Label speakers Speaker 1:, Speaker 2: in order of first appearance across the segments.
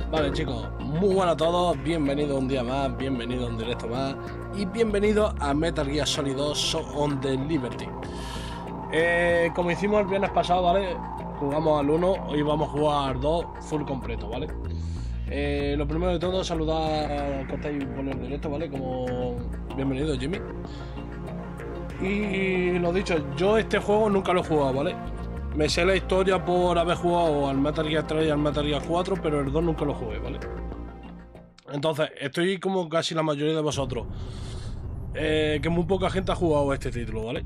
Speaker 1: Vale chicos, muy buenas a todos, bienvenidos un día más, bienvenidos a un directo más y bienvenidos a Metal Gear Solid 2 on the Liberty. Como hicimos el viernes pasado, ¿vale? Jugamos al 1, hoy vamos a jugar al 2 full completo, ¿vale? Lo primero de todo, saludar a que estáis por el directo, ¿vale? Como bienvenido Jimmy. Y lo dicho, yo este juego nunca lo he jugado, ¿vale? Me sé la historia por haber jugado al Metal Gear 3 y al Metal Gear 4, pero el 2 nunca lo jugué, ¿vale? Entonces, estoy como casi la mayoría de vosotros. Que muy poca gente ha jugado este título, ¿vale?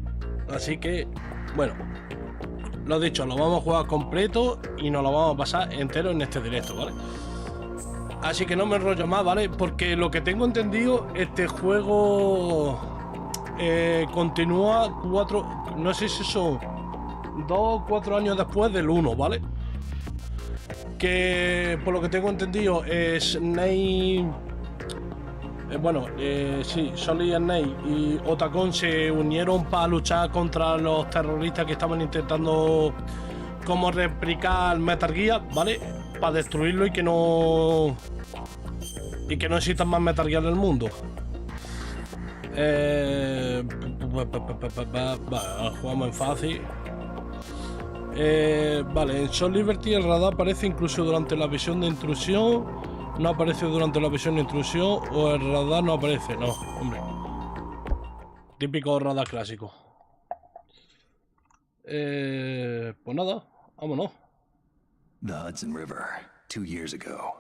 Speaker 1: Así que, bueno, lo dicho, lo vamos a jugar completo y nos lo vamos a pasar entero en este directo, ¿vale? Así que no me enrollo más, ¿vale? Porque lo que tengo entendido, este juego continúa 4, no sé si son 2 o 4 años después del 1, ¿vale? Que por lo que tengo entendido Snake, sí, Solid Snake y Otacon se unieron para luchar contra los terroristas que estaban intentando como replicar Metal Gear, ¿vale? Para destruirlo y que no existan más Metal Gear en el mundo. Jugamos en fácil. Vale, en Soul Liberty el radar aparece incluso durante la visión de intrusión, no aparece durante la visión de intrusión, o el radar no aparece, no, hombre. Típico radar clásico. Pues nada, vámonos.
Speaker 2: The Hudson River, 2 years ago.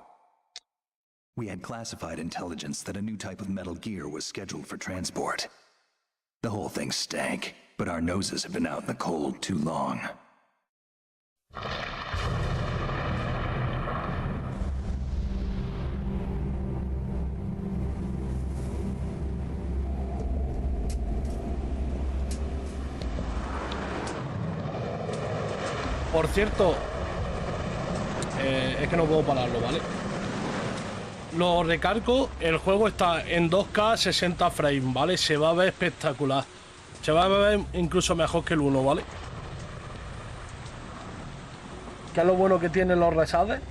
Speaker 2: We had classified intelligence that a new type of metal gear was scheduled for transport. The whole thing stank, but our noses have been out in the cold too long.
Speaker 1: Por cierto, es que no puedo pararlo, ¿vale? Lo recargo, el juego está en 2K 60 frames, ¿vale? Se va a ver espectacular. Se va a ver incluso mejor que el 1, ¿vale? ¿Qué es lo bueno que tienen los resades?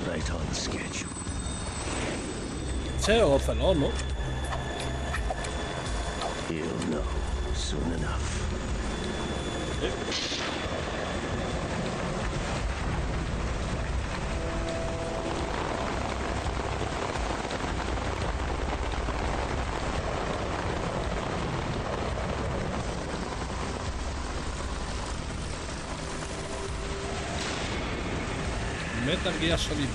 Speaker 2: Right on schedule.
Speaker 1: Ese es Ocelot, ¿no?
Speaker 2: He'll know soon enough.
Speaker 1: Metal Gear Solid,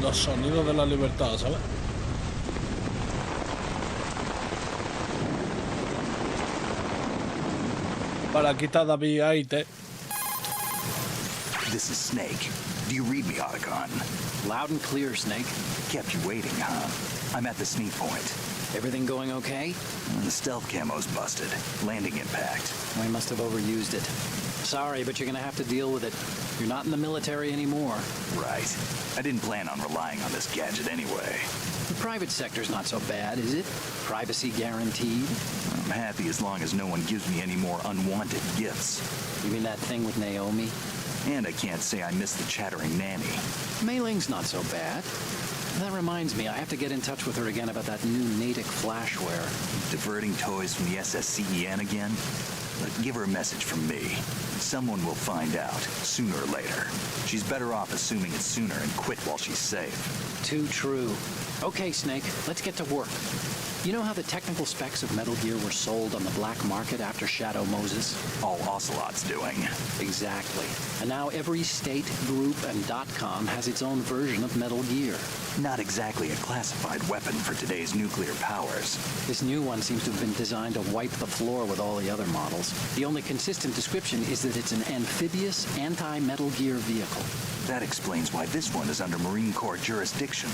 Speaker 1: los sonidos de la libertad, ¿sabes? Para aquí está David Aite.
Speaker 2: This is Snake. Do you read me, Otacon?
Speaker 3: Loud and clear, Snake.
Speaker 2: Kept you waiting, huh? I'm at the sneak point.
Speaker 3: Everything going okay?
Speaker 2: The stealth camo's busted. Landing impact.
Speaker 3: We must have overused it. Sorry, but you're gonna have to deal with it. You're not in the military anymore.
Speaker 2: Right. I didn't plan on relying on this gadget anyway.
Speaker 3: The private sector's not so bad, is it? Privacy guaranteed?
Speaker 2: I'm happy as long as no one gives me any more unwanted gifts.
Speaker 3: You mean that thing with Naomi?
Speaker 2: And I can't say I miss the chattering nanny.
Speaker 3: Mei Ling's not so bad. That reminds me, I have to get in touch with her again about that new Natick flashware.
Speaker 2: Diverting toys from the SSCEN again? But give her a message from me. Someone will find out, sooner or later. She's better off assuming it sooner and quit while she's safe.
Speaker 3: Too true. Okay, Snake, let's get to work. You know how the technical specs of Metal Gear were sold on the black market after Shadow Moses?
Speaker 2: All Ocelot's doing.
Speaker 3: Exactly. And now every state, group, and .com has its own version of Metal Gear.
Speaker 2: Not exactly a classified weapon for today's nuclear powers.
Speaker 3: This new one seems to have been designed to wipe the floor with all the other models. The only consistent description is that it's an amphibious, anti-Metal Gear vehicle.
Speaker 2: That explains why this one is under Marine Corps jurisdiction.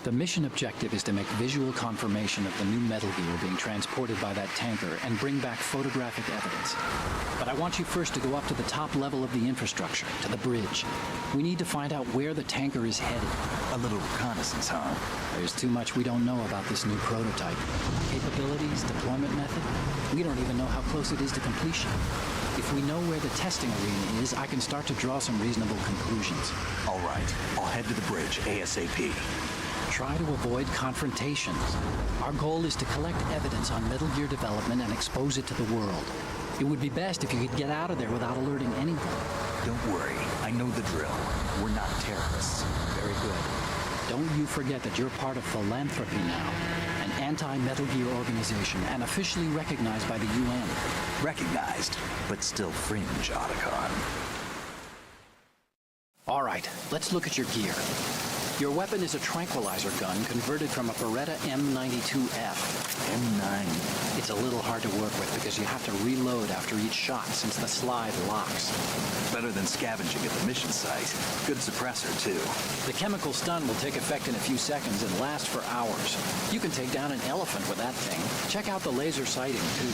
Speaker 3: The mission objective is to make visual confirmation of the new Metal Gear being transported by that tanker and bring back photographic evidence. But I want you first to go up to the top level of the infrastructure, to the bridge. We need to find out where the tanker is headed.
Speaker 2: A little reconnaissance, huh?
Speaker 3: There's too much we don't know about this new prototype. Capabilities, deployment method. We don't even know how close it is to completion. If we know where the testing arena is, I can start to draw some reasonable conclusions.
Speaker 2: All right, I'll head to the bridge ASAP.
Speaker 3: Try to avoid confrontations. Our goal is to collect evidence on Metal Gear development and expose it to the world. It would be best if you could get out of there without alerting anyone.
Speaker 2: Don't worry, I know the drill. We're not terrorists.
Speaker 3: Very good. Don't you forget that you're part of Philanthropy now, an anti-Metal Gear organization and officially recognized by the UN.
Speaker 2: Recognized, but still fringe, Otacon.
Speaker 3: All right, let's look at your gear. Your weapon is a tranquilizer gun converted from a Beretta M92F.
Speaker 2: M9.
Speaker 3: It's a little hard to work with because you have to reload after each shot since the slide locks.
Speaker 2: Better than scavenging at the mission site. Good suppressor, too.
Speaker 3: The chemical stun will take effect in a few seconds and last for hours. You can take down an elephant with that thing. Check out the laser sighting, too.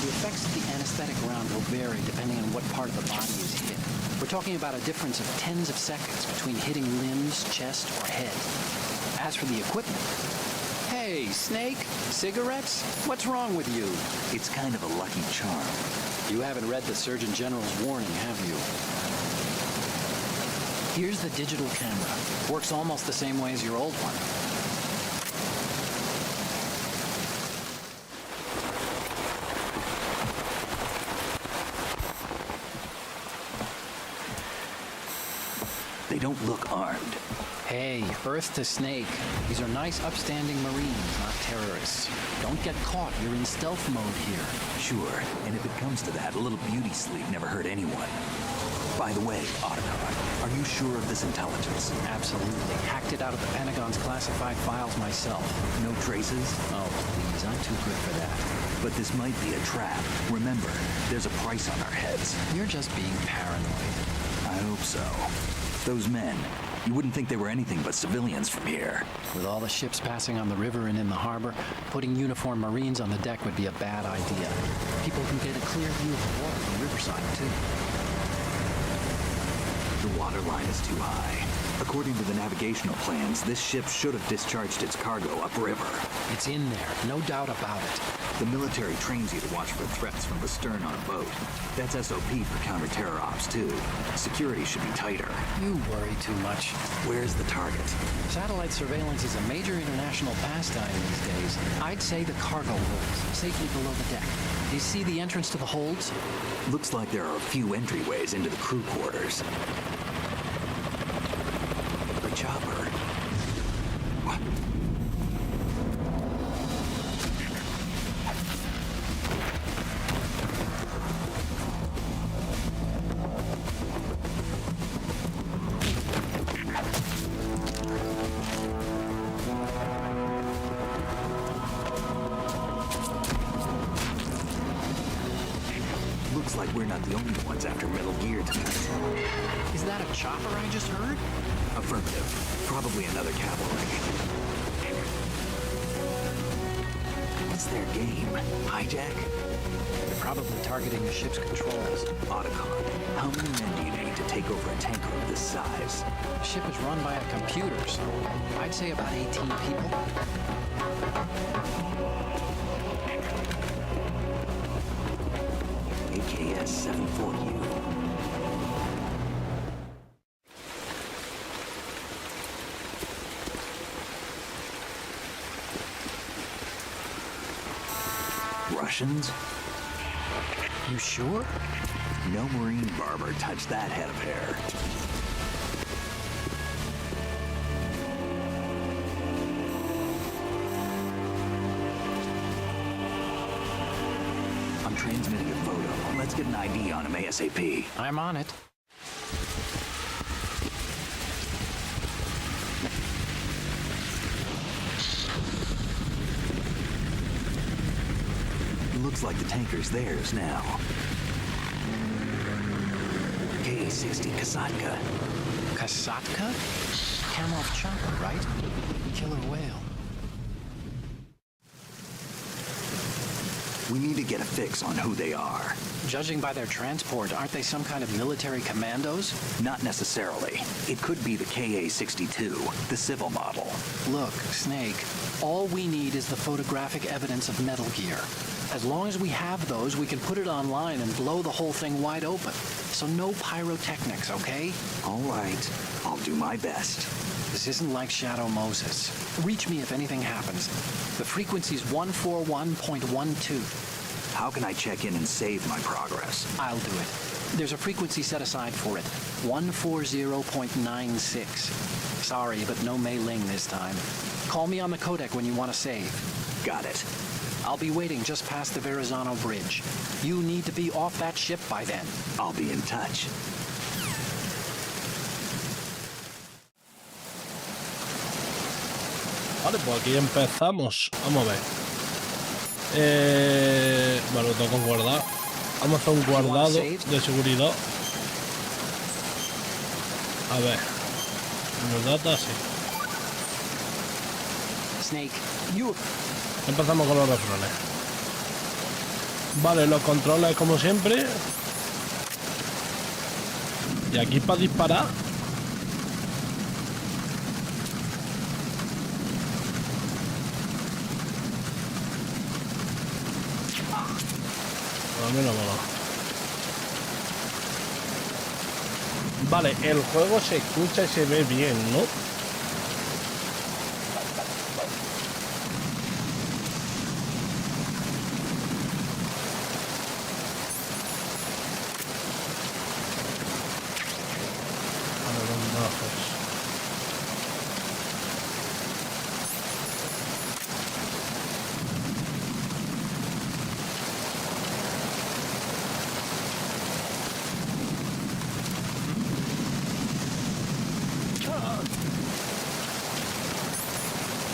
Speaker 3: The effects of the anesthetic round will vary depending on what part of the body is hit. We're talking about a difference of tens of seconds between hitting limbs, chest, or head. As for the equipment... Hey, Snake, cigarettes? What's wrong with you?
Speaker 2: It's kind of a lucky charm.
Speaker 3: You haven't read the Surgeon General's warning, have you? Here's the digital camera. Works almost the same way as your old one.
Speaker 2: They don't look armed.
Speaker 3: Hey, Earth to Snake. These are nice, upstanding Marines, not terrorists. Don't get caught. You're in stealth mode here.
Speaker 2: Sure, and if it comes to that, a little beauty sleep never hurt anyone. By the way, Otacon, are you sure of this intelligence?
Speaker 3: Absolutely. Hacked it out of the Pentagon's classified files myself.
Speaker 2: No traces?
Speaker 3: Oh, please, I'm too good for that.
Speaker 2: But this might be a trap. Remember, there's a price on our heads.
Speaker 3: You're just being paranoid.
Speaker 2: I I hope so. Those men, you wouldn't think they were anything but civilians from here.
Speaker 3: With all the ships passing on the river and in the harbor, putting uniformed Marines on the deck would be a bad idea. People can get a clear view of the water from riverside, too.
Speaker 2: The water line is too high. According to the navigational plans, this ship should have discharged its cargo upriver.
Speaker 3: It's in there, no doubt about it.
Speaker 2: The military trains you to watch for threats from the stern on a boat. That's SOP for counter-terror ops, too. Security should be tighter.
Speaker 3: You worry too much.
Speaker 2: Where's the target?
Speaker 3: Satellite surveillance is a major international pastime these days. I'd say the cargo holds, safely below the deck. Do you see the entrance to the holds?
Speaker 2: Looks like there are a few entryways into the crew quarters. The chopper. What? Looks like we're not the only ones after Metal Gear tonight.
Speaker 3: Is that a chopper I just heard?
Speaker 2: Affirmative. Probably another cavalry. What's their game? Hijack?
Speaker 3: They're probably targeting the ship's controls.
Speaker 2: Otacon. How many men do you need to take over a tanker of this size?
Speaker 3: The ship is run by a computer, so I'd say about 18 people.
Speaker 2: AKS 74U. Russians?
Speaker 3: You sure?
Speaker 2: No Marine barber touched that head of hair. I'm transmitting a photo. Let's get an ID on him ASAP.
Speaker 3: I'm on it.
Speaker 2: Looks like the tanker's theirs now. K-60 Kasatka.
Speaker 3: Kasatka? Kamov chopper, right? Killer whale.
Speaker 2: We need to get a fix on who they are.
Speaker 3: Judging by their transport, aren't they some kind of military commandos?
Speaker 2: Not necessarily. It could be the KA-62, the civil model.
Speaker 3: Look, Snake, all we need is the photographic evidence of Metal Gear. As long as we have those, we can put it online and blow the whole thing wide open. So no pyrotechnics, okay?
Speaker 2: All right. I'll do my best.
Speaker 3: This isn't like Shadow Moses. Reach me if anything happens. The frequency's 141.12.
Speaker 2: How can I check in and save my progress?
Speaker 3: I'll do it. There's a frequency set aside for it. 140.96. Sorry, but no Mei Ling this time. Call me on the codec when you want to save.
Speaker 2: Got it.
Speaker 3: I'll be waiting just past the Verrazano Bridge. You need to be off that ship by then.
Speaker 2: I'll be in touch.
Speaker 1: Vale, pues aquí empezamos. Vamos a ver. Bueno, tengo que guardar. Vamos a hacer un guardado de seguridad. A ver. Los datos, sí.
Speaker 3: Snake, you...
Speaker 1: Empezamos con los refranes. Vale, los controles como siempre. Y aquí para disparar. A mí no mola. Vale, el juego se escucha y se ve bien, ¿no?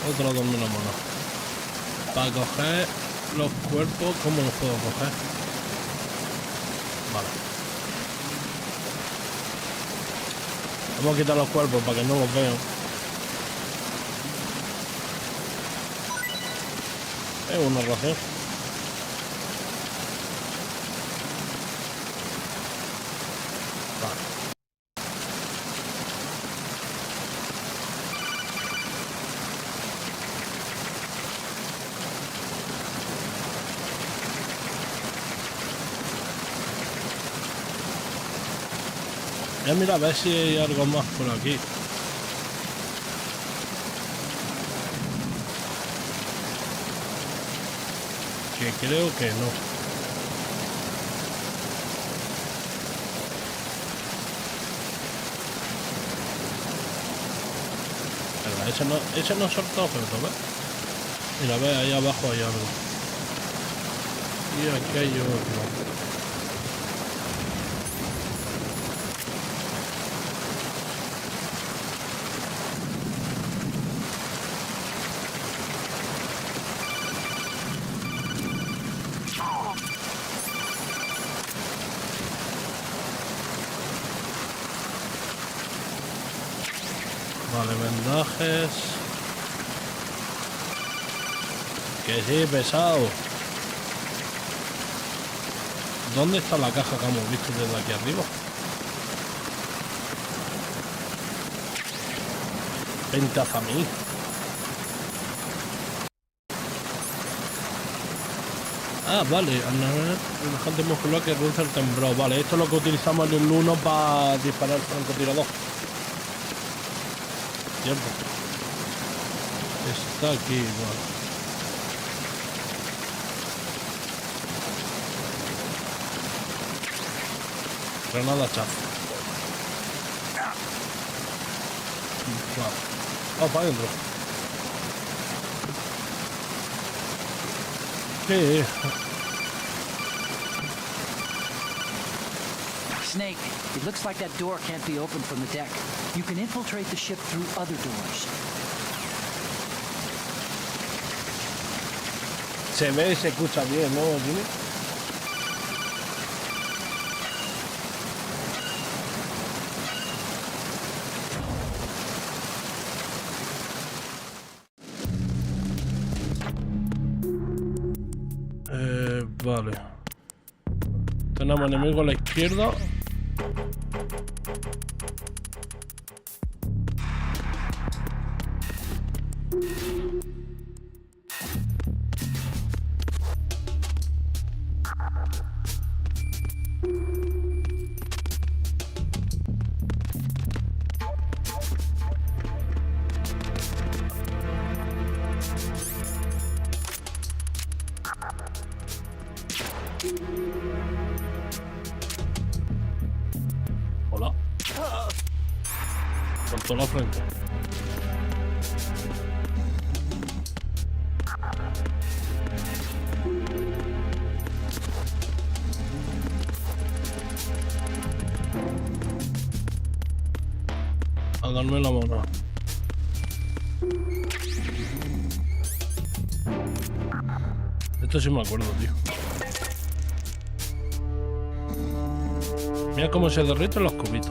Speaker 1: Otro domino mono. Para coger los cuerpos, ¿cómo los puedo coger? Vale. Vamos a quitar los cuerpos para que no los vean. Es una ración. Ya mira a ver si hay algo más por aquí. Que creo que no. Pero ese no soltó objeto, ¿ves? Mira, ve, ahí abajo hay algo. Y aquí hay otro. Vale, vendajes. Que sí, pesado. ¿Dónde está la caja que hemos visto desde aquí arriba? Ventaja a mí. Ah, vale, relajante muscular que reduce el temblor. Vale, esto es lo que utilizamos en el 1 para disparar el francotirador. Tiempo. Está aquí, vale. Granada chafa. Vale. Vamos para adentro. ¿Qué?
Speaker 3: Snake, it looks like that door can't be opened from the deck. You can infiltrate the ship through other doors.
Speaker 1: Se ve y se escucha bien, ¿no, Jimmy? Vale. Tenemos enemigo a la izquierda. Hola. Con toda la frente. A darme la mano. Esto sí me acuerdo, tío. Mira cómo se derriten los cubitos.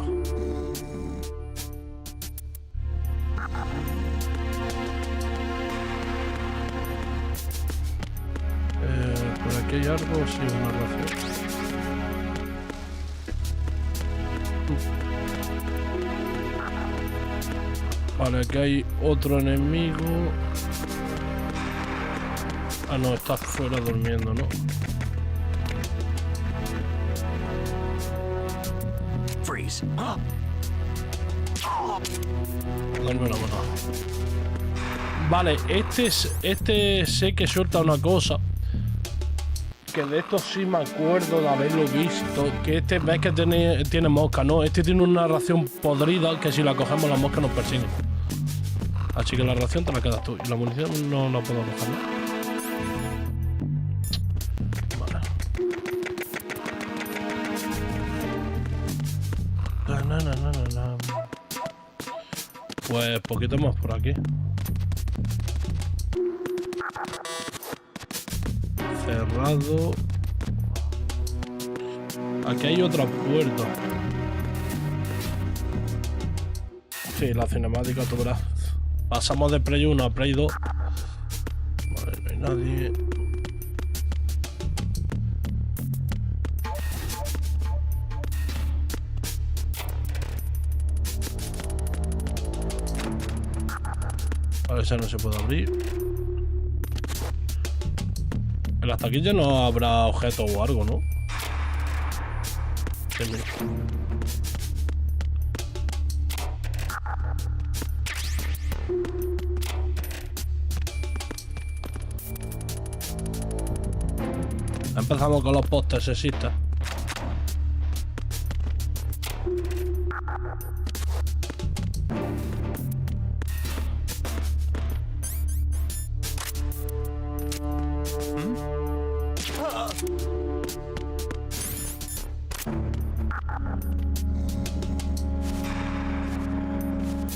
Speaker 1: Por aquí hay algo, sí, una ración. Vale, aquí hay otro enemigo. Ah, no, está fuera durmiendo, ¿no?
Speaker 2: Freeze.
Speaker 1: Darme la mano. Vale, este sé que suelta una cosa. Que de esto sí me acuerdo de haberlo visto. Que este ves que tiene mosca, ¿no? Este tiene una ración podrida que si la cogemos las moscas nos persiguen. Así que la ración te la quedas tú. Y la munición no la puedo coger, ¿no? Pues poquito más por aquí. Cerrado. Aquí hay otra puerta. Sí, la cinemática, tú verás. Pasamos de Play 1 a Play 2. Vale, no hay nadie. Vale, ese no se puede abrir. En las taquillas no habrá objetos o algo, ¿no? Sí, mira. Empezamos con los pósters sexistas.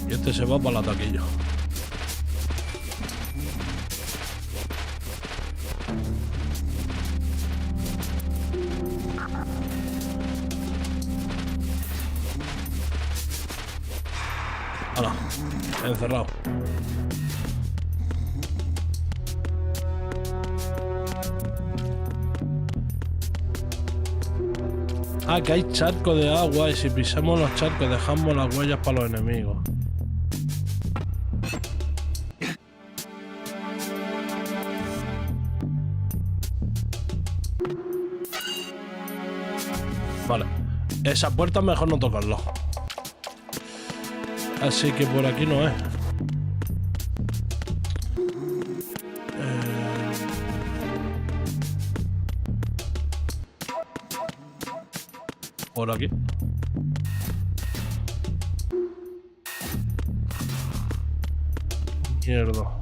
Speaker 1: Y este se va para la taquilla. Ahora, encerrado. Ah, que hay charcos de agua y si pisamos los charcos dejamos las huellas para los enemigos. Vale, esa puerta mejor no tocarla. Así que por aquí no es. Por aquí. Mierda.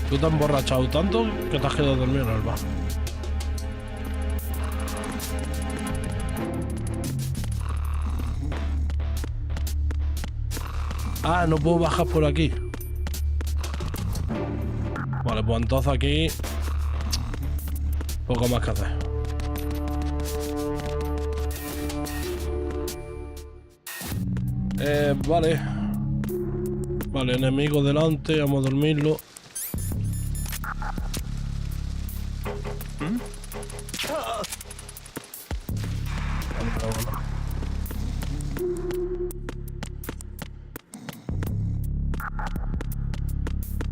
Speaker 1: Tú te has emborrachado tanto que te has quedado dormido en el bar. Ah, no puedo bajar por aquí. Vale, pues entonces aquí poco más que hacer. Vale. Vale, enemigo delante, vamos a dormirlo.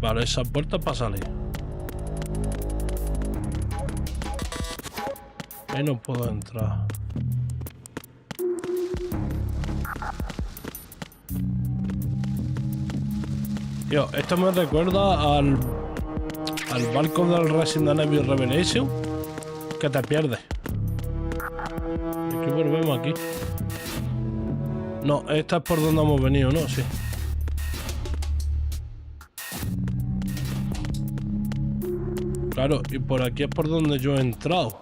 Speaker 1: Vale, esa puerta para salir. Ahí no puedo entrar. Tío, esto me recuerda al barco del Resident Evil Revelation, que te pierdes. Aquí volvemos aquí. No, esta es por donde hemos venido, ¿no? Sí. Claro, y por aquí es por donde yo he entrado.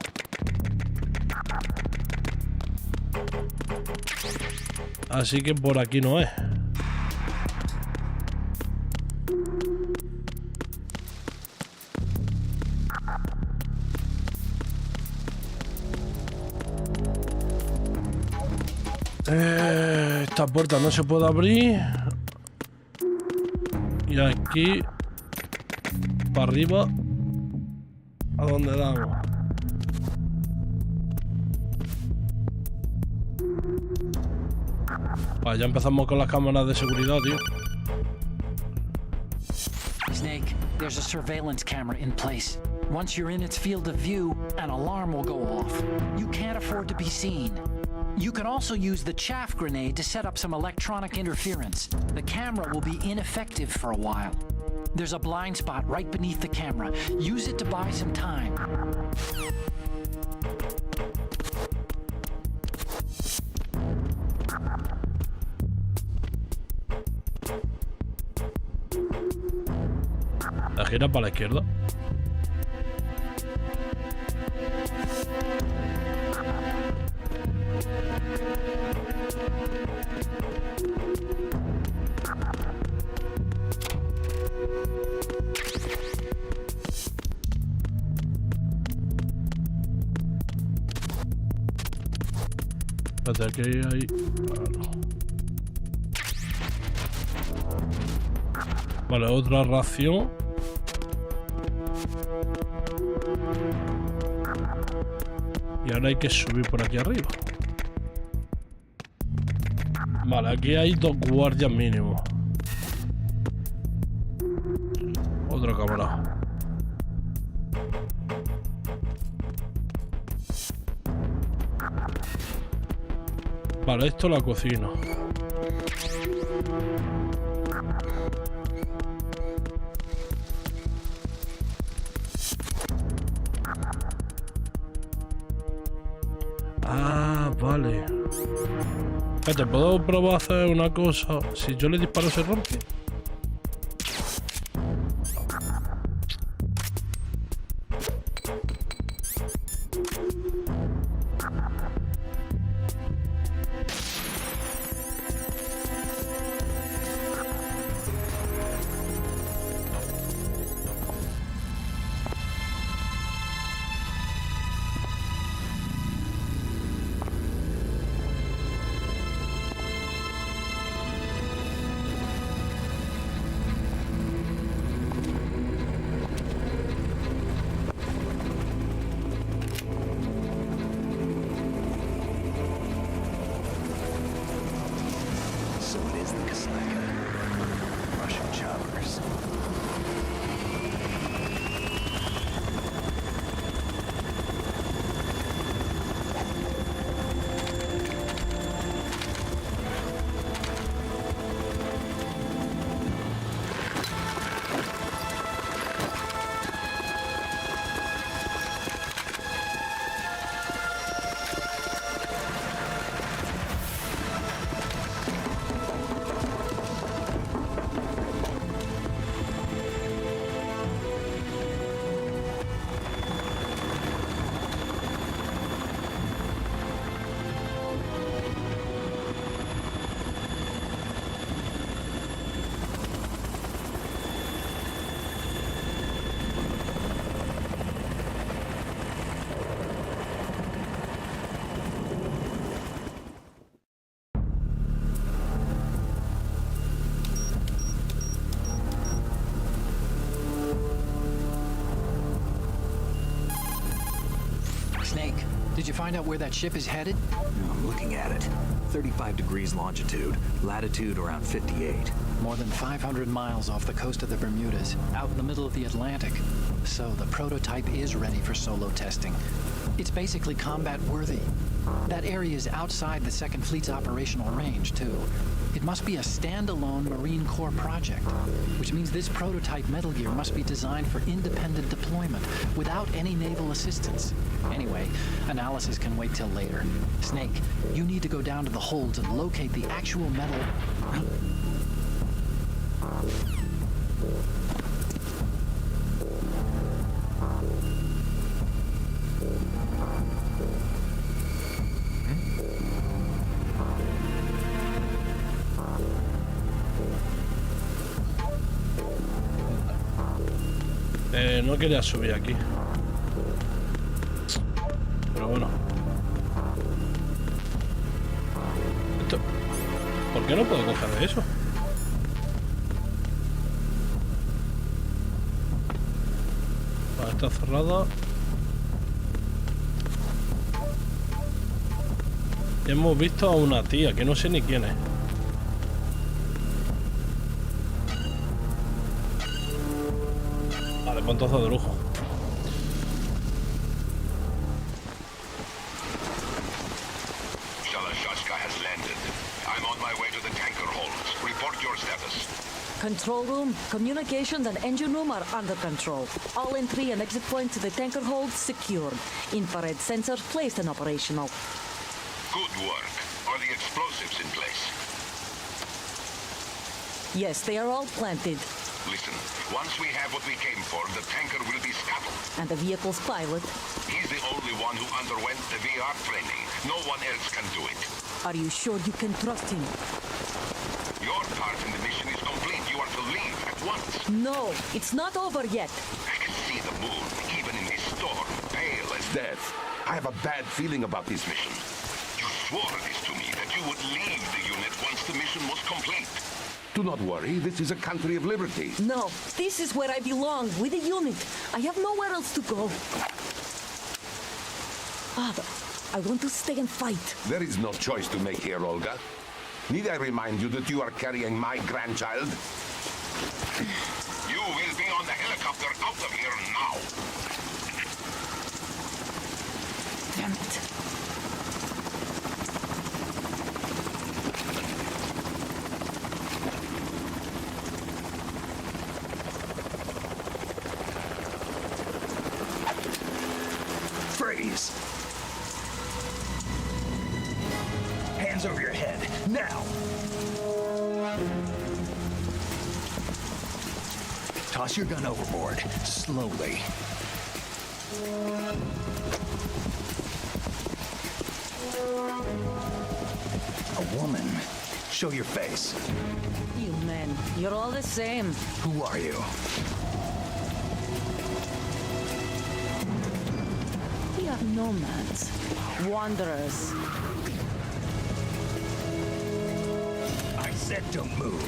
Speaker 1: Así que por aquí no es. Esta puerta no se puede abrir. Y aquí para arriba, ¿a dónde damos? Vale, ya empezamos con las cámaras de seguridad, tío.
Speaker 3: Snake, there's a surveillance camera in place. Once you're in its field of view, an alarm will go off. You can't afford to be seen. You can also use the chaff grenade to set up some electronic interference. The camera will be ineffective for a while. There's a blind spot right beneath the camera. Use it to buy some time.
Speaker 1: La gira para la izquierda. Espérate, que hay... Vale, otra ración. Y ahora hay que subir por aquí arriba. Vale, aquí hay 2 guardias mínimos. Otra cámara. Vale, esto es la cocina. Ah, vale. Espérate, ¿puedo probar a hacer una cosa? Si yo le disparo, ¿se rompe?
Speaker 3: Snake, did you find out where that ship is headed?
Speaker 2: I'm looking at it. 35 degrees longitude, latitude around 58.
Speaker 3: More than 500 miles off the coast of the Bermudas, out in the middle of the Atlantic. So the prototype is ready for solo testing. It's basically combat worthy. That area is outside the Second Fleet's operational range, too. It must be a standalone Marine Corps project, which means this prototype Metal Gear must be designed for independent deployment without any naval assistance. Anyway, analysis can wait till later. Snake, you need to go down to the holds and locate the actual metal...
Speaker 1: No quería subir aquí. Pero bueno. Esto... ¿Por qué no puedo coger de eso? Vale, está cerrada. Y hemos visto a una tía que no sé ni quién es. Pontazo de lujo.
Speaker 4: Shalashashka has landed. I'm on my way to the tanker holds. Report your status.
Speaker 5: Control room, communications and engine room are under control. All entry and exit points to the tanker hold secured. Infrared sensors placed and operational.
Speaker 4: Good work. Are the explosives in place?
Speaker 5: Yes, they are all planted.
Speaker 4: Listen, once we have what we came for, the tanker will be scuttled.
Speaker 5: And the vehicle's pilot?
Speaker 4: He's the only one who underwent the VR training. No one else can do it.
Speaker 5: Are you sure you can trust him?
Speaker 4: Your part in the mission is complete. You are to leave at once.
Speaker 5: No, it's not over yet.
Speaker 4: I can see the moon, even in this storm, pale as death. I have a bad feeling about this mission. You swore this to me, that you would leave the unit once the mission was complete. Do not worry, this is a country of liberty.
Speaker 5: No, this is where I belong, with the unit. I have nowhere else to go. Father, I want to stay and fight.
Speaker 4: There is no choice to make here, Olga. Need I remind you that you are carrying my grandchild? You will be on the helicopter out of here now.
Speaker 5: Damn it.
Speaker 2: Freeze! Hands over your head, now! Toss your gun overboard, slowly. A woman. Show your face.
Speaker 5: You men, you're all the same.
Speaker 2: Who are you?
Speaker 5: We are nomads, wanderers.
Speaker 2: I said don't move.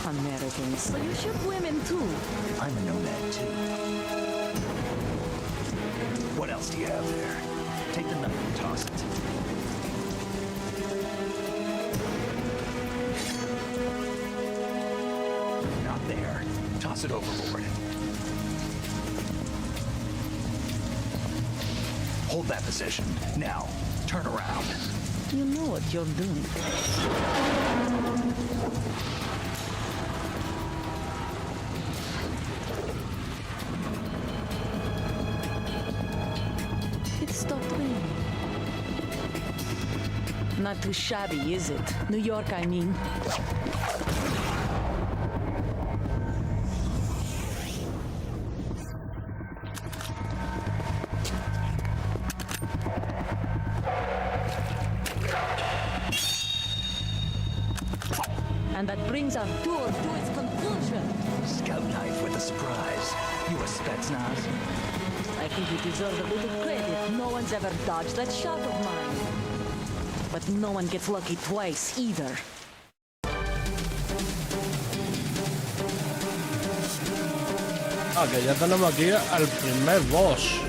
Speaker 5: Americans, so you shoot women too.
Speaker 2: I'm a nomad too. What else do you have there? Take the knife and toss it. Not there. Toss it overboard. Hold that position. Now, turn around.
Speaker 5: You know what you're doing. It stopped raining. Not too shabby, is it? New York, I mean. And that brings our tour to its conclusion.
Speaker 2: Scout knife with a surprise. You a Spetsnaz?
Speaker 5: I think you deserve a little credit. No one's ever dodged that shot of mine. But no one gets lucky twice, either.
Speaker 1: Ah, que ya tenemos aquí al primer boss.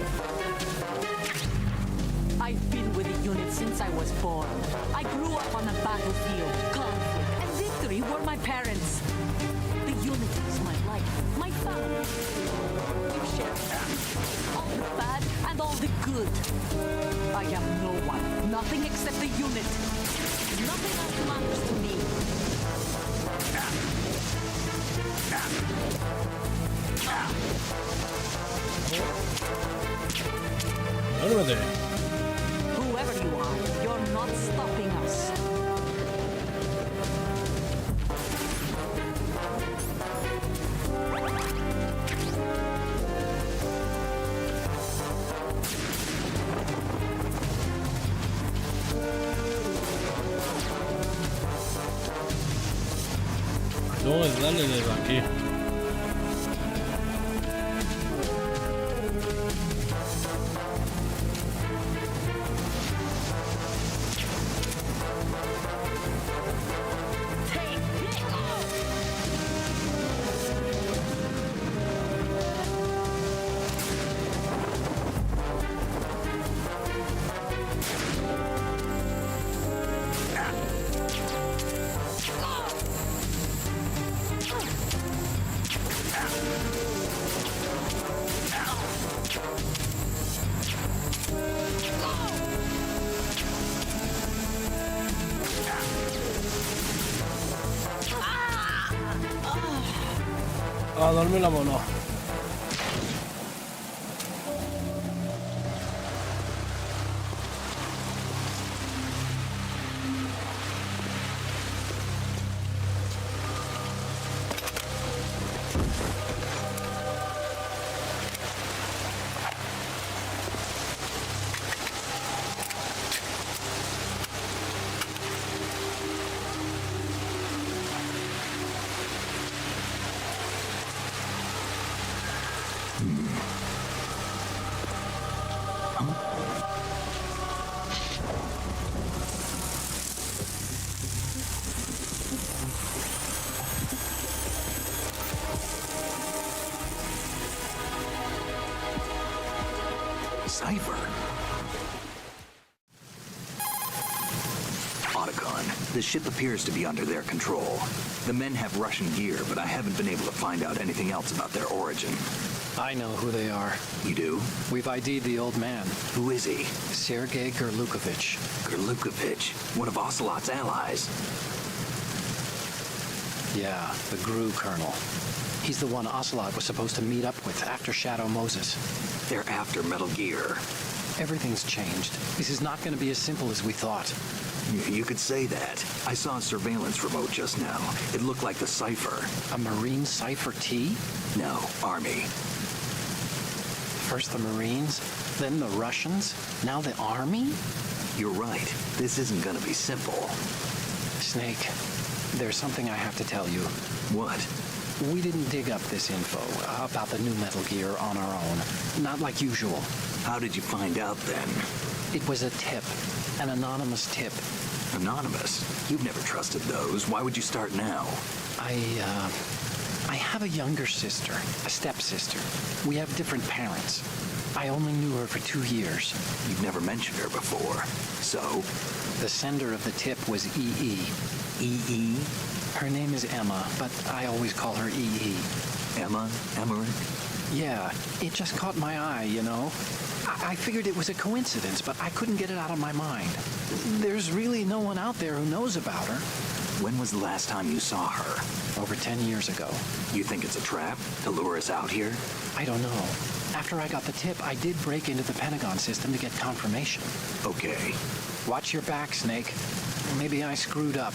Speaker 5: I've been with the unit since I was born. I grew up on the battlefield. Conflict and victory were my parents. The unit is my life, my family. We've shared all the bad and all the good. I have no one, nothing except the unit. Nothing else matters to me.
Speaker 1: Duérmete.
Speaker 5: Whoever you are, you're not stopping us.
Speaker 1: Luego es darle desde aquí. A dormir la mono.
Speaker 2: Cipher. Otacon, the ship appears to be under their control. The men have Russian gear, but I haven't been able to find out anything else about their origin.
Speaker 3: I know who they are.
Speaker 2: You do?
Speaker 3: We've ID'd the old man,
Speaker 2: Who is he?
Speaker 3: Sergei Gerlukovich.
Speaker 2: Gerlukovich, one of Ocelot's allies.
Speaker 3: Yeah, the GRU colonel. He's the one Ocelot was supposed to meet up with after Shadow Moses.
Speaker 2: They're after Metal Gear.
Speaker 3: Everything's changed. This is not going to be as simple as we thought.
Speaker 2: You could say that. I saw a surveillance remote just now. It looked like the Cipher.
Speaker 3: A Marine Cipher T?
Speaker 2: No, Army.
Speaker 3: First the Marines, then the Russians, now the Army?
Speaker 2: You're right. This isn't gonna be simple.
Speaker 3: Snake, there's something I have to tell you.
Speaker 2: What?
Speaker 3: We didn't dig up this info about the new Metal Gear on our own. Not like usual.
Speaker 2: How did you find out then?
Speaker 3: It was a tip. An anonymous tip.
Speaker 2: Anonymous? You've never trusted those. Why would you start now?
Speaker 3: I have a younger sister, a stepsister. We have different parents. I only knew her for 2 years.
Speaker 2: You've never mentioned her before. So?
Speaker 3: The sender of the tip was EE.
Speaker 2: E.E.?
Speaker 3: Her name is Emma, but I always call her EE.
Speaker 2: Emma? Emmerich?
Speaker 3: Yeah, it just caught my eye, you know? I figured it was a coincidence, but I couldn't get it out of my mind. There's really no one out there who knows about her.
Speaker 2: When was the last time you saw her?
Speaker 3: Over 10 years ago.
Speaker 2: You think it's a trap to lure us out here?
Speaker 3: I don't know. After I got the tip, I did break into the Pentagon system to get confirmation.
Speaker 2: Okay.
Speaker 3: Watch your back, Snake. Maybe I screwed up.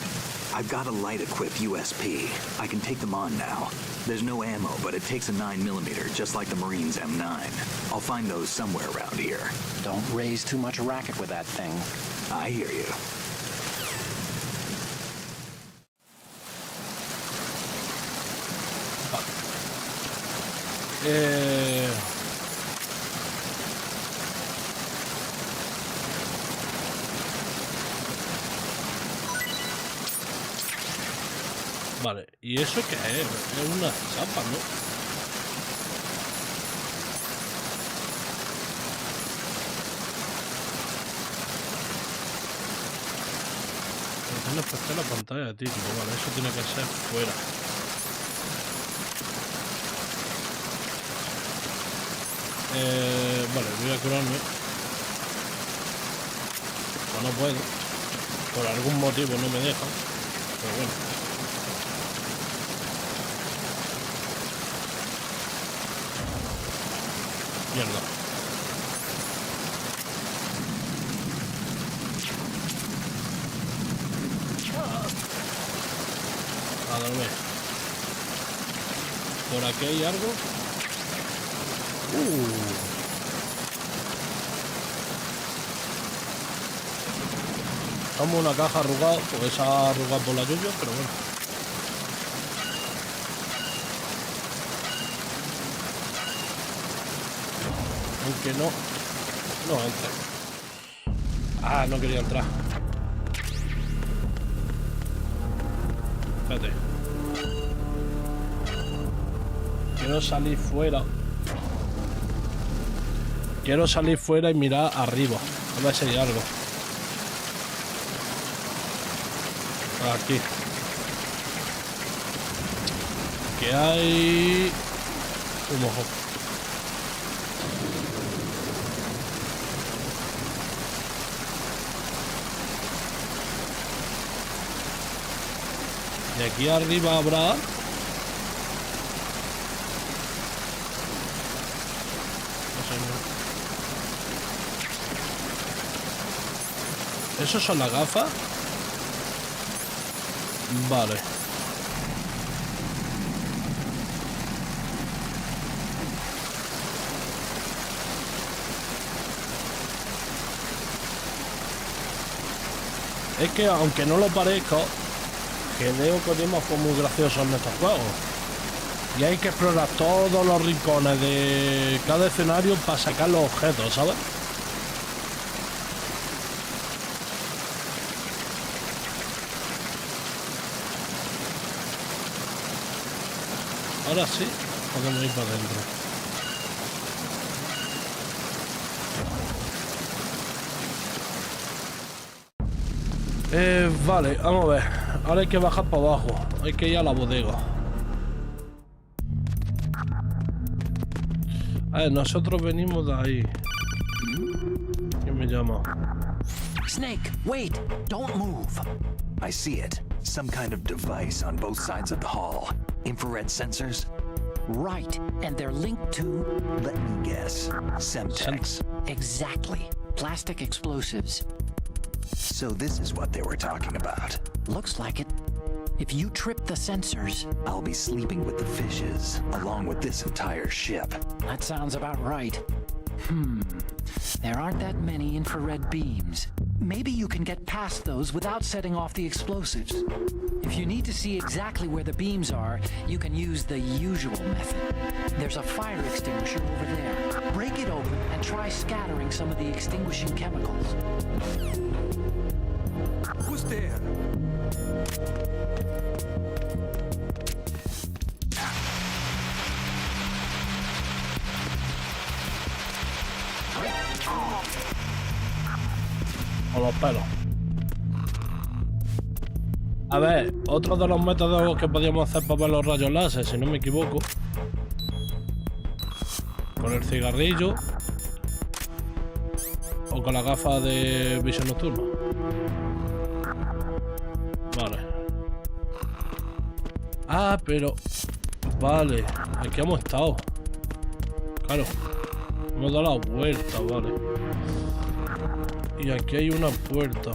Speaker 2: I've got a light-equipped USP. I can take them on now. There's no ammo, but it takes a 9mm, just like the Marines' M9. I'll find those somewhere around here.
Speaker 3: Don't raise too much racket with that thing.
Speaker 2: I hear you.
Speaker 1: Vale, ¿y eso qué es? Es una chapa, ¿no? Tiene la pantalla de título, vale, eso tiene que ser fuera. Vale, voy a curarme. Pues no puedo. Por algún motivo no me deja. Pero bueno. Mierda. A dormir. Por aquí hay algo. Como una caja arrugada, pues esa arrugada por la lluvia, pero bueno. Aunque no entra. Ah, no quería entrar. Espérate. Quiero salir fuera. Quiero salir fuera y mirar arriba. A ver si hay algo. Aquí. Que hay un ojo. Y aquí arriba habrá. No sé, no. ¿Esos son las gafas? Vale. Es que aunque no lo parezca, creo que tenemos fue muy gracioso en estos juegos. Y hay que explorar todos los rincones de cada escenario para sacar los objetos, ¿sabes? Ahora sí, podemos ir para adentro. Vale, vamos a ver. Ahora hay que bajar para abajo. Hay que ir a la bodega. A ver, nosotros venimos de ahí. ¿Quién me llama?
Speaker 3: Snake, wait! Don't move!
Speaker 2: I see it. Some kind of device on both sides of the hall. Infrared sensors?
Speaker 3: Right, and they're linked to...
Speaker 2: Let me guess. Semtex.
Speaker 3: Exactly. Plastic explosives.
Speaker 2: So this is what they were talking about.
Speaker 3: Looks like it. If you trip the sensors...
Speaker 2: I'll be sleeping with the fishes, along with this entire ship.
Speaker 3: That sounds about right. There aren't that many infrared beams. Maybe you can get past those without setting off the explosives. If you need to see exactly where the beams are, you can use the usual method. There's a fire extinguisher over there. Break it open and try scattering some of the extinguishing chemicals.
Speaker 2: Who's there?
Speaker 1: Con los pelos. A ver, otro de los métodos que podíamos hacer para ver los rayos láser, si no me equivoco. Con el cigarrillo. O con la gafa de visión nocturna. Vale. Ah, pero... Vale, aquí hemos estado. Claro. Hemos dado la vuelta, vale. Y aquí hay una puerta.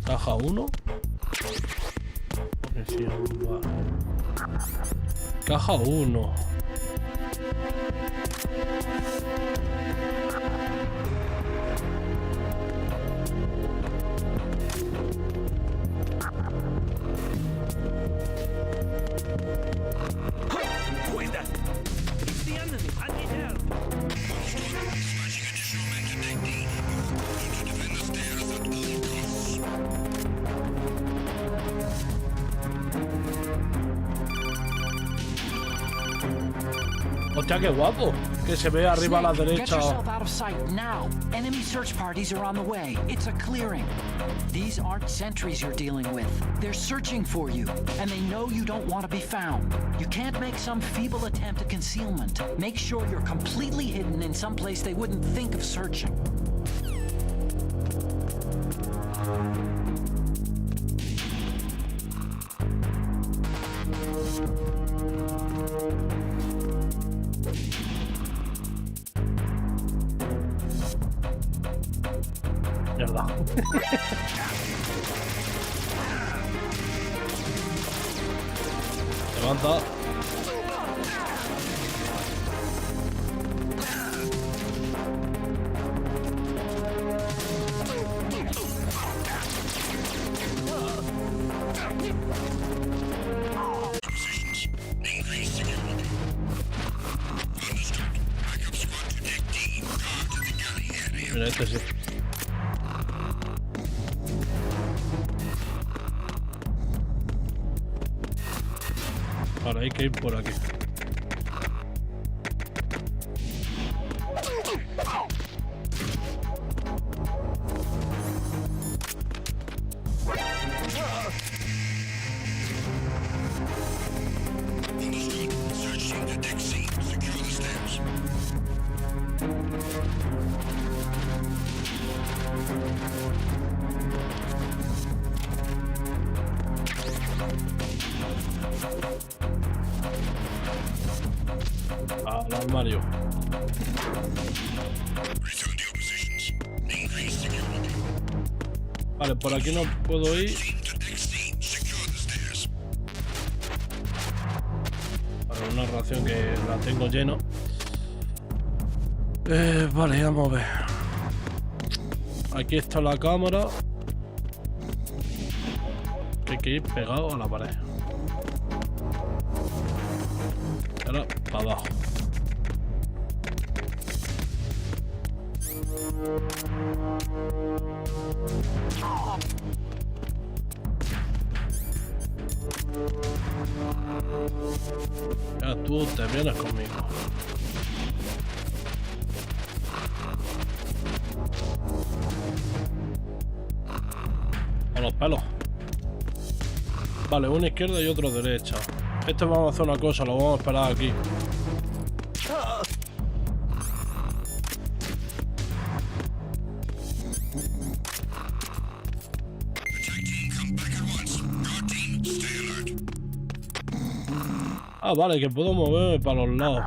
Speaker 1: Caja 1. Vale. Caja 1. Hostia, qué guapo. Que se ve arriba a la
Speaker 3: Snake,
Speaker 1: derecha.
Speaker 3: Get yourself out of sight now. Enemy search parties are on the way. It's a clearing. These aren't sentries you're dealing with. They're searching for you, and they know you don't want to be found. You can't make some feeble attempt at concealment. Make sure you're completely hidden in some place they wouldn't think of searching.
Speaker 1: Mierda. Levanta. Mira, este sí. Ahora hay que ir por aquí. Al armario. Vale, por aquí no puedo ir. Para una ración que la tengo lleno. Vale, vamos a ver. Aquí está la cámara. Que hay que ir pegado a la pared. Ahora para abajo. Ya tú te vienes conmigo. A los pelos. Vale, una izquierda y otro derecha. Vamos a hacer una cosa, lo vamos a esperar aquí. Ah, vale, que puedo moverme para los lados.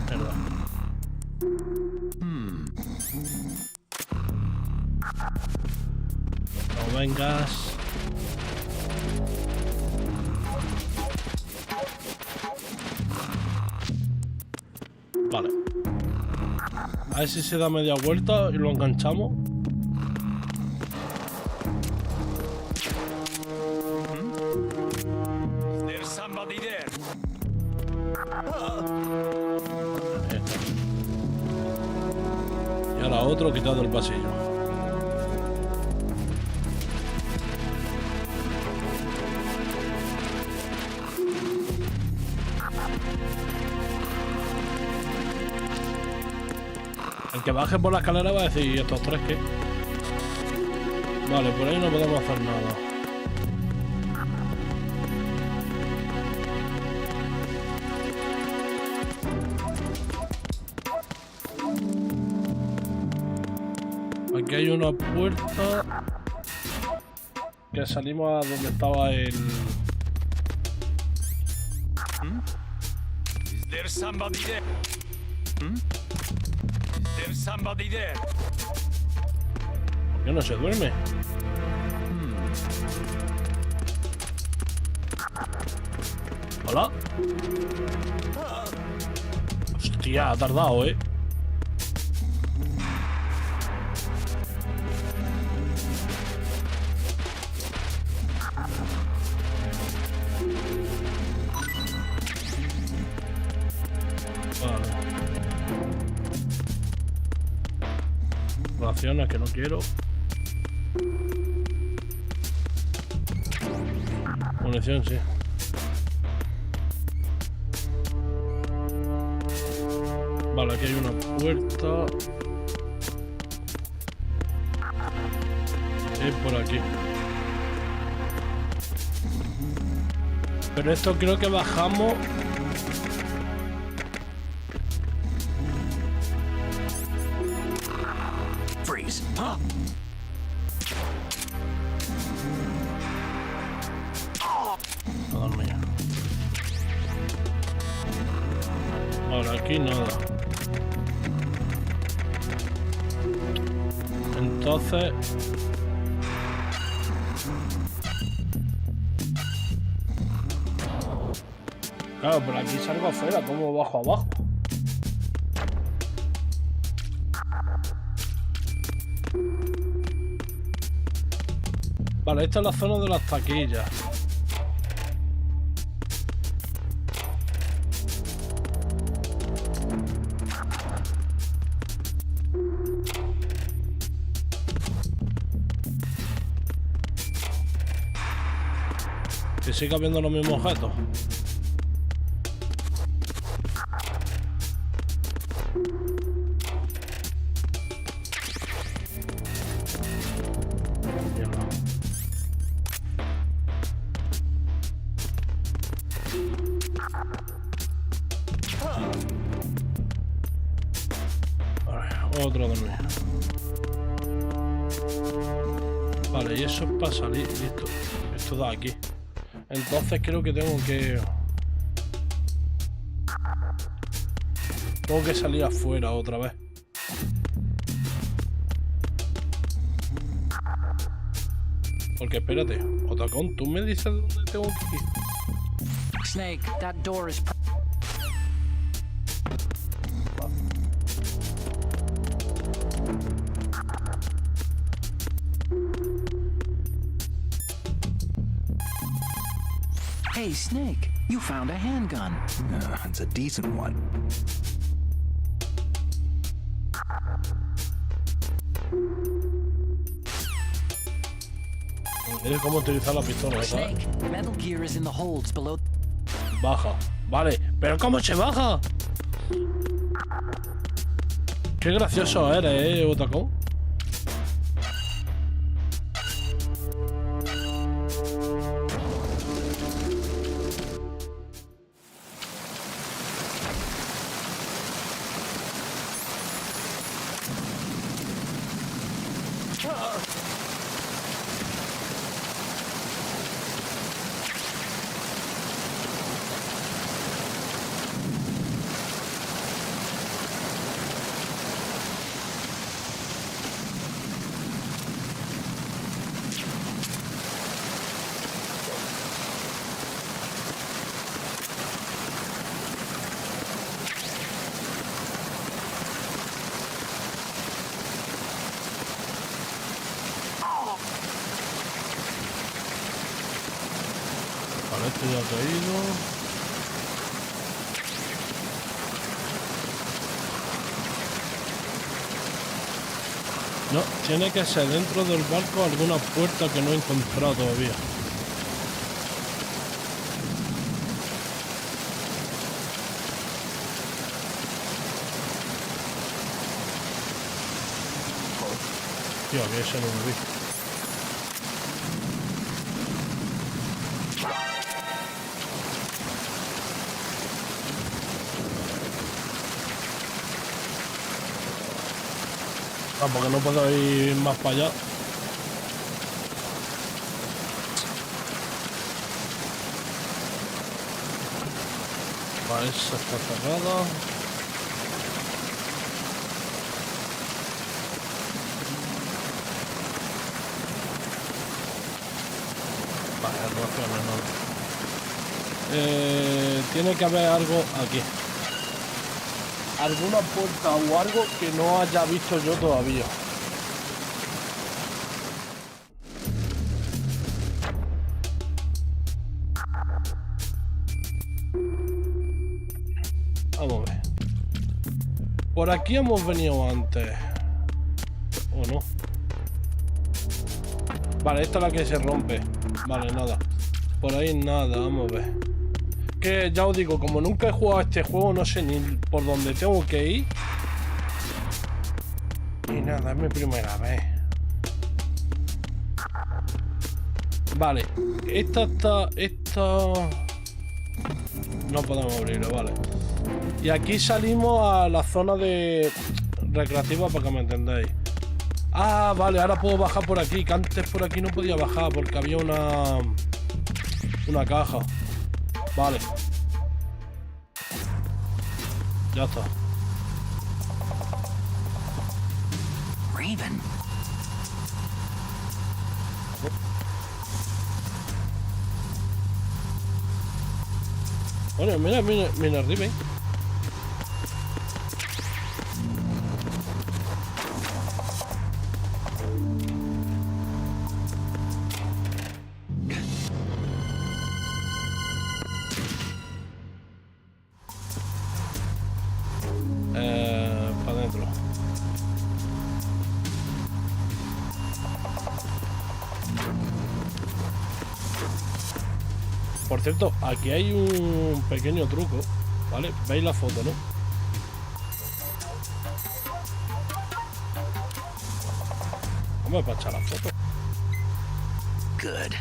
Speaker 1: Mierda. No vengas. Vale. A ver si se da media vuelta y lo enganchamos. Y ahora otro quitado el pasillo. El que baje por la escalera va a decir, ¿y estos tres qué? Vale, por ahí no podemos hacer nada. Aquí hay una puerta que salimos a donde estaba el...
Speaker 6: Is there somebody there? Is there somebody there?
Speaker 1: ¿Por qué no se duerme? ¿Hola? Hostia, ha tardado, ¿eh? Raciones que no quiero. Munición, sí. Vale, aquí hay una puerta. Y por aquí. Pero esto creo que bajamos.
Speaker 2: Freeze.
Speaker 1: A dormir. Ahora aquí nada. Entonces... Claro, pero aquí salgo afuera, ¿cómo bajo abajo? Vale, esta es la zona de las taquillas. Que siga viendo los mismos objetos. Otro dormir. Vale, y eso es para salir. Listo. Esto da aquí. Entonces creo que tengo que salir afuera otra vez. Porque espérate, Otacón, tú me dices dónde tengo que ir.
Speaker 3: Snake, that door is... Hey, Snake, you found a handgun.
Speaker 2: It's a decent one.
Speaker 1: Es cómo utilizar la pistola, ¿sabes?
Speaker 3: Snake, metal gear is in the holds below...
Speaker 1: Baja. Vale, pero ¿cómo se baja? Qué gracioso eres, Otacón. Vale, esto ya ha caído. No, tiene que ser dentro del barco alguna puerta que no he encontrado todavía. Tío, que ese no lo vi. Ah, porque no puedo ir más para allá. Vale, esa está cerrada. Vale, no. Tiene que haber algo aquí. Alguna puerta o algo que no haya visto yo todavía. Vamos a ver. Por aquí hemos venido antes. ¿O no? Vale, esta es la que se rompe. Vale, nada. Por ahí nada, vamos a ver. Que ya os digo, como nunca he jugado a este juego, no sé ni por dónde tengo que ir. Y nada, es mi primera vez. Vale, esta no podemos abrirlo, vale. Y aquí salimos a la zona de recreativa, para que me entendáis. Ah, vale, ahora puedo bajar por aquí, que antes por aquí no podía bajar porque había una caja. Vale. Ya está.
Speaker 3: Raven.
Speaker 1: Bueno, mira arriba. Para adentro. Por cierto, aquí hay un pequeño truco, ¿vale? Veis la foto, ¿no? Vamos a echar la foto.
Speaker 3: Good.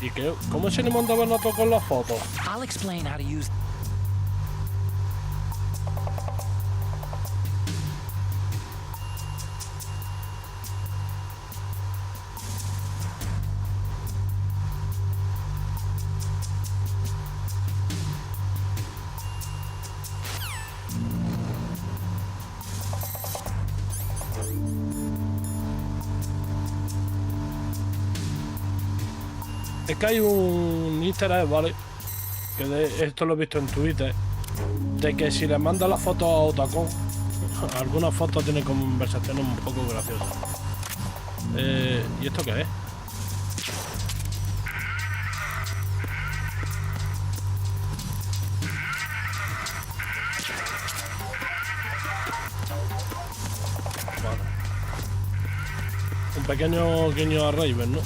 Speaker 1: ¿Y qué? ¿Cómo se le mandaban a tocar las fotos?
Speaker 3: I'll explain how to use...
Speaker 1: Es que hay un easter egg, ¿vale? Que esto lo he visto en Twitter. De que si le mandas la foto a Otacón, algunas fotos tienen conversaciones un poco graciosas. ¿Y esto qué es? Vale. Un pequeño guiño a Raven, ¿no?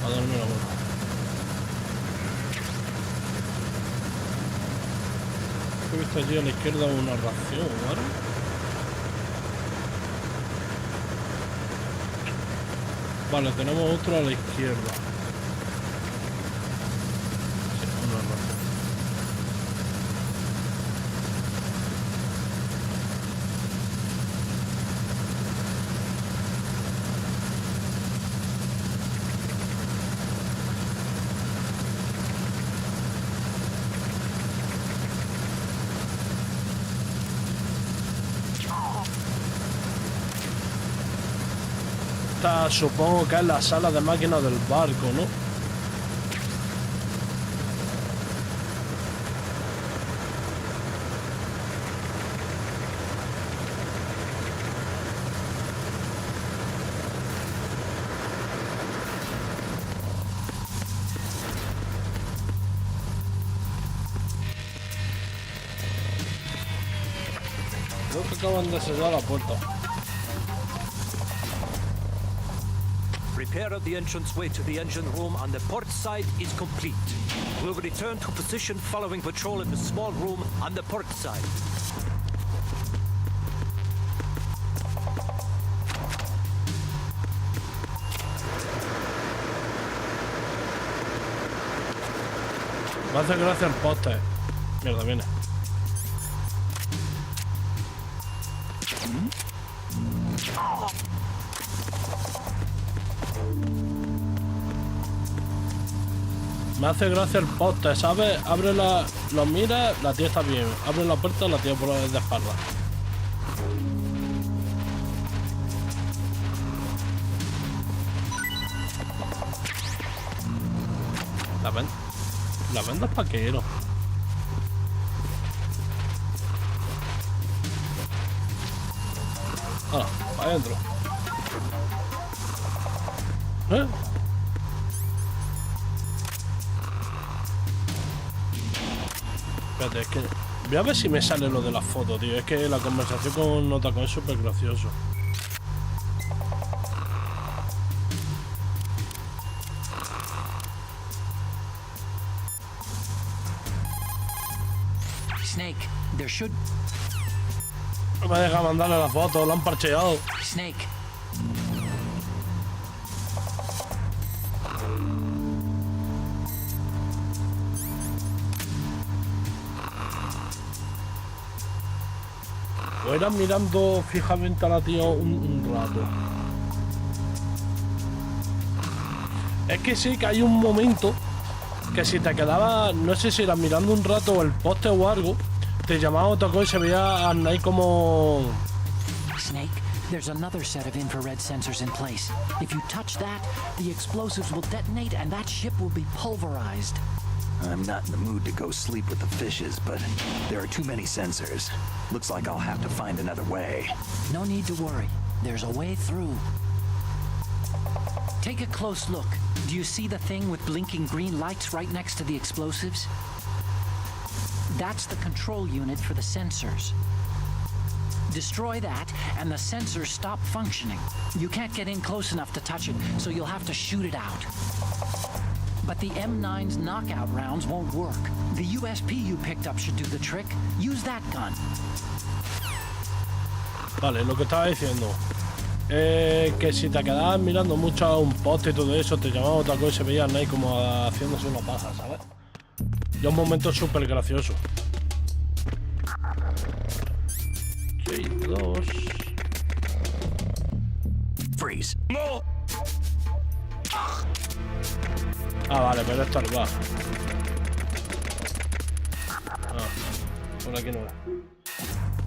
Speaker 1: A darme la bola. He visto allí a la izquierda una ración, ¿vale? Vale, tenemos otro a la izquierda. Sí, una ración. Supongo que es la sala de máquinas del barco, ¿no? Creo que acaban de sellar la puerta.
Speaker 7: Repair of the entranceway to the engine room on the port side is complete. We'll return to position following patrol in the small room on the port side.
Speaker 1: Me hace gracia el póster. Mierda, viene. Me hace gracia el póster, ¿sabes? Abre lo mira, la tía está bien. Abre la puerta, la tía por de espalda. La venda es paquero. Ahora, para adentro. Espérate, es que... Voy a ver si me sale lo de las fotos, tío. Es que la conversación con Otacón es súper gracioso.
Speaker 3: Snake, there should...
Speaker 1: No me deja mandarle la foto, lo han parcheado.
Speaker 3: Snake.
Speaker 1: O eras mirando fijamente a la tía un rato. Es que sí, que hay un momento que si te quedaba, no sé si eras mirando un rato o el poste o algo, te llamaba Otacón y se veía a Night como...
Speaker 3: Snake, there's another set of infrared sensors in place. If you touch that, the explosives will detonate and that ship will be pulverized.
Speaker 2: I'm not in the mood to go sleep with the fishes, but there are too many sensors. Looks like I'll have to find another way.
Speaker 3: No need to worry. There's a way through. Take a close look. Do you see the thing with blinking green lights right next to the explosives? That's the control unit for the sensors. Destroy that, and the sensors stop functioning. You can't get in close enough to touch it, so you'll have to shoot it out. But the M9's knockout rounds won't work. The USP you picked up should do the trick. Use that gun.
Speaker 1: Vale, lo que estaba diciendo. Que si te quedabas mirando mucho a un poste y todo eso, te llamaba otra cosa y se veían ahí como haciéndose una paja, ¿sabes? Y un momento súper gracioso. Dos.
Speaker 2: Freeze.
Speaker 6: No.
Speaker 1: Ah, vale, pero esto es va. Ah, por aquí no es.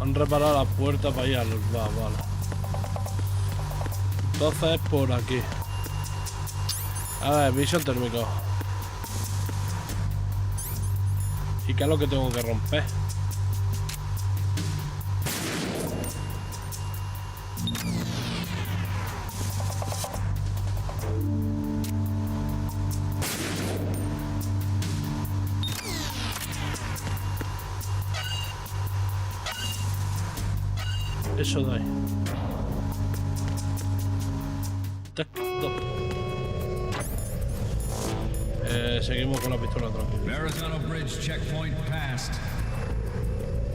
Speaker 1: Han reparado la puerta para ir al bar, vale. Entonces por aquí. A ver, visión térmico. ¿Y qué es lo que tengo que romper? Eso da ahí. Seguimos con la pistola tranquila.
Speaker 8: Verrazano Bridge checkpoint passed.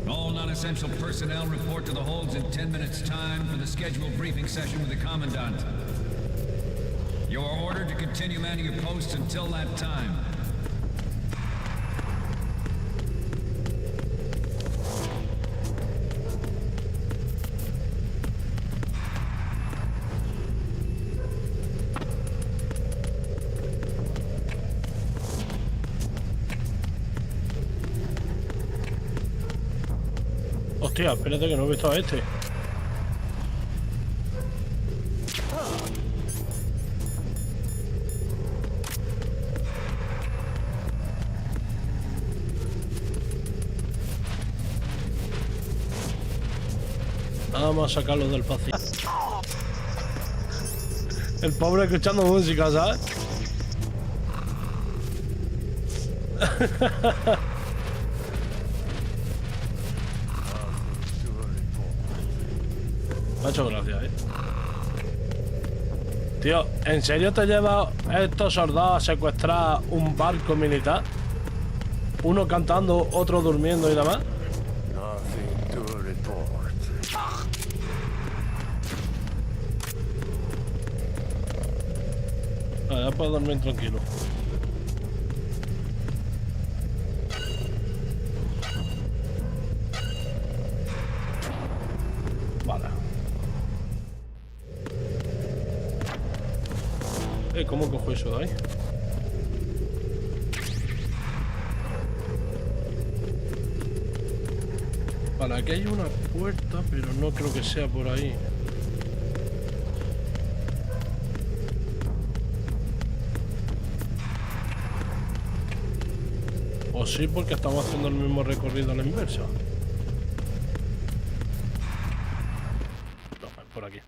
Speaker 8: All non-essential personnel report to the holds in 10 minutes' time for the scheduled briefing session with the Commandant. You are ordered to continue manning your posts until that time.
Speaker 1: Hostia, espérate que no he visto a este. Vamos a sacarlo del pasillo. El pobre escuchando música, ¿sabes? Me ha hecho gracia, Tío, ¿en serio te lleva estos soldados a secuestrar un barco militar? Uno cantando, otro durmiendo y demás. Ya puedo dormir tranquilo. Vale. ¿Cómo cojo eso de ahí? Vale, aquí hay una puerta, pero no creo que sea por ahí. O sí, porque estamos haciendo el mismo recorrido a la inversa. No, es por aquí.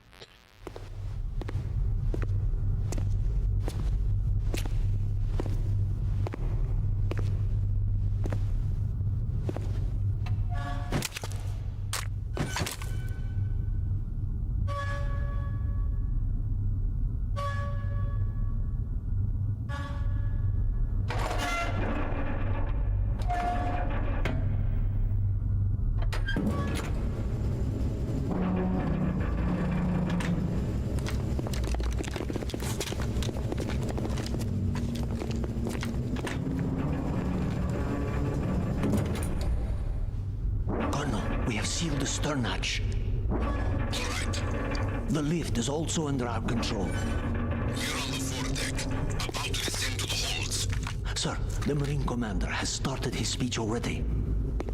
Speaker 9: Seal the stern hatch. The lift is also under our control.
Speaker 4: We're on the foredeck, about to descend to the holds.
Speaker 9: Sir, the Marine Commander has started his speech already.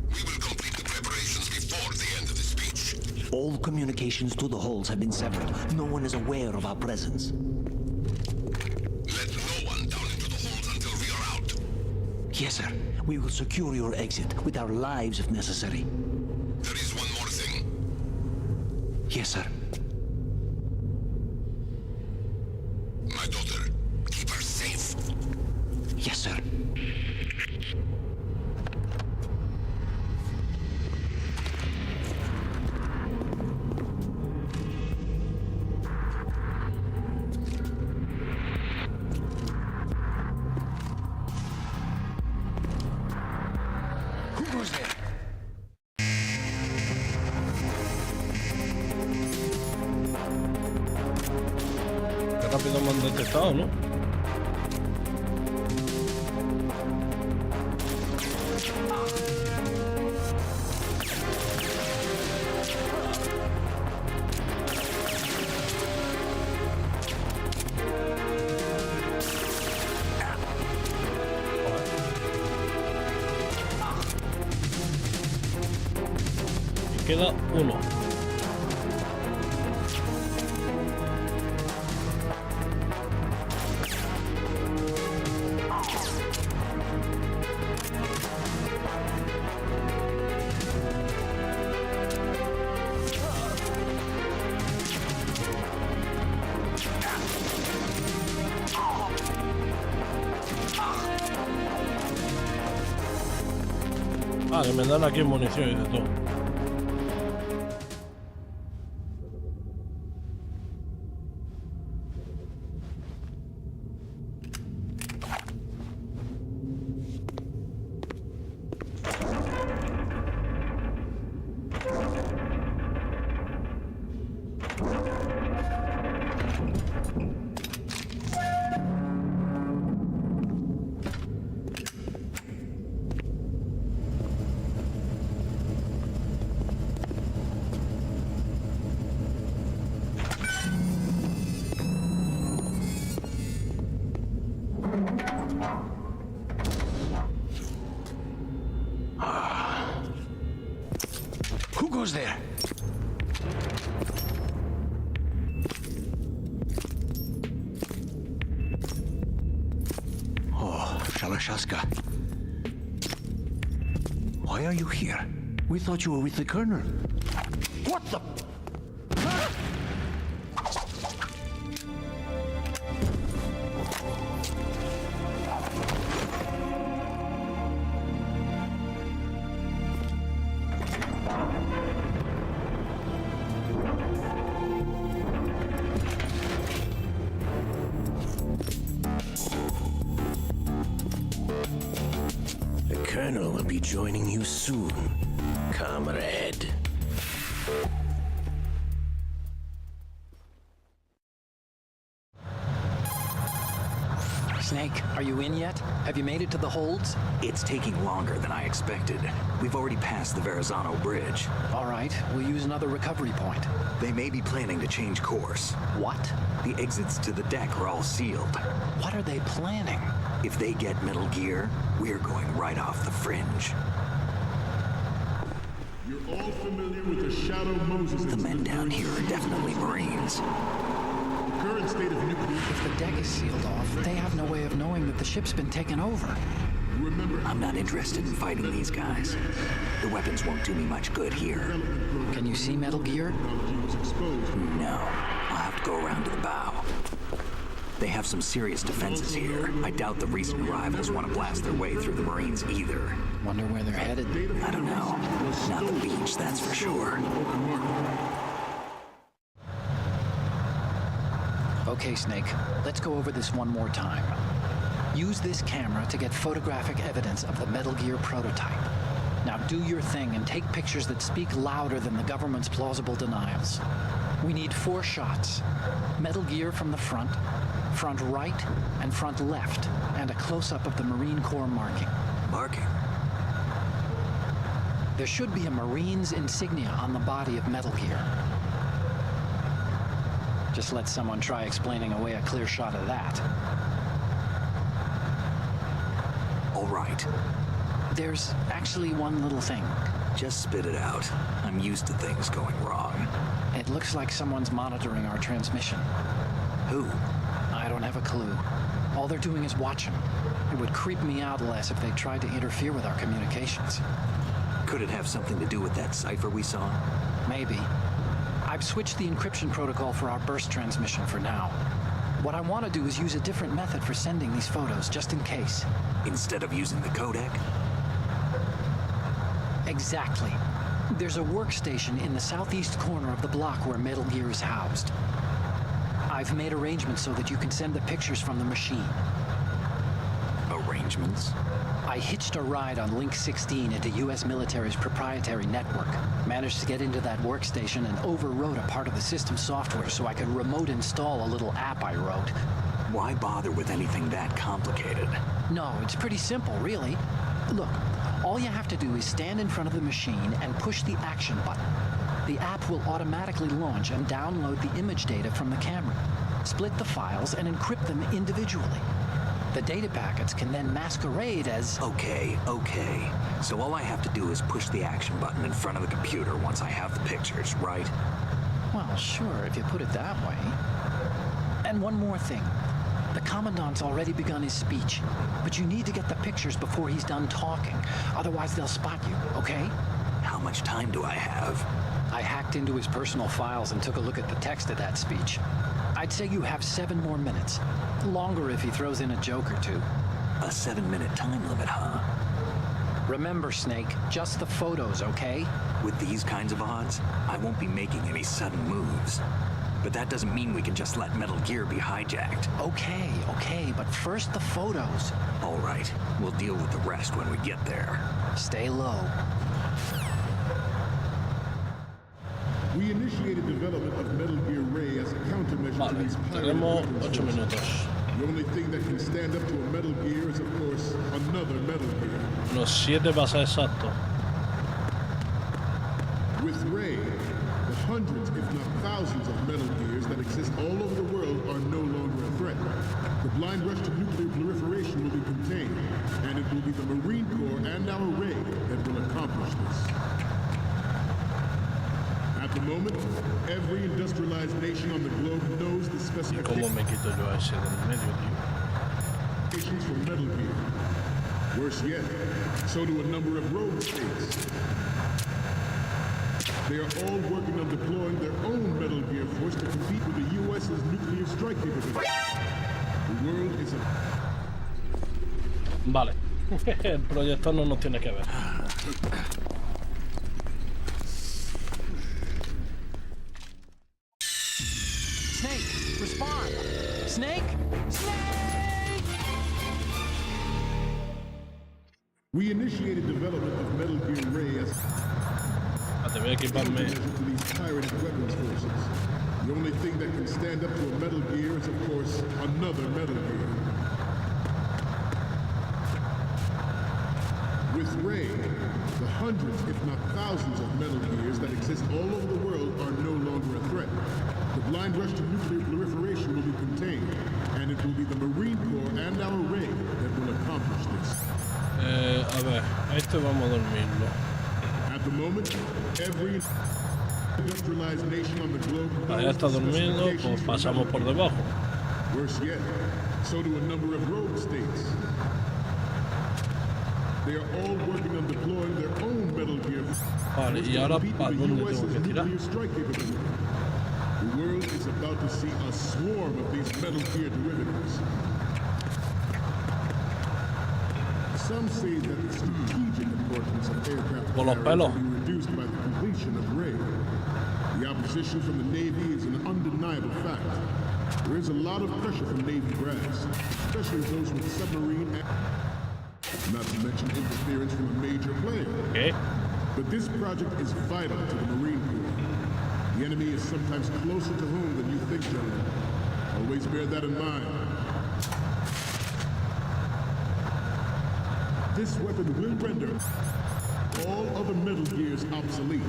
Speaker 4: We will complete the preparations before the end of the speech.
Speaker 9: All communications to the holds have been severed. No one is aware of our presence.
Speaker 4: Let no one down into the holds until we are out.
Speaker 9: Yes, sir. We will secure your exit with our lives if necessary.
Speaker 4: There is one more thing.
Speaker 9: Yes, sir.
Speaker 4: My daughter, keep her safe.
Speaker 9: Yes, sir.
Speaker 1: rápido me han detectado, ¿no? Y queda uno. Ah, que me dan aquí munición y de todo.
Speaker 9: Who goes there? Oh, Shalashaska. Why are you here? We thought you were with the Colonel. What the? The Colonel will be joining you soon, comrade.
Speaker 3: Snake, are you in yet? Have you made it to the holds?
Speaker 2: It's taking longer than I expected. We've already passed the Verrazano Bridge.
Speaker 3: All right, we'll use another recovery point.
Speaker 2: They may be planning to change course.
Speaker 3: What?
Speaker 2: The exits to the deck are all sealed.
Speaker 3: What are they planning?
Speaker 2: If they get Metal Gear, we're going right off the fringe.
Speaker 10: You're all familiar with the Shadow Moses.
Speaker 2: The men down here are definitely Marines.
Speaker 10: The current state of nuclear.
Speaker 3: If the deck is sealed off, they have no way of knowing that the ship's been taken over.
Speaker 10: Remember,
Speaker 2: I'm not interested in fighting these guys. The weapons won't do me much good here.
Speaker 3: Can you see Metal Gear?
Speaker 10: technology was exposed.
Speaker 2: No, I'll have to go around to the bow. They have some serious defenses here. I doubt the recent arrivals want to blast their way through the Marines either.
Speaker 3: Wonder where they're headed.
Speaker 2: I don't know. Not the beach, that's for sure.
Speaker 3: Okay, Snake, let's go over this one more time. Use this camera to get photographic evidence of the Metal Gear prototype. Now do your thing and take pictures that speak louder than the government's plausible denials. We need 4 shots. Metal Gear from the front right, and front left, and a close-up of the Marine Corps marking.
Speaker 2: Marking?
Speaker 3: There should be a Marine's insignia on the body of Metal Gear. Just let someone try explaining away a clear shot of that.
Speaker 2: All right.
Speaker 3: There's actually one little thing.
Speaker 2: Just spit it out. I'm used to things going wrong.
Speaker 3: It looks like someone's monitoring our transmission.
Speaker 2: Who?
Speaker 3: I don't have a clue. All they're doing is watching. It would creep me out less if they tried to interfere with our communications.
Speaker 2: Could it have something to do with that cipher we saw?
Speaker 3: Maybe. I've switched the encryption protocol for our burst transmission for now. What I want to do is use a different method for sending these photos, just in case.
Speaker 2: Instead of using the codec?
Speaker 3: Exactly. There's a workstation in the southeast corner of the block where Metal Gear is housed. I've made arrangements so that you can send the pictures from the machine.
Speaker 2: Arrangements?
Speaker 3: I hitched a ride on Link 16 into U.S. military's proprietary network. Managed to get into that workstation and overwrote a part of the system software so I could remote install a little app I wrote.
Speaker 9: Why bother with anything that complicated?
Speaker 3: No, it's pretty simple, really. Look, all you have to do is stand in front of the machine and push the action button. The app will automatically launch and download the image data from the camera, split the files, and encrypt them individually. The data packets can then masquerade as...
Speaker 9: Okay. So all I have to do is push the action button in front of the computer once I have the pictures, right?
Speaker 3: Well, sure, if you put it that way. And one more thing. The Commandant's already begun his speech, but you need to get the pictures before he's done talking. Otherwise, they'll spot you, okay?
Speaker 9: How much time do I have?
Speaker 3: I hacked into his personal files and took a look at the text of that speech. I'd say you have 7 more minutes. Longer if he throws in a joke or two.
Speaker 9: A 7-minute time limit, huh?
Speaker 3: Remember, Snake, just the photos, okay?
Speaker 9: With these kinds of odds, I won't be making any sudden moves. But that doesn't mean we can just let Metal Gear be hijacked.
Speaker 3: Okay, but first the photos.
Speaker 9: All right, we'll deal with the rest when we get there.
Speaker 3: Stay low.
Speaker 10: We initiated development of Metal Gear Ray as a countermeasure to these pirate
Speaker 1: Tenemos
Speaker 10: weapons
Speaker 1: 8
Speaker 10: sources.
Speaker 1: minutos.
Speaker 10: The only thing that can stand up to a Metal Gear is, of course, another Metal Gear.
Speaker 1: Unos 7 para ser exacto.
Speaker 10: With Ray, the hundreds, if not thousands, of Metal Gears that exist all over the world are no longer a threat. The blind rush to nuclear proliferation will be contained, and it will be the Marine Corps and our Ray that will accomplish this. At the moment, every industrialized nation on the globe knows the
Speaker 1: ¿Y cómo me quito yo a ese del medio, tío?
Speaker 10: for Metal Gear. Worse yet, so do a number of rogue states. They are all working on deploying their own Metal Gear force to compete with the U.S.'s nuclear strike capability. The world is a...
Speaker 1: Vale. El proyector no nos tiene que ver.
Speaker 3: Snake, respond! Snake! Snake!
Speaker 10: We initiated development of Metal Gear Ray as
Speaker 1: Te voy a equiparme.
Speaker 10: to these pirated weapons forces. The only thing that can stand up to a Metal Gear is, of course, another Metal Gear. With Ray, the hundreds, if not thousands, of Metal Gears that exist all over the world are no longer a threat. The blind rush to nuclear proliferation will be contained, and it will be the Marine Corps and our Ray that will accomplish this.
Speaker 1: A ver, a este vamos a dormirlo.
Speaker 10: At the moment, every industrialized nation on the globe
Speaker 1: Ahí está durmiendo, pues pasamos por debajo.
Speaker 10: Worse yet, so do a number of rogue states. They are all working on deploying their own Metal Gear.
Speaker 1: Vale, y ahora ¿para dónde tengo que tirar?
Speaker 10: The world is about to see a swarm of these Metal Gear derivatives. Some say that the strategic importance of aircraft
Speaker 1: Por los pelos.
Speaker 10: will be reduced by the completion of Ray. The opposition from the Navy is an undeniable fact. There is a lot of pressure from Navy brass, especially those with submarine not to mention interference from a major player.
Speaker 1: Okay.
Speaker 10: But this project is vital to the Marine Corps. The enemy is sometimes closer to home than you think, gentlemen. Always bear that in mind. This weapon will render all other Metal Gears obsolete.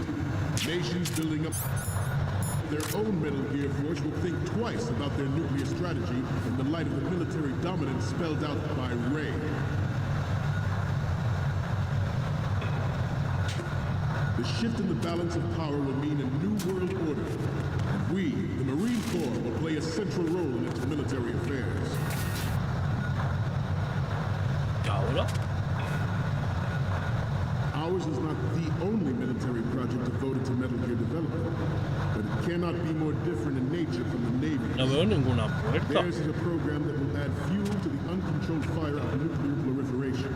Speaker 10: Nations building up their own Metal Gear force will think twice about their nuclear strategy in the light of the military dominance spelled out by Ray. The shift in the balance of power will mean a new world order, and we, the Marine Corps, will play a central role in its military affairs.
Speaker 1: Ahora.
Speaker 10: Ours is not the only military project devoted to Metal Gear development, but it cannot be more different in nature from the Navy.
Speaker 1: No veo ninguna puerta.
Speaker 10: Theirs is a program that will add fuel to the uncontrolled fire of nuclear proliferation.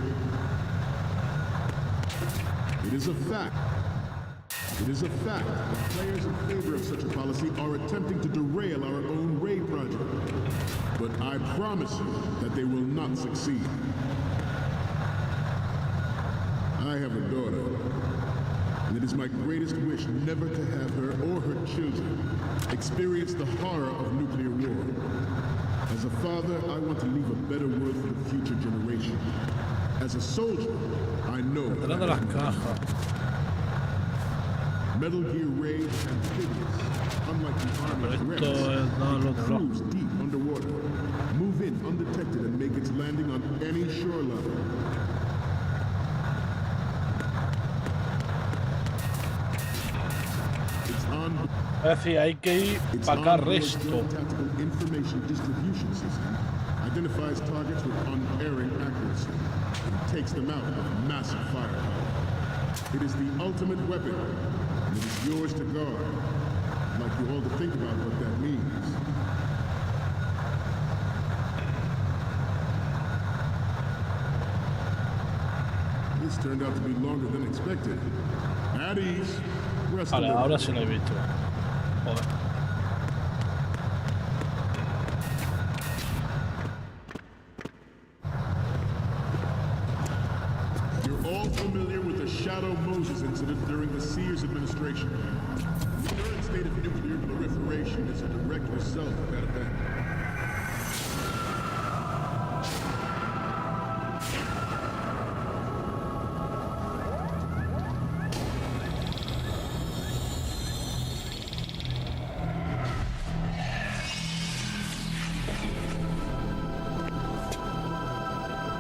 Speaker 10: It is a fact. It is a fact that players in favor of such a policy are attempting to derail our own Ray project. But I promise you that they will not succeed. I have a daughter, and it is my greatest wish never to have her or her children experience the horror of nuclear war. As a father, I want to leave a better world for the future generation. As a soldier, I know that
Speaker 1: Detrás de las cajas.
Speaker 10: Metal Gear Raid is amphibious, unlike the Army's
Speaker 1: Pero
Speaker 10: Rex.
Speaker 1: esto es
Speaker 10: It
Speaker 1: nada
Speaker 10: can
Speaker 1: al otro lado.
Speaker 10: cruise deep underwater, move in undetected, and make its landing on any shore level. It's on.
Speaker 1: Es decir, hay que ir
Speaker 10: Its
Speaker 1: para acá
Speaker 10: onboard
Speaker 1: resto.
Speaker 10: Joint Tactical Information Distribution System identifies targets with unerring accuracy and takes them out with massive firepower. It is the ultimate weapon, and it is yours to guard. I'd like you all to think about what that means. This turned out to be longer than expected. At ease. Rest a
Speaker 1: Vale,
Speaker 10: little.
Speaker 1: ahora sí lo he visto. Joder.
Speaker 10: You're all familiar with the Shadow Moses incident during the Sears administration. The current state of nuclear proliferation is a direct result of that event.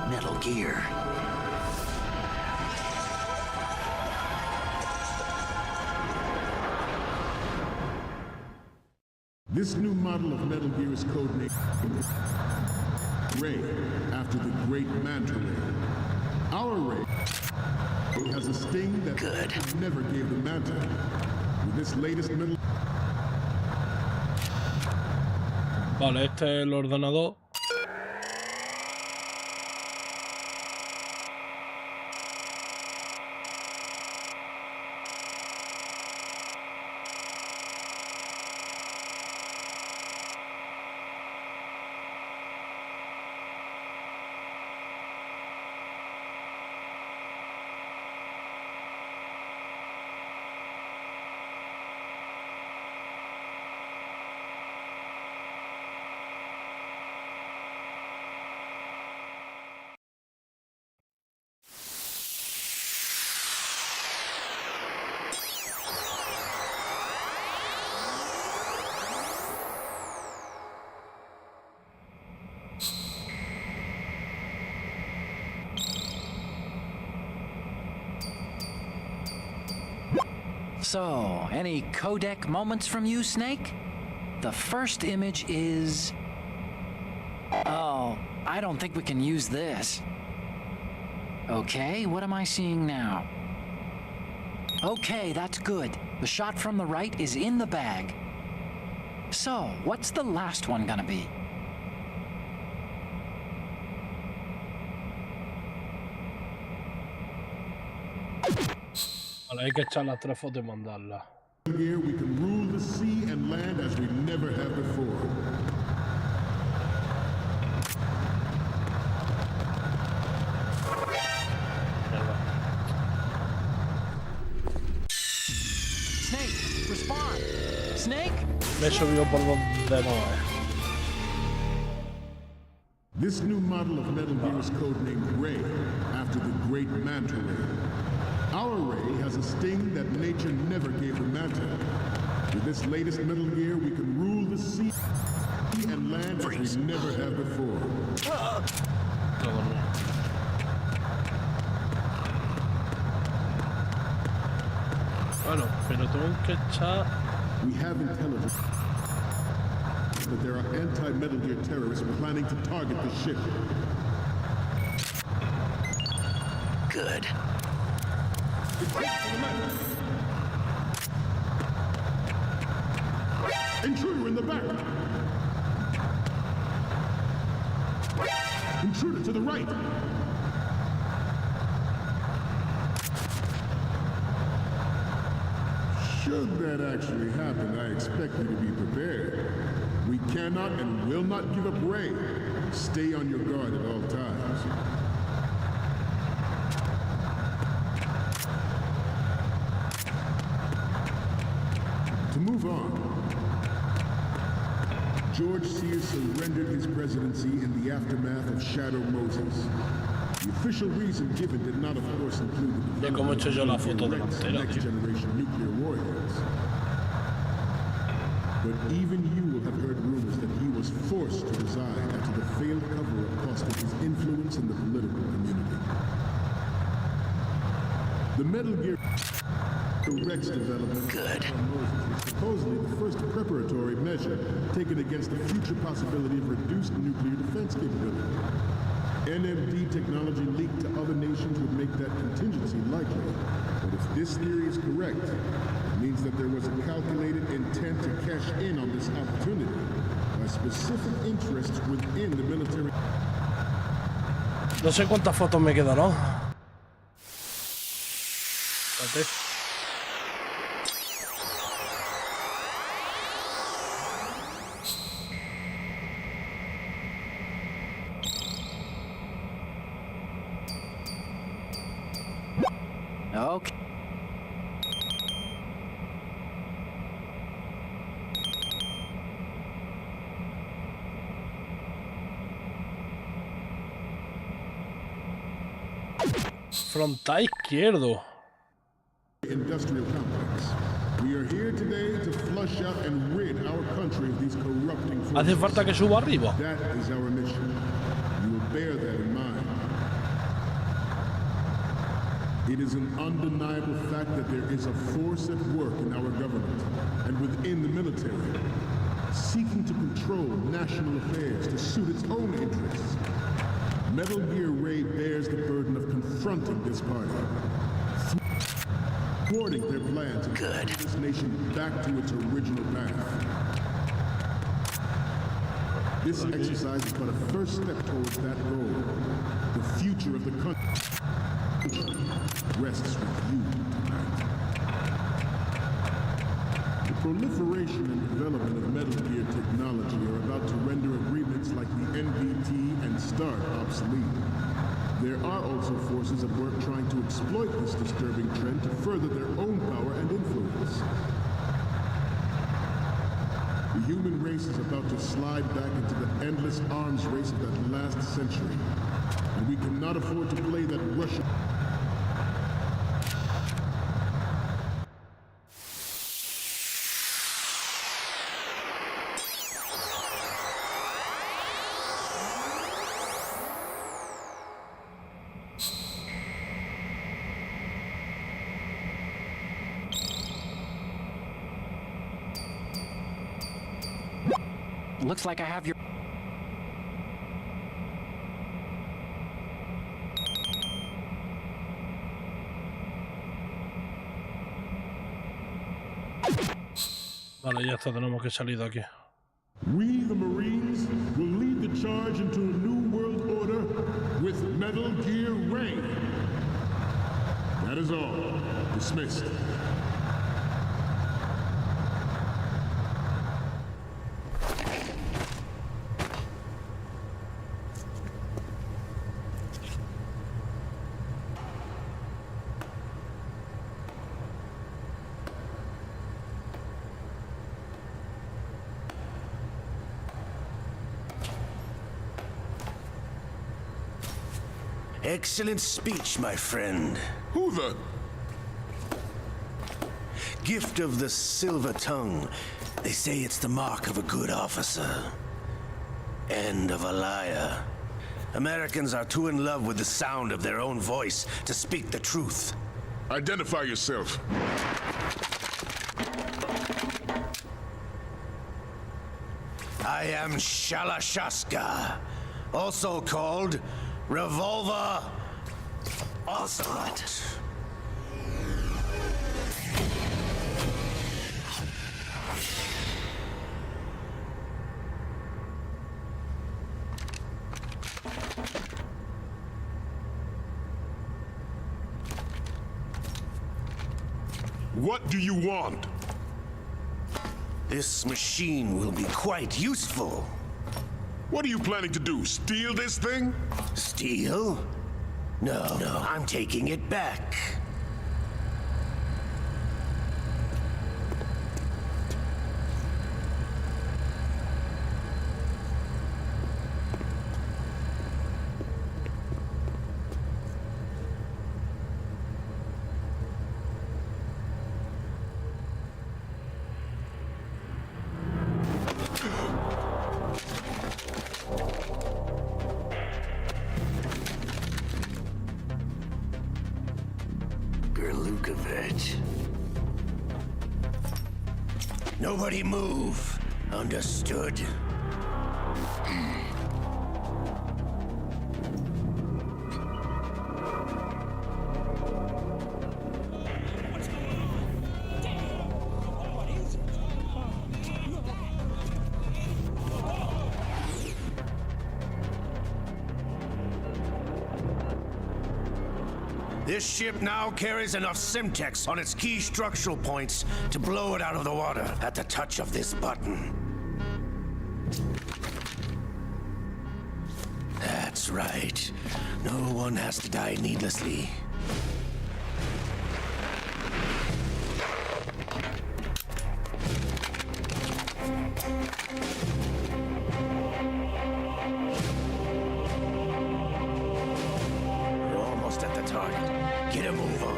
Speaker 9: Metal Gear.
Speaker 10: This new model of Metal Gear is codenamed Ray, after the great Manta Ray. Our Ray has a sting that never gave the Manta. With this latest Metal
Speaker 1: Vale, este es el ordenador.
Speaker 3: So, any codec moments from you, Snake? The first image is... Oh, I don't think we can use this. Okay, what am I seeing now? Okay, that's good. The shot from the right is in the bag. So, what's the last one gonna be?
Speaker 1: Vale, hay que echar las 3 fotos y mandarlas.
Speaker 10: Gear, we can rule the sea and land as we never have before.
Speaker 3: Snake, respond! Snake?
Speaker 1: Me he subido por donde no es.
Speaker 10: This new model of Metal Gear is codenamed Ray, after the great Manta Ray. Our Ray has a sting that nature never gave the Manta. With this latest Metal Gear, we can rule the sea and land as we never have before.
Speaker 1: Bueno, pero tengo que echar...
Speaker 10: We have intelligence that there are anti-Metal Gear terrorists planning to target the ship.
Speaker 9: Good.
Speaker 10: Intruder in the back! Intruder to the right! Should that actually happen, I expect you to be prepared. We cannot and will not give up Ray. Stay on your guard at all times. To move on, George Sears surrendered his presidency in the aftermath of Shadow Moses. The official reason given did not, of course, include the development of next-generation nuclear warheads. But even you will have heard rumors that he was forced to resign after the failed cover-up cost him his influence in the political community. The Metal Gear Rex development was supposedly the first preparatory measure taken against the future possibility of reduced nuclear defense capability. NMD technology leaked to other nations would make that contingency likely. But if this theory is correct, it means that there was a calculated intent to cash in on this opportunity by specific interests within the military.
Speaker 1: No sé cuántas fotos me quedan, ¿no? Espérate.
Speaker 3: Okay.
Speaker 1: Frontal izquierdo.
Speaker 10: Industrial complex. We are here today to flush out and rid our country of these corrupting forces.
Speaker 1: Hace falta que suba arriba.
Speaker 10: That is our mission. You will bear that in mind. It is an undeniable fact that there is a force at work in our government and within the military, seeking to control national affairs to suit its own interests. Metal Gear Ray bears the burden of confronting this party, thwarting their plan to bring this nation back to its original path. This exercise is but a first step towards that goal. The future of the country rests with you tonight. The proliferation and development of Metal Gear technology are about to render agreements like the NVT and START obsolete. There are also forces at work trying to exploit this disturbing trend to further their own power and influence. The human race is about to slide back into the endless arms race of that last century, and we cannot afford to play that Russian...
Speaker 3: Looks like I have your...
Speaker 1: Vale, ya está, tenemos que salir de aquí.
Speaker 10: We, the Marines, will lead the charge into a new world order with Metal Gear Ray. That is all. Dismissed.
Speaker 11: Excellent speech, my friend.
Speaker 10: Who the...
Speaker 11: Gift of the silver tongue. They say it's the mark of a good officer. And of a liar. Americans are too in love with the sound of their own voice to speak the truth.
Speaker 10: Identify yourself.
Speaker 11: I am Shalashaska, also called Revolver Ocelot.
Speaker 10: What do you want?
Speaker 11: This machine will be quite useful.
Speaker 10: What are you planning to do? Steal this thing?
Speaker 11: Steal? No, I'm taking it back. Nobody move. Understood? This ship now carries enough Simtex on its key structural points to blow it out of the water at the touch of this button. That's right. No one has to die needlessly. We're almost at the target. Get a move on.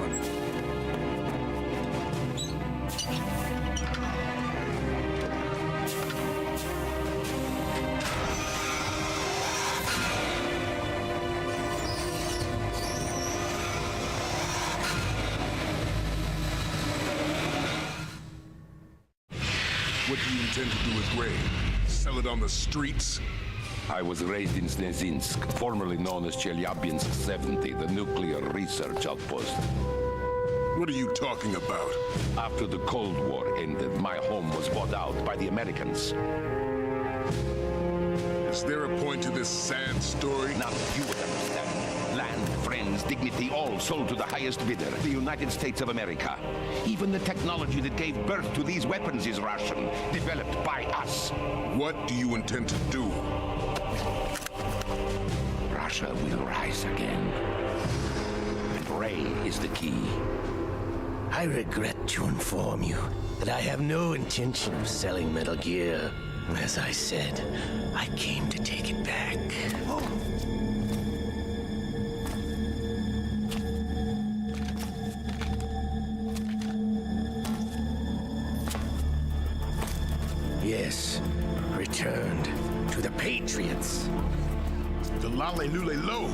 Speaker 4: What do you intend to do with Gray? Sell it on the streets?
Speaker 12: I was raised in Snezinsk, formerly known as Chelyabinsk 70, the nuclear research outpost.
Speaker 4: What are you talking about?
Speaker 12: After the Cold War ended, my home was bought out by the Americans.
Speaker 4: Is there a point to this sad story?
Speaker 12: Now you would understand. Land, friends, dignity, all sold to the highest bidder, the United States of America. Even the technology that gave birth to these weapons is Russian, developed by us.
Speaker 4: What do you intend to do?
Speaker 12: Russia will rise again. Gray is the key.
Speaker 11: I regret to inform you that I have no intention of selling Metal Gear. As I said, I came to take it back. Yes, returned to the Patriots.
Speaker 4: The Lale Lule Lo?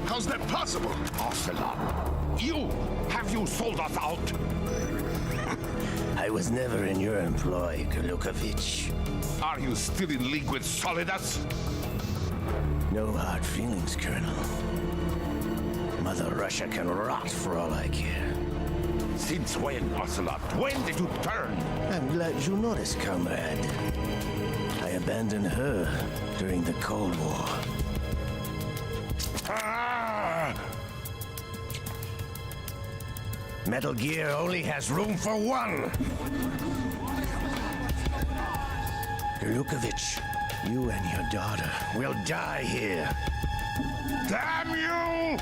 Speaker 4: How's that possible?
Speaker 12: Ocelot, have you sold us out?
Speaker 11: I was never in your employ, Golukovich.
Speaker 12: Are you still in league with Solidus?
Speaker 11: No hard feelings, Colonel. Mother Russia can rot for all I care.
Speaker 12: Since when, Ocelot? When did you turn?
Speaker 11: I'm glad you noticed, comrade. I abandoned her during the Cold War. Metal Gear only has room for one! Golukovich, you and your daughter will die here.
Speaker 12: Damn you!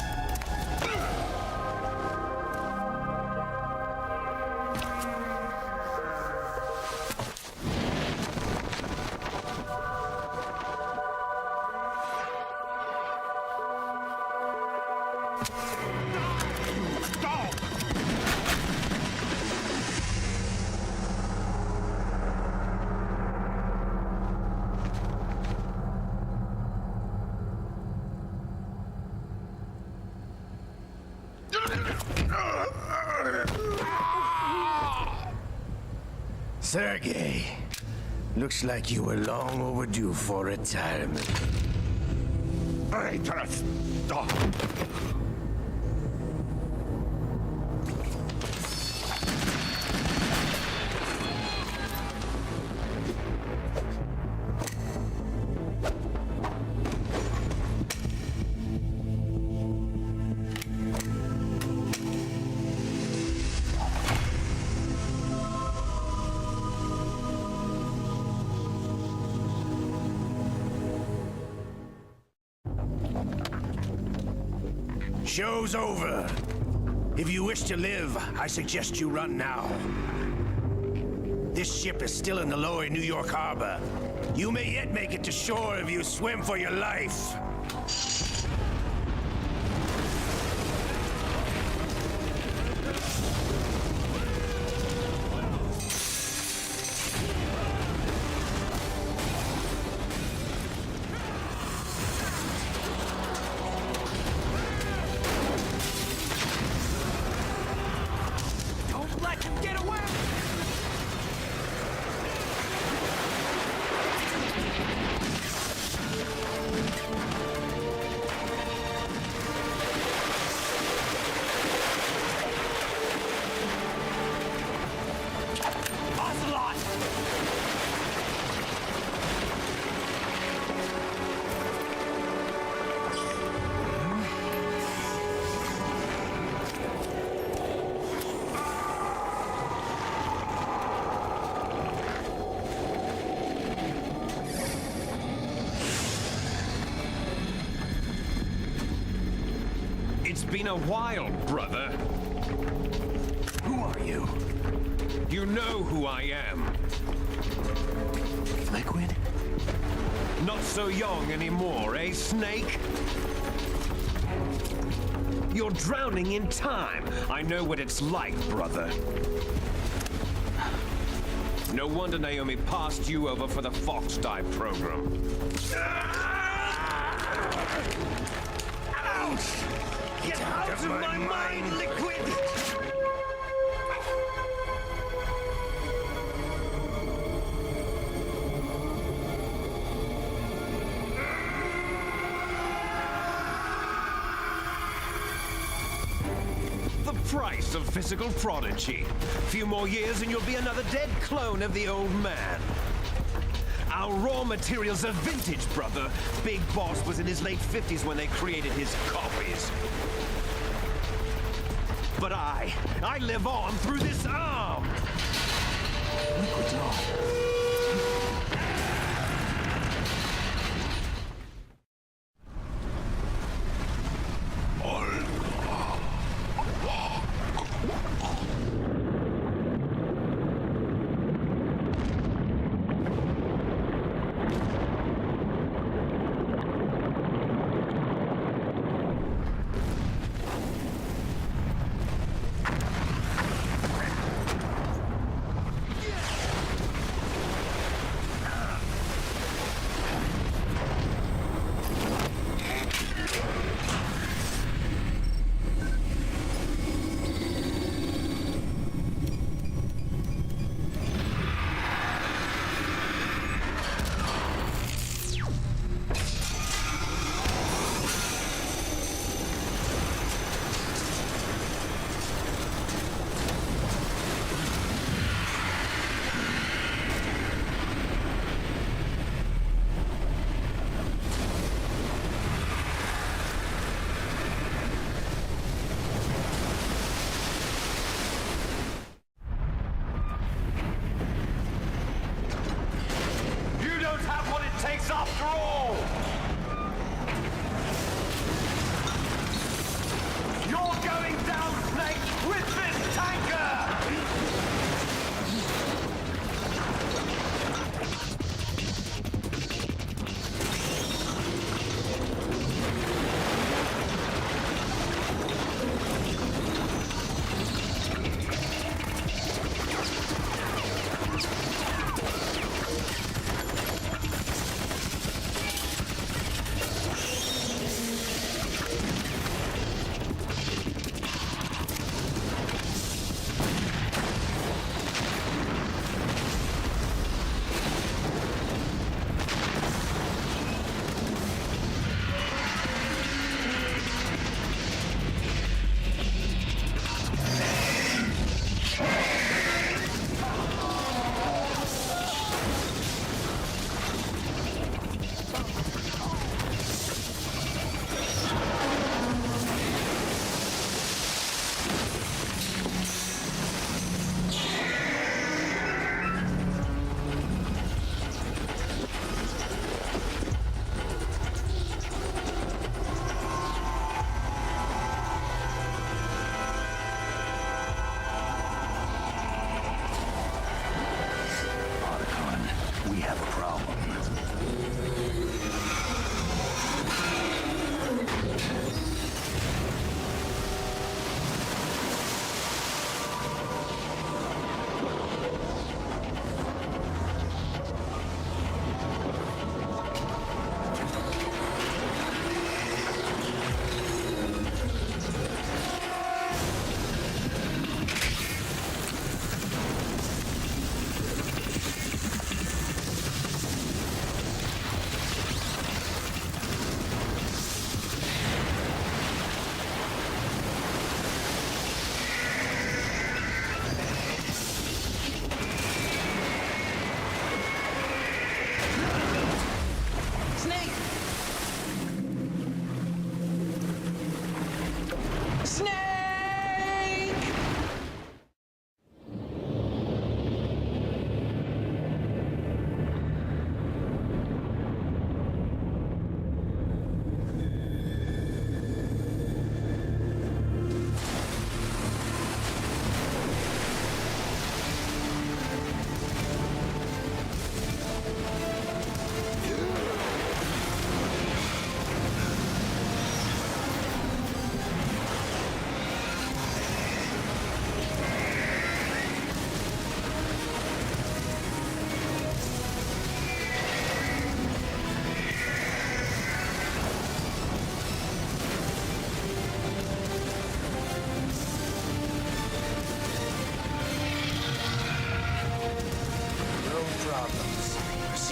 Speaker 11: Sergei, looks like you were long overdue for retirement.
Speaker 12: Traitorous!
Speaker 11: Show's over. If you wish to live, I suggest you run now. This ship is still in the lower New York harbor. You may yet make it to shore if you swim for your life.
Speaker 12: been a while, brother.
Speaker 11: Who are you?
Speaker 12: You know who I am.
Speaker 11: Liquid?
Speaker 12: Not so young anymore, eh, Snake? You're drowning in time. I know what it's like, brother. No wonder Naomi passed you over for the Fox Dive program.
Speaker 11: Ouch! Get out of my mind, Liquid!
Speaker 12: The price of physical prodigy. Few more years and you'll be another dead clone of the old man. Our raw materials are vintage, brother. Big Boss was in his late 50s when they created his copies. But I live on through this arm.
Speaker 11: Liquid's on.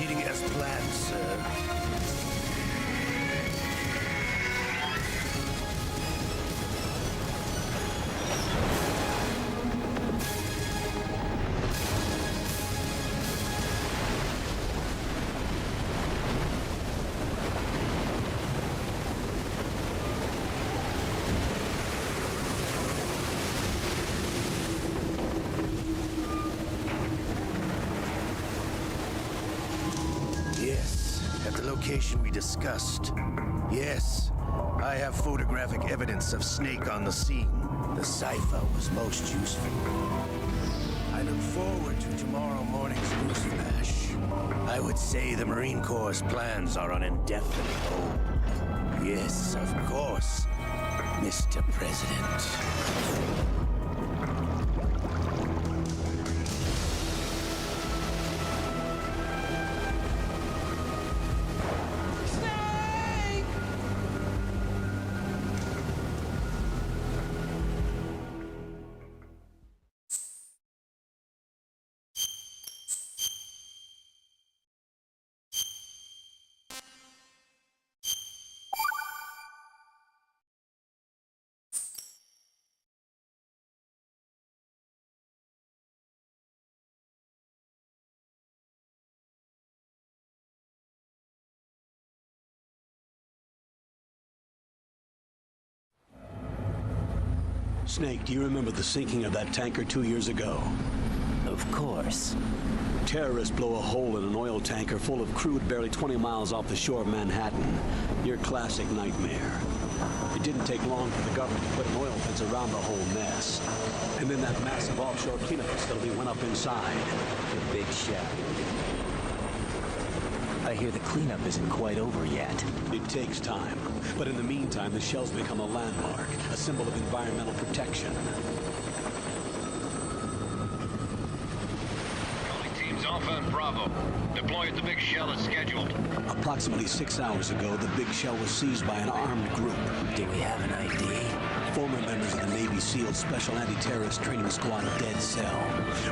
Speaker 11: proceeding as planned, sir. Location we discussed. Yes, I have photographic evidence of Snake on the scene. The cipher was most useful. I look forward to tomorrow morning's news flash. I would say the Marine Corps' plans are on indefinite hold. Yes, of course, Mr. President.
Speaker 13: Snake, do you remember the sinking of that tanker 2 years ago?
Speaker 14: Of course.
Speaker 13: Terrorists blow a hole in an oil tanker full of crude barely 20 miles off the shore of Manhattan. Your classic nightmare. It didn't take long for the government to put an oil fence around the whole mess. And then that massive offshore cleanup facility went up inside.
Speaker 14: The big shell. I hear the cleanup isn't quite over yet.
Speaker 13: It takes time. But in the meantime, the shell's become a landmark, a symbol of environmental protection.
Speaker 6: Calling teams Alpha and Bravo. Deploy at the big shell as scheduled.
Speaker 13: Approximately 6 hours ago, the big shell was seized by an armed group.
Speaker 14: Do we have an ID?
Speaker 13: Former members of the Navy SEAL Special Anti-Terrorist Training Squad Dead Cell.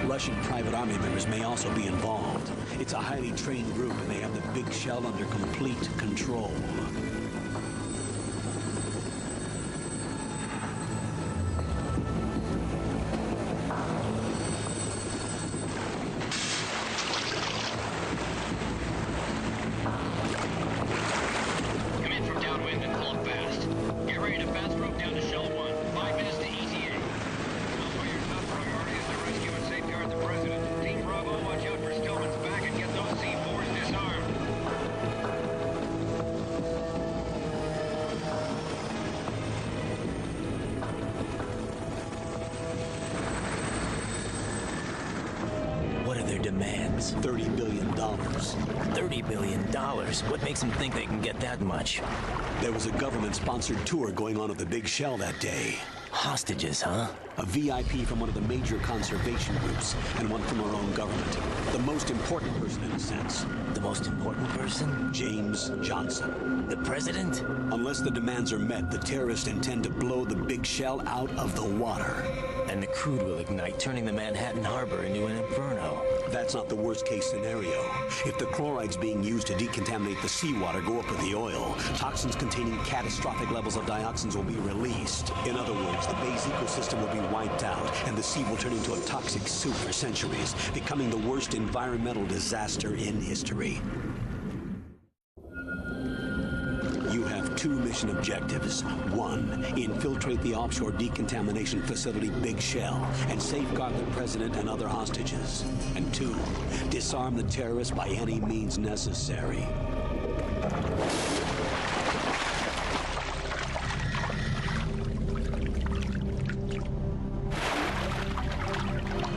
Speaker 13: Russian private army members may also be involved. It's a highly trained group, and they have the big shell under complete control.
Speaker 14: Demands.
Speaker 13: $30 billion.
Speaker 14: $30 billion? What makes them think they can get that much?
Speaker 13: There was a government-sponsored tour going on at the big shell that day.
Speaker 14: Hostages, huh?
Speaker 13: A VIP from one of the major conservation groups, and one from our own government. The most important person, in a sense.
Speaker 14: The most important person?
Speaker 13: James Johnson.
Speaker 14: The president?
Speaker 13: Unless the demands are met, the terrorists intend to blow the big shell out of the water.
Speaker 14: And the crude will ignite, turning the Manhattan Harbor into an inferno.
Speaker 13: That's not the worst-case scenario. If the chlorides being used to decontaminate the seawater go up with the oil, toxins containing catastrophic levels of dioxins will be released. In other words, the bay's ecosystem will be wiped out, and the sea will turn into a toxic soup for centuries, becoming the worst environmental disaster in history. You have 2 mission objectives. 1, infiltrate the offshore decontamination facility Big Shell and safeguard the president and other hostages. And 2, disarm the terrorists by any means necessary.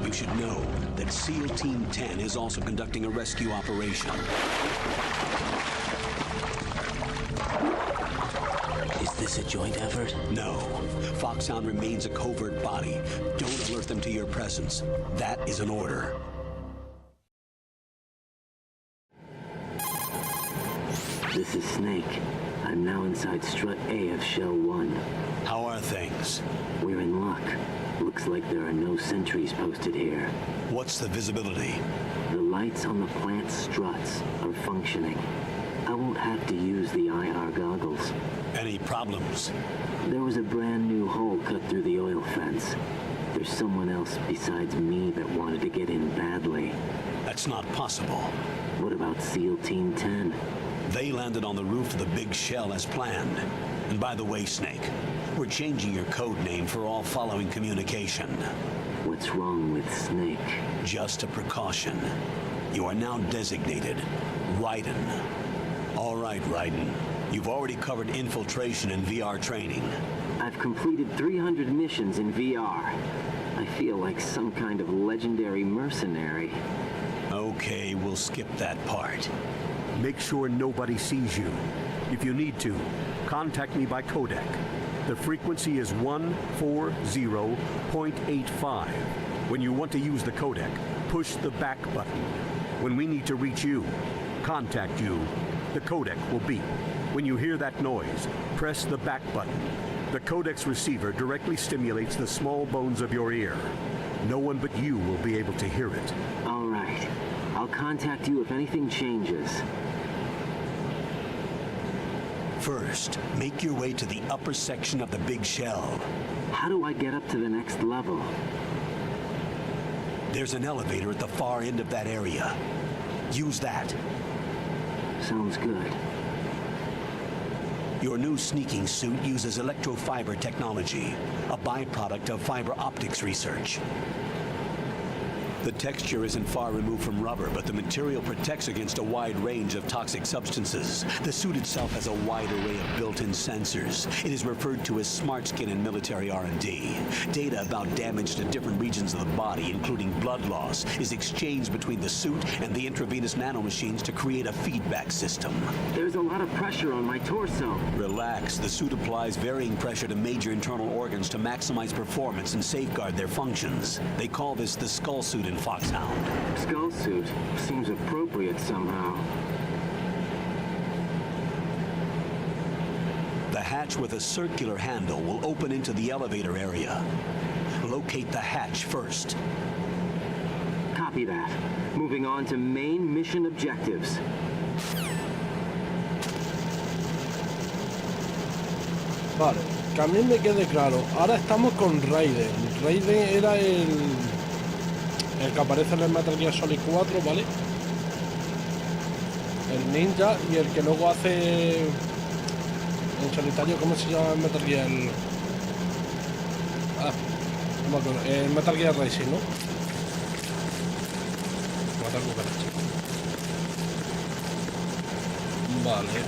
Speaker 13: You should know that SEAL Team 10 is also conducting a rescue operation.
Speaker 14: Is this a joint effort?
Speaker 13: No. Foxhound remains a covert body. Don't alert them to your presence. That is an order.
Speaker 15: This is Snake. I'm now inside Strut A of Shell 1.
Speaker 13: How are things?
Speaker 15: We're in luck. Looks like there are no sentries posted here.
Speaker 13: What's the visibility?
Speaker 15: The lights on the plant struts are functioning. I won't have to use the IR goggles.
Speaker 13: Any problems?
Speaker 15: There was a brand new hole cut through the oil fence. There's someone else besides me that wanted to get in badly.
Speaker 13: That's not possible.
Speaker 15: What about SEAL Team 10?
Speaker 13: They landed on the roof of the big shell as planned. And by the way, Snake, we're changing your code name for all following communication.
Speaker 15: What's wrong with Snake?
Speaker 13: Just a precaution. You are now designated Raiden. All right, Raiden. You've already covered infiltration and VR training.
Speaker 15: I've completed 300 missions in VR. I feel like some kind of legendary mercenary.
Speaker 13: Okay, we'll skip that part.
Speaker 16: Make sure nobody sees you. If you need to, contact me by codec. The frequency is 140.85. When you want to use the codec, push the back button. When we need to reach you, contact you, the codec will beep. When you hear that noise, press the back button. The codec's receiver directly stimulates the small bones of your ear. No one but you will be able to hear it.
Speaker 15: All right. I'll contact you if anything changes.
Speaker 13: First, make your way to the upper section of the big shell.
Speaker 15: How do I get up to the next level?
Speaker 13: There's an elevator at the far end of that area. Use that.
Speaker 15: Sounds good.
Speaker 13: Your new sneaking suit uses electrofiber technology, a byproduct of fiber optics research. The texture isn't far removed from rubber, but the material protects against a wide range of toxic substances. The suit itself has a wide array of built-in sensors. It is referred to as smart skin in military R&D. Data about damage to different regions of the body, including blood loss, is exchanged between the suit and the intravenous nanomachines to create a feedback system.
Speaker 15: There's a lot of pressure on my torso.
Speaker 13: Relax. The suit applies varying pressure to major internal organs to maximize performance and safeguard their functions. They call this the skull suit in Foxhound.
Speaker 15: Skull suit seems appropriate somehow.
Speaker 13: The hatch with a circular handle will open into the elevator area. Locate the hatch first.
Speaker 15: Copy that. Moving on to main mission objectives.
Speaker 1: Vale, que a mí me quede claro. Ahora estamos con Raiden. Raiden era el que aparece en el Metal Gear Solid 4, ¿vale? El ninja y el que luego hace en solitario, ¿cómo se llama el Metal Gear? No me acuerdo. El Metal Gear Racing, ¿no? Matar cucaracha. Vale.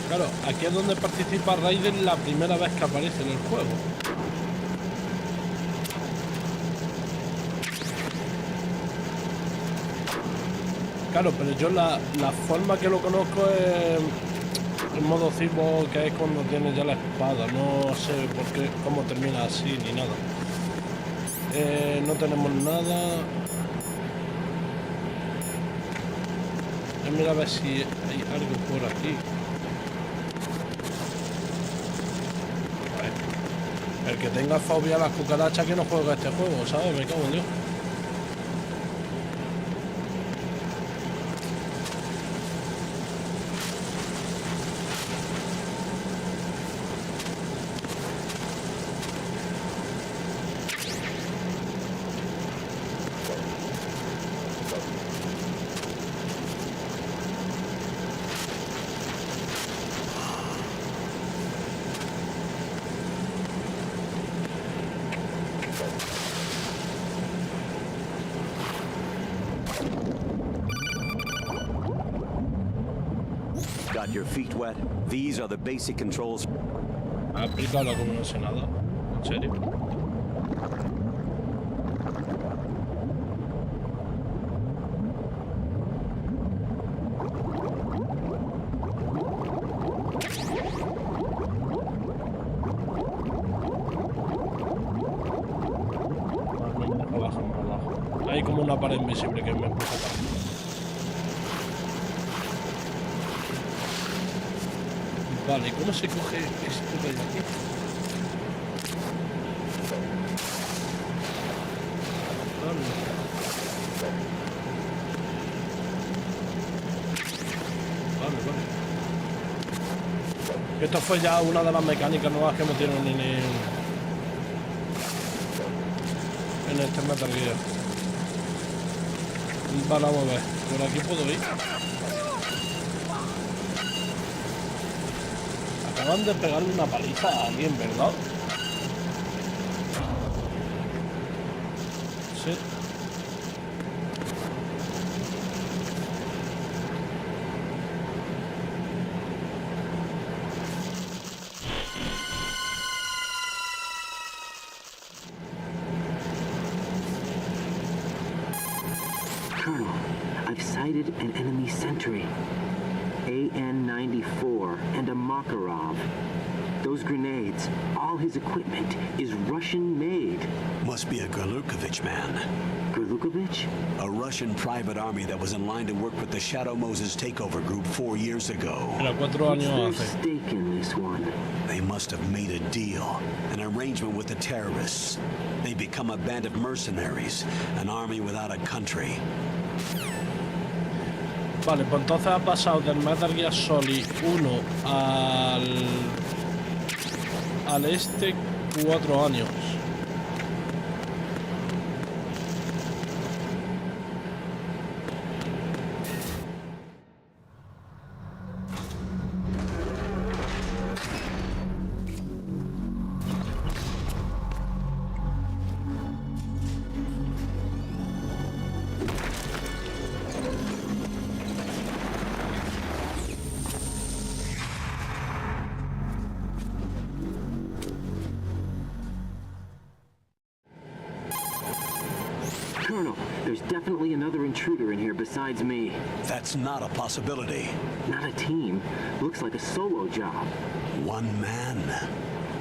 Speaker 1: Claro, aquí es donde participa Raiden la primera vez que aparece en el juego. Claro, pero yo la forma que lo conozco es el modo Cibo, que es cuando tiene ya la espada. No sé por qué, cómo termina así ni nada. No tenemos nada. Mira a ver si hay algo por aquí. El que tenga fobia a las cucarachas que no juega este juego, ¿sabes? Me cago en Dios.
Speaker 13: Got your feet wet? These are the basic controls.
Speaker 1: Aplícala como no sé nada. ¿En serio? Abajo. Hay como una pared invisible que me empuja para arriba. Vale, ¿cómo se coge esto de aquí? tal. Vale. Esto fue ya una de las mecánicas nuevas que metieron en este Metal Gear. Vale, vamos a ver. Por aquí puedo ir. Acaban de pegarle una paliza a alguien, ¿verdad? Sí.
Speaker 15: Colonel, I've sighted an enemy sentry. AN-94 and a Makarov. Those grenades, all his equipment is Russian-made.
Speaker 13: Must be a Gurlukovich man.
Speaker 15: Gurlukovich?
Speaker 13: A Russian private army that was in line to work with the Shadow Moses takeover group 4 years ago.
Speaker 15: What's their stake in this one?
Speaker 13: They must have made a deal, an arrangement with the terrorists. They become a band of mercenaries, an army without a country.
Speaker 1: Vale, pues entonces ha pasado del Metal Gear Solid 1 al este 4 años.
Speaker 15: Colonel, there's definitely another intruder in here besides me.
Speaker 13: That's not a possibility.
Speaker 15: Not a team. Looks like a solo job.
Speaker 13: One man.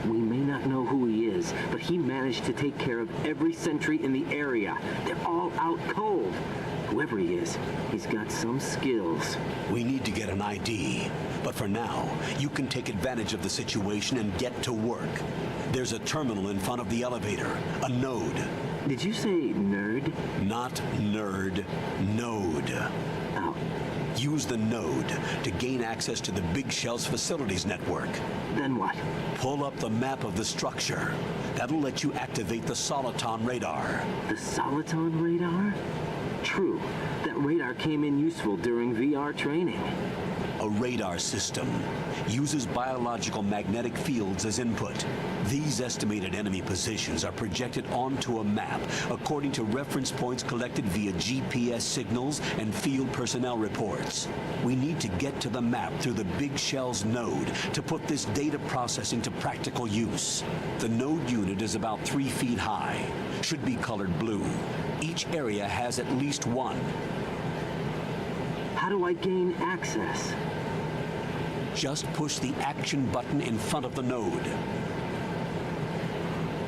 Speaker 15: We may not know who he is, but he managed to take care of every sentry in the area. They're all out cold. Whoever he is, he's got some skills.
Speaker 13: We need to get an ID. But for now, you can take advantage of the situation and get to work. There's a terminal in front of the elevator, a node.
Speaker 15: Did you say nerd?
Speaker 13: Not nerd, node.
Speaker 15: Oh.
Speaker 13: Use the node to gain access to the Big Shell's facilities network.
Speaker 15: Then what?
Speaker 13: Pull up the map of the structure. That'll let you activate the Soliton radar.
Speaker 15: The Soliton radar? True. That radar came in useful during VR training.
Speaker 13: A radar system uses biological magnetic fields as input. These estimated enemy positions are projected onto a map according to reference points collected via GPS signals and field personnel reports. We need to get to the map through the Big Shell's node to put this data processing to practical use. The node unit is about 3 feet high, should be colored blue. Each area has at least one.
Speaker 15: How do I gain access?
Speaker 13: Just push the action button in front of the node.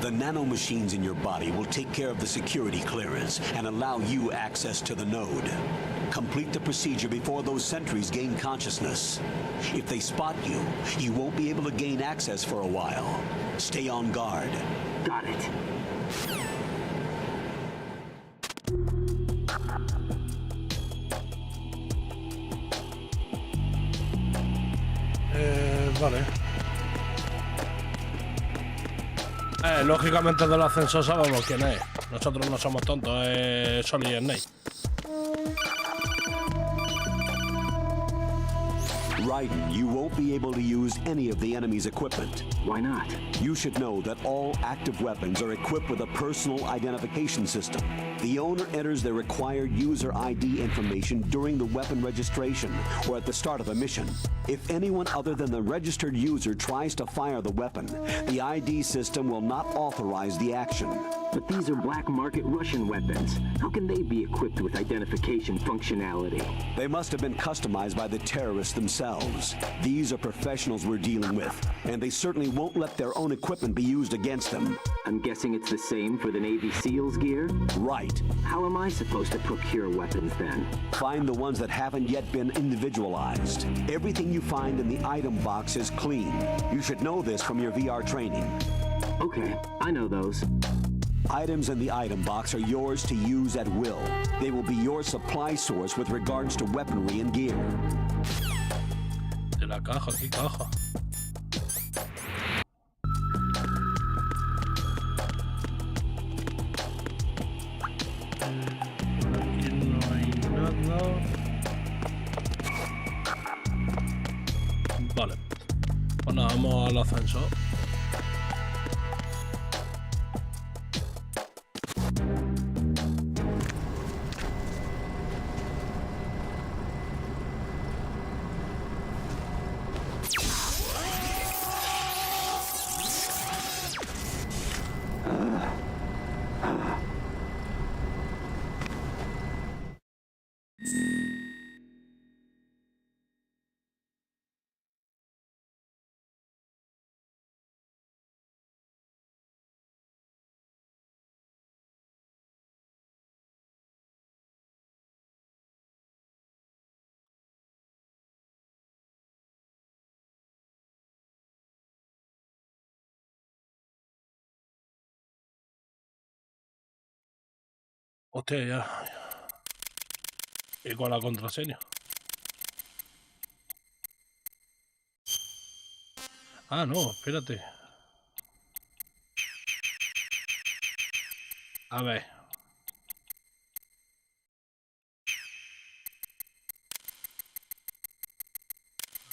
Speaker 13: The nanomachines in your body will take care of the security clearance and allow you access to the node. Complete the procedure before those sentries gain consciousness. If they spot you, you won't be able to gain access for a while. Stay on guard.
Speaker 15: Got it.
Speaker 1: Vale. Lógicamente del ascensor sabemos quién es. Nosotros no somos tontos, es Solid Snake.
Speaker 13: Raiden, you won't be able to use any of the enemy's equipment.
Speaker 15: Why not?
Speaker 13: You should know that all active weapons are equipped with a personal identification system. The owner enters their required user ID information during the weapon registration or at the start of a mission. If anyone other than the registered user tries to fire the weapon, the ID system will not authorize the action.
Speaker 15: But these are black market Russian weapons. How can they be equipped with identification functionality?
Speaker 13: They must have been customized by the terrorists themselves. These are professionals we're dealing with, and they certainly won't let their own equipment be used against them.
Speaker 15: I'm guessing it's the same for the Navy SEALs gear?
Speaker 13: Right.
Speaker 15: How am I supposed to procure weapons then?
Speaker 13: Find the ones that haven't yet been individualized. Everything you find in the item box is clean. You should know this from your VR training.
Speaker 15: Okay, I know those.
Speaker 13: Items in the item box are yours to use at will. They will be your supply source with regards to weaponry and gear.
Speaker 1: De la caja, ¿qué caja? Aquí no hay nada. Vale. Pues nada, vamos al ascensor. Hostia, ya. Y con la contraseña. Ah, no, espérate. A ver.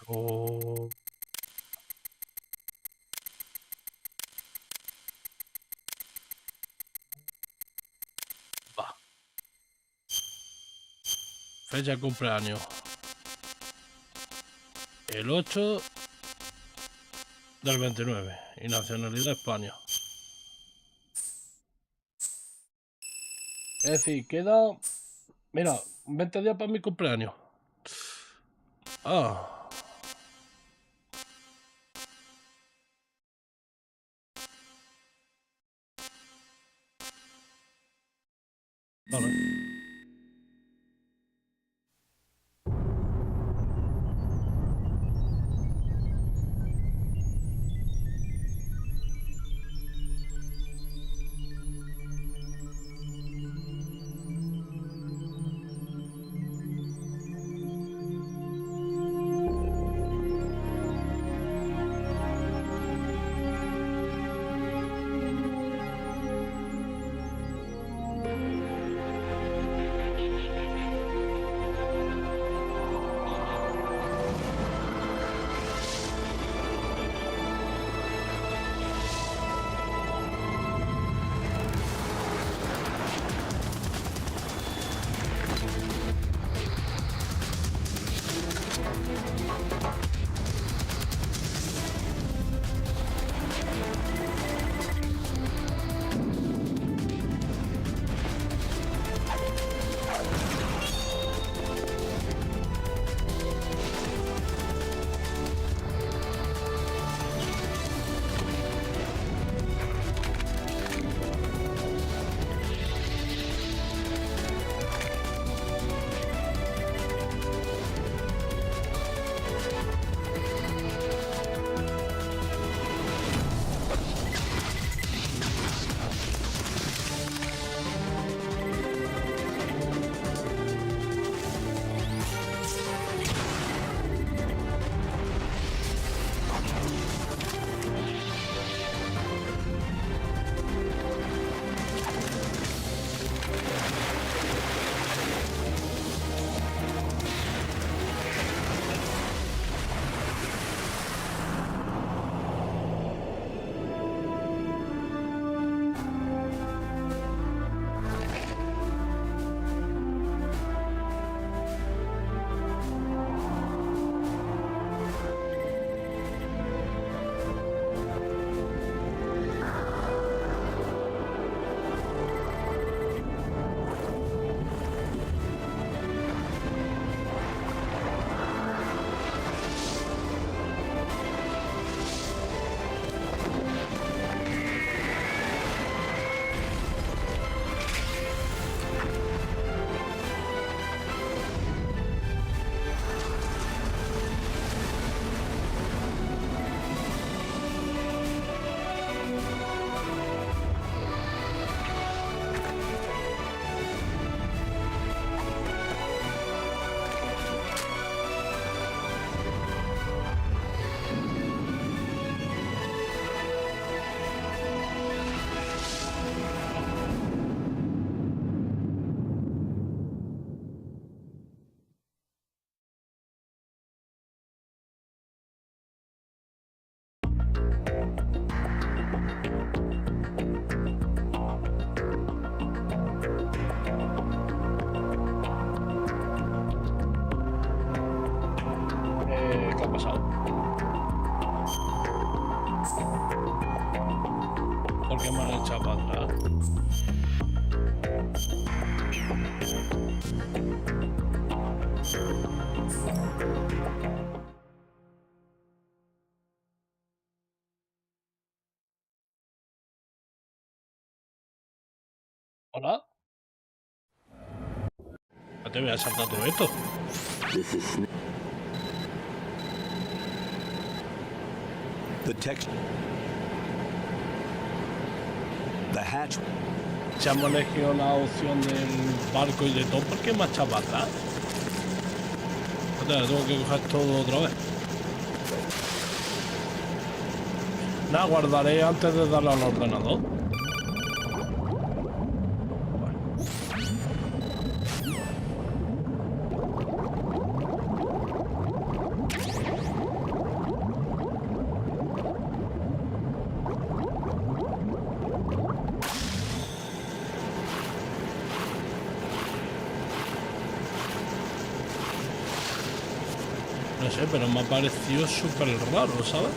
Speaker 1: Oh. Va. Fecha de cumpleaños. El 8 del 29. Y nacionalidad España. Es decir, queda... Mira, 20 días para mi cumpleaños. Ah. Vale. Hola. No te voy a saltar todo esto.
Speaker 13: The text. The hatch.
Speaker 1: Si hemos elegido la opción del barco y de todo, ¿por qué marcha para atrás? Tengo que coger todo otra vez. Nada, guardaré antes de darle al ordenador. No sé, pero me ha parecido súper raro, ¿sabes?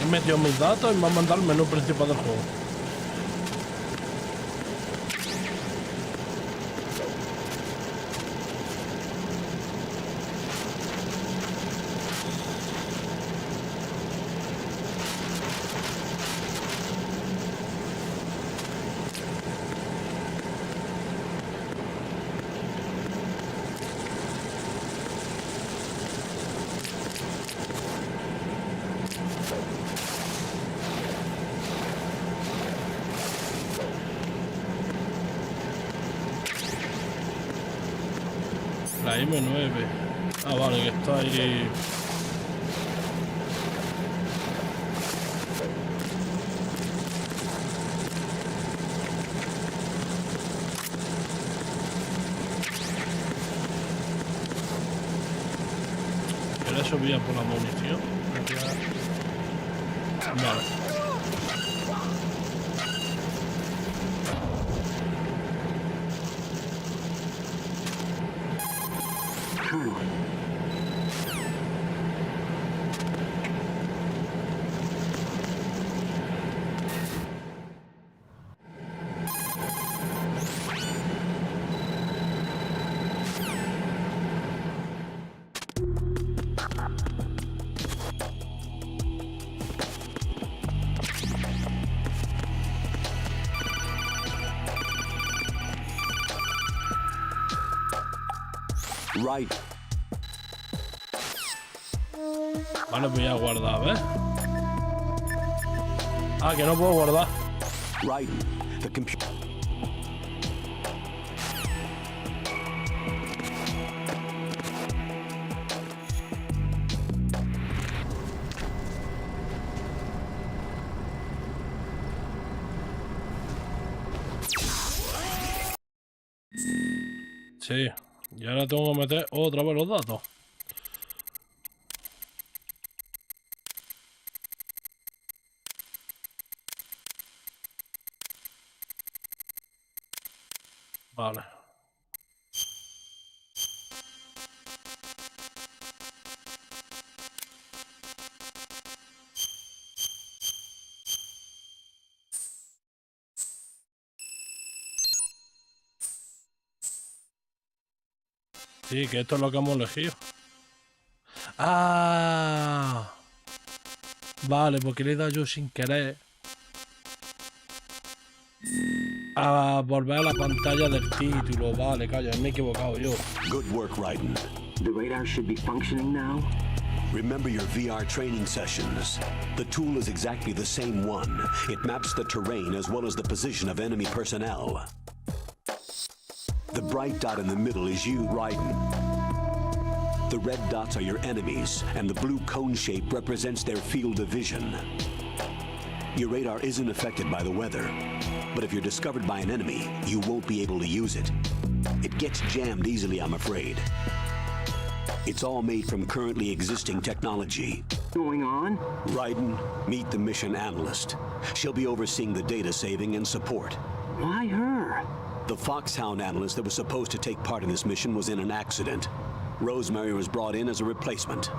Speaker 1: He metido mis datos y me ha mandado el menú principal del juego. La M9. Ah, vale, que está ahí. ¿Quieres subir por la munición? Vale.
Speaker 13: Right.
Speaker 1: Vale, voy a guardar, ¿ves? Ah, que no puedo guardar.
Speaker 13: Right. The computer.
Speaker 1: Sí, y ahora tengo que meter otra vez los datos. Vale. Sí, que esto es lo que hemos elegido. ¡Ah! Vale, porque le he dado yo sin querer a volver a la pantalla del título. Vale, calla, me he equivocado yo.
Speaker 13: Good work, Raiden.
Speaker 15: The radar should be functioning now.
Speaker 13: Remember your VR training sessions. The tool is exactly the same one. It maps the terrain as well as the position of enemy personnel. The bright dot in the middle is you, Raiden. The red dots are your enemies, and the blue cone shape represents their field of vision. Your radar isn't affected by the weather, but if you're discovered by an enemy, you won't be able to use it. It gets jammed easily, I'm afraid. It's all made from currently existing technology.
Speaker 15: Going on?
Speaker 13: Raiden, meet the mission analyst. She'll be overseeing the data saving and support.
Speaker 15: Why her?
Speaker 13: The Foxhound analyst that was supposed to take part in this mission was in an accident. Rosemary was brought in as a replacement.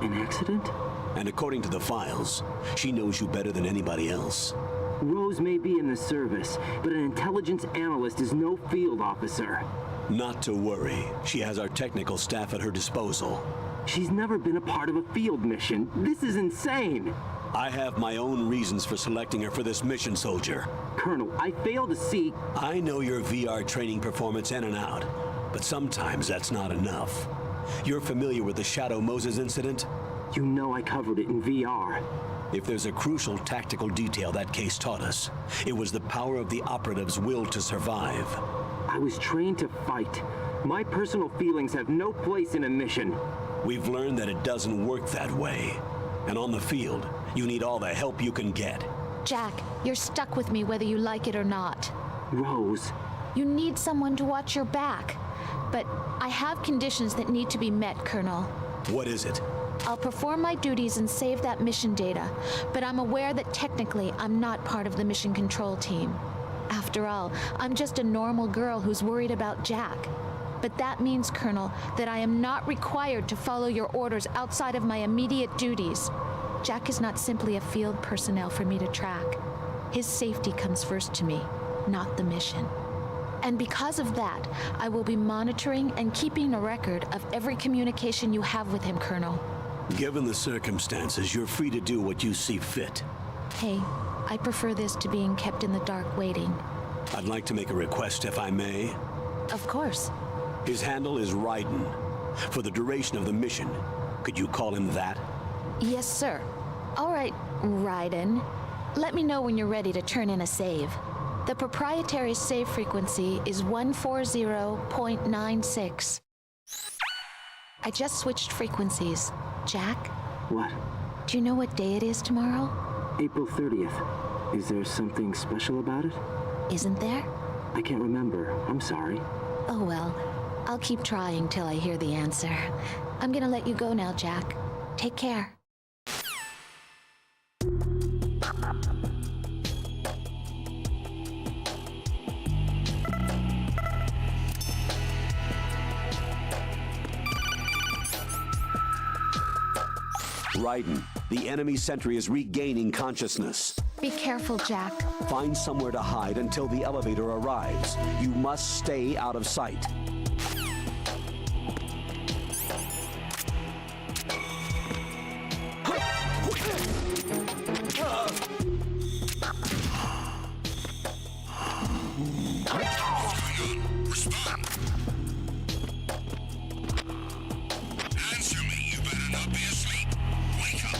Speaker 15: An accident?
Speaker 13: And according to the files, she knows you better than anybody else.
Speaker 15: Rose may be in the service, but an intelligence analyst is no field officer.
Speaker 13: Not to worry. She has our technical staff at her disposal.
Speaker 15: She's never been a part of a field mission. This is insane.
Speaker 13: I have my own reasons for selecting her for this mission, soldier.
Speaker 15: Colonel, I fail to see...
Speaker 13: I know your VR training performance in and out, but sometimes that's not enough. You're familiar with the Shadow Moses incident?
Speaker 15: You know I covered it in VR.
Speaker 13: If there's a crucial tactical detail that case taught us, it was the power of the operative's will to survive.
Speaker 15: I was trained to fight. My personal feelings have no place in a mission.
Speaker 13: We've learned that it doesn't work that way. And on the field, you need all the help you can get.
Speaker 17: Jack, you're stuck with me whether you like it or not.
Speaker 15: Rose.
Speaker 17: You need someone to watch your back. But I have conditions that need to be met, Colonel.
Speaker 13: What is it?
Speaker 17: I'll perform my duties and save that mission data, but I'm aware that technically I'm not part of the mission control team. After all, I'm just a normal girl who's worried about Jack. But that means, Colonel, that I am not required to follow your orders outside of my immediate duties. Jack is not simply a field personnel for me to track. His safety comes first to me, not the mission. And because of that, I will be monitoring and keeping a record of every communication you have with him, Colonel.
Speaker 13: Given the circumstances, you're free to do what you see fit.
Speaker 17: Hey, I prefer this to being kept in the dark waiting.
Speaker 13: I'd like to make a request, if I may.
Speaker 17: Of course.
Speaker 13: His handle is Raiden. For the duration of the mission, could you call him that?
Speaker 17: Yes, sir. All right, Raiden. Let me know when you're ready to turn in a save. The proprietary save frequency is 140.96. I just switched frequencies. Jack?
Speaker 15: What?
Speaker 17: Do you know what day it is tomorrow?
Speaker 15: April 30th. Is there something special about it?
Speaker 17: Isn't there?
Speaker 15: I can't remember. I'm sorry.
Speaker 17: Oh well. I'll keep trying till I hear the answer. I'm gonna let you go now, Jack. Take care.
Speaker 13: Raiden, the enemy sentry is regaining consciousness.
Speaker 17: Be careful, Jack.
Speaker 13: Find somewhere to hide until the elevator arrives. You must stay out of sight.
Speaker 4: Respond. Answer me. You better not be asleep. Wake up.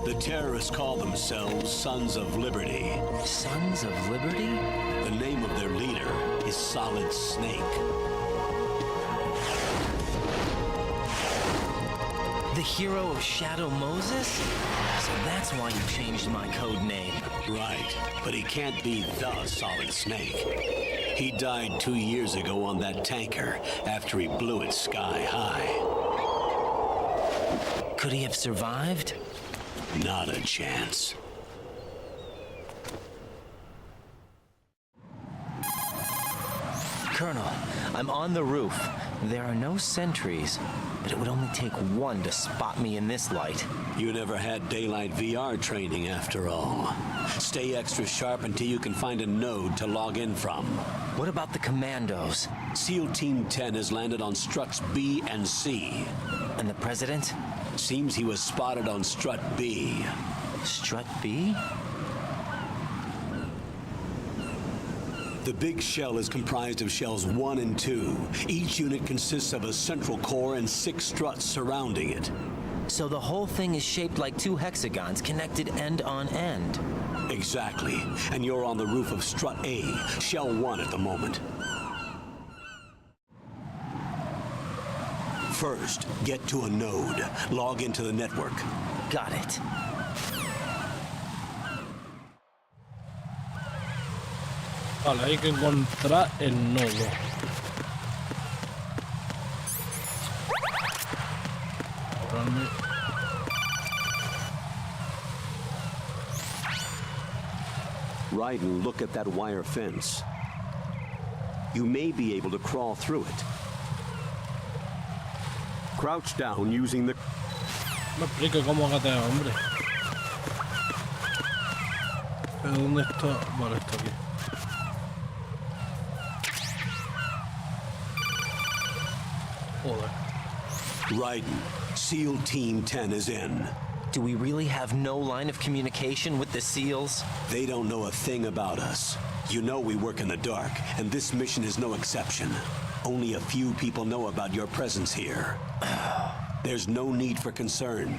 Speaker 13: The terrorists call themselves Sons of Liberty.
Speaker 14: Sons of Liberty?
Speaker 13: The name of their leader is Solid Snake.
Speaker 14: The hero of Shadow Moses? So that's why you changed my code name.
Speaker 13: Right, but he can't be the Solid Snake. He died 2 years ago on that tanker after he blew it sky high.
Speaker 14: Could he have survived?
Speaker 13: Not a chance.
Speaker 14: Colonel, I'm on the roof. There are no sentries, but it would only take one to spot me in this light.
Speaker 13: You never had daylight VR training after all. Stay extra sharp until you can find a node to log in from.
Speaker 14: What about the commandos?
Speaker 13: SEAL Team 10 has landed on struts B and C.
Speaker 14: And the president?
Speaker 13: Seems he was spotted on strut B.
Speaker 14: Strut B?
Speaker 13: The big shell is comprised of shells 1 and 2. Each unit consists of a central core and 6 struts surrounding it.
Speaker 14: So the whole thing is shaped like 2 hexagons connected end on end.
Speaker 13: Exactly. And you're on the roof of strut A, shell 1 at the moment. First, get to a node. Log into the network.
Speaker 14: Got it.
Speaker 1: Vale, hay que encontrar el nodo.
Speaker 13: Raiden, look at that wire fence. you may be able to crawl through it.
Speaker 16: Crouch down using the...
Speaker 1: Me explico cómo gatea, hombre. ¿Pero dónde está? Vale, está aquí. Joder.
Speaker 13: Raiden, SEAL Team 10 is in.
Speaker 14: Do we really have no line of communication with the SEALs?
Speaker 13: They don't know a thing about us. You know we work in the dark, and this mission is no exception. Only a few people know about your presence here. There's no need for concern.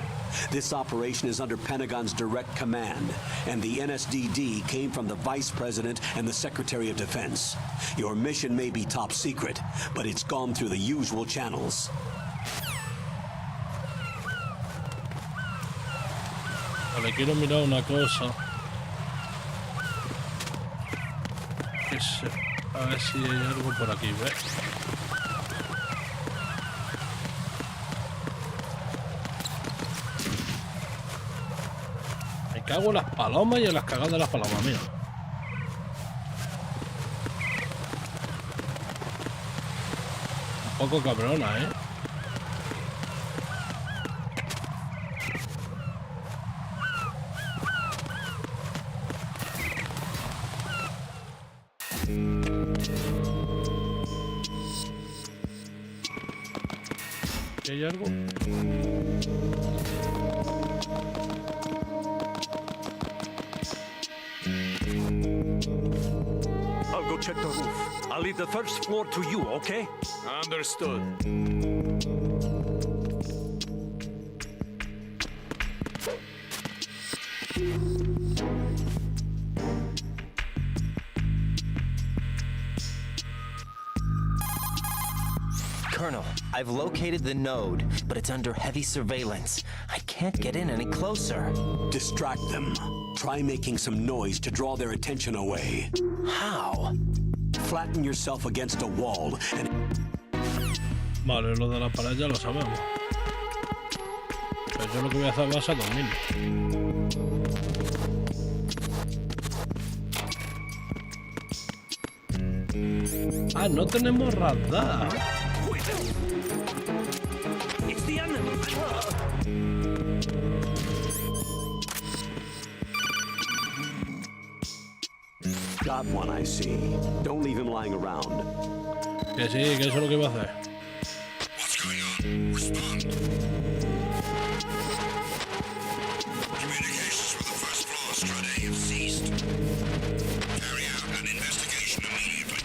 Speaker 13: This operation is under Pentagon's direct command, and the NSDD came from the Vice President and the Secretary of Defense. Your mission may be top secret, but it's gone through the usual channels.
Speaker 1: Vale, quiero mirar una cosa. A ver si hay algo por aquí, ¿ves? Me cago en las palomas y en las cagadas de las palomas, mira. Un poco cabrona, ¿eh? ¿Hay algo?
Speaker 7: I'll go check the roof. I'll leave the first floor to you, okay?
Speaker 6: Understood.
Speaker 14: Colonel, I've located the node, but it's under heavy surveillance. I can't get in any closer.
Speaker 13: Distract them. Try making some noise to draw their attention away.
Speaker 14: How?
Speaker 13: Flatten yourself against a wall and...
Speaker 1: Vale, lo de la pared ya lo sabemos. Pero yo lo que voy a hacer va a ser dormir. Ah, no tenemos radar.
Speaker 7: It's the enemy.
Speaker 13: Got one, I see. Don't leave him lying around.
Speaker 1: Que sí, que eso es lo que va a hacer.
Speaker 18: What's going on? Respond. Communications with the first floor strata have ceased. Carry out an investigation immediately.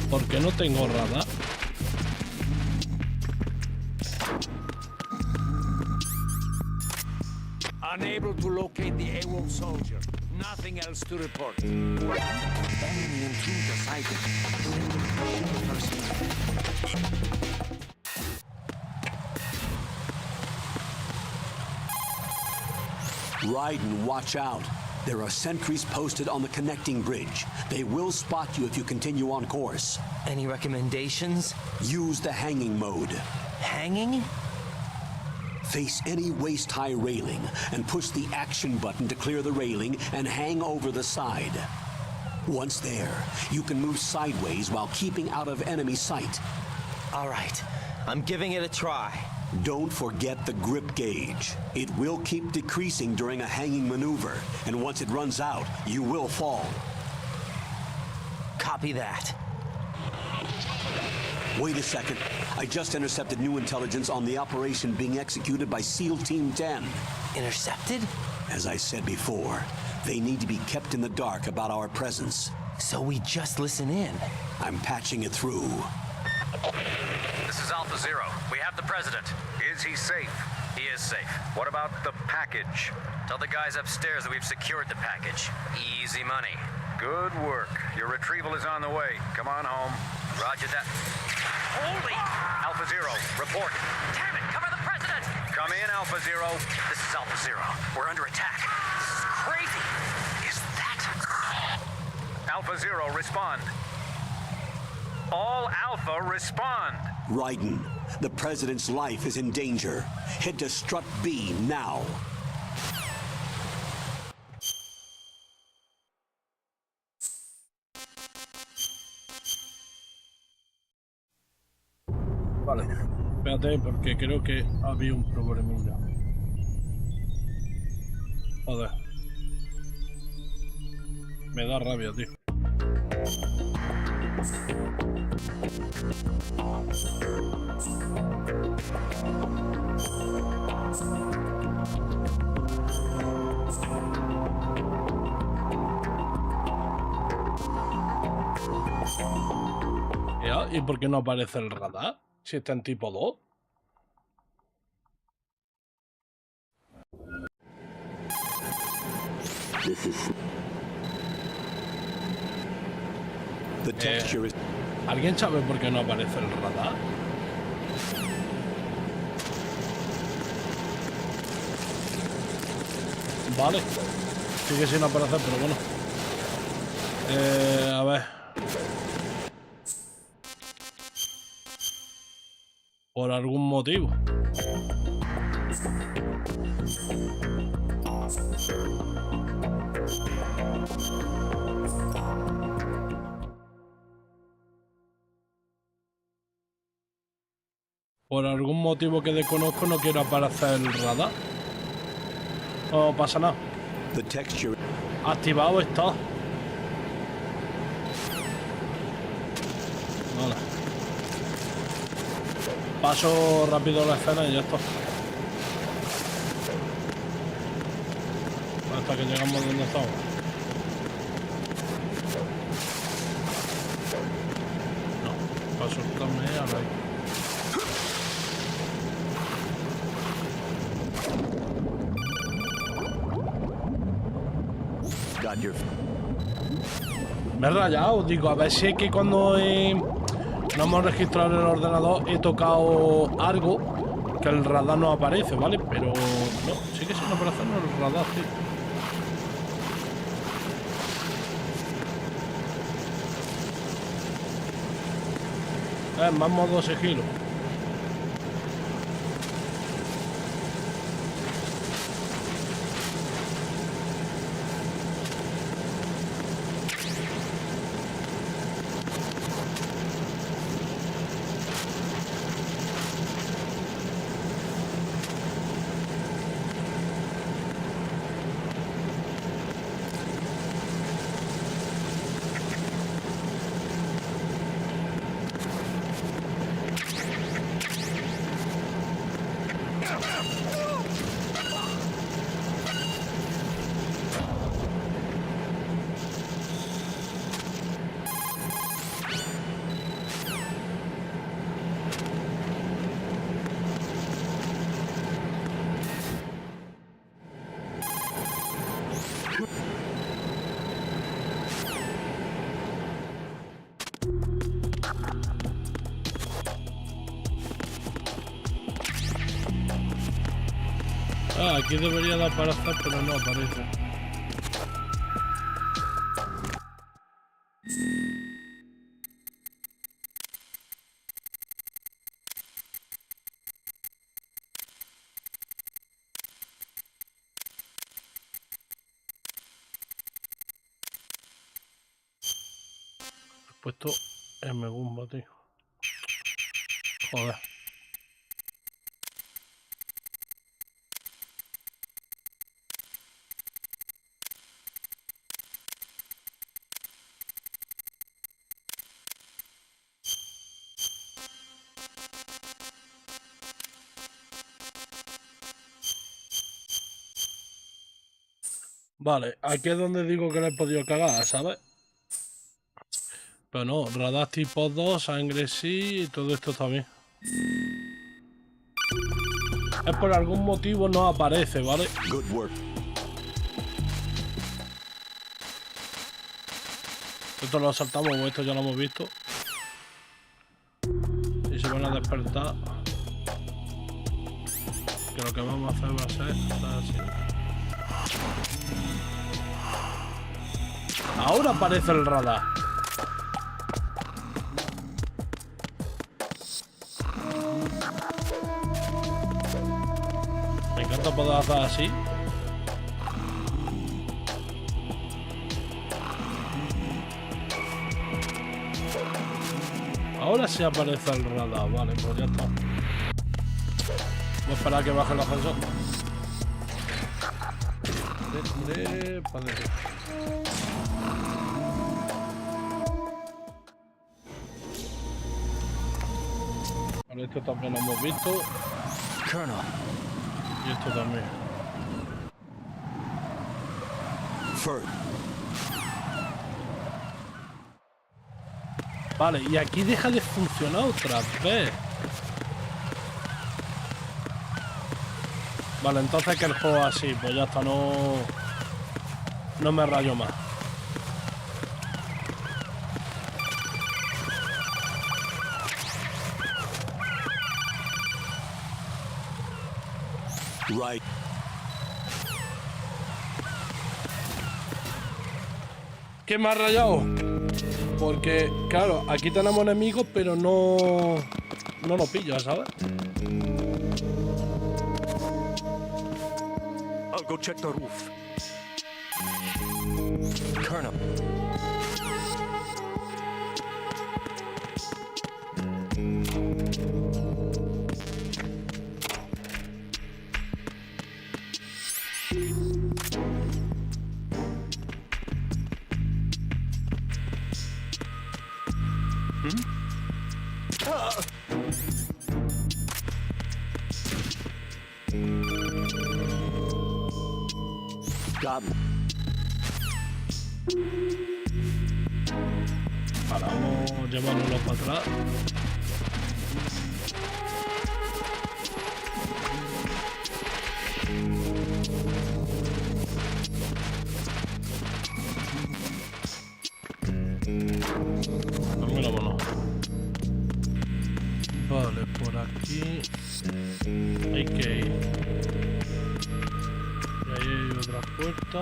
Speaker 1: ¿Por qué no tengo radar?
Speaker 7: Unable to locate the AWOL soldier. Nothing else to report. Enemy intruder sighted.
Speaker 13: Raiden, watch out. There are sentries posted on the connecting bridge. They will spot you if you continue on course.
Speaker 14: Any recommendations?
Speaker 13: Use the hanging mode.
Speaker 14: Hanging?
Speaker 13: Face any waist-high railing and push the action button to clear the railing and hang over the side. Once there, you can move sideways while keeping out of enemy sight.
Speaker 14: All right, I'm giving it a try.
Speaker 13: Don't forget the grip gauge. It will keep decreasing during a hanging maneuver, and once it runs out, you will fall.
Speaker 14: Copy that.
Speaker 13: Wait a second. I just intercepted new intelligence on the operation being executed by SEAL Team 10.
Speaker 14: Intercepted?
Speaker 13: As I said before, they need to be kept in the dark about our presence.
Speaker 14: So we just listen in.
Speaker 13: I'm patching it through.
Speaker 6: This is Alpha Zero. We have the president. Is he safe? He is safe. What about the package? Tell the guys upstairs that we've secured the package. Easy money. Good work. Your retrieval is on the way. Come on home. Roger that. Holy! Alpha Zero, report. Damn it! Cover the president! Come in, Alpha Zero. This is Alpha Zero. We're under attack. This is crazy. Is that... Alpha Zero, respond. All Alpha, respond.
Speaker 13: Raiden, the president's life is in danger. Head to Strut B now.
Speaker 1: Vale, espérate porque creo que había un problemilla. Joder. Me da rabia, tío. Ya, ¿y por qué no aparece el radar? Si está en tipo 2. ¿Alguien sabe por qué no aparece el radar? Vale. Sigue sin aparecer, pero bueno. A ver. Por algún motivo. Por algún motivo que desconozco no quiero aparecer el radar. No pasa nada. Activado está. Vale. Paso rápido la escena y ya está. Hasta que llegamos donde estamos. No, paso el torneo ahora. Me he rayado, digo, a ver si es que cuando no hemos registrado en el ordenador he tocado algo que el radar no aparece, ¿vale? Pero no, sí que sin aparecer en el radar, tío. Más modo sigilo. Aquí debería de aparecer, pero no aparece. He puesto M-Gumba, tío. Joder. Vale, aquí es donde digo que le he podido cagar, ¿sabes? Pero no, radar tipo 2, sangre sí, y todo esto también. Es por algún motivo no aparece, ¿vale? Good work. Esto lo saltamos, esto ya lo hemos visto. Y se van a despertar. Que lo que vamos a hacer va a ser así. Ahora aparece el radar. Me encanta poder hacer así. Ahora sí aparece el radar, vale, pues ya está. Voy a esperar a que baje el ascensor. Vale, esto también lo hemos visto.
Speaker 14: Colonel.
Speaker 1: Y esto también. Vale, y aquí deja de funcionar otra vez. Vale, entonces que el juego así, pues ya está, no me rayo más.
Speaker 13: Right.
Speaker 1: ¿Qué me ha rayado? Porque, claro, aquí tenemos enemigos, pero no nos pilla, ¿sabes?
Speaker 7: I'll go check the roof.
Speaker 14: Colonel.
Speaker 1: Ahora vamos a llevárnoslo para atrás. Pues mira, bueno. Vale, por aquí hay que ir. Y ahí hay otra puerta.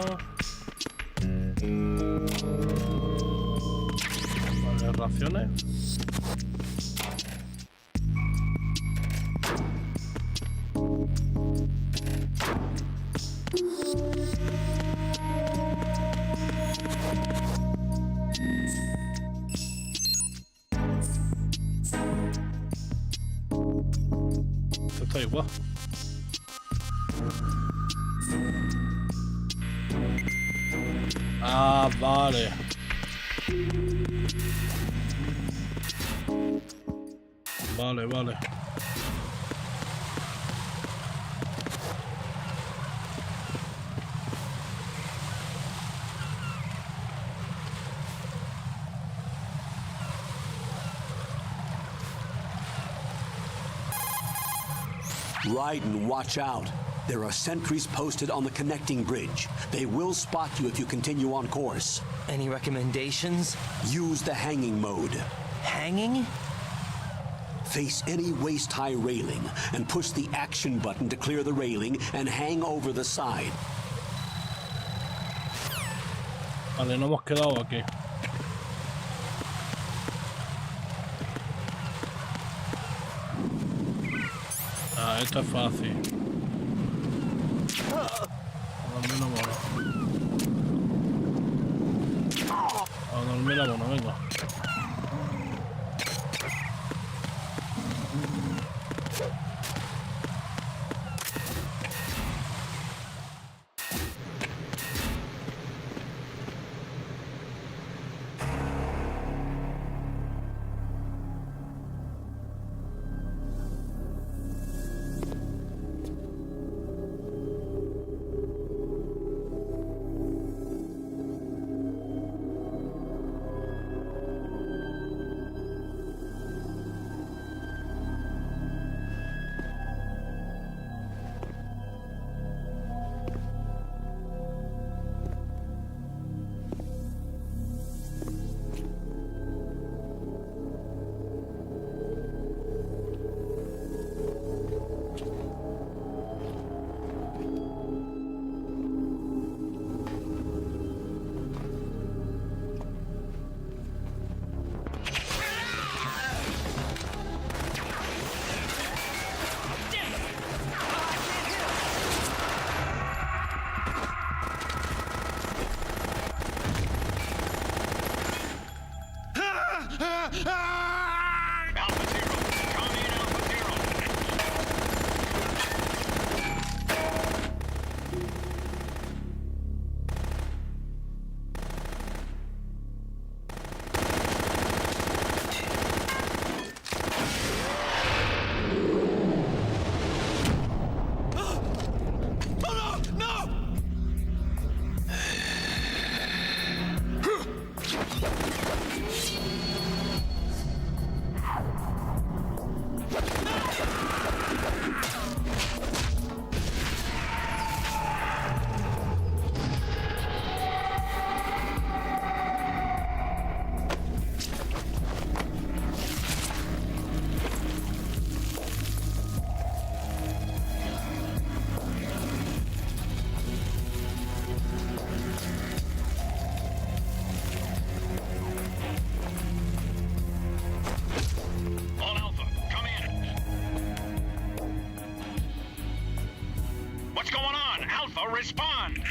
Speaker 1: Vale, raciones. Esto está igual. Ah, vale. Vale.
Speaker 13: Ride and watch out. There are sentries posted on the connecting bridge. They will spot you if you continue on course.
Speaker 14: Any recommendations?
Speaker 13: Use the hanging mode.
Speaker 14: Hanging?
Speaker 13: Face any waist-high railing and push the action button to clear the railing and hang over the side.
Speaker 1: Vale, no hemos quedado aquí. Ah, esto es fácil. A dormir la mona. A dormir la mona, venga.
Speaker 4: Respond!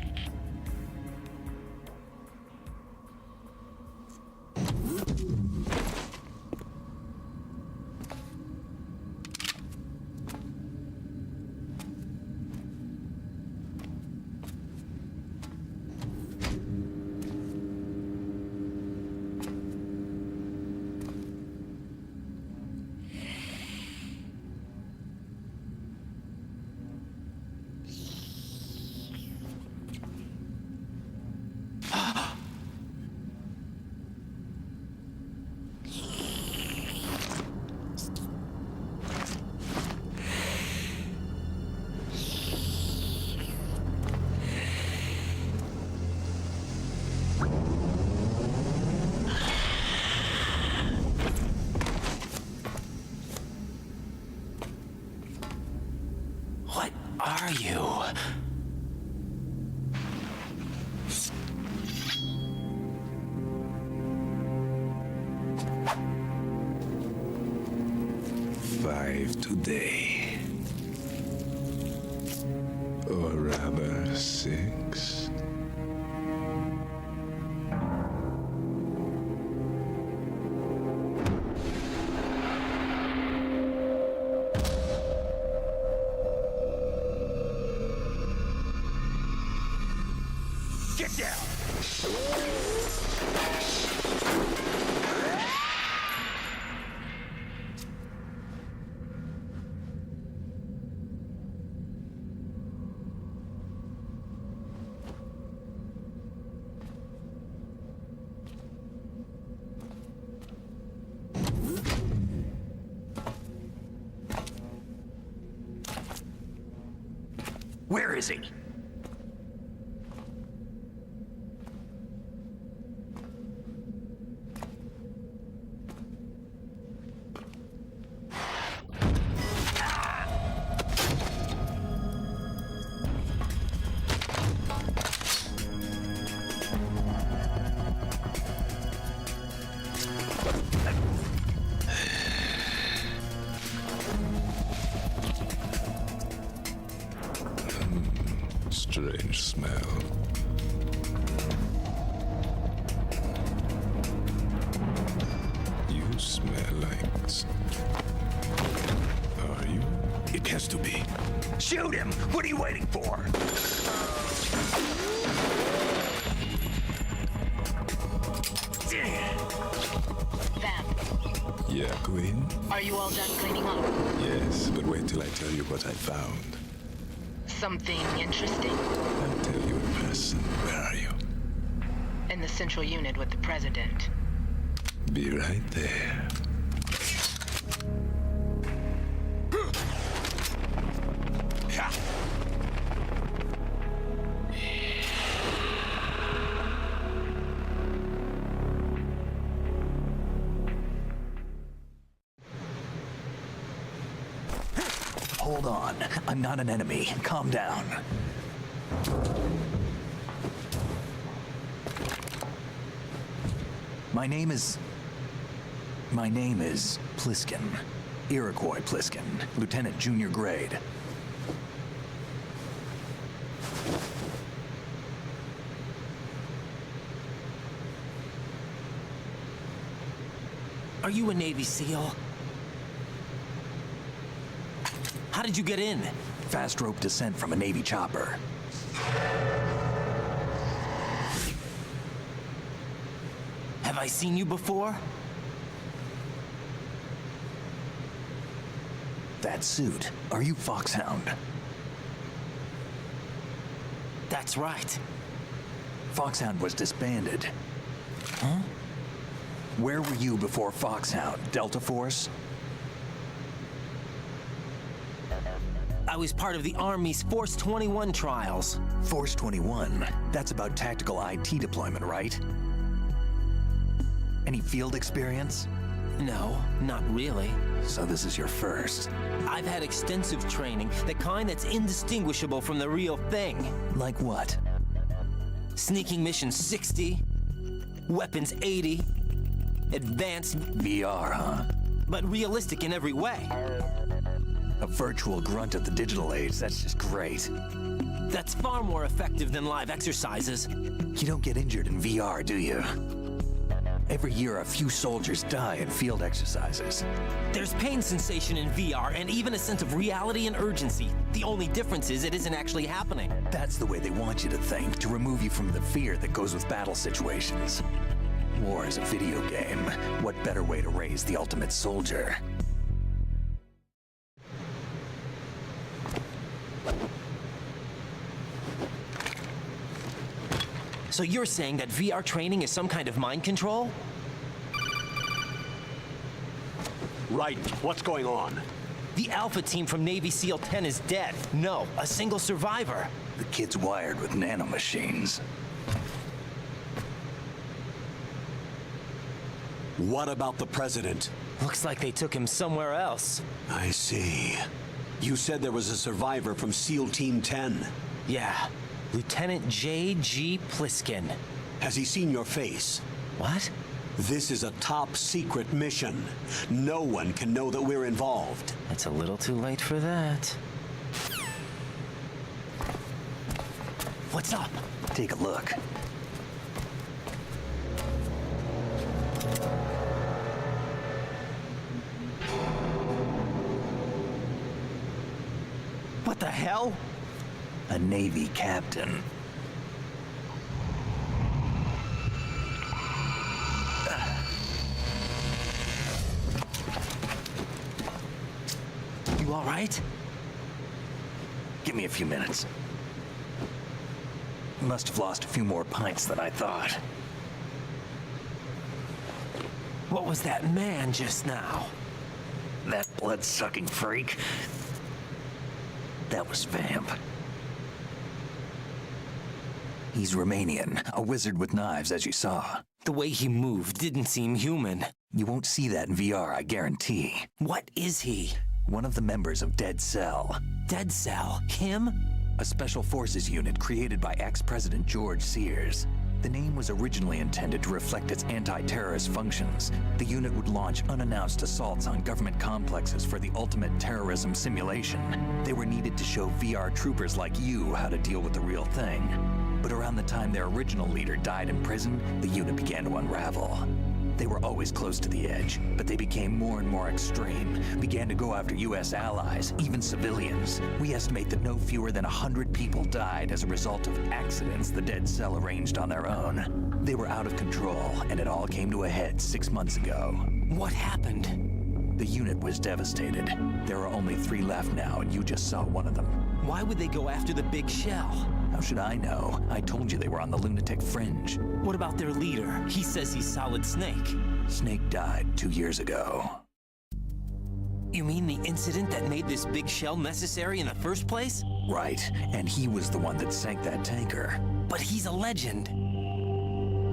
Speaker 14: What are you?
Speaker 2: Five today. Or rather, 6.
Speaker 12: Get down!
Speaker 9: Where is he?
Speaker 2: Strange smell. You smell like... Are you? It has to be.
Speaker 9: Shoot him! What are you waiting for?
Speaker 2: Yeah, Queen?
Speaker 19: Are you all done cleaning up?
Speaker 2: Yes, but wait till I tell you what I found.
Speaker 19: Something interesting?
Speaker 2: I'll tell you in person. Where are you?
Speaker 19: In the central unit with the president.
Speaker 2: Be right there.
Speaker 9: Hold on. I'm not an enemy. Calm down. My name is Pliskin. Iroquois Pliskin. Lieutenant Junior Grade.
Speaker 14: Are you a Navy SEAL? How did you get in?
Speaker 9: Fast rope descent from a Navy chopper.
Speaker 14: Have I seen you before?
Speaker 9: That suit. Are you Foxhound?
Speaker 14: That's right.
Speaker 9: Foxhound was disbanded.
Speaker 14: Huh?
Speaker 9: Where were you before Foxhound? Delta Force?
Speaker 14: I was part of the Army's Force 21 trials.
Speaker 9: Force 21? That's about tactical IT deployment, right? Any field experience?
Speaker 14: No, not really.
Speaker 9: So this is your first.
Speaker 14: I've had extensive training, the kind that's indistinguishable from the real thing.
Speaker 9: Like what?
Speaker 14: Sneaking mission 60, weapons 80, advanced...
Speaker 9: VR, huh?
Speaker 14: But realistic in every way.
Speaker 9: A virtual grunt of the digital age, that's just great.
Speaker 14: That's far more effective than live exercises.
Speaker 2: You don't get injured in VR, do you? Every year, a few soldiers die in field exercises.
Speaker 14: There's pain sensation in VR and even a sense of reality and urgency. The only difference is it isn't actually happening.
Speaker 2: That's the way they want you to think, to remove you from the fear that goes with battle situations. War is a video game. What better way to raise the ultimate soldier?
Speaker 14: So you're saying that VR training is some kind of mind control?
Speaker 16: Right. What's going on?
Speaker 14: The Alpha team from Navy SEAL 10 is dead. No, a single survivor.
Speaker 2: The kid's wired with nanomachines.
Speaker 13: What about the president?
Speaker 14: Looks like they took him somewhere else.
Speaker 13: I see. You said there was a survivor from SEAL Team 10.
Speaker 14: Yeah. Lieutenant J.G. Pliskin.
Speaker 13: Has he seen your face?
Speaker 14: What?
Speaker 13: This is a top secret mission. No one can know that we're involved.
Speaker 14: It's a little too late for that. What's up?
Speaker 2: Take a look.
Speaker 14: What the hell?
Speaker 2: A Navy captain.
Speaker 14: You all right?
Speaker 2: Give me a few minutes. Must have lost a few more pints than I thought.
Speaker 14: What was that man just now?
Speaker 2: That blood-sucking freak? That was Vamp. He's Romanian, a wizard with knives, as you saw.
Speaker 14: The way he moved didn't seem human.
Speaker 2: You won't see that in VR, I guarantee.
Speaker 14: What is he?
Speaker 2: One of the members of Dead Cell.
Speaker 14: Dead Cell? Him?
Speaker 2: A special forces unit created by ex-President George Sears. The name was originally intended to reflect its anti-terrorist functions. The unit would launch unannounced assaults on government complexes for the ultimate terrorism simulation. They were needed to show VR troopers like you how to deal with the real thing. But around the time their original leader died in prison, the unit began to unravel. They were always close to the edge, but they became more and more extreme, began to go after U.S. allies, even civilians. We estimate that no fewer than 100 people died as a result of accidents the Dead Cell arranged on their own. They were out of control, and it all came to a head 6 months ago.
Speaker 14: What happened?
Speaker 2: The unit was devastated. There are only 3 left now, and you just saw one of them.
Speaker 14: Why would they go after the big shell?
Speaker 2: How should I know? I told you they were on the lunatic fringe.
Speaker 14: What about their leader? He says he's Solid Snake.
Speaker 2: Snake died 2 years ago.
Speaker 14: You mean the incident that made this big shell necessary in the first place?
Speaker 2: Right, and he was the one that sank that tanker.
Speaker 14: But he's a legend.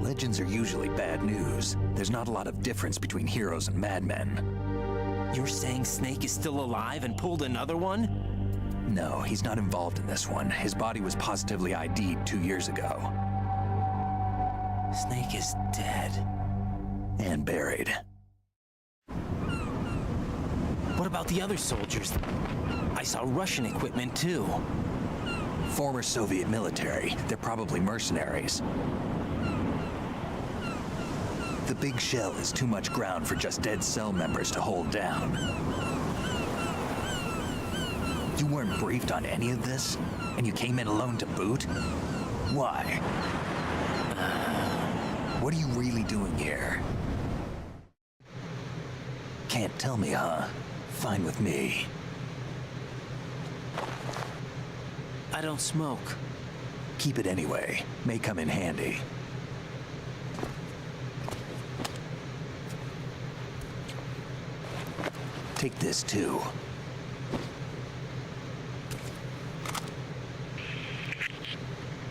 Speaker 2: Legends are usually bad news. There's not a lot of difference between heroes and madmen.
Speaker 14: You're saying Snake is still alive and pulled another one?
Speaker 2: No, he's not involved in this one. His body was positively ID'd 2 years ago.
Speaker 14: Snake is dead.
Speaker 2: And buried.
Speaker 14: What about the other soldiers? I saw Russian equipment too.
Speaker 2: Former Soviet military. They're probably mercenaries. The big shell is too much ground for just Dead Cell members to hold down. You weren't briefed on any of this? And you came in alone to boot? Why? What are you really doing here? Can't tell me, huh? Fine with me.
Speaker 14: I don't smoke.
Speaker 2: Keep it anyway. May come in handy. Take this too.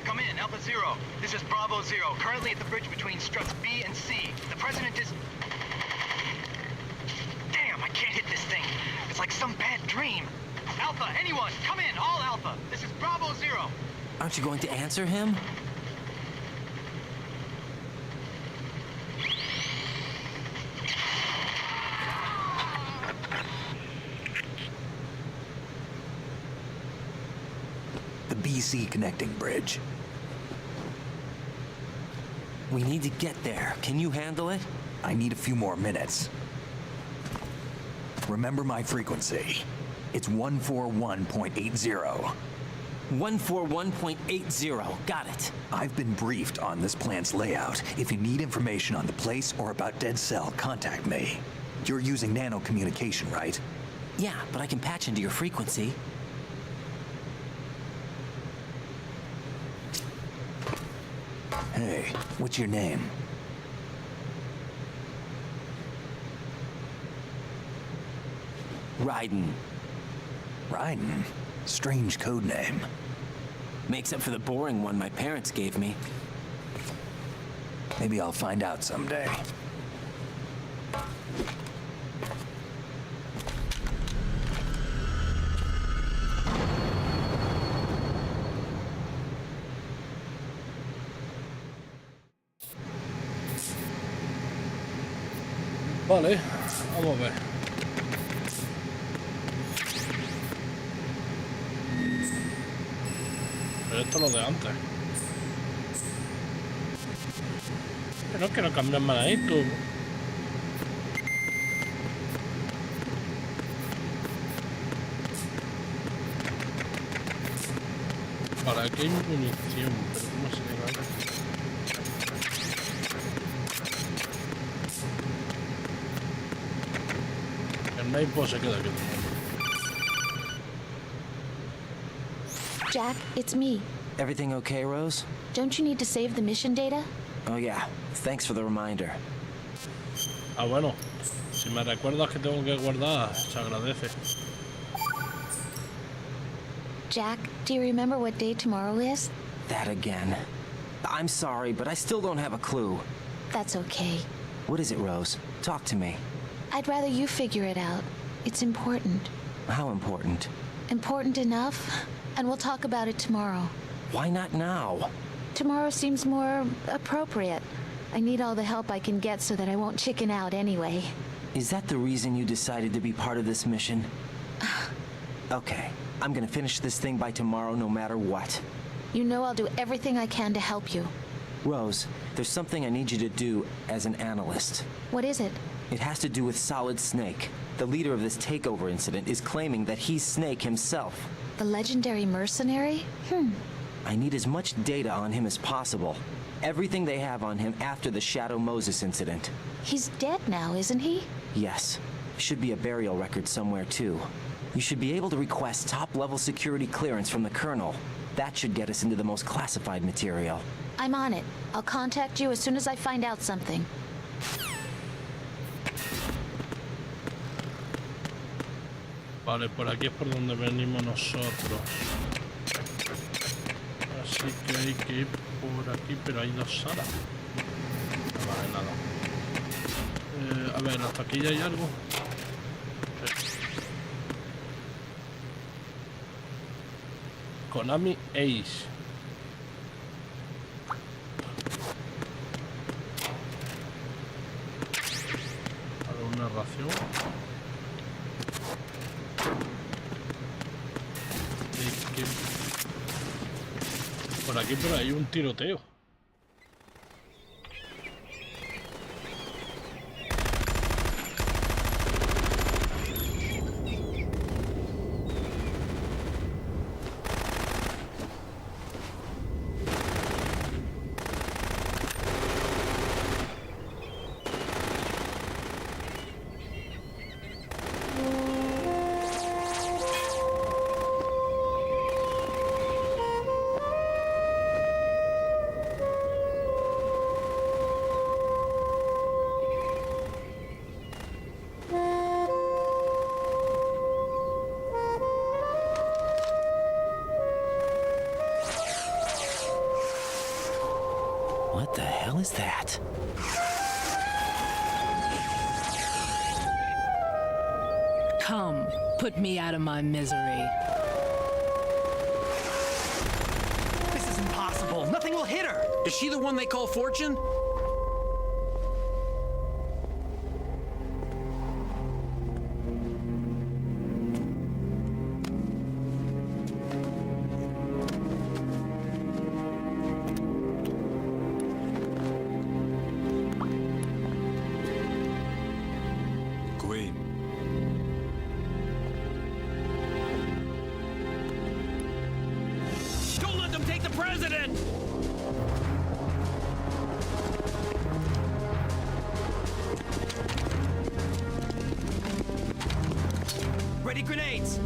Speaker 20: Come in, Alpha Zero. This is Bravo Zero, currently at the bridge between struts B and C. The president is... Damn, I can't hit this thing. It's like some bad dream. Alpha, anyone, come in, all Alpha. This is Bravo Zero.
Speaker 14: Aren't you going to answer him?
Speaker 2: The PC connecting bridge.
Speaker 14: We need to get there. Can you handle it?
Speaker 2: I need a few more minutes. Remember my frequency. It's 141.80.
Speaker 14: 141.80. Got it.
Speaker 2: I've been briefed on this plant's layout. If you need information on the place or about Dead Cell, contact me. You're using nano communication, right?
Speaker 14: Yeah, but I can patch into your frequency.
Speaker 2: Hey, what's your name?
Speaker 14: Raiden.
Speaker 2: Raiden? Strange code name.
Speaker 14: Makes up for the boring one my parents gave me.
Speaker 2: Maybe I'll find out someday.
Speaker 1: Vale, vamos a ver. Pero esto es lo de antes. Pero es que no cambian más esto. Para qué hay munición, pero ¿cómo se llega ahí? El Maple se queda aquí.
Speaker 17: Jack, it's me.
Speaker 14: Everything okay, Rose?
Speaker 17: Don't you need to save the mission data?
Speaker 14: Oh yeah, thanks for the reminder.
Speaker 1: Ah, bueno. Si me recuerdas que tengo que guardar, se agradece.
Speaker 17: Jack, do you remember what day tomorrow is?
Speaker 14: That again. I'm sorry, but I still don't have a clue.
Speaker 17: That's okay.
Speaker 14: What is it, Rose? Talk to me.
Speaker 17: I'd rather you figure it out. It's important.
Speaker 14: How important?
Speaker 17: Important enough? And we'll talk about it tomorrow.
Speaker 14: Why not now?
Speaker 17: Tomorrow seems more appropriate. I need all the help I can get so that I won't chicken out anyway.
Speaker 14: Is that the reason you decided to be part of this mission? Okay, I'm gonna finish this thing by tomorrow no matter what.
Speaker 17: You know I'll do everything I can to help you.
Speaker 14: Rose, there's something I need you to do as an analyst.
Speaker 17: What is it?
Speaker 14: It has to do with Solid Snake. The leader of this takeover incident is claiming that he's Snake himself.
Speaker 17: The legendary mercenary?
Speaker 14: I need as much data on him as possible. Everything they have on him after the Shadow Moses incident.
Speaker 17: He's dead now, isn't he?
Speaker 14: Yes. Should be a burial record somewhere, too. You should be able to request top-level security clearance from the Colonel. That should get us into the most classified material.
Speaker 17: I'm on it. I'll contact you as soon as I find out something.
Speaker 1: Vale, por aquí es por donde venimos nosotros. Así que hay que ir por aquí, pero hay dos salas. Vale, nada. A ver, hasta aquí ya hay algo. Sí. Konami Ace. Vale, una ración. Por aquí, pero hay un tiroteo.
Speaker 14: What the hell is that?
Speaker 5: Come, put me out of my misery.
Speaker 9: This is impossible. Nothing will hit her. Is she the one they call Fortune?
Speaker 7: president! Ready grenades!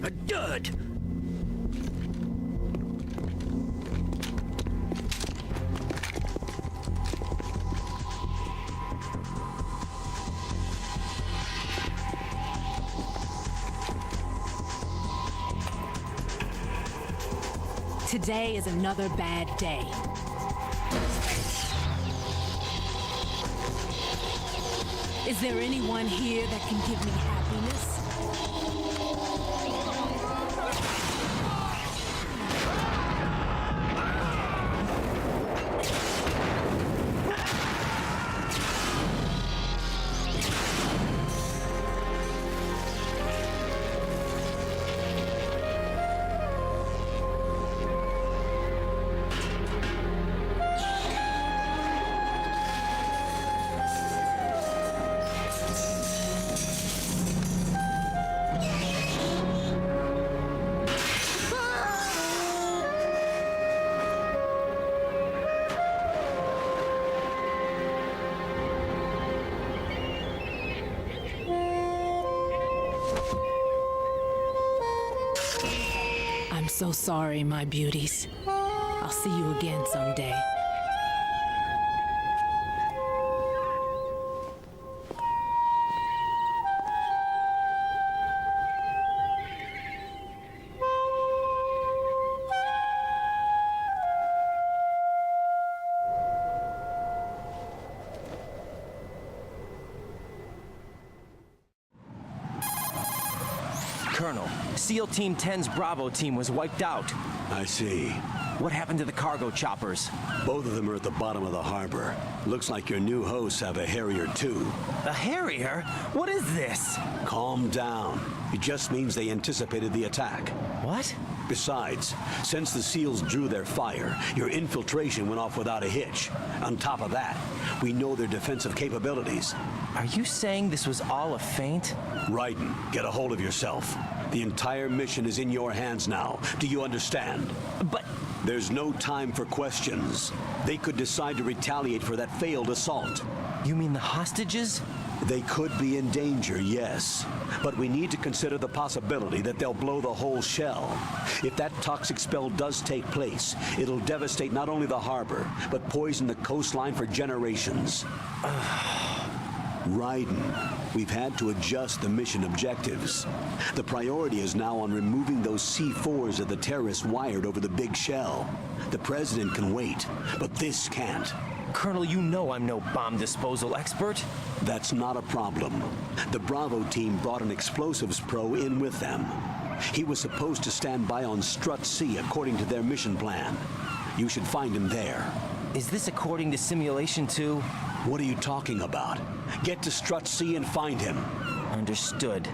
Speaker 7: A dud!
Speaker 5: Today is another bad day. Is there anyone here that can give me happiness? I'm so sorry, my beauties. I'll see you again someday.
Speaker 14: Colonel, SEAL Team 10's Bravo team was wiped out.
Speaker 13: I see.
Speaker 14: What happened to the cargo choppers?
Speaker 13: Both of them are at the bottom of the harbor. Looks like your new hosts have a Harrier too.
Speaker 14: A Harrier? What is this?
Speaker 13: Calm down. It just means they anticipated the attack.
Speaker 14: What?
Speaker 13: Besides, since the SEALs drew their fire, your infiltration went off without a hitch. On top of that, we know their defensive capabilities.
Speaker 14: Are you saying this was all a feint?
Speaker 13: Raiden, get a hold of yourself. The entire mission is in your hands now. Do you understand?
Speaker 14: But...
Speaker 13: There's no time for questions. They could decide to retaliate for that failed assault.
Speaker 14: You mean the hostages?
Speaker 13: They could be in danger, yes. But we need to consider the possibility that they'll blow the whole shell. If that toxic spell does take place, it'll devastate not only the harbor, but poison the coastline for generations. Raiden, we've had to adjust the mission objectives. The priority is now on removing those C4s that the terrorists wired over the big shell. The president can wait, but this can't.
Speaker 14: Colonel, you know I'm no bomb disposal expert.
Speaker 13: That's not a problem. The Bravo team brought an explosives pro in with them. He was supposed to stand by on Strut C according to their mission plan. You should find him there.
Speaker 14: Is this according to Simulation 2?
Speaker 13: What are you talking about? Get to Strut C and find him.
Speaker 14: Understood.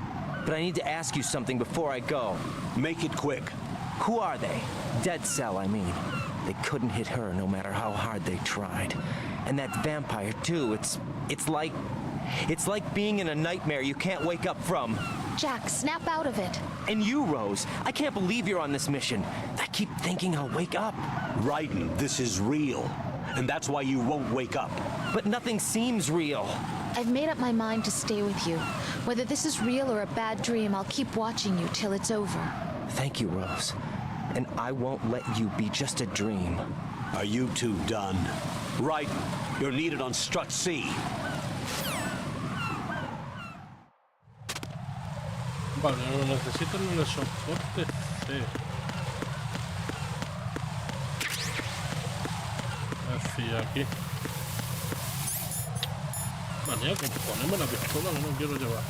Speaker 14: But I need to ask you something before I go.
Speaker 13: Make it quick.
Speaker 14: Who are they? Dead Cell, I mean. They couldn't hit her no matter how hard they tried. And that vampire, too, it's like being in a nightmare you can't wake up from.
Speaker 17: Jack, snap out of it.
Speaker 14: And you, Rose, I can't believe you're on this mission. I keep thinking I'll wake up.
Speaker 13: Raiden, this is real. And that's why you won't wake up.
Speaker 14: But nothing seems real.
Speaker 17: I've made up my mind to stay with you. Whether this is real or a bad dream, I'll keep watching you till it's over.
Speaker 14: Thank you, Rose. And I won't let you be just a dream.
Speaker 13: Are you two done? Raiden, you're needed on Strut C.
Speaker 1: Vale, lo necesitan en el soporte C. Así, aquí. Vale, ya ponemos la pistola que no quiero llevar.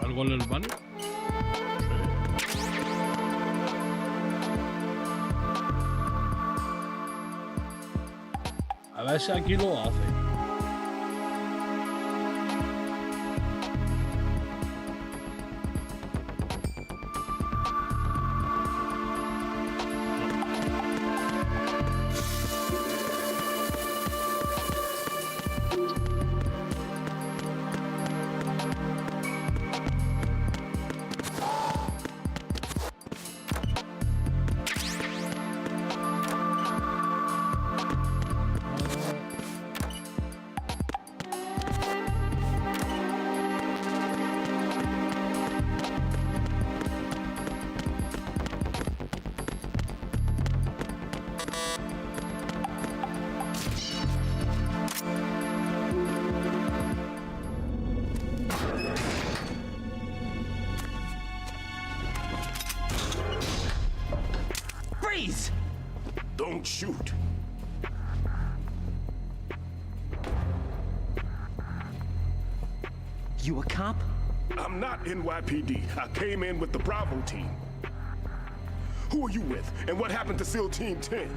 Speaker 1: ¿Algo en el baño? A ver si aquí lo hace.
Speaker 14: Freeze!
Speaker 4: Don't shoot.
Speaker 14: You a cop?
Speaker 4: I'm not NYPD. I came in with the Bravo team. Who are you with? And what happened to SEAL Team 10?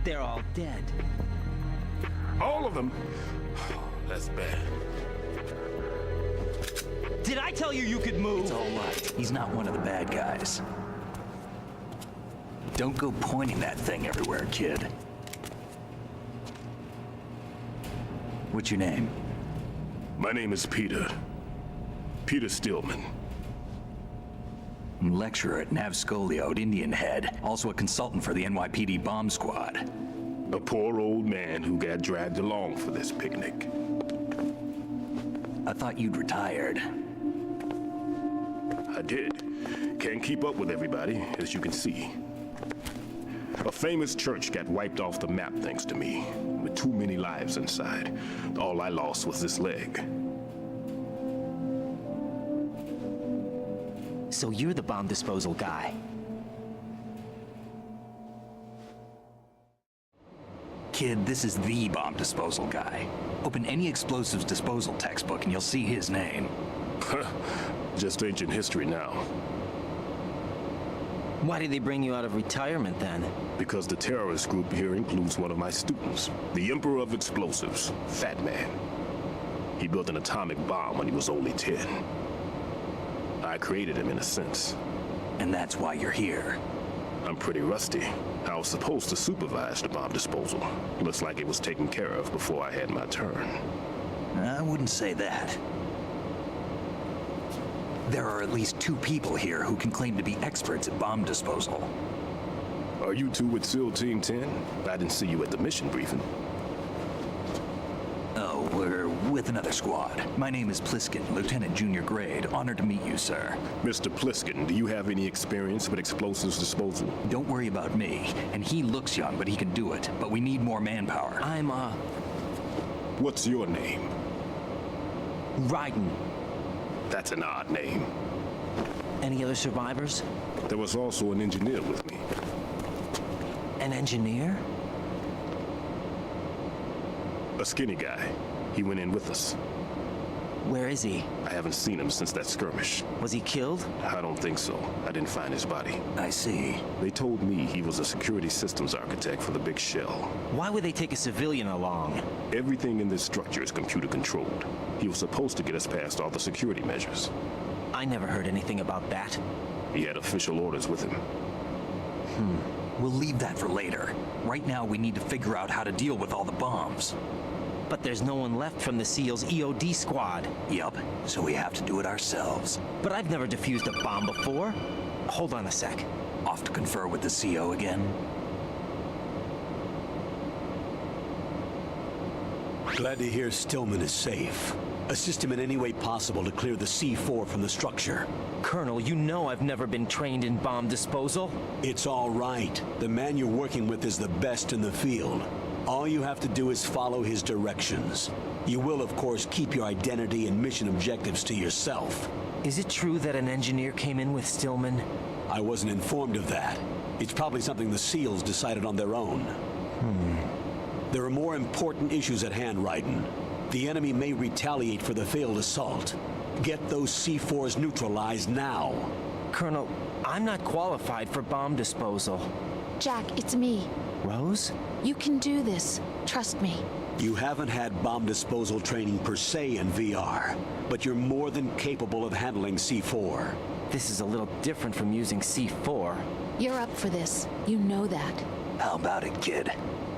Speaker 14: They're all dead.
Speaker 4: All of them? That's bad.
Speaker 14: Did I tell you you could move?
Speaker 9: It's all right. He's not one of the bad guys. Don't go pointing that thing everywhere, kid. What's your name?
Speaker 4: My name is Peter. Peter Stillman.
Speaker 9: I'm lecturer at Nav Scolio at Indian Head, also a consultant for the NYPD bomb squad.
Speaker 4: A poor old man who got dragged along for this picnic.
Speaker 9: I thought you'd retired.
Speaker 4: I did. Can't keep up with everybody, as you can see. A famous church got wiped off the map thanks to me, with too many lives inside. All I lost was this leg.
Speaker 14: So you're the bomb disposal guy.
Speaker 9: Kid, this is the bomb disposal guy. Open any explosives disposal textbook and you'll see his name.
Speaker 4: Just ancient history now.
Speaker 14: Why did they bring you out of retirement then?
Speaker 4: Because the terrorist group here includes one of my students, the Emperor of Explosives, Fat Man. He built an atomic bomb when he was only 10. I created him in a sense.
Speaker 9: And that's why you're here.
Speaker 4: I'm pretty rusty. I was supposed to supervise the bomb disposal. Looks like it was taken care of before I had my turn.
Speaker 9: I wouldn't say that. There are at least 2 people here who can claim to be experts at bomb disposal.
Speaker 4: Are you 2 with SEAL Team 10? I didn't see you at the mission briefing.
Speaker 9: Oh, we're with another squad. My name is Pliskin, Lieutenant Junior Grade. Honored to meet you, sir.
Speaker 4: Mr. Pliskin, do you have any experience with explosives disposal?
Speaker 9: Don't worry about me. And he looks young, but he can do it. But we need more manpower.
Speaker 4: What's your name?
Speaker 14: Raiden.
Speaker 4: That's an odd name.
Speaker 14: Any other survivors?
Speaker 4: There was also an engineer with me.
Speaker 14: An engineer?
Speaker 4: A skinny guy. He went in with us.
Speaker 14: Where is he?
Speaker 4: I haven't seen him since that skirmish.
Speaker 14: Was he killed?
Speaker 4: I don't think so. I didn't find his body.
Speaker 9: I see.
Speaker 4: They told me he was a security systems architect for the big shell.
Speaker 14: Why would they take a civilian along?
Speaker 4: Everything in this structure is computer controlled. He was supposed to get us past all the security measures.
Speaker 14: I never heard anything about that.
Speaker 4: He had official orders with him.
Speaker 9: We'll leave that for later. Right now, we need to figure out how to deal with all the bombs.
Speaker 14: But there's no one left from the SEAL's EOD squad.
Speaker 9: Yup, so we have to do it ourselves.
Speaker 14: But I've never defused a bomb before. Hold on a sec.
Speaker 9: Off to confer with the CO again?
Speaker 13: Glad to hear Stillman is safe. Assist him in any way possible to clear the C4 from the structure.
Speaker 14: Colonel, you know I've never been trained in bomb disposal.
Speaker 13: It's all right. The man you're working with is the best in the field. All you have to do is follow his directions. You will, of course, keep your identity and mission objectives to yourself.
Speaker 14: Is it true that an engineer came in with Stillman?
Speaker 13: I wasn't informed of that. It's probably something the SEALs decided on their own. There are more important issues at hand, Raiden. The enemy may retaliate for the failed assault. Get those C4s neutralized now.
Speaker 14: Colonel, I'm not qualified for bomb disposal.
Speaker 17: Jack, it's me.
Speaker 14: Rose?
Speaker 17: You can do this. Trust me.
Speaker 13: You haven't had bomb disposal training per se in VR, but you're more than capable of handling C4.
Speaker 14: This is a little different from using C4.
Speaker 17: You're up for this. You know that.
Speaker 9: How about it, kid?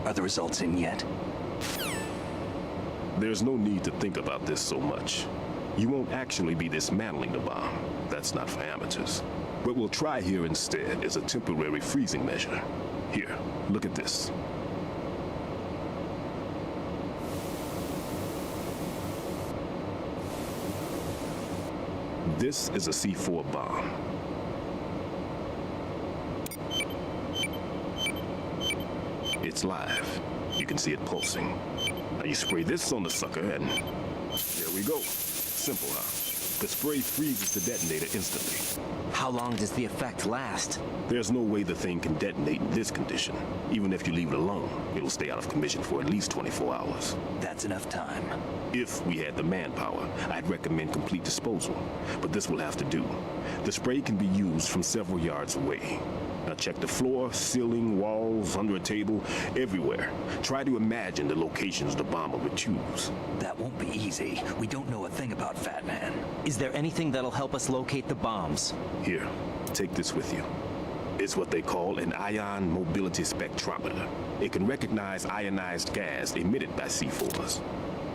Speaker 9: Are the results in yet?
Speaker 4: There's no need to think about this so much. You won't actually be dismantling the bomb. That's not for amateurs. What we'll try here instead is a temporary freezing measure. Here, look at this. This is a C4 bomb. It's live. You can see it pulsing. Now you spray this on the sucker and there we go. Simple, huh? The spray freezes the detonator instantly.
Speaker 14: How long does the effect last?
Speaker 4: There's no way the thing can detonate in this condition. Even if you leave it alone, it'll stay out of commission for at least 24 hours.
Speaker 9: That's enough time.
Speaker 4: If we had the manpower, I'd recommend complete disposal. But this will have to do. The spray can be used from several yards away. Now check the floor, ceiling, walls, under a table, everywhere. Try to imagine the locations the bomber would choose.
Speaker 9: That won't be easy. We don't know a thing about Fat Man.
Speaker 14: Is there anything that'll help us locate the bombs?
Speaker 4: Here, take this with you. It's what they call an ion mobility spectrometer. It can recognize ionized gas emitted by C4s.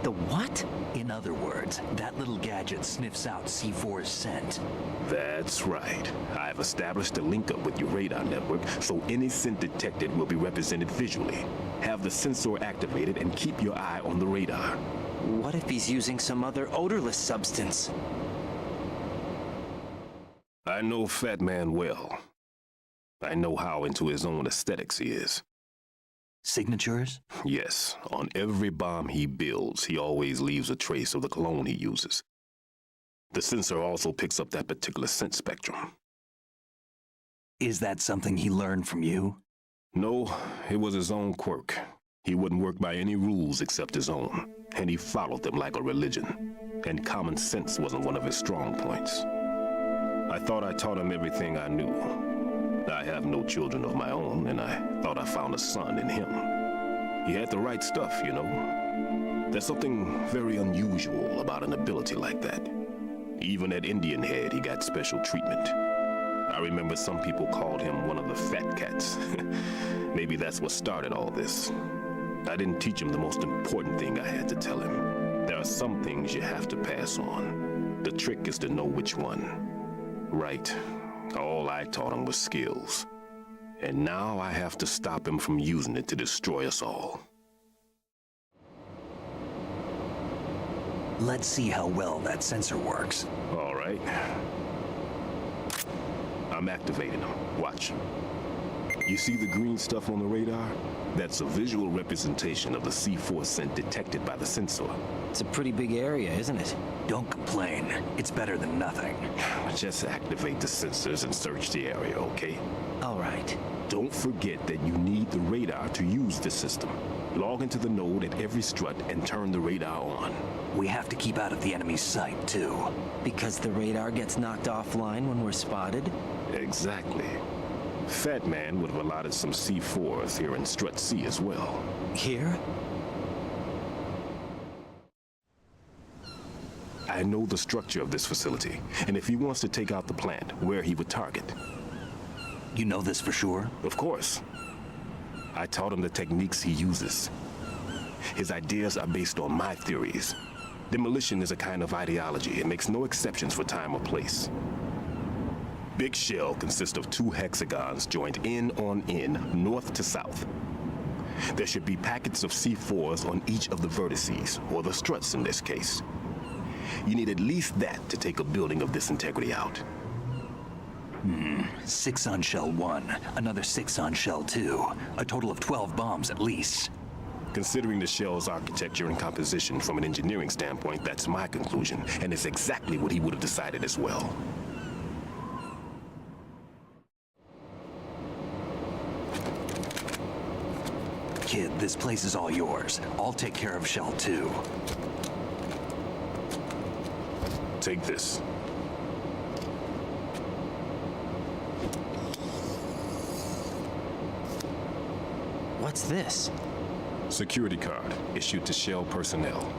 Speaker 14: The what?
Speaker 9: In other words, that little gadget sniffs out C4's scent.
Speaker 4: That's right. I've established a link up with your radar network, so any scent detected will be represented visually. Have the sensor activated and keep your eye on the radar.
Speaker 14: What if he's using some other odorless substance?
Speaker 4: I know Fat Man well. I know how into his own aesthetics he is.
Speaker 9: Signatures?
Speaker 4: Yes. On every bomb he builds, he always leaves a trace of the cologne he uses. The sensor also picks up that particular scent spectrum.
Speaker 9: Is that something he learned from you?
Speaker 4: No, it was his own quirk. He wouldn't work by any rules except his own, and he followed them like a religion. And common sense wasn't one of his strong points. I thought I taught him everything I knew. I have no children of my own, and I thought I found a son in him. He had the right stuff, you know. There's something very unusual about an ability like that. Even at Indian Head, he got special treatment. I remember some people called him one of the fat cats. Maybe that's what started all this. I didn't teach him the most important thing I had to tell him. There are some things you have to pass on. The trick is to know which one. Right. All I taught him was skills. And now I have to stop him from using it to destroy us all.
Speaker 9: Let's see how well that sensor works.
Speaker 4: All right. I'm activating him. Watch. You see the green stuff on the radar? That's a visual representation of the C4 scent detected by the sensor.
Speaker 14: It's a pretty big area, isn't it?
Speaker 9: Don't complain. It's better than nothing.
Speaker 4: Just activate the sensors and search the area, okay?
Speaker 14: All right.
Speaker 4: Don't forget that you need the radar to use the system. Log into the node at every strut and turn the radar on.
Speaker 9: We have to keep out of the enemy's sight, too.
Speaker 14: Because the radar gets knocked offline when we're spotted?
Speaker 4: Exactly. Fat Man would have allotted some C4s here in Strut C as well.
Speaker 14: Here?
Speaker 4: I know the structure of this facility, and if he wants to take out the plant, where he would target.
Speaker 9: You know this for sure?
Speaker 4: Of course. I taught him the techniques he uses. His ideas are based on my theories. Demolition is a kind of ideology. It makes no exceptions for time or place. Big shell consists of 2 hexagons joined end on end, north to south. There should be packets of C4s on each of the vertices, or the struts in this case. You need at least that to take a building of this integrity out.
Speaker 9: 6 on shell 1, another 6 on shell 2. A total of 12 bombs at least.
Speaker 4: Considering the shell's architecture and composition from an engineering standpoint, that's my conclusion, and it's exactly what he would have decided as well.
Speaker 9: Kid, this place is all yours. I'll take care of shell 2.
Speaker 4: Take this.
Speaker 14: What's this?
Speaker 4: Security card issued to Shell personnel.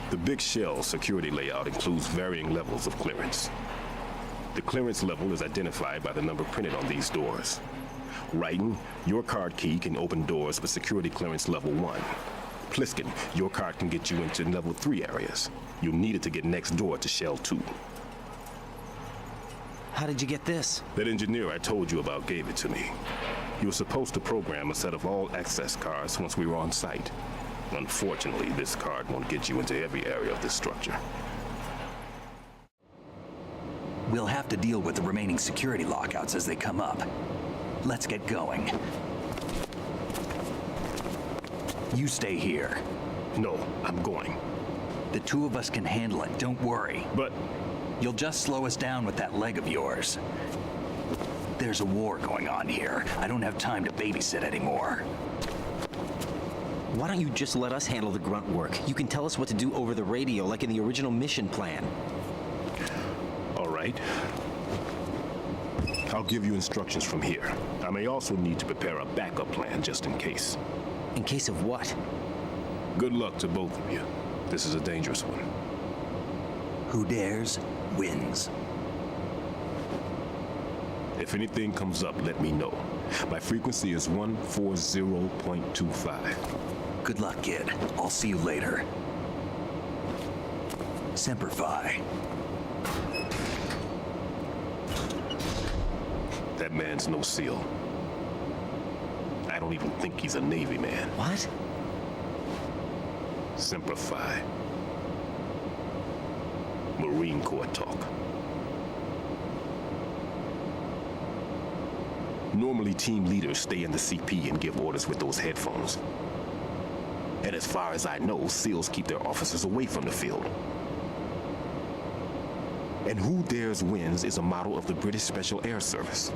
Speaker 4: The Big Shell security layout includes varying levels of clearance. The clearance level is identified by the number printed on these doors. Writing, your card key can open doors with security clearance level 1. Pliskin, your card can get you into level 3 areas. You'll need it to get next door to Shell 2.
Speaker 14: How did you get this?
Speaker 4: That engineer I told you about gave it to me. He was supposed to program a set of all access cards once we were on site. Unfortunately, this card won't get you into every area of this structure.
Speaker 9: We'll have to deal with the remaining security lockouts as they come up. Let's get going. You stay here.
Speaker 4: No, I'm going.
Speaker 2: The two of us can handle it, don't worry.
Speaker 16: But...
Speaker 2: You'll just slow us down with that leg of yours. There's a war going on here. I don't have time to babysit anymore.
Speaker 14: Why don't you just let us handle the grunt work? You can tell us what to do over the radio, like in the original mission plan.
Speaker 4: All right. I'll give you instructions from here. I may also need to prepare a backup plan just in case.
Speaker 14: In case of what?
Speaker 4: Good luck to both of you. This is a dangerous one.
Speaker 2: Who dares, wins.
Speaker 4: If anything comes up, let me know. My frequency is 140.25.
Speaker 2: Good luck, kid. I'll see you later. Semper Fi.
Speaker 4: That man's no SEAL. I don't even think he's a Navy man.
Speaker 14: What?
Speaker 4: Semper Fi. Marine Corps talk. Normally, team leaders stay in the CP and give orders with those headphones. And as far as I know, SEALs keep their officers away from the field. And who dares wins is a motto of the British Special Air Service.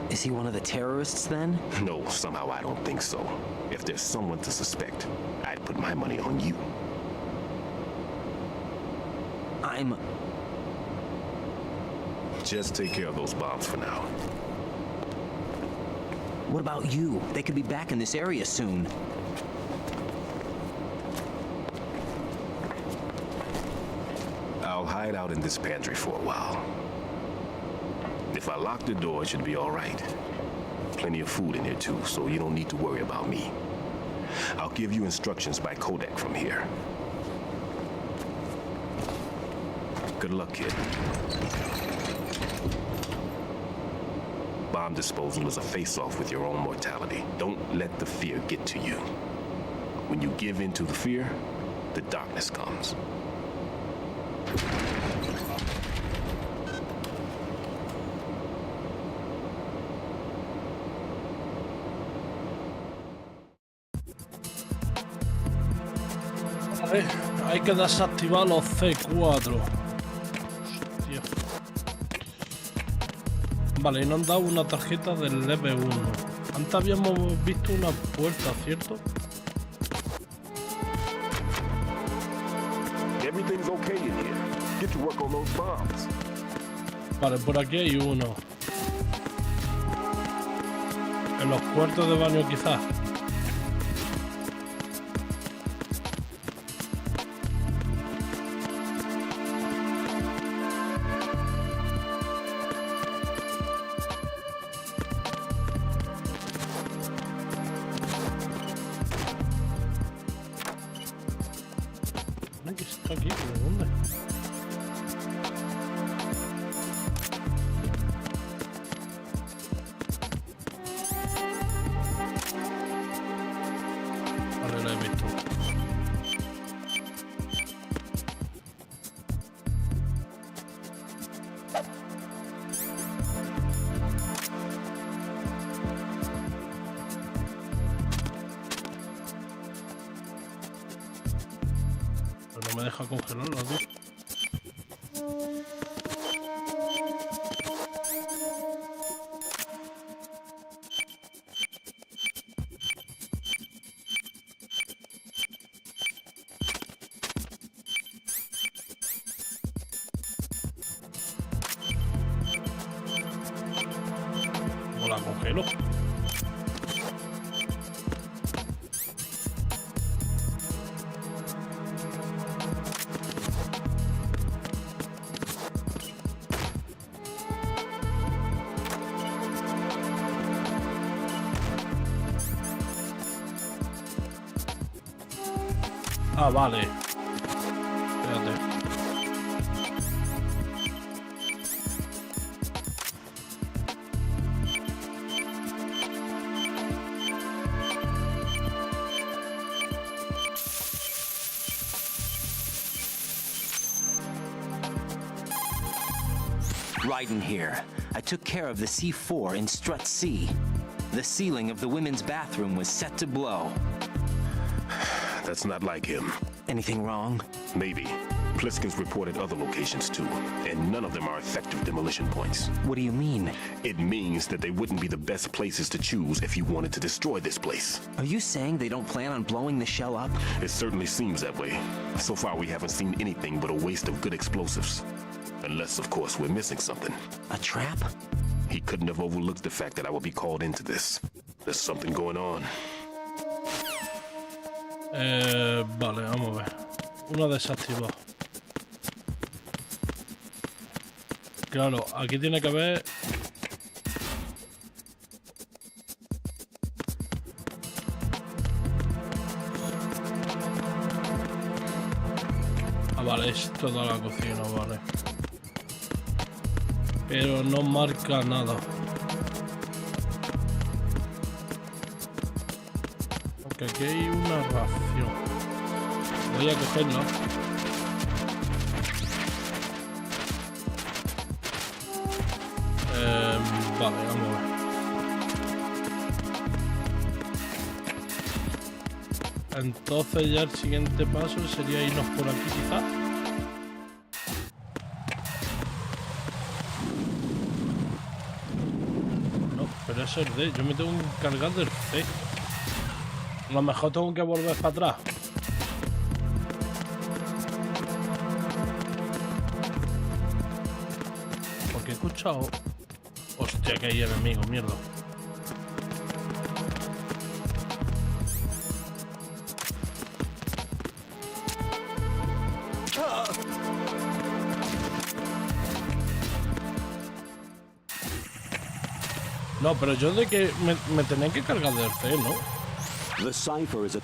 Speaker 14: Is he one of the terrorists, then?
Speaker 4: No, somehow I don't think so. If there's someone to suspect, I'd put my money on you. Just take care of those bombs for now.
Speaker 14: What about you? They could be back in this area soon.
Speaker 4: I'll hide out in this pantry for a while. If I lock the door, it should be all right. Plenty of food in here too, so you don't need to worry about me. I'll give you instructions by codec from here. Good luck, kid. Bomb disposal is a face-off with your own mortality. Don't let the fear get to you. When you give in to the fear, the darkness comes.
Speaker 1: Vale, hay que desactivar los C4. Hostia. Vale, y nos han dado una tarjeta del LV1. Antes habíamos visto una puerta, ¿cierto?
Speaker 4: Everything's okay in here. Get to work on those bombs.
Speaker 1: Vale, por aquí hay uno. En los cuartos de baño quizás. Está aquí, ¿pero dónde? Vale, lo he visto. Pero no me deja congelarlo, tío. ¿Cómo la congelo? Ah, vale. Espérate.
Speaker 14: Right in here. I took care of the C4 in Strut C. the ceiling of the women's bathroom was set to blow.
Speaker 4: That's not like him.
Speaker 14: Anything wrong?
Speaker 4: Maybe. Pliskin's reported other locations too, and none of them are effective demolition points.
Speaker 14: What do you mean?
Speaker 4: It means that they wouldn't be the best places to choose if you wanted to destroy this place.
Speaker 14: Are you saying they don't plan on blowing the shell up?
Speaker 4: It certainly seems that way. So far we haven't seen anything but a waste of good explosives. Unless, of course, we're missing something.
Speaker 14: A trap?
Speaker 4: He couldn't have overlooked the fact that I would be called into this. There's something going on.
Speaker 1: Vale, vamos a ver. Una desactivada. Claro, aquí tiene que haber... Ah, vale, es toda la cocina, vale. Pero no marca nada. Porque aquí hay una ración. Voy a cogerla. Vale, vamos a ver. Entonces ya el siguiente paso sería irnos por aquí quizás. No, pero eso es D. Yo me tengo que encargar del C. A lo mejor tengo que volver para atrás. Porque he escuchado... Hostia, que hay enemigo, mierda. No, pero yo de que me tenía que cargar del C, ¿no?
Speaker 13: The cipher is a...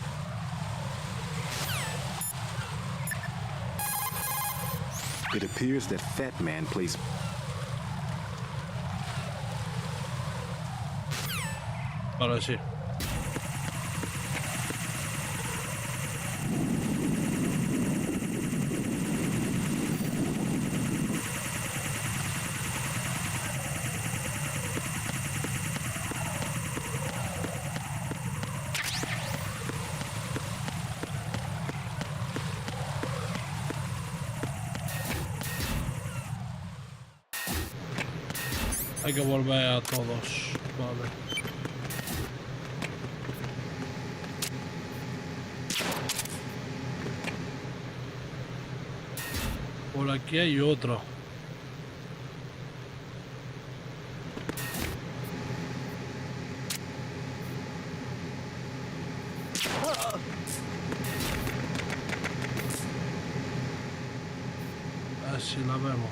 Speaker 9: It appears that Fat Man plays...
Speaker 1: Ahora sí. Hay que volver a todos. Vale. Por aquí hay otro. A ver si la vemos.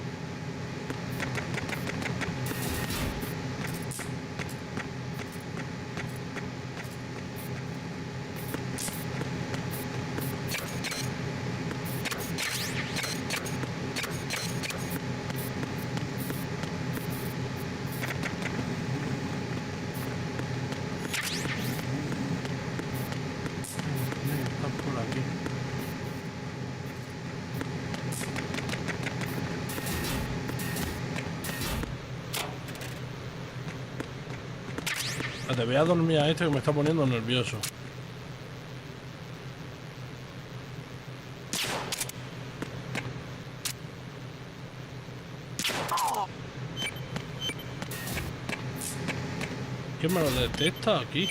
Speaker 1: Te voy a dormir a este que me está poniendo nervioso. ¿Qué me lo detecta aquí?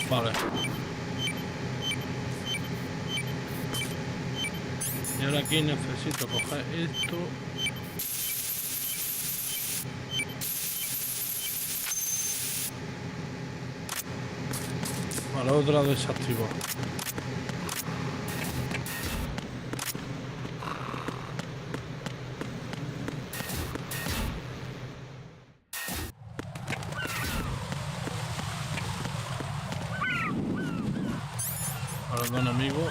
Speaker 1: Vale. Y ahora aquí necesito coger esto. Vale, otra desactivada. Perdón, amigo.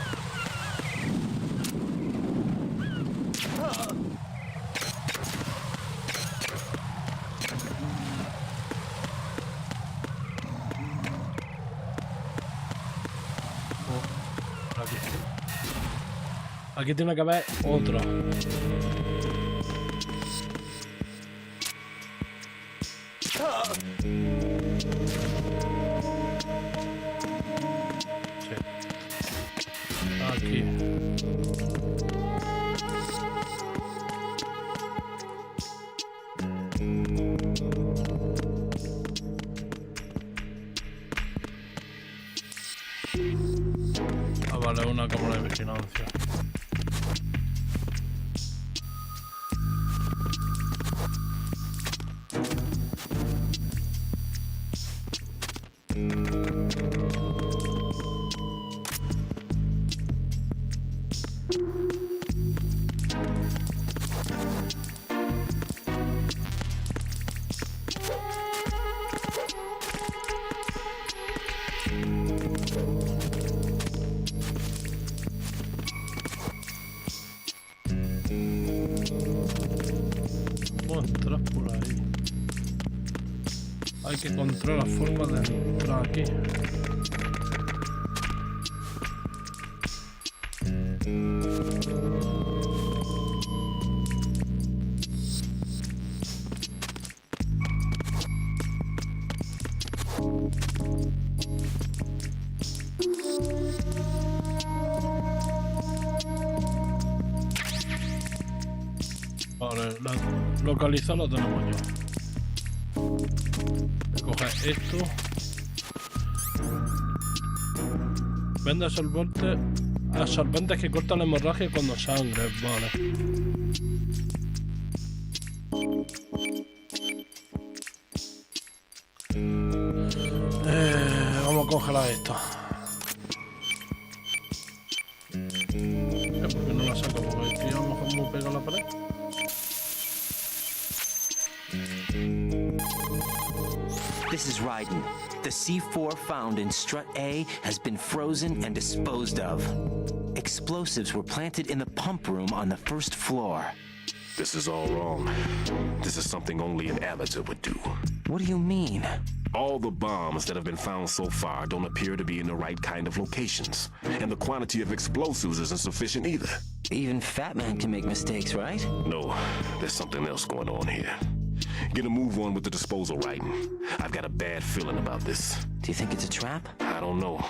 Speaker 1: Aquí tiene que haber otro. Sí. Aquí. Ah, vale, una cámara de vigilancia. Entrar por ahí. Hay que encontrar la forma de entrar aquí. Vale, localizar lo tenemos ya. Voy a coger esto. Vende absorbentes que cortan la hemorragia cuando sangre. Vale. Vamos a congelar esto. ¿Por qué no la saco? Porque estoy a lo mejor muy pegado a la pared.
Speaker 14: This is Raiden. The C4 found in strut A has been frozen and disposed of. Explosives were planted in the pump room on the first floor.
Speaker 4: This is all wrong. This is something only an amateur would do.
Speaker 14: What do you mean?
Speaker 4: All the bombs that have been found so far don't appear to be in the right kind of locations. And the quantity of explosives isn't sufficient either.
Speaker 14: Even Fat Man can make mistakes, right?
Speaker 4: No, there's something else going on here. Get a move on with the disposal, Raiden. I've got a bad feeling about this.
Speaker 14: Do you think it's a trap?
Speaker 4: I don't know,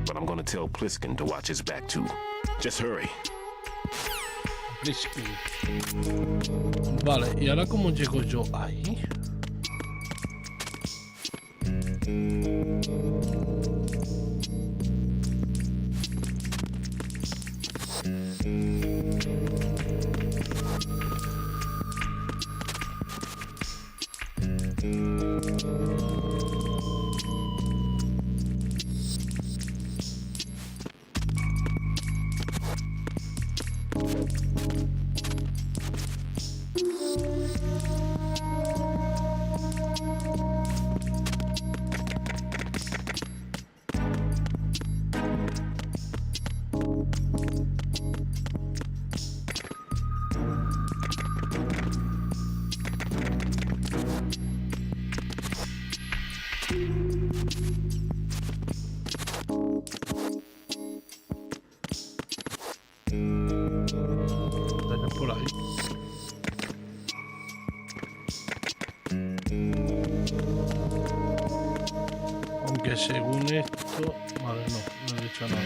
Speaker 4: but I'm gonna tell Pliskin to watch his back too. Just hurry.
Speaker 1: Pliskin. Vale, ¿y ahora cómo llego yo ahí? Por ahí. Aunque según esto... Vale, no he dicho nada.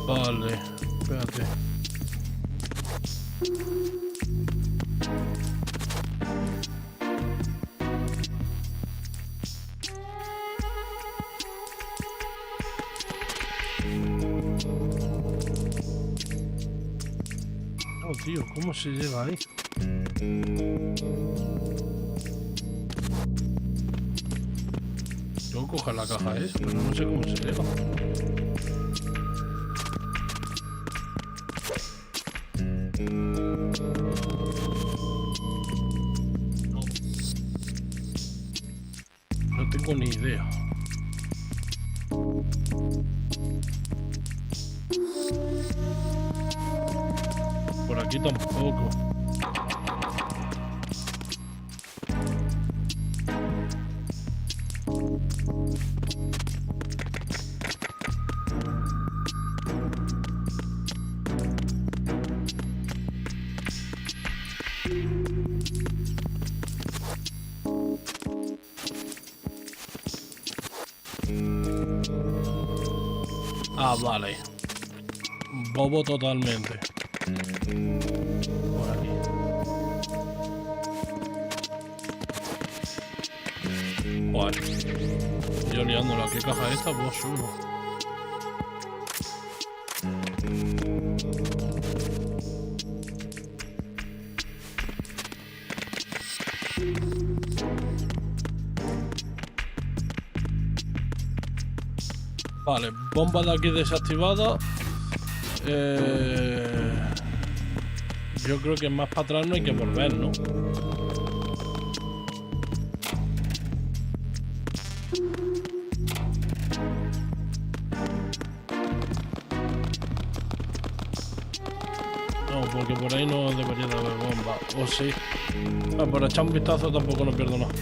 Speaker 1: Vale, espérate. Oh, tío, ¿cómo se llega ahí? Tengo que coger la caja esa, pero no sé cómo se llega. No tengo ni idea. Por aquí tampoco. Ah, vale. Bobo totalmente. Por aquí. Vale. Yo liándola. ¿Qué caja es esta? Pues uno. Vale, bomba de aquí desactivada. Yo creo que más para atrás no hay que volver, ¿no? No, porque por ahí no debería de haber bomba. O sí. Ah, por echar un vistazo tampoco no pierdo nada.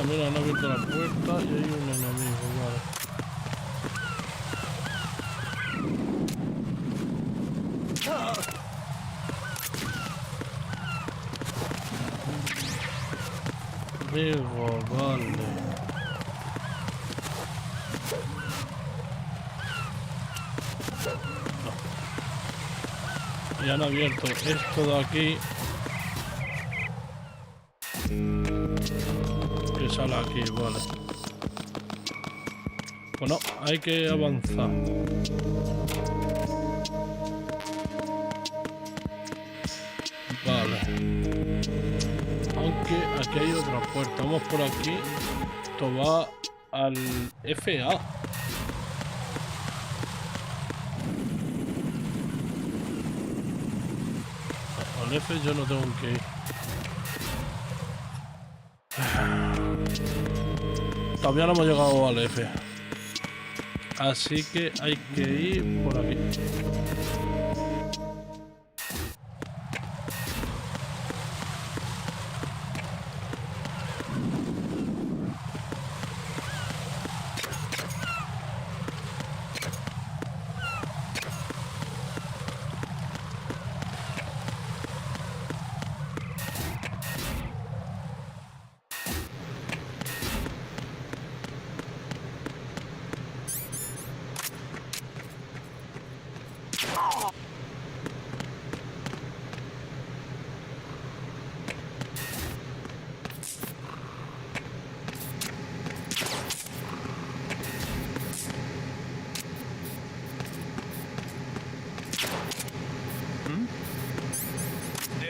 Speaker 1: Mira, han abierto la puerta y hay un enemigo, vale. Digo, vale. No. Y han abierto esto de aquí. Sale aquí, vale. Bueno, hay que avanzar. Vale. Aunque aquí hay otra puerta. Vamos por aquí. Esto va al FA. Al F yo no tengo que ir. Todavía no hemos llegado al F. Así que hay que ir por aquí.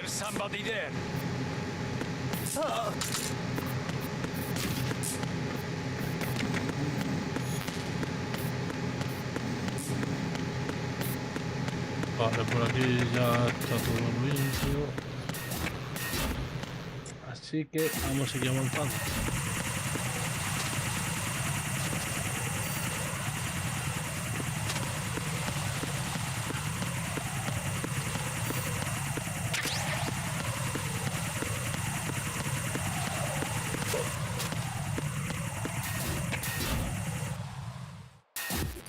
Speaker 7: Somebody there.
Speaker 1: Vale, por aquí ya está todo limpio. Así que vamos a seguir avanzando.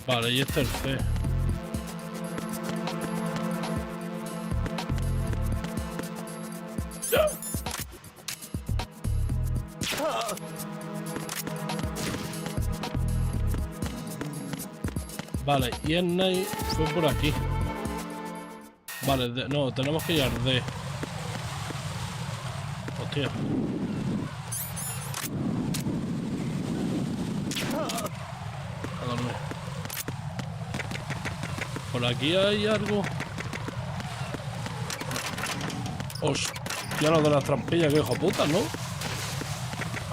Speaker 1: Vale, y este es el C. Vale, y el Night fue por aquí. Vale, no, tenemos que ir al D. Hostia. A dormir. Por aquí hay algo. Hostia, lo de las trampillas, que hijo puta, ¿no?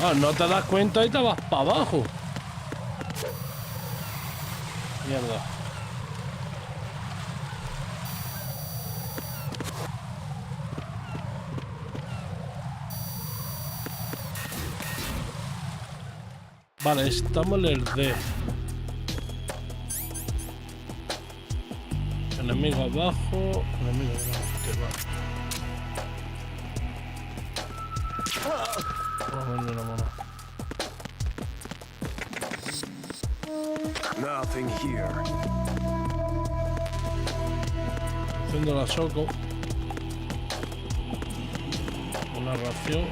Speaker 1: Ah, no te das cuenta y te vas para abajo. Mierda. Vale, estamos en el D. Enemigo abajo. Enemigo abajo.
Speaker 11: Nothing here.
Speaker 1: Haciendo la soco. Una ración.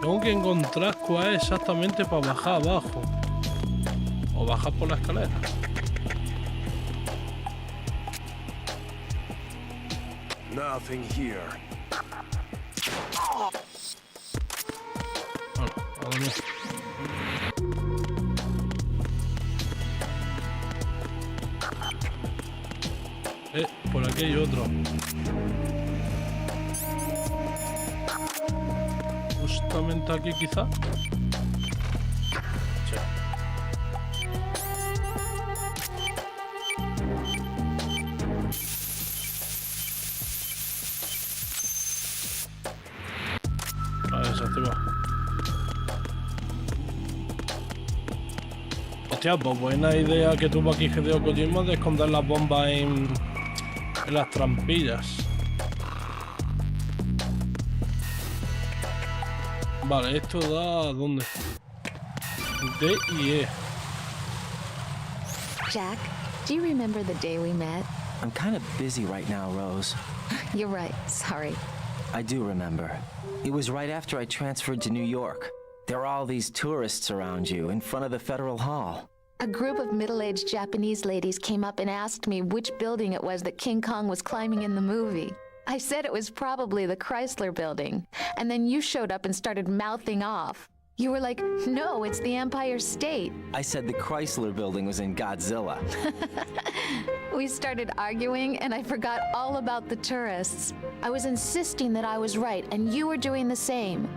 Speaker 1: Tengo que encontrar cuál es exactamente para bajar abajo. O bajar por la escalera.
Speaker 11: Nothing here.
Speaker 1: Bueno, a dormir. Por aquí hay otro. Justamente aquí quizá. Sí. Vale, desactiva. Hostia, pues buena idea que tuvo aquí Hideo Kojima de esconder las bombas en las trampillas. Vale, esto da ¿a dónde? D y E.
Speaker 17: Jack, do you remember the day we met?
Speaker 14: I'm kind of busy right now, Rose.
Speaker 17: You're right, sorry.
Speaker 14: I do remember. It was right after I transferred to New York. There are all these tourists around you in front of the Federal Hall.
Speaker 17: A group of middle-aged Japanese ladies came up and asked me which building it was that King Kong was climbing in the movie. I said it was probably the Chrysler Building, and then you showed up and started mouthing off. You were like, no, it's the Empire State.
Speaker 14: I said the Chrysler Building was in Godzilla.
Speaker 17: We started arguing, and I forgot all about the tourists. I was insisting that I was right, and you were doing the same.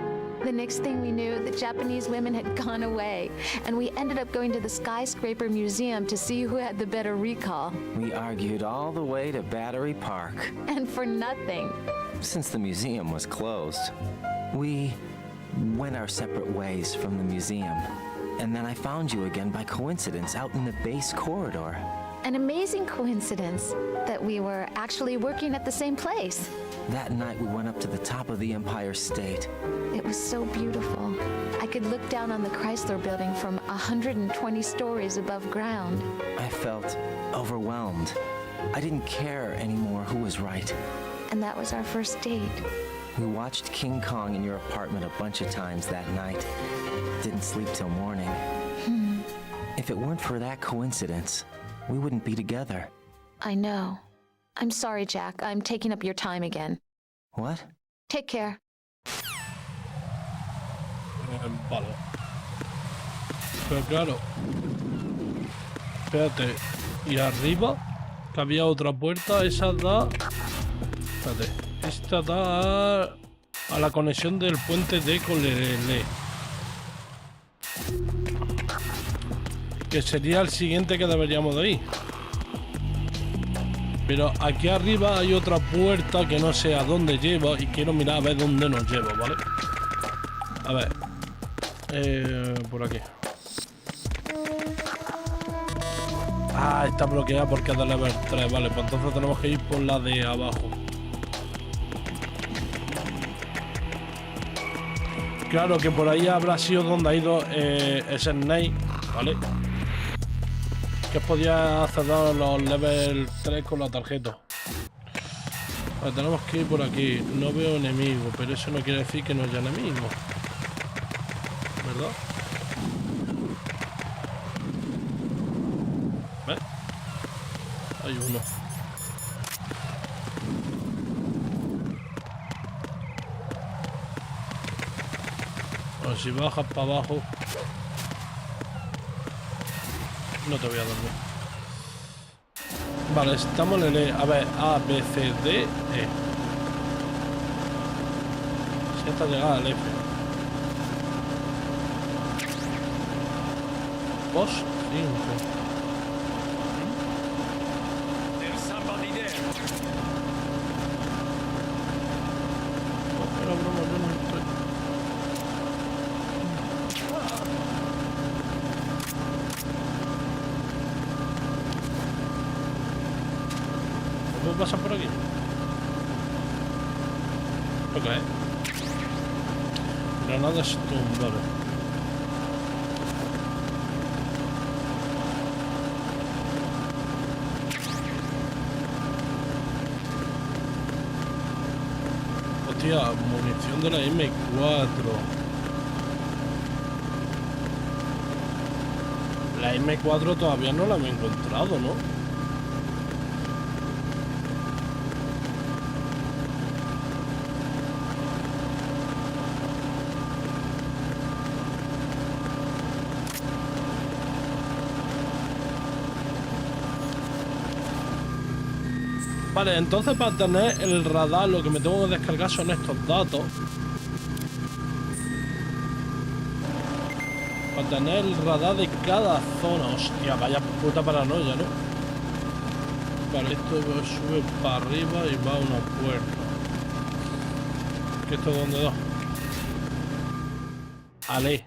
Speaker 17: The next thing we knew, the Japanese women had gone away, and we ended up going to the Skyscraper Museum to see who had the better recall.
Speaker 14: We argued all the way to Battery Park.
Speaker 17: And for nothing.
Speaker 14: Since the museum was closed, we went our separate ways from the museum. And then I found you again by coincidence out in the base corridor.
Speaker 17: An amazing coincidence that we were actually working at the same place.
Speaker 14: That night we went up to the top of the Empire State.
Speaker 17: It was so beautiful. I could look down on the Chrysler Building from 120 stories above ground.
Speaker 14: I felt overwhelmed. I didn't care anymore who was right.
Speaker 17: And that was our first date.
Speaker 14: We watched King Kong in your apartment a bunch of times that night. Didn't sleep till morning. If it weren't for that coincidence, we wouldn't be together.
Speaker 17: I know. I'm sorry, Jack. I'm taking up your time again.
Speaker 14: What?
Speaker 17: Take care.
Speaker 1: Vale. Pero claro. Espérate. Y arriba, que había otra puerta, esa da... Espérate. Esta da a la conexión del puente D con el L. Que sería el siguiente que deberíamos de ir. Pero aquí arriba hay otra puerta que no sé a dónde lleva y quiero mirar a ver dónde nos lleva, ¿vale? A ver. Por aquí. Ah, está bloqueada porque es de level 3, vale. Pues entonces tenemos que ir por la de abajo. Claro que por ahí habrá sido donde ha ido ese Snake, ¿vale? Que podía acceder a los level 3 con la tarjeta. Vale, tenemos que ir por aquí. No veo enemigo, pero eso no quiere decir que no haya enemigo, ¿verdad? ¿Ves? Hay uno. Bueno, si bajas para abajo no te voy a dormir. Vale, estamos en el E. A ver, A, B, C, D, E. Si hasta llegar al F. Post aquí.
Speaker 7: There's somebody there.
Speaker 1: Pero broma, yo no estoy. ¿Puedo pasar por aquí? ¿Lo crees? Granada Stone, vale. Hostia, munición de la M4. La M4 todavía no la he encontrado, ¿no? Vale, entonces para tener el radar lo que me tengo que descargar son estos datos. Para tener el radar de cada zona. Hostia, vaya puta paranoia, ¿no? Vale, esto sube para arriba y va a una puerta. ¿Qué esto dónde da? Ale.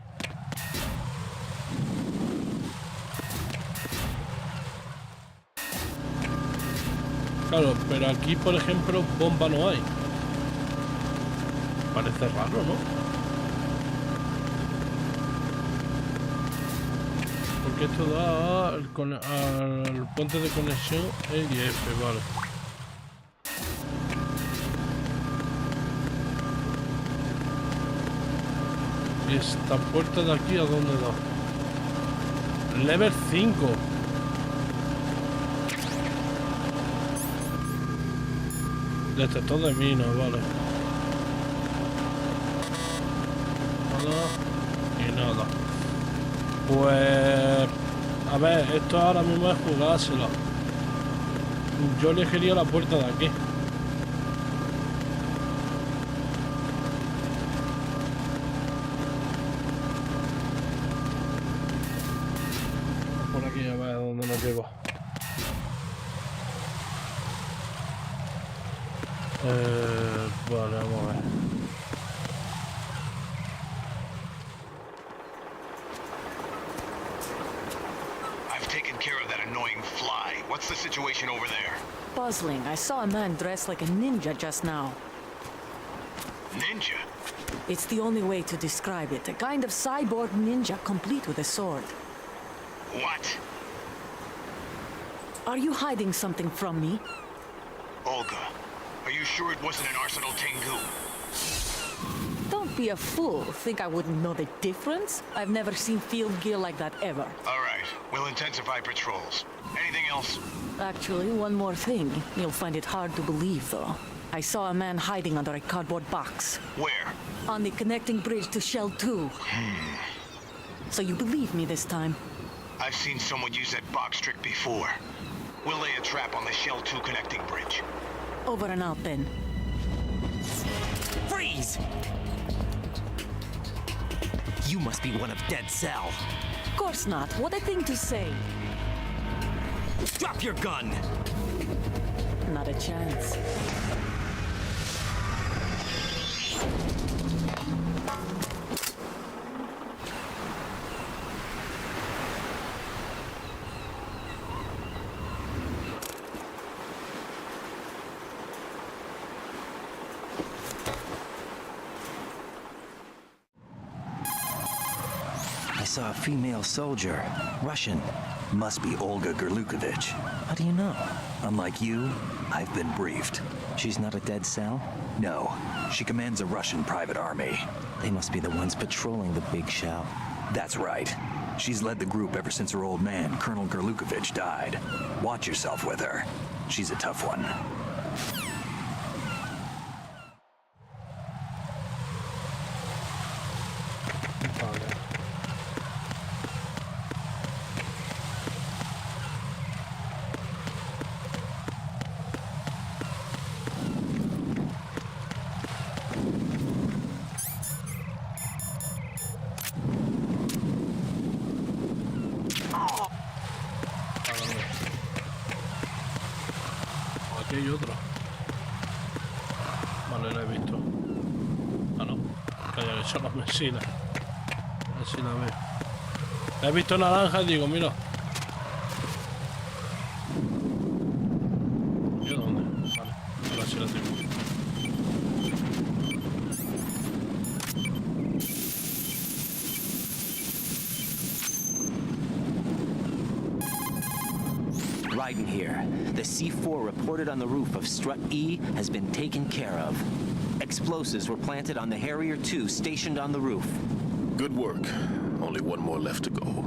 Speaker 1: Claro, pero aquí, por ejemplo, bomba no hay. Parece raro, ¿no? Porque esto da al puente de conexión E y F, vale. ¿Y esta puerta de aquí a dónde da? Level 5. Detector de minas, vale. Nada y nada. Pues... A ver, esto ahora mismo es jugársela. Yo elegiría la puerta de aquí. Por aquí a ver dónde nos lleva. Vale, vamos a ver.
Speaker 4: I've taken care of that annoying fly. What's the situation over there?
Speaker 5: Puzzling. I saw a man dressed like a ninja just now.
Speaker 4: Ninja?
Speaker 5: It's the only way to describe it. A kind of cyborg ninja complete with a sword.
Speaker 4: What?
Speaker 5: Are you hiding something from me?
Speaker 4: Olga, are you sure it wasn't an Arsenal Tengu?
Speaker 5: Don't be a fool. Think I wouldn't know the difference? I've never seen field gear like that ever.
Speaker 4: All right, we'll intensify patrols. Anything else?
Speaker 5: Actually, one more thing. You'll find it hard to believe, though. I saw a man hiding under a cardboard box.
Speaker 4: Where?
Speaker 5: On the connecting bridge to Shell 2. So you believe me this time?
Speaker 4: I've seen someone use that box trick before. We'll lay a trap on the Shell 2 connecting bridge.
Speaker 5: Over and out, then.
Speaker 14: Freeze! You must be one of Dead Cell.
Speaker 5: Of course not. What a thing to say.
Speaker 14: Drop your gun!
Speaker 5: Not a chance.
Speaker 2: I saw a female soldier, Russian. Must be Olga Gerlukovich.
Speaker 14: How do you know?
Speaker 2: Unlike you, I've been briefed.
Speaker 14: She's not a Dead Cell?
Speaker 2: No, she commands a Russian private army.
Speaker 14: They must be the ones patrolling the big shell.
Speaker 2: That's right. She's led the group ever since her old man, Colonel Gerlukovich, died. Watch yourself with her. She's a tough one.
Speaker 1: Calla, que son las mesinas. A ver si la veo. He visto naranja y digo, mira. ¿Y dónde? Vale, ahora sí la tengo.
Speaker 14: Ryden here. The C4 reported on the roof of Strut E has been taken care of. Explosives were planted on the Harrier 2 stationed on the roof.
Speaker 4: Good work. Only one more left to go.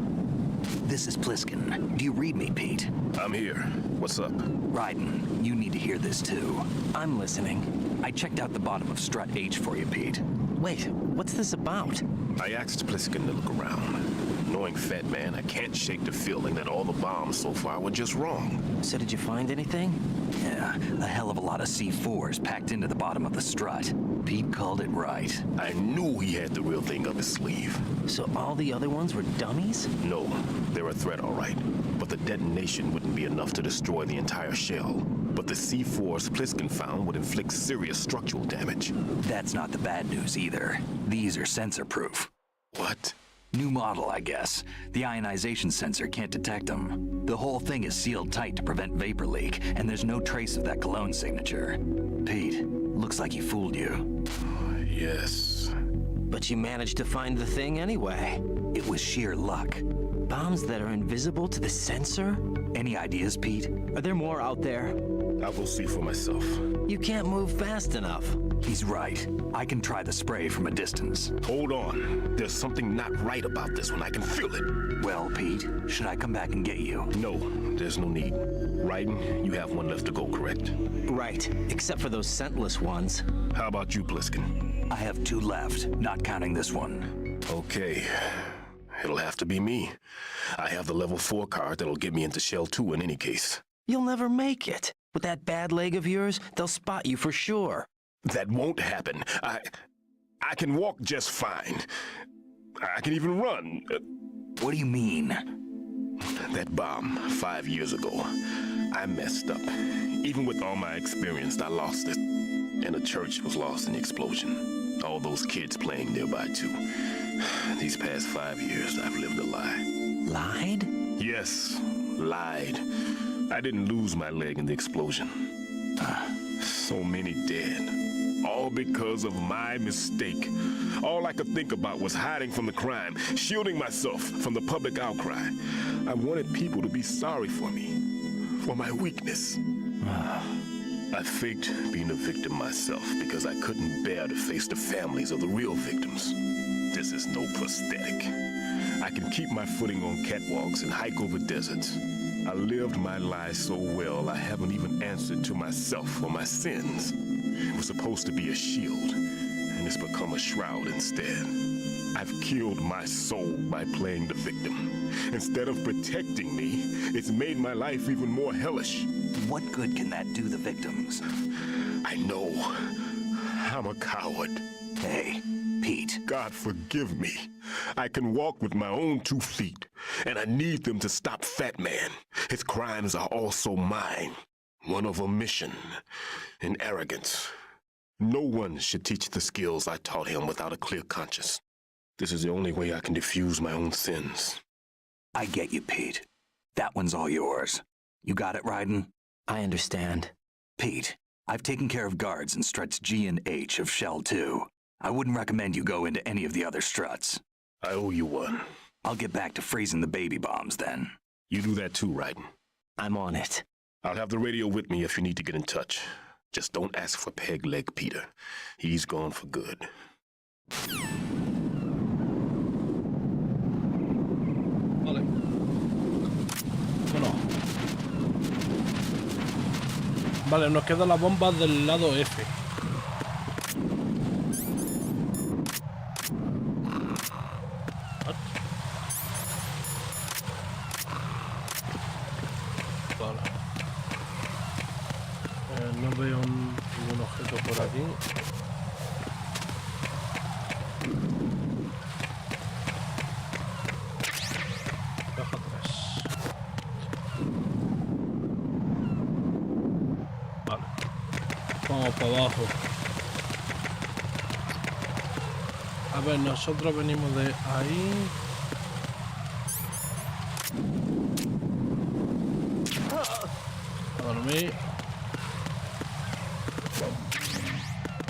Speaker 2: This is Pliskin. Do you read me, Pete?
Speaker 4: I'm here. What's up?
Speaker 2: Ryden, you need to hear this too.
Speaker 14: I'm listening.
Speaker 2: I checked out the bottom of Strut H for you, Pete.
Speaker 14: Wait, what's this about?
Speaker 4: I asked Pliskin to look around. Knowing Fat Man, I can't shake the feeling that all the bombs so far were just wrong.
Speaker 14: So did you find anything?
Speaker 2: Yeah, a hell of a lot of C4s packed into the bottom of the strut. Pete called it right.
Speaker 4: I knew he had the real thing up his sleeve.
Speaker 14: So all the other ones were dummies?
Speaker 4: No, they're a threat, all right. But the detonation wouldn't be enough to destroy the entire shell. But the C4s Pliskin found would inflict serious structural damage.
Speaker 2: That's not the bad news either. These are sensor-proof.
Speaker 4: What?
Speaker 2: New model, I guess. The ionization sensor can't detect them. The whole thing is sealed tight to prevent vapor leak, and there's no trace of that cologne signature. Pete, looks like he fooled you.
Speaker 4: Yes.
Speaker 14: But you managed to find the thing anyway.
Speaker 2: It was sheer luck.
Speaker 14: Bombs that are invisible to the sensor?
Speaker 2: Any ideas, Pete?
Speaker 14: Are there more out there?
Speaker 4: I'll go see for myself.
Speaker 14: You can't move fast enough.
Speaker 2: He's right. I can try the spray from a distance.
Speaker 4: Hold on. There's something not right about this one. I can feel it.
Speaker 2: Well, Pete, should I come back and get you?
Speaker 4: No, there's no need. Ryden, you have one left to go, correct?
Speaker 14: Right, except for those scentless ones.
Speaker 4: How about you, Pliskin?
Speaker 2: I have 2 left, not counting this one.
Speaker 4: Okay. It'll have to be me. I have the level 4 card that'll get me into Shell 2 in any case.
Speaker 14: You'll never make it. With that bad leg of yours, they'll spot you for sure.
Speaker 4: That won't happen. I can walk just fine. I can even run.
Speaker 2: What do you mean?
Speaker 4: That bomb 5 years ago, I messed up. Even with all my experience, I lost it. And the church was lost in the explosion. All those kids playing nearby, too. These past 5 years, I've lived a lie.
Speaker 14: Lied?
Speaker 4: Yes, lied. I didn't lose my leg in the explosion. So many dead. All because of my mistake. All I could think about was hiding from the crime, shielding myself from the public outcry. I wanted people to be sorry for me, for my weakness. I faked being a victim myself because I couldn't bear to face the families of the real victims. This is no prosthetic. I can keep my footing on catwalks and hike over deserts. I lived my life so well, I haven't even answered to myself for my sins. It was supposed to be a shield, and it's become a shroud instead. I've killed my soul by playing the victim. Instead of protecting me, it's made my life even more hellish.
Speaker 2: What good can that do the victims?
Speaker 4: I know. I'm a coward.
Speaker 2: Hey, Pete.
Speaker 4: God forgive me. I can walk with my own 2 feet, and I need them to stop Fat Man. His crimes are also mine. One of omission and arrogance. No one should teach the skills I taught him without a clear conscience. This is the only way I can diffuse my own sins.
Speaker 2: I get you, Pete. That one's all yours. You got it, Ryden?
Speaker 14: I understand.
Speaker 2: Pete, I've taken care of guards in struts G and H of Shell 2. I wouldn't recommend you go into any of the other struts.
Speaker 4: I owe you one.
Speaker 2: I'll get back to freezing the baby bombs then.
Speaker 4: You do that too, Ryden.
Speaker 14: I'm on it.
Speaker 4: I'll have the radio with me if you need to get in touch. Just don't ask for Peg Leg Peter. He's gone for good.
Speaker 1: Vale. Bueno. Vale, nos quedan las bombas del lado F. No veo ningún objeto por aquí. Caja 3. Vale. Vamos para abajo. A ver, nosotros venimos de ahí. A dormir.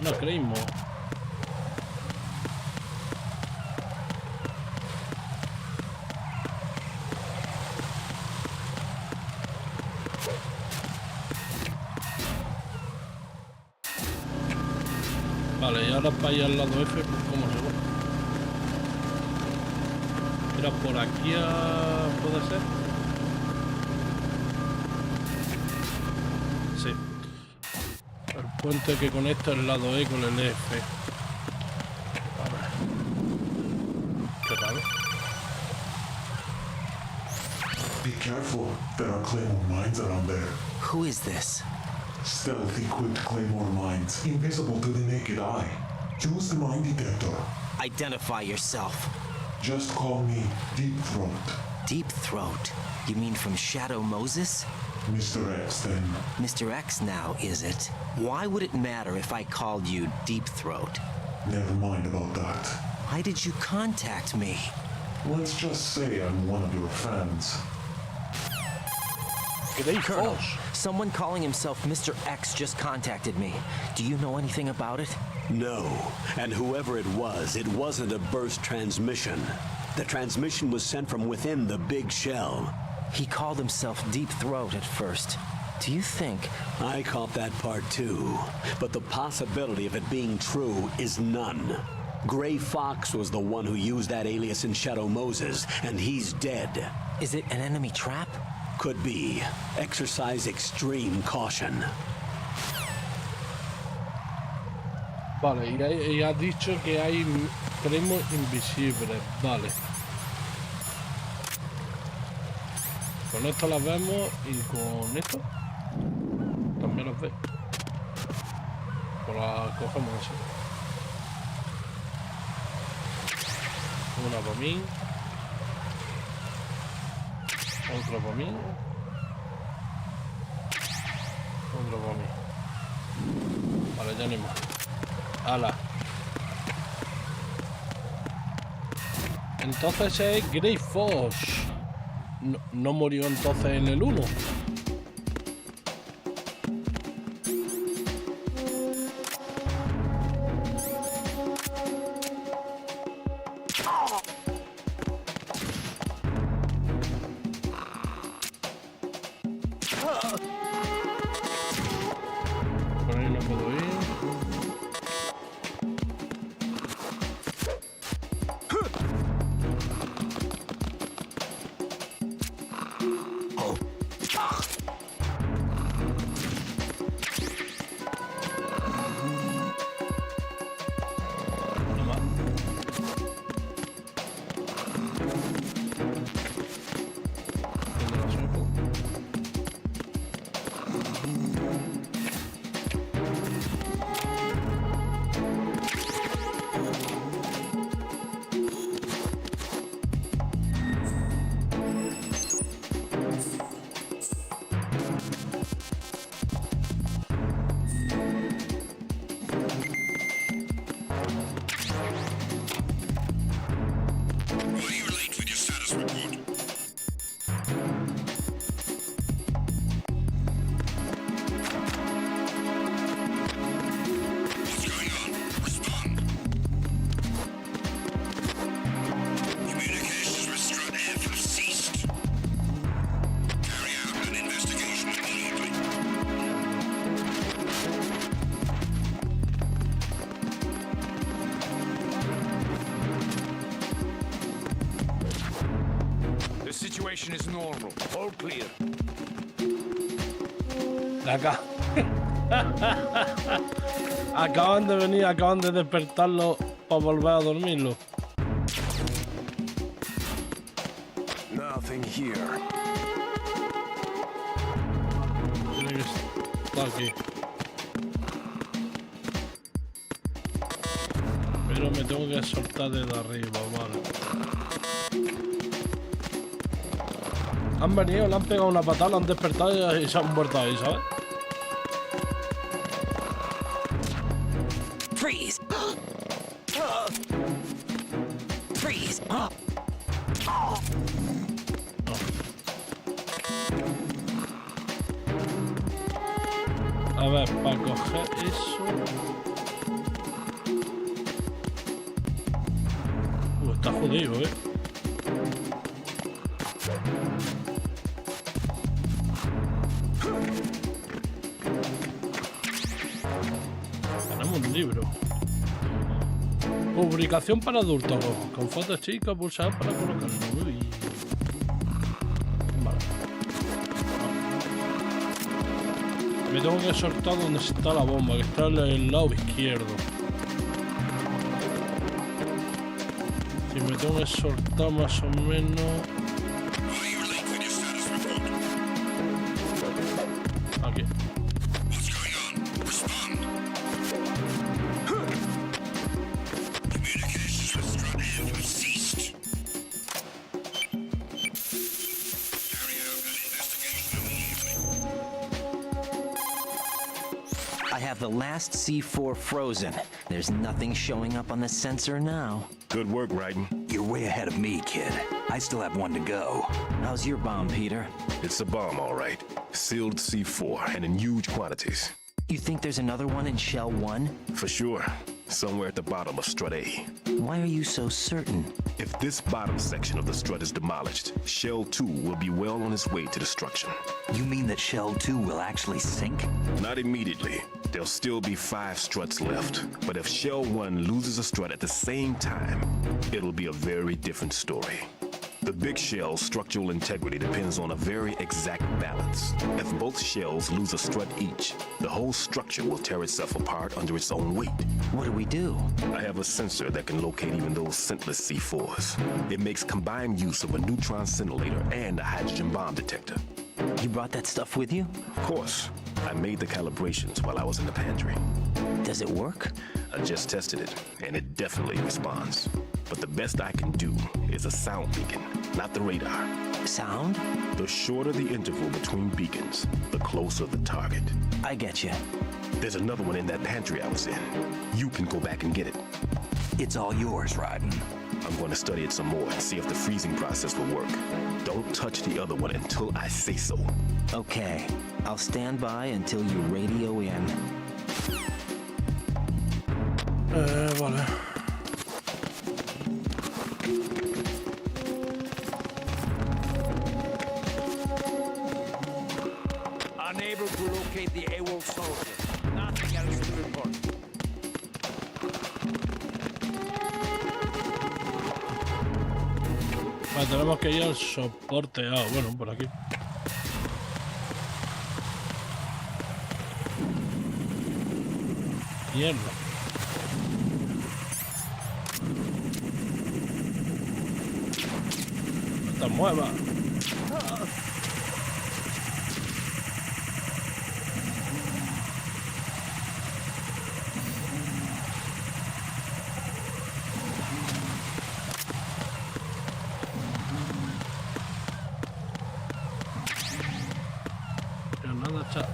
Speaker 1: No creímos. Vale, y ahora para ir al lado F, pues ¿cómo se va? Mira, por aquí puede ser. Sí. El puente que conecta el lado E con el F. A ver. Qué raro.
Speaker 10: Be careful. There are Claymore mines around there.
Speaker 14: Who is this?
Speaker 10: Stealth equipped Claymore mines, invisible to the naked eye. Choose the mine detector.
Speaker 14: Identify yourself.
Speaker 10: Just call me Deep Throat.
Speaker 14: Deep Throat? You mean from Shadow Moses?
Speaker 10: Mr. X, then.
Speaker 14: Mr. X now, is it? Why would it matter if I called you Deep Throat?
Speaker 10: Never mind about that.
Speaker 14: Why did you contact me?
Speaker 10: Let's just say I'm one of your fans.
Speaker 14: Colonel, someone calling himself Mr. X just contacted me. Do you know anything about it?
Speaker 13: No, and whoever it wasn't a burst transmission. The transmission was sent from within the big shell.
Speaker 14: He called himself Deep Throat at first. Do you think...
Speaker 13: I caught that part too, but the possibility of it being true is none. Gray Fox was the one who used that alias in Shadow Moses, and he's dead.
Speaker 14: Is it an enemy trap?
Speaker 13: Could be. Exercise extreme caution.
Speaker 1: Vale, y ha dicho que hay primos invisibles. Vale. Con esto las vemos y con esto también las ve. Pues las cogemos así. Una para mí. Otra para mí. Otra para mí. Vale, ya ni más. ¡Hala! Entonces es Grey Fox. No murió entonces en el 1. Por ahí no puedo ir.
Speaker 12: Is normal. All clear.
Speaker 1: Acá. Acaban de venir, acaban de despertarlo para volver a dormirlo.
Speaker 11: Nothing here.
Speaker 1: Tiene que estar aquí. Pero me tengo que soltar desde arriba, vale. Han venido, le han pegado una patada, le han despertado y se han muerto ahí, ¿sabes?
Speaker 14: Freeze. Freeze.
Speaker 1: A ver, para coger eso... está jodido, Tenemos un libro. Publicación para adultos. Con fotos chicas, pulsar para colocarlo. Uy. Vale. Me tengo que soltar donde está la bomba, que está en el lado izquierdo. Si me tengo que soltar más o menos... Aquí.
Speaker 14: I have the last C4 frozen. There's nothing showing up on the sensor now.
Speaker 2: Good work, Raiden. You're way ahead of me, kid. I still have one to go.
Speaker 14: How's your bomb, Peter?
Speaker 4: It's a bomb, all right. Sealed C4 and in huge quantities.
Speaker 14: You think there's another one in Shell 1?
Speaker 4: For sure. Somewhere at the bottom of Strut A.
Speaker 14: Why are you so certain?
Speaker 4: If this bottom section of the strut is demolished, Shell 2 will be well on its way to destruction.
Speaker 2: You mean that Shell 2 will actually sink?
Speaker 4: Not immediately. There'll still be 5 struts left. But if Shell 1 loses a strut at the same time, it'll be a very different story. The big shell's structural integrity depends on a very exact balance. If both shells lose a strut each, the whole structure will tear itself apart under its own weight.
Speaker 14: What do we do?
Speaker 4: I have a sensor that can locate even those scentless C4s. It makes combined use of a neutron scintillator and a hydrogen bomb detector.
Speaker 14: You brought that stuff with you?
Speaker 4: Of course. I made the calibrations while I was in the pantry.
Speaker 14: Does it work?
Speaker 4: I just tested it, and it definitely responds. But the best I can do is a sound beacon, not the radar.
Speaker 14: Sound?
Speaker 4: The shorter the interval between beacons, the closer the target.
Speaker 14: I get you.
Speaker 4: There's another one in that pantry I was in. You can go back and get it.
Speaker 2: It's all yours, Raiden.
Speaker 4: I'm going to study it some more and see if the freezing process will work. Don't touch the other one until I say so.
Speaker 14: Okay. I'll stand by until you radio in.
Speaker 1: Vale.
Speaker 7: Unable to locate the AWOL soldier. Nothing else to report.
Speaker 1: Vale, tenemos que ir al soporte. Ah, bueno, por aquí. Mierda. No te muevas. Granada chaff.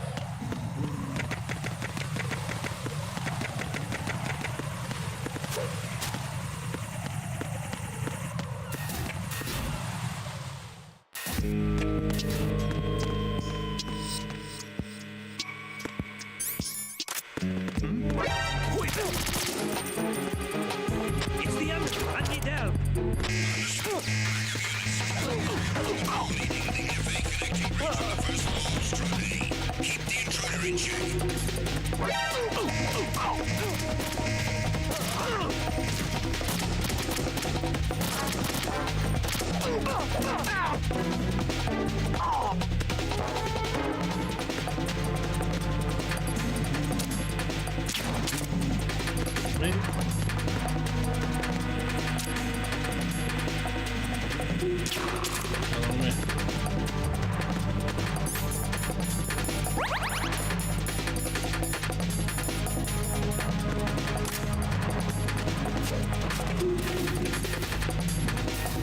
Speaker 7: It's the end. Anti-Del.
Speaker 18: Keep the intruder in check.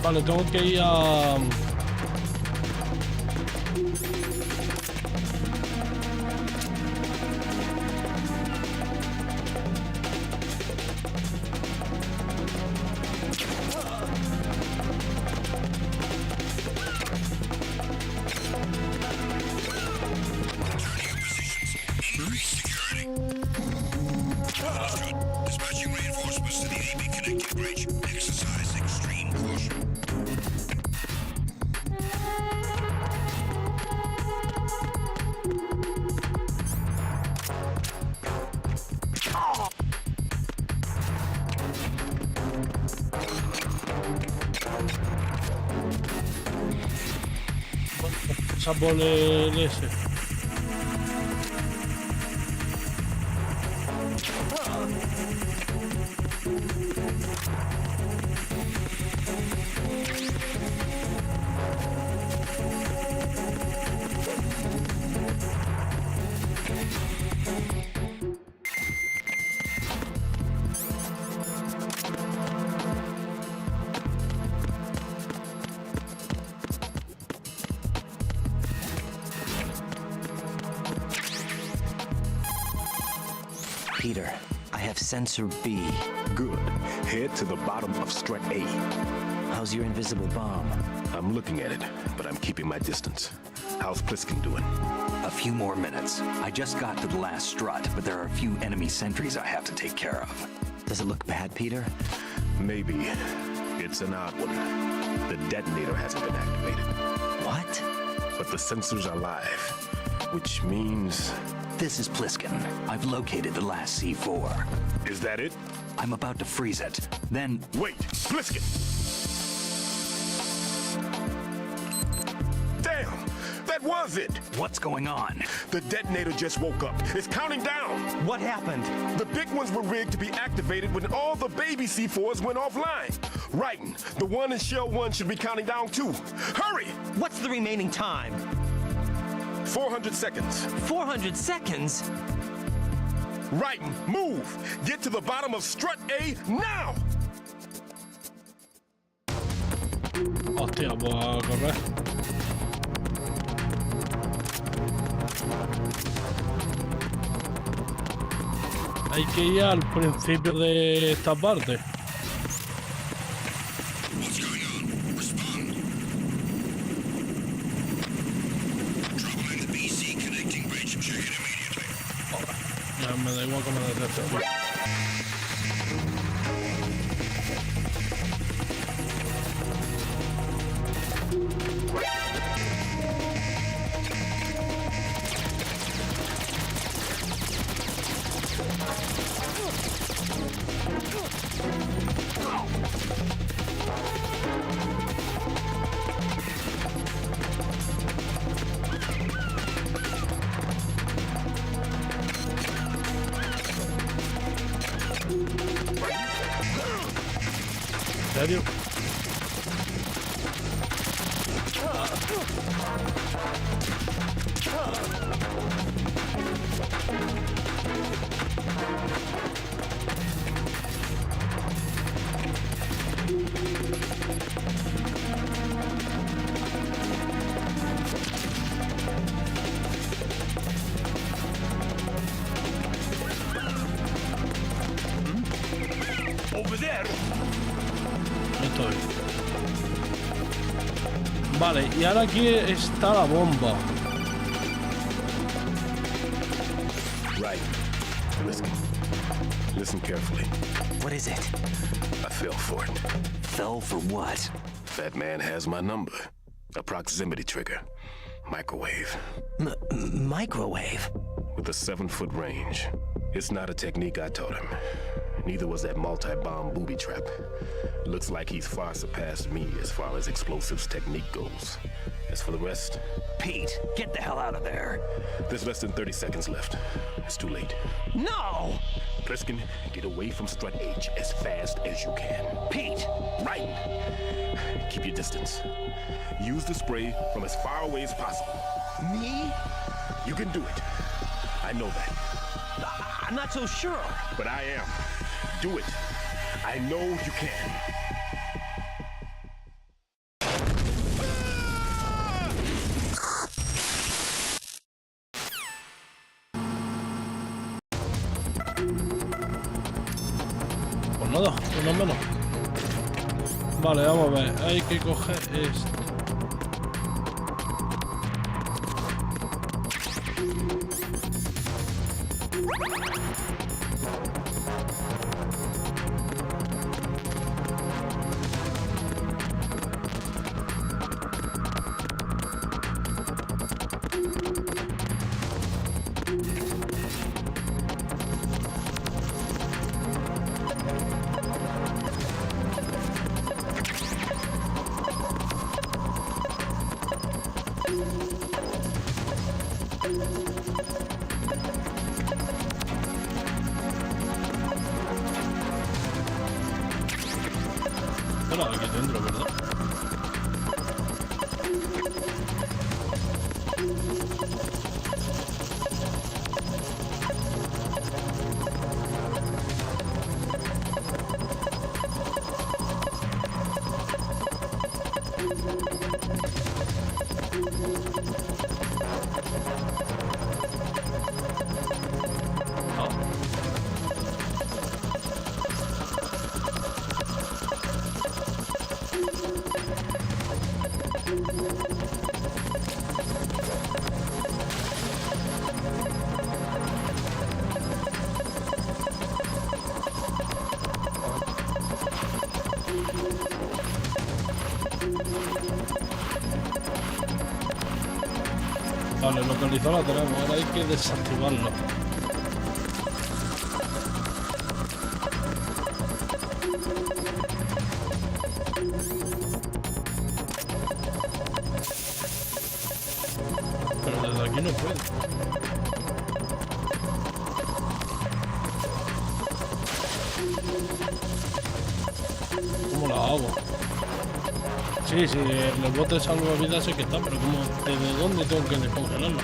Speaker 1: Vale, tengo que ir a...
Speaker 18: connecting bridge. Exercise extreme caution.
Speaker 1: Esa por el ese.
Speaker 9: Peter, I have sensor B.
Speaker 21: Good. Head to the bottom of strut A.
Speaker 9: How's your invisible bomb?
Speaker 21: I'm looking at it, but I'm keeping my distance. How's Pliskin doing?
Speaker 9: A few more minutes. I just got to the last strut, but there are a few enemy sentries I have to take care of. Does it look bad, Peter?
Speaker 21: Maybe. It's an odd one. The detonator hasn't been activated.
Speaker 9: What?
Speaker 21: But the sensors are live, which means...
Speaker 9: This is Pliskin. I've located the last C4.
Speaker 21: Is that it?
Speaker 9: I'm about to freeze it. Then...
Speaker 21: Wait! Pliskin! Damn! That was it!
Speaker 9: What's going on?
Speaker 21: The detonator just woke up. It's counting down!
Speaker 9: What happened?
Speaker 21: The big ones were rigged to be activated when all the baby C4s went offline. Writing, the one in Shell 1 should be counting down too. Hurry!
Speaker 14: What's the remaining time?
Speaker 21: 400 seconds.
Speaker 14: 400 seconds?
Speaker 21: Writing, move! Get to the bottom of strut A now!
Speaker 1: Hostia, pues a correr. Hay que ir al principio de esta parte.
Speaker 18: What's going on? Respond. Trouble in the BC connecting bridge. Check it immediately.
Speaker 1: Ya me da igual con la detección. ¿En serio?
Speaker 21: Over there.
Speaker 1: Estoy. Vale, y ahora aquí está la bomba.
Speaker 21: Right. Listen carefully.
Speaker 9: What is it?
Speaker 21: I fell for it.
Speaker 9: Fell for what?
Speaker 21: That man has my number. A proximity trigger. Microwave.
Speaker 9: Microwave?
Speaker 21: With a 7-foot range. It's not a technique I taught him. Neither was that multi-bomb booby trap. Looks like he's far surpassed me as far as explosives technique goes. As for the rest...
Speaker 9: Pete, get the hell out of there.
Speaker 21: There's less than 30 seconds left. It's too late.
Speaker 9: No!
Speaker 21: Pliskin, get away from strut H as fast as you can.
Speaker 9: Pete!
Speaker 21: Right! Keep your distance. Use the spray from as far away as possible.
Speaker 14: Me?
Speaker 21: You can do it. I know that.
Speaker 14: I'm not so sure.
Speaker 21: But I am. Do it. I know you can.
Speaker 1: Pues nada, uno menos. Vale, vamos a ver. Hay que coger esto. era aquí dentro, ¿verdad? Vale, localizado lo tenemos, ahora hay que desactivarlo. Pero desde aquí no puedo. ¿Cómo lo hago? Sí, sí, los botes salvavidas sé que están, pero ¿cómo? ¿Desde dónde tengo que descongelarlo?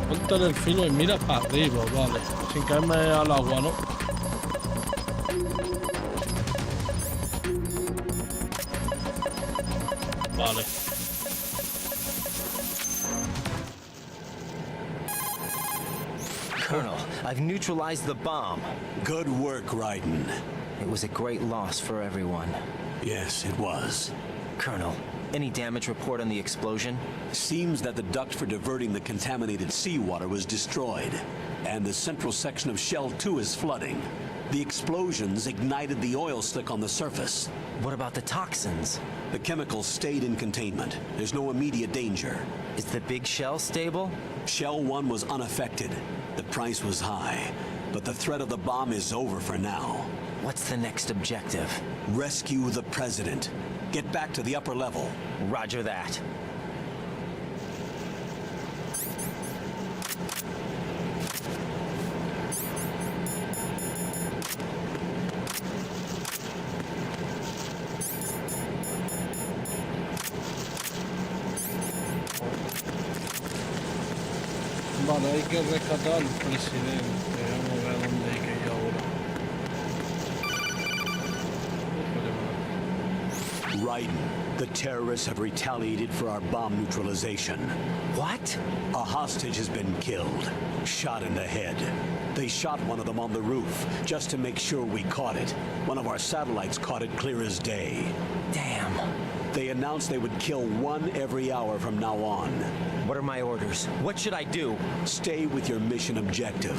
Speaker 1: Ponte en el filo y mira para arriba, vale. Sin caerme al agua, ¿no? Vale.
Speaker 14: Colonel, I've neutralized the bomb.
Speaker 13: Good work, Raiden.
Speaker 14: It was a great loss for everyone.
Speaker 13: Yes, it was.
Speaker 14: Colonel, any damage report on the explosion?
Speaker 13: Seems that the duct for diverting the contaminated seawater was destroyed, and the central section of Shell 2 is flooding. The explosions ignited the oil slick on the surface.
Speaker 14: What about the toxins?
Speaker 13: The chemicals stayed in containment. There's no immediate danger.
Speaker 14: Is the big shell stable?
Speaker 13: Shell 1 was unaffected. The price was high, but the threat of the bomb is over for now.
Speaker 14: What's the next objective?
Speaker 13: Rescue the president. Get back to the upper level.
Speaker 14: Roger that.
Speaker 1: Vale, hay que rescatar al presidente. Vamos a ver dónde hay que ir ahora.
Speaker 13: Raiden, the terrorists have retaliated for our bomb neutralization.
Speaker 14: What?
Speaker 13: A hostage has been killed, shot in the head. They shot one of them on the roof, just to make sure we caught it. One of our satellites caught it clear as day.
Speaker 14: Damn.
Speaker 13: They announced they would kill one every hour from now on.
Speaker 14: What are my orders? What should I do?
Speaker 13: Stay with your mission objective.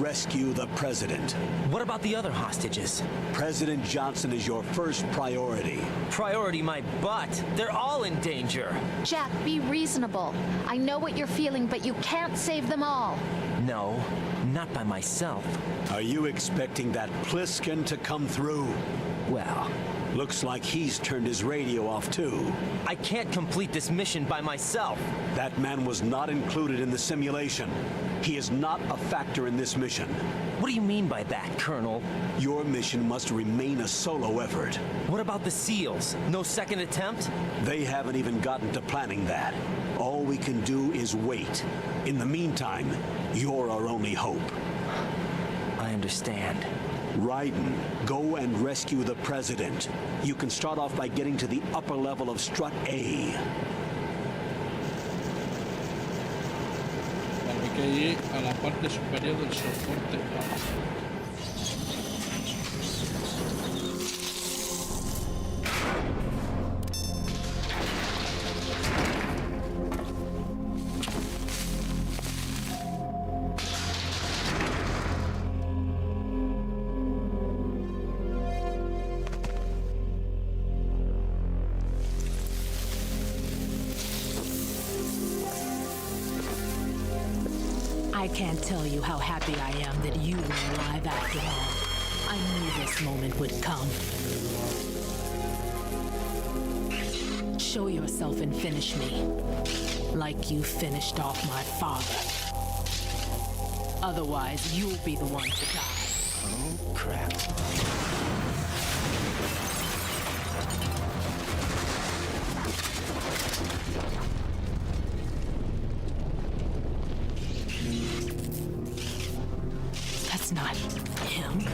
Speaker 13: Rescue the president.
Speaker 14: What about the other hostages?
Speaker 13: President Johnson is your first priority.
Speaker 14: Priority my butt. They're all in danger.
Speaker 17: Jack, be reasonable. I know what you're feeling, but you can't save them all.
Speaker 14: No, not by myself.
Speaker 13: Are you expecting that Pliskin to come through?
Speaker 14: Well,
Speaker 13: looks like he's turned his radio off too.
Speaker 14: I can't complete this mission by myself.
Speaker 13: That man was not included in the simulation. He is not a factor in this mission.
Speaker 14: What do you mean by that, Colonel?
Speaker 13: Your mission must remain a solo effort.
Speaker 14: What about the SEALs? No second attempt?
Speaker 13: They haven't even gotten to planning that. All we can do is wait. In the meantime, you're our only hope.
Speaker 14: I understand.
Speaker 13: Raiden, go and rescue the president. You can start off by getting to the upper level of Strut A.
Speaker 1: Vale, hay que ir a la parte superior del soporte.
Speaker 5: I can't tell you how happy I am that you were alive after all. I knew this moment would come. Show yourself and finish me. Like you finished off my father. Otherwise, you'll be the one to die.
Speaker 14: Oh, crap.
Speaker 5: That's not him.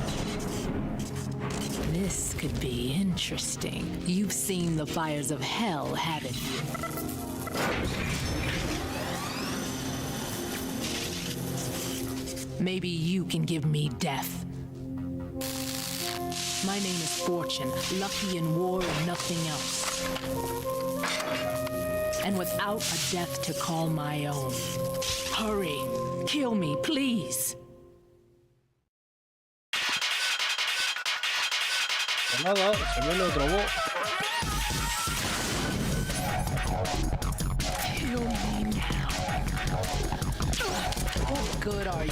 Speaker 5: This could be interesting. You've seen the fires of hell, haven't you? Maybe you can give me death. My name is Fortune, lucky in war and nothing else. And without a death to call my own. Hurry, kill me, please.
Speaker 1: Nada, se viene otro bot.
Speaker 5: Kill me now. What good are you?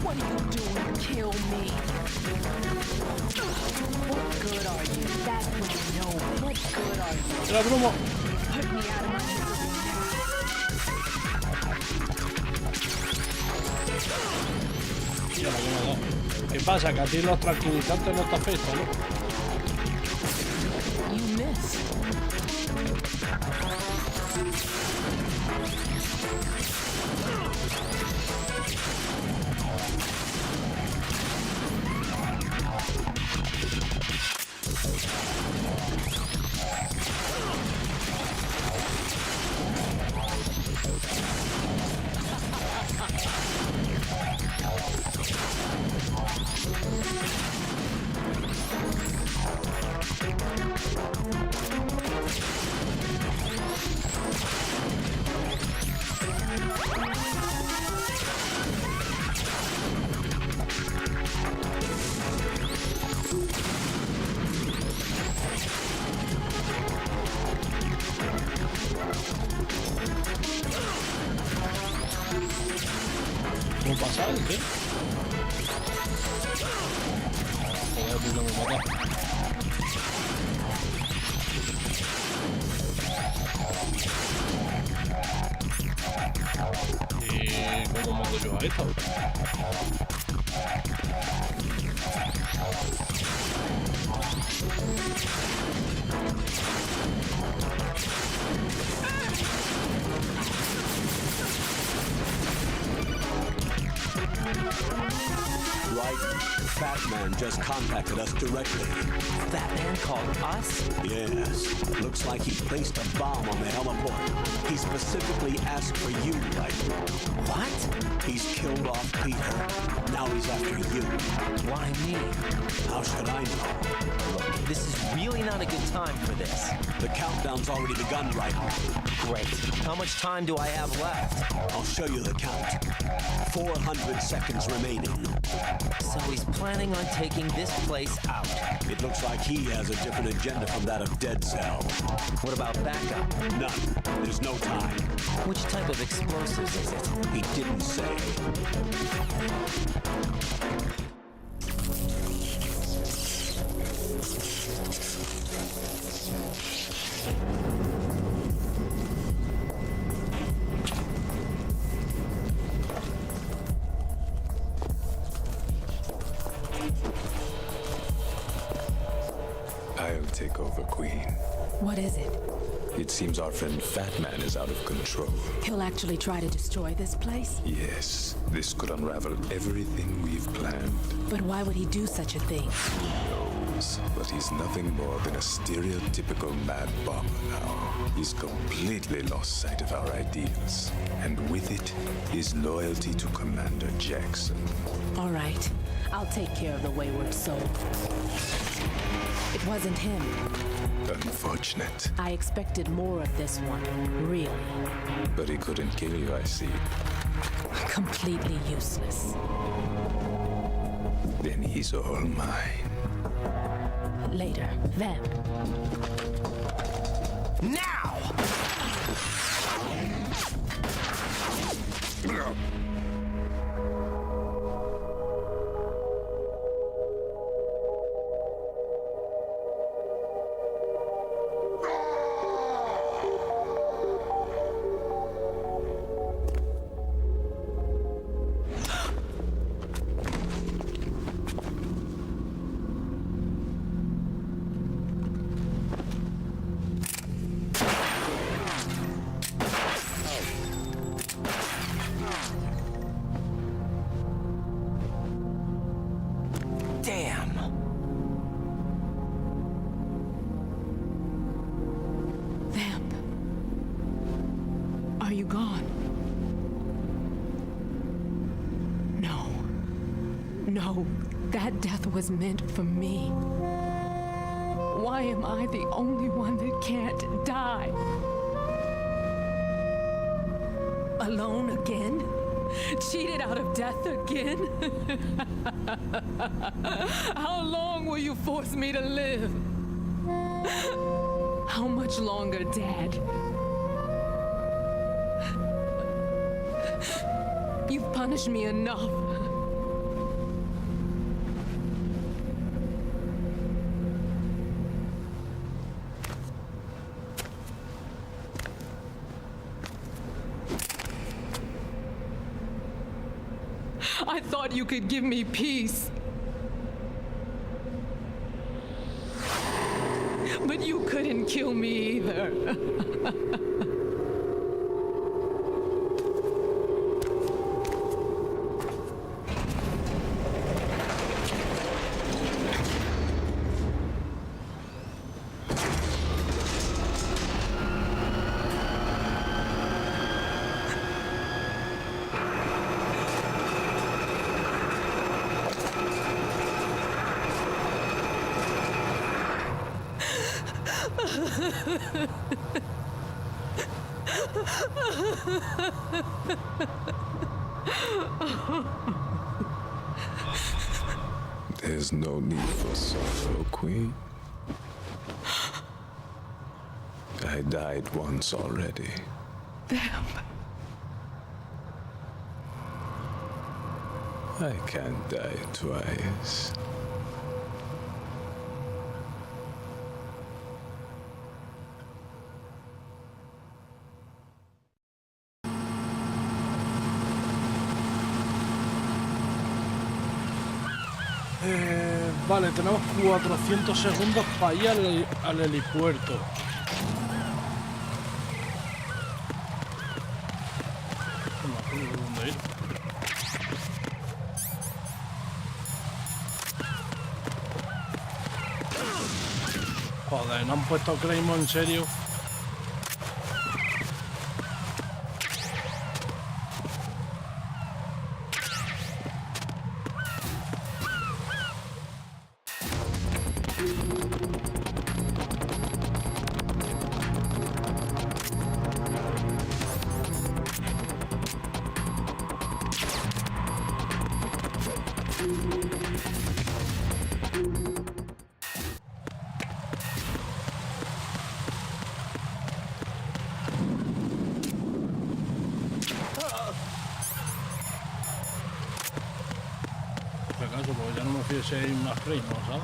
Speaker 5: What are you doing? Kill me. What good are you? That way, no. What good are you?
Speaker 1: Era broma.
Speaker 5: Put me out of my misery.
Speaker 1: ¿Qué pasa? Que a ti los tranquilizantes no te afectan, ¿no?
Speaker 5: You missed.
Speaker 1: ¿Cómo pasa? ¿Qué? Joder, no me mata. ¿Y cómo mato yo a esto?
Speaker 13: Right, Fat Man just contacted us directly.
Speaker 14: Fat Man called us?
Speaker 13: Yes. Looks like he placed a bomb on the heliport. He specifically asked for you, right?
Speaker 14: What?
Speaker 13: He's killed off Peter. Now he's after you.
Speaker 14: Why me?
Speaker 13: How should I know?
Speaker 14: Look, this is really not a good time for this.
Speaker 13: The countdown's already begun, right?
Speaker 14: Great. How much time do I have left?
Speaker 13: I'll show you the count. 400 seconds remaining.
Speaker 14: So he's planning on taking this place out.
Speaker 13: It looks like he has a different agenda from that of Dead Cell.
Speaker 14: What about backup?
Speaker 13: None. There's no time.
Speaker 14: Which type of explosives is it?
Speaker 13: He didn't say.
Speaker 8: I'll take over, Queen.
Speaker 5: What is it?
Speaker 8: It seems our friend Fat Man is out of control.
Speaker 5: He'll actually try to destroy this place?
Speaker 8: Yes, this could unravel everything we've planned.
Speaker 5: But why would he do such a thing?
Speaker 8: Who knows? But he's nothing more than a stereotypical mad bomber now. He's completely lost sight of our ideals. And with it, his loyalty to Commander Jackson.
Speaker 5: All right. I'll take care of the wayward soul. It wasn't him.
Speaker 8: Unfortunate.
Speaker 5: I expected more of this one, really.
Speaker 8: But he couldn't kill you, I see.
Speaker 5: Completely useless.
Speaker 8: Then he's all mine.
Speaker 5: Later, then.
Speaker 11: Now!
Speaker 5: No, that death was meant for me. Why am I the only one that can't die? Alone again? Cheated out of death again? How long will you force me to live? How much longer, Dad? You've punished me enough. I thought you could give me peace. But you couldn't kill me either.
Speaker 8: There's no need for sorrow, Queen. I died once already.
Speaker 5: Damn.
Speaker 8: I can't die twice.
Speaker 1: Vale, tenemos 400 segundos para ir al helipuerto. No sé dónde ir. Joder, ¿no han puesto Claymore en serio? Porque ya no me fío si hay unas frames, ¿no? ¿Sabes?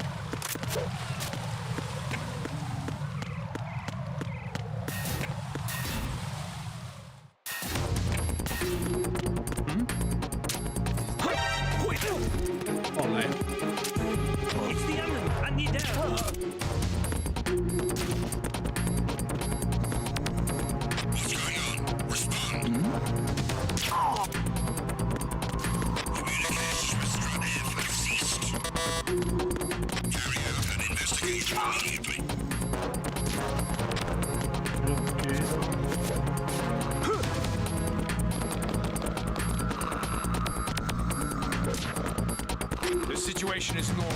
Speaker 3: The situation is normal.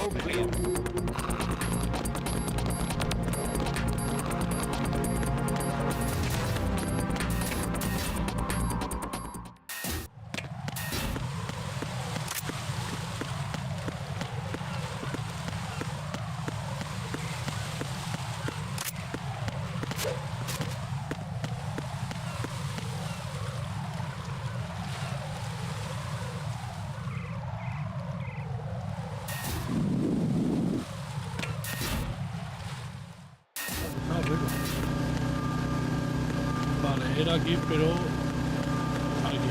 Speaker 3: All clear.
Speaker 1: Vale, era aquí, pero aquí.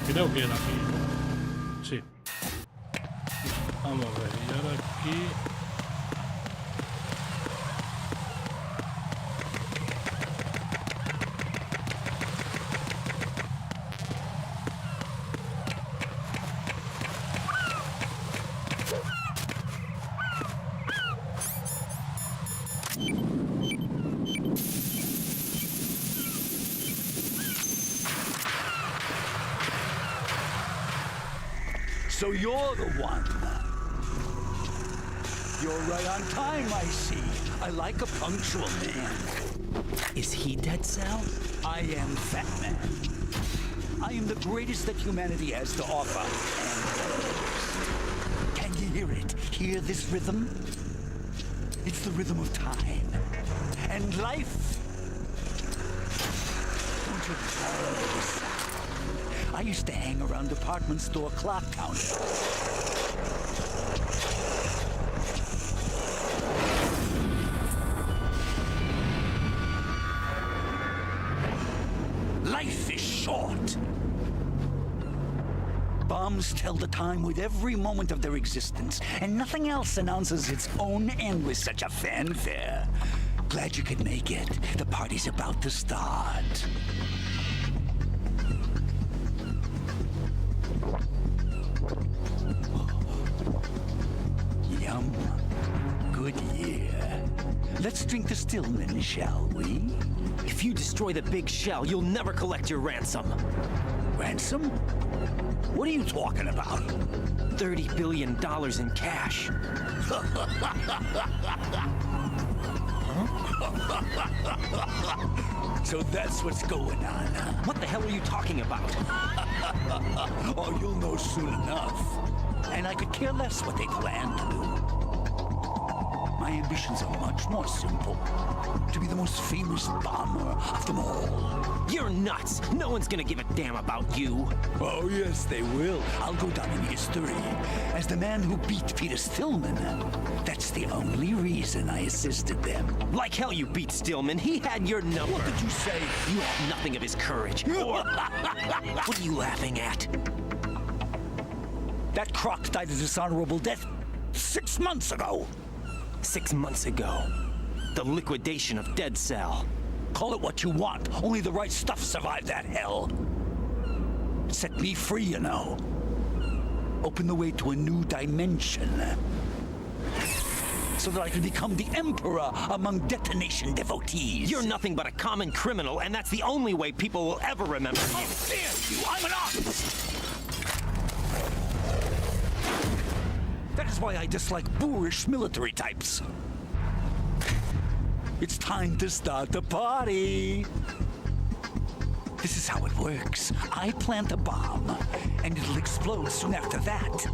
Speaker 1: Creo que era aquí, ¿no? Sí. Vamos a ver, y ahora aquí.
Speaker 15: So you're the one. You're right on time, I see. I like a punctual man.
Speaker 14: Is he Dead Cell?
Speaker 15: I am Fat Man. I am the greatest that humanity has to offer. And can you hear it? Hear this rhythm? It's the rhythm of time. And life. Don't you love this sound? I used to hang around department store clock counters. Life is short. Bombs tell the time with every moment of their existence, and nothing else announces its own end with such a fanfare. Glad you could make it. The party's about to start. Yum. Good year. Let's drink the Stillman, shall we?
Speaker 14: If you destroy the big shell, you'll never collect your ransom.
Speaker 15: Ransom? What are you talking about?
Speaker 14: $30 billion in cash.
Speaker 15: So that's what's going on, huh?
Speaker 14: What the hell are you talking about?
Speaker 15: Oh, you'll know soon enough. And I could care less what they plan to do. My ambitions are much more simple. To be the most famous bomber of them all.
Speaker 14: You're nuts! No one's gonna give a damn about you.
Speaker 15: Oh, yes, they will. I'll go down in history as the man who beat Peter Stillman. That's the only reason I assisted them.
Speaker 14: Like hell you beat Stillman. He had your number.
Speaker 15: What did you say?
Speaker 14: You have nothing of his courage. Or... What are you laughing at?
Speaker 15: That croc died a dishonorable death 6 months ago.
Speaker 14: 6 months ago. The liquidation of Dead Cell.
Speaker 15: Call it what you want. Only the right stuff survived that hell. It set me free, you know. Opened the way to a new dimension. So that I could become the emperor among detonation devotees.
Speaker 14: You're nothing but a common criminal, and that's the only way people will ever remember you.
Speaker 15: How dare you! I'm an artist! That is why I dislike boorish military types. It's time to start the party. This is how it works. I plant a bomb, and it'll explode soon after that.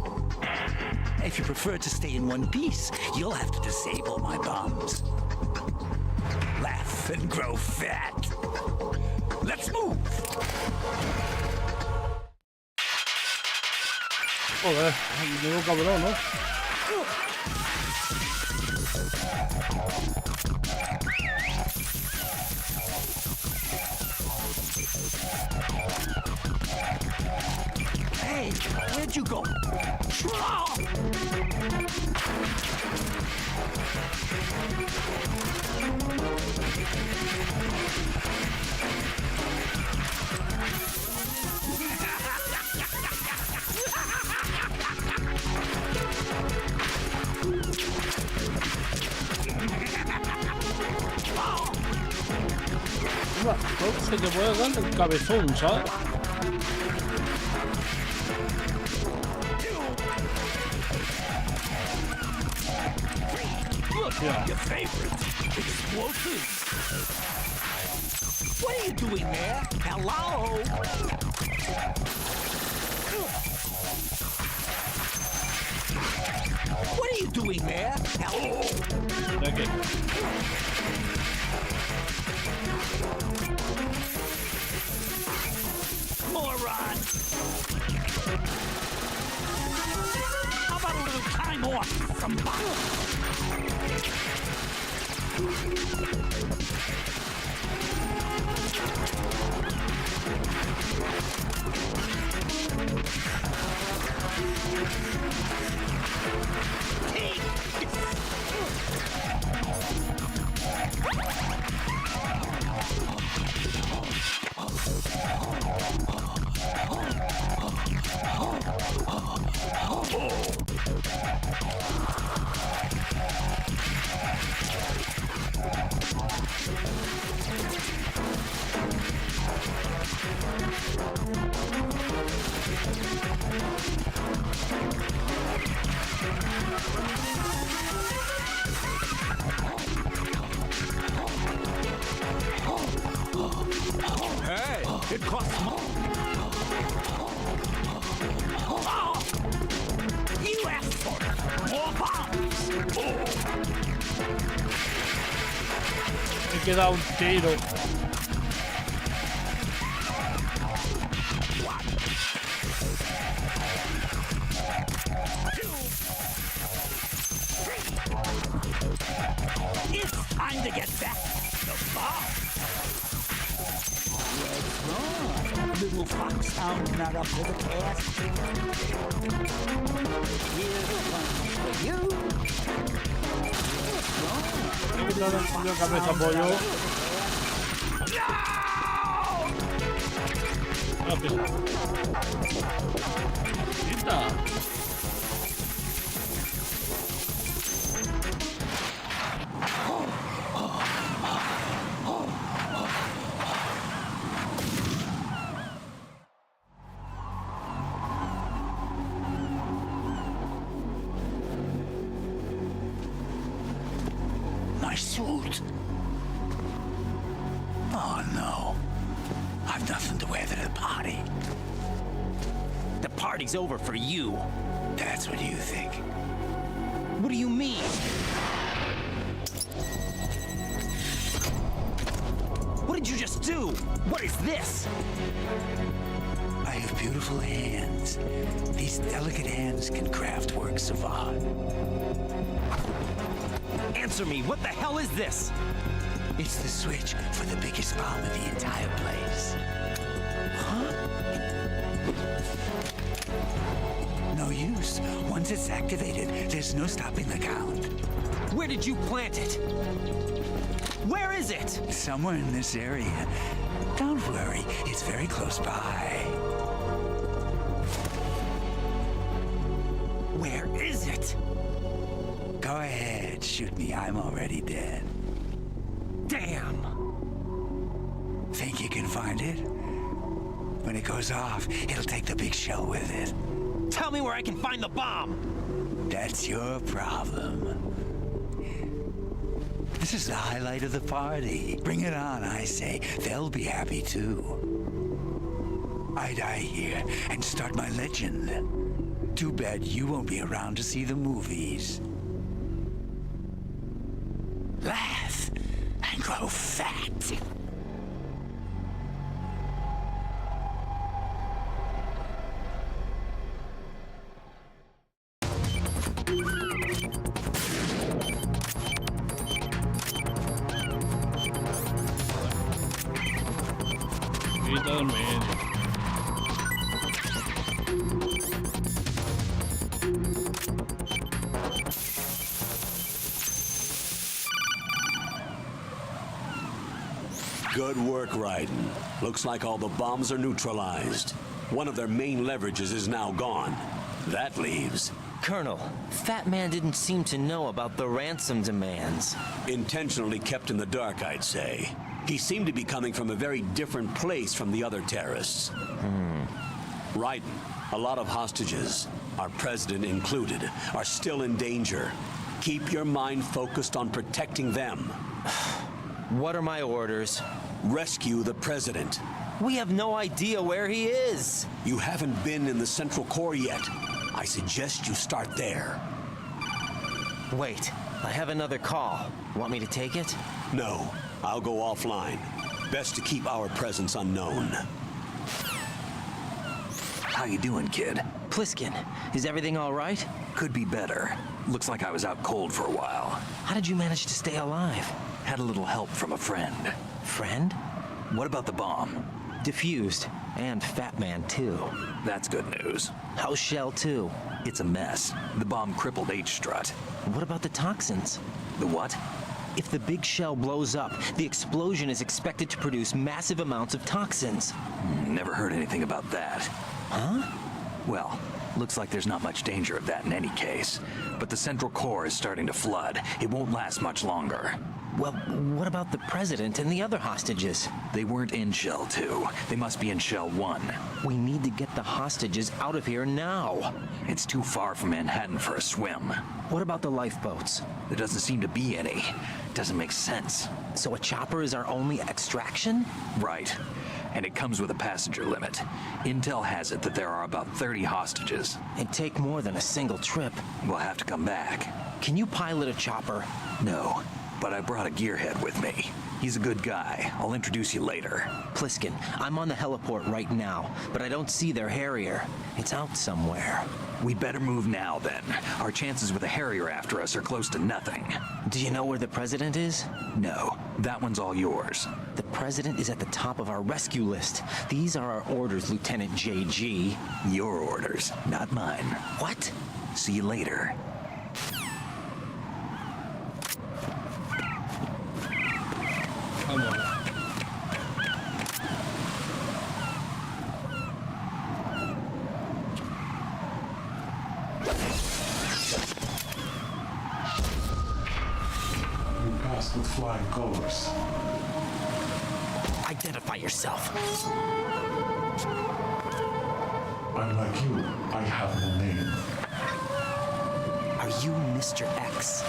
Speaker 15: If you prefer to stay in one piece, you'll have to disable my bombs. Laugh and grow fat. Let's move!
Speaker 1: Joder, menudo cabrón, ¿no?
Speaker 15: Hey, where'd you go?
Speaker 1: Se te puede dar el cabezón, ¿sabes?
Speaker 15: Yeah. Your favorite explosive. What are you doing there? Hello? What are you doing there? Hello?
Speaker 1: Okay.
Speaker 15: Moron! How about a little time off from You asked for it. More bombs.
Speaker 1: Me queda un tiro.
Speaker 15: It's time to get back the bomb. What's wrong, little fox hound not up to the task? Here's one for you.
Speaker 1: Cabeza pollo. Rápido. Quita.
Speaker 15: My suit. Oh no. I've nothing to wear to the party.
Speaker 14: The party's over for you.
Speaker 15: That's what you think.
Speaker 14: What do you mean? What did you just do? What is this?
Speaker 15: I have beautiful hands. These delicate hands can craft works of art.
Speaker 14: Answer me, what the hell is this?
Speaker 15: It's the switch for the biggest bomb in the entire place.
Speaker 14: Huh?
Speaker 15: No use. Once it's activated, there's no stopping the count.
Speaker 14: Where did you plant it? Where is it?
Speaker 15: Somewhere in this area. Don't worry, it's very close by.
Speaker 14: Where is it?
Speaker 15: Go ahead, shoot me. I'm already dead.
Speaker 14: Damn!
Speaker 15: Think you can find it? When it goes off, it'll take the big shell with it.
Speaker 14: Tell me where I can find the bomb!
Speaker 15: That's your problem. This is the highlight of the party. Bring it on, I say. They'll be happy too. I die here and start my legend. Too bad you won't be around to see the movies. Laugh and grow fat.
Speaker 1: Quita del medio.
Speaker 13: Good work, Raiden. Looks like all the bombs are neutralized. One of their main leverages is now gone. That leaves...
Speaker 14: Colonel, Fat Man didn't seem to know about the ransom demands.
Speaker 13: Intentionally kept in the dark, I'd say. He seemed to be coming from a very different place from the other terrorists. Raiden, a lot of hostages, our president included, are still in danger. Keep your mind focused on protecting them.
Speaker 14: What are my orders?
Speaker 13: Rescue the president.
Speaker 14: We have no idea where he is.
Speaker 13: You haven't been in the Central Core yet. I suggest you start there.
Speaker 14: Wait, I have another call. Want me to take it?
Speaker 13: No, I'll go offline. Best to keep our presence unknown.
Speaker 9: How you doing, kid?
Speaker 14: Pliskin, is everything all right?
Speaker 9: Could be better. Looks like I was out cold for a while.
Speaker 14: How did you manage to stay alive?
Speaker 9: Had a little help from a friend.
Speaker 14: Friend?
Speaker 9: What about the bomb?
Speaker 14: Defused. And Fat Man, too.
Speaker 9: That's good news.
Speaker 14: How's Shell 2?
Speaker 9: It's a mess. The bomb crippled H-Strut.
Speaker 14: What about the toxins?
Speaker 9: The what?
Speaker 14: If the big shell blows up, the explosion is expected to produce massive amounts of toxins.
Speaker 9: Never heard anything about that.
Speaker 14: Huh?
Speaker 9: Well, looks like there's not much danger of that in any case. But the Central Core is starting to flood. It won't last much longer.
Speaker 14: Well, what about the president and the other hostages?
Speaker 9: They weren't in Shell 2. They must be in Shell 1.
Speaker 14: We need to get the hostages out of here now.
Speaker 9: It's too far from Manhattan for a swim.
Speaker 14: What about the lifeboats?
Speaker 9: There doesn't seem to be any. Doesn't make sense.
Speaker 14: So a chopper is our only extraction?
Speaker 9: Right. and it comes with a passenger limit. Intel has it that there are about 30 hostages.
Speaker 14: It'd take more than a single trip.
Speaker 9: We'll have to come back.
Speaker 14: Can you pilot a chopper?
Speaker 9: No, but I brought a gearhead with me. He's a good guy. I'll introduce you later.
Speaker 14: Pliskin, I'm on the heliport right now, but I don't see their Harrier. It's out somewhere.
Speaker 9: We'd better move now, then. Our chances with a Harrier after us are close to nothing.
Speaker 14: Do you know where the President is?
Speaker 9: No, that one's all yours.
Speaker 14: The President is at the top of our rescue list. These are our orders, Lieutenant JG.
Speaker 9: Your orders, not mine.
Speaker 14: What?
Speaker 9: See you later.
Speaker 1: Come on.
Speaker 10: You passed with flying colors.
Speaker 14: Identify yourself.
Speaker 10: I'm like you. I have no name.
Speaker 14: Are you Mr. X?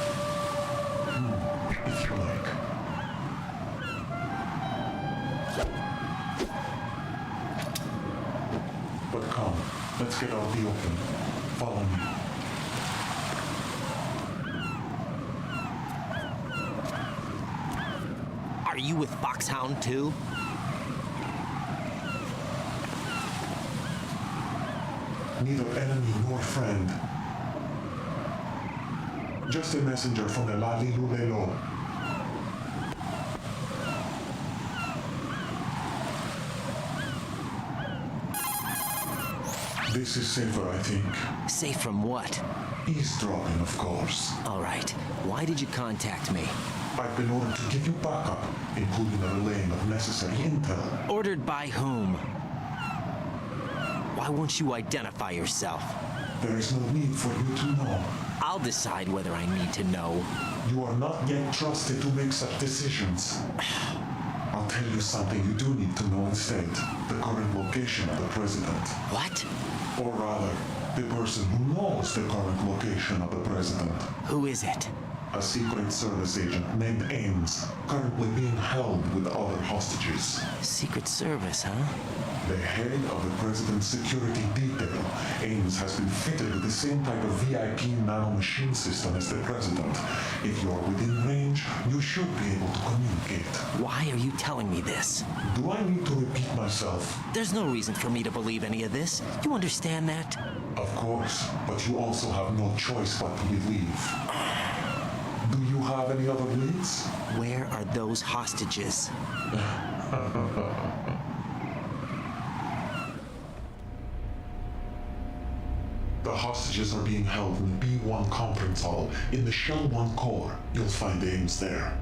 Speaker 10: If you like. But come, let's get out of the open. Follow me.
Speaker 14: Are you with Foxhound too?
Speaker 10: Neither enemy nor friend. Just a messenger from the Lali Lulelo. This is safer, I think.
Speaker 14: Safe from what?
Speaker 10: Eavesdropping, of course.
Speaker 14: All right. Why did you contact me?
Speaker 10: I've been ordered to give you backup, including the relaying of necessary intel.
Speaker 14: Ordered by whom? Why won't you identify yourself?
Speaker 10: There is no need for you to know.
Speaker 14: I'll decide whether I need to know.
Speaker 10: You are not yet trusted to make such decisions. I'll tell you something you do need to know instead. The current location of the President.
Speaker 14: What?
Speaker 10: Or rather, the person who knows the current location of the President.
Speaker 14: Who is it?
Speaker 10: A Secret Service agent named Ames, currently being held with other hostages.
Speaker 14: Secret Service, huh?
Speaker 10: The head of the President's security detail, Ames has been fitted with the same type of VIP nanomachine system as the President. If you're within range, you should be able to communicate.
Speaker 14: Why are you telling me this?
Speaker 10: Do I need to repeat myself?
Speaker 14: There's no reason for me to believe any of this. You understand that?
Speaker 10: Of course, but you also have no choice but to believe. Do you have any other leads?
Speaker 14: Where are those hostages?
Speaker 10: The hostages are being held in the B1 conference hall. In the Shell 1 core, you'll find Ames there.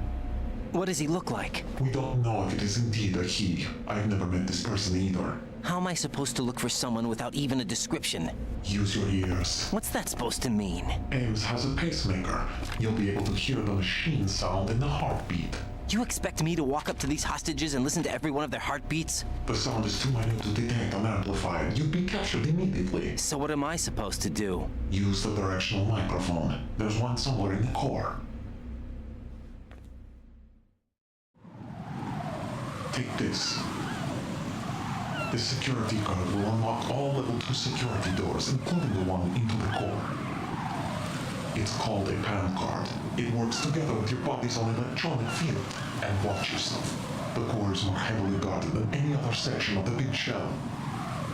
Speaker 14: What does he look like?
Speaker 10: We don't know if it is indeed a he. I've never met this person either.
Speaker 14: How am I supposed to look for someone without even a description?
Speaker 10: Use your ears.
Speaker 14: What's that supposed to mean?
Speaker 10: Ames has a pacemaker. You'll be able to hear the machine sound in the heartbeat.
Speaker 14: You expect me to walk up to these hostages and listen to every one of their heartbeats?
Speaker 10: The sound is too minute to detect and amplify it. You'd be captured immediately.
Speaker 14: So what am I supposed to do?
Speaker 10: Use the directional microphone. There's one somewhere in the core. Take this. The security card will unlock all level 2 security doors, including the one into the core. It's called a PAN card. It works together with your body's own electronic field. And watch yourself. The core is more heavily guarded than any other section of the big shell.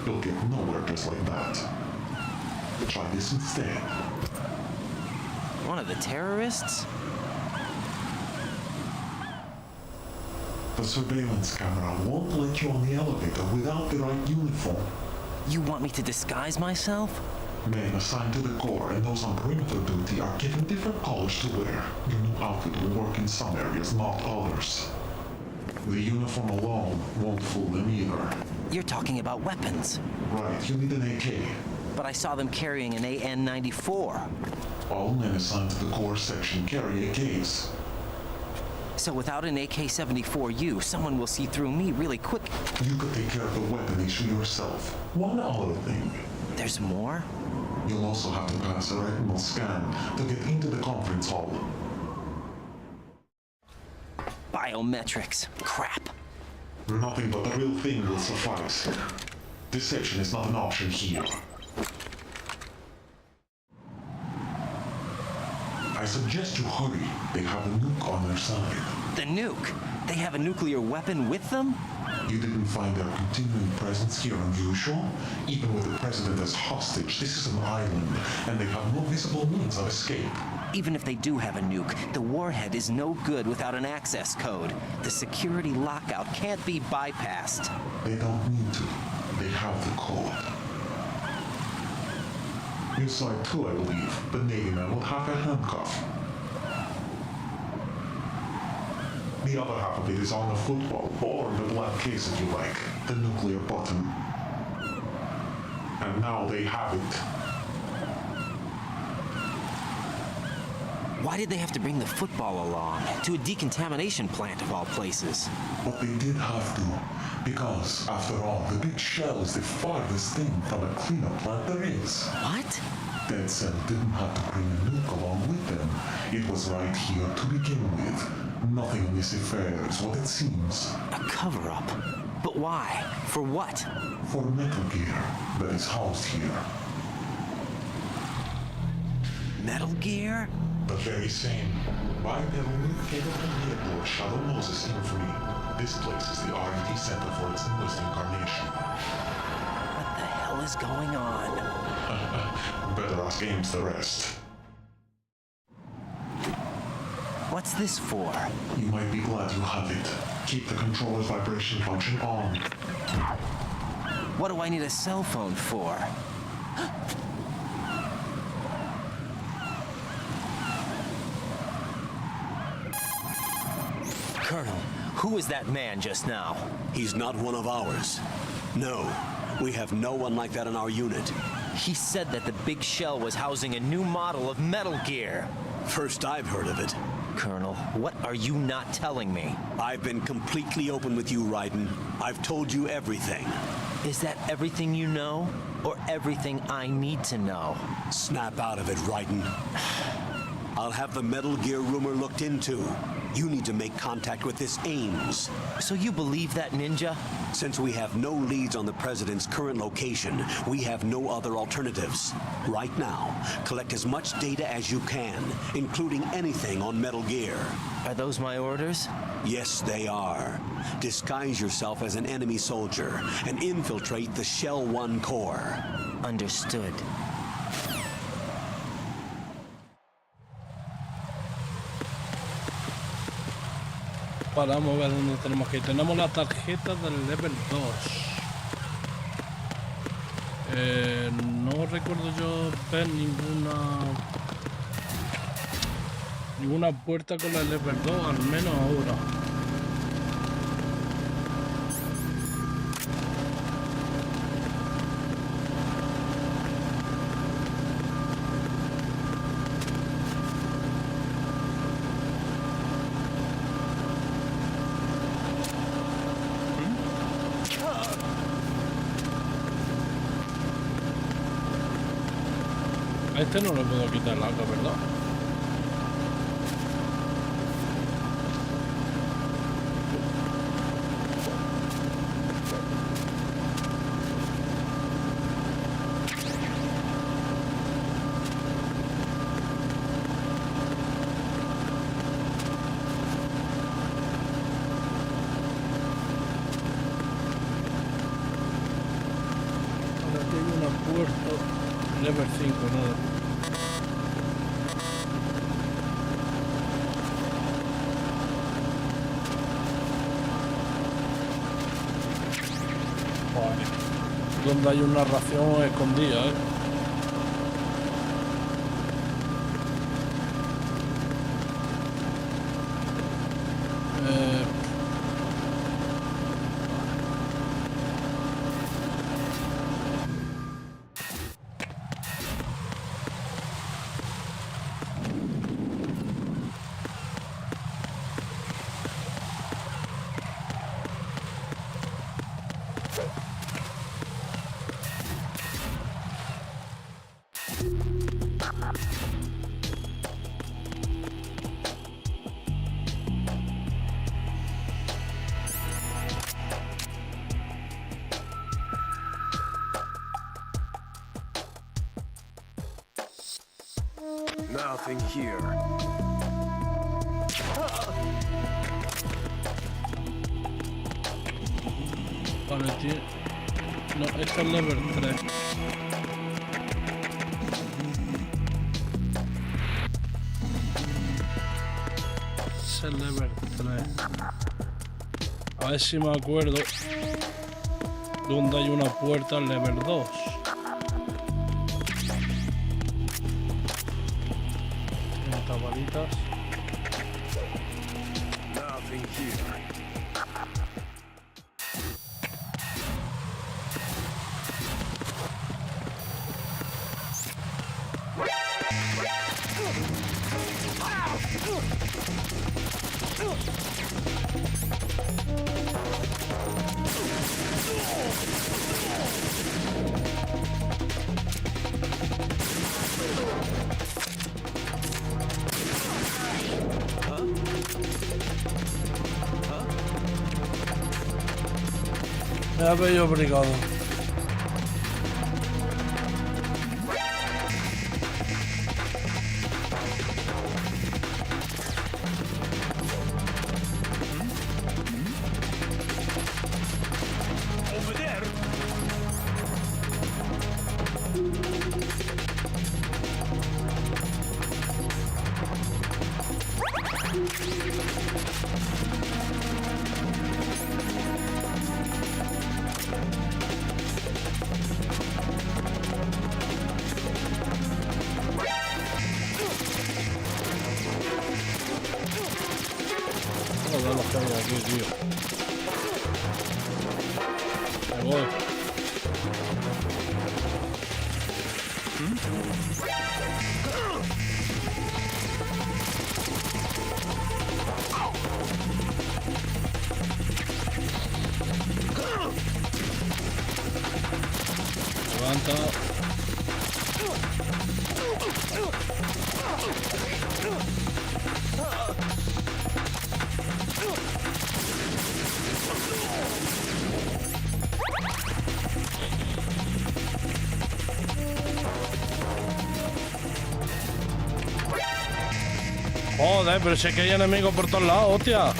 Speaker 10: You'll get nowhere just like that. Try this instead.
Speaker 14: One of the terrorists?
Speaker 10: The surveillance camera won't let you on the elevator without the right uniform.
Speaker 14: You want me to disguise myself?
Speaker 10: Men assigned to the core and those on perimeter duty are given different colors to wear. Your new outfit will work in some areas, not others. The uniform alone won't fool them either.
Speaker 14: You're talking about weapons.
Speaker 10: Right, you need an AK.
Speaker 14: But I saw them carrying an AN-94.
Speaker 10: All men assigned to the core section carry AKs.
Speaker 14: So without an AK-74U, someone will see through me really quick.
Speaker 10: You could take care of the weapon issue yourself. One other thing.
Speaker 14: There's more?
Speaker 10: You'll also have to pass a retinal scan to get into the conference hall.
Speaker 14: Biometrics. Crap.
Speaker 10: Nothing but the real thing will suffice. Deception is not an option here. I suggest you hurry. They have a nuke on their side.
Speaker 14: The nuke? They have a nuclear weapon with them?
Speaker 10: You didn't find their continuing presence here unusual? Even with the president as hostage, this is an island, and they have no visible means of escape.
Speaker 14: Even if they do have a nuke, the warhead is no good without an access code. The security lockout can't be bypassed.
Speaker 10: They don't need to. They have the code. You saw it too, I believe. The Navy man will have a handcuff. The other half of it is on the football, or the black case if you like, the nuclear button. And now they have it.
Speaker 14: Why did they have to bring the football along? To a decontamination plant of all places.
Speaker 10: But they did have to, because, after all, the big shell is the farthest thing from a cleanup plant there is.
Speaker 14: What?
Speaker 10: Dead Cell didn't have to bring a nuke along with them. It was right here to begin with. Nothing in this affair is what it seems.
Speaker 14: A cover-up? But why? For what?
Speaker 10: For Metal Gear that is housed here.
Speaker 14: Metal Gear?
Speaker 10: The very same. By them only came from the airport Shadow Moses infamy. This place is the R&D center for its newest incarnation.
Speaker 14: What the hell is going on?
Speaker 10: Better ask Ames the rest.
Speaker 14: What's this for?
Speaker 10: You might be glad you have it. Keep the controller's vibration function on.
Speaker 14: What do I need a cell phone for? Colonel, who was that man just now?
Speaker 13: He's not one of ours. No, we have no one like that in our unit.
Speaker 14: He said that the big shell was housing a new model of Metal Gear.
Speaker 13: First I've heard of it.
Speaker 14: Colonel, what are you not telling me?
Speaker 13: I've been completely open with you, Raiden. I've told you everything.
Speaker 14: Is that everything you know? Or everything I need to know?
Speaker 13: Snap out of it, Raiden. I'll have the Metal Gear rumor looked into. You need to make contact with this Ames.
Speaker 14: So you believe that, Ninja?
Speaker 13: Since we have no leads on the President's current location, we have no other alternatives. Right now, collect as much data as you can, including anything on Metal Gear.
Speaker 14: Are those my orders?
Speaker 13: Yes, they are. Disguise yourself as an enemy soldier and infiltrate the Shell 1 core.
Speaker 14: Understood.
Speaker 1: Vamos a ver dónde tenemos que ir. Tenemos la tarjeta del level 2. No recuerdo yo ver ninguna puerta con el level 2, al menos ahora. A este no le puedo quitar el agua, ¿verdad? Ahora aquí hay una puerta. Level 5, nada. Vale. Donde hay una ración escondida,
Speaker 11: Nothing here.
Speaker 1: Vale, tío. No, esto es level 3. Es el level 3. A ver si me acuerdo dónde hay una puerta al level 2. Tabalitas.
Speaker 11: Nothing here.
Speaker 1: Me ha pedido obligado.
Speaker 15: Over there.
Speaker 1: Joder, los que hay aquí, tío. Me voy. Levanta. Joder, pero si es que hay enemigos por todos lados, hostia.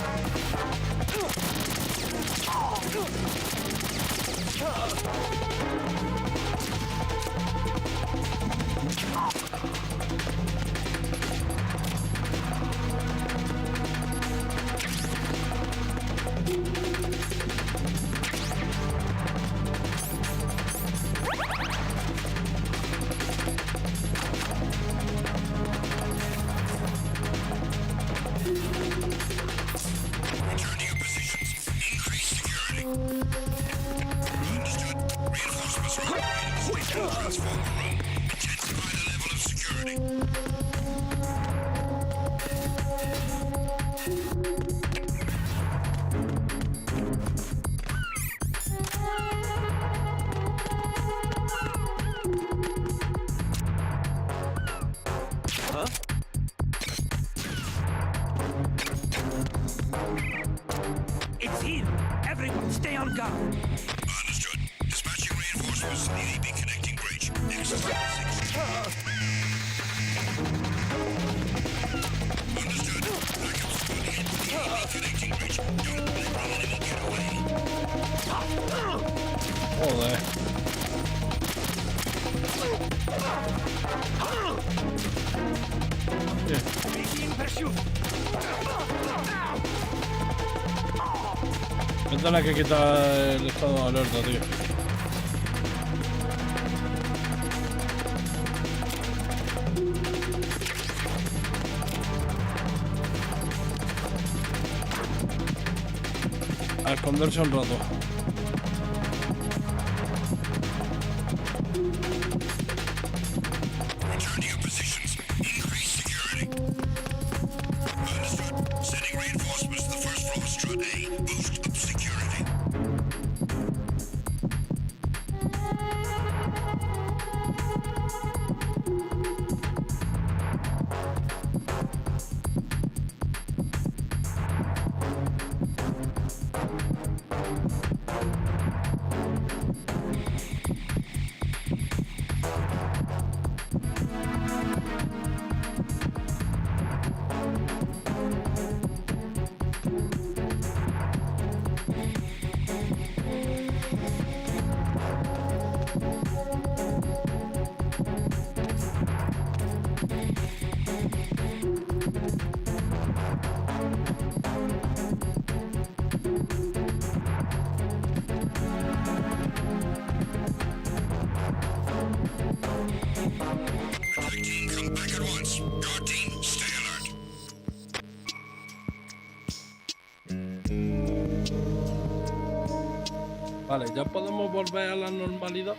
Speaker 15: It's here. Everyone, stay on guard.
Speaker 18: Understood. Dispatching reinforcements to the EB connecting bridge. Next is Understood. Backup squad hit the EB connecting bridge. Don't let the enemy get away.
Speaker 1: Joder.
Speaker 15: Being pursued.
Speaker 1: Me tiene que quitar el estado de alerta, tío. A esconderse un rato.
Speaker 18: Return to your positions. Increase security. Understood. Sending reinforcements to the first floor, strut A. Boost up security. sequence. Your team, stay alert.
Speaker 1: Vale, ya podemos volver a la normalidad.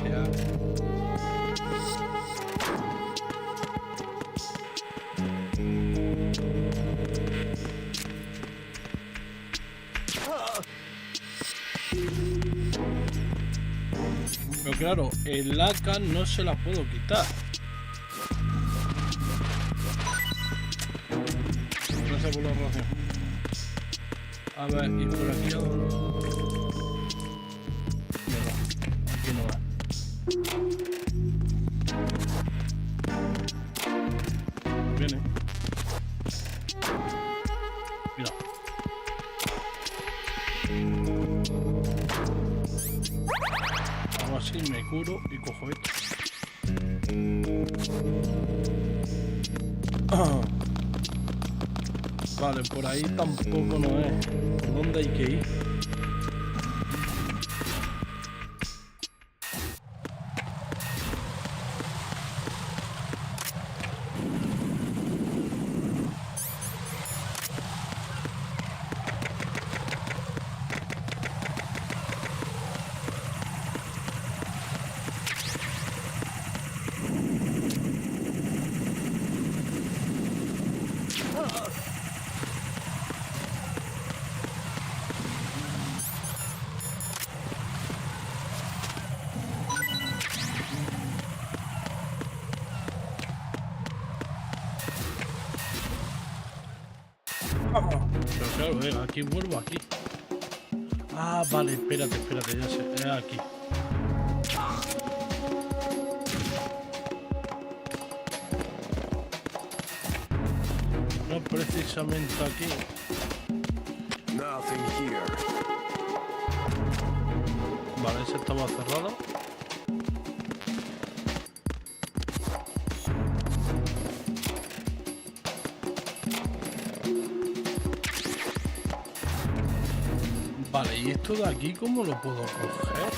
Speaker 1: Ya. Pero claro, el laca no se la puedo quitar. Gracias por la ración. A ver, y por aquí a dónde. No, aquí no va. Viene. Mira. Hago así, me curo y cojo esto. Vale, por ahí tampoco no es. ¿Por dónde hay que ir? Pero claro, aquí vuelvo aquí. Ah, vale, espérate, ya sé, es aquí. No precisamente aquí. Vale, ese estaba cerrado. Vale, ¿y esto de aquí cómo lo puedo coger?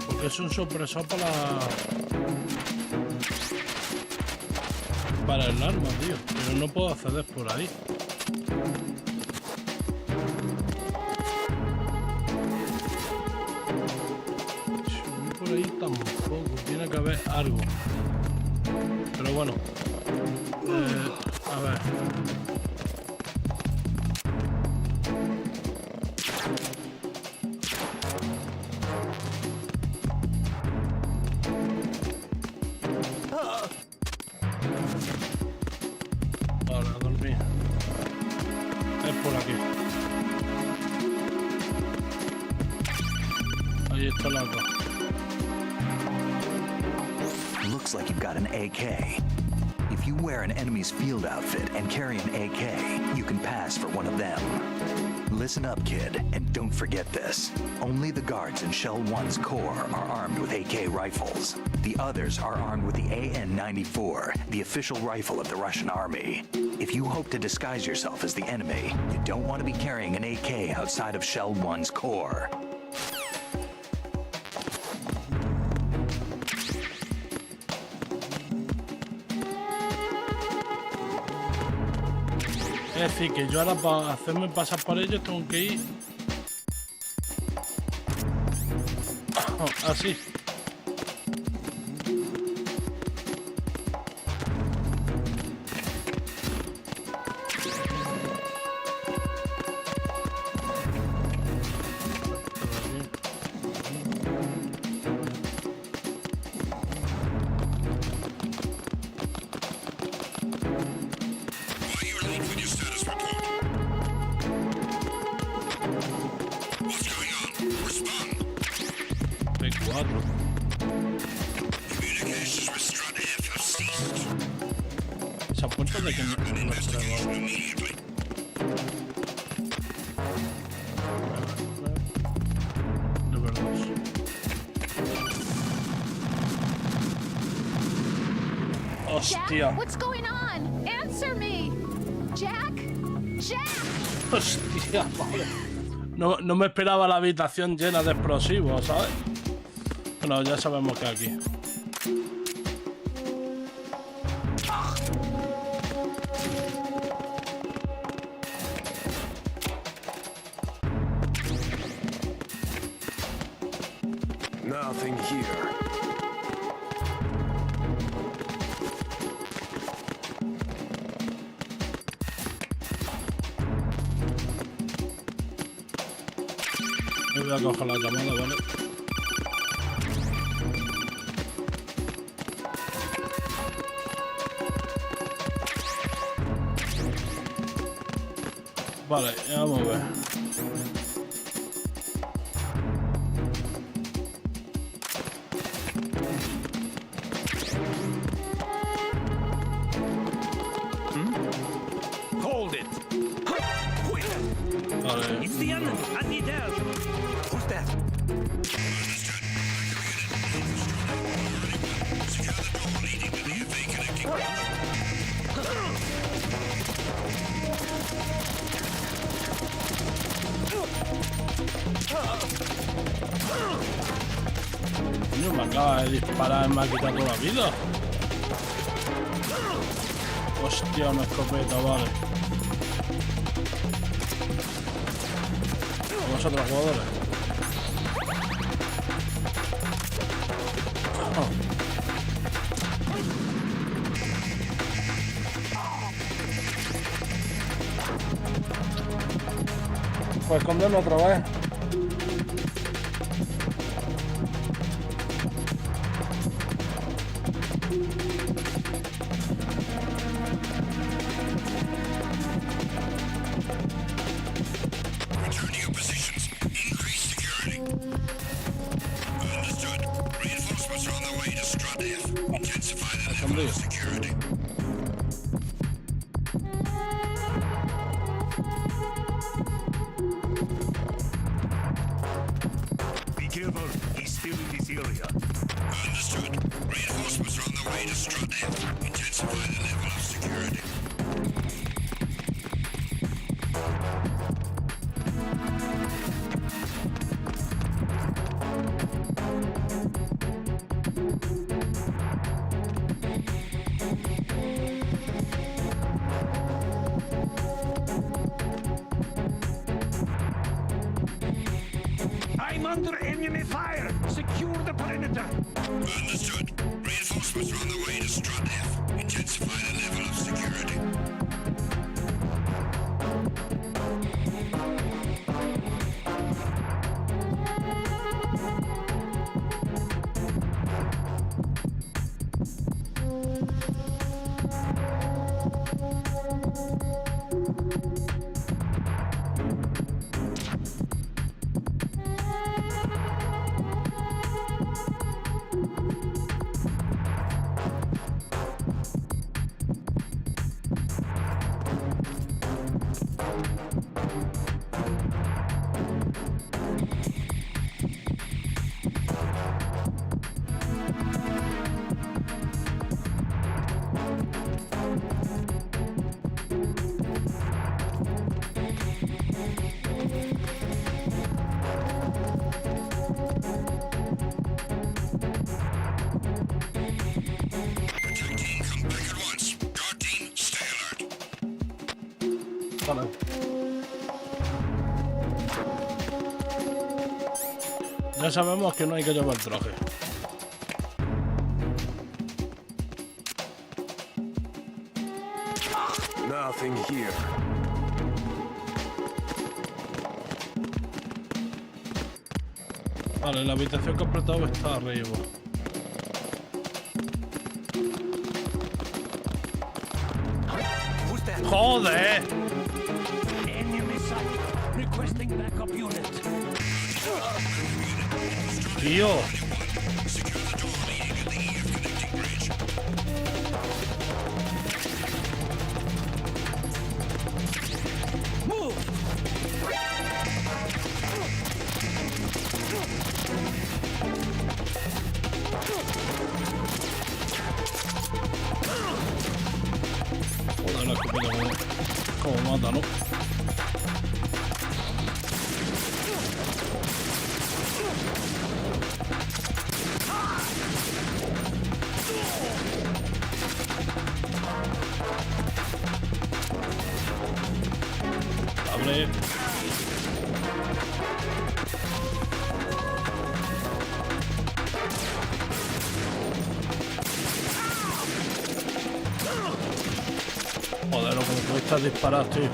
Speaker 1: Porque es un supresor para el arma, tío. Pero no puedo acceder por ahí. Por ahí tampoco. Tiene que haber algo. Pero bueno. A ver.
Speaker 2: Looks like you've got an AK. If you wear an enemy's field outfit and carry an AK, you can pass for one of them. Listen up, kid, and don't forget this. Only the guards in Shell 1's Corps are armed with AK rifles. The others are armed with the AN-94, the official rifle of the Russian army. If you hope to disguise yourself as the enemy, you don't want to be carrying an AK outside of Shell 1's Corps.
Speaker 1: Es decir, que yo ahora para hacerme pasar por ellos tengo que ir así. Esa puerta de que no Hostia.
Speaker 17: What's going on? Answer me. Jack?
Speaker 1: Hostia, vale. No me esperaba la habitación llena de explosivos, ¿sabes? Bueno, ya sabemos que aquí.
Speaker 8: Nothing here.
Speaker 1: Voy a coger la llamada, ¿vale? Vale, vamos a ver.
Speaker 7: Hold it! Quick!
Speaker 1: Vale.
Speaker 7: It's the end! I need help! Who's that?
Speaker 1: Coño, me acaba de disparar y me ha quitado toda la vida. Hostia, una escopeta, vale. Vosotros, jugadores. Pues esconderlo otra vez.
Speaker 18: Be careful, he's still in this area. Understood. Reinforcements are on the way to Strut. Intensify the level of security.
Speaker 7: I'm under enemy fire! Secure the perimeter!
Speaker 18: Understood. Reinforcements are on the way to Strut F. Intensify the level of security.
Speaker 1: Vale. Ya sabemos que no hay que llevar traje.
Speaker 8: Nothing here.
Speaker 1: Vale, la habitación que he apretado está arriba. ¡Joder!
Speaker 7: Enemy sight. Requesting backup unit.
Speaker 1: Tío. Joder, la escopeta como mata, ¿no? gusta disparar, tío.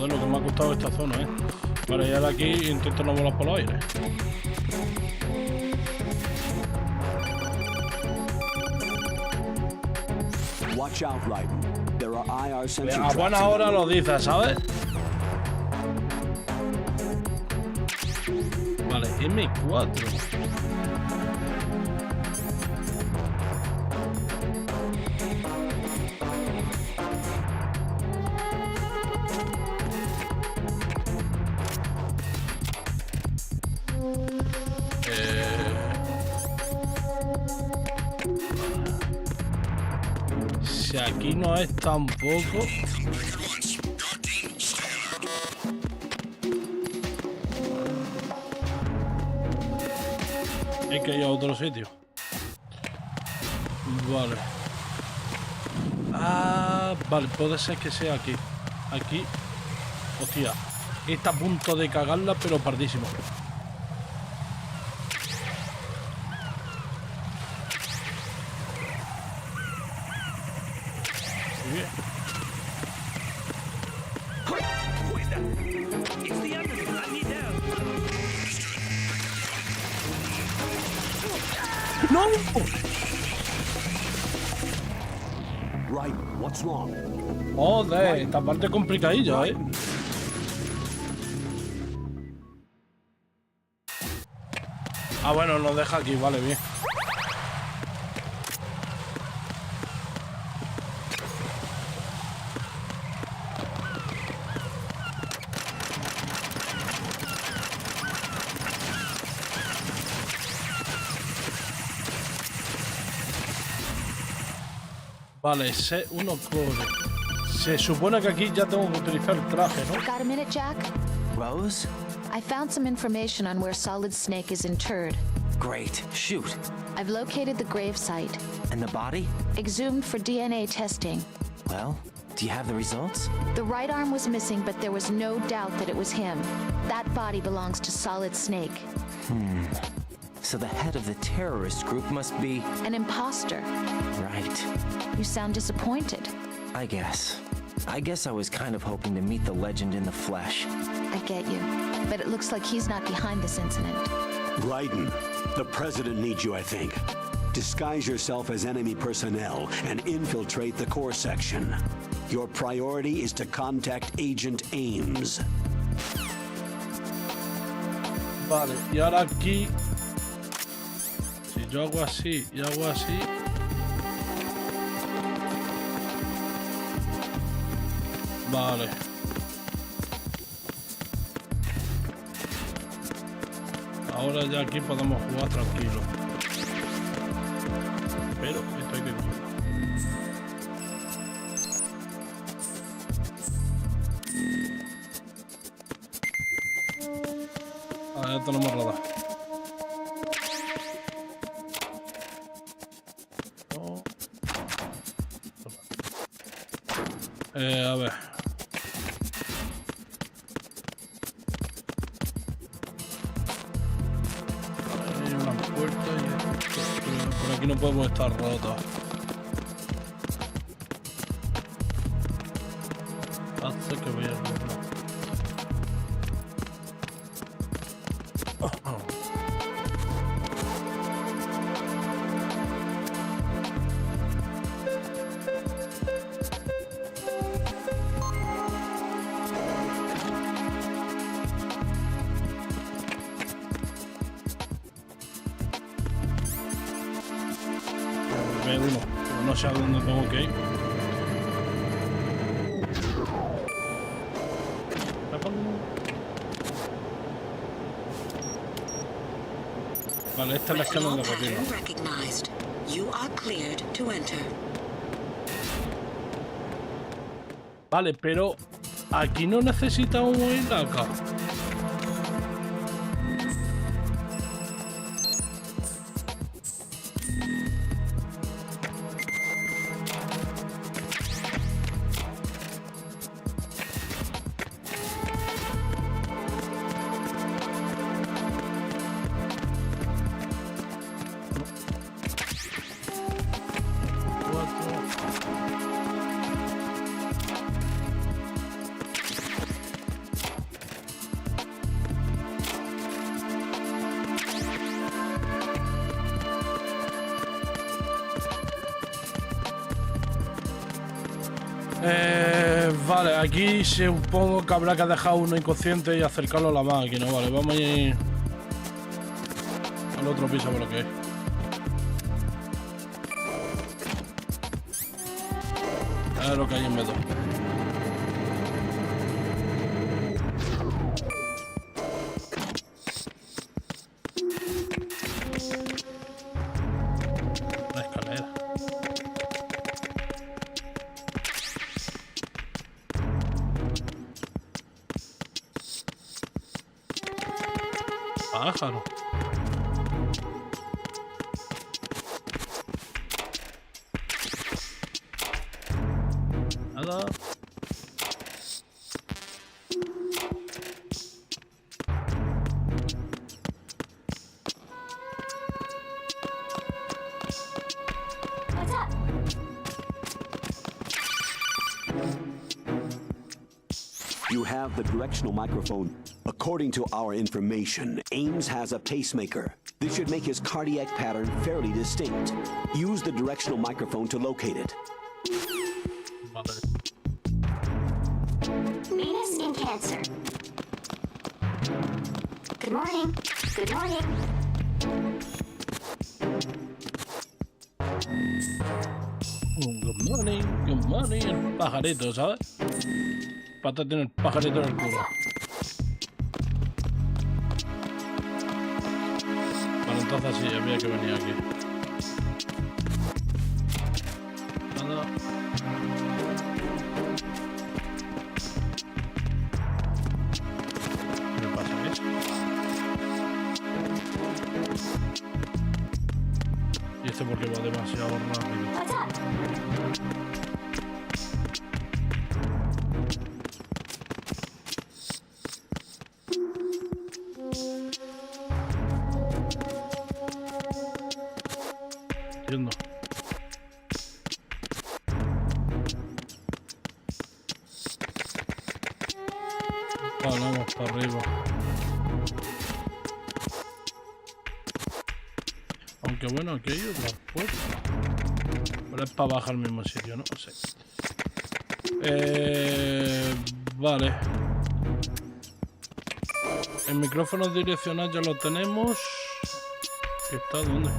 Speaker 1: Joder, lo que me ha costado esta zona, Para llegar aquí intento no volar por los aires.
Speaker 13: Watch out, Raiden. There are IR sensor
Speaker 1: A buena hora lo dices, ¿sabes? Vale, M4. Si aquí no es tampoco. Hay que ir a otro sitio. Vale. Ah, vale, puede ser que sea aquí. Aquí. Hostia. Está a punto de cagarla, pero pardísimo. Muy bien. ¡No!
Speaker 13: Right, what's wrong?
Speaker 1: Joder, esta parte es complicadilla, Ah, bueno, nos deja aquí, vale, bien. Vale, C1 core. Se supone que aquí ya tengo que utilizar el traje, ¿no?
Speaker 17: Got a minute, Jack?
Speaker 14: Rose?
Speaker 17: I found some information on where Solid Snake is interred.
Speaker 14: Great. Shoot.
Speaker 17: I've located the grave site.
Speaker 14: And the body?
Speaker 17: Exhumed for DNA testing.
Speaker 14: Well, do you have the results?
Speaker 17: The right arm was missing, but there was no doubt that it was him. That body belongs to Solid Snake.
Speaker 14: So the head of the terrorist group must be...
Speaker 17: An imposter.
Speaker 14: Right.
Speaker 17: You sound disappointed.
Speaker 14: I guess I was kind of hoping to meet the legend in the flesh.
Speaker 17: I get you. But it looks like he's not behind this incident.
Speaker 13: Raiden, the president needs you, I think. Disguise yourself as enemy personnel and infiltrate the core section. Your priority is to contact Agent Ames.
Speaker 1: Vale, y ahora aquí... Si yo hago así y hago así... Vale. Ahora ya aquí podemos jugar tranquilo. Pero esto hay que cogerlo. Ya tenemos radar. A ver. Hay una puerta y por aquí no podemos estar rotos. Hace que voy a... F1, pero no sé a dónde tengo que ir. Vale, esta es la escala de retiro. Vale, pero aquí no necesitamos ir acá. Vale, aquí supongo que habrá que dejar uno inconsciente y acercarlo a la máquina. Vale, vamos a ir al otro piso, por lo que es. A ver lo que hay en medio. La escalera. Pájaro. Nada.
Speaker 6: What's up?
Speaker 13: You have the directional microphone. According to our information, Ames has a pacemaker. This should make his cardiac pattern fairly distinct. Use the directional microphone to locate it.
Speaker 6: Venus in Cancer. Good morning. Good morning.
Speaker 1: Good morning, good morning. El pajarito, ¿sabes? Pata tiene el pajarito en el culo. Vale, entonces sí, había que venir aquí. Nada. ¿Qué le pasa a eso? Y este porque va demasiado rápido. Entiendo. Vale, vamos para arriba. Aunque bueno, aquí hay otra puerta. Pero es para bajar al mismo sitio, ¿no? Sí. Vale. El micrófono direccional ya lo tenemos. ¿Qué está? ¿Dónde?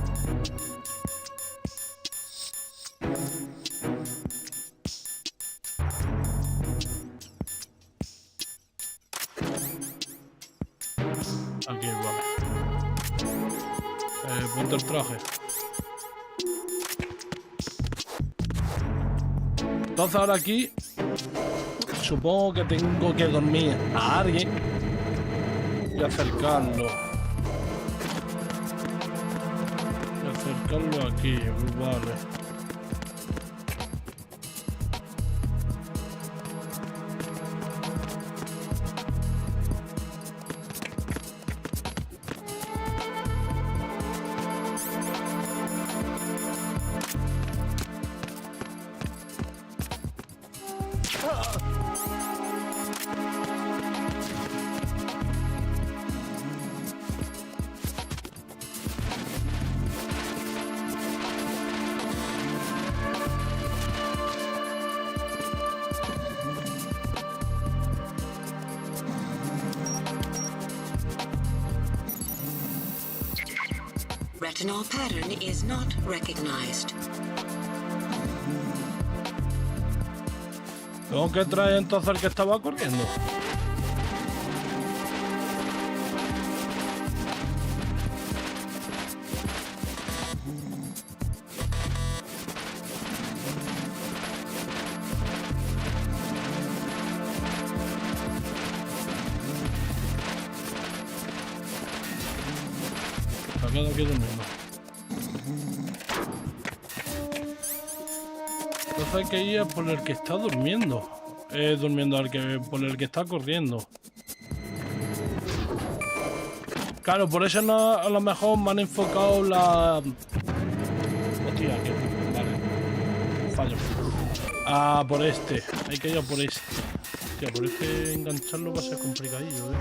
Speaker 1: Aquí, vale. Ponte el traje. Entonces ahora aquí supongo que tengo que dormir a alguien y acercarlo. Y acercarlo aquí, vale.
Speaker 22: Retinol pattern is not recognized.
Speaker 1: Tengo que traer entonces el que estaba corriendo. Se ha quedado aquí durmiendo. Entonces hay que ir a por el que está durmiendo. Por el que está corriendo. Claro, por eso no, a lo mejor me han enfocado la... Hostia, que... Vale. Fallo. Ah, por este. Hay que ir a por este. Hostia, por este engancharlo va a ser complicadillo,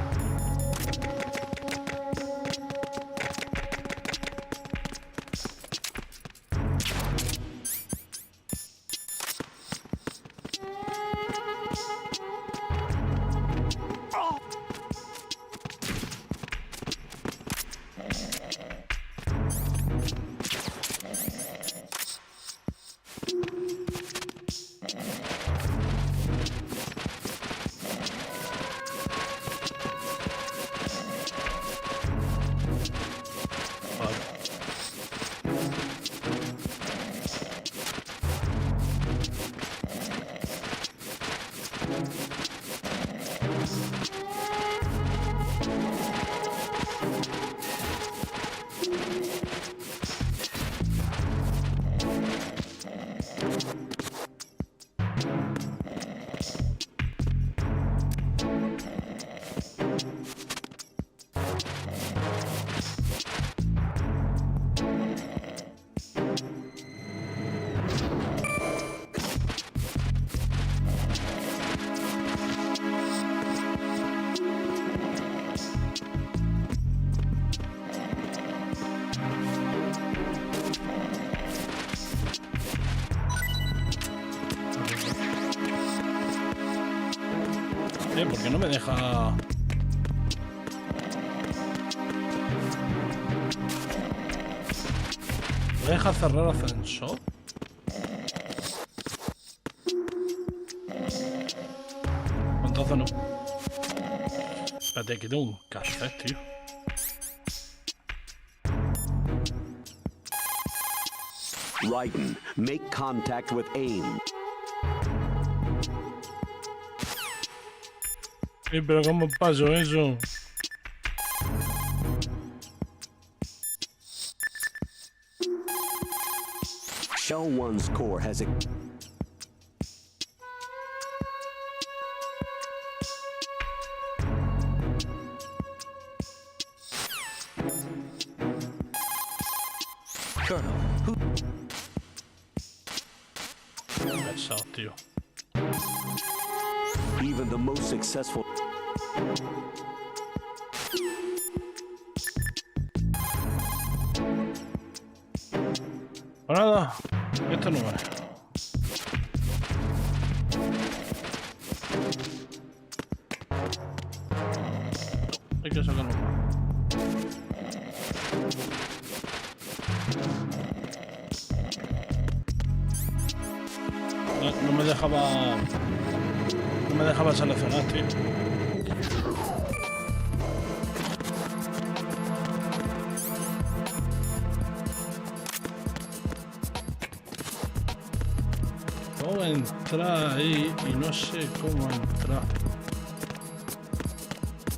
Speaker 1: ¿Por qué no me deja...? ¿Me deja cerrar ascensor? Entonces no. Espérate, que tengo un cassette, tío.
Speaker 13: Raiden, make contact with AIM.
Speaker 1: Sí, pero ¿cómo paso eso?
Speaker 13: Shell 1's core has a...
Speaker 14: Colonel, who...
Speaker 1: Pesado, tío.
Speaker 13: Even the most successful...
Speaker 1: Pues nada, esto no vale. Hay que sacarlo más. No me dejaba... No me dejaba seleccionar, tío. Puedo entrar ahí y no sé cómo entrar.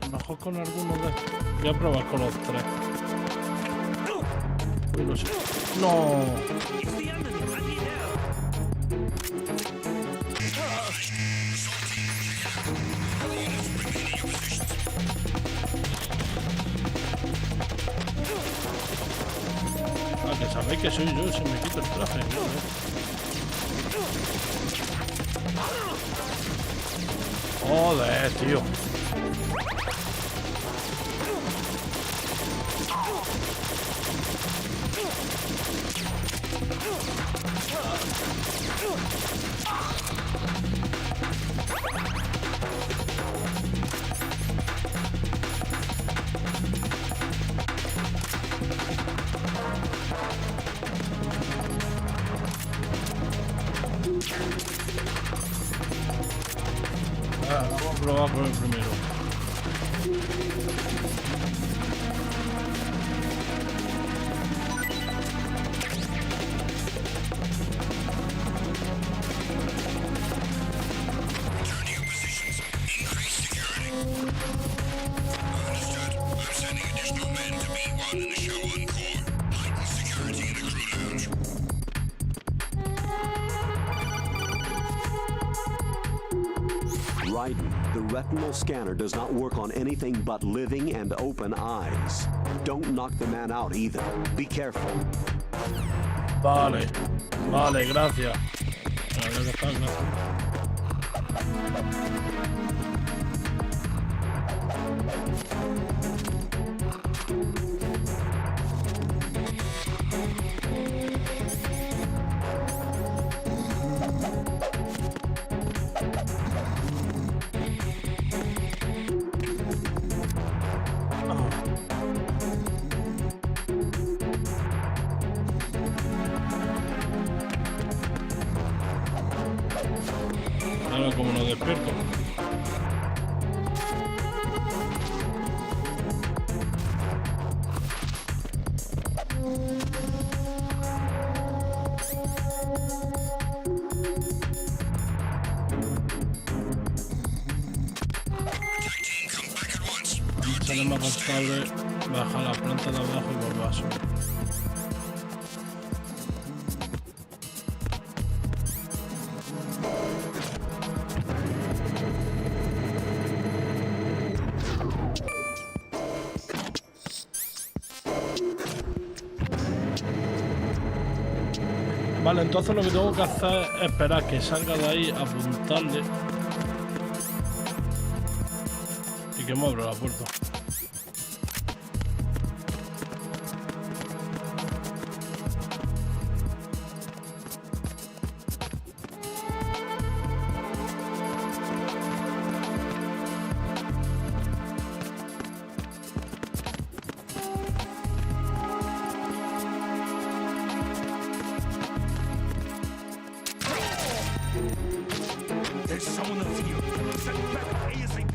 Speaker 1: A lo mejor con alguno de... Voy a probar con los tres. Uy, no sé. ¡No! Ah, que sabéis que soy yo si me quito el traje, ¿no? Joder, tío. Vamos a probar con el primero.
Speaker 13: The retinal scanner does not work on anything but living and open eyes. Don't knock the man out either. Be careful.
Speaker 1: Vale, vale, gracias. Gracias. Ahora como no despierto. Sale más rentable baja la planta de abajo y volver a subir. Vale, entonces lo que tengo que hacer es esperar que salga de ahí, apuntarle y que me abra la puerta.
Speaker 18: There's someone in the field. Send him back ASAP.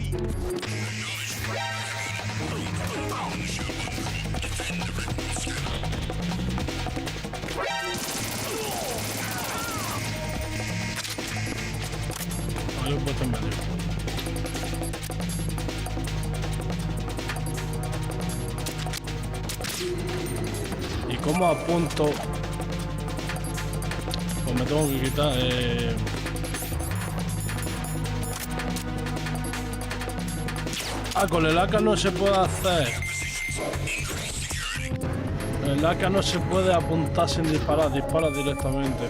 Speaker 1: Hay un botón medio. ¿Y cómo apunto? Pues me tengo que quitar. Con el AK no se puede hacer. El AK no se puede apuntar sin disparar, dispara directamente.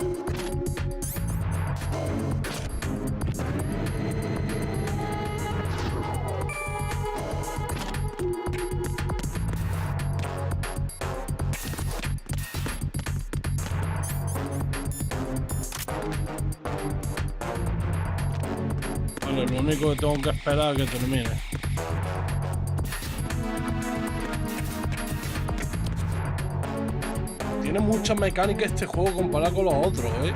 Speaker 1: Vale, lo único que tengo que esperar es que termine. Tiene mucha mecánica este juego comparado con los otros, ¿eh?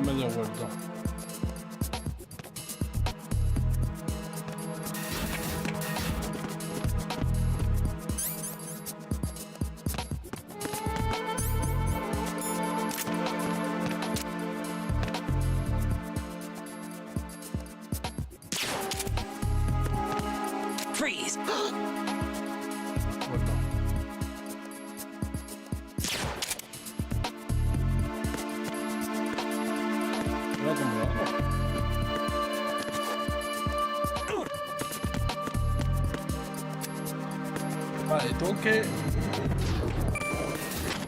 Speaker 1: Medio vuelto.
Speaker 15: Freeze.
Speaker 1: Vale, tengo que...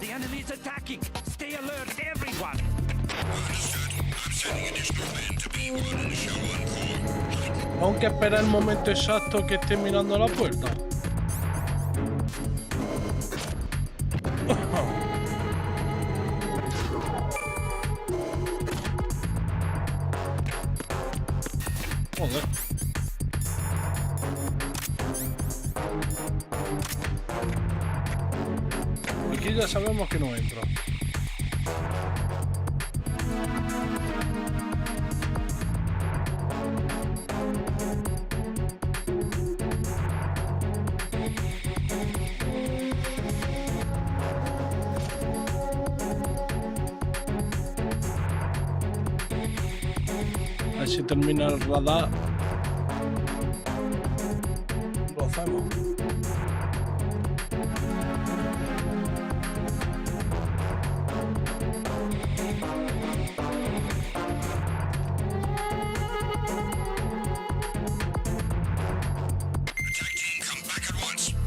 Speaker 15: The enemy is attacking. Stay alert, everyone.
Speaker 18: Understood. I'm sending additional
Speaker 1: Aunque espera el momento exacto que esté mirando la puerta. Joder. Aquí ya sabemos que no entra. A ver si termina el radar. Lo hacemos.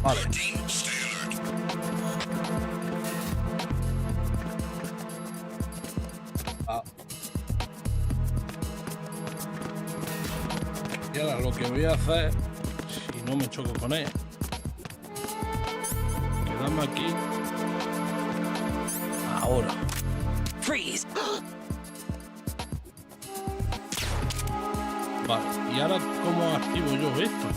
Speaker 1: Vale. Ah. Y ahora lo que voy a hacer, si no me choco con él, quedarme aquí. Ahora.
Speaker 5: Freeze.
Speaker 1: Vale, y ahora ¿cómo activo yo esto?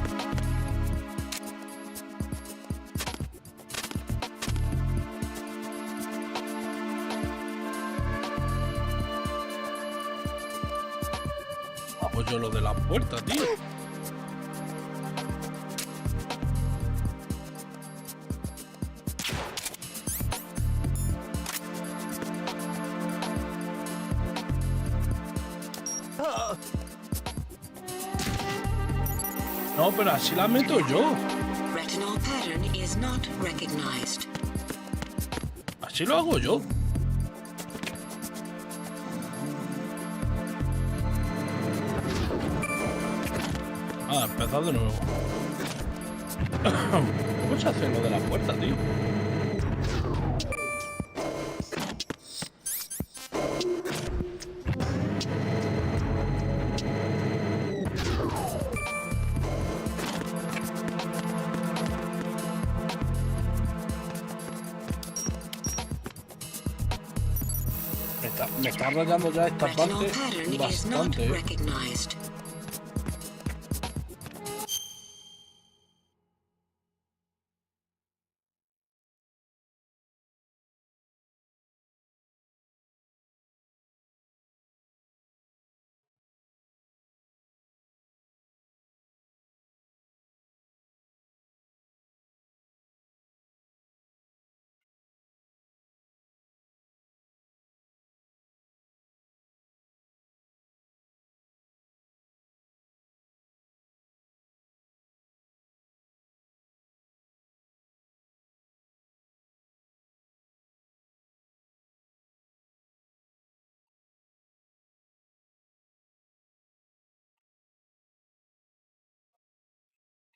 Speaker 1: Pues yo lo de la puerta, tío. No, pero así la meto yo.
Speaker 19: Retinal pattern is not recognized.
Speaker 1: Así lo hago yo. Ah, empezar de nuevo. ¿Cómo se hace lo de la puerta, tío? Me está rayando ya esta parte bastante.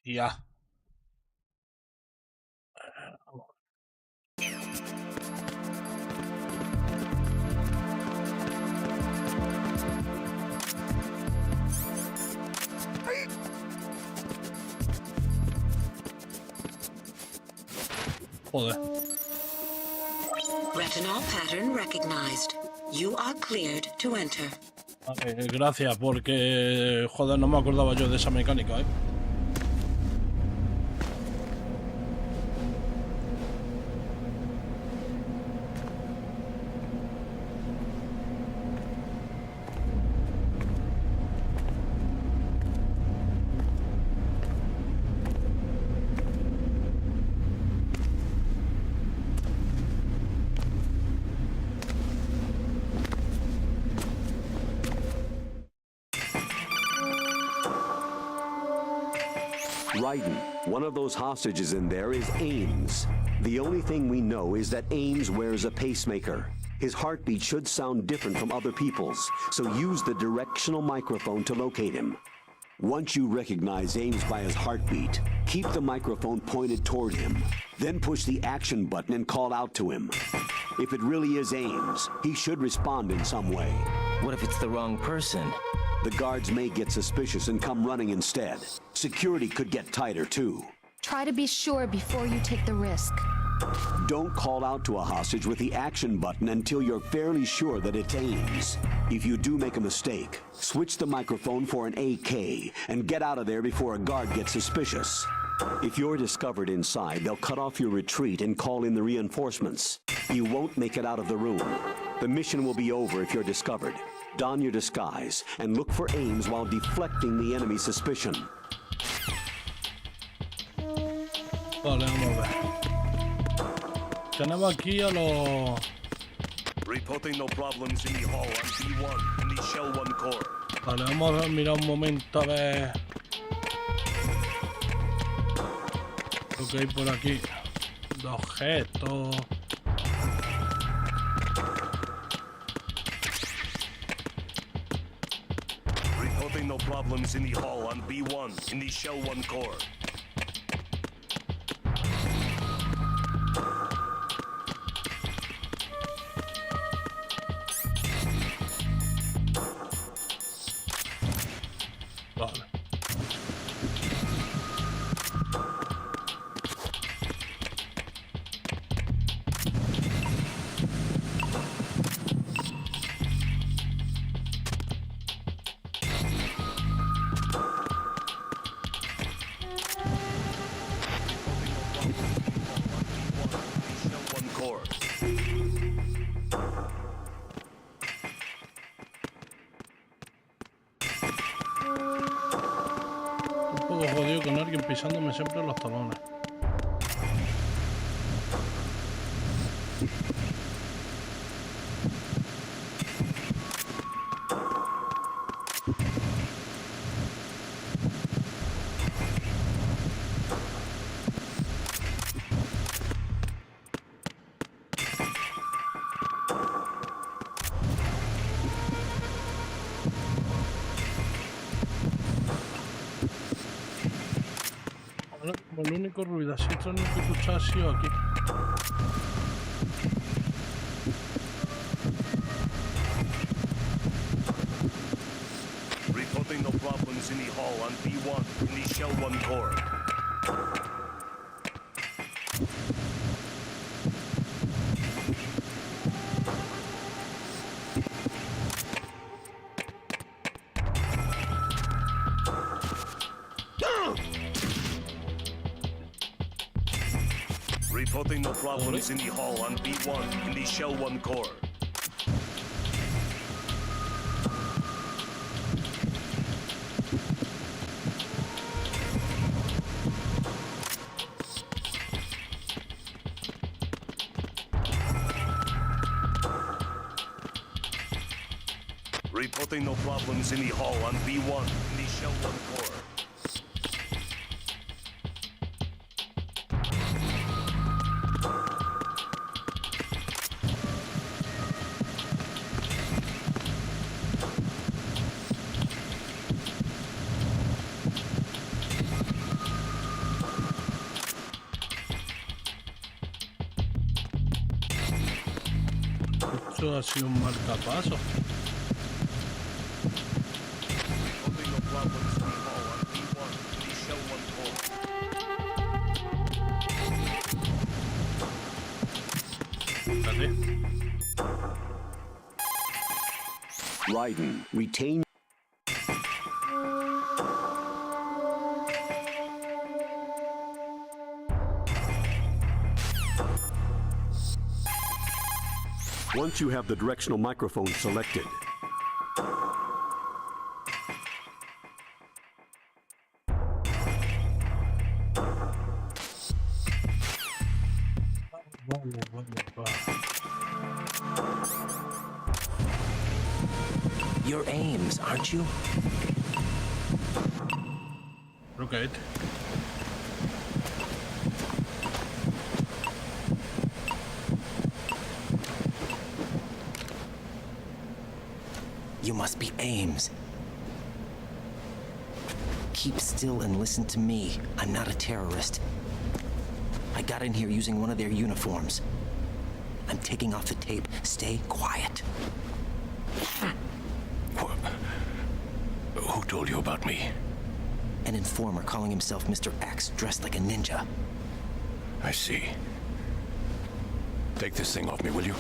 Speaker 1: Ya. Joder.
Speaker 19: Retinal pattern recognized. You are cleared to enter.
Speaker 1: Gracias, porque joder, no me acordaba yo de esa mecánica, ¿eh?
Speaker 13: Raiden, one of those hostages in there is Ames. The only thing we know is that Ames wears a pacemaker. His heartbeat should sound different from other people's, so use the directional microphone to locate him. Once you recognize Ames by his heartbeat, keep the microphone pointed toward him. Then push the action button and call out to him. If it really is Ames, he should respond in some way.
Speaker 14: What if it's the wrong person?
Speaker 13: The guards may get suspicious and come running instead. Security could get tighter, too.
Speaker 17: Try to be sure before you take the risk.
Speaker 13: Don't call out to a hostage with the action button until you're fairly sure that it's aims. If you do make a mistake, switch the microphone for an AK and get out of there before a guard gets suspicious. If you're discovered inside, they'll cut off your retreat and call in the reinforcements. You won't make it out of the room. The mission will be over if you're discovered. Don your disguise and look for aims while deflecting the enemy's suspicion.
Speaker 1: Vale, vamos a ver. Tenemos aquí a los...
Speaker 18: Reporting no problems in the hall on B1 in the Shell 1 core.
Speaker 1: Vale, vamos a mirar un momento a ver lo que hay por aquí de objetos.
Speaker 18: Reporting no problems in the hall on B1 in the Shell 1 core.
Speaker 1: Vale. Un poco jodido con alguien pisándome siempre los talones. El único ruidacito que he escuchado ha sido aquí.
Speaker 18: Reporting no problems in the hall on B1 in the Shell 1 core. Reporting no problems in the hall on B1 in the Shell 1 core. Reporting no problems in the hall on B1 in the Shell 1 core.
Speaker 1: Esto ha sido un marcapaso.
Speaker 13: Raiden, retain.
Speaker 16: Once you have the directional microphone selected,
Speaker 14: You're Ames, aren't you?
Speaker 1: Okay.
Speaker 14: You must be Ames. Keep still and listen to me. I'm not a terrorist. I got in here using one of their uniforms. I'm taking off the tape. Stay quiet.
Speaker 18: told you about me?
Speaker 14: An informer calling himself Mr. X, dressed like a ninja.
Speaker 18: I see. Take this thing off me, will you?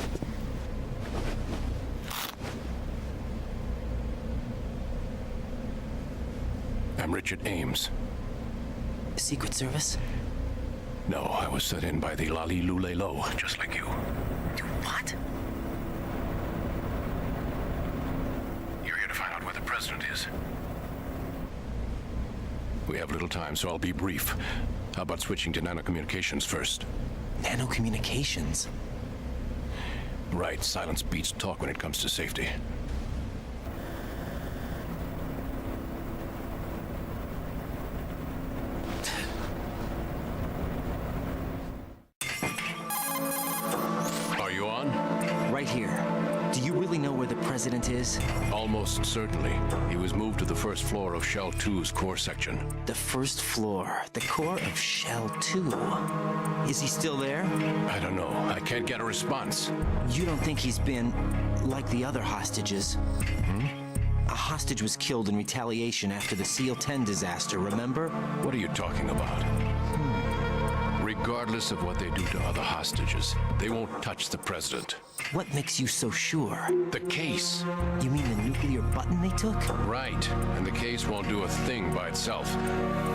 Speaker 18: I'm Richard Ames.
Speaker 14: Secret Service?
Speaker 18: No, I was sent in by the Lali Lule Lo, just like you.
Speaker 14: What?
Speaker 18: You're here to find out where the president is. We have little time, so I'll be brief. How about switching to nanocommunications first?
Speaker 14: Nanocommunications?
Speaker 18: Right, silence beats talk when it comes to safety. Are you on?
Speaker 14: Right here. Do you really know where the president is?
Speaker 18: Almost certainly. He was moved to the first floor of Shell 2's core section.
Speaker 14: The first floor, the core of Shell 2. Is he still there?
Speaker 18: I don't know. I can't get a response.
Speaker 14: You don't think he's been like the other hostages? A hostage was killed in retaliation after the SEAL 10 disaster, remember?
Speaker 18: What are you talking about? Regardless of what they do to other hostages, they won't touch the president.
Speaker 14: What makes you so sure?
Speaker 18: The case.
Speaker 14: You mean the nuclear button they took?
Speaker 18: Right, and the case won't do a thing by itself.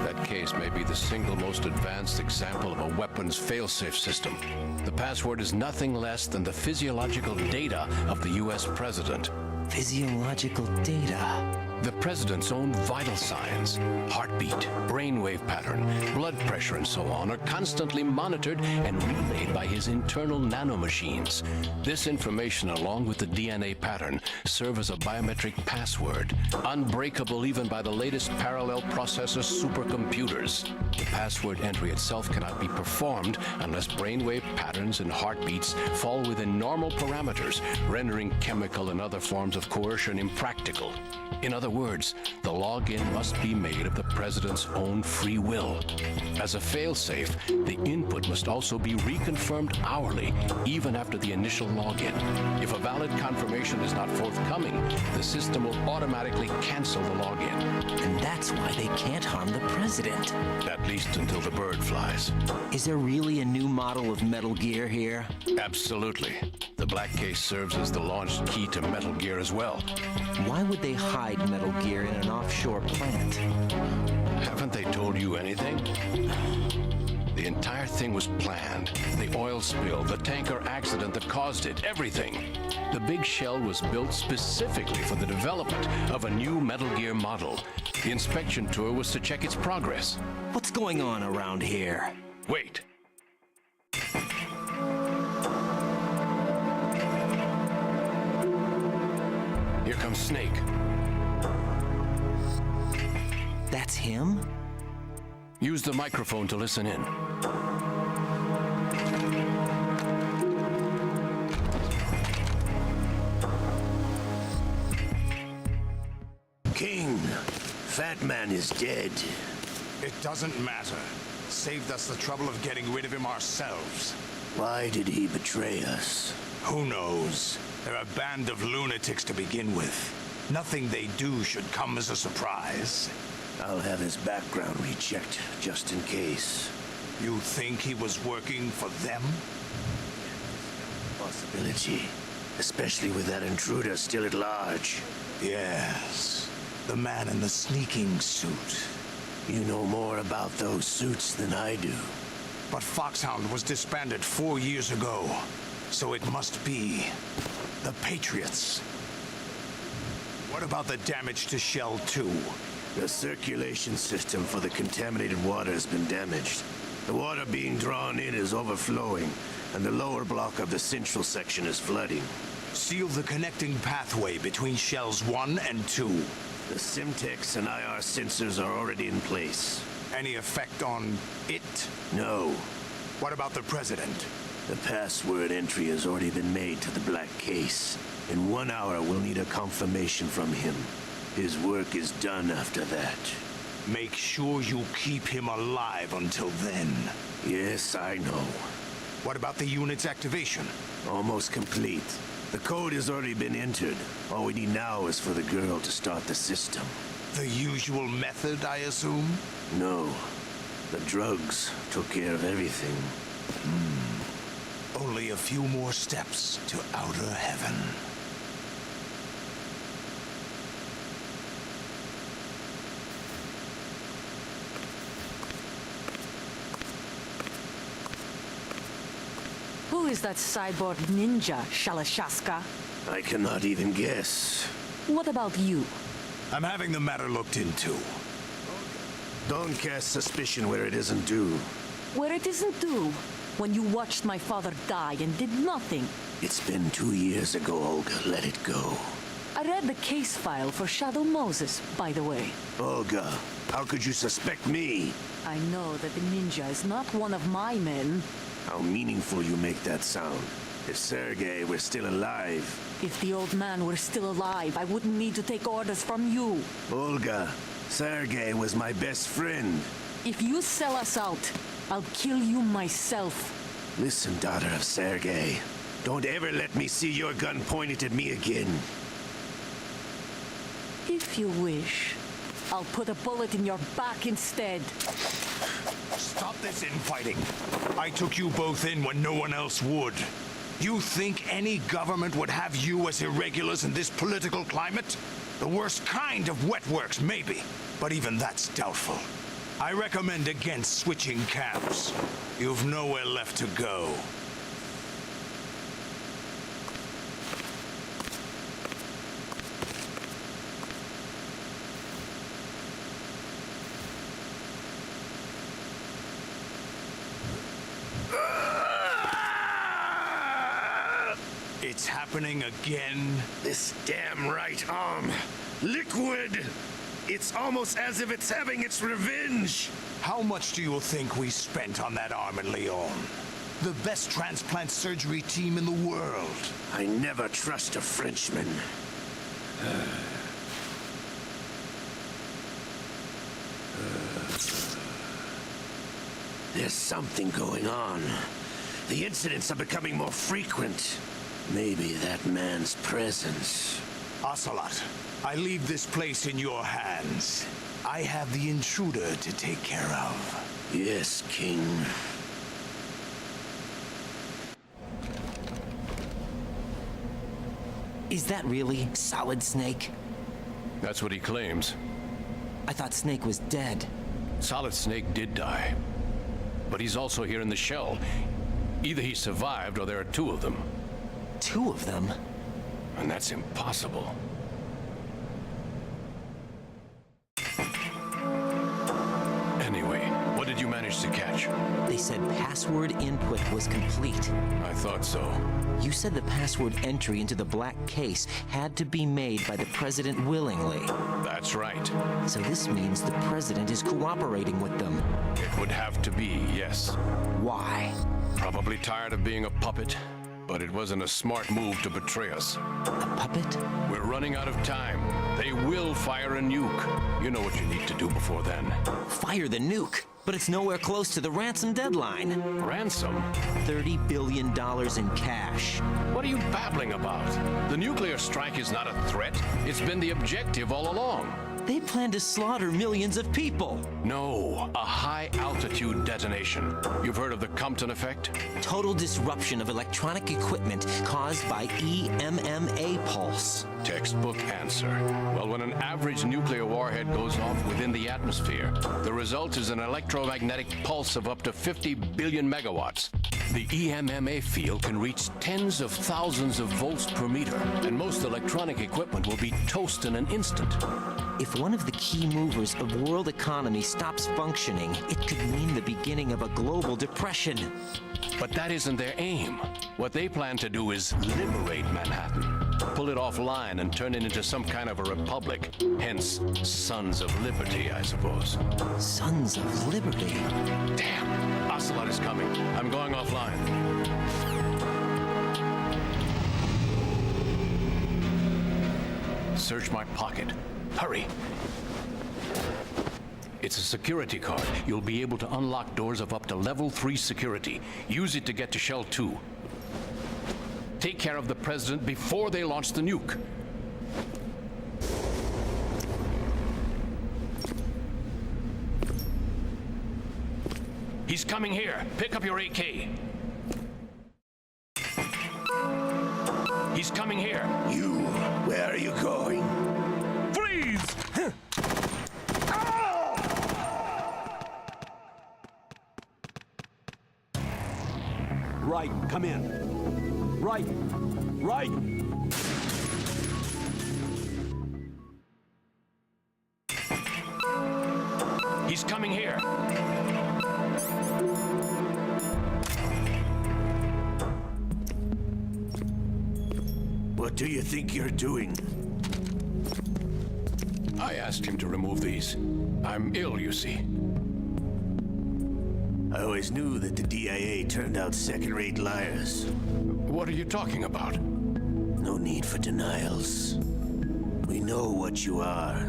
Speaker 18: That case may be the single most advanced example of a weapons failsafe system. The password is nothing less than the physiological data of the US president.
Speaker 14: Physiological data?
Speaker 18: The president's own vital signs, heartbeat, brainwave pattern, blood pressure, and so on are constantly monitored and relayed by his internal nanomachines. This information, along with the DNA pattern, serve as a biometric password, unbreakable even by the latest parallel processor supercomputers. The password entry itself cannot be performed unless brainwave patterns and heartbeats fall within normal parameters, rendering chemical and other forms of coercion impractical. In other words, the login must be made of the president's own free will. As a failsafe, the input must also be reconfirmed hourly, even after the initial login. If a valid confirmation is not forthcoming, the system will automatically cancel the login.
Speaker 14: And that's why they can't harm the president.
Speaker 18: At least until the bird flies.
Speaker 14: Is there really a new model of Metal Gear here?
Speaker 18: Absolutely. The black case serves as the launch key to Metal Gear as well.
Speaker 14: Why would they hide Metal Gear in an offshore plant?
Speaker 18: Haven't they told you anything? The entire thing was planned. The oil spill, the tanker accident that caused it, everything. The big shell was built specifically for the development of a new Metal Gear model. The inspection tour was to check its progress.
Speaker 14: What's going on around here?
Speaker 18: Wait. Here comes Snake.
Speaker 14: That's him?
Speaker 18: Use the microphone to listen in.
Speaker 11: King, Fat Man is dead.
Speaker 3: It doesn't matter. Saved us the trouble of getting rid of him ourselves.
Speaker 11: Why did he betray us?
Speaker 3: Who knows? They're a band of lunatics to begin with. Nothing they do should come as a surprise.
Speaker 11: I'll have his background rechecked, just in case.
Speaker 3: You think he was working for them?
Speaker 11: Possibility. Especially with that intruder still at large.
Speaker 3: Yes. The man in the sneaking suit.
Speaker 11: You know more about those suits than I do.
Speaker 3: But Foxhound was disbanded 4 years ago. So it must be the Patriots. What about the damage to Shell 2?
Speaker 11: The circulation system for the contaminated water has been damaged. The water being drawn in is overflowing, and the lower block of the central section is flooding.
Speaker 3: Seal the connecting pathway between Shells 1 and 2.
Speaker 11: The Simtex and IR sensors are already in place.
Speaker 3: Any effect on it?
Speaker 11: No.
Speaker 3: What about the president?
Speaker 11: The password entry has already been made to the black case. In 1 hour, we'll need a confirmation from him. His work is done after that.
Speaker 3: Make sure you keep him alive until then.
Speaker 11: Yes, I know.
Speaker 3: What about the unit's activation?
Speaker 11: Almost complete. The code has already been entered. All we need now is for the girl to start the system.
Speaker 3: The usual method, I assume?
Speaker 11: No. The drugs took care of everything.
Speaker 3: Only a few more steps to outer heaven.
Speaker 5: Who is that cyborg ninja, Shalashaska?
Speaker 11: I cannot even guess.
Speaker 5: What about you?
Speaker 3: I'm having the matter looked into.
Speaker 11: Don't cast suspicion where it isn't due.
Speaker 5: Where it isn't due? When you watched my father die and did nothing.
Speaker 11: It's been 2 years ago, Olga. Let it go.
Speaker 5: I read the case file for Shadow Moses, by the way.
Speaker 11: Olga, how could you suspect me?
Speaker 5: I know that the ninja is not one of my men.
Speaker 11: How meaningful you make that sound. If Sergei were still alive...
Speaker 5: If the old man were still alive, I wouldn't need to take orders from you.
Speaker 11: Olga, Sergei was my best friend.
Speaker 5: If you sell us out, I'll kill you myself.
Speaker 11: Listen, daughter of Sergei. Don't ever let me see your gun pointed at me again.
Speaker 5: If you wish, I'll put a bullet in your back instead.
Speaker 3: Stop this infighting. I took you both in when no one else would. You think any government would have you as irregulars in this political climate? The worst kind of wet works, maybe. But even that's doubtful. I recommend against switching camps. You've nowhere left to go. It's happening again.
Speaker 11: This damn right arm. Liquid! It's almost as if it's having its revenge.
Speaker 3: How much do you think we spent on that arm in Lyon? The best transplant surgery team in the world.
Speaker 11: I never trust a Frenchman. There's something going on. The incidents are becoming more frequent. Maybe that man's presence.
Speaker 3: Ocelot, I leave this place in your hands. I have the intruder to take care of.
Speaker 11: Yes, King.
Speaker 14: Is that really Solid Snake?
Speaker 18: That's what he claims.
Speaker 14: I thought Snake was dead.
Speaker 18: Solid Snake did die. But he's also here in the shell. Either he survived or there are two of them.
Speaker 14: Two of them?
Speaker 18: And that's impossible. Anyway, what did you manage to catch?
Speaker 14: They said password input was complete.
Speaker 18: I thought so.
Speaker 14: You said the password entry into the black case had to be made by the president willingly.
Speaker 18: That's right.
Speaker 14: So this means the president is cooperating with them.
Speaker 18: It would have to be, yes.
Speaker 14: Why?
Speaker 18: Probably tired of being a puppet. But it wasn't a smart move to betray us.
Speaker 14: A puppet?
Speaker 18: We're running out of time. They will fire a nuke. You know what you need to do before then.
Speaker 14: Fire the nuke? But it's nowhere close to the ransom deadline.
Speaker 18: Ransom?
Speaker 14: $30 billion in cash.
Speaker 18: What are you babbling about? The nuclear strike is not a threat. It's been the objective all along.
Speaker 14: They plan to slaughter millions of people.
Speaker 18: No, a high-altitude detonation. You've heard of the Compton effect?
Speaker 14: Total disruption of electronic equipment caused by EMMA pulse.
Speaker 18: Textbook answer. Well, when an average nuclear warhead goes off within the atmosphere, the result is an electromagnetic pulse of up to 50 billion megawatts. The EMMA field can reach tens of thousands of volts per meter, and most electronic equipment will be toast in an instant.
Speaker 14: If one of the key movers of world economy stops functioning, it could mean the beginning of a global depression.
Speaker 18: But that isn't their aim. What they plan to do is liberate Manhattan. Pull it offline and turn it into some kind of a republic. Hence, Sons of Liberty, I suppose.
Speaker 14: Sons of Liberty?
Speaker 18: Damn! Ocelot is coming. I'm going offline. Search my pocket. Hurry! It's a security card. You'll be able to unlock doors of up to level 3 security. Use it to get to Shell 2. Take care of the president before they launch the nuke. He's coming here. Pick up your AK. He's coming here.
Speaker 11: You, where are you going?
Speaker 18: Freeze!
Speaker 16: Right, come in. Right, right.
Speaker 18: He's coming here.
Speaker 11: What do you think you're doing?
Speaker 18: I asked him to remove these. I'm ill, you see.
Speaker 11: I always knew that the DIA turned out second-rate liars.
Speaker 18: What are you talking about?
Speaker 11: No need for denials. We know what you are,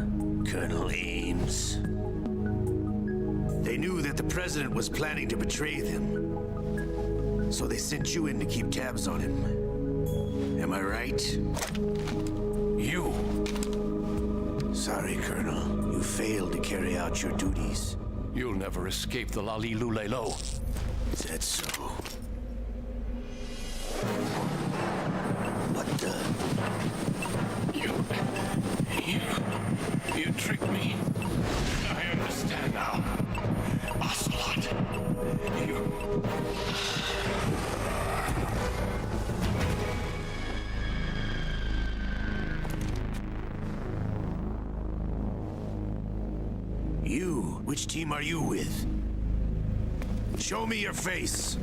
Speaker 11: Colonel Ames. They knew that the president was planning to betray them, so they sent you in to keep tabs on him. Am I right?
Speaker 18: You.
Speaker 11: Sorry, Colonel. You failed to carry out your duties.
Speaker 18: You'll never escape the Lali-Lulelo.
Speaker 11: Is that so? What the?
Speaker 18: You tricked me. I understand now. Ocelot.
Speaker 11: You, which team are you with? Show me your face.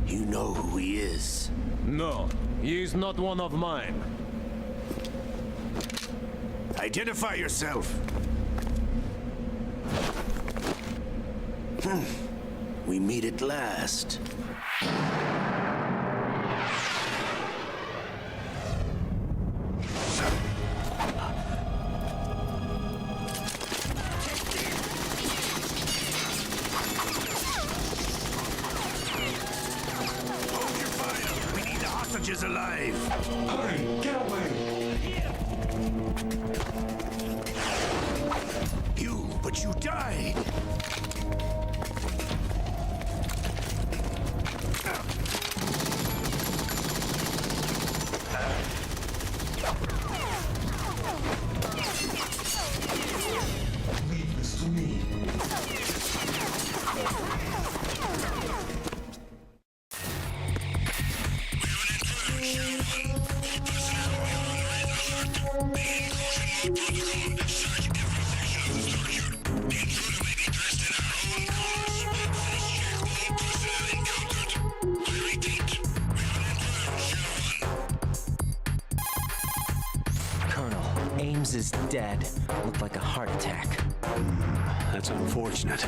Speaker 11: You know who he is.
Speaker 12: No, he is not one of mine.
Speaker 11: Identify yourself. We meet at last. Hostages alive!
Speaker 4: Hurry, get away!
Speaker 11: But you died!
Speaker 4: Leave this to me.
Speaker 14: Ames is dead. Looked like a heart attack.
Speaker 16: That's unfortunate.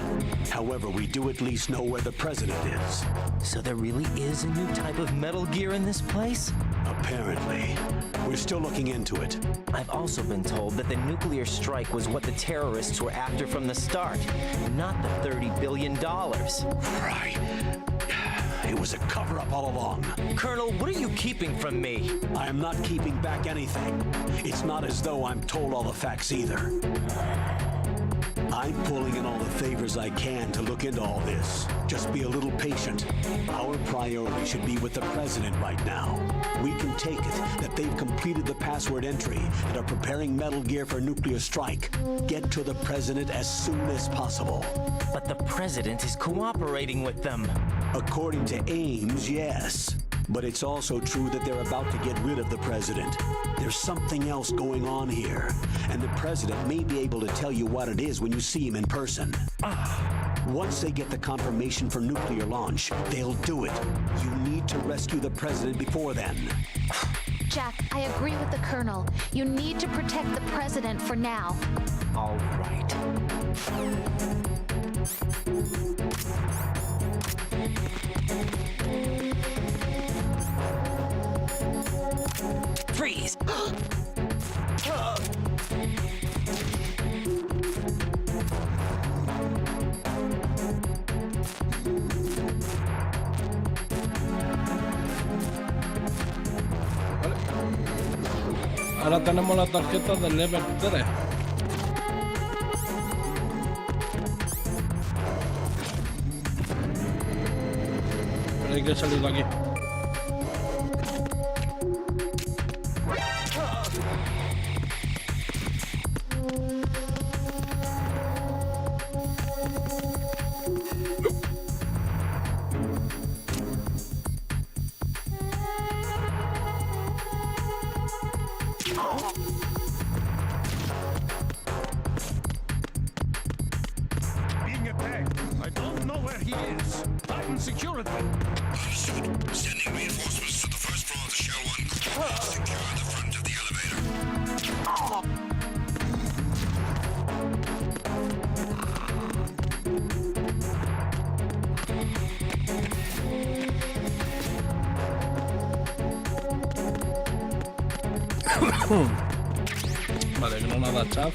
Speaker 16: However, we do at least know where the president is.
Speaker 14: So there really is a new type of Metal Gear in this place?
Speaker 16: Apparently. We're still looking into it.
Speaker 14: I've also been told that the nuclear strike was what the terrorists were after from the start, not the $30 billion.
Speaker 16: Right. It was a cover-up all along.
Speaker 14: Colonel, what are you keeping from me?
Speaker 16: I am not keeping back anything. It's not as though I'm told all the facts either. I'm pulling in all the favors I can to look into all this. Just be a little patient. Our priority should be with the president right now. We can take it that they've completed the password entry and are preparing Metal Gear for nuclear strike. Get to the president as soon as possible.
Speaker 14: But the president is cooperating with them.
Speaker 16: According to Ames, yes. But it's also true that they're about to get rid of the president. There's something else going on here, and the president may be able to tell you what it is when you see him in person. Once they get the confirmation for nuclear launch, they'll do it. You need to rescue the president before then.
Speaker 17: Jack, I agree with the Colonel. You need to protect the president for now.
Speaker 14: All right. Freeze!
Speaker 1: Ahora tenemos la tarjeta del level 3. Hay que salir de aquí.
Speaker 12: Being attacked. I don't know where he is. Titan security.
Speaker 2: Understood. Sending reinforcements to the first floor of the Shell 1. Secure the front of the elevator.
Speaker 1: Vale, granada chaff.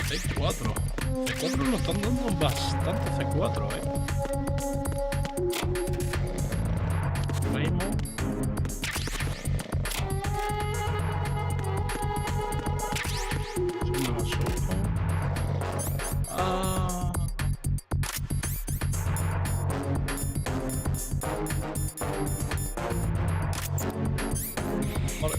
Speaker 1: C4. C4 nos están dando bastante C4, Primo. Me la soco. Ah. Vale.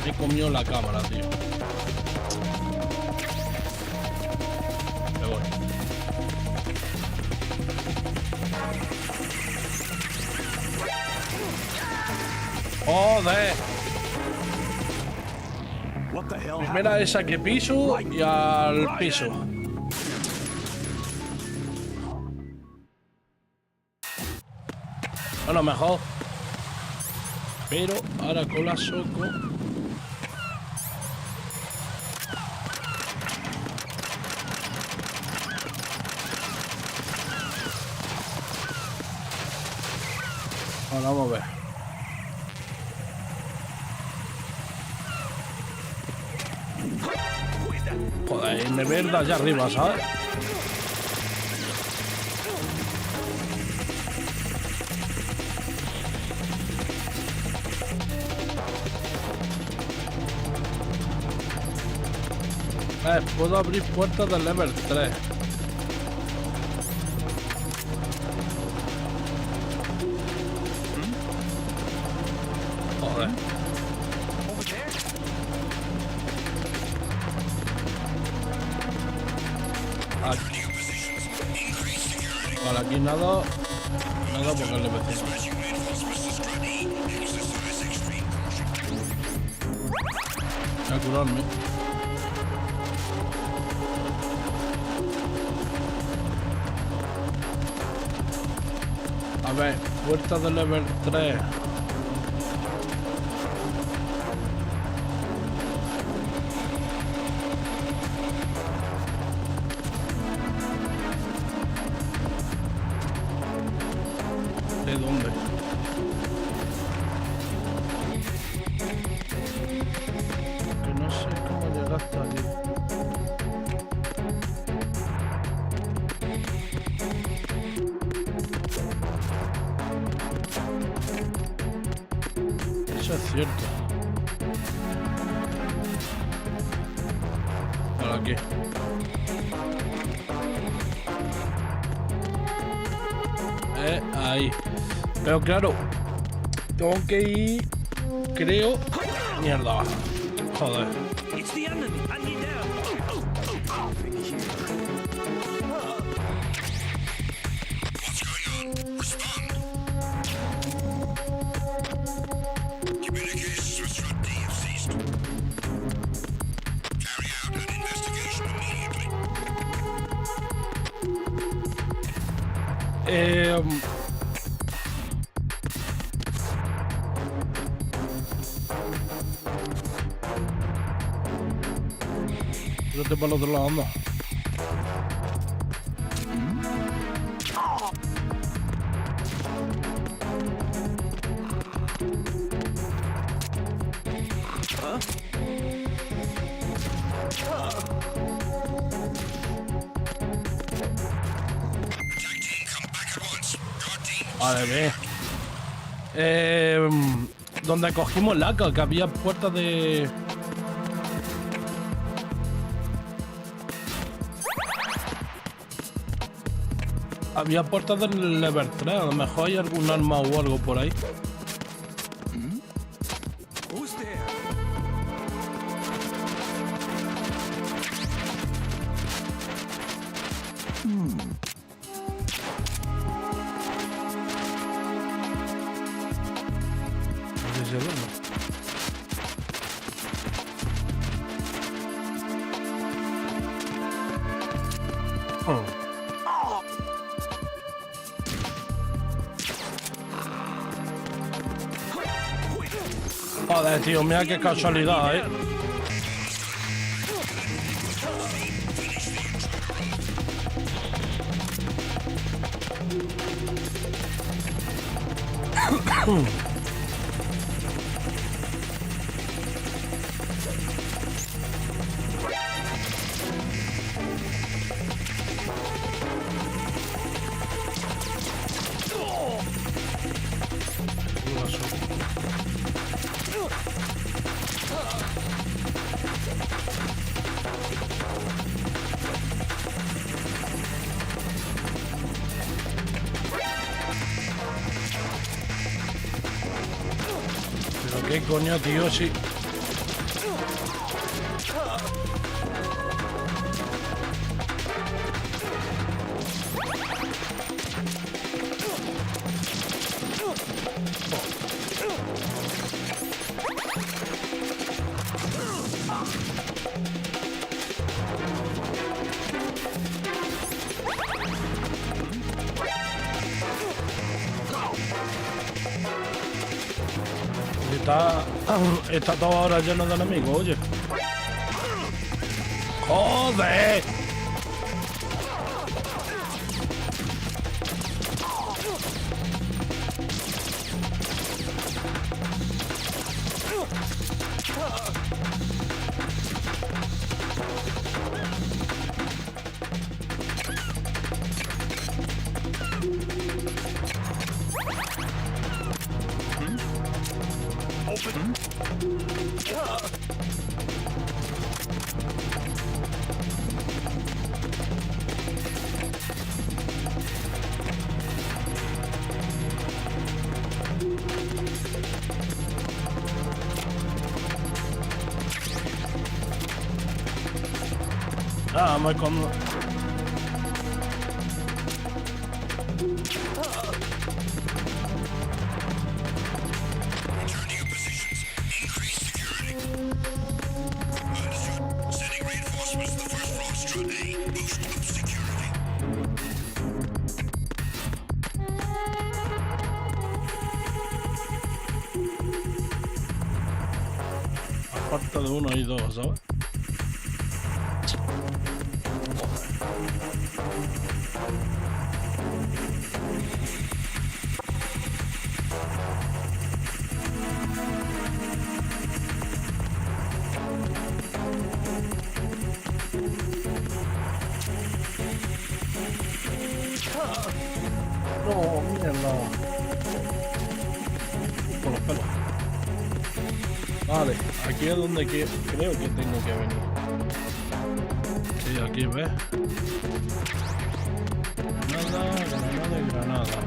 Speaker 1: Me comió la cámara, tío. Me voy. ¡Joder! Primera esa que piso y al piso. Bueno, mejor. Pero ahora con la soco. Ahora vamos a ver. Joder, me verda allá arriba, ¿sabes? Puedo abrir puertas del level 3. Joder. Aquí. Vale, aquí nada. Nada porque el vecino. Voy a curarme. A ver, puerta de level 3. ¿De dónde? Que no sé cómo llegar hasta allí. Eso es cierto. Por aquí. Ahí. Pero claro, tengo que ir. Creo. Mierda. Joder. Vete para el otro lado, anda. Vale, ve. Donde cogimos laca, que había puertas de... Había puertas del Libertad, a lo mejor hay algún arma o algo por ahí. Joder, tío, mira qué casualidad, ¿eh? ¿Qué coño, tío? Sí. Está todo ahora lleno de enemigos, oye. ¡Joder! Ah, me con... Aparte de uno y dos, ¿sabes? No, mierda. Por los pelos. Vale, aquí es donde creo que tengo que venir. Sí, aquí ves. Granada y granada.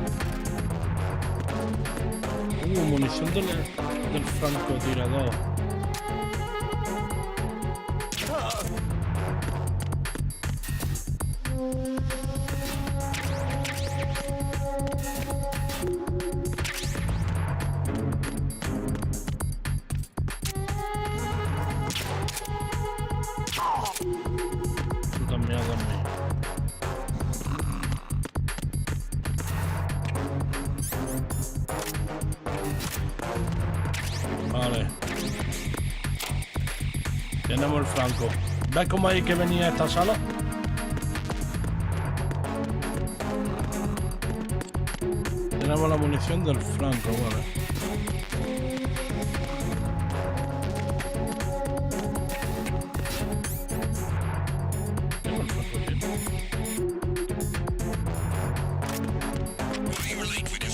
Speaker 1: Munición del francotirador. Vale. Tenemos el franco. ¿Ves cómo hay que venir a esta sala? Tenemos la munición del franco, vale.
Speaker 20: You're late with your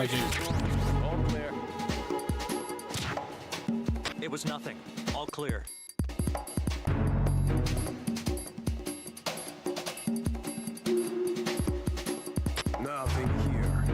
Speaker 1: aquí.
Speaker 7: All clear. It was nothing. All clear.
Speaker 16: Nothing here.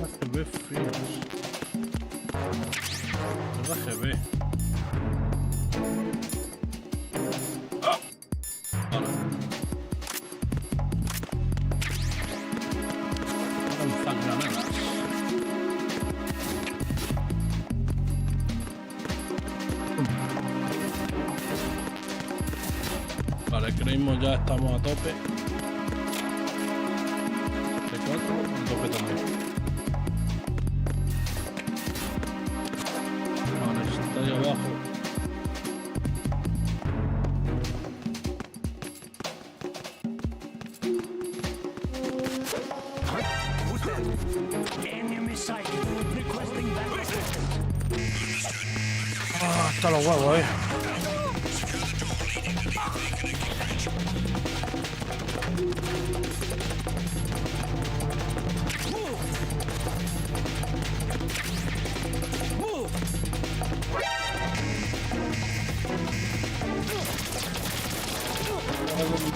Speaker 1: RGB finos. RGB. ¡Ah! Vale. Lanzagranadas. Vale, creímos ya estamos a tope. C4, a tope también. Vale, está ahí abajo. Ah, está los huevos,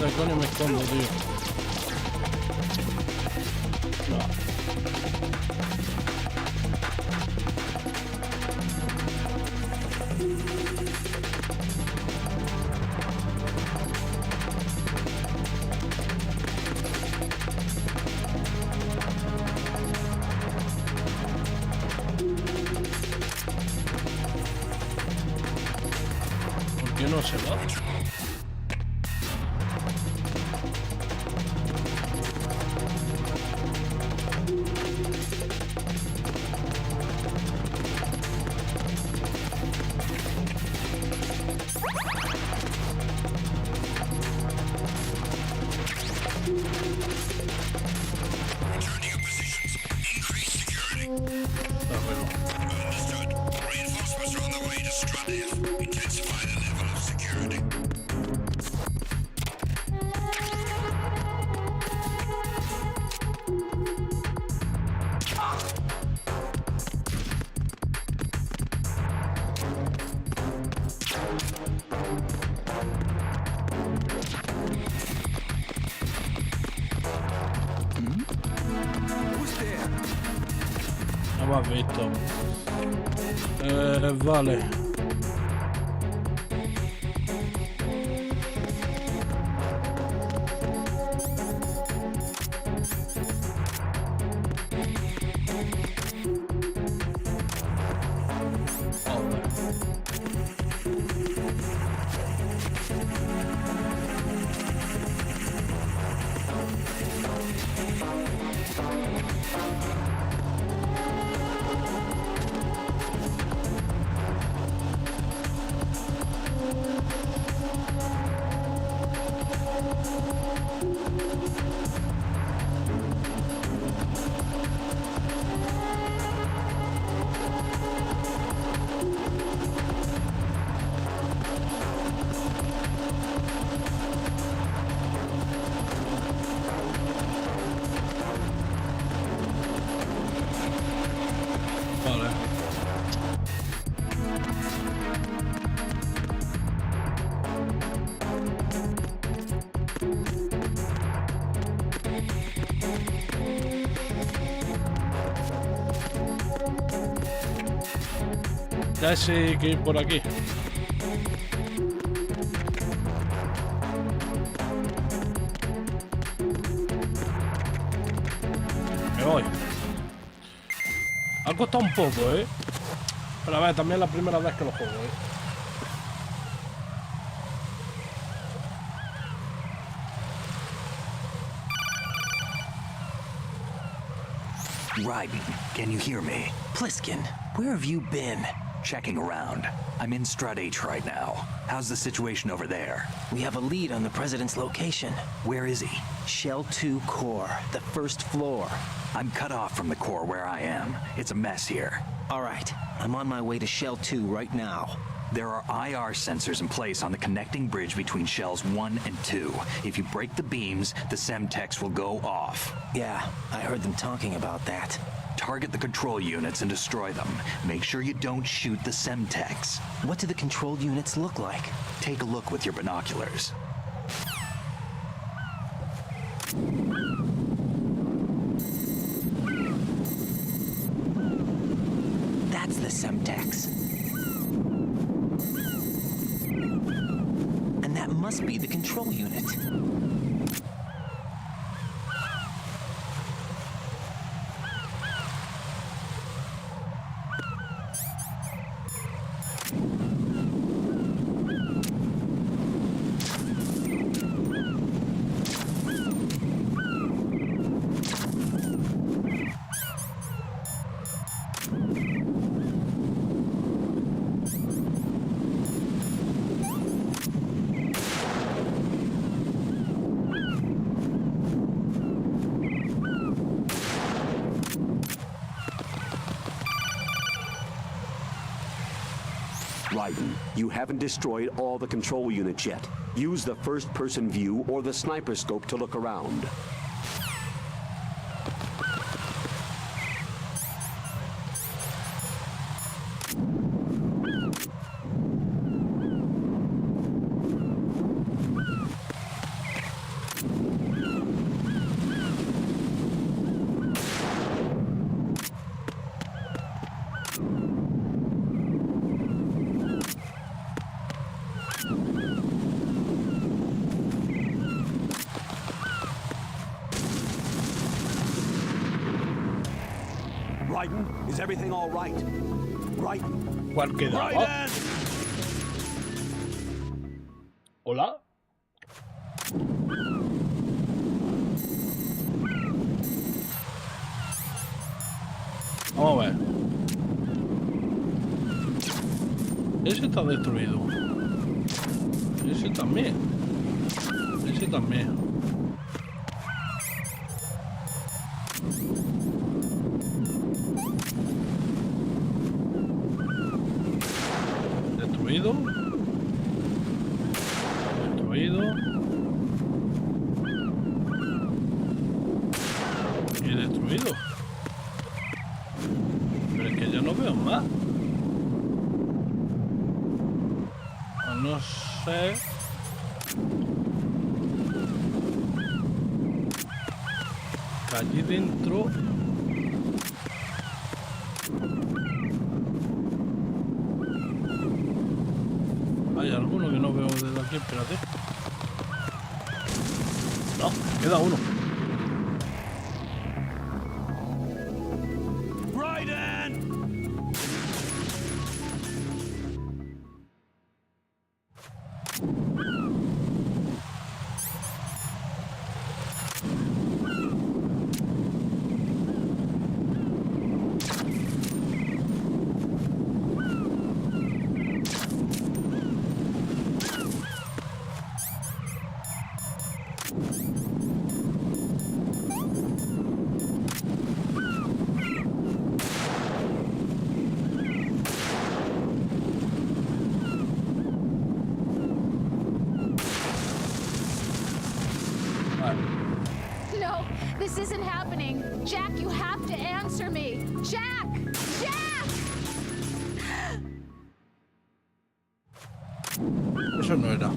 Speaker 1: ¿Dónde coño me escondo, tío? No. ¿Por qué no se va? No me has visto. Vale. Ya sé que ir por aquí. Me voy. Ha costado un poco, Pero a ver, también es la primera vez que lo juego,
Speaker 9: Raiden, can you hear me?
Speaker 14: Pliskin, where have you been?
Speaker 9: Checking around. I'm in Strut H right now. How's the situation over there?
Speaker 14: We have a lead on the president's location.
Speaker 9: Where is he?
Speaker 14: Shell 2 core, the first floor.
Speaker 9: I'm cut off from the core where I am. It's a mess here.
Speaker 14: All right, I'm on my way to Shell 2 right now.
Speaker 9: There are IR sensors in place on the connecting bridge between shells 1 and 2. If you break the beams, the Semtex will go off.
Speaker 14: Yeah, I heard them talking about that.
Speaker 9: Target the control units and destroy them. Make sure you don't shoot the Semtex.
Speaker 14: What do the control units look like?
Speaker 9: Take a look with your binoculars.
Speaker 14: That's the Semtex. And that must be the control unit.
Speaker 13: Raiden, you haven't destroyed all the control units yet. Use the first-person view or the sniper scope to look around. Raiden, is everything all right? Raiden.
Speaker 1: ¿Cuál quedaba? ¿Hola? Vamos a ver. Ese está destruido. Ese también. Ese también. Destruido. Destruido. Y destruido. Pero es que yo no veo más. No sé. Que allí dentro. Hay alguno que no veo desde aquí, espérate. No, queda uno.
Speaker 17: No, this isn't happening. Jack, you have to answer me. Jack! Jack!
Speaker 1: Eso no era.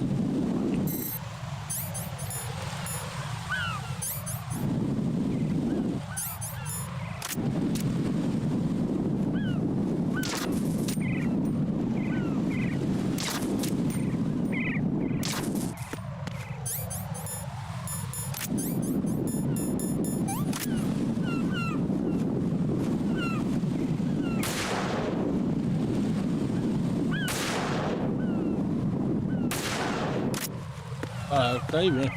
Speaker 1: Ah, está ahí bien.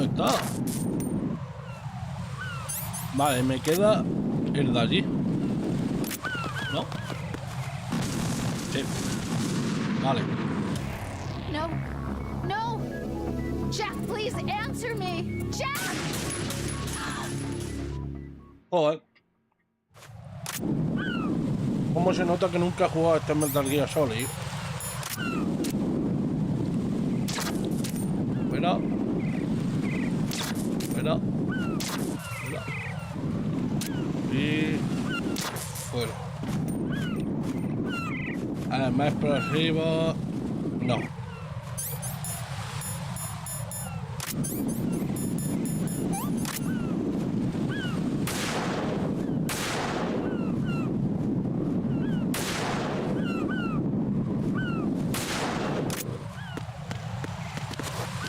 Speaker 1: ¿Dónde está? Vale, me queda el de allí. ¿No? Sí. Vale.
Speaker 17: No. No! Jack, please answer me! Jack!
Speaker 1: Joder. ¿Cómo se nota que nunca he jugado a este Metal Gear Solid? Espera. Espera. Espera. Y... fuera. Más por arriba... no.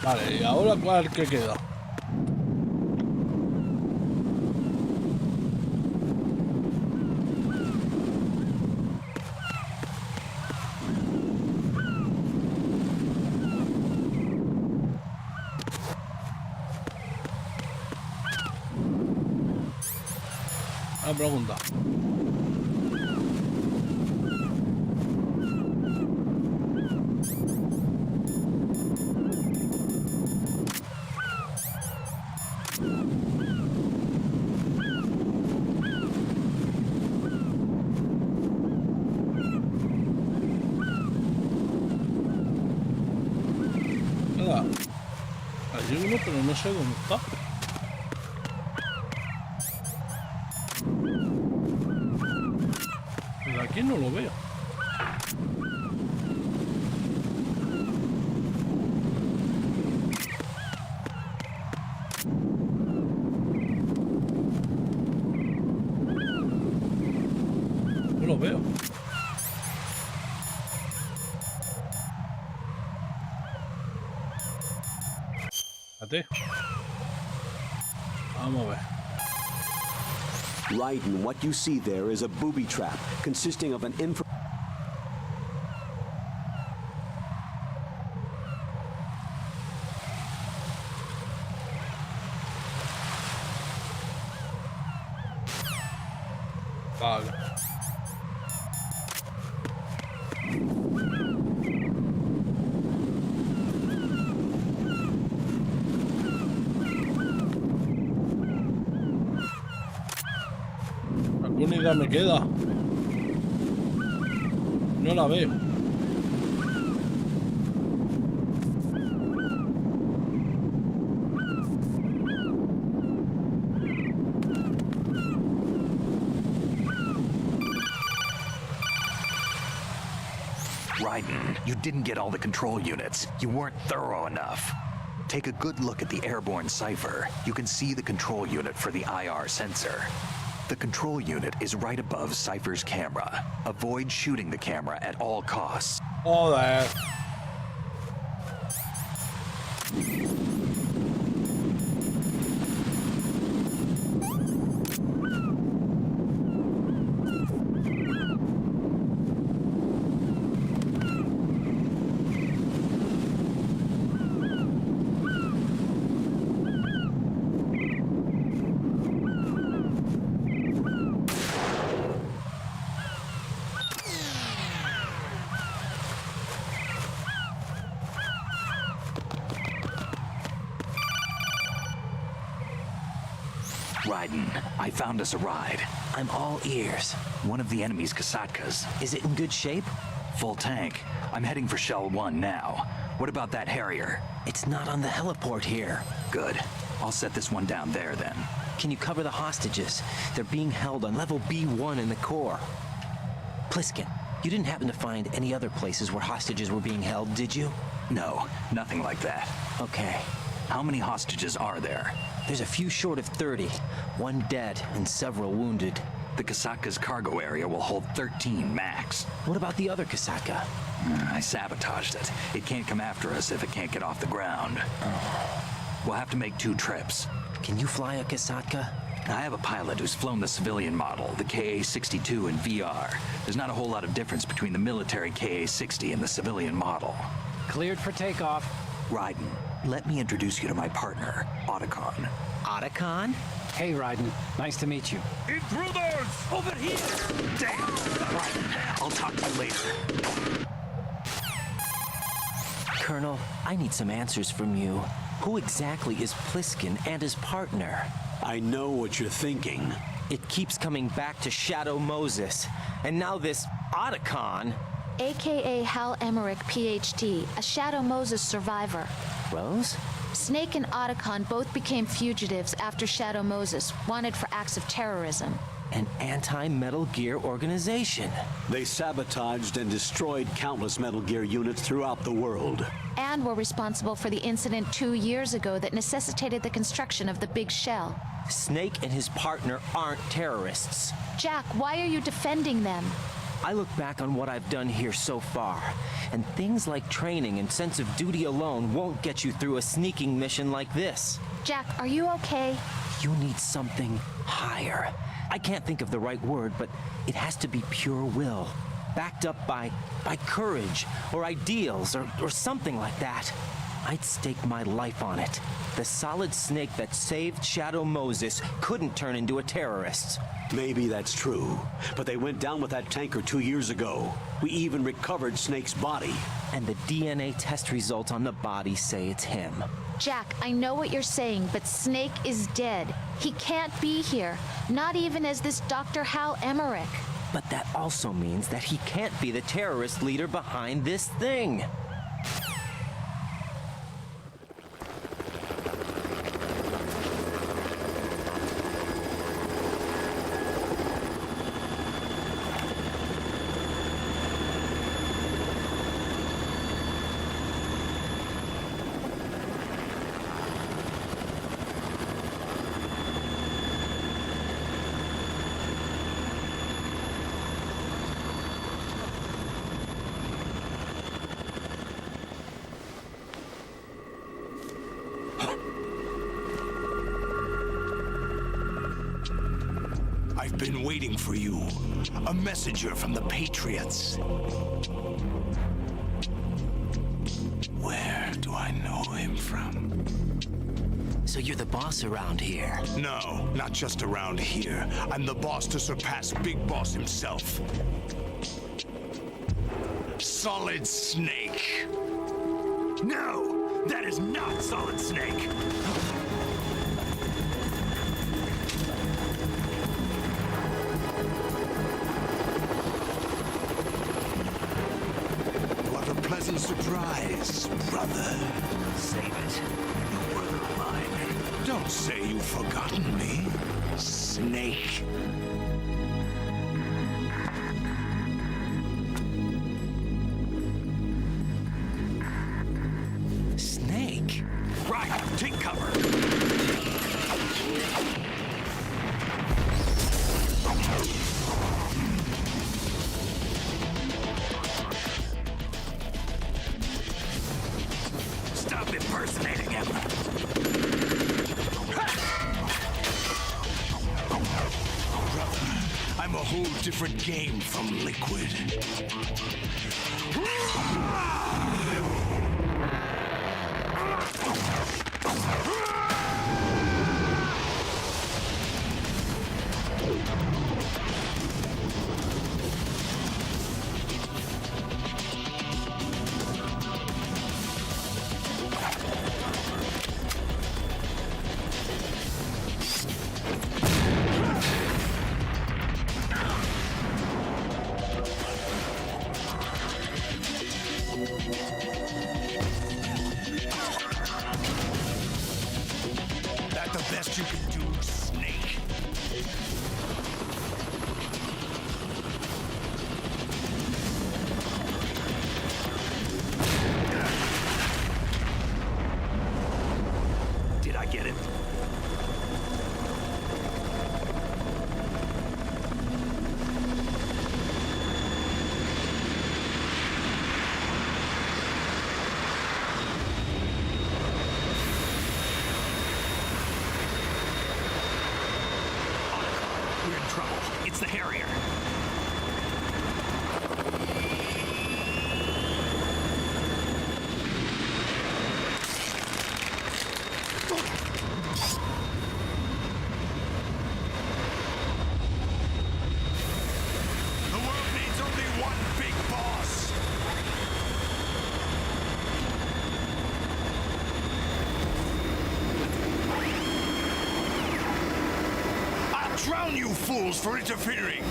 Speaker 1: Vale, y ahora ¿cuál que queda? Una pregunta. Hay uno, pero no sé dónde está. Pero aquí no lo veo. No lo veo. Vamos a ver.
Speaker 13: Raiden, what you see there is a booby trap consisting of an
Speaker 1: Vale. ¿Alguna idea me queda? No la veo.
Speaker 9: Raiden, you didn't get all the control units. You weren't thorough enough. Take a good look at the airborne cipher. You can see the control unit for the IR sensor. The control unit is right above Cypher's camera. Avoid shooting the camera at all costs.
Speaker 1: All that.
Speaker 9: Raiden, I found us a ride.
Speaker 14: I'm all ears.
Speaker 9: One of the enemy's Kasatkas.
Speaker 14: Is it in good shape?
Speaker 9: Full tank. I'm heading for Shell 1 now. What about that Harrier?
Speaker 14: It's not on the heliport here.
Speaker 9: Good. I'll set this one down there then.
Speaker 14: Can you cover the hostages? They're being held on level B1 in the core. Pliskin, you didn't happen to find any other places where hostages were being held, did you?
Speaker 9: No, nothing like that.
Speaker 14: Okay.
Speaker 9: How many hostages are there?
Speaker 14: There's a few short of 30. One dead and several wounded.
Speaker 9: The Kasatka's cargo area will hold 13 max.
Speaker 14: What about the other Kasatka?
Speaker 9: I sabotaged it. It can't come after us if it can't get off the ground. We'll have to make 2 trips.
Speaker 14: Can you fly a Kasatka?
Speaker 9: I have a pilot who's flown the civilian model, the KA-62 in VR. There's not a whole lot of difference between the military KA-60 and the civilian model.
Speaker 7: Cleared for takeoff.
Speaker 9: Raiden, let me introduce you to my partner, Otacon.
Speaker 14: Otacon?
Speaker 20: Hey, Raiden. Nice to meet you.
Speaker 12: Intruders! Over here!
Speaker 9: Damn! Raiden, I'll talk to you later.
Speaker 14: Colonel, I need some answers from you. Who exactly is Pliskin and his partner?
Speaker 13: I know what you're thinking.
Speaker 14: It keeps coming back to Shadow Moses. And now this Otacon.
Speaker 17: AKA Hal Emmerich, PhD, a Shadow Moses survivor.
Speaker 14: Rose?
Speaker 17: Snake and Otacon both became fugitives after Shadow Moses, wanted for acts of terrorism.
Speaker 14: An anti-Metal Gear organization.
Speaker 13: They sabotaged and destroyed countless Metal Gear units throughout the world.
Speaker 17: And were responsible for the incident 2 years ago that necessitated the construction of the Big Shell.
Speaker 14: Snake and his partner aren't terrorists.
Speaker 17: Jack, why are you defending them?
Speaker 14: I look back on what I've done here so far, and things like training and sense of duty alone won't get you through a sneaking mission like this.
Speaker 17: Jack, are you okay?
Speaker 14: You need something higher. I can't think of the right word, but it has to be pure will, backed up by courage or ideals or something like that. I'd stake my life on it. The solid Snake that saved Shadow Moses couldn't turn into a terrorist.
Speaker 13: Maybe that's true, but they went down with that tanker 2 years ago. We even recovered Snake's body.
Speaker 14: And the DNA test results on the body say it's him.
Speaker 17: Jack, I know what you're saying, but Snake is dead. He can't be here, not even as this Dr. Hal Emmerich.
Speaker 14: But that also means that he can't be the terrorist leader behind this thing.
Speaker 3: I've been waiting for you. A messenger from the Patriots. Where do I know him from?
Speaker 14: So you're the boss around here?
Speaker 3: No, not just around here. I'm the boss to surpass Big Boss himself. Solid Snake. No, that is not Solid Snake. Pleasant surprise, brother.
Speaker 9: Save it. No brother of mine.
Speaker 3: Don't say you've forgotten me, Snake.
Speaker 14: Snake?
Speaker 3: Right, take cover. Stop impersonating him. I'm a whole different game from Liquid. That the best you can do, Snake?
Speaker 9: Did I get it?
Speaker 3: We're in trouble. It's the Harrier. drown you fools for interfering!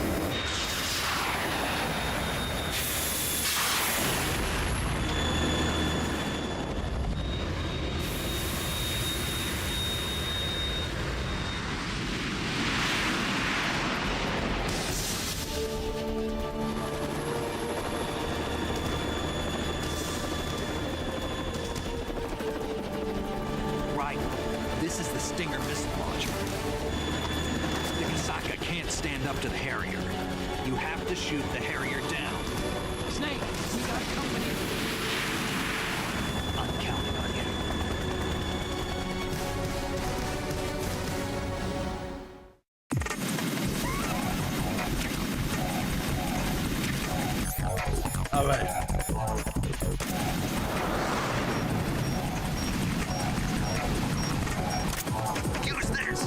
Speaker 21: Right. This is the Stinger missile launcher. The Kasaka can't stand up to the Harrier. You have to shoot the Harrier down. Snake, we got company. I'm counting on you.
Speaker 1: A ver.
Speaker 3: Use this!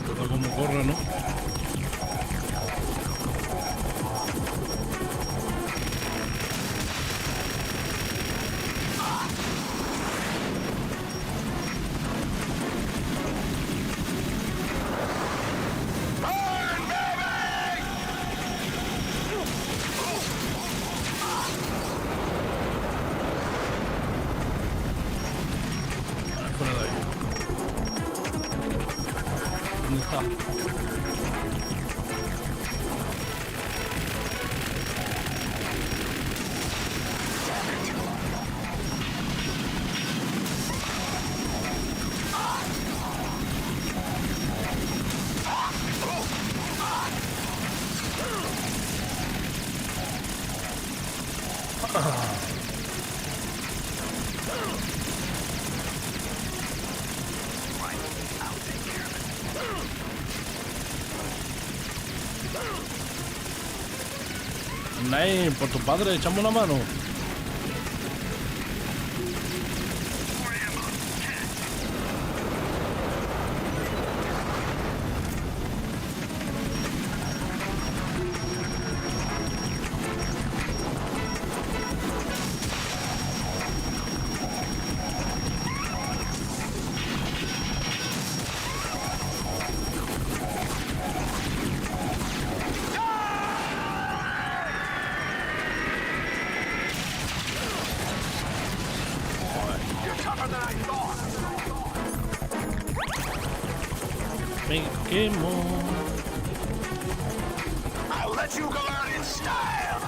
Speaker 1: Todo como corre, ¿no? Fuera de ahí. ¿Dónde está? Nay, por tu padre, echame una mano. Me quemo.
Speaker 3: I'll let you go out in style!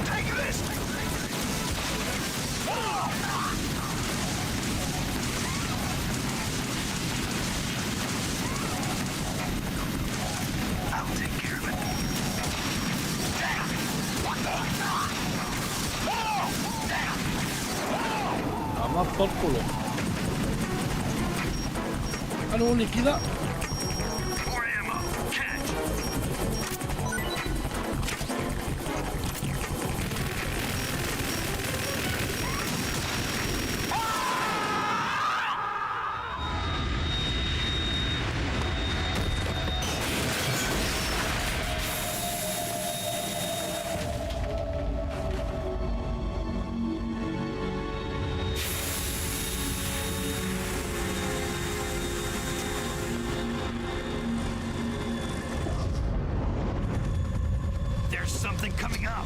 Speaker 3: Take this! I'll take care of it. What the?
Speaker 1: A más por culo. Ah, no, liquida.
Speaker 3: There's something coming up.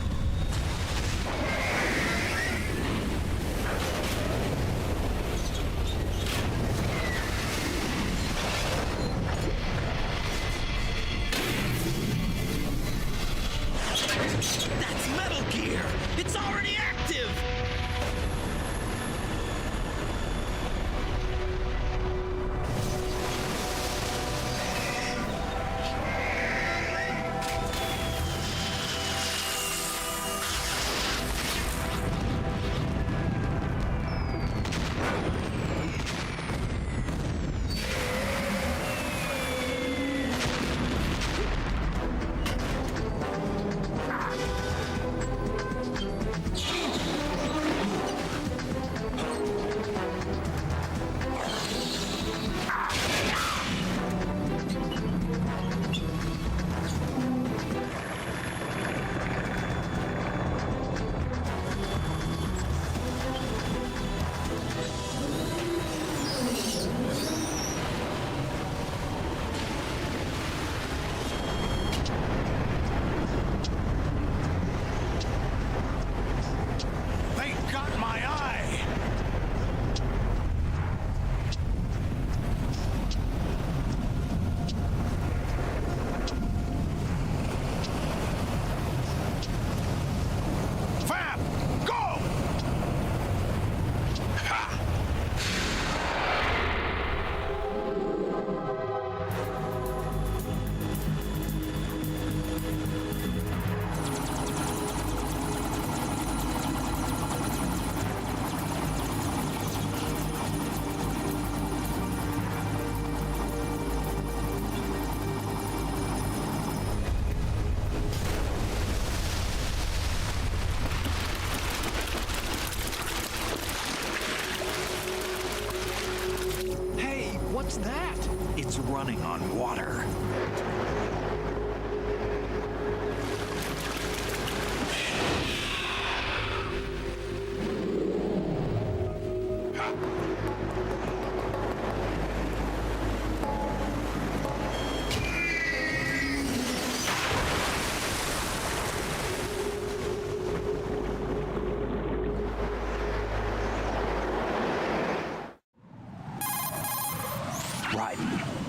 Speaker 9: It's running on water.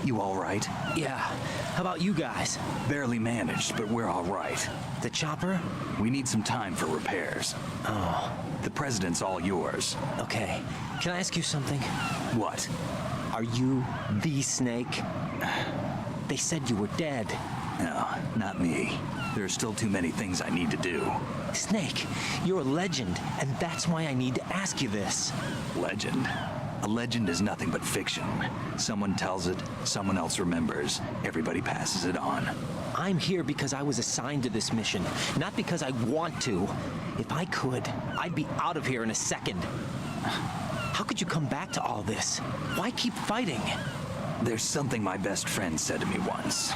Speaker 9: You all right?
Speaker 14: Yeah. How about you guys?
Speaker 9: Barely managed, but we're all right.
Speaker 14: The chopper?
Speaker 9: We need some time for repairs.
Speaker 14: Oh.
Speaker 9: The president's all yours.
Speaker 14: Okay. Can I ask you something?
Speaker 9: What?
Speaker 14: Are you the Snake? They said you were dead.
Speaker 9: No, not me. There are still too many things I need to do.
Speaker 14: Snake, you're a legend, and that's why I need to ask you this.
Speaker 9: Legend? A legend is nothing but fiction. Someone tells it, someone else remembers, everybody passes it on.
Speaker 14: I'm here because I was assigned to this mission, not because I want to. If I could, I'd be out of here in a second. How could you come back to all this? Why keep fighting?
Speaker 9: There's something my best friend said to me once.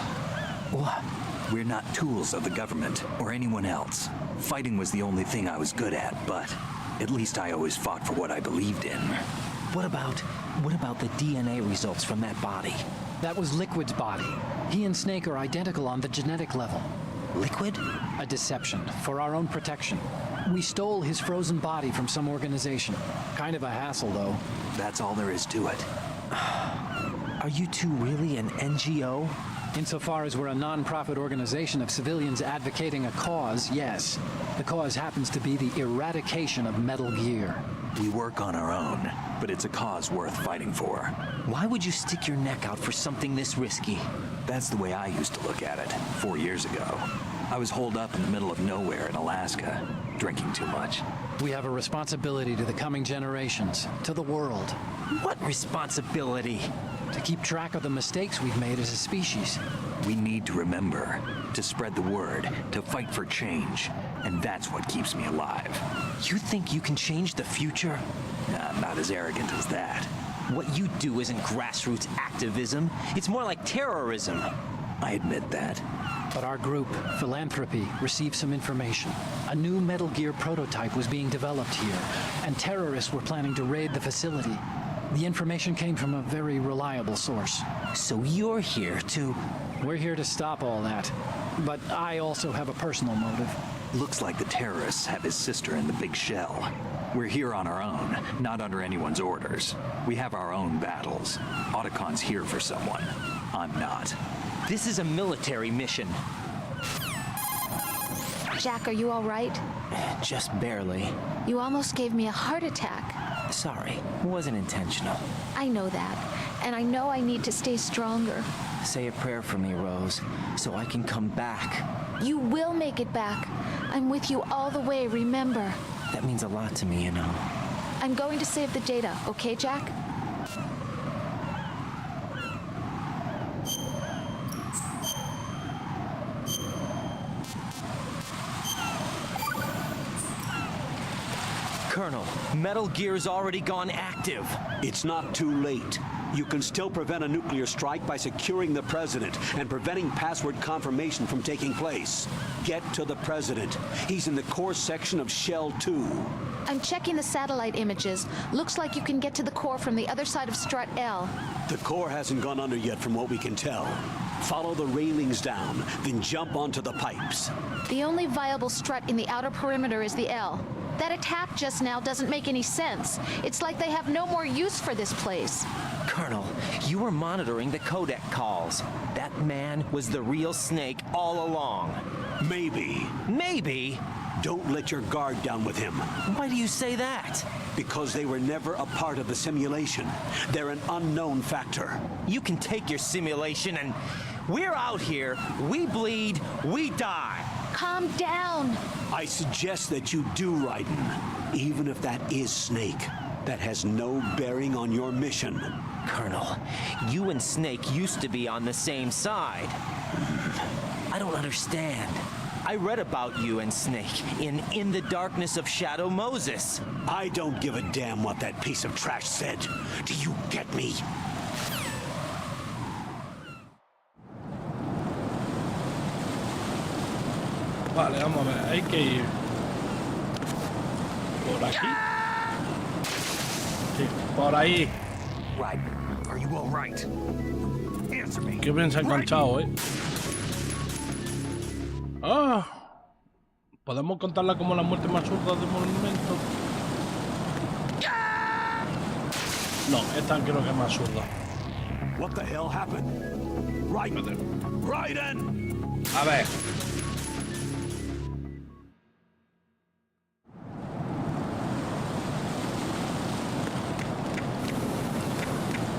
Speaker 14: What?
Speaker 9: We're not tools of the government or anyone else. Fighting was the only thing I was good at, but at least I always fought for what I believed in.
Speaker 14: What about the DNA results from that body?
Speaker 21: That was Liquid's body. He and Snake are identical on the genetic level.
Speaker 14: Liquid?
Speaker 21: A deception, for our own protection. We stole his frozen body from some organization. Kind of a hassle, though.
Speaker 9: That's all there is to it.
Speaker 14: Are you two really an NGO?
Speaker 21: Insofar as we're a non-profit organization of civilians advocating a cause, yes. The cause happens to be the eradication of Metal Gear.
Speaker 9: We work on our own, but it's a cause worth fighting for.
Speaker 14: Why would you stick your neck out for something this risky?
Speaker 9: That's the way I used to look at it 4 years ago. I was holed up in the middle of nowhere in Alaska, drinking too much.
Speaker 21: We have a responsibility to the coming generations, to the world.
Speaker 14: What responsibility?
Speaker 21: To keep track of the mistakes we've made as a species.
Speaker 9: We need to remember, to spread the word, to fight for change, and that's what keeps me alive.
Speaker 14: You think you can change the future?
Speaker 9: I'm not as arrogant as that.
Speaker 14: What you do isn't grassroots activism. It's more like terrorism.
Speaker 9: I admit that.
Speaker 21: But our group, Philanthropy, received some information. A new Metal Gear prototype was being developed here, and terrorists were planning to raid the facility. The information came from a very reliable source.
Speaker 14: So you're here to...
Speaker 21: We're here to stop all that. But I also have a personal motive.
Speaker 9: Looks like the terrorists have his sister in the big shell. We're here on our own, not under anyone's orders. We have our own battles. Otacon's here for someone. I'm not.
Speaker 14: This is a military mission.
Speaker 17: Jack, are you all right?
Speaker 14: Just barely.
Speaker 17: You almost gave me a heart attack.
Speaker 14: Sorry, it wasn't intentional.
Speaker 17: I know that, and I know I need to stay stronger.
Speaker 14: Say a prayer for me, Rose, so I can come back.
Speaker 17: You will make it back. I'm with you all the way, remember.
Speaker 14: That means a lot to me, you know.
Speaker 17: I'm going to save the data, okay, Jack?
Speaker 14: Colonel, Metal Gear's already gone active.
Speaker 13: It's not too late. You can still prevent a nuclear strike by securing the president and preventing password confirmation from taking place. Get to the president. He's in the core section of Shell 2.
Speaker 17: I'm checking the satellite images. Looks like you can get to the core from the other side of Strut L.
Speaker 13: The core hasn't gone under yet from what we can tell. Follow the railings down, then jump onto the pipes.
Speaker 17: The only viable strut in the outer perimeter is the L. That attack just now doesn't make any sense. It's like they have no more use for this place.
Speaker 14: Colonel, you were monitoring the codec calls. That man was the real Snake all along.
Speaker 13: Maybe.
Speaker 14: Maybe?
Speaker 13: Don't let your guard down with him.
Speaker 14: Why do you say that?
Speaker 13: Because they were never a part of the simulation. They're an unknown factor.
Speaker 14: You can take your simulation and... We're out here, we bleed, we die.
Speaker 17: Calm down.
Speaker 13: I suggest that you do, Raiden. Even if that is Snake, that has no bearing on your mission.
Speaker 14: Colonel, you and Snake used to be on the same side. I don't understand. I read about you and Snake in the Darkness of Shadow Moses.
Speaker 13: I don't give a damn what that piece of trash said. Do you get me?
Speaker 1: Vale, vamos a ver. Hay que ir por aquí. Sí, por ahí. Qué bien se ha enganchado, ¡Ah! ¿Podemos contarla como la muerte más absurda de movimiento? No, esta creo que es más absurda.
Speaker 12: What the hell happened? Raiden!
Speaker 1: A ver.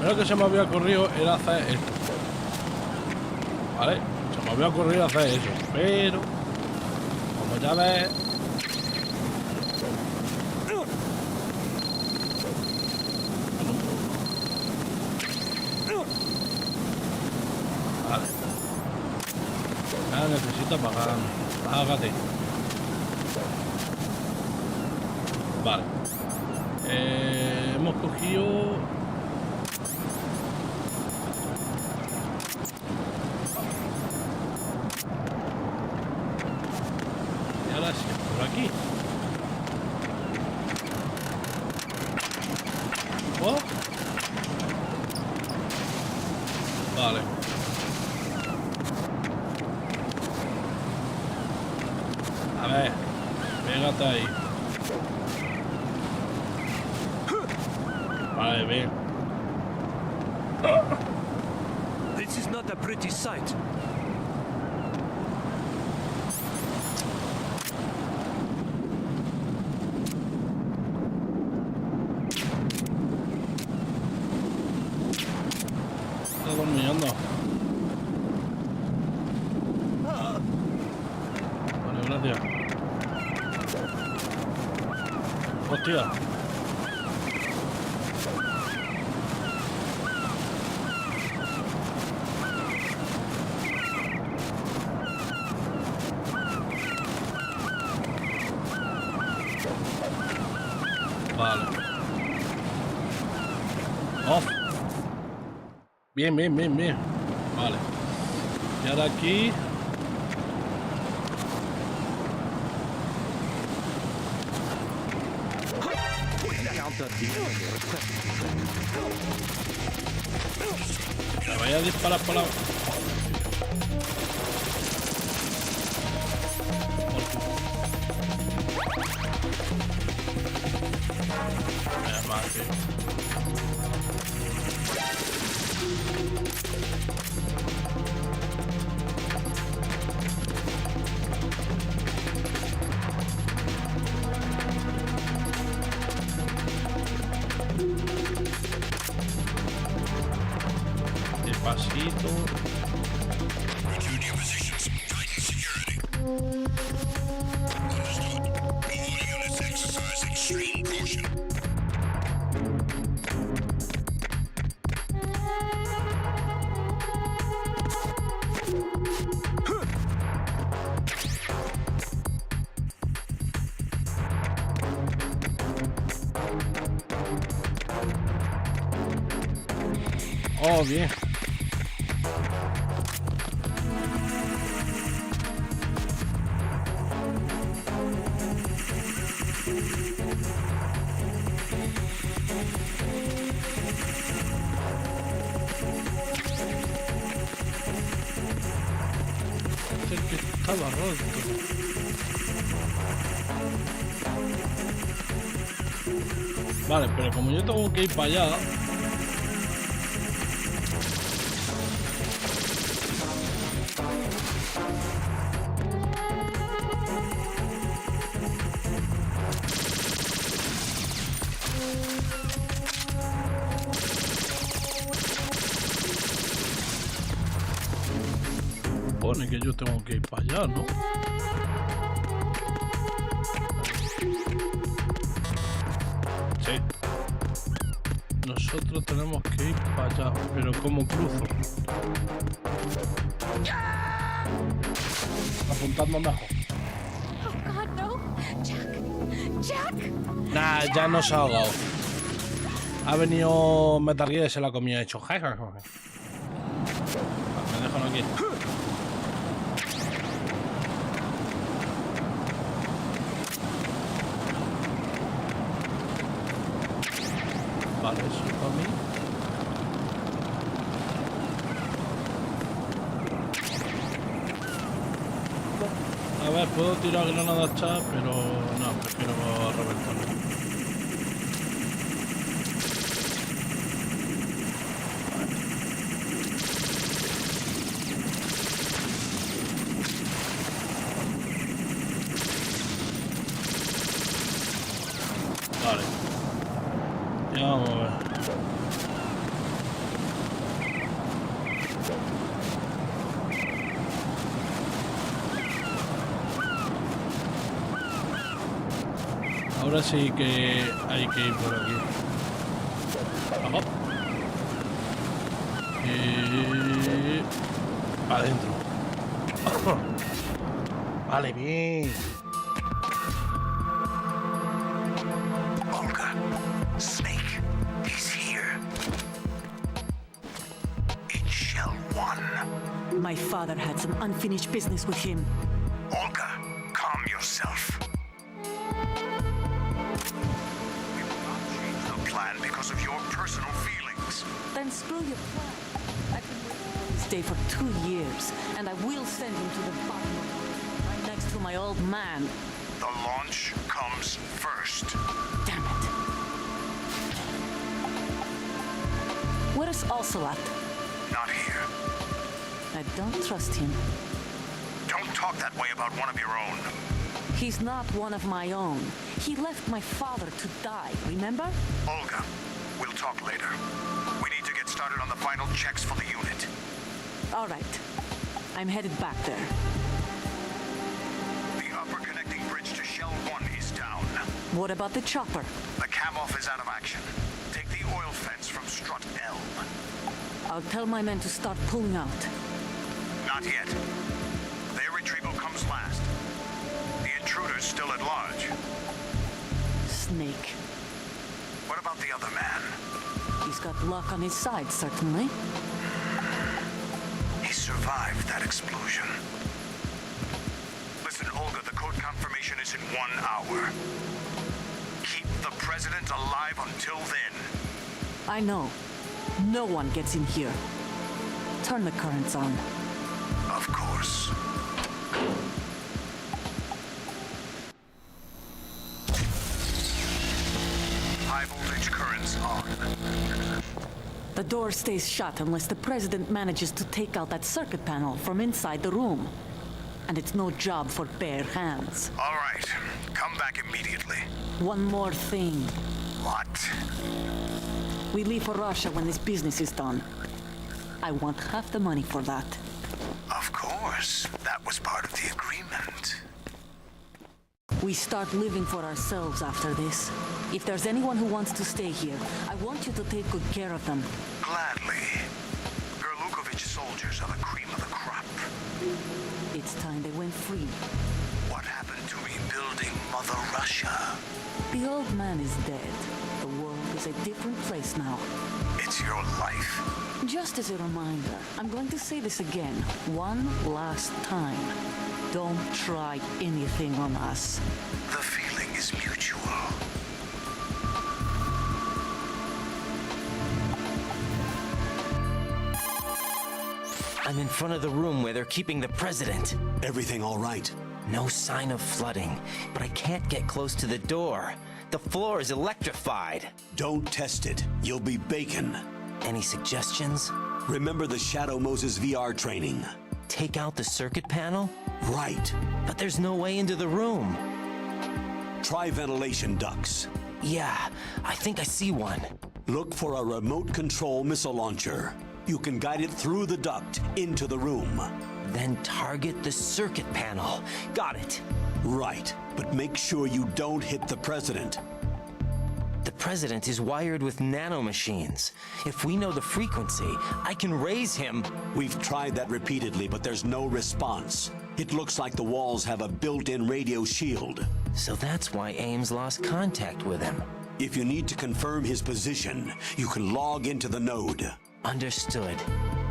Speaker 1: Lo que se me había ocurrido era hacer esto. ¿Vale? Se me había ocurrido hacer eso. Pero, como ya ves... Vale. Ah, necesito apagar. Apágate. Vale. Hemos cogido... Y ahora sí, por aquí. Oh. Vale. A ver, pégate ahí. Vale, bien.
Speaker 7: This is not a pretty sight.
Speaker 1: Está durmiendo. Vale, gracias. Hostia. Vale. Off. Bien, bien, bien, bien. Vale. Y ahora aquí. Me vaya a disparar por la... Despacito. Oh, bien. Es que estaba roto. Vale, pero como yo tengo que ir para allá... Pone que yo tengo que ir para allá, ¿no? Sí. Nosotros tenemos que ir para allá, pero ¿cómo cruzo? Apuntando abajo.
Speaker 17: Oh God, no! Jack! Jack!
Speaker 1: Nah, ya no se ha ahogado. Ha venido Metal Gear y se la ha comido hecho. Me dejan aquí. Vale, eso es para mí. A ver, puedo tirar granadas chat, pero no, prefiero reventarlo. Vale. Ya vamos a ver. Ahora sí que hay que ir por aquí. Vamos. Y... adentro. Vale, bien.
Speaker 3: Olga, Snake, he's here. In Shell 1.
Speaker 5: My father had some unfinished business with him.
Speaker 3: Olga, calm yourself. We will not change the plan because of your personal feelings.
Speaker 5: Then screw your plan. I've been waiting for this day for 2 years, and I will send him to the bottom of it, right next to my old man.
Speaker 3: The launch comes first.
Speaker 5: Damn it. Where's Ocelot?
Speaker 3: Not here.
Speaker 5: I don't trust him.
Speaker 3: Don't talk that way about one of your own.
Speaker 5: He's not one of my own. He left my father to die, remember?
Speaker 3: Olga, we'll talk later. We need to get started on the final checks for the unit.
Speaker 5: All right. I'm headed back there.
Speaker 3: The upper connecting bridge to Shell 1 is down.
Speaker 5: What about the chopper?
Speaker 3: The cam-off is out of action. Take the oil fence from strut L.
Speaker 5: I'll tell my men to start pulling out.
Speaker 3: Not yet. Their retrieval comes last. The intruder's still at large.
Speaker 5: Snake.
Speaker 3: What about the other man?
Speaker 5: He's got luck on his side, certainly.
Speaker 3: He survived that explosion. Listen, Olga, the code confirmation is in 1 hour. Keep the president alive until then.
Speaker 5: I know. No one gets in here. Turn the currents on.
Speaker 3: Of course. High voltage currents on.
Speaker 5: The door stays shut unless the president manages to take out that circuit panel from inside the room. And it's no job for bare hands.
Speaker 3: All right. Come back immediately.
Speaker 5: One more thing.
Speaker 3: What?
Speaker 5: We leave for Russia when this business is done. I want half the money for that.
Speaker 3: Of course. That was part of the agreement.
Speaker 5: We start living for ourselves after this. If there's anyone who wants to stay here, I want you to take good care of them.
Speaker 3: Gladly. Gerlukovich soldiers are the cream of the crop.
Speaker 5: It's time they went free.
Speaker 3: What happened to rebuilding Mother Russia?
Speaker 5: The old man is dead. The world is a different place now.
Speaker 3: It's your life.
Speaker 5: Just as a reminder, I'm going to say this again, one last time. Don't try anything on us.
Speaker 3: The feeling is mutual.
Speaker 14: I'm in front of the room where they're keeping the president.
Speaker 13: Everything all right?
Speaker 14: No sign of flooding, but I can't get close to the door. The floor is electrified.
Speaker 13: Don't test it. You'll be bacon.
Speaker 14: Any suggestions?
Speaker 13: Remember the Shadow Moses VR training.
Speaker 14: Take out the circuit panel?
Speaker 13: Right.
Speaker 14: But there's no way into the room.
Speaker 13: Try ventilation ducts.
Speaker 14: Yeah, I think I see one.
Speaker 13: Look for a remote control missile launcher. You can guide it through the duct into the room.
Speaker 14: Then target the circuit panel. Got it.
Speaker 13: Right, but make sure you don't hit the president.
Speaker 14: The president is wired with nanomachines. If we know the frequency, I can raise him.
Speaker 13: We've tried that repeatedly, but there's no response. It looks like the walls have a built-in radio shield.
Speaker 14: So that's why Ames lost contact with him.
Speaker 13: If you need to confirm his position, you can log into the node.
Speaker 14: Understood.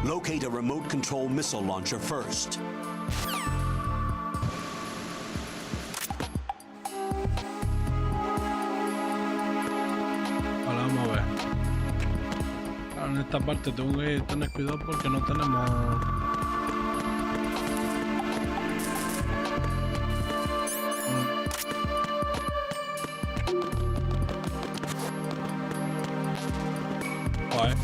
Speaker 13: Locate a remote control missile launcher first.
Speaker 1: Vamos a ver. En esta parte tengo que tener cuidado porque no tenemos... Joder.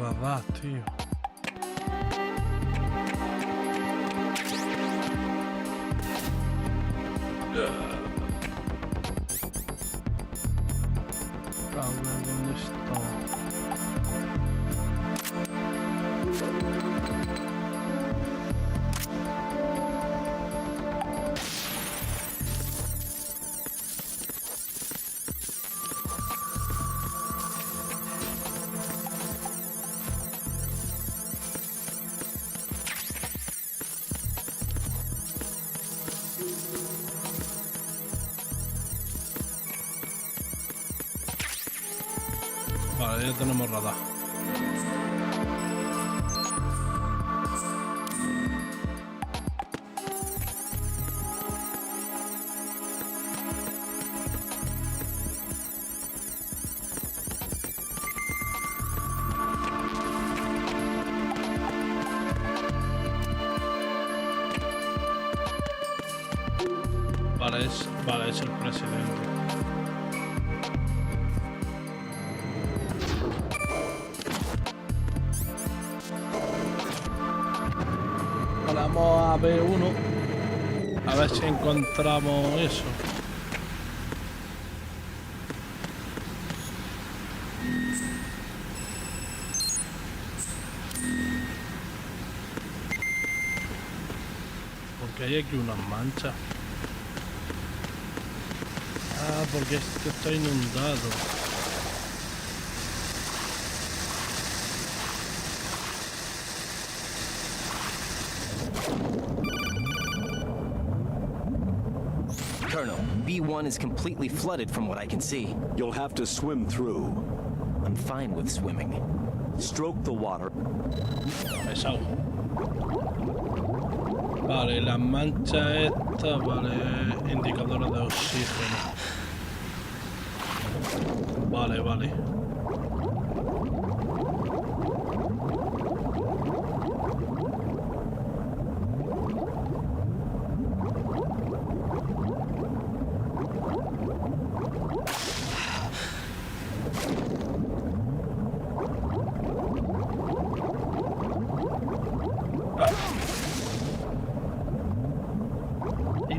Speaker 1: Radar, tío. A ver, ¿dónde está? Vale, ya tenemos radar. Vale, es el presidente. Vamos a B1 a ver si encontramos eso. Porque hay aquí unas manchas. Ah, porque esto está inundado.
Speaker 14: Colonel, B1 is completely flooded from what I can see.
Speaker 13: You'll have to swim through.
Speaker 14: I'm fine with swimming.
Speaker 13: Stroke the water.
Speaker 1: Pesado. Vale, la mancha esta, vale, indicadora de oxígeno. Vale, vale.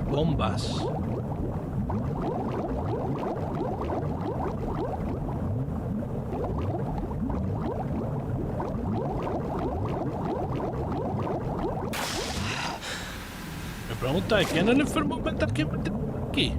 Speaker 1: Bombas. Me pregunta, ¿quién es el enfermo mental que mete aquí?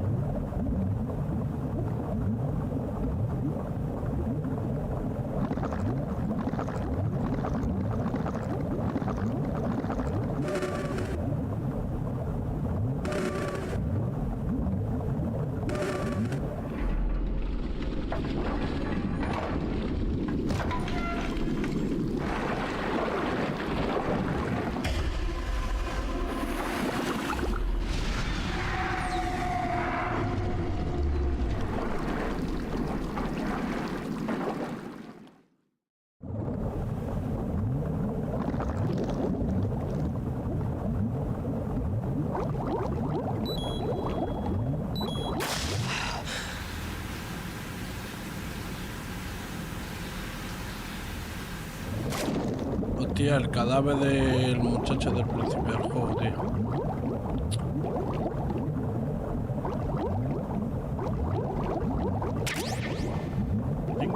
Speaker 1: Hostia, el cadáver del muchacho del principio del juego, tío.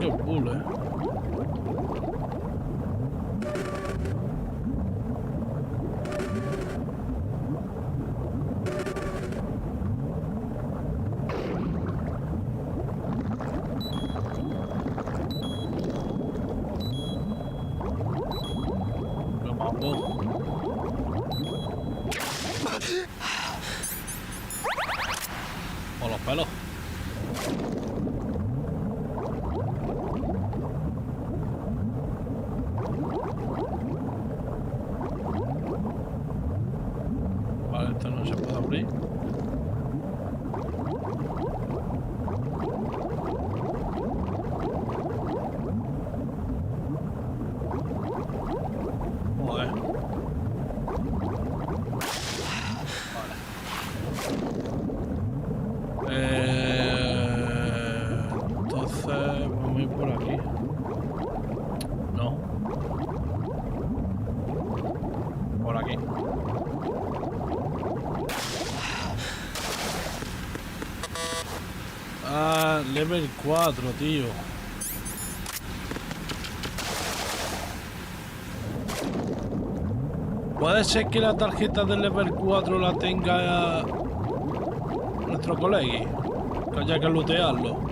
Speaker 1: Qué cool, O los pelos. Vale, esto no se puede. Ah, level 4, tío. Puede ser que la tarjeta del level 4 la tenga nuestro colega, que haya que lootearlo.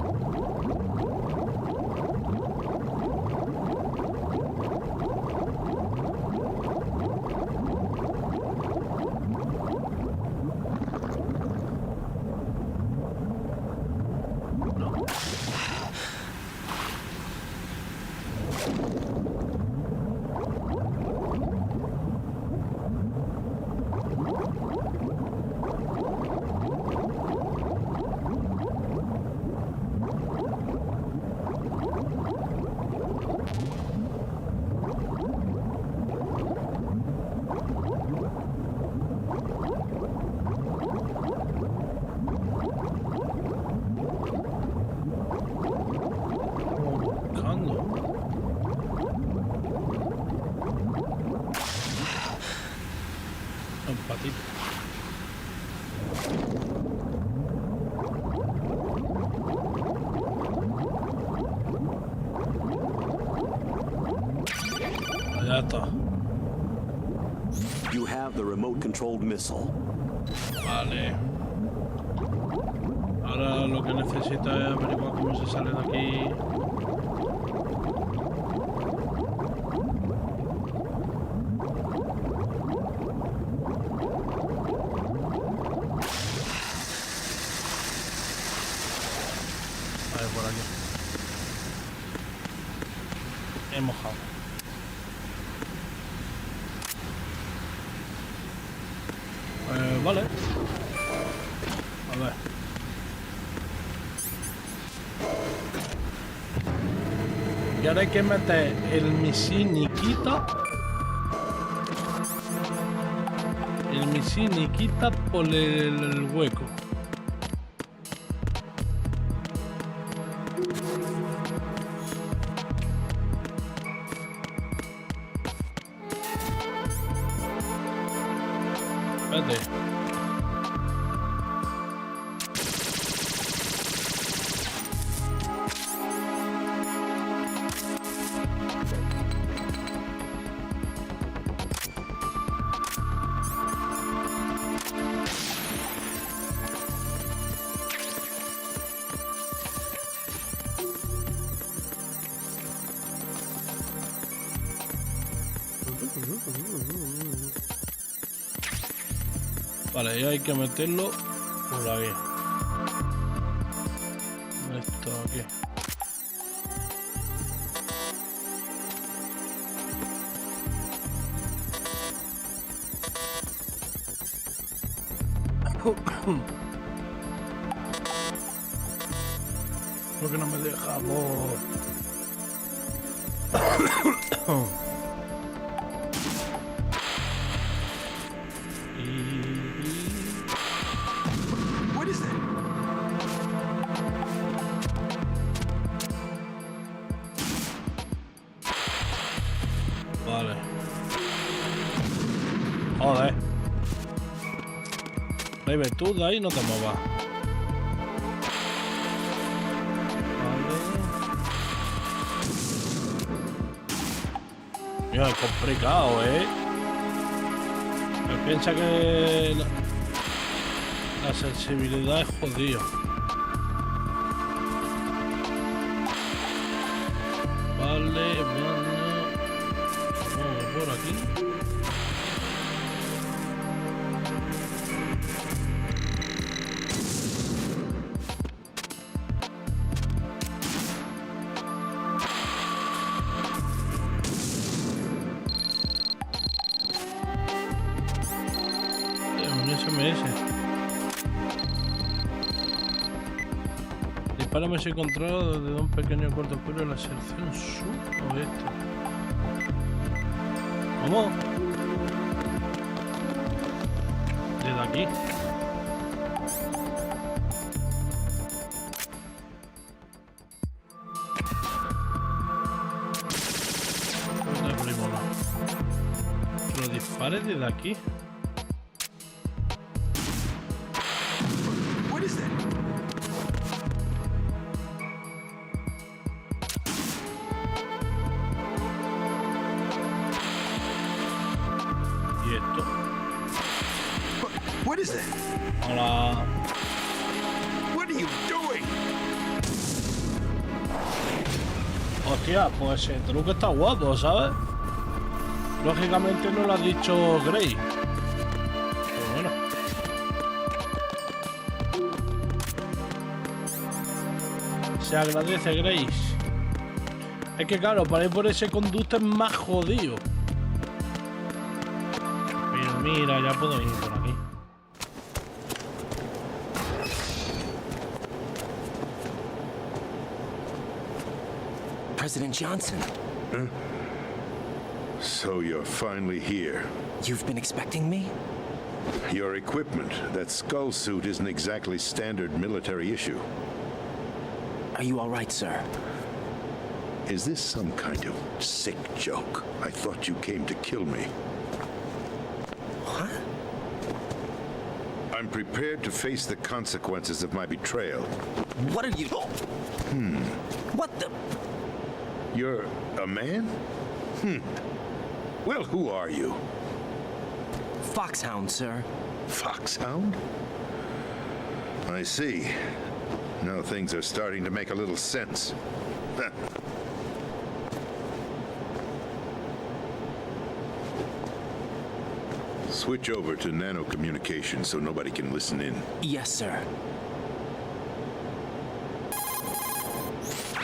Speaker 1: Ya está.
Speaker 13: You have the remote-controlled missile.
Speaker 1: Vale. Ahora lo que necesita es averiguar cómo se sale de aquí. Vale, por aquí. He mojado. Vale. A ver. Y ahora hay que meter el misil Nikita. El misil Nikita por el hueco. Espérate. Vale, y hay que meterlo por aquí. Esto aquí. ¿Por qué no me deja, amor?
Speaker 3: What is that?
Speaker 1: Vale. Joder. Baby, tú de ahí no te muevas. Vale. Mira, es complicado, Me piensa que la sensibilidad es jodido. Vale, vamos por aquí. Dispárame si controlo desde un pequeño corto oscuro en la sección suroeste. ¿Cómo? Desde aquí. ¿Dónde abrimos? Lo dispare desde aquí.
Speaker 3: is that?
Speaker 1: Hola.
Speaker 3: What are you doing?
Speaker 1: Hostia, pues el truco está guapo, ¿sabes? Lógicamente no lo ha dicho Grey. Pero bueno. Se agradece, Grace. Es que claro, para ir por ese conducto es más jodido. Pero mira, ya puedo ir por aquí.
Speaker 14: President Johnson.
Speaker 3: Huh? So you're finally here.
Speaker 14: You've been expecting me?
Speaker 3: Your equipment, that skull suit, isn't exactly standard military issue.
Speaker 14: Are you all right, sir?
Speaker 3: Is this some kind of sick joke? I thought you came to kill me.
Speaker 14: What?
Speaker 3: I'm prepared to face the consequences of my betrayal.
Speaker 14: What are you... What the...
Speaker 3: You're a man? Well, who are you?
Speaker 14: Foxhound, sir.
Speaker 3: Foxhound? I see. Now things are starting to make a little sense. Switch over to nano communication so nobody can listen in.
Speaker 14: Yes, sir.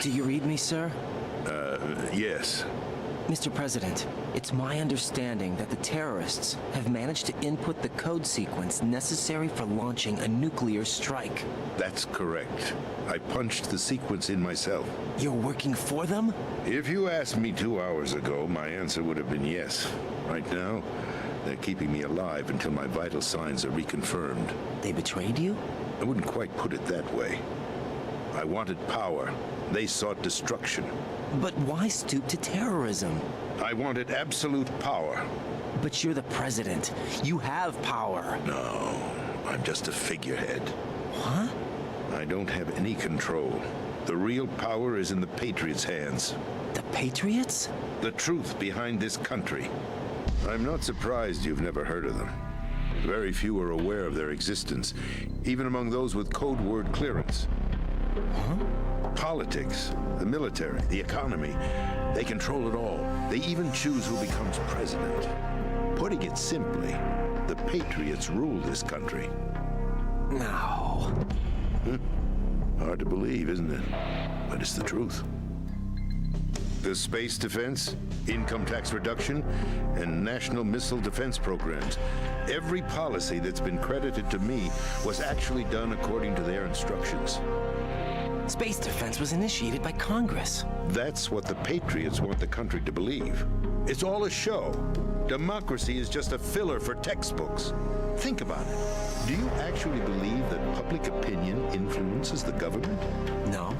Speaker 14: Do you read me, sir?
Speaker 3: Yes.
Speaker 14: Mr. President, it's my understanding that the terrorists have managed to input the code sequence necessary for launching a nuclear strike.
Speaker 3: That's correct. I punched the sequence in myself.
Speaker 14: You're working for them?
Speaker 3: If you asked me 2 hours ago, my answer would have been yes. Right now, they're keeping me alive until my vital signs are reconfirmed.
Speaker 14: They betrayed you?
Speaker 3: I wouldn't quite put it that way. I wanted power. They sought destruction.
Speaker 14: But why stoop to terrorism?
Speaker 3: I wanted absolute power.
Speaker 14: But you're the president. You have power.
Speaker 3: No, I'm just a figurehead.
Speaker 14: Huh?
Speaker 3: I don't have any control. The real power is in the Patriots' hands.
Speaker 14: The Patriots?
Speaker 3: The truth behind this country. I'm not surprised you've never heard of them. Very few are aware of their existence, even among those with code word clearance.
Speaker 14: Huh?
Speaker 3: Politics, the military, the economy, they control it all. They even choose who becomes president. Putting it simply, the Patriots rule this country.
Speaker 14: No.
Speaker 3: Hard to believe, isn't it? But it's the truth. The space defense, income tax reduction, and national missile defense programs. Every policy that's been credited to me was actually done according to their instructions.
Speaker 14: Space defense was initiated by Congress.
Speaker 3: That's what the Patriots want the country to believe. It's all a show. Democracy is just a filler for textbooks. Think about it. Do you actually believe that public opinion influences the government?
Speaker 14: No.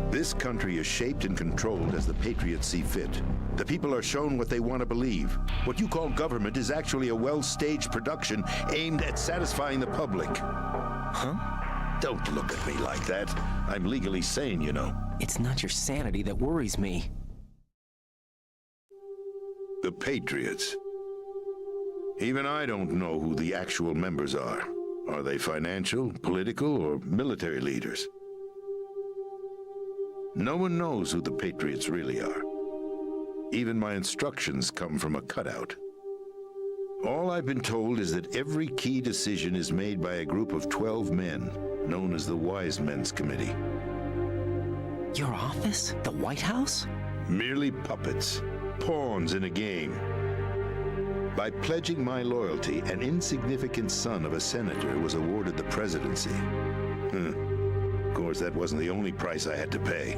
Speaker 3: This country is shaped and controlled as the Patriots see fit. The people are shown what they want to believe. What you call government is actually a well-staged production aimed at satisfying the public.
Speaker 14: Huh?
Speaker 3: Don't look at me like that. I'm legally sane, you know.
Speaker 14: It's not your sanity that worries me.
Speaker 3: The Patriots. Even I don't know who the actual members are. Are they financial, political, or military leaders? No one knows who the Patriots really are. Even my instructions come from a cutout. All I've been told is that every key decision is made by a group of 12 men, known as the Wise Men's Committee.
Speaker 14: Your office? The White House?
Speaker 3: Merely puppets, pawns in a game. By pledging my loyalty, an insignificant son of a senator was awarded the presidency. Of course, that wasn't the only price I had to pay.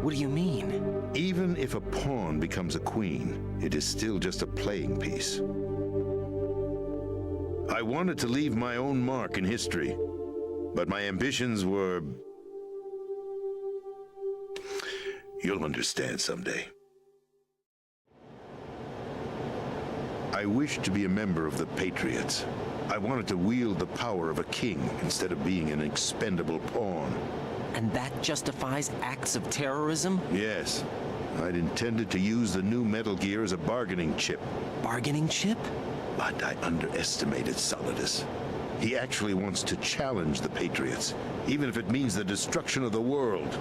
Speaker 14: What do you mean?
Speaker 3: Even if a pawn becomes a queen, it is still just a playing piece. I wanted to leave my own mark in history, but my ambitions were... You'll understand someday. I wished to be a member of the Patriots. I wanted to wield the power of a king instead of being an expendable pawn.
Speaker 14: And that justifies acts of terrorism?
Speaker 3: Yes. I'd intended to use the new Metal Gear as a bargaining chip.
Speaker 14: Bargaining chip?
Speaker 3: But I underestimated Solidus.
Speaker 10: He actually wants to challenge the Patriots, even if it means the destruction of the world.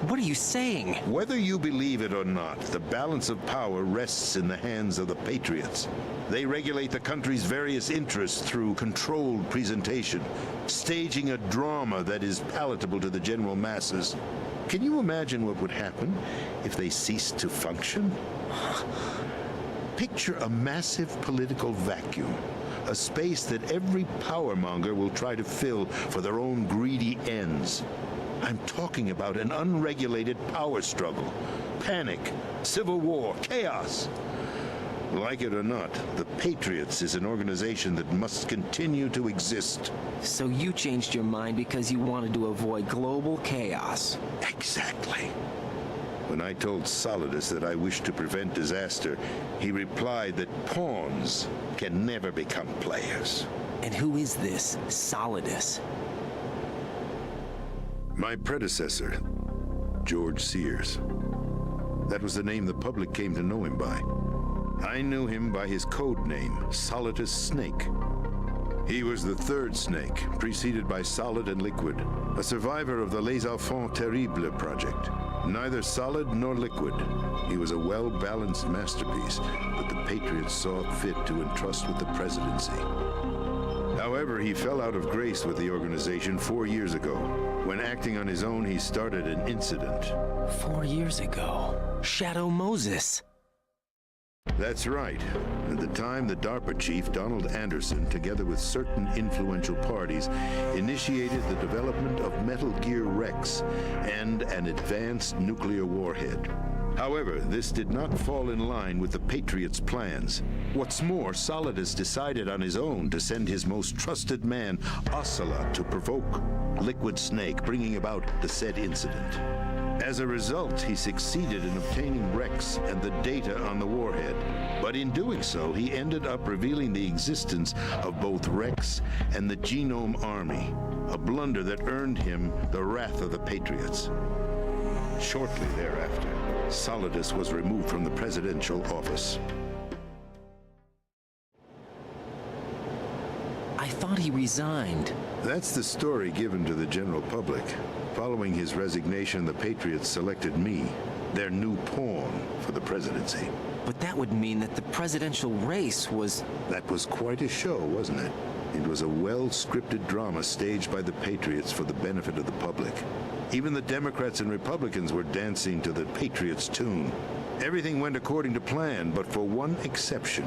Speaker 14: What are you saying?
Speaker 10: Whether you believe it or not, the balance of power rests in the hands of the Patriots. They regulate the country's various interests through controlled presentation, staging a drama that is palatable to the general masses. Can you imagine what would happen if they ceased to function? Picture a massive political vacuum, a space that every powermonger will try to fill for their own greedy ends. I'm talking about an unregulated power struggle, panic, civil war, chaos. Like it or not, the Patriots is an organization that must continue to exist.
Speaker 14: So you changed your mind because you wanted to avoid global chaos.
Speaker 10: Exactly. When I told Solidus that I wished to prevent disaster, he replied that pawns can never become players.
Speaker 14: And who is this Solidus?
Speaker 10: My predecessor, George Sears. That was the name the public came to know him by. I knew him by his code name, Solidus Snake. He was the third snake, preceded by Solid and Liquid, a survivor of the Les Enfants Terribles project. Neither solid nor liquid. He was a well-balanced masterpiece that the Patriots saw fit to entrust with the presidency. However, he fell out of grace with the organization 4 years ago. When acting on his own, he started an incident.
Speaker 14: 4 years ago? Shadow Moses.
Speaker 10: That's right. At the time, the DARPA chief, Donald Anderson, together with certain influential parties, initiated the development of Metal Gear Rex and an advanced nuclear warhead. However, this did not fall in line with the Patriots' plans. What's more, Solidus decided on his own to send his most trusted man, Ocelot, to provoke Liquid Snake, bringing about the said incident. As a result, he succeeded in obtaining Rex and the data on the warhead. But in doing so, he ended up revealing the existence of both Rex and the Genome Army, a blunder that earned him the wrath of the Patriots. Shortly thereafter, Solidus was removed from the presidential office.
Speaker 14: I thought he resigned.
Speaker 10: That's the story given to the general public. Following his resignation, the Patriots selected me, their new pawn, for the presidency.
Speaker 14: But that would mean that the presidential race was...
Speaker 10: That was quite a show, wasn't it? It was a well-scripted drama staged by the Patriots for the benefit of the public. Even the Democrats and Republicans were dancing to the Patriots' tune. Everything went according to plan, but for one exception.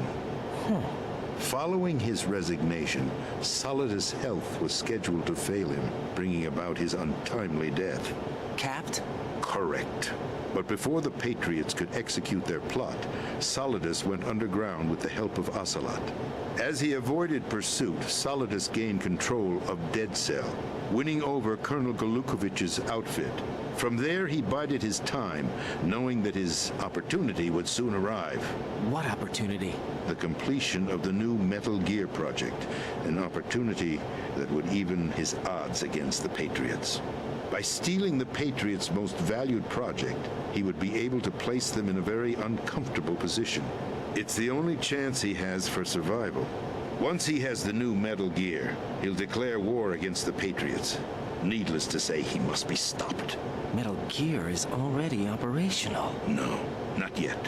Speaker 10: Following his resignation, Solidus' health was scheduled to fail him, bringing about his untimely death.
Speaker 14: Capped?
Speaker 10: Correct. But before the Patriots could execute their plot, Solidus went underground with the help of Ocelot. As he avoided pursuit, Solidus gained control of Dead Cell, winning over Colonel Golukovich's outfit. From there, he bided his time, knowing that his opportunity would soon arrive.
Speaker 14: What opportunity?
Speaker 10: The completion of the new Metal Gear project, an opportunity that would even his odds against the Patriots. By stealing the Patriots' most valued project, he would be able to place them in a very uncomfortable position. It's the only chance he has for survival. Once he has the new Metal Gear, he'll declare war against the Patriots. Needless to say, he must be stopped.
Speaker 14: Metal Gear is already operational.
Speaker 10: No, not yet.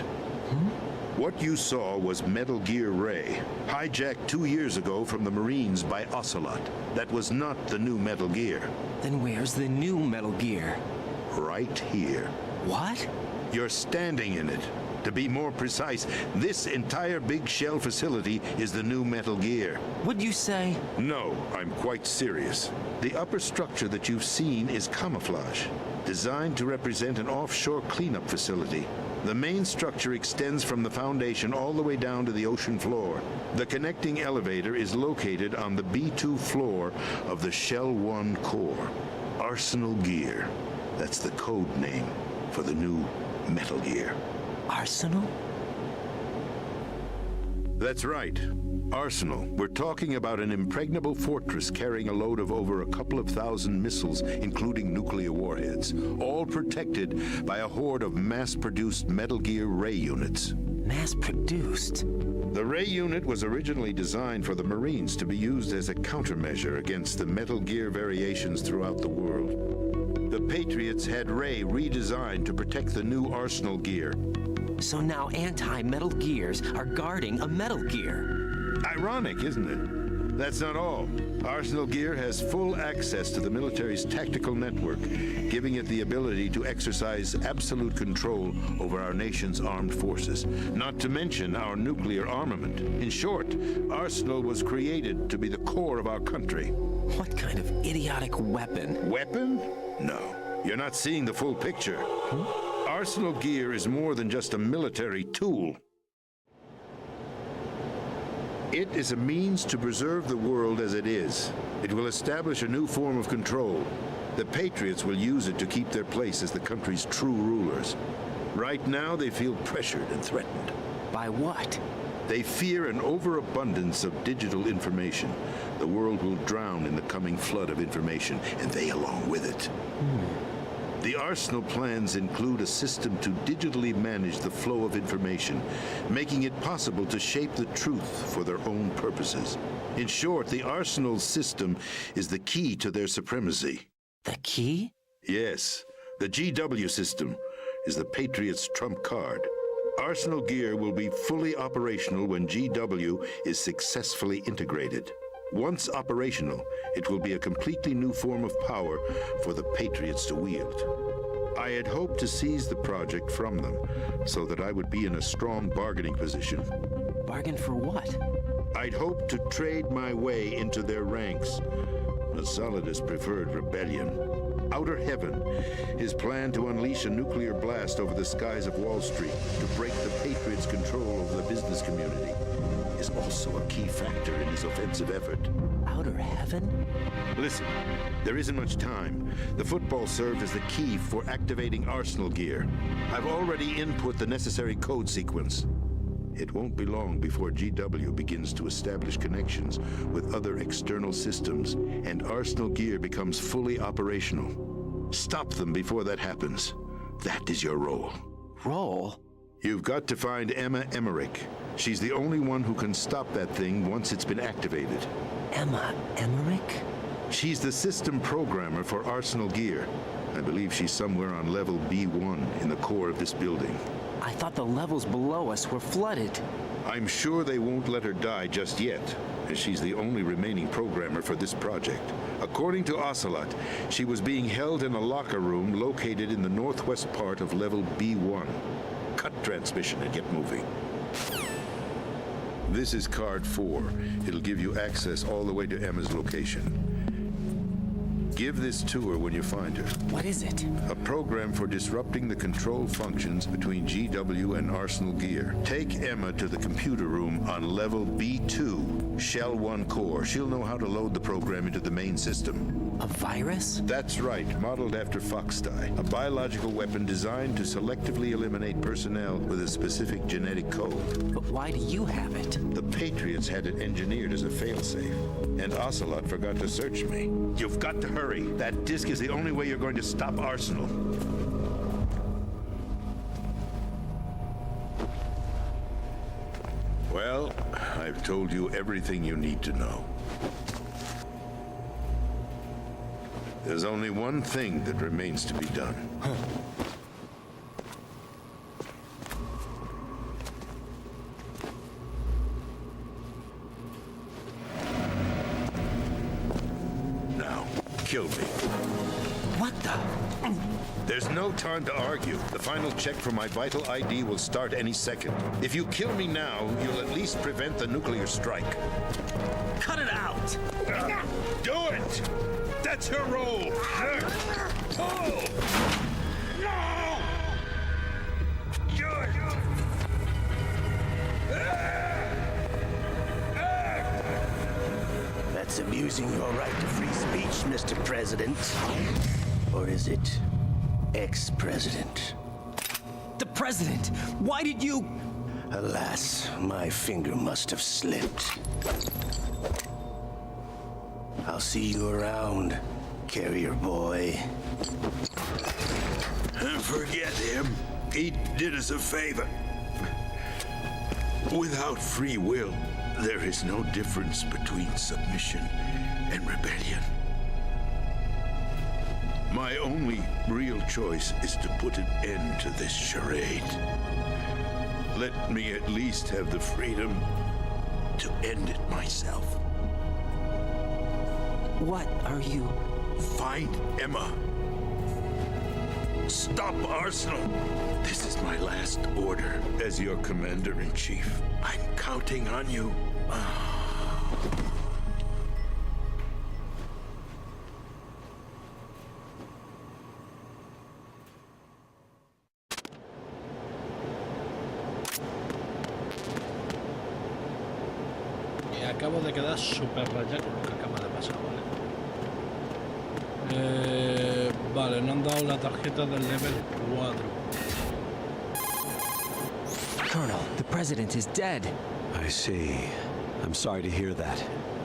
Speaker 10: What you saw was Metal Gear Ray, hijacked 2 years ago from the Marines by Ocelot. That was not the new Metal Gear.
Speaker 14: Then where's the new Metal Gear?
Speaker 10: Right here.
Speaker 14: What?
Speaker 10: You're standing in it. To be more precise, this entire big shell facility is the new Metal Gear.
Speaker 14: What'd you say?
Speaker 10: No, I'm quite serious. The upper structure that you've seen is camouflage, designed to represent an offshore cleanup facility. The main structure extends from the foundation all the way down to the ocean floor. The connecting elevator is located on the B2 floor of the Shell 1 core. Arsenal Gear. That's the code name for the new Metal Gear.
Speaker 14: Arsenal?
Speaker 10: That's right. Arsenal. We're talking about an impregnable fortress carrying a load of over a couple of thousand missiles, including nuclear warheads, all protected by a horde of mass-produced Metal Gear Ray units.
Speaker 14: Mass-produced?
Speaker 10: The Ray unit was originally designed for the Marines to be used as a countermeasure against the Metal Gear variations throughout the world. The Patriots had Ray redesigned to protect the new Arsenal gear.
Speaker 14: So now anti-Metal Gears are guarding a Metal Gear.
Speaker 10: Ironic, isn't it? That's not all. Arsenal Gear has full access to the military's tactical network, giving it the ability to exercise absolute control over our nation's armed forces, not to mention our nuclear armament. In short, Arsenal was created to be the core of our country.
Speaker 14: What kind of idiotic weapon?
Speaker 10: Weapon? No. You're not seeing the full picture. Arsenal Gear is more than just a military tool. It is a means to preserve the world as it is. It will establish a new form of control. The Patriots will use it to keep their place as the country's true rulers. Right now, they feel pressured and threatened.
Speaker 14: By what?
Speaker 10: They fear an overabundance of digital information. The world will drown in the coming flood of information, and they along with it. The Arsenal plans include a system to digitally manage the flow of information, making it possible to shape the truth for their own purposes. In short, the Arsenal system is the key to their supremacy.
Speaker 14: The key?
Speaker 10: Yes. The GW system is the Patriots' trump card. Arsenal Gear will be fully operational when GW is successfully integrated. Once operational, it will be a completely new form of power for the Patriots to wield. I had hoped to seize the project from them, so that I would be in a strong bargaining position.
Speaker 14: Bargain for what?
Speaker 10: I'd hoped to trade my way into their ranks. The Solidus preferred rebellion. Outer Heaven, his plan to unleash a nuclear blast over the skies of Wall Street to break the Patriots' control over the business community, is also a key factor in his offensive effort.
Speaker 14: Outer Heaven?
Speaker 10: Listen, there isn't much time. The football served as the key for activating Arsenal Gear. I've already input the necessary code sequence. It won't be long before GW begins to establish connections with other external systems, and Arsenal Gear becomes fully operational. Stop them before that happens. That is your role.
Speaker 14: Role?
Speaker 10: You've got to find Emma Emmerich. She's the only one who can stop that thing once it's been activated.
Speaker 14: Emma Emmerich?
Speaker 10: She's the system programmer for Arsenal Gear. I believe she's somewhere on level B1 in the core of this building.
Speaker 14: I thought the levels below us were flooded.
Speaker 10: I'm sure they won't let her die just yet, as she's the only remaining programmer for this project. According to Ocelot, she was being held in a locker room located in the northwest part of level B1. Cut transmission and get moving. This is card 4. It'll give you access all the way to Emma's location. Give this to her when you find her.
Speaker 14: What is it?
Speaker 10: A program for disrupting the control functions between GW and Arsenal Gear. Take Emma to the computer room on level B2, Shell 1 core. She'll know how to load the program into the main system.
Speaker 14: A virus?
Speaker 10: That's right, modeled after Foxdie. A biological weapon designed to selectively eliminate personnel with a specific genetic code.
Speaker 14: But why do you have it?
Speaker 10: The Patriots had it engineered as a failsafe, and Ocelot forgot to search me. You've got to hurry. That disk is the only way you're going to stop Arsenal. Well, I've told you everything you need to know. There's only one thing that remains to be done. Now, kill me.
Speaker 14: What the?
Speaker 10: There's no time to argue. The final check for my vital ID will start any second. If you kill me now, you'll at least prevent the nuclear strike.
Speaker 14: Cut it out!
Speaker 10: Do it! That's her role! Pull! No! Good!
Speaker 11: That's abusing your right to free speech, Mr. President. Or is it ex-president?
Speaker 14: The president! Why did you...
Speaker 11: Alas, my finger must have slipped. I'll see you around, carrier boy.
Speaker 10: Forget him. He did us a favor. Without free will, there is no difference between submission and rebellion. My only real choice is to put an end to this charade. Let me at least have the freedom to end it myself.
Speaker 14: What are you?
Speaker 10: Find Emma. Stop Arsenal. This is my last order as your commander-in-chief. I'm counting on you.
Speaker 1: Me acabo de quedar súper rayado con lo que acaba de pasar, ¿vale? Vale, no han dado la tarjeta del level 4.
Speaker 14: Colonel, the president is dead.
Speaker 13: I see. I'm sorry to hear that.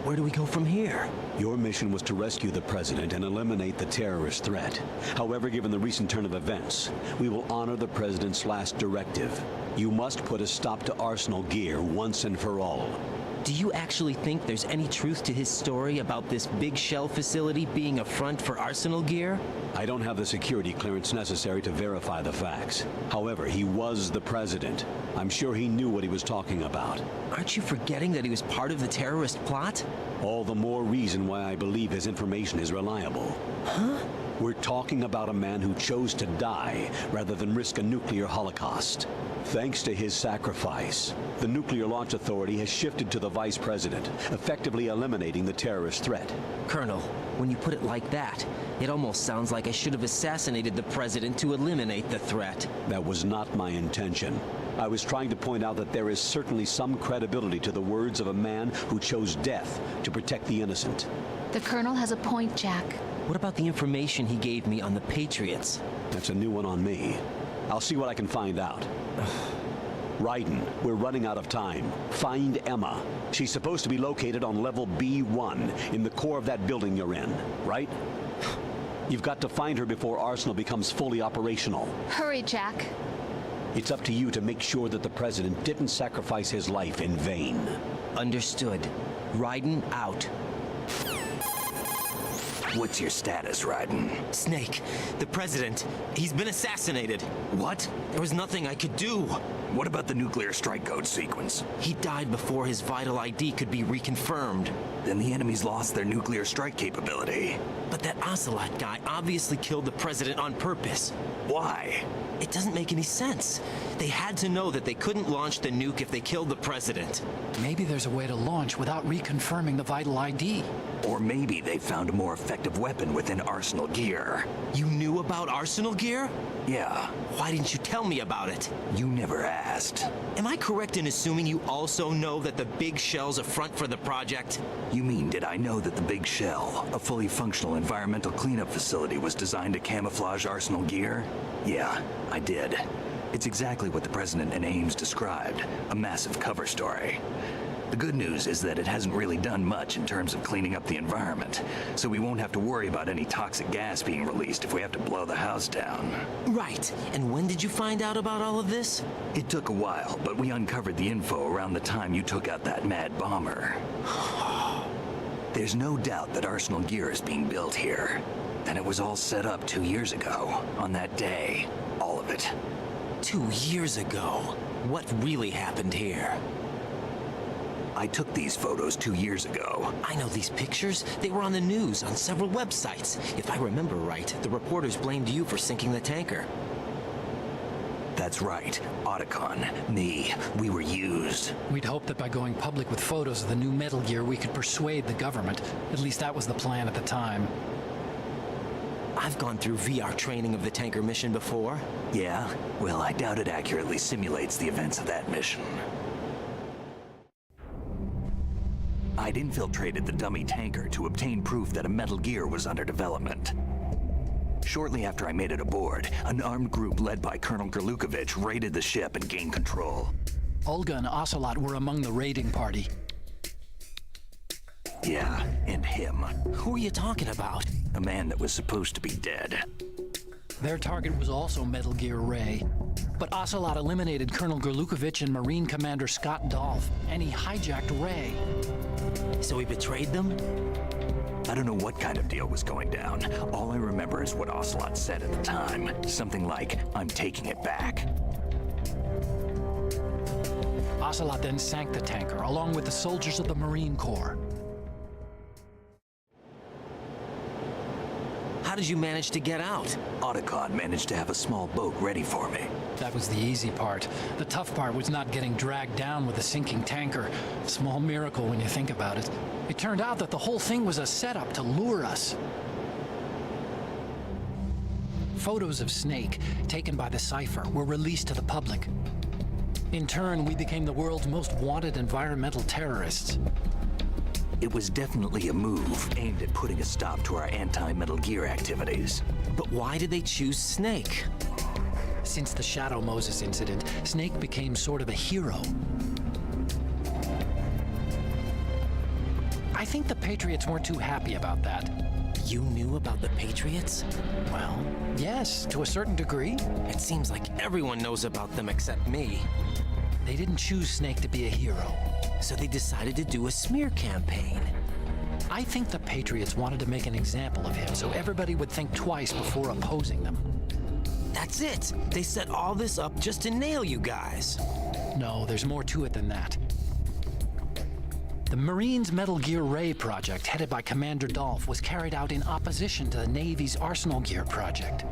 Speaker 14: Where do we go from here?
Speaker 13: Your mission was to rescue the president and eliminate the terrorist threat. However, given the recent turn of events, we will honor the president's last directive. You must put a stop to Arsenal Gear once and for all.
Speaker 14: Do you actually think there's any truth to his story about this big shell facility being a front for Arsenal Gear?
Speaker 13: I don't have the security clearance necessary to verify the facts. However, he was the president. I'm sure he knew what he was talking about.
Speaker 14: Aren't you forgetting that he was part of the terrorist plot?
Speaker 13: All the more reason why I believe his information is reliable.
Speaker 14: Huh?
Speaker 13: We're talking about a man who chose to die rather than risk a nuclear holocaust. Thanks to his sacrifice, the Nuclear Launch Authority has shifted to the vice president, effectively eliminating the terrorist threat.
Speaker 14: Colonel, when you put it like that, it almost sounds like I should have assassinated the president to eliminate the threat.
Speaker 13: That was not my intention. I was trying to point out that there is certainly some credibility to the words of a man who chose death to protect the innocent.
Speaker 17: The Colonel has a point, Jack.
Speaker 14: What about the information he gave me on the Patriots?
Speaker 13: That's a new one on me. I'll see what I can find out. Raiden, we're running out of time. Find Emma. She's supposed to be located on level B1 in the core of that building you're in, right? You've got to find her before Arsenal becomes fully operational.
Speaker 17: Hurry, Jack.
Speaker 13: It's up to you to make sure that the president didn't sacrifice his life in vain.
Speaker 14: Understood. Raiden out.
Speaker 9: What's your status, Raiden?
Speaker 14: Snake, the president, he's been assassinated.
Speaker 9: What?
Speaker 14: There was nothing I could do.
Speaker 9: What about the nuclear strike code sequence?
Speaker 14: He died before his vital ID could be reconfirmed.
Speaker 9: Then the enemy's lost their nuclear strike capability.
Speaker 14: But that Ocelot guy obviously killed the president on purpose.
Speaker 9: Why?
Speaker 14: It doesn't make any sense. They had to know that they couldn't launch the nuke if they killed the president.
Speaker 21: Maybe there's a way to launch without reconfirming the vital ID.
Speaker 9: Or maybe they found a more effective weapon within Arsenal Gear.
Speaker 14: You knew about Arsenal Gear?
Speaker 9: Yeah.
Speaker 14: Why didn't you tell me about it?
Speaker 9: You never asked.
Speaker 14: Am I correct in assuming you also know that the Big Shell's a front for the project?
Speaker 9: You mean, did I know that the Big Shell, a fully functional environmental cleanup facility, was designed to camouflage Arsenal Gear? Yeah, I did. It's exactly what the President and Ames described, a massive cover story. The good news is that it hasn't really done much in terms of cleaning up the environment, so we won't have to worry about any toxic gas being released if we have to blow the house down.
Speaker 14: Right. And when did you find out about all of this?
Speaker 9: It took a while, but we uncovered the info around the time you took out that mad bomber. There's no doubt that Arsenal Gear is being built here. And it was all set up 2 years ago, on that day. All of it.
Speaker 14: 2 years ago? What really happened here?
Speaker 9: I took these photos 2 years ago.
Speaker 14: I know these pictures. They were on the news, on several websites. If I remember right, the reporters blamed you for sinking the tanker.
Speaker 9: That's right. Otacon, me, we were used.
Speaker 21: We'd hoped that by going public with photos of the new Metal Gear, we could persuade the government. At least that was the plan at the time.
Speaker 14: I've gone through VR training of the tanker mission before.
Speaker 9: Yeah? Well, I doubt it accurately simulates the events of that mission. I'd infiltrated the dummy tanker to obtain proof that a Metal Gear was under development. Shortly after I made it aboard, an armed group led by Colonel Gerlukovich raided the ship and gained control.
Speaker 21: Olga and Ocelot were among the raiding party.
Speaker 9: Yeah, and him.
Speaker 14: Who are you talking about?
Speaker 9: A man that was supposed to be dead.
Speaker 21: Their target was also Metal Gear Ray. But Ocelot eliminated Colonel Gerlukovich and Marine Commander Scott Dolph, and he hijacked Ray.
Speaker 9: So he betrayed them? I don't know what kind of deal was going down. All I remember is what Ocelot said at the time. Something like, "I'm taking it back."
Speaker 21: Ocelot then sank the tanker, along with the soldiers of the Marine Corps.
Speaker 9: How did you manage to get out? Otacon managed to have a small boat ready for me.
Speaker 21: That was the easy part. The tough part was not getting dragged down with a sinking tanker. Small miracle when you think about it. It turned out that the whole thing was a setup to lure us. Photos of Snake, taken by the Cypher, were released to the public. In turn, we became the world's most wanted environmental terrorists.
Speaker 9: It was definitely a move aimed at putting a stop to our anti-Metal Gear activities.
Speaker 14: But why did they choose Snake?
Speaker 21: Since the Shadow Moses incident, Snake became sort of a hero. I think the Patriots weren't too happy about that.
Speaker 14: You knew about the Patriots?
Speaker 21: Well, yes, to a certain degree.
Speaker 14: It seems like everyone knows about them except me.
Speaker 21: They didn't choose Snake to be a hero.
Speaker 14: So they decided to do a smear campaign.
Speaker 21: I think the Patriots wanted to make an example of him so everybody would think twice before opposing them.
Speaker 14: That's it. They set all this up just to nail you guys.
Speaker 21: No, there's more to it than that. The Marines' Metal Gear Ray project, headed by Commander Dolph, was carried out in opposition to the Navy's Arsenal Gear project.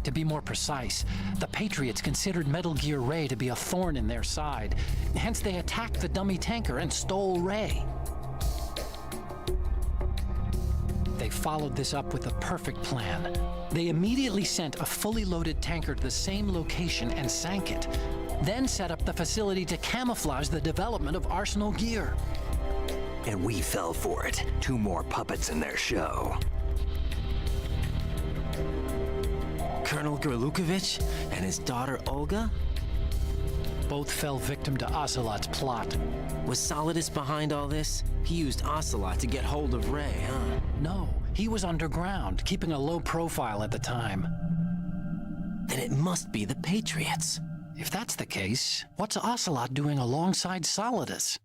Speaker 21: To be more precise, the Patriots considered Metal Gear Ray to be a thorn in their side. Hence, they attacked the dummy tanker and stole Ray. They followed this up with a perfect plan. They immediately sent a fully loaded tanker to the same location and sank it, then set up the facility to camouflage the development of Arsenal Gear.
Speaker 9: And we fell for it. 2 more puppets in their show.
Speaker 14: Colonel Gerlukovich and his daughter Olga?
Speaker 21: Both fell victim to Ocelot's plot.
Speaker 14: Was Solidus behind all this? He used Ocelot to get hold of Ray, huh?
Speaker 21: No, he was underground, keeping a low profile at the time.
Speaker 14: Then it must be the Patriots.
Speaker 21: If that's the case, what's Ocelot doing alongside Solidus?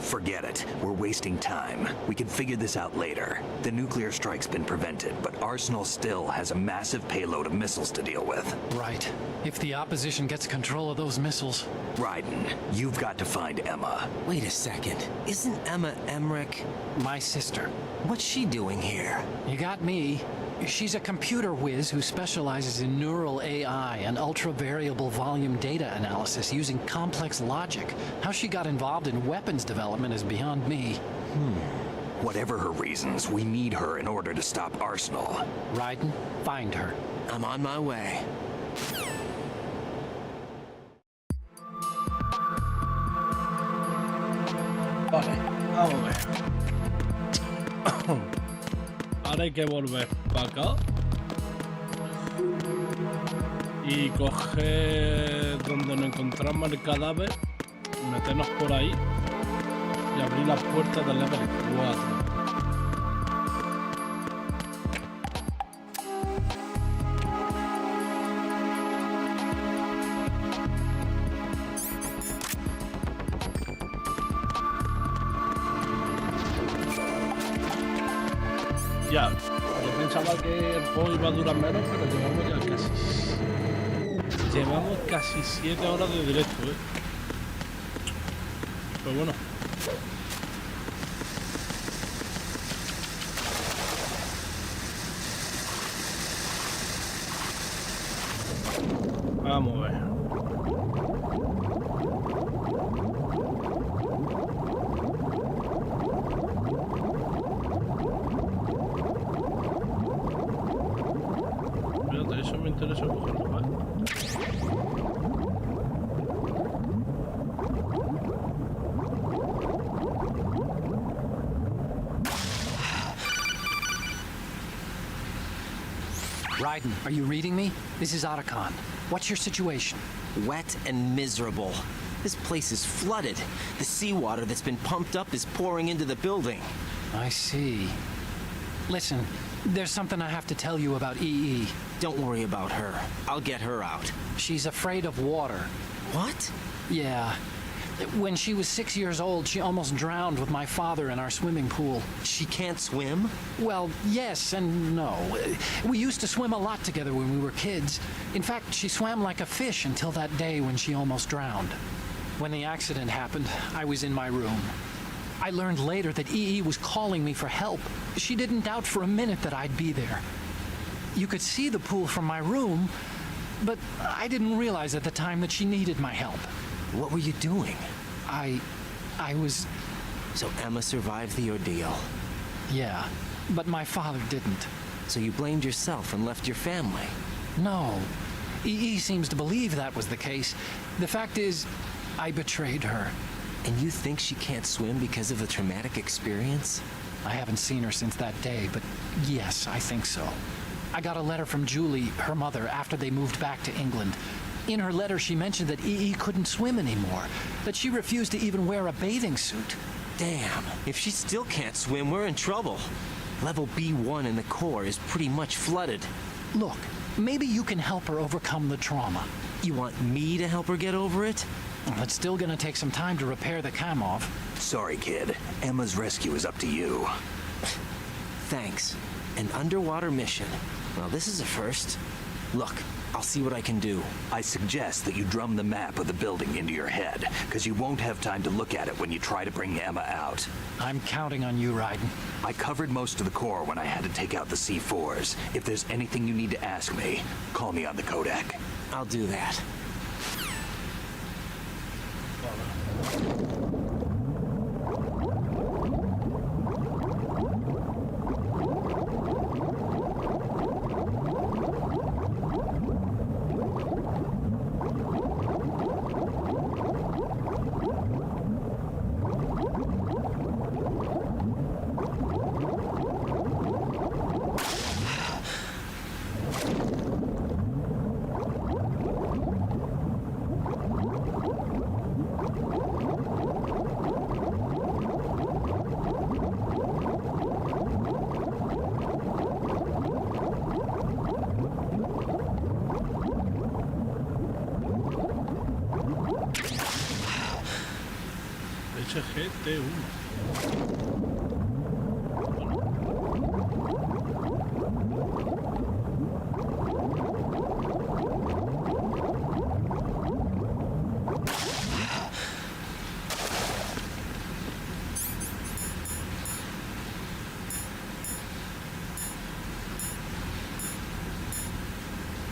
Speaker 9: Forget it. We're wasting time. We can figure this out later. The nuclear strike's been prevented, but Arsenal still has a massive payload of missiles to deal with.
Speaker 21: Right. If the opposition gets control of those missiles...
Speaker 9: Raiden, you've got to find Emma.
Speaker 14: Wait a second. Isn't Emma Emmerich...
Speaker 21: my sister?
Speaker 14: What's she doing here?
Speaker 21: You got me. She's a computer whiz who specializes in neural AI and ultra-variable volume data analysis using complex logic. How she got involved in weapons development is beyond me.
Speaker 9: Whatever her reasons, we need her in order to stop Arsenal.
Speaker 21: Raiden, find her.
Speaker 14: I'm on my way.
Speaker 1: Vale, vamos a ver. Ahora hay que volver para acá y coger donde nos encontramos el cadáver, meternos por ahí y abrir las puertas del level 4. Ya, yo pensaba que el juego iba a durar menos, pero llevamos casi 7 horas de directo, Pero bueno. Vamos a ver. Eso me interesa cogerlo, ¿vale?
Speaker 21: Raiden, are you reading me? This is Otacon. What's your situation?
Speaker 14: Wet and miserable. This place is flooded. The seawater that's been pumped up is pouring into the building.
Speaker 21: I see. Listen, there's something I have to tell you about EE.
Speaker 14: Don't worry about her. I'll get her out.
Speaker 21: She's afraid of water.
Speaker 14: What?
Speaker 21: Yeah. When she was 6 years old, she almost drowned with my father in our swimming pool.
Speaker 14: She can't swim?
Speaker 21: Well, yes and no. We used to swim a lot together when we were kids. In fact, she swam like a fish until that day when she almost drowned. When the accident happened, I was in my room. I learned later that EE was calling me for help. She didn't doubt for a minute that I'd be there. You could see the pool from my room, but I didn't realize at the time that she needed my help.
Speaker 14: What were you doing?
Speaker 21: I was...
Speaker 14: So Emma survived the ordeal?
Speaker 21: Yeah, but my father didn't.
Speaker 14: So you blamed yourself and left your family?
Speaker 21: No. EE seems to believe that was the case. The fact is, I betrayed her.
Speaker 14: And you think she can't swim because of the traumatic experience?
Speaker 21: I haven't seen her since that day, but yes, I think so. I got a letter from Julie, her mother, after they moved back to England. In her letter, she mentioned that EE couldn't swim anymore, that she refused to even wear a bathing suit.
Speaker 14: Damn, if she still can't swim, we're in trouble. Level B1 in the core is pretty much flooded.
Speaker 21: Look, maybe you can help her overcome the trauma.
Speaker 14: You want me to help her get over it?
Speaker 21: Well, it's still gonna take some time to repair the Kamov.
Speaker 9: Sorry, kid. Emma's rescue is up to you.
Speaker 14: Thanks. An underwater mission. Well, this is a first. Look, I'll see what I can do.
Speaker 9: I suggest that you drum the map of the building into your head, because you won't have time to look at it when you try to bring Emma out.
Speaker 21: I'm counting on you, Raiden.
Speaker 9: I covered most of the core when I had to take out the C4s. If there's anything you need to ask me, call me on the codec.
Speaker 14: I'll do that.
Speaker 1: HGT1.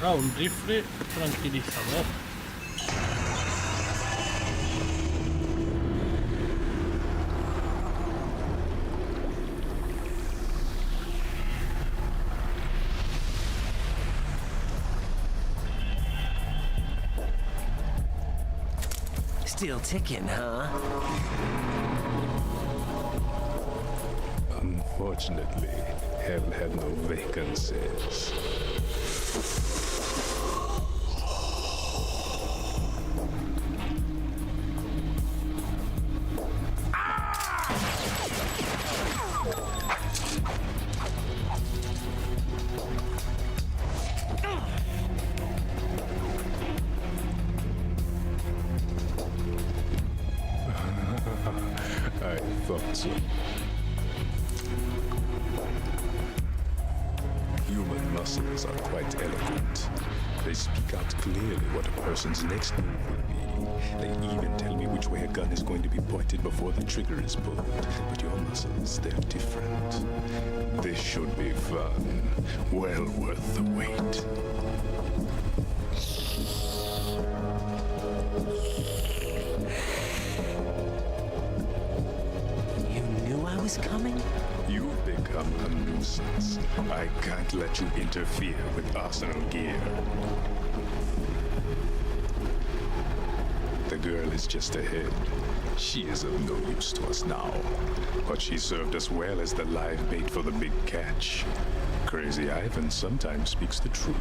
Speaker 1: Un rifle tranquilizador.
Speaker 14: Still ticking, huh?
Speaker 8: Unfortunately, hell had no vacancies. I thought so. Human muscles are quite eloquent. They speak out clearly what a person's next move will be. They even tell me which way a gun is going to be pointed before the trigger is pulled. But your muscles, they're different. This should be fun. Well worth the wait.
Speaker 14: Was coming?
Speaker 8: You've become a nuisance. I can't let you interfere with arsenal gear. The girl is just ahead. She is of no use to us now, but she served us well as the live bait for the big catch. Crazy Ivan sometimes speaks the truth.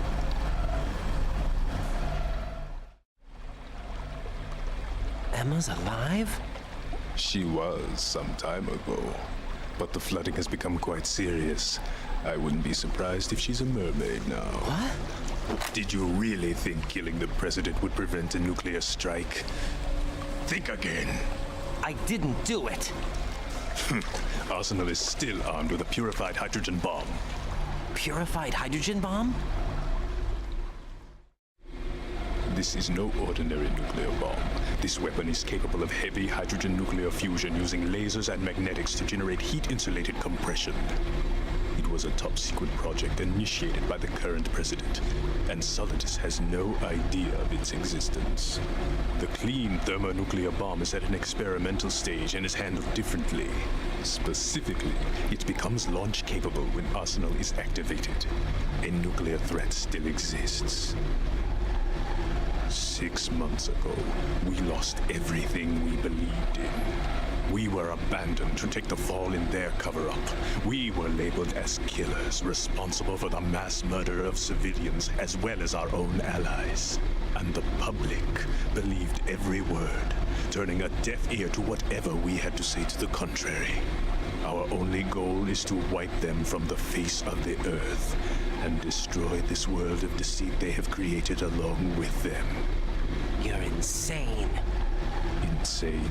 Speaker 11: Emma's alive?
Speaker 8: She was some time ago, but the flooding has become quite serious. I wouldn't be surprised if she's a mermaid now.
Speaker 11: What?
Speaker 8: Did you really think killing the president would prevent a nuclear strike? Think again.
Speaker 11: I didn't do it.
Speaker 8: Arsenal is still armed with a purified hydrogen bomb.
Speaker 11: Purified hydrogen bomb?
Speaker 8: This is no ordinary nuclear bomb. This weapon is capable of heavy hydrogen nuclear fusion using lasers and magnetics to generate heat-insulated compression. It was a top-secret project initiated by the current president, and Solidus has no idea of its existence. The clean thermonuclear bomb is at an experimental stage and is handled differently. Specifically, it becomes launch-capable when Arsenal is activated. A nuclear threat still exists. 6 months ago, we lost everything we believed in. We were abandoned to take the fall in their cover-up. We were labeled as killers, responsible for the mass murder of civilians as well as our own allies. And the public believed every word, turning a deaf ear to whatever we had to say to the contrary. Our only goal is to wipe them from the face of the earth and destroy this world of deceit they have created along with them.
Speaker 11: You're insane.
Speaker 8: Insane?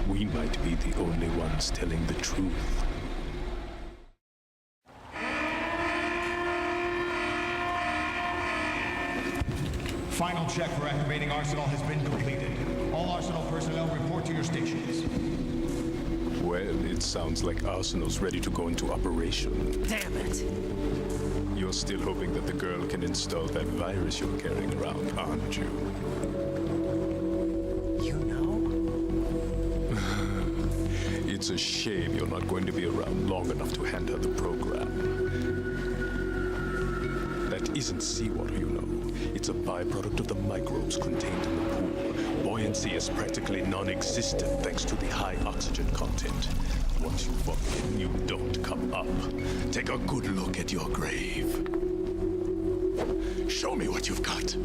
Speaker 8: We might be the only ones telling the truth.
Speaker 3: Final check for activating Arsenal has been completed. All Arsenal personnel report to your stations.
Speaker 8: Well, it sounds like Arsenal's ready to go into operation.
Speaker 11: Damn it!
Speaker 8: You're still hoping that the girl can install that virus you're carrying around, aren't you?
Speaker 11: You know?
Speaker 8: It's a shame you're not going to be around long enough to hand her the program. That isn't seawater, you know. It's a byproduct of the microbes contained in the pool. Buoyancy is practically non-existent thanks to the high oxygen content. Once you fall in, you don't come up. Take a good look at your grave. Show me what you've got.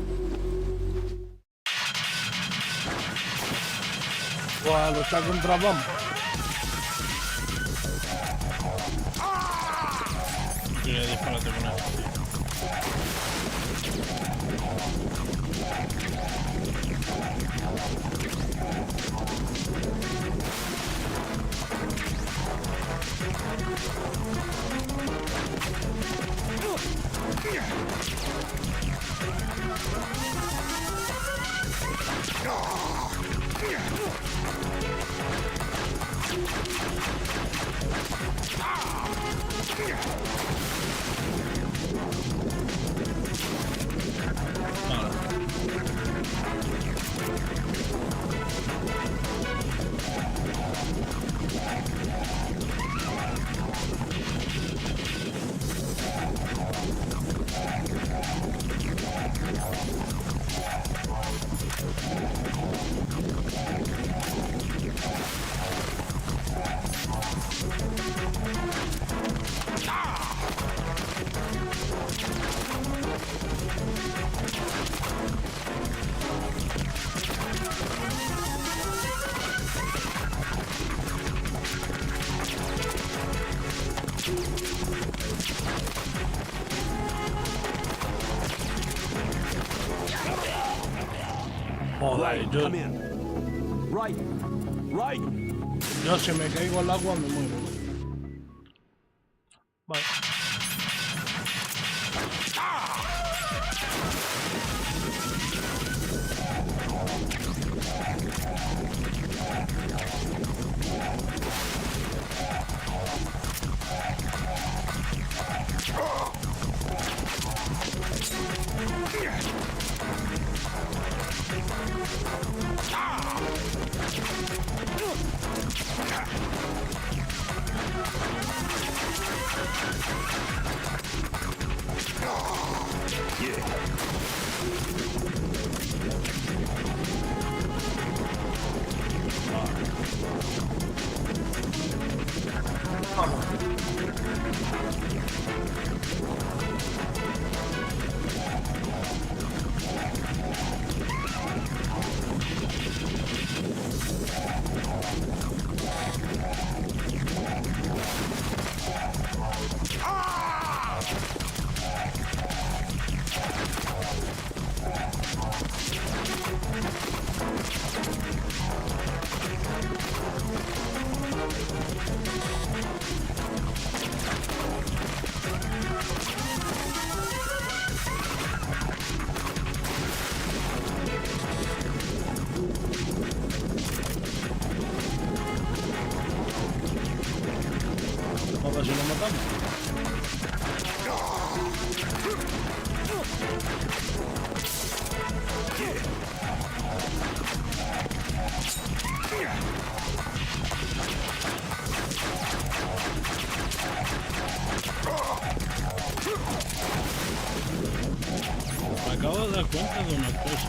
Speaker 1: Wow, luchar contra bomba. Disparate con esto, tío. Joder, yo... Yo si me caigo al agua me muero. Vale. A ver si nos matamos. Me acabo de dar cuenta de una cosa.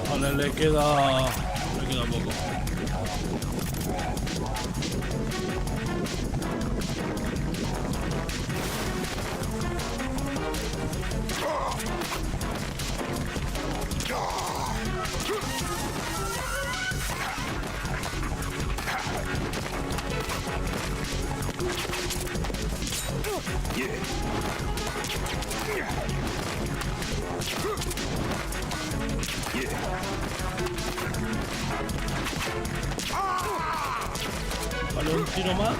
Speaker 1: Vale, le queda poco. Vale, un tiro más.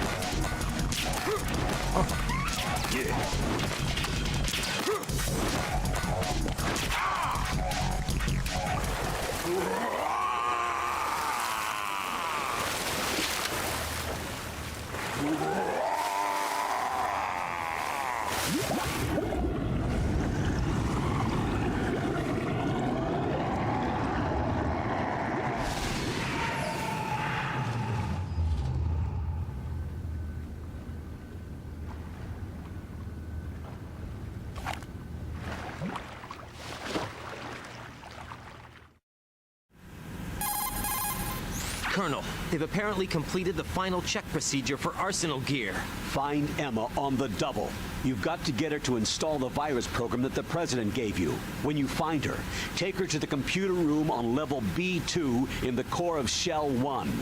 Speaker 14: Colonel, they've apparently completed the final check procedure for arsenal gear.
Speaker 13: Find Emma on the double. You've got to get her to install the virus program that the President gave you. When you find her, take her to the computer room on level B2 in the core of Shell 1.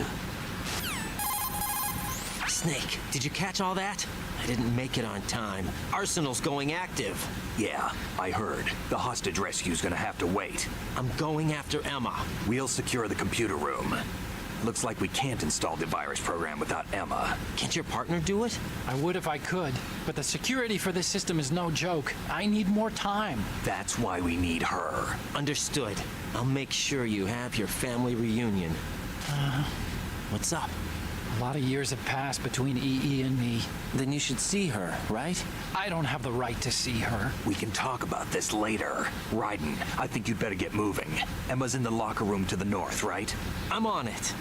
Speaker 14: Snake, did you catch all that? I didn't make it on time. Arsenal's going active.
Speaker 9: Yeah, I heard. The hostage rescue's gonna have to wait.
Speaker 14: I'm going after Emma.
Speaker 9: We'll secure the computer room. Looks like we can't install the virus program without Emma.
Speaker 14: Can't your partner do it?
Speaker 21: I would if I could, but the security for this system is no joke. I need more time.
Speaker 9: That's why we need her.
Speaker 14: Understood. I'll make sure you have your family reunion. What's up?
Speaker 21: A lot of years have passed between EE and me.
Speaker 14: Then you should see her, right?
Speaker 21: I don't have the right to see her.
Speaker 9: We can talk about this later. Raiden, I think you'd better get moving. Emma's in the locker room to the north, right?
Speaker 14: I'm on it.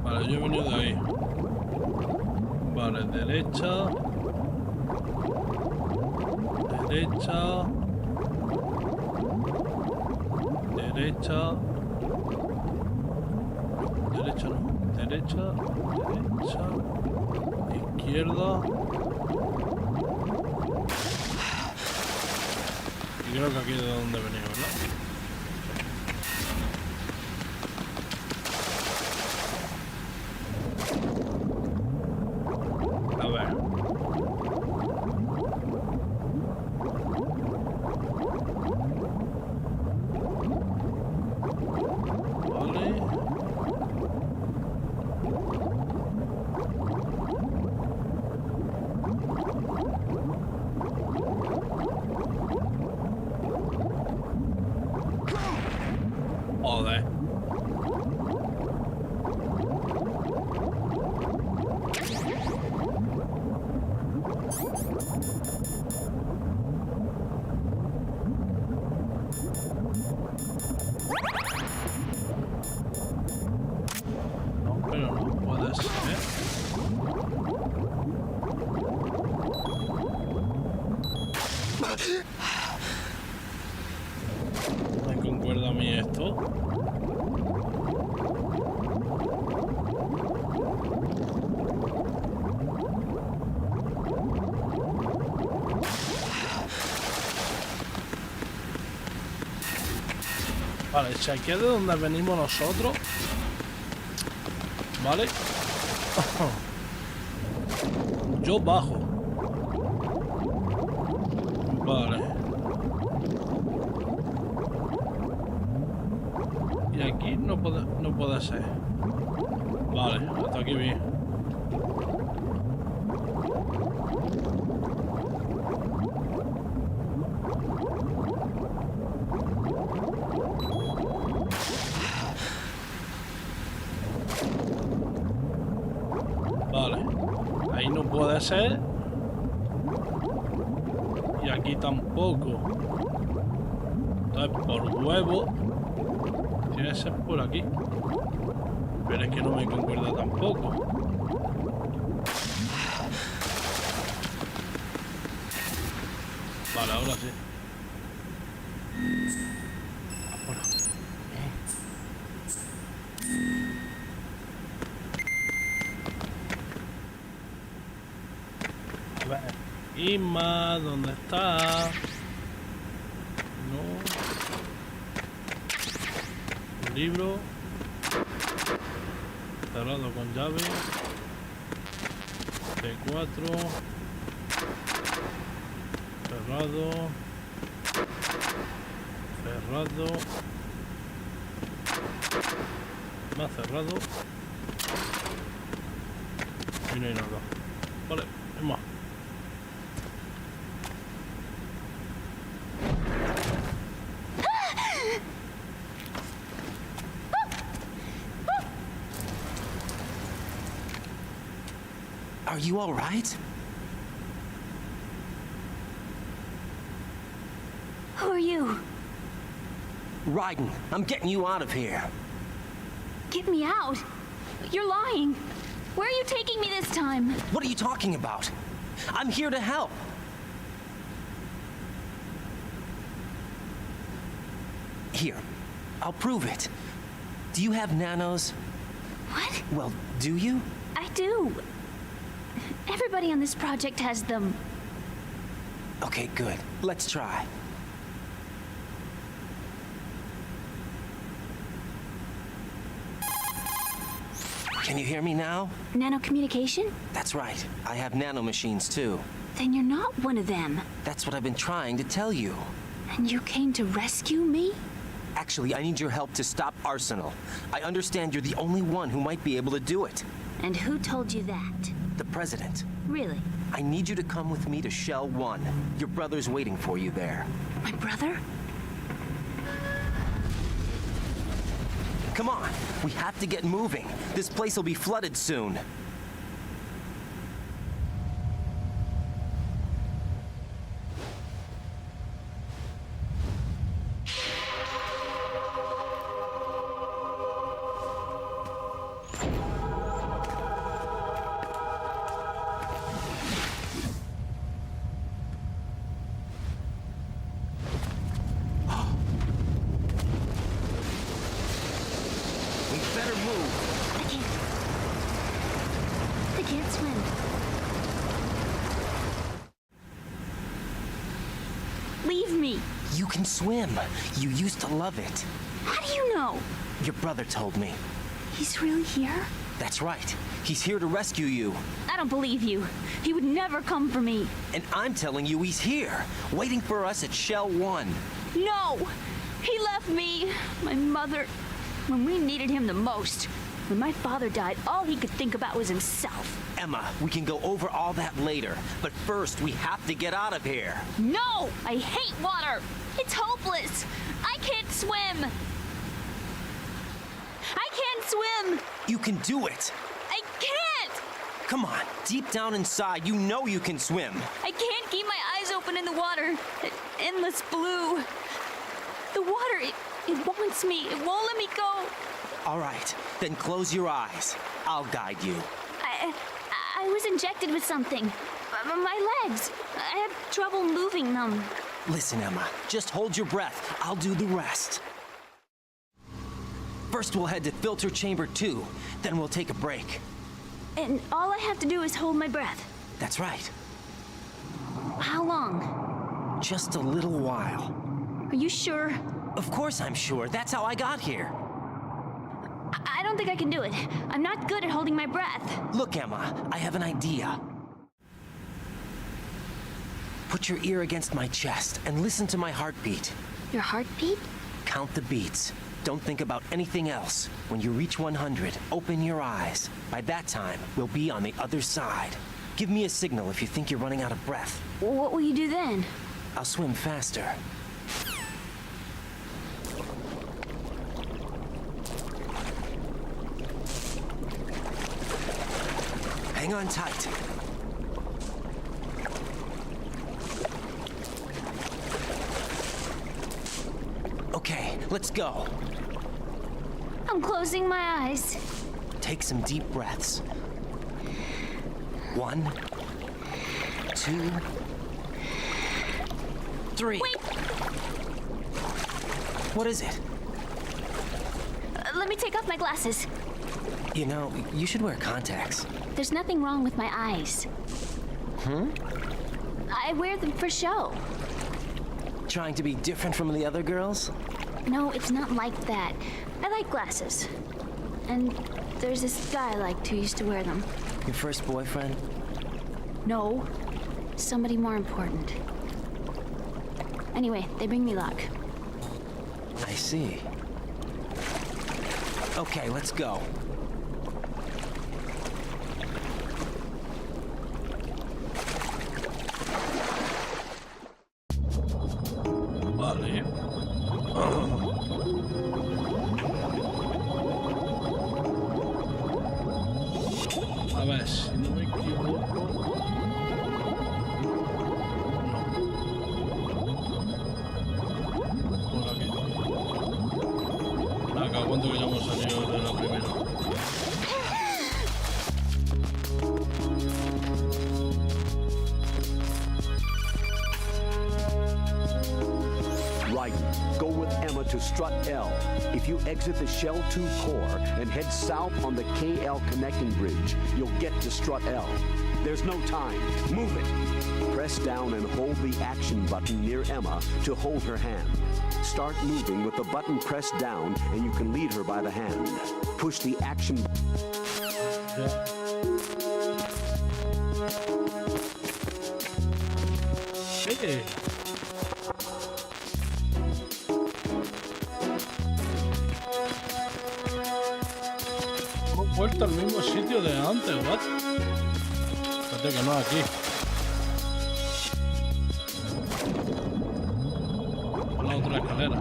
Speaker 14: Vale, yo he venido de ahí. Vale, derecha. Derecha. Derecha. Derecha no. Derecha. Derecha. Izquierda. Y creo que aquí es de donde venimos, ¿no?
Speaker 1: Joder. No, pero no puede ser. ¿Me concuerda a mí esto? Vale, si aquí es de donde venimos nosotros. Vale. Yo bajo. Vale. Y aquí no puede ser. Vale, hasta aquí bien. Vale. Ahí no puede ser. Y aquí tampoco. Entonces por huevo tiene que ser por aquí. Pero es que no me concuerda tampoco. Vale, ahora sí. Bueno. A ver. Y más, ¿dónde está? No. Un libro. Cerrado con llave. T4. Cerrado. Cerrado. Más cerrado. Y no hay nada. Vale, es más.
Speaker 14: Are you all right?
Speaker 6: Who are you?
Speaker 14: Raiden, I'm getting you out of here.
Speaker 6: Get me out? You're lying. Where are you taking me this time?
Speaker 14: What are you talking about? I'm here to help. Here, I'll prove it. Do you have nanos?
Speaker 6: What?
Speaker 14: Well, do you?
Speaker 6: I do. Everybody on this project has them.
Speaker 14: Okay, good. Let's try. Can you hear me now?
Speaker 6: Nanocommunication?
Speaker 14: That's right. I have nanomachines too.
Speaker 6: Then you're not one of them.
Speaker 14: That's what I've been trying to tell you.
Speaker 6: And you came to rescue me?
Speaker 14: Actually, I need your help to stop Arsenal. I understand you're the only one who might be able to do it.
Speaker 6: And who told you that?
Speaker 14: The President.
Speaker 6: Really?
Speaker 14: I need you to come with me to Shell 1. Your brother's waiting for you there.
Speaker 6: My brother?
Speaker 14: Come on, we have to get moving. This place will be flooded soon. You can swim. You used to love it.
Speaker 6: How do you know?
Speaker 14: Your brother told me.
Speaker 6: He's really here?
Speaker 14: That's right. He's here to rescue you.
Speaker 6: I don't believe you. He would never come for me.
Speaker 14: And I'm telling you he's here, waiting for us at Shell 1.
Speaker 6: No! He left me, my mother, when we needed him the most. When my father died, all he could think about was himself.
Speaker 14: Emma, we can go over all that later. But first, we have to get out of here.
Speaker 6: No! I hate water! It's hopeless! I can't swim! I can't swim!
Speaker 14: You can do it!
Speaker 6: I can't!
Speaker 14: Come on, deep down inside, you know you can swim.
Speaker 6: I can't keep my eyes open in the water. That endless blue. The water, it wants me. It won't let me go.
Speaker 14: All right, then close your eyes. I'll guide you.
Speaker 6: I was injected with something. My legs. I have trouble moving them.
Speaker 14: Listen, Emma, just hold your breath. I'll do the rest. First, we'll head to filter chamber 2. Then we'll take a break.
Speaker 6: And all I have to do is hold my breath.
Speaker 14: That's right.
Speaker 6: How long?
Speaker 14: Just a little while.
Speaker 6: Are you sure?
Speaker 14: Of course I'm sure. That's how I got here.
Speaker 6: I don't think I can do it. I'm not good at holding my breath.
Speaker 14: Look, Emma, I have an idea. Put your ear against my chest and listen to my heartbeat.
Speaker 6: Your heartbeat?
Speaker 14: Count the beats. Don't think about anything else. When you reach 100, open your eyes. By that time, we'll be on the other side. Give me a signal if you think you're running out of breath.
Speaker 6: What will you do then?
Speaker 14: I'll swim faster. Hang on tight. Okay, let's go.
Speaker 6: I'm closing my eyes.
Speaker 14: Take some deep breaths. 1, 2, 3.
Speaker 6: Wait!
Speaker 14: What is it?
Speaker 6: Let me take off my glasses.
Speaker 14: You know, you should wear contacts.
Speaker 6: There's nothing wrong with my eyes. I wear them for show.
Speaker 14: Trying to be different from the other girls?
Speaker 6: No, it's not like that. I like glasses. And there's this guy I liked who used to wear them.
Speaker 14: Your first boyfriend?
Speaker 6: No. Somebody more important. Anyway, they bring me luck.
Speaker 14: I see. Okay, let's go.
Speaker 1: Vale. A ver, si no me equivoco. Por aquí. Acá, ¿cuánto que ya hemos salido de la primera?
Speaker 16: Right. Go with Emma to strut L. If you exit the Shell 2 core and head south on the KL connecting bridge, you'll get to strut L. There's no time. Move it. Press down and hold the action button near Emma to hold her hand. Start moving with the button pressed down and you can lead her by the hand. Push the action
Speaker 1: Hey. Hemos vuelto al mismo sitio de antes, ¿what? Espérate que no es aquí. La otra escalera.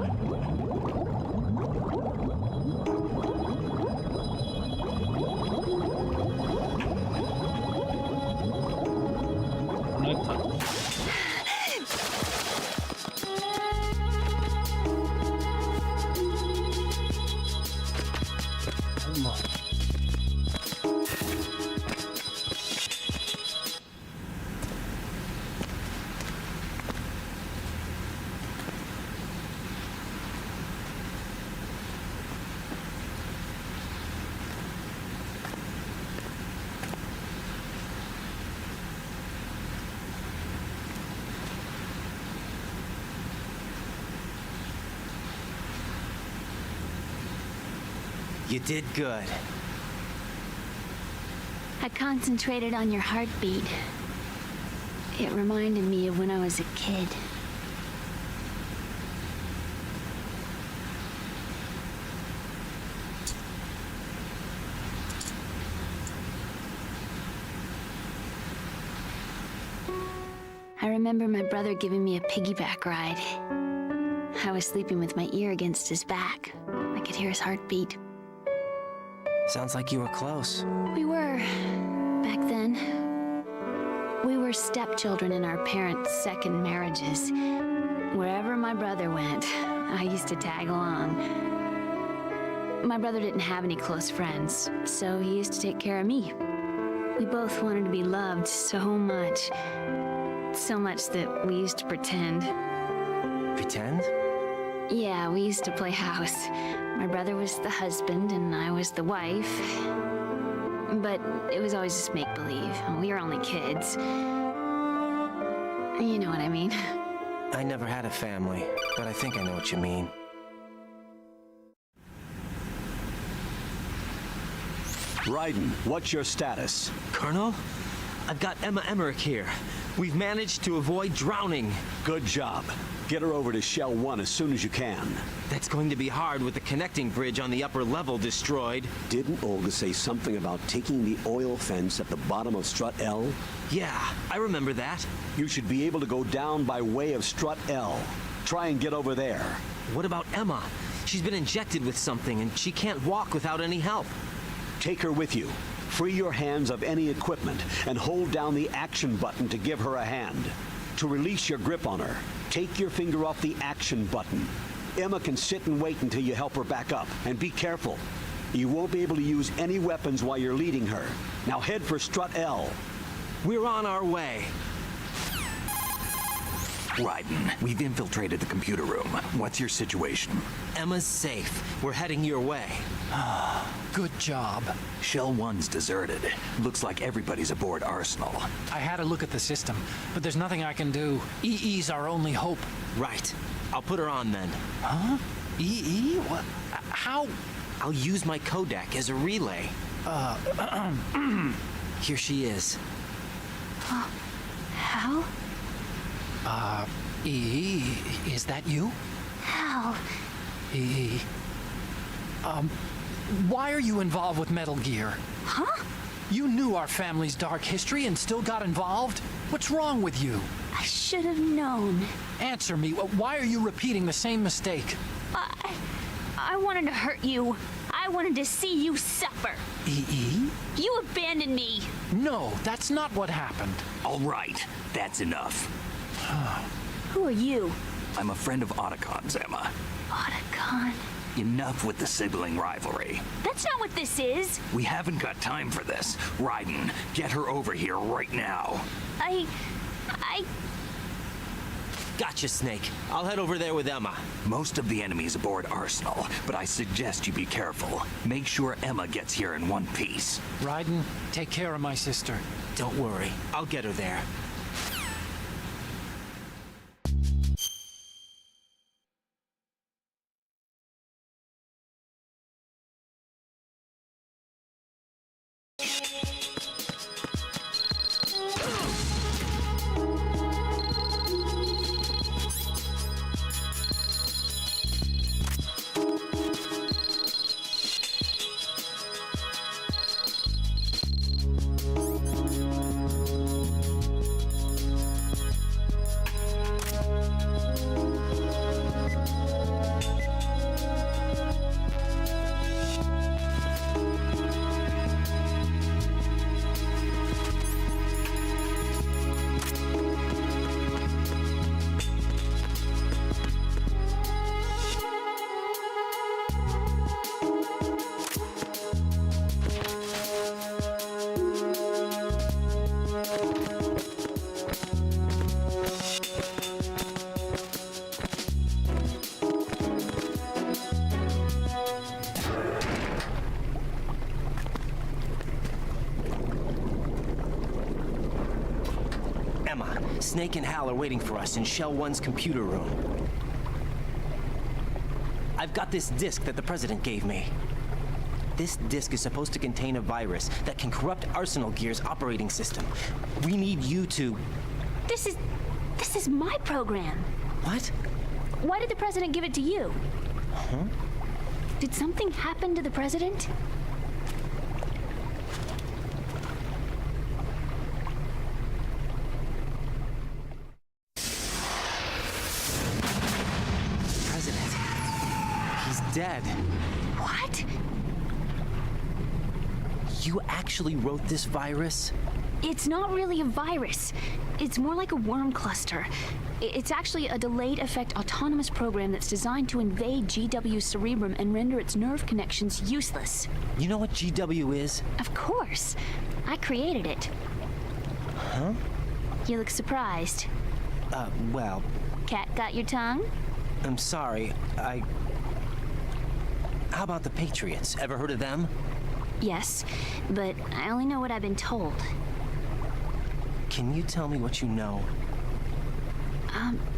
Speaker 1: No está. Vamos.
Speaker 14: You did good.
Speaker 6: I concentrated on your heartbeat. It reminded me of when I was a kid. I remember my brother giving me a piggyback ride. I was sleeping with my ear against his back. I could hear his heartbeat.
Speaker 14: Sounds like you were close.
Speaker 6: We were, back then. We were stepchildren in our parents' second marriages. Wherever my brother went, I used to tag along. My brother didn't have any close friends, so he used to take care of me. We both wanted to be loved so much. So much that we used to pretend.
Speaker 14: Pretend?
Speaker 6: Yeah, we used to play house. My brother was the husband and I was the wife. But it was always just make-believe. We were only kids. You know what I mean.
Speaker 14: I never had a family, but I think I know what you mean.
Speaker 13: Raiden, what's your status?
Speaker 14: Colonel? I've got Emma Emmerich here. We've managed to avoid drowning.
Speaker 13: Good job. Get her over to Shell 1 as soon as you can.
Speaker 14: That's going to be hard with the connecting bridge on the upper level destroyed.
Speaker 13: Didn't Olga say something about taking the oil fence at the bottom of Strut L?
Speaker 14: Yeah, I remember that.
Speaker 13: You should be able to go down by way of Strut L. Try and get over there.
Speaker 14: What about Emma? She's been injected with something and she can't walk without any help.
Speaker 13: Take her with you. Free your hands of any equipment and hold down the action button to give her a hand. To release your grip on her, take your finger off the action button. Emma can sit and wait until you help her back up. And be careful. You won't be able to use any weapons while you're leading her. Now head for Strut L.
Speaker 14: We're on our way.
Speaker 9: Raiden, we've infiltrated the computer room. What's your situation?
Speaker 14: Emma's safe. We're heading your way.
Speaker 21: Good job.
Speaker 9: Shell 1's deserted. Looks like everybody's aboard Arsenal.
Speaker 21: I had a look at the system, but there's nothing I can do. EE's our only hope.
Speaker 14: Right. I'll put her on then.
Speaker 21: Huh? EE? What? How?
Speaker 14: I'll use my codec as a relay. Here she is.
Speaker 6: Hal?
Speaker 21: EE, is that you?
Speaker 6: Hal.
Speaker 21: EE. Why are you involved with Metal Gear?
Speaker 6: Huh?
Speaker 21: You knew our family's dark history and still got involved? What's wrong with you?
Speaker 6: I should have known.
Speaker 21: Answer me. Why are you repeating the same mistake?
Speaker 6: I wanted to hurt you. I wanted to see you suffer.
Speaker 21: EE?
Speaker 6: You abandoned me.
Speaker 21: No, that's not what happened.
Speaker 9: All right, that's enough.
Speaker 6: Who are you?
Speaker 9: I'm a friend of Otacon's, Emma.
Speaker 6: Otacon?
Speaker 9: Enough with the sibling rivalry.
Speaker 6: That's not what this is.
Speaker 9: We haven't got time for this. Raiden, get her over here right now.
Speaker 6: I...
Speaker 14: Gotcha, Snake. I'll head over there with Emma.
Speaker 9: Most of the enemy's aboard Arsenal, but I suggest you be careful. Make sure Emma gets here in one piece.
Speaker 21: Raiden, take care of my sister.
Speaker 14: Don't worry. I'll get her there. Snake and Hal are waiting for us in Shell 1's computer room. I've got this disk that the President gave me. This disk is supposed to contain a virus that can corrupt Arsenal Gear's operating system. We need you to...
Speaker 6: This is my program.
Speaker 14: What?
Speaker 6: Why did the President give it to you?
Speaker 14: Huh?
Speaker 6: Did something happen to the President?
Speaker 14: Dead.
Speaker 6: What?
Speaker 14: You actually wrote this virus?
Speaker 6: It's not really a virus. It's more like a worm cluster. It's actually a delayed effect autonomous program that's designed to invade GW's cerebrum and render its nerve connections useless.
Speaker 14: You know what GW is?
Speaker 6: Of course. I created it.
Speaker 14: Huh?
Speaker 6: You look surprised.
Speaker 14: Well...
Speaker 6: Cat got your tongue?
Speaker 14: I'm sorry, How about the Patriots? Ever heard of them?
Speaker 6: Yes, but I only know what I've been told.
Speaker 14: Can you tell me what you know?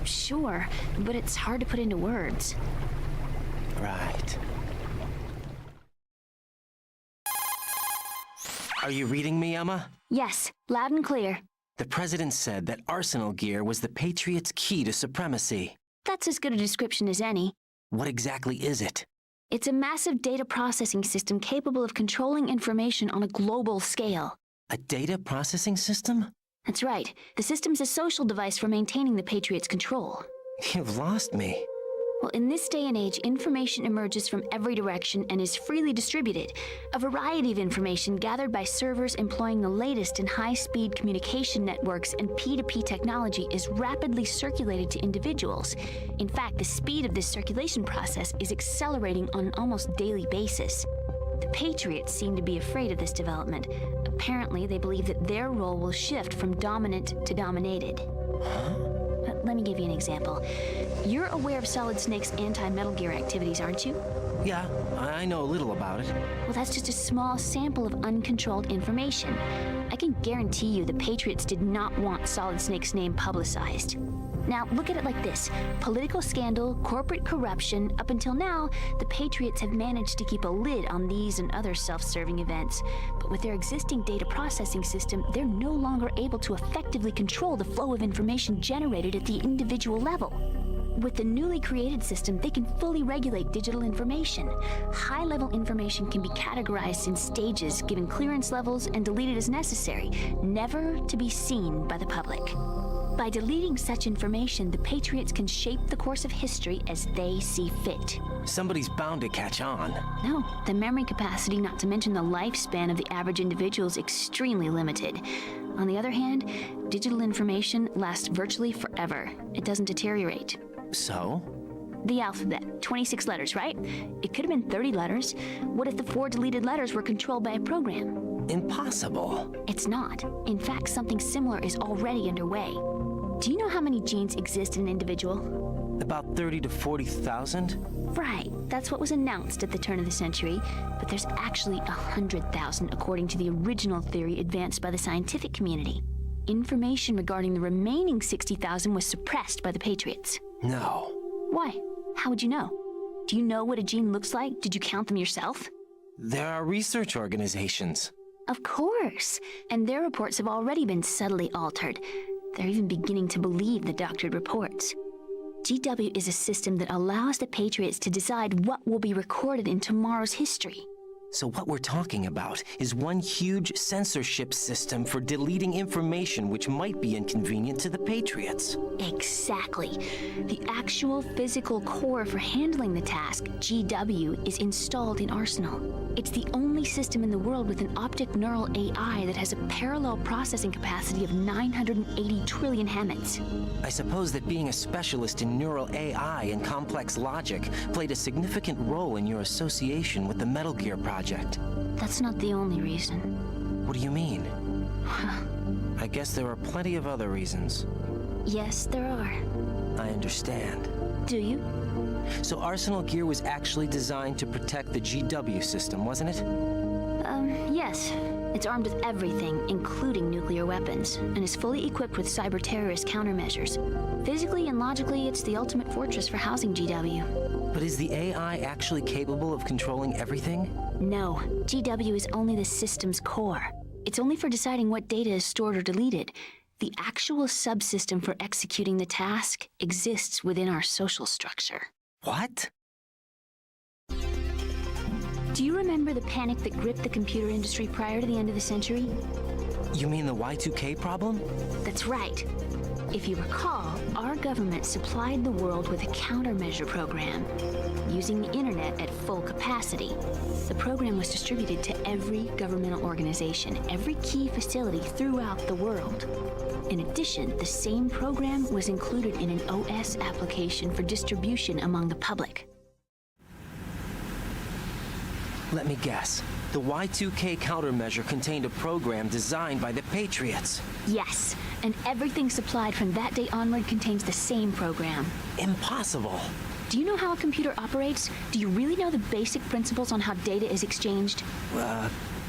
Speaker 6: Sure, but it's hard to put into words.
Speaker 14: Right. Are you reading me, Emma?
Speaker 6: Yes, loud and clear.
Speaker 14: The president said that arsenal gear was the Patriots' key to supremacy.
Speaker 6: That's as good a description as any.
Speaker 14: What exactly is it?
Speaker 6: It's a massive data processing system capable of controlling information on a global scale.
Speaker 14: A data processing system?
Speaker 6: That's right. The system's a social device for maintaining the Patriots' control.
Speaker 14: You've lost me.
Speaker 6: Well, in this day and age, information emerges from every direction and is freely distributed. A variety of information gathered by servers employing the latest in high-speed communication networks and P2P technology is rapidly circulated to individuals. In fact, the speed of this circulation process is accelerating on an almost daily basis. The Patriots seem to be afraid of this development. Apparently, they believe that their role will shift from dominant to dominated.
Speaker 14: Huh?
Speaker 6: Let me give you an example. You're aware of Solid Snake's anti-Metal Gear activities, aren't you?
Speaker 14: Yeah, I know a little about it.
Speaker 6: Well, that's just a small sample of uncontrolled information. I can guarantee you the Patriots did not want Solid Snake's name publicized. Now, look at it like this. Political scandal, corporate corruption, up until now, the Patriots have managed to keep a lid on these and other self-serving events. But with their existing data processing system, they're no longer able to effectively control the flow of information generated at the individual level. With the newly created system, they can fully regulate digital information. High-level information can be categorized in stages, given clearance levels, and deleted as necessary, never to be seen by the public. By deleting such information, the Patriots can shape the course of history as they see fit.
Speaker 14: Somebody's bound to catch on.
Speaker 6: No, the memory capacity, not to mention the lifespan of the average individual, is extremely limited. On the other hand, digital information lasts virtually forever. It doesn't deteriorate.
Speaker 14: So?
Speaker 6: The alphabet, 26 letters, right? It could have been 30 letters. What if the 4 deleted letters were controlled by a program?
Speaker 14: Impossible.
Speaker 6: It's not. In fact, something similar is already underway. Do you know how many genes exist in an individual?
Speaker 14: About 30 to 40,000?
Speaker 6: Right. That's what was announced at the turn of the century. But there's actually 100,000 according to the original theory advanced by the scientific community. Information regarding the remaining 60,000 was suppressed by the Patriots.
Speaker 14: No.
Speaker 6: Why? How would you know? Do you know what a gene looks like? Did you count them yourself?
Speaker 14: There are research organizations.
Speaker 6: Of course. And their reports have already been subtly altered. They're even beginning to believe the doctored reports. GW is a system that allows the Patriots to decide what will be recorded in tomorrow's history.
Speaker 14: So what we're talking about is one huge censorship system for deleting information which might be inconvenient to the Patriots.
Speaker 6: Exactly. The actual physical core for handling the task, GW, is installed in Arsenal. It's the only system in the world with an optic neural AI that has a parallel processing capacity of 980 trillion Hamets.
Speaker 14: I suppose that being a specialist in neural AI and complex logic played a significant role in your association with the Metal Gear project.
Speaker 6: That's not the only reason.
Speaker 14: What do you mean? I guess there are plenty of other reasons.
Speaker 6: Yes, there are.
Speaker 14: I understand.
Speaker 6: Do you?
Speaker 14: So Arsenal Gear was actually designed to protect the GW system, wasn't it?
Speaker 6: Yes. It's armed with everything, including nuclear weapons, and is fully equipped with cyber-terrorist countermeasures. Physically and logically, it's the ultimate fortress for housing GW.
Speaker 14: But is the AI actually capable of controlling everything?
Speaker 6: No. GW is only the system's core. It's only for deciding what data is stored or deleted. The actual subsystem for executing the task exists within our social structure.
Speaker 14: What?
Speaker 6: Do you remember the panic that gripped the computer industry prior to the end of the century?
Speaker 14: You mean the Y2K problem?
Speaker 6: That's right. If you recall, our government supplied the world with a countermeasure program, using the internet at full capacity. The program was distributed to every governmental organization, every key facility throughout the world. In addition, the same program was included in an OS application for distribution among the public.
Speaker 14: Let me guess. The Y2K countermeasure contained a program designed by the Patriots.
Speaker 6: Yes, and everything supplied from that day onward contains the same program.
Speaker 14: Impossible.
Speaker 6: Do you know how a computer operates? Do you really know the basic principles on how data is exchanged?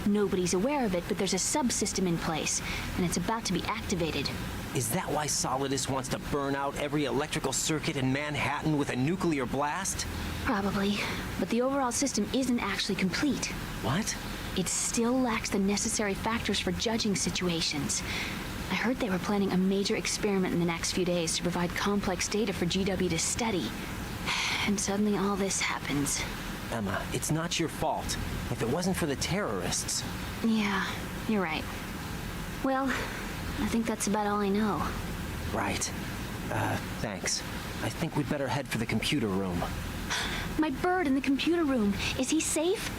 Speaker 6: Nobody's aware of it, but there's a subsystem in place, and it's about to be activated.
Speaker 14: Is that why Solidus wants to burn out every electrical circuit in Manhattan with a nuclear blast?
Speaker 6: Probably, but the overall system isn't actually complete.
Speaker 14: What?
Speaker 6: It still lacks the necessary factors for judging situations. I heard they were planning a major experiment in the next few days to provide complex data for GW to study. And suddenly all this happens.
Speaker 14: Emma, it's not your fault. If it wasn't for the terrorists...
Speaker 6: Yeah, you're right. Well, I think that's about all I know.
Speaker 14: Right. Thanks. I think we'd better head for the computer room.
Speaker 6: My bird in the computer room. Is he safe?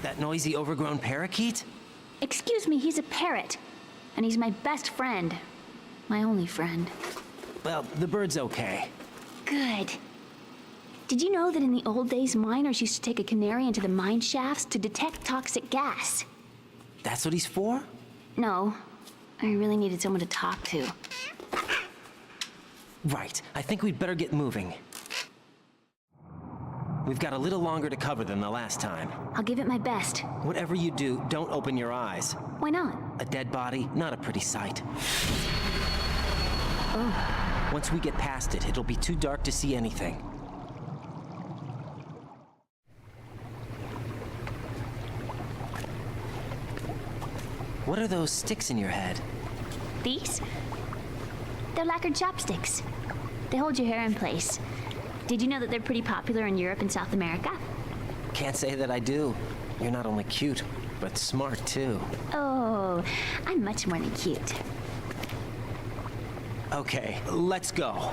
Speaker 14: That noisy, overgrown parakeet?
Speaker 6: Excuse me, he's a parrot. And he's my best friend. My only friend.
Speaker 14: Well, the bird's okay.
Speaker 6: Good. Did you know that in the old days, miners used to take a canary into the mine shafts to detect toxic gas?
Speaker 14: That's what he's for?
Speaker 6: No. I really needed someone to talk to.
Speaker 14: Right. I think we'd better get moving. We've got a little longer to cover than the last time.
Speaker 6: I'll give it my best.
Speaker 14: Whatever you do, don't open your eyes.
Speaker 6: Why not?
Speaker 14: A dead body, not a pretty sight.
Speaker 6: Oh.
Speaker 14: Once we get past it, it'll be too dark to see anything. What are those sticks in your head?
Speaker 6: These? They're lacquered chopsticks. They hold your hair in place. Did you know that they're pretty popular in Europe and South America?
Speaker 14: Can't say that I do. You're not only cute, but smart too.
Speaker 6: Oh, I'm much more than cute.
Speaker 14: Okay, let's go.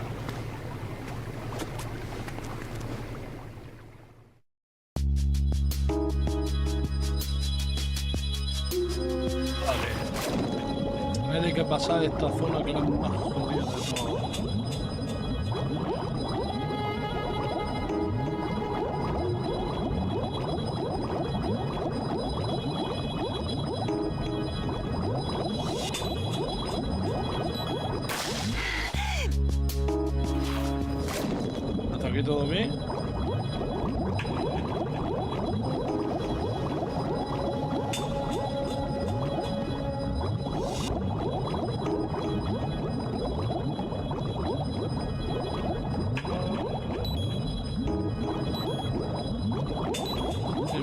Speaker 1: Vale. Hay que pasar esta zona que era más jodida de todo. ¿Hasta aquí todo bien?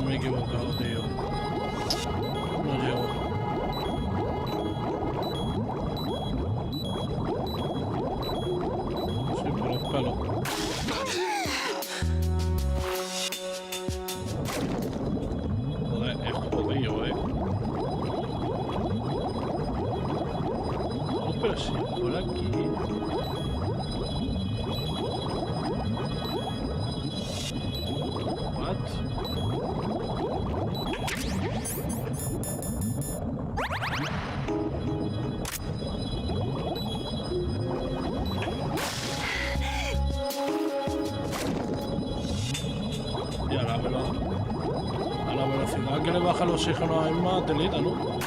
Speaker 1: Me he equivocado, tío. No llego. Sí, por los pelos. Joder, es jodido, No, pero si por aquí. Y a la velocidad que le baja el oxígeno es más telita, ¿no?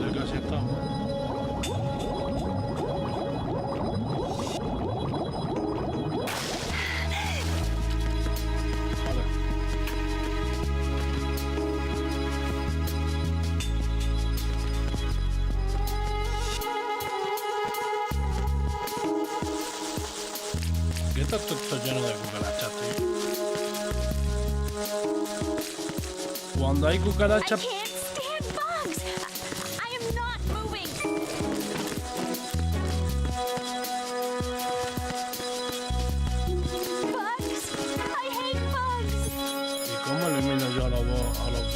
Speaker 1: Ya casi estamos. Está todo lleno de cucarachas, tío. Cuando hay cucarachas...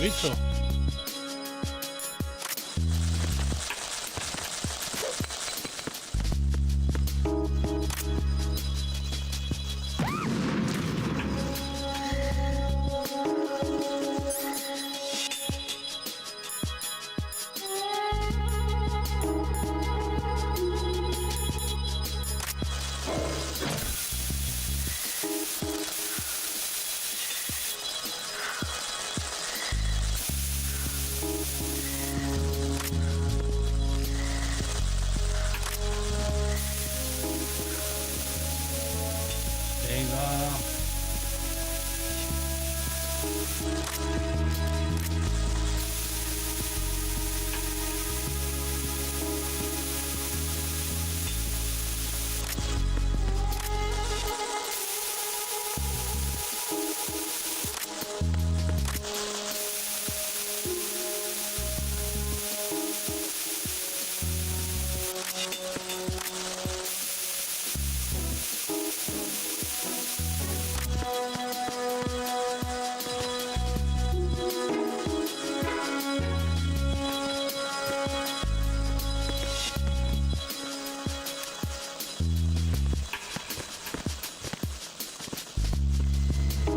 Speaker 1: visto.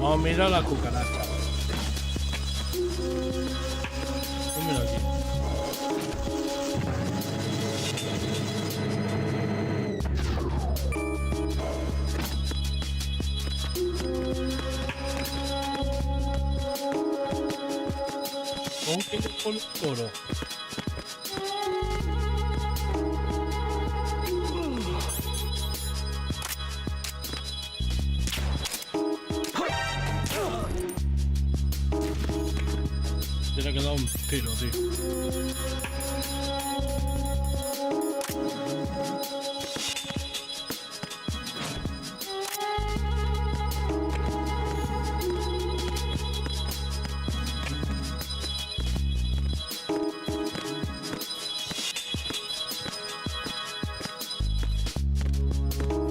Speaker 1: Oh, mira la cucaracha. Oh, mira aquí. Con el coro. Le ha quedado un tiro, tío.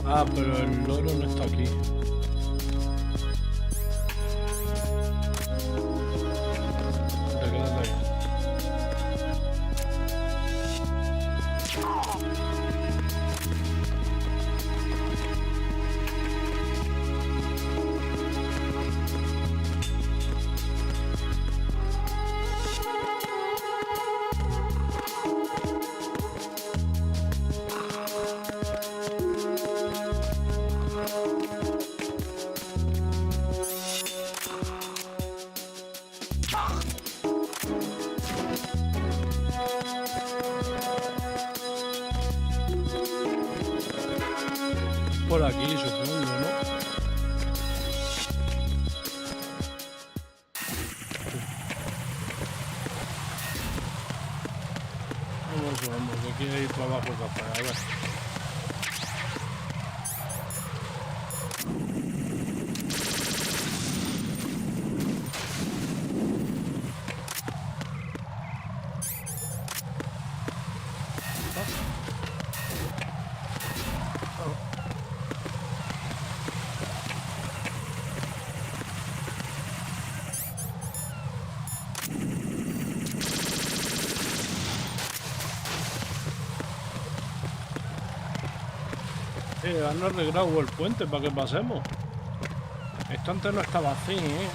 Speaker 1: Ah, pero el loro no está aquí. Por aquí, supongo, ¿no? Vamos, que aquí hay trabajo que hacer, a ver. Han arreglado el puente para que pasemos. Esto antes no estaba así, ¿eh?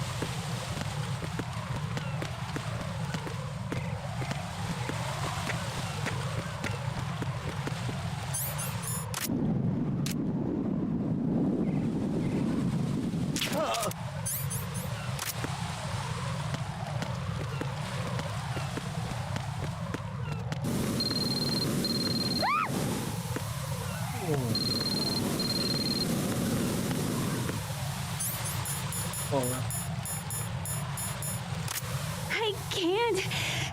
Speaker 6: I can't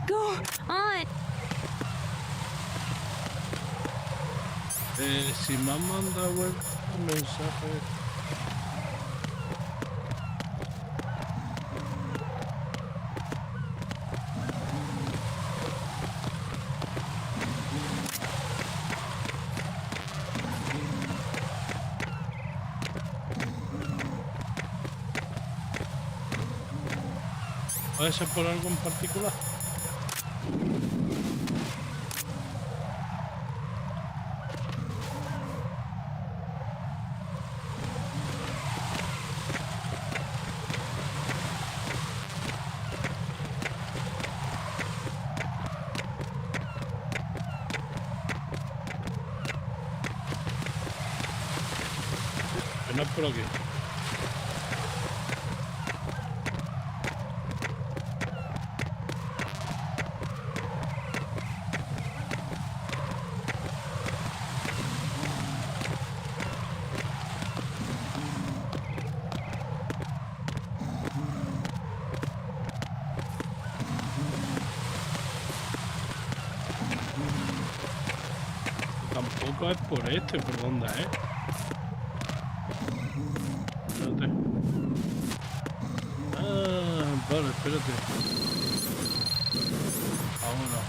Speaker 6: go on.
Speaker 1: Si me han mandado un mensaje. ¿Puede ser por algo en particular? Que no es por aquí. Tampoco es por este, ¿por dónde es? Espérate. Ah, vale, espérate. Vámonos.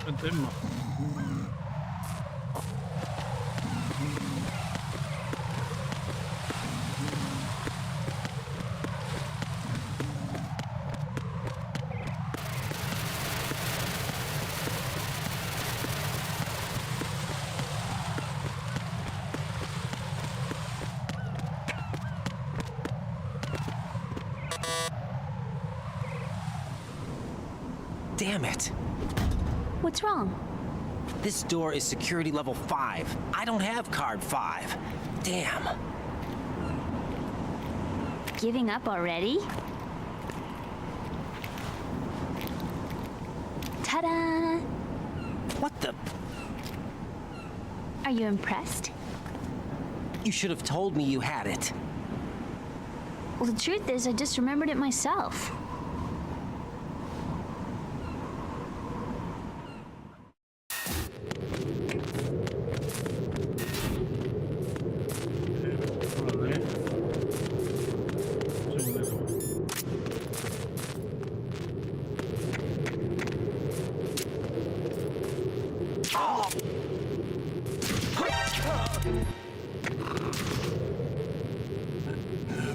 Speaker 1: Fantasma.
Speaker 14: Damn it.
Speaker 6: What's wrong?
Speaker 14: This door is security level 5. I don't have card 5. Damn.
Speaker 6: Giving up already? Ta-da!
Speaker 14: What the?
Speaker 6: Are you impressed?
Speaker 14: You should have told me you had it.
Speaker 6: Well, the truth is, I just remembered it myself.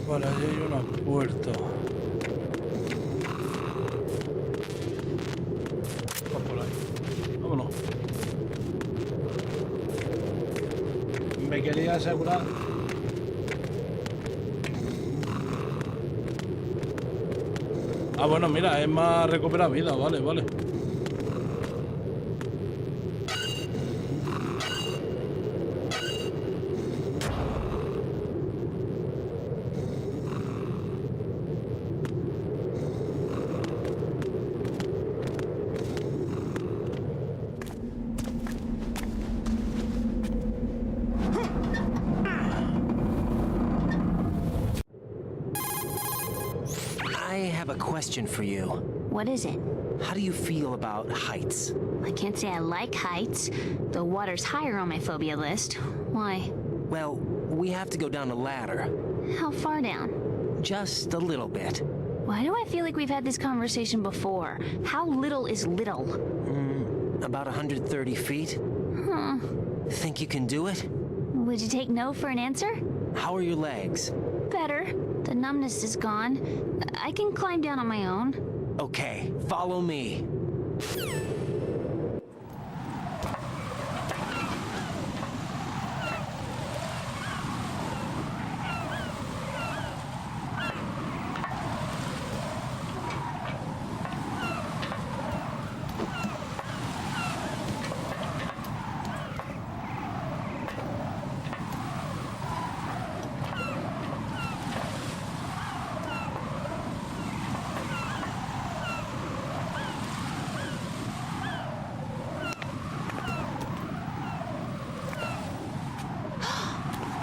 Speaker 1: Vale, allí hay una puerta. Vamos por ahí. Vámonos. Me quería asegurar. Ah, bueno, mira, es más recuperar vida, vale, vale.
Speaker 14: I have a question for you.
Speaker 6: What is it?
Speaker 14: How do you feel about heights?
Speaker 6: I can't say I like heights. The water's higher on my phobia list. Why?
Speaker 14: Well, we have to go down a ladder.
Speaker 6: How far down?
Speaker 14: Just a little bit.
Speaker 6: Why do I feel like we've had this conversation before? How little is little?
Speaker 14: About 130 feet.
Speaker 6: Huh.
Speaker 14: Think you can do it?
Speaker 6: Would you take no for an answer?
Speaker 14: How are your legs?
Speaker 6: Better. The numbness is gone. I can climb down on my own.
Speaker 14: Okay, follow me.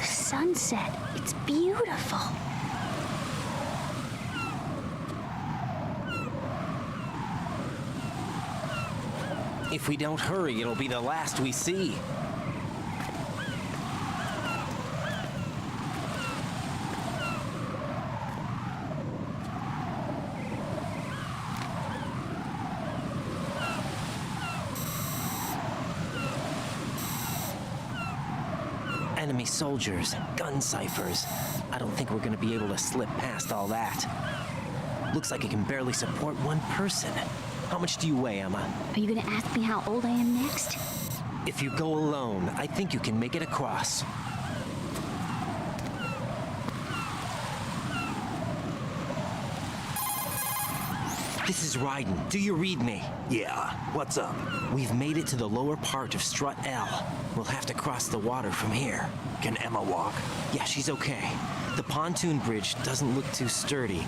Speaker 6: Sunset. It's beautiful.
Speaker 14: If we don't hurry, it'll be the last we see. Enemy soldiers, gun ciphers. I don't think we're gonna be able to slip past all that. Looks like it can barely support one person. How much do you weigh, Emma?
Speaker 6: Are you gonna ask me how old I am next?
Speaker 14: If you go alone, I think you can make it across. This is Raiden. Do you read me?
Speaker 9: Yeah, what's up?
Speaker 14: We've made it to the lower part of Strut L. We'll have to cross the water from here.
Speaker 9: Can Emma walk?
Speaker 14: Yeah, she's okay. The pontoon bridge doesn't look too sturdy.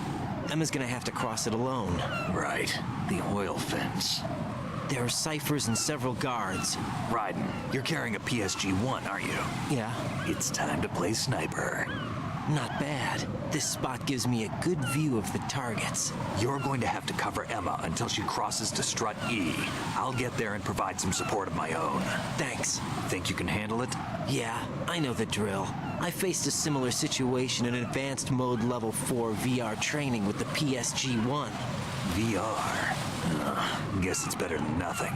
Speaker 14: Emma's gonna have to cross it alone.
Speaker 9: Right, the oil fence.
Speaker 14: There are ciphers and several guards.
Speaker 9: Raiden, you're carrying a PSG-1, aren't you?
Speaker 14: Yeah.
Speaker 9: It's time to play sniper.
Speaker 14: Not bad. This spot gives me a good view of the targets.
Speaker 9: You're going to have to cover Emma until she crosses to Strut E. I'll get there and provide some support of my own.
Speaker 14: Thanks.
Speaker 9: Think you can handle it?
Speaker 14: Yeah, I know the drill. I faced a similar situation in advanced mode level 4 VR training with the PSG-1.
Speaker 9: VR? Guess it's better than nothing.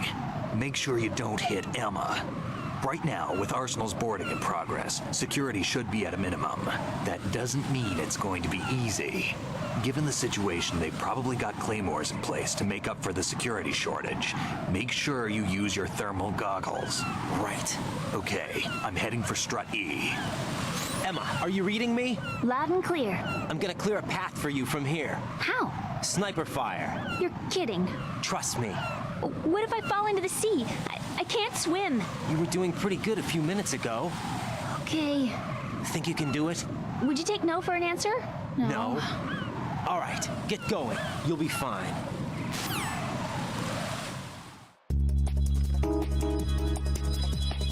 Speaker 9: Make sure you don't hit Emma. Right now, with Arsenal's boarding in progress, security should be at a minimum. That doesn't mean it's going to be easy. Given the situation, they've probably got claymores in place to make up for the security shortage. Make sure you use your thermal goggles.
Speaker 14: Right.
Speaker 9: Okay, I'm heading for Strut E.
Speaker 14: Emma, are you reading me?
Speaker 6: Loud and clear.
Speaker 14: I'm gonna clear a path for you from here.
Speaker 6: How?
Speaker 14: Sniper fire.
Speaker 6: You're kidding.
Speaker 14: Trust me.
Speaker 6: What if I fall into the sea? I can't swim.
Speaker 14: You were doing pretty good a few minutes ago.
Speaker 6: Okay.
Speaker 14: Think you can do it?
Speaker 6: Would you take no for an answer?
Speaker 14: No. All right, get going. You'll be fine.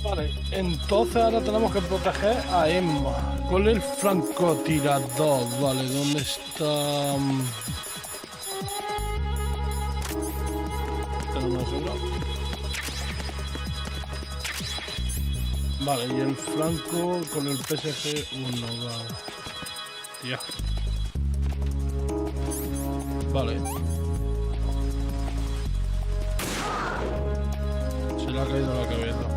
Speaker 1: Vale, entonces ahora tenemos que proteger a Emma con el francotirador. Vale, ¿dónde está? Tenemos uno. Vale, y el franco con el PSG-1, vale. Ya. Vale. Se le ha caído la cabeza.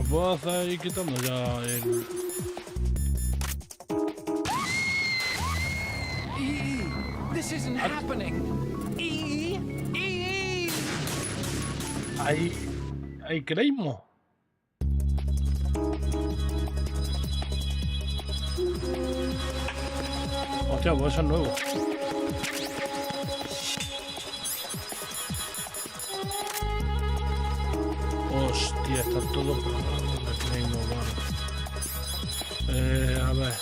Speaker 1: Puedo hacer ir quitando ya el...
Speaker 21: This isn't happening.
Speaker 1: Ahí creímos. Hostia, pues eso es nuevo. Hostia, está todo programado de Claymore, vale. A ver.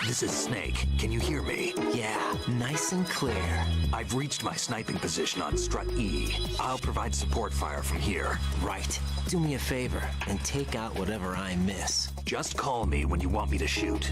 Speaker 9: This is Snake. Can you hear me?
Speaker 14: Yeah, nice and clear.
Speaker 9: I've reached my sniping position on Strut E. I'll provide support fire from here.
Speaker 14: Right. Do me a favor and take out whatever I miss.
Speaker 9: Just call me when you want me to shoot.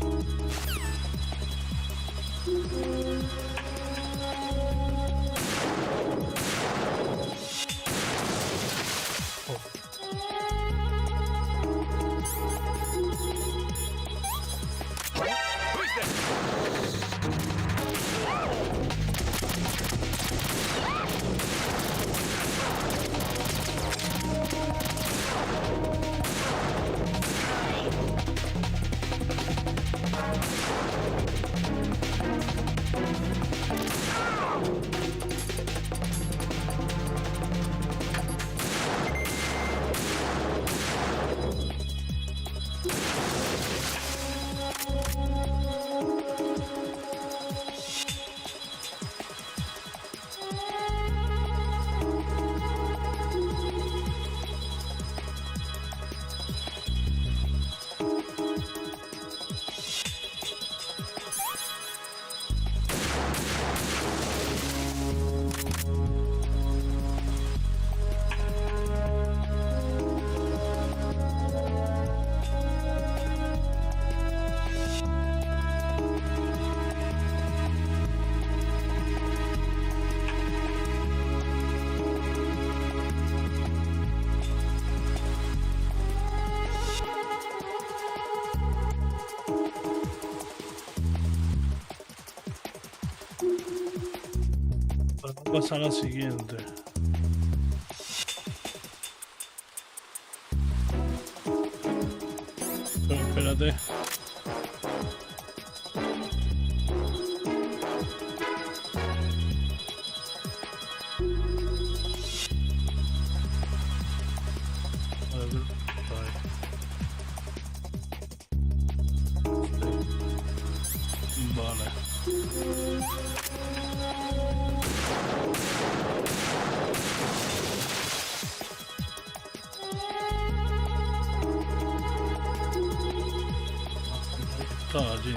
Speaker 1: pasa a la siguiente. Pero espérate. Vale. Está allí.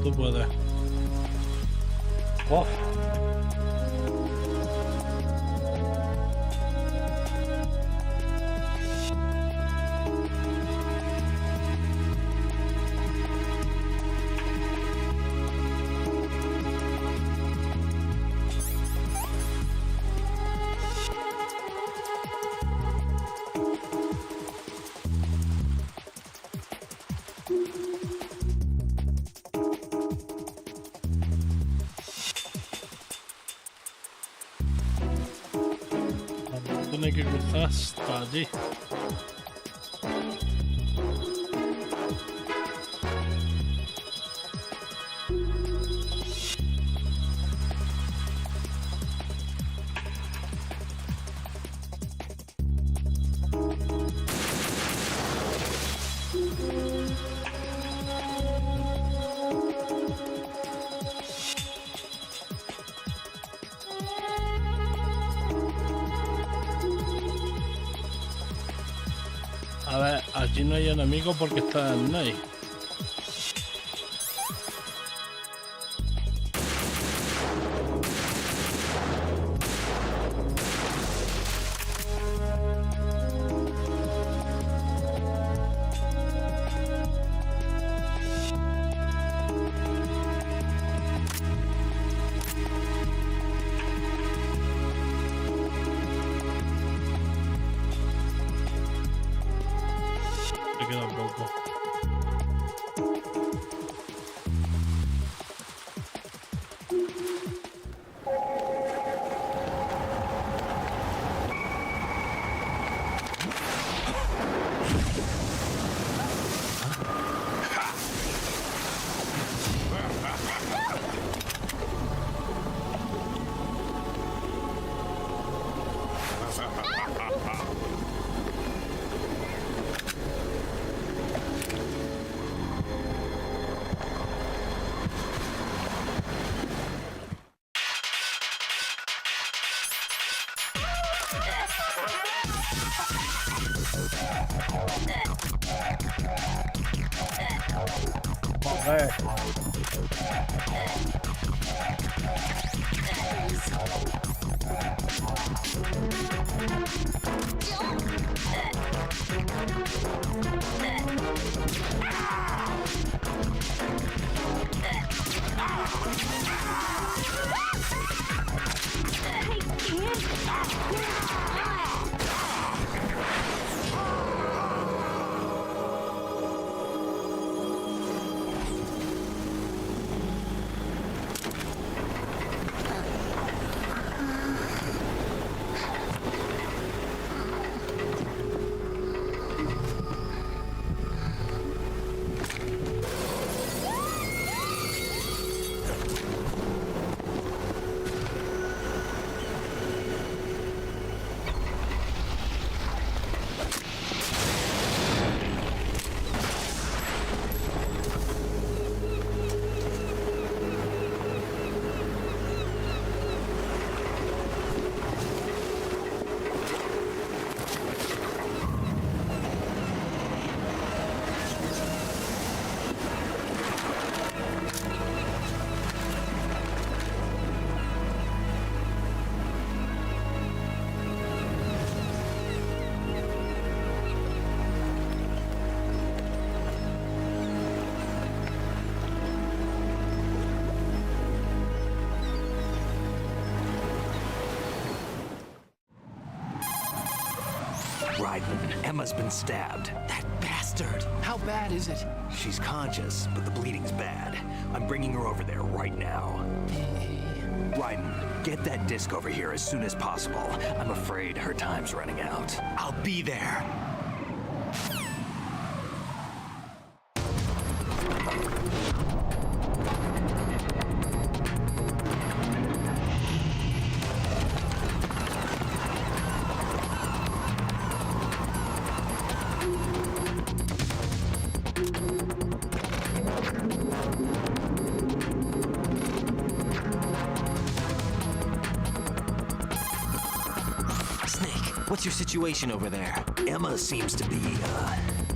Speaker 1: Tú puedes. Oh. Tiene que cruzar hasta allí. A ver, allí no hay enemigo porque está en Ney. Queda poco. Joder.
Speaker 9: Emma's been stabbed.
Speaker 14: That bastard! How bad is it?
Speaker 9: She's conscious, but the bleeding's bad. I'm bringing her over there right now. Ryden, get that disc over here as soon as possible. I'm afraid her time's running out.
Speaker 14: I'll be there. What's your situation over there?
Speaker 9: Emma seems to be,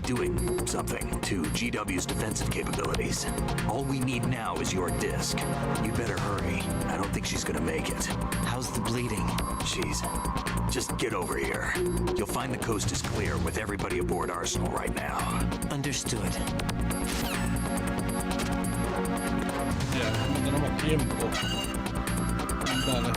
Speaker 9: doing something to GW's defensive capabilities. All we need now is your disc. You better hurry. I don't think she's gonna make it.
Speaker 14: How's the bleeding?
Speaker 9: Just get over here. You'll find the coast is clear with everybody aboard Arsenal right now.
Speaker 14: Understood.
Speaker 1: Ya, no tenemos tiempo. Vale.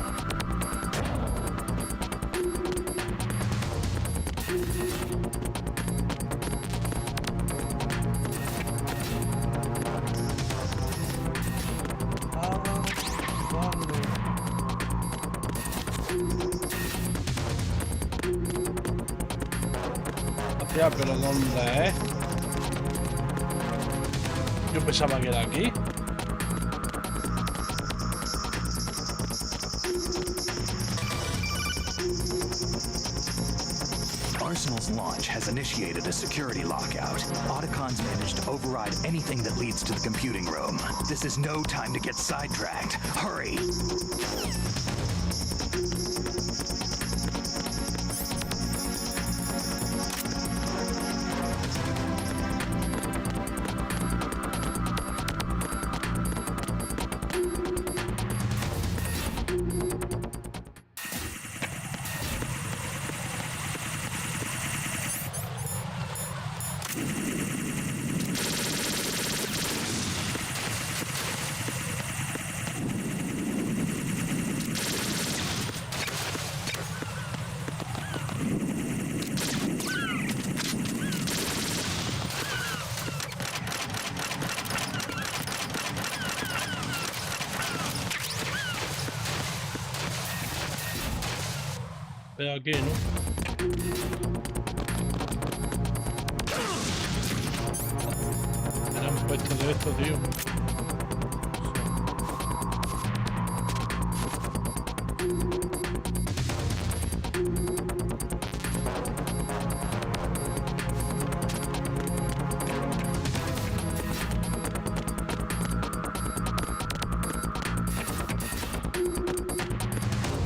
Speaker 1: Hostia, pero ¿dónde es? Yo pensaba que era aquí.
Speaker 9: Arsenal's launch has initiated a security lockout. Otacons managed to override anything that leads to the computing room. This is no time to get sidetracked. Hurry!
Speaker 1: Pero aquí, ¿no? Me han puesto de esto, tío.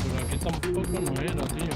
Speaker 1: Pero aquí tampoco no era, tío.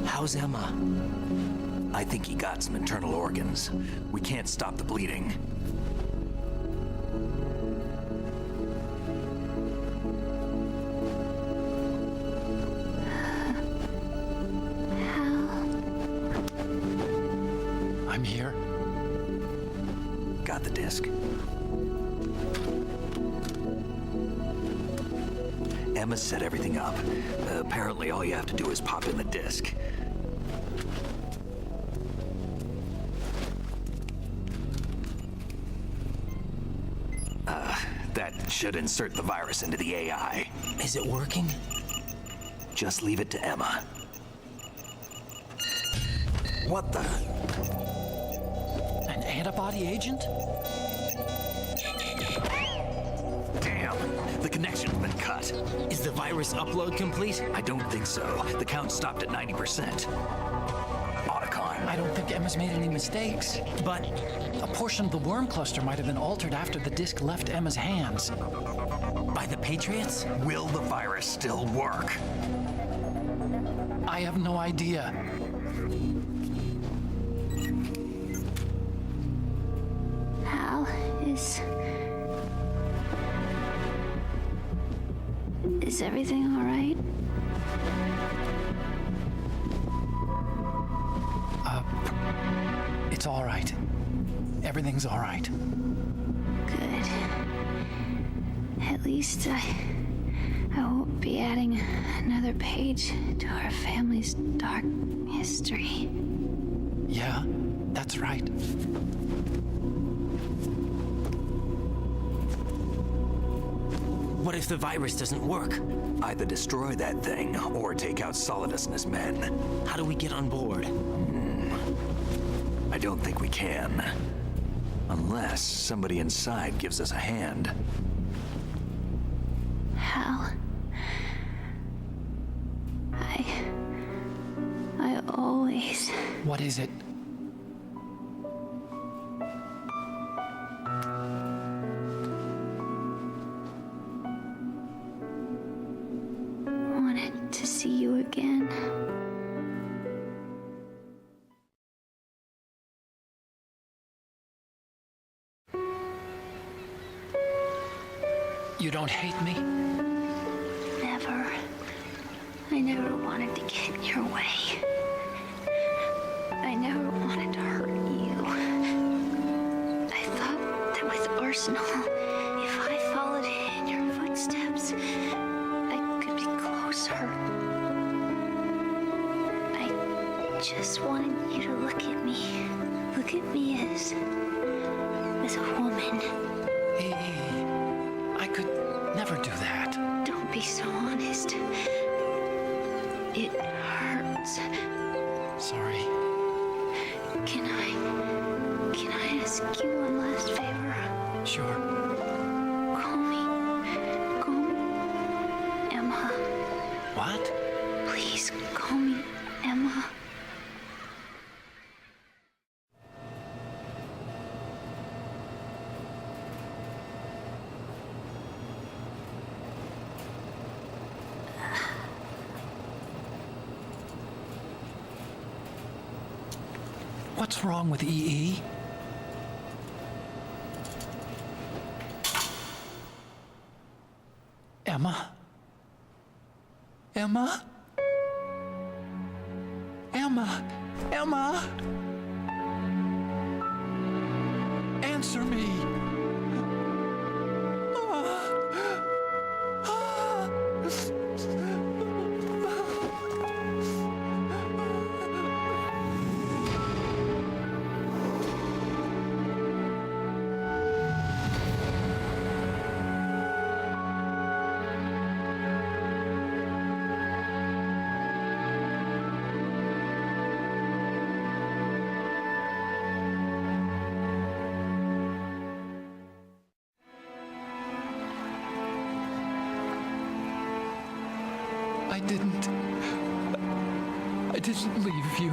Speaker 14: How's Emma?
Speaker 9: I think he got some internal organs. We can't stop the bleeding.
Speaker 21: I'm here.
Speaker 9: Got the disc. Emma set everything up. Apparently all you have to do is pop in the disc. That should insert the virus into the AI.
Speaker 14: Is it working?
Speaker 9: Just leave it to Emma. What the?
Speaker 21: An antibody agent?
Speaker 9: Damn, the connection's been cut.
Speaker 14: Is the virus upload complete?
Speaker 9: I don't think so. The count stopped at 90%. Otacon.
Speaker 21: I don't think Emma's made any mistakes. But a portion of the worm cluster might have been altered after the disc left Emma's hands.
Speaker 14: By the Patriots?
Speaker 9: Will the virus still work?
Speaker 21: I have no idea.
Speaker 6: Hal, is everything all right?
Speaker 21: It's all right. Everything's all right.
Speaker 6: Good. At least I won't be adding another page to our family's dark history.
Speaker 21: Yeah, that's right.
Speaker 14: What if the virus doesn't work?
Speaker 9: Either destroy that thing or take out Solidus and his men.
Speaker 14: How do we get on board?
Speaker 9: I don't think we can. Unless somebody inside gives us a hand.
Speaker 6: Hal, I always...
Speaker 21: What is it?
Speaker 6: wanted to see you again.
Speaker 21: You don't hate me?
Speaker 6: Never. I never wanted to get in your way. I never wanted to hurt you. I thought that with Arsenal, if I followed in your footsteps, I could be closer. I just wanted you to look at me. Look at me as a woman.
Speaker 21: Hey, I could never do that.
Speaker 6: Don't be so honest. It hurts.
Speaker 21: Sorry.
Speaker 6: Can I ask you one last favor?
Speaker 21: Sure.
Speaker 6: Call me Emma.
Speaker 21: What?
Speaker 6: Please call me Emma.
Speaker 21: What's wrong with EE? Emma? Emma? Emma? Emma? Answer me! I didn't leave you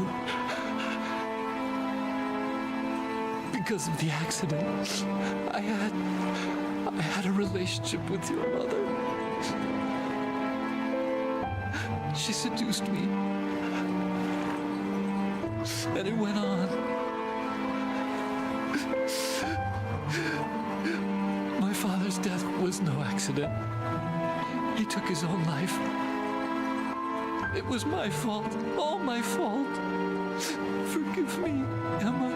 Speaker 21: because of the accident. I had a relationship with your mother. She seduced me, and it went on. My father's death was no accident. He took his own life. It was my fault, all my fault. Forgive me, Emma.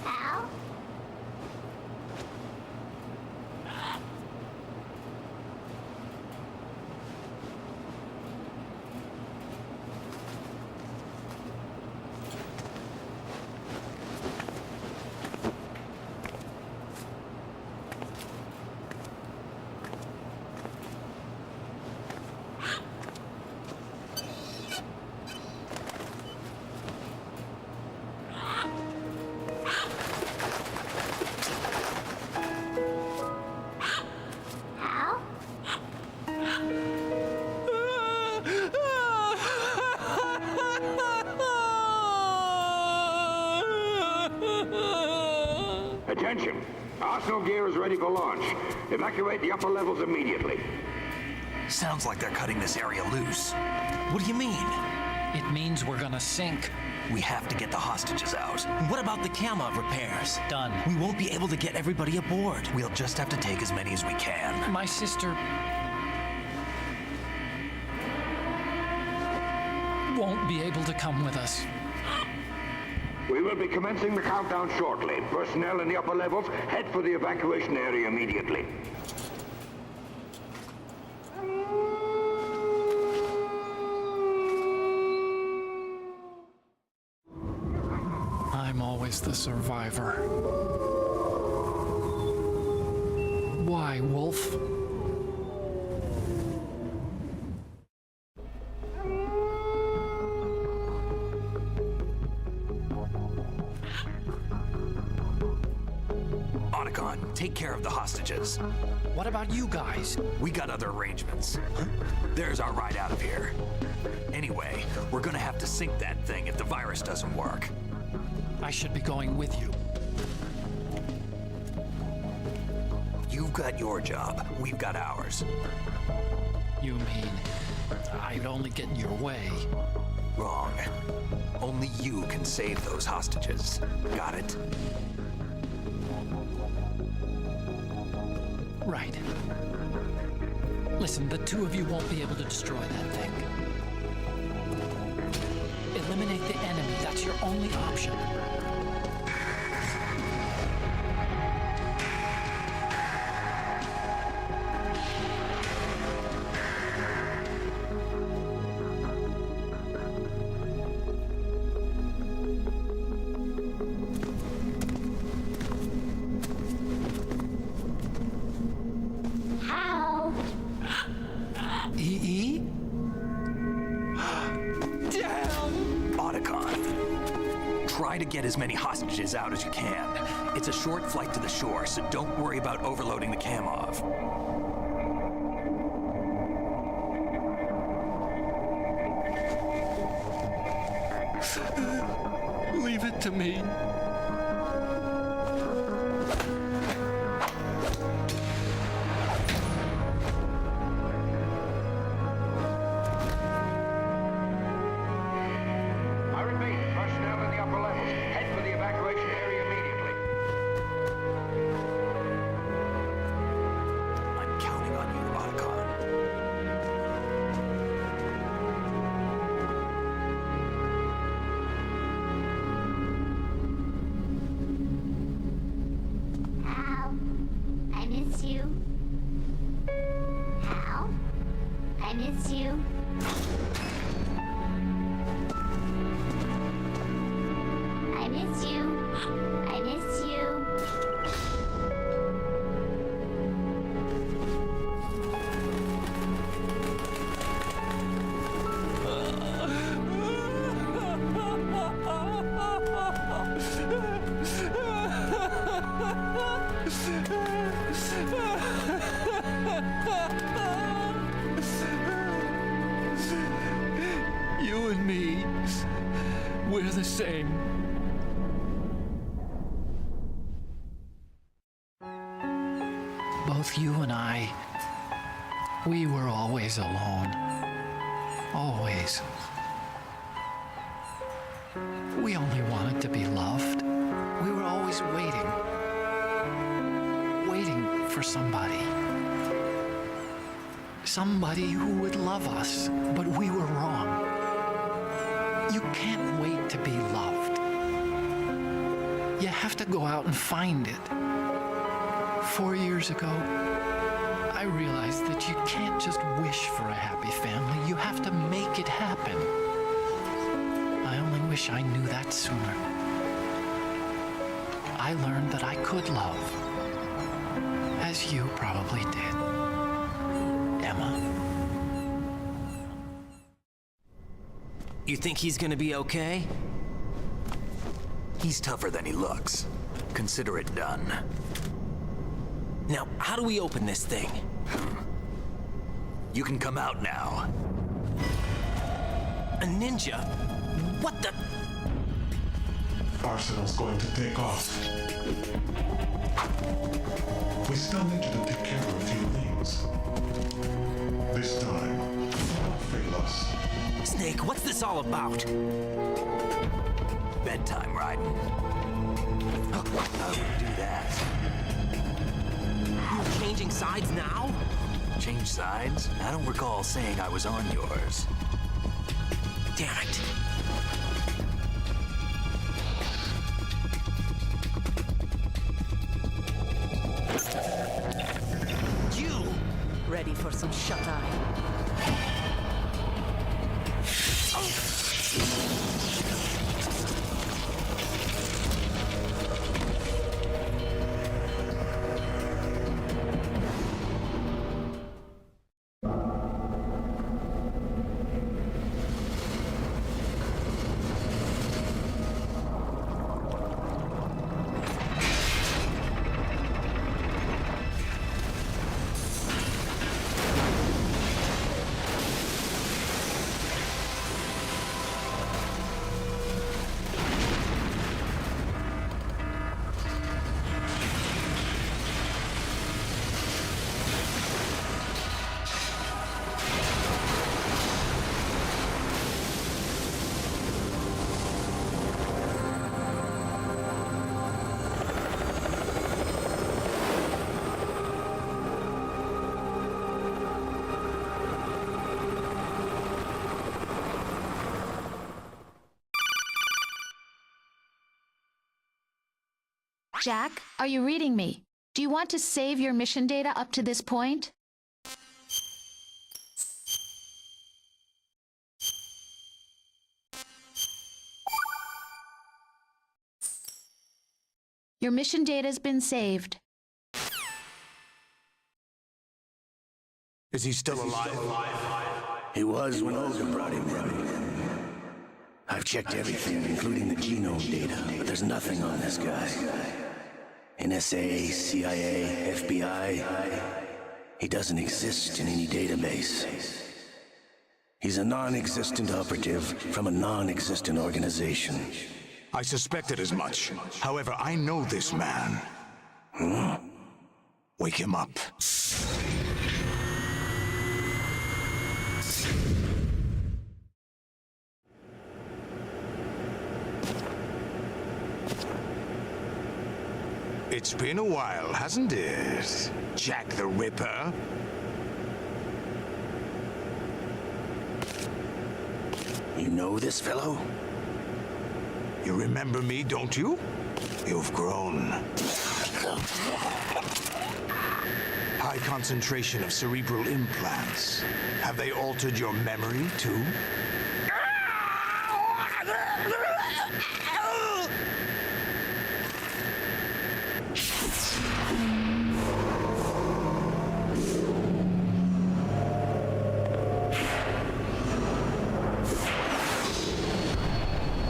Speaker 6: Al?
Speaker 15: Attention. Arsenal gear is ready for launch. Evacuate the upper levels immediately.
Speaker 9: Sounds like they're cutting this area loose. What do you mean?
Speaker 21: It means we're gonna sink.
Speaker 9: We have to get the hostages out.
Speaker 14: What about the camera repairs?
Speaker 21: Done.
Speaker 14: We won't be able to get everybody aboard.
Speaker 9: We'll just have to take as many as we can.
Speaker 21: My sister won't be able to come with us.
Speaker 15: We will be commencing the countdown shortly. Personnel in the upper levels, head for the evacuation area immediately.
Speaker 21: I'm always the survivor. Why, Wolf?
Speaker 9: Take care of the hostages.
Speaker 21: What about you guys?
Speaker 9: We got other arrangements. There's our ride out of here. Anyway, we're gonna have to sink that thing if the virus doesn't work.
Speaker 21: I should be going with you.
Speaker 9: You've got your job. We've got ours.
Speaker 21: You mean I'd only get in your way?
Speaker 9: Wrong. Only you can save those hostages. Got it?
Speaker 21: Right. Listen, the two of you won't be able to destroy that thing. Eliminate the enemy. That's your only option.
Speaker 9: Try to get as many hostages out as you can. It's a short flight to the shore, so don't worry about overloading the cam off.
Speaker 21: Leave it to me. You and me, we're the same. Both you and I, we were always alone. Always. We only wanted to be loved. We were always waiting. Waiting for somebody. Somebody who would love us, but we were wrong. You can't wait to be loved. You have to go out and find it. 4 years ago, I realized that you can't just wish for a happy family. You have to make it happen. I only wish I knew that sooner. I learned that I could love, as you probably did, Emma.
Speaker 14: You think he's gonna be okay?
Speaker 9: He's tougher than he looks. Consider it done.
Speaker 14: Now, how do we open this thing?
Speaker 9: You can come out now.
Speaker 14: A ninja? What the?
Speaker 8: arsenal's going to take off. We still need you to take care of a few things. This time, don't fail us.
Speaker 9: Snake, what's this all about? Bedtime, Raiden. I would do that. You're changing sides now? Change sides? I don't recall saying I was on yours. Damn it.
Speaker 5: You! Ready for some shut-eye?
Speaker 17: Jack, are you reading me? Do you want to save your mission data up to this point? Your mission data's been saved.
Speaker 3: Is he still alive?
Speaker 11: He was when Olga brought him in. I've checked everything, including the genome data, but there's nothing on this guy. NSA, CIA, FBI. He doesn't exist in any database. He's a non-existent operative from a non-existent organization.
Speaker 3: I suspected as much. However, I know this man. Wake him up. It's been a while, hasn't it, Jack the Ripper?
Speaker 11: You know this fellow?
Speaker 3: You remember me, don't you? You've grown. High concentration of cerebral implants. Have they altered your memory, too?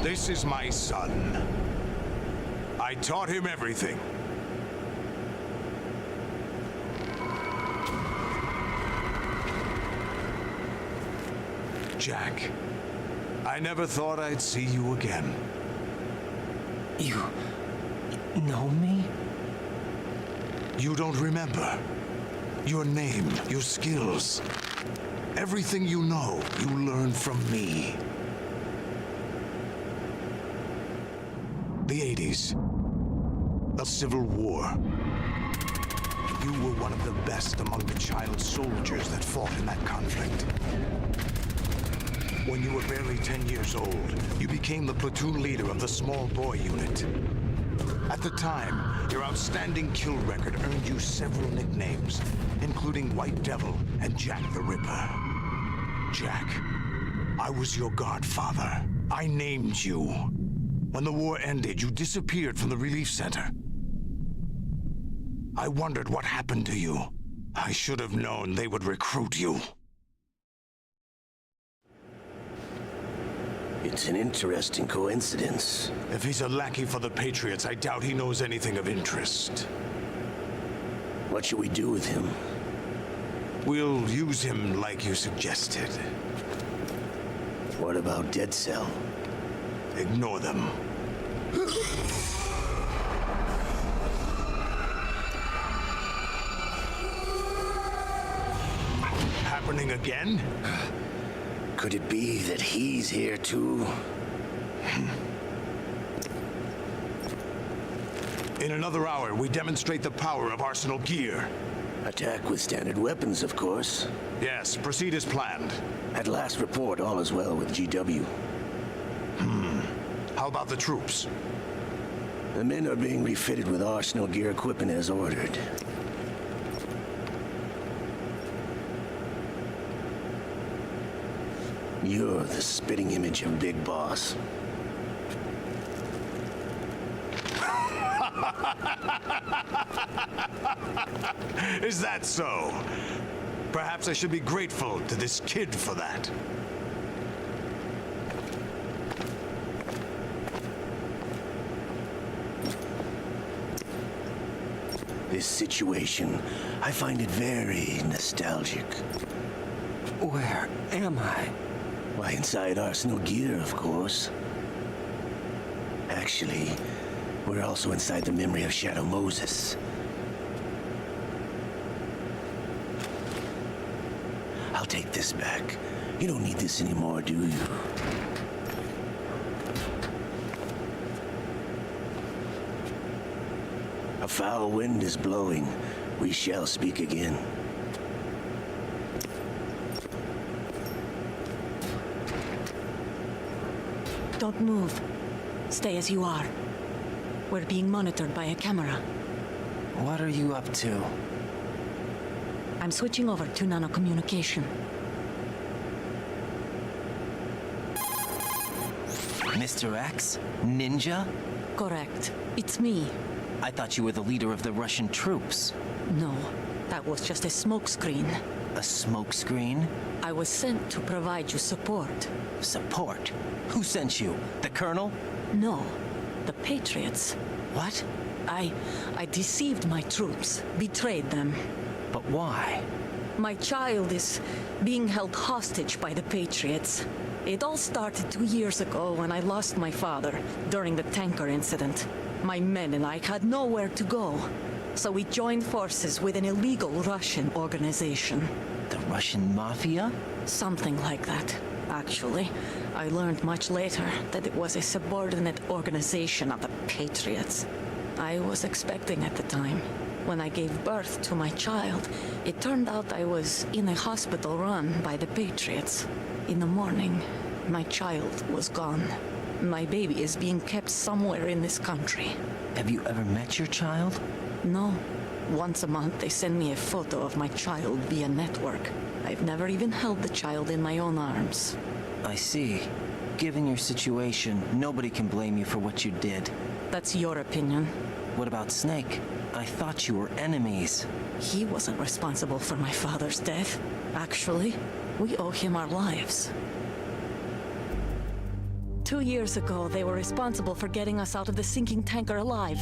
Speaker 3: This is my son. I taught him everything. Jack, I never thought I'd see you again.
Speaker 14: You know me?
Speaker 3: You don't remember. Your name, your skills. Everything you know, you learned from me. The 80s. A civil war. You were one of the best among the child soldiers that fought in that conflict. When you were barely 10 years old, you became the platoon leader of the small boy unit. At the time, your outstanding kill record earned you several nicknames, including White Devil and Jack the Ripper. Jack, I was your godfather. I named you. When the war ended, you disappeared from the relief center. I wondered what happened to you. I should have known they would recruit you.
Speaker 11: It's an interesting coincidence.
Speaker 3: If he's a lackey for the Patriots, I doubt he knows anything of interest.
Speaker 11: What should we do with him?
Speaker 3: We'll use him like you suggested.
Speaker 11: What about Dead Cell?
Speaker 3: Ignore them. Happening again?
Speaker 11: Could it be that he's here too?
Speaker 3: In another hour, we demonstrate the power of Arsenal gear.
Speaker 11: Attack with standard weapons, of course.
Speaker 3: Yes, proceed as planned.
Speaker 11: At last report, all is well with GW.
Speaker 3: How about the troops?
Speaker 11: The men are being refitted with Arsenal gear equipment as ordered. You're the spitting image of Big Boss.
Speaker 3: Is that so? Perhaps I should be grateful to this kid for that.
Speaker 11: This situation, I find it very nostalgic.
Speaker 14: Where am I?
Speaker 11: Why, inside Arsenal gear, of course. Actually, we're also inside the memory of Shadow Moses. I'll take this back. You don't need this anymore, do you? A foul wind is blowing. We shall speak again.
Speaker 5: Don't move. Stay as you are. We're being monitored by a camera.
Speaker 14: What are you up to?
Speaker 5: I'm switching over to nanocommunication.
Speaker 14: Mr. X? Ninja?
Speaker 5: Correct. It's me.
Speaker 14: I thought you were the leader of the Russian troops.
Speaker 5: No, that was just a smokescreen.
Speaker 14: A smokescreen?
Speaker 5: I was sent to provide you support.
Speaker 14: Support? Who sent you? The Colonel?
Speaker 5: No, the Patriots.
Speaker 14: What?
Speaker 5: I deceived my troops, betrayed them.
Speaker 14: But why?
Speaker 5: My child is being held hostage by the Patriots. It all started 2 years ago when I lost my father during the tanker incident. My men and I had nowhere to go, so we joined forces with an illegal Russian organization.
Speaker 14: The Russian Mafia?
Speaker 5: Something like that, actually. I learned much later that it was a subordinate organization of the Patriots. I was expecting at the time. When I gave birth to my child, it turned out I was in a hospital run by the Patriots. In the morning, my child was gone. My baby is being kept somewhere in this country.
Speaker 14: Have you ever met your child?
Speaker 5: No. Once a month, they send me a photo of my child via network. I've never even held the child in my own arms.
Speaker 14: I see. Given your situation, nobody can blame you for what you did.
Speaker 5: That's your opinion.
Speaker 14: What about Snake? I thought you were enemies.
Speaker 5: He wasn't responsible for my father's death. Actually, we owe him our lives. 2 years ago, they were responsible for getting us out of the sinking tanker alive.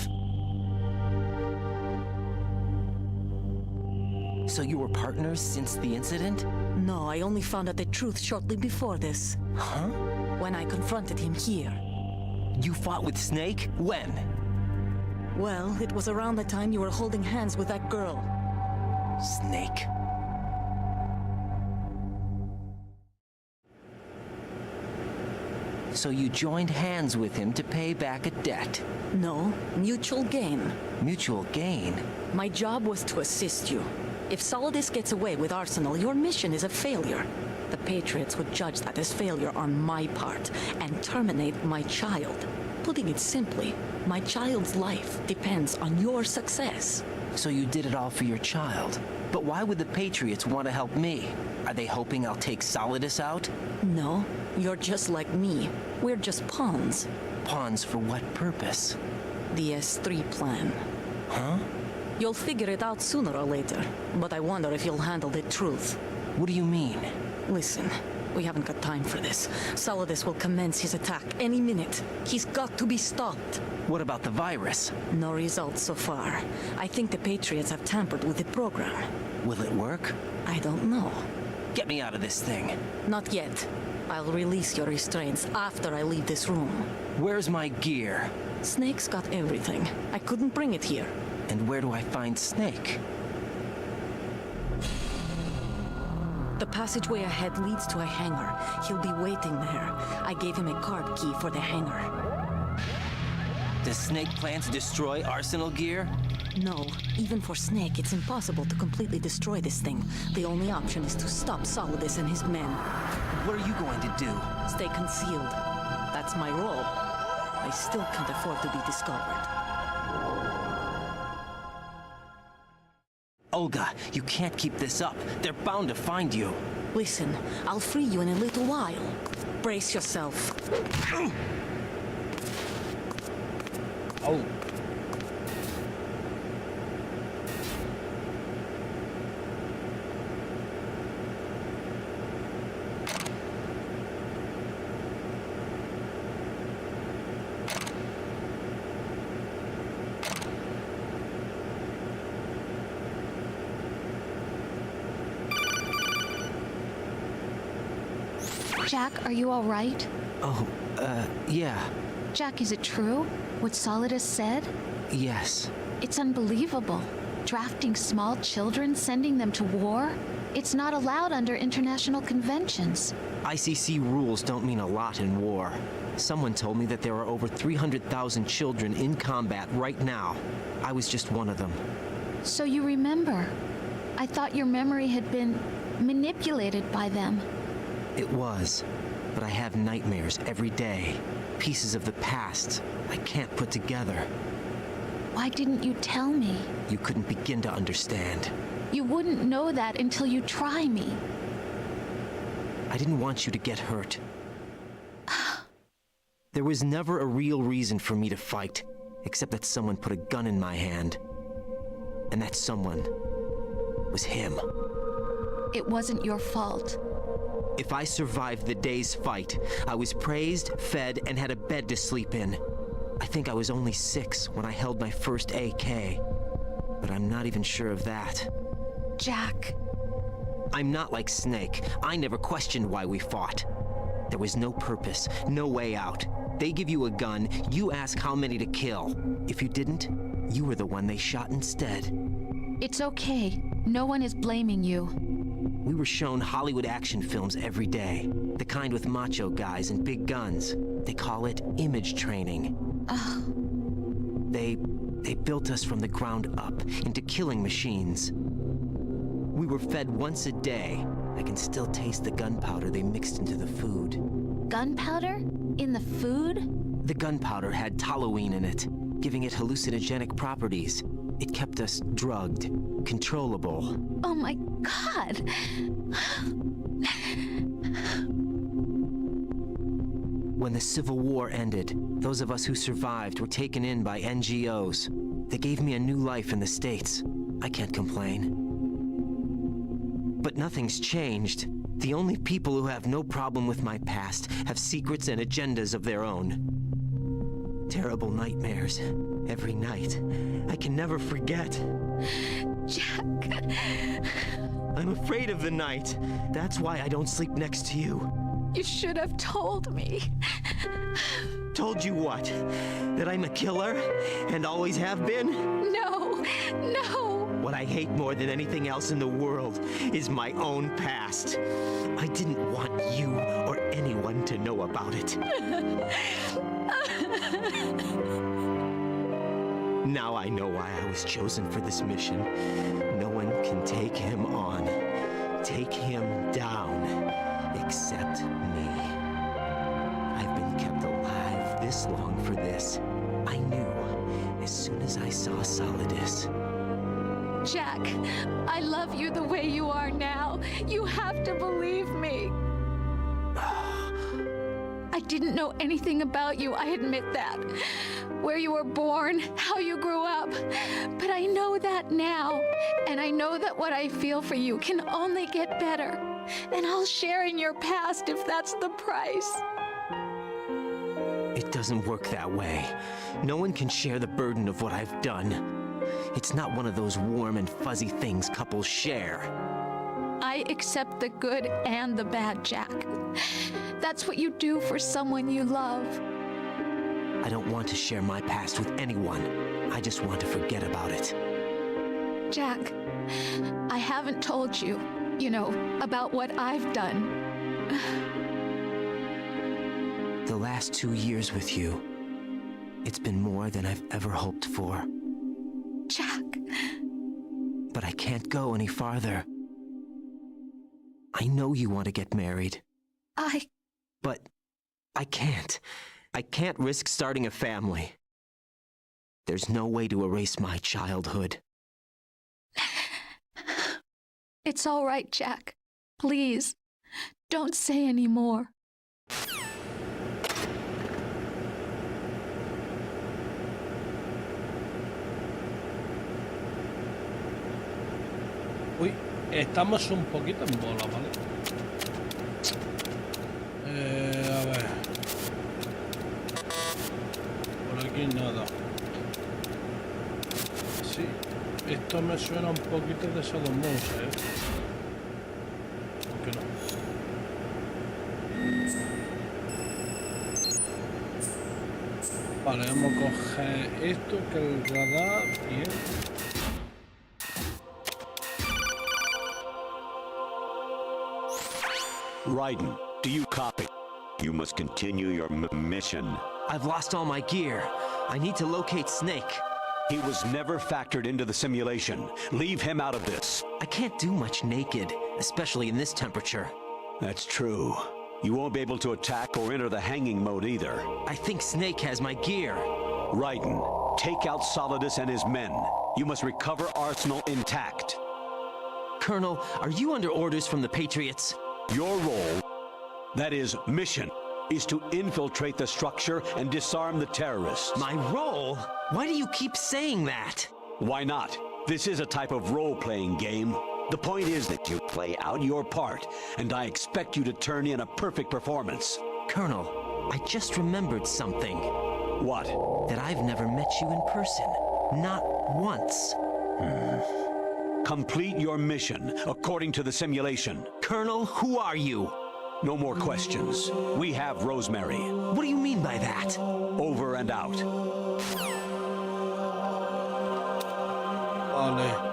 Speaker 14: So you were partners since the incident?
Speaker 5: No, I only found out the truth shortly before this.
Speaker 14: Huh?
Speaker 5: When I confronted him here.
Speaker 14: You fought with Snake? When?
Speaker 5: Well, it was around the time you were holding hands with that girl.
Speaker 14: Snake. So you joined hands with him to pay back a debt?
Speaker 5: No, mutual gain.
Speaker 14: Mutual gain?
Speaker 5: My job was to assist you. If Solidus gets away with Arsenal, your mission is a failure. The Patriots would judge that as failure on my part and terminate my child. Putting it simply, my child's life depends on your success.
Speaker 14: So you did it all for your child. But why would the Patriots want to help me? Are they hoping I'll take Solidus out?
Speaker 5: No, you're just like me. We're just pawns.
Speaker 14: Pawns for what purpose?
Speaker 5: The S3 plan.
Speaker 14: Huh?
Speaker 5: You'll figure it out sooner or later, but I wonder if you'll handle the truth.
Speaker 14: What do you mean?
Speaker 5: Listen, we haven't got time for this. Solidus will commence his attack any minute. He's got to be stopped.
Speaker 14: What about the virus?
Speaker 5: No results so far. I think the Patriots have tampered with the program.
Speaker 14: Will it work?
Speaker 5: I don't know.
Speaker 14: Get me out of this thing.
Speaker 5: Not yet. I'll release your restraints after I leave this room.
Speaker 14: Where's my gear?
Speaker 5: Snake's got everything. I couldn't bring it here.
Speaker 14: And where do I find Snake?
Speaker 5: The passageway ahead leads to a hangar. He'll be waiting there. I gave him a card key for the hangar.
Speaker 14: Does Snake plan to destroy Arsenal gear?
Speaker 5: No. Even for Snake, it's impossible to completely destroy this thing. The only option is to stop Solidus and his men.
Speaker 14: What are you going to do?
Speaker 5: Stay concealed. That's my role. I still can't afford to be discovered.
Speaker 14: Olga, you can't keep this up. They're bound to find you.
Speaker 5: Listen, I'll free you in a little while. Brace yourself.
Speaker 1: Oh.
Speaker 17: Jack, are you all right?
Speaker 14: Oh, yeah.
Speaker 17: Jack, is it true? What Solidus said?
Speaker 14: Yes.
Speaker 17: It's unbelievable. Drafting small children, sending them to war? It's not allowed under international conventions.
Speaker 14: ICC rules don't mean a lot in war. Someone told me that there are over 300,000 children in combat right now. I was just one of them.
Speaker 17: So you remember? I thought your memory had been manipulated by them.
Speaker 14: It was, but I have nightmares every day. Pieces of the past I can't put together.
Speaker 17: Why didn't you tell me?
Speaker 14: You couldn't begin to understand.
Speaker 17: You wouldn't know that until you try me.
Speaker 14: I didn't want you to get hurt. There was never a real reason for me to fight, except that someone put a gun in my hand. And that someone was him.
Speaker 17: It wasn't your fault.
Speaker 14: If I survived the day's fight, I was praised, fed, and had a bed to sleep in. I think I was only 6 when I held my first AK. But I'm not even sure of that.
Speaker 17: Jack.
Speaker 14: I'm not like Snake. I never questioned why we fought. There was no purpose, no way out. They give you a gun, you ask how many to kill. If you didn't, you were the one they shot instead.
Speaker 17: It's okay. No one is blaming you.
Speaker 14: We were shown Hollywood action films every day. The kind with macho guys and big guns. They call it image training. They built us from the ground up into killing machines. We were fed once a day. I can still taste the gunpowder they mixed into the food.
Speaker 17: Gunpowder? In the food?
Speaker 14: The gunpowder had toluene in it, giving it hallucinogenic properties. It kept us drugged, controllable.
Speaker 17: Oh my God!
Speaker 14: When the Civil War ended, those of us who survived were taken in by NGOs. They gave me a new life in the States. I can't complain. But nothing's changed. The only people who have no problem with my past have secrets and agendas of their own. Terrible nightmares. Every night. I can never forget.
Speaker 17: Jack.
Speaker 14: I'm afraid of the night. That's why I don't sleep next to you.
Speaker 17: You should have told me.
Speaker 14: Told you what? That I'm a killer? And always have been?
Speaker 17: No, no.
Speaker 14: What I hate more than anything else in the world is my own past. I didn't want you or anyone to know about it. Now I know why I was chosen for this mission. No one can take him on, take him down, except me. I've been kept alive this long for this. I knew as soon as I saw Solidus.
Speaker 17: Jack, I love you the way you are now. You have to believe me. I didn't know anything about you, I admit that. Where you were born, how you grew up. But I know that now. And I know that what I feel for you can only get better. And I'll share in your past if that's the price.
Speaker 14: It doesn't work that way. No one can share the burden of what I've done. It's not one of those warm and fuzzy things couples share.
Speaker 17: I I accept the good and the bad, Jack. That's what you do for someone you love.
Speaker 14: I don't want to share my past with anyone. I just want to forget about it.
Speaker 17: Jack, I haven't told you, about what I've done.
Speaker 14: The last 2 years with you, it's been more than I've ever hoped for.
Speaker 17: Jack.
Speaker 14: But I can't go any farther. I know you want to get married. But I can't. I can't risk starting a family. There's no way to erase my childhood.
Speaker 17: It's all right, Jack. Please, don't say any more.
Speaker 1: Uy, estamos un poquito en bola, ¿vale? A ver. Por aquí nada. Sí, esto me suena un poquito de Sodomos, Aunque no. Vale, vamos a coger esto, que el radar, bien.
Speaker 13: Raiden, do you copy? You must continue your mission.
Speaker 14: I've lost all my gear. I need to locate Snake.
Speaker 13: He was never factored into the simulation. Leave him out of this.
Speaker 14: I can't do much naked, especially in this temperature.
Speaker 13: That's true. You won't be able to attack or enter the hanging mode either.
Speaker 14: I think Snake has my gear.
Speaker 13: Raiden, take out Solidus and his men. You must recover Arsenal intact.
Speaker 14: Colonel, are you under orders from the Patriots?
Speaker 13: Your role, that is, mission, is to infiltrate the structure and disarm the terrorists.
Speaker 14: My role? Why do you keep saying that?
Speaker 13: Why not? This is a type of role-playing game. The point is that you play out your part, and I expect you to turn in a perfect performance.
Speaker 14: Colonel, I just remembered something.
Speaker 13: What?
Speaker 14: That I've never met you in person. Not once.
Speaker 13: Complete your mission, according to the simulation.
Speaker 14: Colonel, who are you?
Speaker 13: No more questions. We have Rosemary.
Speaker 14: What do you mean by that?
Speaker 13: Over and out.
Speaker 1: Vale.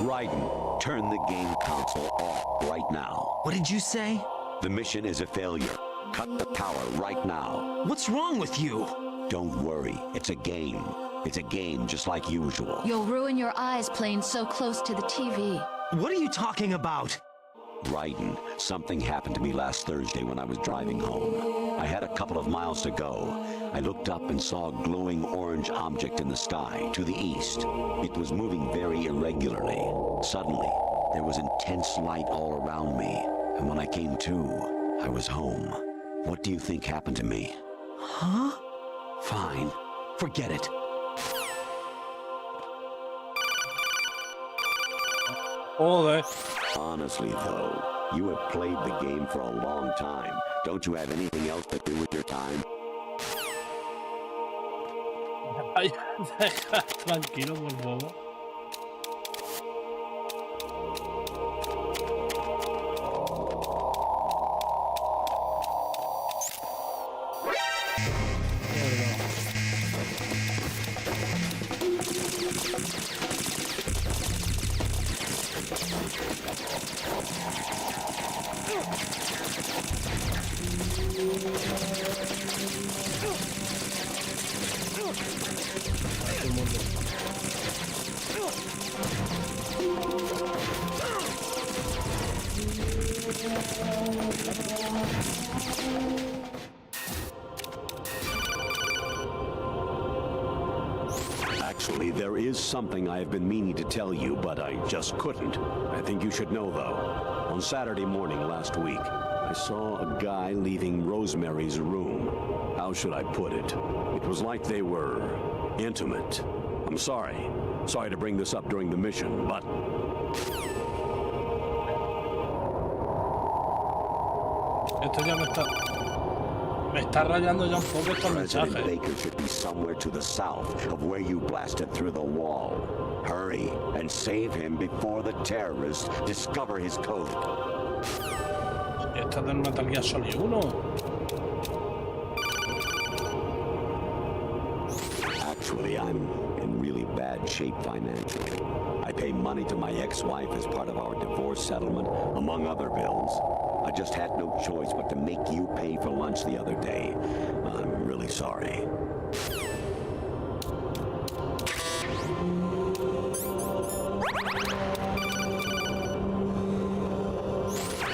Speaker 13: Raiden, turn the game console off right now.
Speaker 14: What did you say?
Speaker 13: The mission is a failure. Cut the power right now.
Speaker 14: What's wrong with you?
Speaker 13: Don't worry. It's a game. It's a game just like usual.
Speaker 6: You'll ruin your eyes playing so close to the TV.
Speaker 14: What are you talking about?
Speaker 13: Raiden, something happened to me last Thursday when I was driving home. I had a couple of miles to go. I looked up and saw a glowing orange object in the sky to the east. It was moving very irregularly. Suddenly, there was intense light all around me, and when I came to, I was home. What do you think happened to me?
Speaker 14: Huh?
Speaker 13: Fine. Forget it.
Speaker 1: Joder.
Speaker 13: Honestly, though, you have played the game for a long time. Don't you have anything else to do with your time?
Speaker 1: Ay, deja tranquilo, por favor.
Speaker 13: Actually, there is something I have been meaning to tell you, but I just couldn't. I think you should know, though. On Saturday morning last week, I saw a guy leaving Rosemary's room. How should I put it? It was like they were intimate. I'm sorry. Sorry to bring this up during the mission, but...
Speaker 1: Esto ya me está rayando ya un poco estos
Speaker 13: President
Speaker 1: mensajes.
Speaker 13: Baker should be somewhere to the south of where you blasted through the wall. Hurry and save him before the terrorists discover his code.
Speaker 1: Esta es del Metal Gear Solid 1.
Speaker 13: Actually, I'm in really bad shape financially. I pay money to my ex-wife as part of our divorce settlement, among other bills. I just had no choice but to make you pay for lunch the other day. I'm really sorry.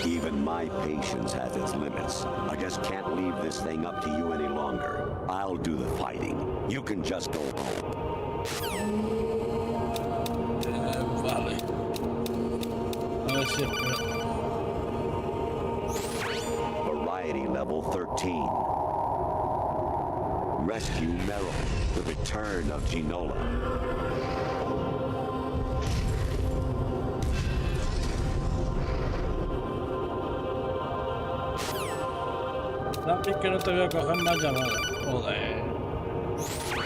Speaker 13: Even my patience has its limits. I just can't leave this thing up to you any longer. I'll do the fighting. You can just go home.
Speaker 1: Vale. A ver si
Speaker 13: Variety level 13. Rescue Merrill. The return of Ginola.
Speaker 1: sabes que no te voy a coger más llamadas. Joder.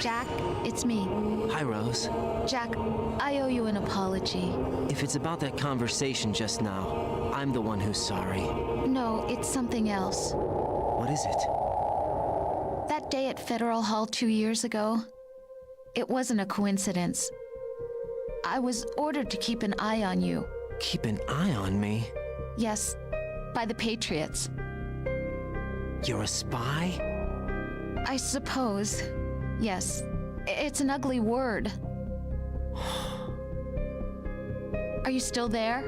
Speaker 17: Jack, it's me.
Speaker 14: Hi, Rose.
Speaker 17: Jack, I owe you an apology.
Speaker 14: If it's about that conversation just now, I'm the one who's sorry.
Speaker 17: No, it's something else.
Speaker 14: What is it?
Speaker 17: That day at Federal Hall 2 years ago, it wasn't a coincidence. I was ordered to keep an eye on you.
Speaker 14: Keep an eye on me?
Speaker 17: Yes, by the Patriots.
Speaker 14: You're a spy?
Speaker 17: I suppose. Yes. It's an ugly word. Are you still there?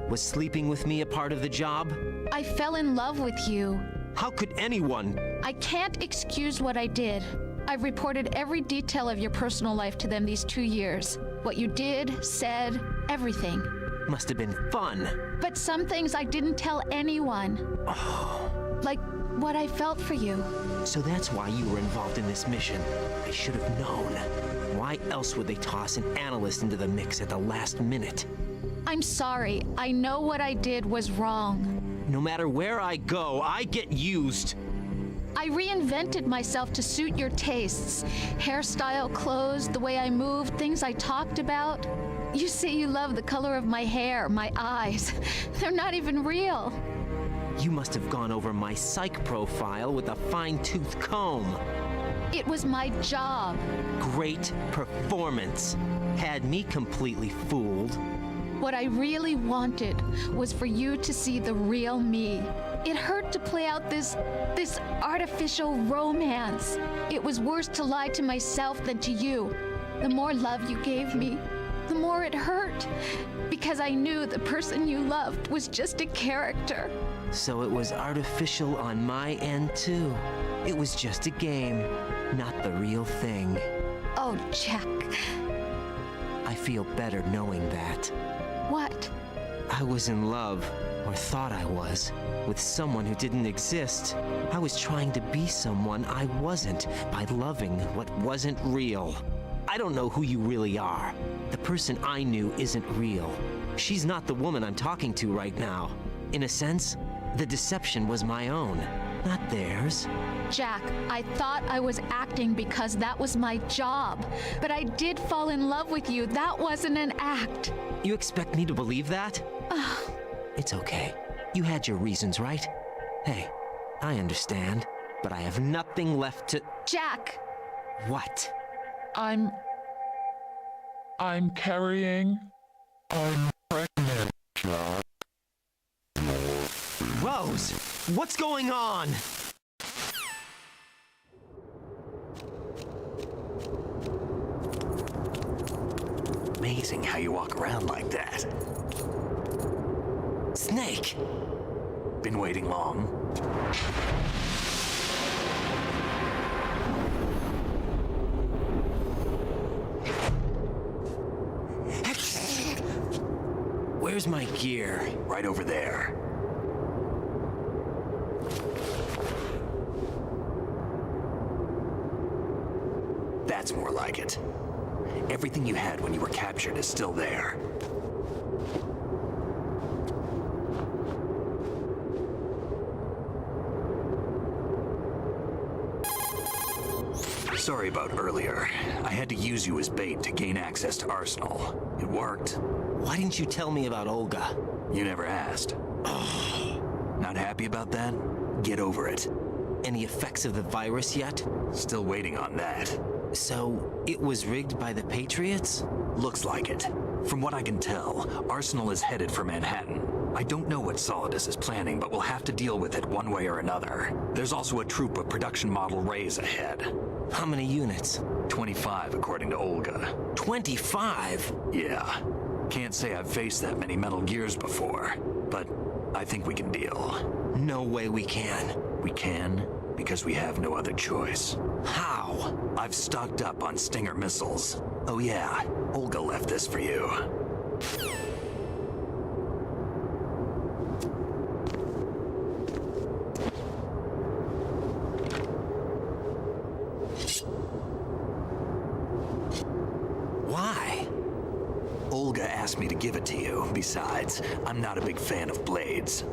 Speaker 14: Was sleeping with me a part of the job?
Speaker 17: I fell in love with you.
Speaker 14: How could anyone?
Speaker 17: I can't excuse what I did. I've reported every detail of your personal life to them these 2 years. What you did, said, everything.
Speaker 14: Must have been fun.
Speaker 17: But some things I didn't tell anyone. Like what I felt for you.
Speaker 14: So that's why you were involved in this mission. I should have known. Why else would they toss an analyst into the mix at the last minute?
Speaker 17: I'm sorry. I know what I did was wrong.
Speaker 14: No matter where I go, I get used.
Speaker 17: I reinvented myself to suit your tastes. Hairstyle, clothes, the way I moved, things I talked about. You say you love the color of my hair, my eyes. They're not even real.
Speaker 14: You must have gone over my psych profile with a fine-tooth comb.
Speaker 17: It was my job.
Speaker 14: Great performance. Had me completely fooled.
Speaker 17: What I really wanted was for you to see the real me. It hurt to play out this artificial romance. It was worse to lie to myself than to you. The more love you gave me, the more it hurt. Because I knew the person you loved was just a character.
Speaker 14: So it was artificial on my end, too. It was just a game, not the real thing.
Speaker 17: Oh, Jack.
Speaker 14: I feel better knowing that.
Speaker 17: What?
Speaker 14: I was in love, or thought I was, with someone who didn't exist. I was trying to be someone I wasn't by loving what wasn't real. I don't know who you really are. The person I knew isn't real. She's not the woman I'm talking to right now. In a sense, the deception was my own, not theirs.
Speaker 17: Jack, I thought I was acting because that was my job. But I did fall in love with you. That wasn't an act.
Speaker 14: You expect me to believe that? It's okay. You had your reasons, right? Hey, I understand, but I have nothing left to...
Speaker 17: Jack!
Speaker 14: What?
Speaker 19: I'm carrying... I'm pregnant, Jack.
Speaker 14: Rose, what's going on?
Speaker 9: Amazing how you walk around like that.
Speaker 14: Snake!
Speaker 9: Been waiting long?
Speaker 14: Where's my gear?
Speaker 9: Right over there. That's more like it. Everything you had when you were captured is still there. Sorry about earlier. I had to use you as bait to gain access to Arsenal. It worked.
Speaker 14: Why didn't you tell me about Olga?
Speaker 9: You never asked. Not happy about that? Get over it.
Speaker 14: Any effects of the virus yet?
Speaker 9: Still waiting on that.
Speaker 14: So, it was rigged by the Patriots?
Speaker 9: Looks like it. From what I can tell, Arsenal is headed for Manhattan. I don't know what Solidus is planning, but we'll have to deal with it one way or another. There's also a troop of production model Rays ahead.
Speaker 14: How many units?
Speaker 9: 25, according to Olga.
Speaker 14: 25?
Speaker 9: Yeah. Can't say I've faced that many Metal Gears before, but I think we can deal.
Speaker 14: No way we can.
Speaker 9: We can, because we have no other choice.
Speaker 14: How?
Speaker 9: I've stocked up on Stinger missiles. Oh yeah, Olga left this for you.
Speaker 14: Why?
Speaker 9: Olga asked me to give it to you. Besides, I'm not a big fan of blades.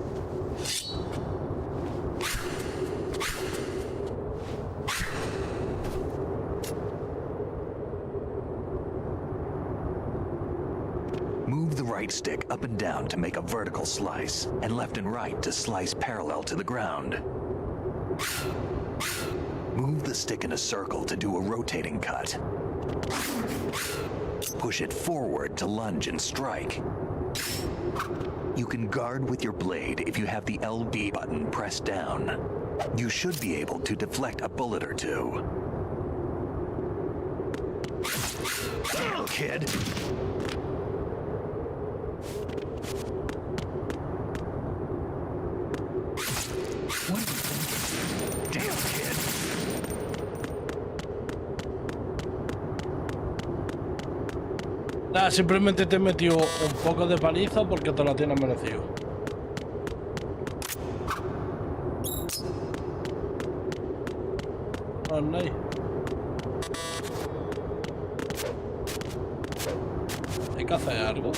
Speaker 9: Move the right stick up and down to make a vertical slice, and left and right to slice parallel to the ground. Move the stick in a circle to do a rotating cut. Push it forward to lunge and strike. You can guard with your blade if you have the LB button pressed down. You should be able to deflect a bullet or two. Damn, kid! What are you thinking? Damn, kid!
Speaker 1: Nada, simplemente te he metido un poco de paliza porque te la tienes merecido. Oh, no. Hay que hacer algo.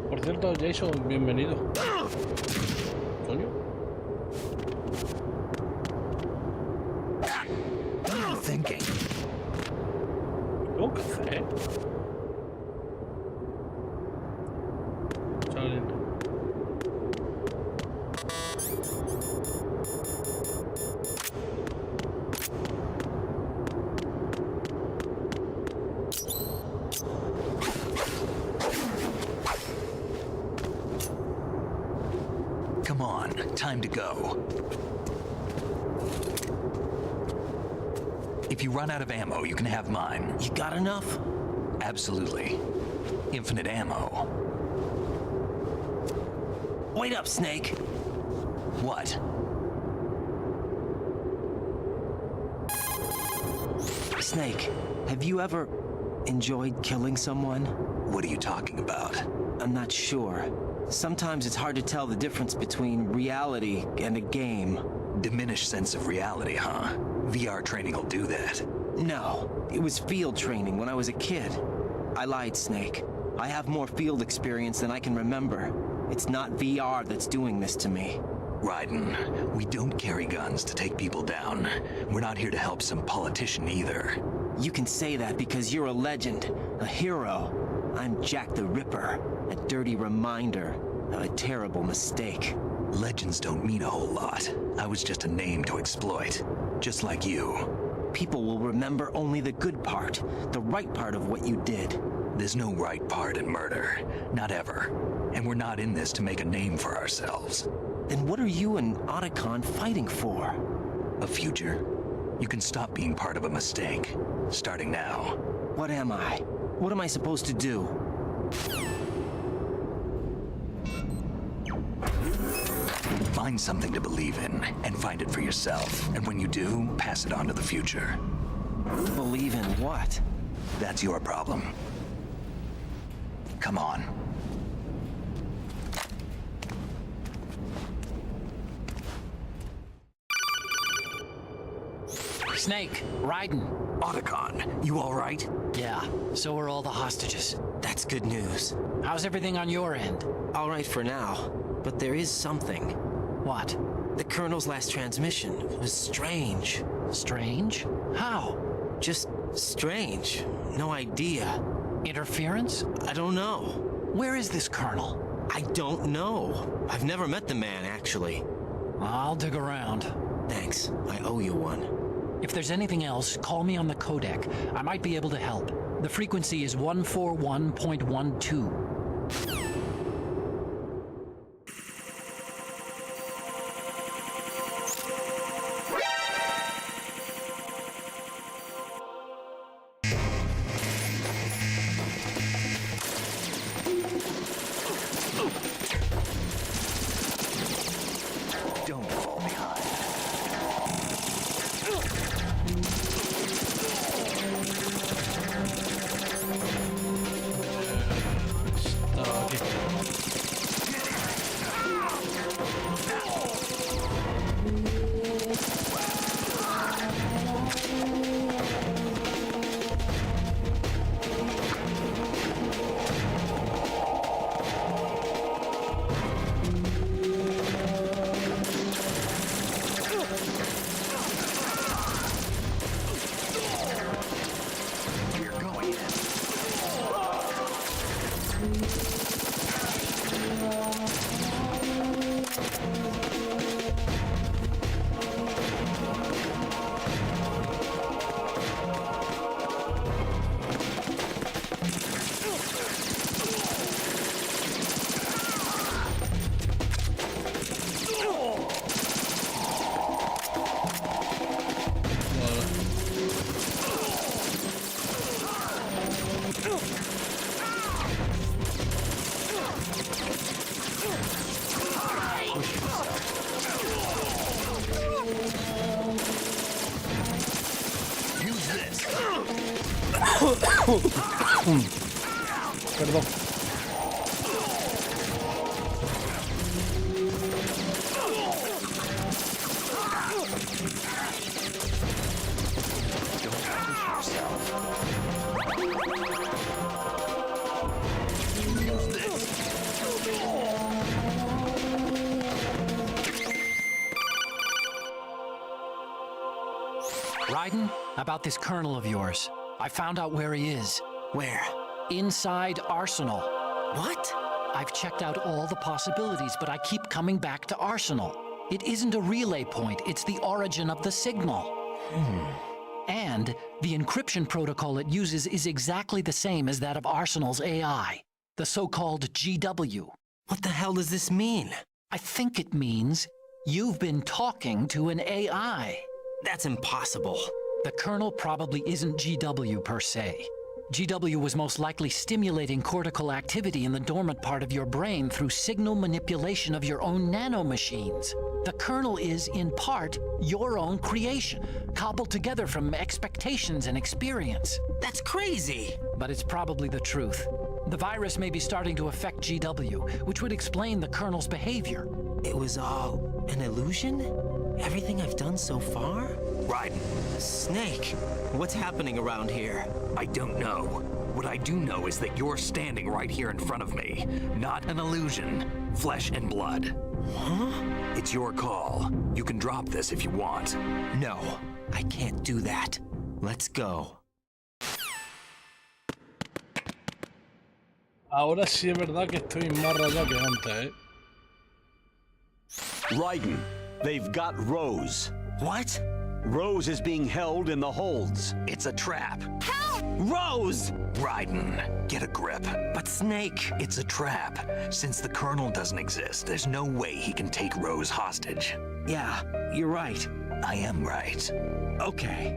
Speaker 1: Por cierto, Jason, bienvenido. Coño.
Speaker 9: What are you thinking?
Speaker 1: ¿Tengo que hacer? Saliendo.
Speaker 9: Come on, time to go. If you run out of ammo, you can have mine.
Speaker 14: You got enough?
Speaker 9: Absolutely. Infinite ammo.
Speaker 14: Wait up, Snake.
Speaker 9: What?
Speaker 14: Snake, have you ever enjoyed killing someone?
Speaker 9: What are you talking about?
Speaker 14: I'm not sure. Sometimes it's hard to tell the difference between reality and a game.
Speaker 9: Diminished sense of reality, huh? VR training will do that.
Speaker 14: No, it was field training when I was a kid. I lied, Snake. I have more field experience than I can remember. It's not VR that's doing this to me.
Speaker 9: Raiden, we don't carry guns to take people down. We're not here to help some politician either.
Speaker 14: You can say that because you're a legend, a hero. I'm Jack the Ripper, a dirty reminder of a terrible mistake.
Speaker 9: Legends don't mean a whole lot. I was just a name to exploit, just like you.
Speaker 14: People will remember only the good part, the right part of what you did.
Speaker 9: There's no right part in murder, not ever. And we're not in this to make a name for ourselves.
Speaker 14: Then what are you and Otacon fighting for?
Speaker 9: A future. You can stop being part of a mistake, starting now.
Speaker 14: What am I? What am I supposed to do?
Speaker 9: Find something to believe in, and find it for yourself. And when you do, pass it on to the future.
Speaker 14: Believe in what?
Speaker 9: That's your problem. Come on.
Speaker 21: Snake, Raiden.
Speaker 9: Otacon, you all right?
Speaker 21: Yeah, so are all the hostages.
Speaker 14: That's That's good news.
Speaker 21: How's everything on your end?
Speaker 14: All right for now, but there is something.
Speaker 21: What?
Speaker 14: The Colonel's last transmission was strange.
Speaker 21: Strange? How?
Speaker 14: Just strange. No idea.
Speaker 21: Interference?
Speaker 14: I don't know.
Speaker 21: Where is this Colonel?
Speaker 14: I don't know. I've never met the man, actually.
Speaker 21: I'll dig around.
Speaker 14: Thanks. I owe you one.
Speaker 21: If there's anything else, call me on the codec. I might be able to help. The frequency is 141.12.
Speaker 9: Don't fall behind.
Speaker 1: Perdón.
Speaker 21: Raiden, about this Colonel of yours. I found out where he is.
Speaker 14: Where?
Speaker 21: Inside Arsenal.
Speaker 14: What?
Speaker 21: I've checked out all the possibilities, but I keep coming back to Arsenal. It isn't a relay point, it's the origin of the signal. And the encryption protocol it uses is exactly the same as that of Arsenal's AI, the so-called GW.
Speaker 14: What the hell does this mean?
Speaker 21: I think it means you've been talking to an AI.
Speaker 14: That's impossible.
Speaker 21: The Colonel probably isn't GW per se. GW was most likely stimulating cortical activity in the dormant part of your brain through signal manipulation of your own nanomachines. The Colonel is, in part, your own creation, cobbled together from expectations and experience.
Speaker 14: That's crazy!
Speaker 21: But it's probably the truth. The virus may be starting to affect GW, which would explain the Colonel's behavior.
Speaker 14: It was all an illusion? Everything I've done so far?
Speaker 9: Raiden.
Speaker 14: Snake, what's happening around here?
Speaker 9: I don't know. What I do know is that you're standing right here in front of me. Not an illusion. Flesh and blood.
Speaker 14: Huh?
Speaker 9: It's your call. You can drop this if you want.
Speaker 14: No, I can't do that. Let's go.
Speaker 1: Ahora sí es verdad que estoy más rayado que antes, ¿eh?
Speaker 16: Raiden, they've got Rose.
Speaker 14: What?
Speaker 16: Rose is being held in the holds.
Speaker 9: It's a trap.
Speaker 14: Help! Rose!
Speaker 9: Raiden, get a grip.
Speaker 14: But Snake...
Speaker 9: It's a trap. Since the Colonel doesn't exist, there's no way he can take Rose hostage.
Speaker 14: Yeah, you're right.
Speaker 9: I am right.
Speaker 14: Okay.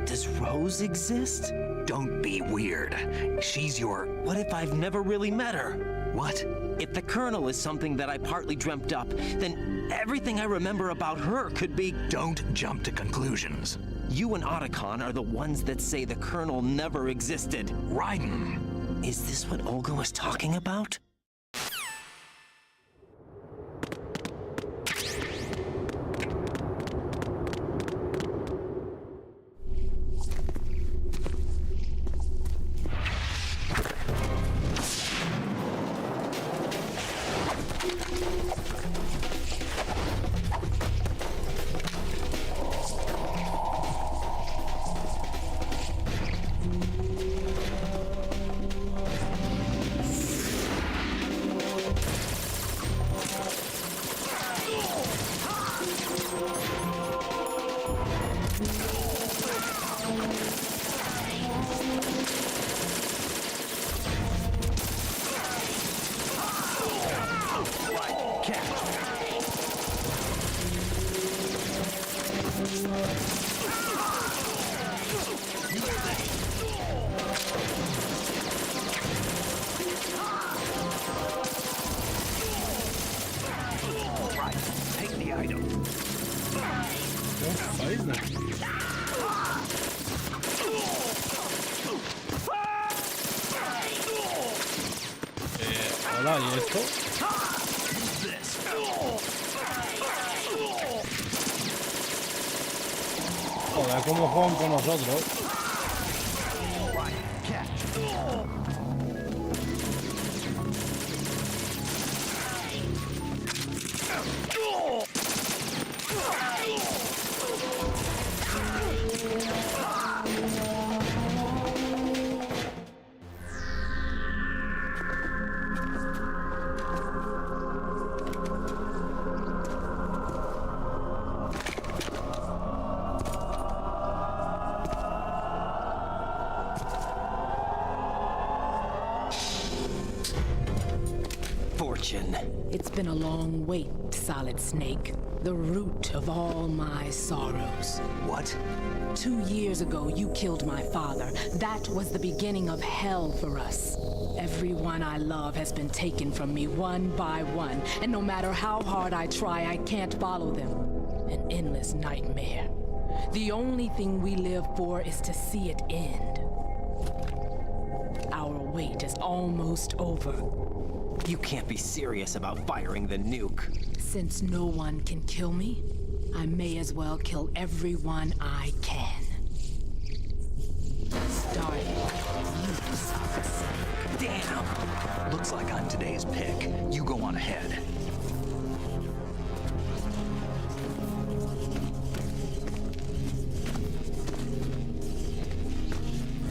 Speaker 14: Does Rose exist?
Speaker 9: Don't be weird. She's your...
Speaker 14: What if I've never really met her?
Speaker 9: What?
Speaker 14: If the Colonel is something that I partly dreamt up, then everything I remember about her could be...
Speaker 9: Don't jump to conclusions.
Speaker 14: You and Otacon are the ones that say the Colonel never existed.
Speaker 9: Raiden!
Speaker 14: Is this what Olga was talking about?
Speaker 9: item.
Speaker 1: Hola, ¿y esto? Joder, cómo juegan con nosotros.
Speaker 18: It's been a long wait, Solid Snake. The root of all my sorrows.
Speaker 9: What?
Speaker 18: 2 years ago, you killed my father. That was the beginning of hell for us. Everyone I love has been taken from me one by one, and no matter how hard I try, I can't follow them. An endless nightmare. The only thing we live for is to see it end. Our wait is almost over.
Speaker 14: You can't be serious about firing the nuke.
Speaker 18: Since no one can kill me, I may as well kill everyone I can. Starting with you, Solid Snake.
Speaker 9: Damn! Looks like I'm today's pick. You go on ahead.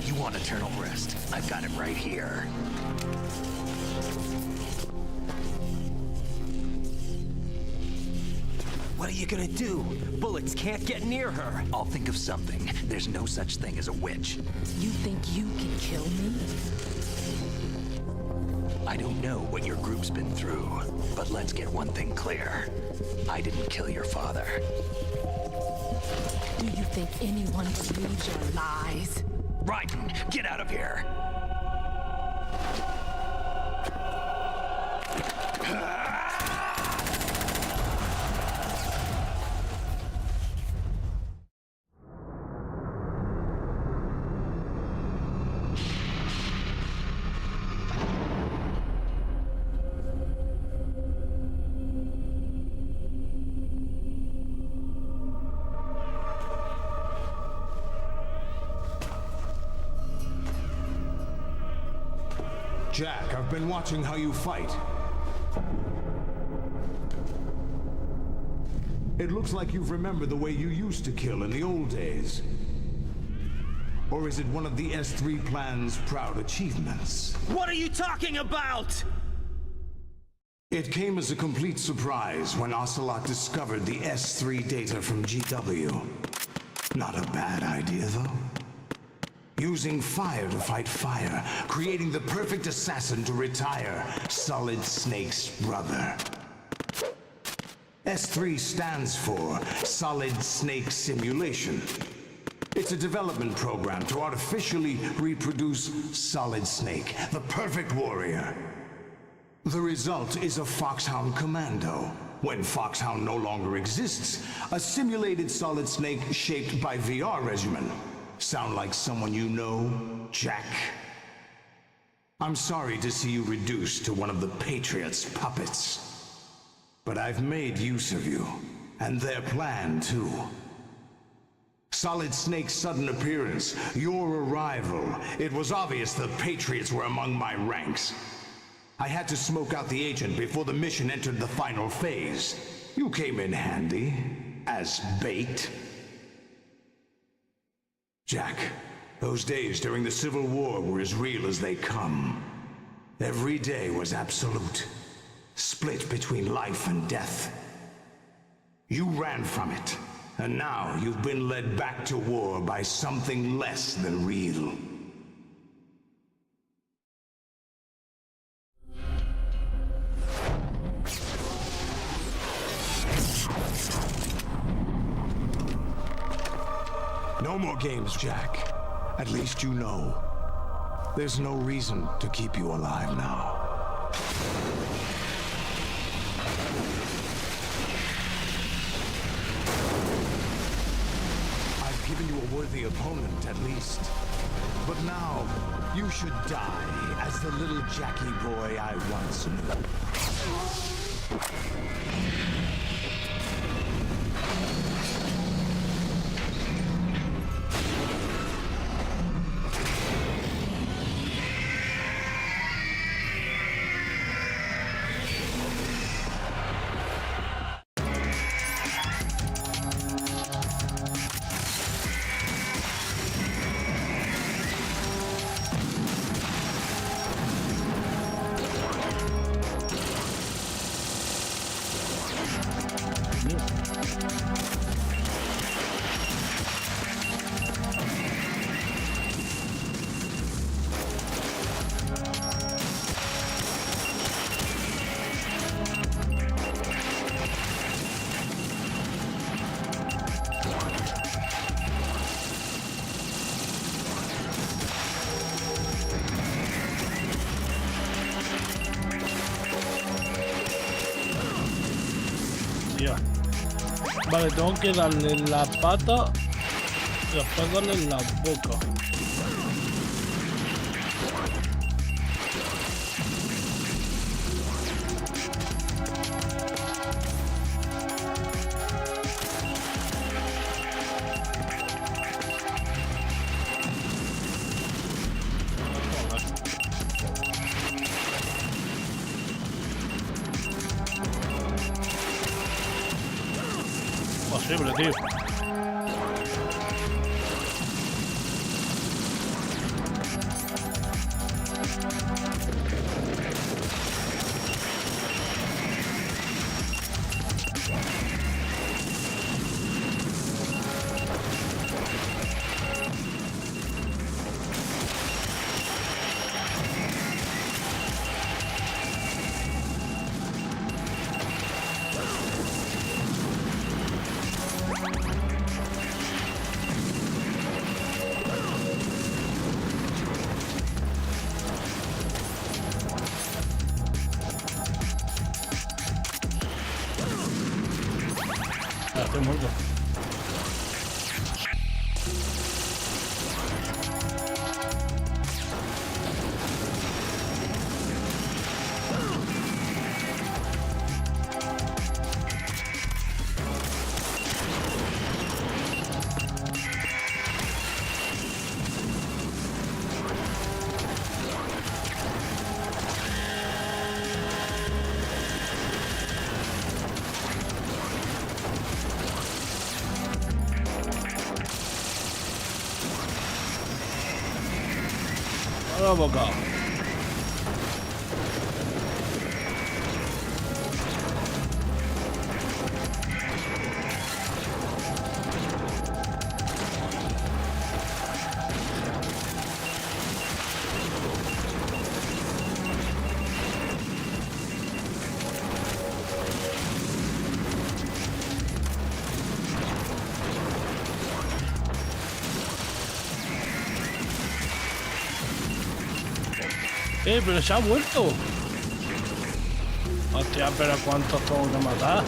Speaker 9: You want eternal rest? I've got it right here.
Speaker 14: What are you gonna do? Bullets can't get near her.
Speaker 9: I'll think of something. There's no such thing as a witch.
Speaker 18: You think you can kill me?
Speaker 9: I don't know what your group's been through, but let's get one thing clear. I didn't kill your father.
Speaker 18: Do you think anyone believes your lies?
Speaker 9: Raiden, get out of here!
Speaker 3: Jack, I've been watching how you fight. It looks like you've remembered the way you used to kill in the old days. Or is it one of the S3 plan's proud achievements?
Speaker 12: What are you talking about?
Speaker 3: It came as a complete surprise when Ocelot discovered the S3 data from GW. Not a bad idea, though. Using fire to fight fire, creating the perfect assassin to retire Solid Snake's brother. S3 stands for Solid Snake Simulation. It's a development program to artificially reproduce Solid Snake, the perfect warrior. The result is a Foxhound Commando. When Foxhound no longer exists, a simulated Solid Snake shaped by VR regimen. Sound like someone you know, Jack? I'm sorry to see you reduced to one of the Patriots' puppets. But I've made use of you, and their plan too. Solid Snake's sudden appearance, your arrival, it was obvious the Patriots were among my ranks. I had to smoke out the agent before the mission entered the final phase. You came in handy, as bait. Jack, those days during the Civil War were as real as they come. Every day was absolute, split between life and death. You ran from it, and now you've been led back to war by something less than real. No more games, Jack. At least you know. There's no reason to keep you alive now. worthy opponent, at least. But now, you should die as the little Jackie boy I once knew.
Speaker 1: Vale, tengo que darle en la pata y después darle en la boca. Posible, tío. Estoy muerto. La boca. Pero se ha vuelto. Hostia, pero ¿cuántos tengo que matar?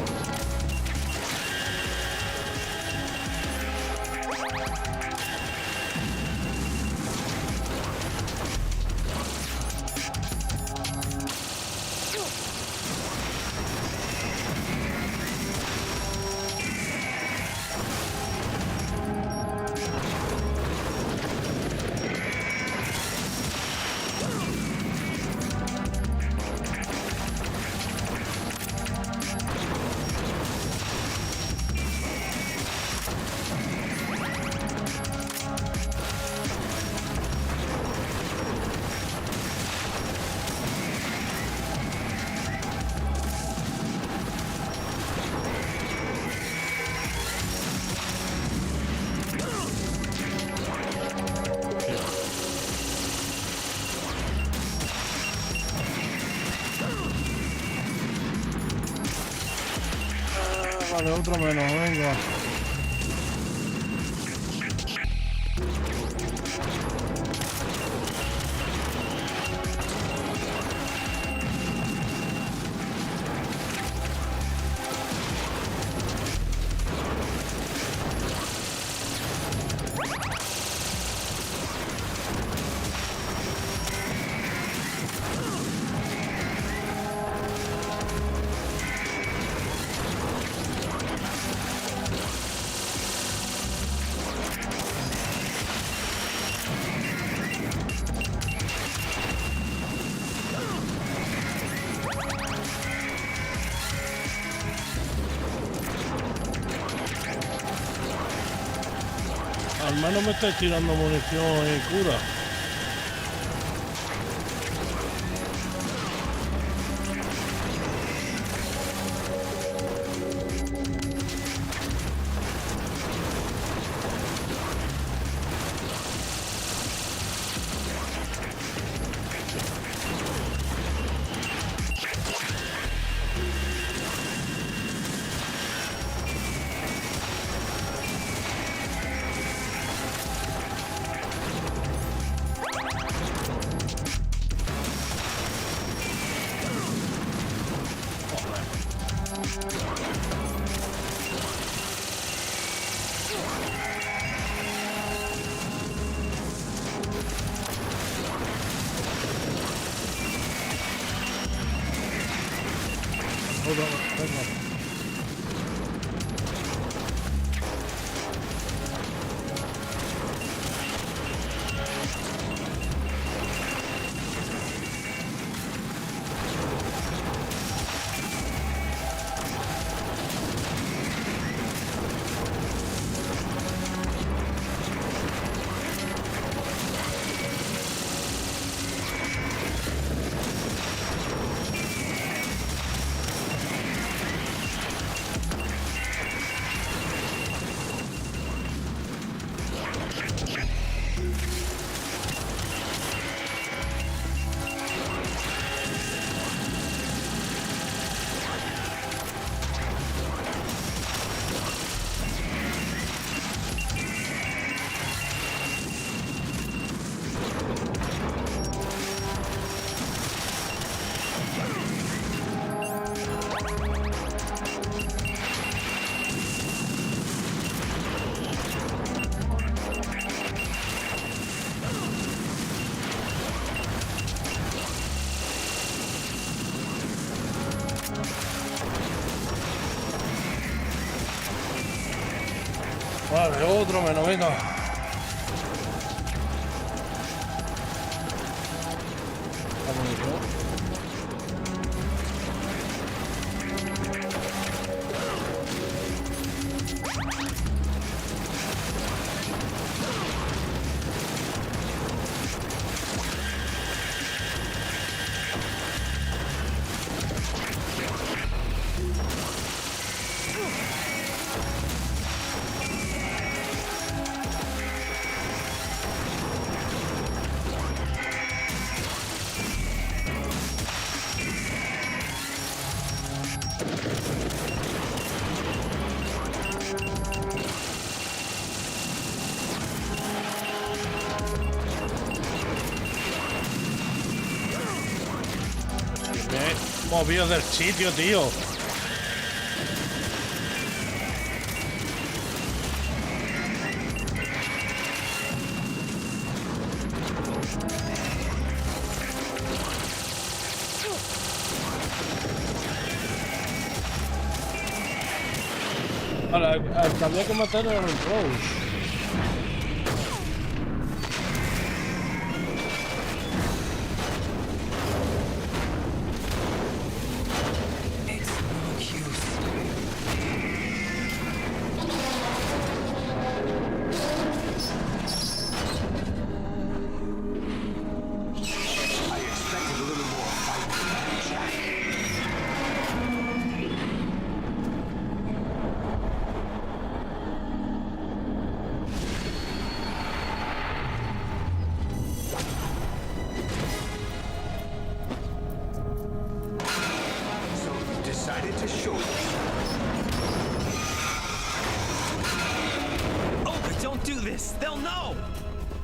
Speaker 1: Vale, otro menos, venga. Al menos me estáis tirando munición y cura. Vale, otro menos, venga. Movido del sitio, tío. Vale, al que había que matar era el Rose.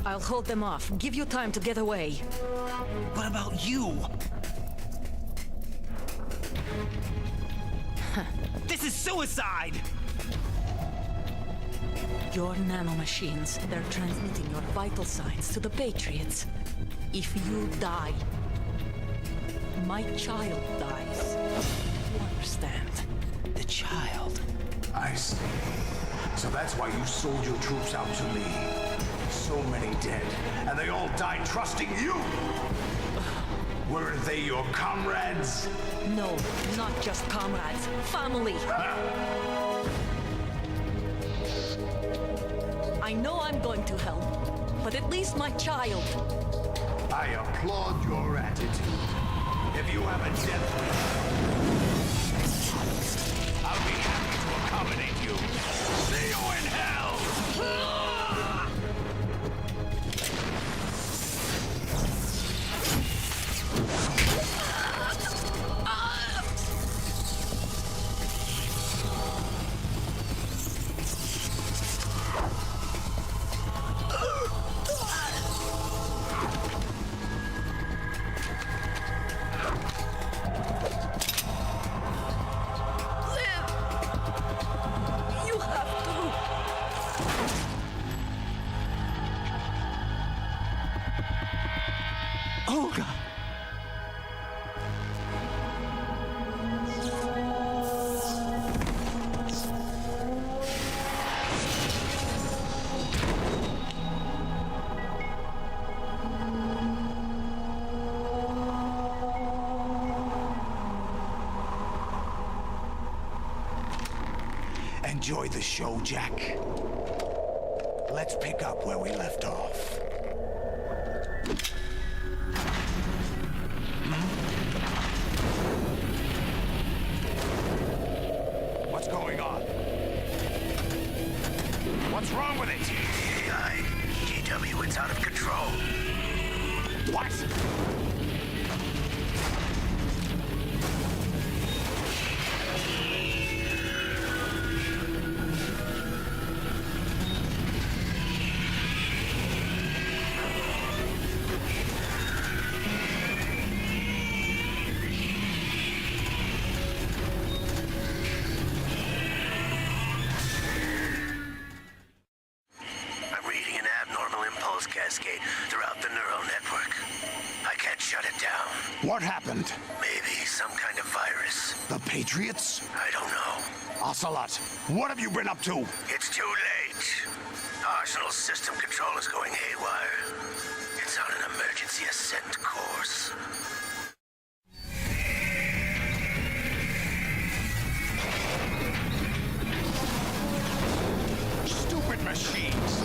Speaker 5: I'll hold them off. Give you time to get away.
Speaker 12: What about you? This is suicide!
Speaker 5: Your nanomachines, they're transmitting your vital signs to the Patriots. If you die, my child dies. You understand?
Speaker 12: The child.
Speaker 3: I see. So that's why you sold your troops out to me. So many dead, and they all died trusting you! Weren't they your comrades?
Speaker 5: No, not just comrades. Family! I know I'm going to hell, but at least my child.
Speaker 3: I applaud your attitude. If you have a death wish, I'll be happy to accommodate you. See you in hell! Enjoy the show, Jack. Let's pick up where we left off. What's going on? What's wrong with it?
Speaker 11: GW, it's out of control.
Speaker 3: What?
Speaker 11: Cascade throughout the neural network. I can't shut it down.
Speaker 3: What happened?
Speaker 11: Maybe some kind of virus.
Speaker 3: The Patriots?
Speaker 11: I don't know.
Speaker 3: Ocelot, what have you been up to?
Speaker 11: It's too late. Arsenal's system control is going haywire. It's on an emergency ascent course.
Speaker 3: Stupid machines!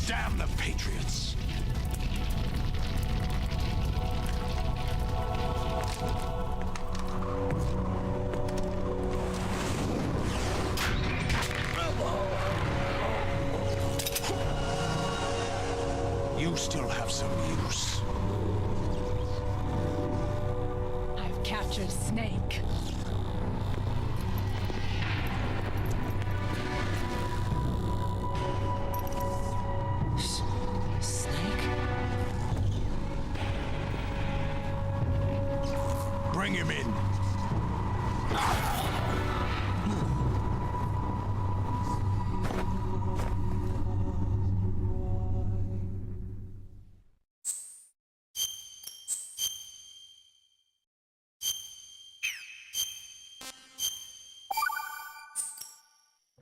Speaker 3: Damn the Patriots! You still have some use.
Speaker 18: I've captured Snake.
Speaker 3: Bring him in.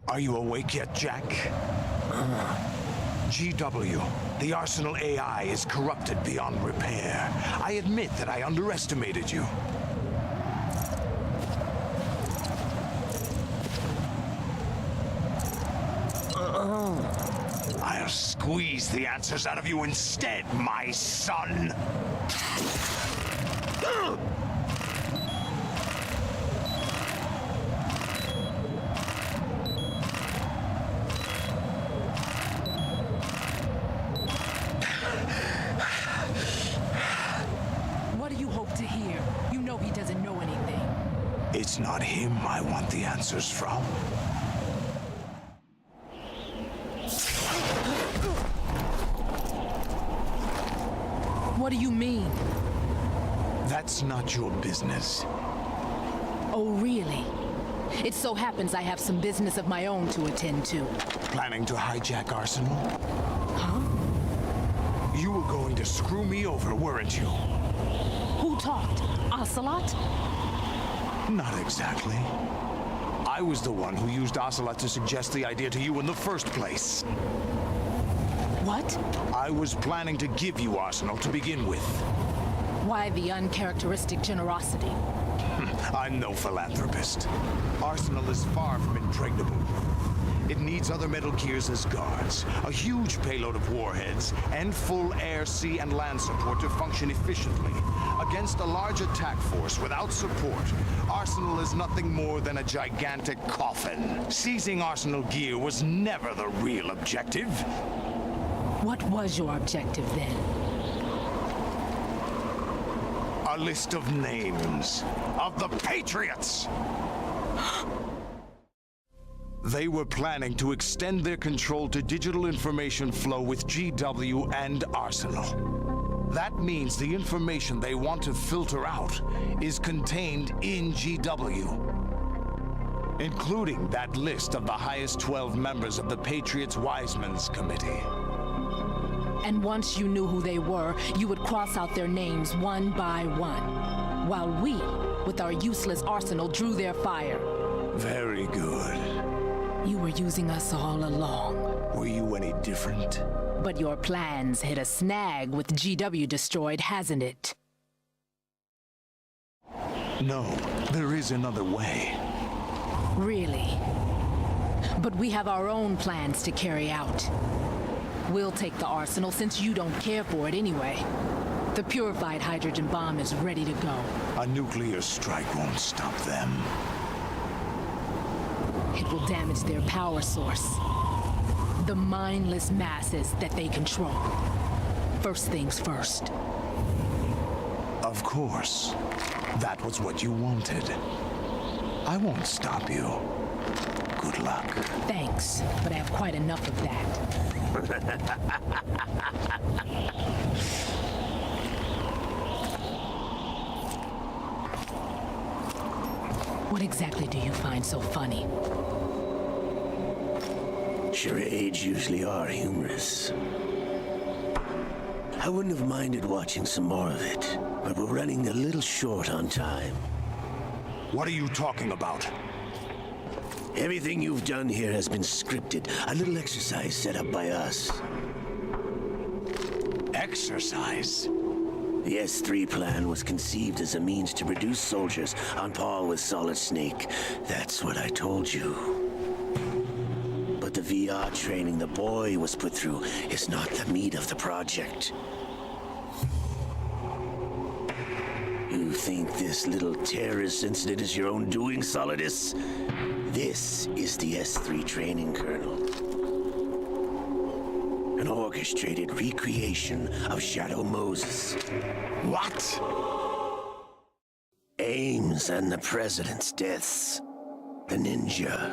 Speaker 3: Are you awake yet, Jack? GW, the Arsenal AI is corrupted beyond repair. I admit that I underestimated you. I'll squeeze the answers out of you instead, my son.
Speaker 18: What do you hope to hear? You know he doesn't know anything.
Speaker 3: It's not him I want the answers from.
Speaker 18: What do you mean?
Speaker 3: That's not your business.
Speaker 18: Oh, really? It so happens I have some business of my own to attend to.
Speaker 3: Planning to hijack Arsenal?
Speaker 18: Huh?
Speaker 3: You were going to screw me over, weren't you?
Speaker 18: Who talked? Ocelot?
Speaker 3: Not exactly. I was the one who used Ocelot to suggest the idea to you in the first place.
Speaker 18: What?
Speaker 3: I was planning to give you Arsenal to begin with.
Speaker 18: Why the uncharacteristic generosity?
Speaker 3: I'm no philanthropist. Arsenal is far from impregnable. It needs other Metal Gears as guards, a huge payload of warheads, and full air, sea, and land support to function efficiently. Against a large attack force without support, Arsenal is nothing more than a gigantic coffin. Seizing Arsenal gear was never the real objective.
Speaker 18: What was your objective then?
Speaker 3: A list of names of the Patriots! They were planning to extend their control to digital information flow with GW and Arsenal. That means the information they want to filter out is contained in GW, including that list of the highest 12 members of the Patriots Wiseman's Committee.
Speaker 18: And once you knew who they were, you would cross out their names one by one, while we, with our useless arsenal, drew their fire.
Speaker 3: Very good.
Speaker 18: You were using us all along.
Speaker 3: Were you any different?
Speaker 18: But your plans hit a snag with GW destroyed, hasn't it?
Speaker 3: No, there is another way.
Speaker 18: Really? But we have our own plans to carry out. We'll take the arsenal since you don't care for it anyway. The purified hydrogen bomb is ready to go.
Speaker 3: A nuclear strike won't stop them.
Speaker 18: It will damage their power source. The mindless masses that they control. First things first.
Speaker 3: Of course. That was what you wanted. I won't stop you. Good luck.
Speaker 18: Thanks, but I have quite enough of that. What exactly do you find so funny?
Speaker 11: Charades usually are humorous. I wouldn't have minded watching some more of it, but we're running a little short on time.
Speaker 3: What are you talking about?
Speaker 11: Everything you've done here has been scripted. A little exercise set up by us.
Speaker 3: Exercise?
Speaker 11: The S3 plan was conceived as a means to produce soldiers on par with Solid Snake. That's what I told you. But the VR training the boy was put through is not the meat of the project. You think this little terrorist incident is your own doing, Solidus? This is the S3 training kernel. An orchestrated recreation of Shadow Moses.
Speaker 3: What?
Speaker 11: Ames and the President's deaths. The ninja.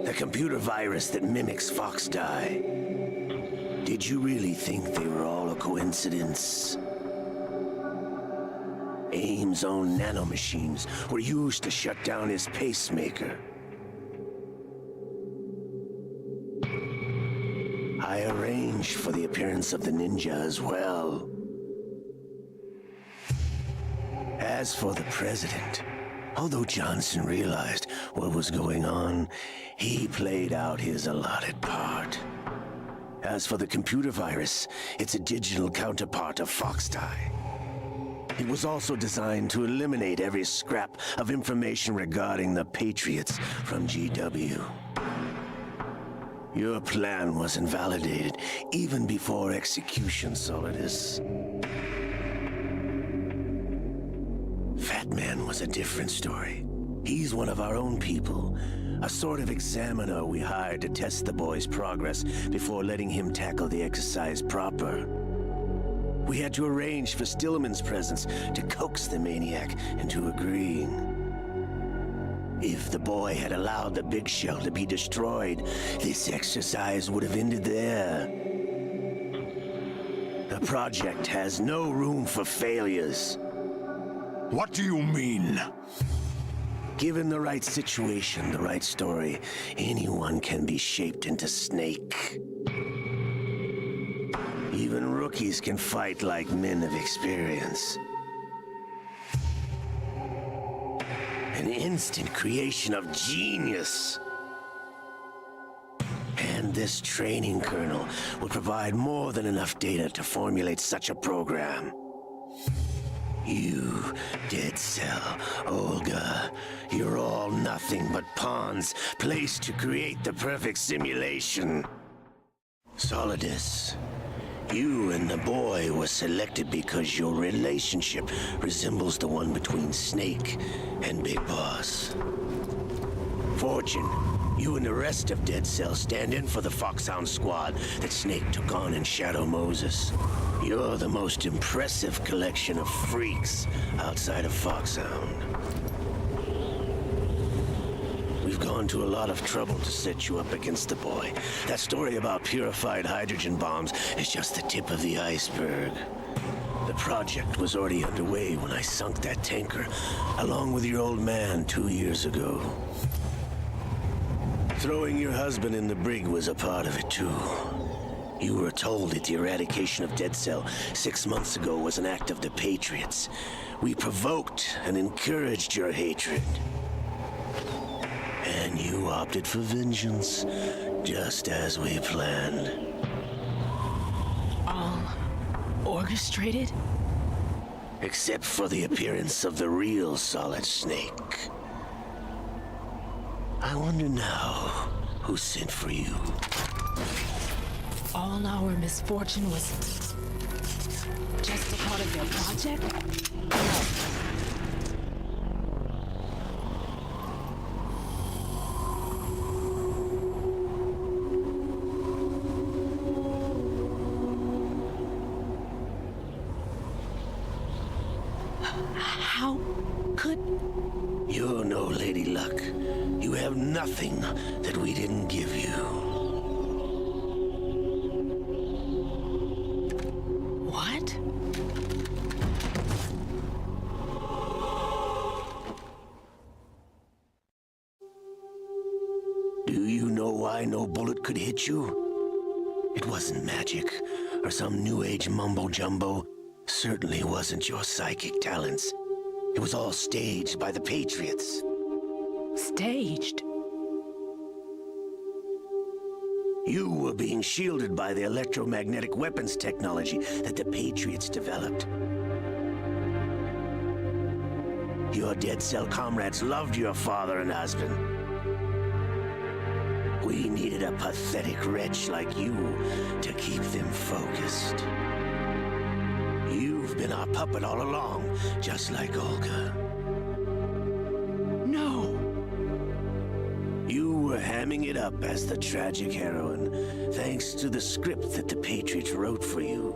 Speaker 11: The computer virus that mimics Foxdie. Did you really think they were all a coincidence? Ames' own nanomachines were used to shut down his pacemaker. I arranged for the appearance of the ninja as well. As for the president, although Johnson realized what was going on, he played out his allotted part. As for the computer virus, it's a digital counterpart of Foxdie. It was also designed to eliminate every scrap of information regarding the Patriots from GW. Your plan was invalidated even before execution, Solidus. Fat Man was a different story. He's one of our own people, a sort of examiner we hired to test the boy's progress before letting him tackle the exercise proper. We had to arrange for Stillman's presence to coax the maniac into agreeing. If the boy had allowed the big shell to be destroyed, this exercise would have ended there. project has no room for failures.
Speaker 3: What do you mean?
Speaker 11: Given the right situation, the right story, anyone can be shaped into Snake. Even rookies can fight like men of experience. An instant creation of genius. And this training kernel will provide more than enough data to formulate such a program. You, Dead Cell, Olga, you're all nothing but pawns placed to create the perfect simulation. Solidus, you and the boy were selected because your relationship resembles the one between Snake and Big Boss. Fortune, you and the rest of Dead Cell stand in for the Foxhound squad that Snake took on in Shadow Moses. You're the most impressive collection of freaks outside of Foxhound. We've gone to a lot of trouble to set you up against the boy. That story about purified hydrogen bombs is just the tip of the iceberg. The project was already underway when I sunk that tanker, along with your old man 2 years ago. Throwing your husband in the brig was a part of it too. You were told that the eradication of Dead Cell 6 months ago was an act of the Patriots. We provoked and encouraged your hatred. And you opted for vengeance, just as we planned.
Speaker 18: All orchestrated?
Speaker 11: Except for the appearance of the real Solid Snake. I wonder now who sent for you.
Speaker 18: All our misfortune was just a part of their project? How could...
Speaker 11: You're no Lady Luck. You have nothing that we didn't give you.
Speaker 18: What?
Speaker 11: Do you know why no bullet could hit you? It wasn't magic or some new age mumbo-jumbo. Certainly wasn't your psychic talents. It was all staged by the Patriots.
Speaker 18: Staged?
Speaker 11: You were being shielded by the electromagnetic weapons technology that the Patriots developed. Your Dead Cell comrades loved your father and husband. We needed a pathetic wretch like you to keep them focused. You've been our puppet all along, just like Olga.
Speaker 18: No.
Speaker 11: You were hamming it up as the tragic heroine, thanks to the script that the Patriots wrote for you.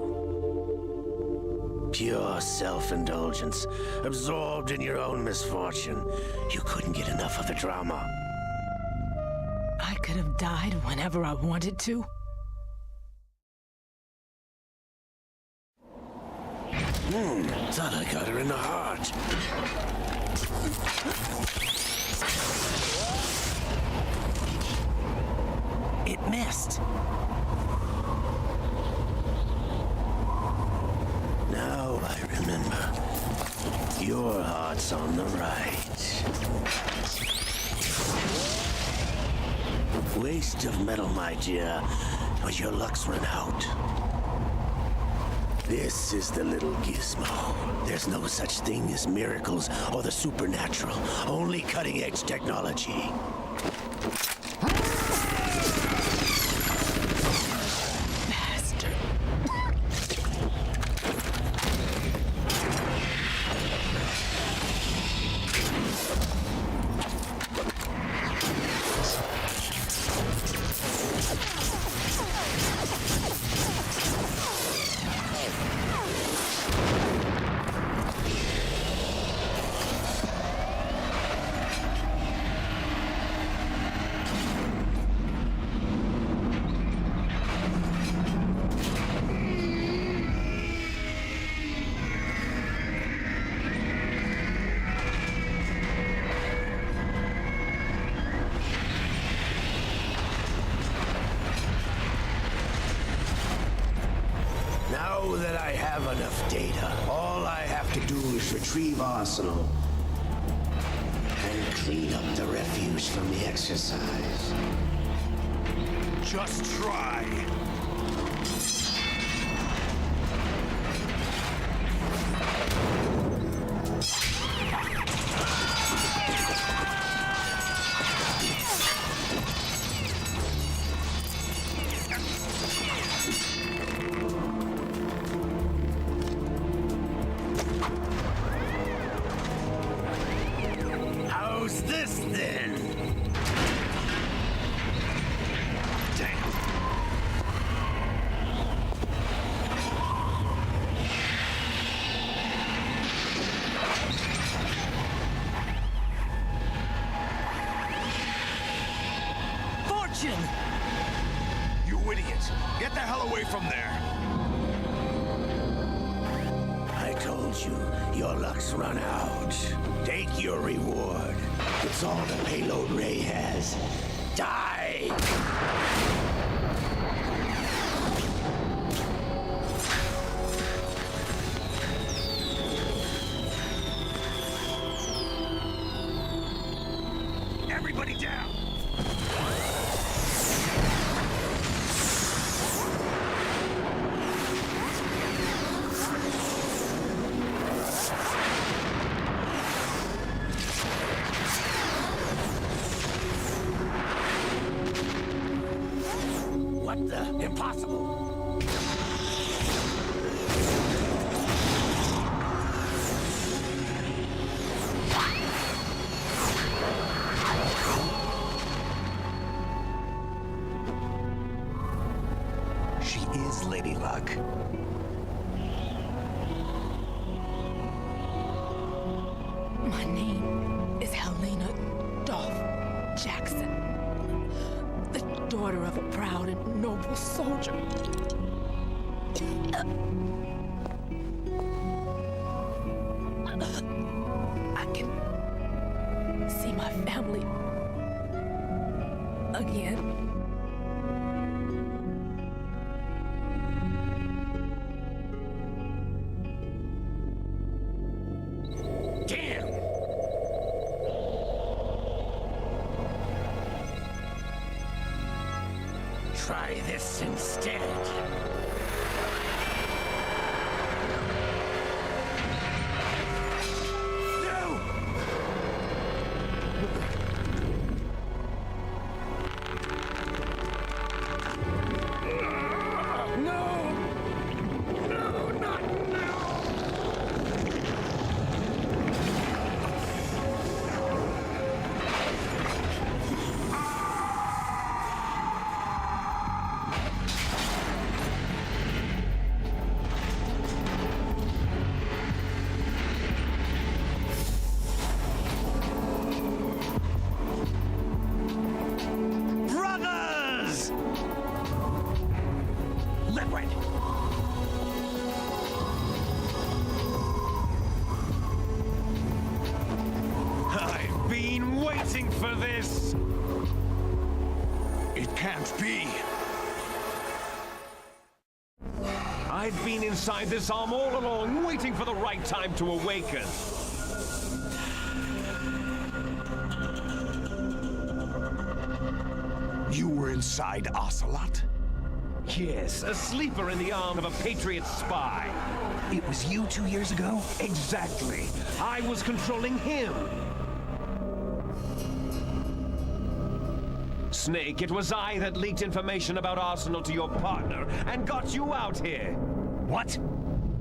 Speaker 11: Pure self-indulgence, absorbed in your own misfortune. You couldn't get enough of the drama.
Speaker 18: I could have died whenever I wanted to.
Speaker 11: Thought I got her in the heart.
Speaker 14: It missed.
Speaker 11: Now I remember. Your heart's on the right. Waste of metal, my dear, but your luck's run out. This is the little gizmo. There's no such thing as miracles or the supernatural, only cutting-edge technology.
Speaker 18: Bastard.
Speaker 11: enough data. All I have to do is retrieve Arsenal and clean up the refuse from the exercise.
Speaker 3: Just try.
Speaker 11: How's this then?
Speaker 3: Fortune! You idiot! Get the hell away from there!
Speaker 11: I told you, your luck's run out. Take your reward. It's all the payload Ray has. Die!
Speaker 3: Everybody down!
Speaker 11: What the? Impossible!
Speaker 9: She is Lady Luck.
Speaker 18: My name is Helena Dolph Jackson, the daughter of a proud and noble soldier. I can see my family again.
Speaker 11: Damn! Try this instead.
Speaker 3: Brothers! Liquid! I've been waiting for this! It can't be! I've been inside this arm all along, waiting for the right time to awaken. You were inside Ocelot? Yes, a sleeper in the arm of a Patriot spy.
Speaker 9: It was you 2 years ago?
Speaker 3: Exactly. I was controlling him. Snake, it was I that leaked information about Arsenal to your partner and got you out here. What?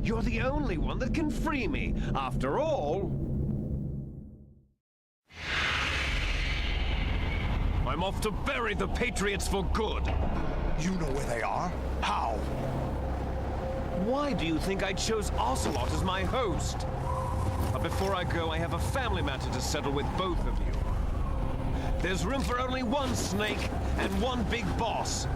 Speaker 3: You're the only one that can free me. After all, I'm off to bury the Patriots for good. You know where they are? How? Why do you think I chose Ocelot as my host? But before I go, I have a family matter to settle with both of you. There's room for only one Snake and one big boss.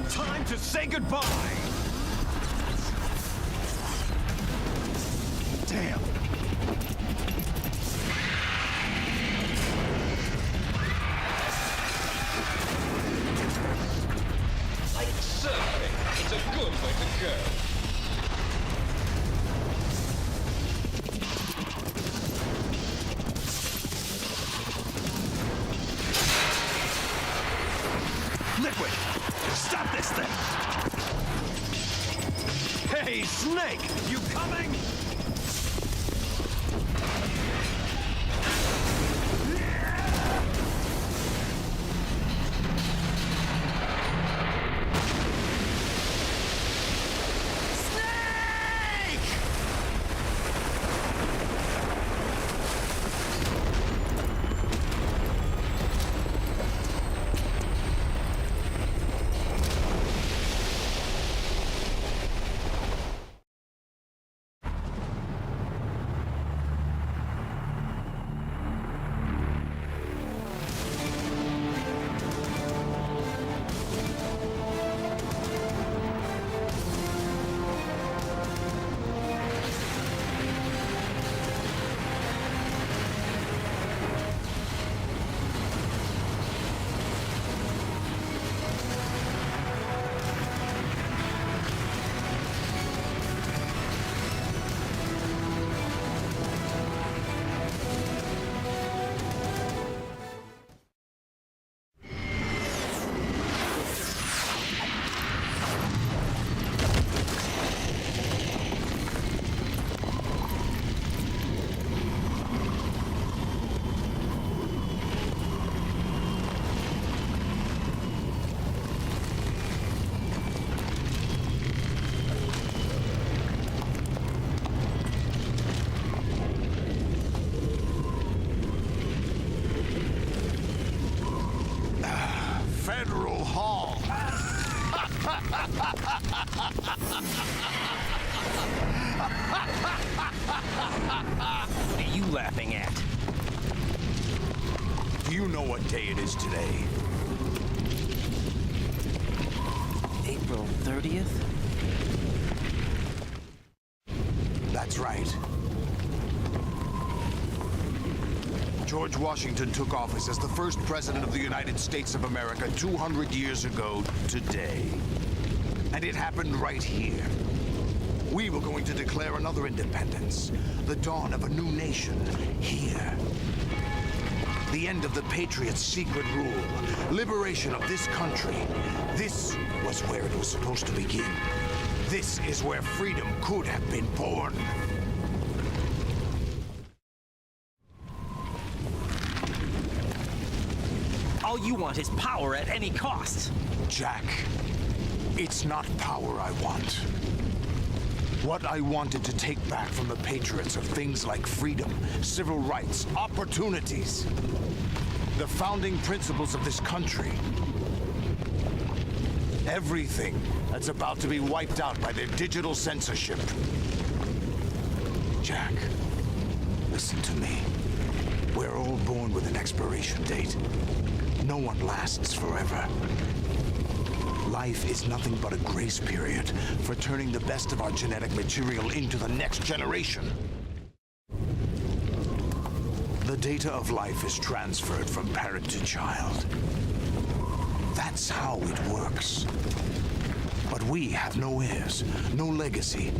Speaker 3: Time to say goodbye! Damn!
Speaker 4: way to go.
Speaker 12: Liquid! Stop this thing! Hey, Snake! You coming?
Speaker 3: Federal Hall.
Speaker 14: What are you laughing at?
Speaker 3: Do you know what day it is today?
Speaker 14: April 30th?
Speaker 3: That's right. George Washington took office as the first president of the United States of America 200 years ago today. And it happened right here. We were going to declare another independence, the dawn of a new nation here. The end of the Patriots' secret rule, liberation of this country. This was where it was supposed to begin. This is where freedom could have been born.
Speaker 14: All you want is power at any cost.
Speaker 3: Jack, it's not power I want. What I wanted to take back from the Patriots are things like freedom, civil rights, opportunities. The founding principles of this country. Everything that's about to be wiped out by their digital censorship. Jack, listen to me. We're all born with an expiration date. No one lasts forever. Life is nothing but a grace period for turning the best of our genetic material into the next generation. The data of life is transferred from parent to child. That's how it works. But we have no heirs, no legacy.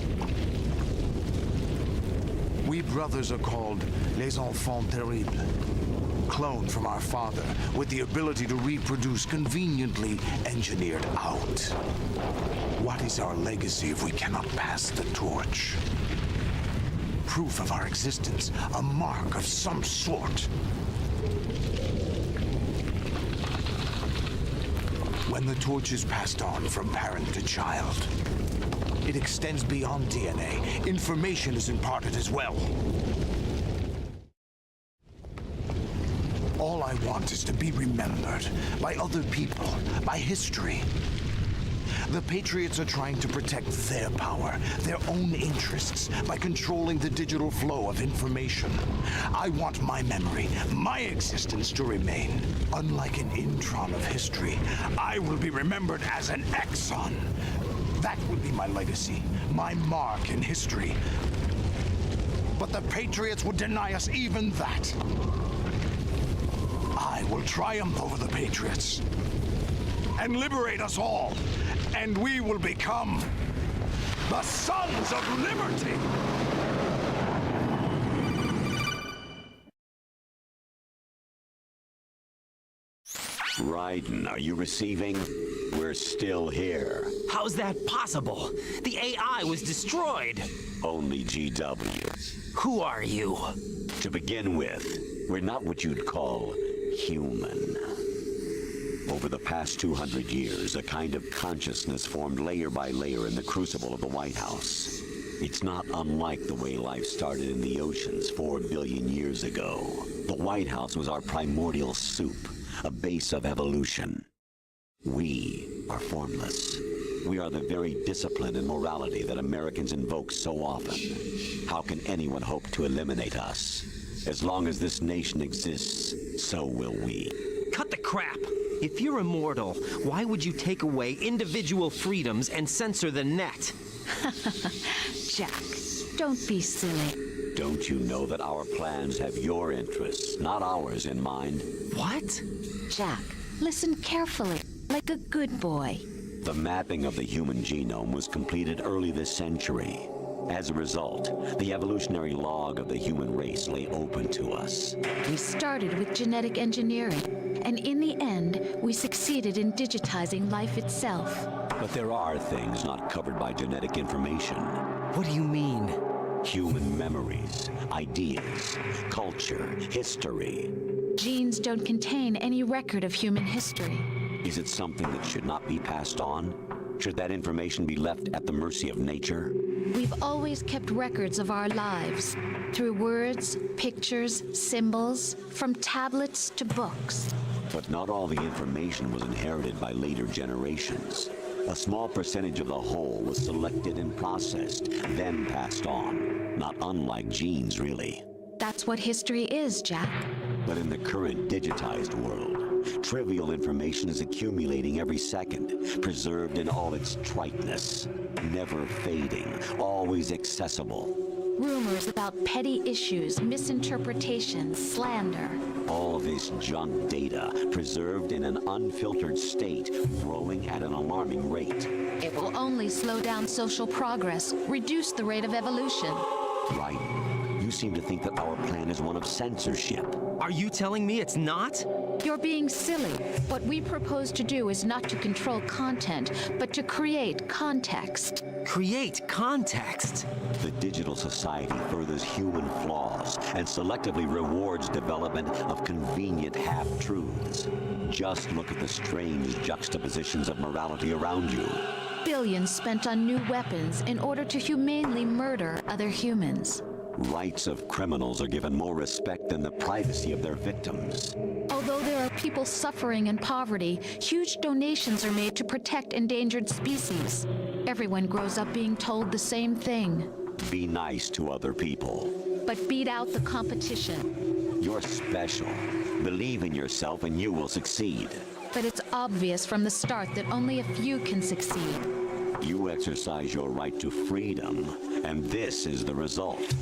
Speaker 3: We brothers are called les enfants terribles. Cloned from our father with the ability to reproduce conveniently engineered out. What is our legacy if we cannot pass the torch? Proof of our existence, a mark of some sort. When the torch is passed on from parent to child, it extends beyond DNA. Information is imparted as well. All I want is to be remembered by other people, by history. The Patriots are trying to protect their power, their own interests, by controlling the digital flow of information. I want my memory, my existence to remain. Unlike an intron of history, I will be remembered as an exon. That will be my legacy, my mark in history. But the Patriots would deny us even that. I will triumph over the Patriots and liberate us all and we will become the Sons of Liberty!
Speaker 13: Raiden, are you receiving? We're still here.
Speaker 14: How's that possible? The AI was destroyed.
Speaker 13: Only GW.
Speaker 14: Who are you?
Speaker 13: To begin with, we're not what you'd call human. Over the past 200 years, a kind of consciousness formed layer by layer in the crucible of the White House. It's not unlike the way life started in the oceans 4 billion years ago. The White House was our primordial soup, a base of evolution. We are formless. We are the very discipline and morality that Americans invoke so often. How can anyone hope to eliminate us? As long as this nation exists, so will we.
Speaker 14: Cut the crap! If you're immortal, why would you take away individual freedoms and censor the net?
Speaker 6: Jack, don't be silly.
Speaker 13: Don't you know that our plans have your interests, not ours, in mind?
Speaker 14: What?
Speaker 6: Jack, listen carefully, like a good boy.
Speaker 13: The mapping of the human genome was completed early this century. As a result, the evolutionary log of the human race lay open to us.
Speaker 6: We started with genetic engineering, and in the end, we succeeded in digitizing life itself.
Speaker 13: But there are things not covered by genetic information.
Speaker 14: What do you mean?
Speaker 13: Human memories, ideas, culture, history.
Speaker 6: Genes don't contain any record of human history.
Speaker 13: Is it something that should not be passed on? Should that information be left at the mercy of nature?
Speaker 6: We've always kept records of our lives, through words, pictures, symbols, from tablets to books.
Speaker 13: But not all the information was inherited by later generations. A small percentage of the whole was selected and processed, then passed on. Not unlike genes, really.
Speaker 6: That's what history is, Jack.
Speaker 13: But in the current digitized world, trivial information is accumulating every second, preserved in all its triteness, never fading, always accessible.
Speaker 6: Rumors about petty issues, misinterpretations, slander.
Speaker 13: All this junk data, preserved in an unfiltered state, growing at an alarming rate.
Speaker 6: It will only slow down social progress, reduce the rate of evolution.
Speaker 13: Right. You seem to think that our plan is one of censorship.
Speaker 14: Are you telling me it's not?
Speaker 6: You're being silly. What we propose to do is not to control content, but to create context.
Speaker 14: Create context?
Speaker 13: The digital society furthers human flaws and selectively rewards development of convenient half-truths. Just look at the strange juxtapositions of morality around you.
Speaker 6: Billions spent on new weapons in order to humanely murder other humans.
Speaker 13: Rights of criminals are given more respect than the privacy of their victims.
Speaker 6: Although there are people suffering in poverty, huge donations are made to protect endangered species. Everyone grows up being told the same thing.
Speaker 13: Be nice to other people.
Speaker 6: But beat out the competition.
Speaker 13: You're special. Believe in yourself and you will succeed.
Speaker 6: But it's obvious from the start that only a few can succeed.
Speaker 13: You exercise your right to freedom, and this is the result.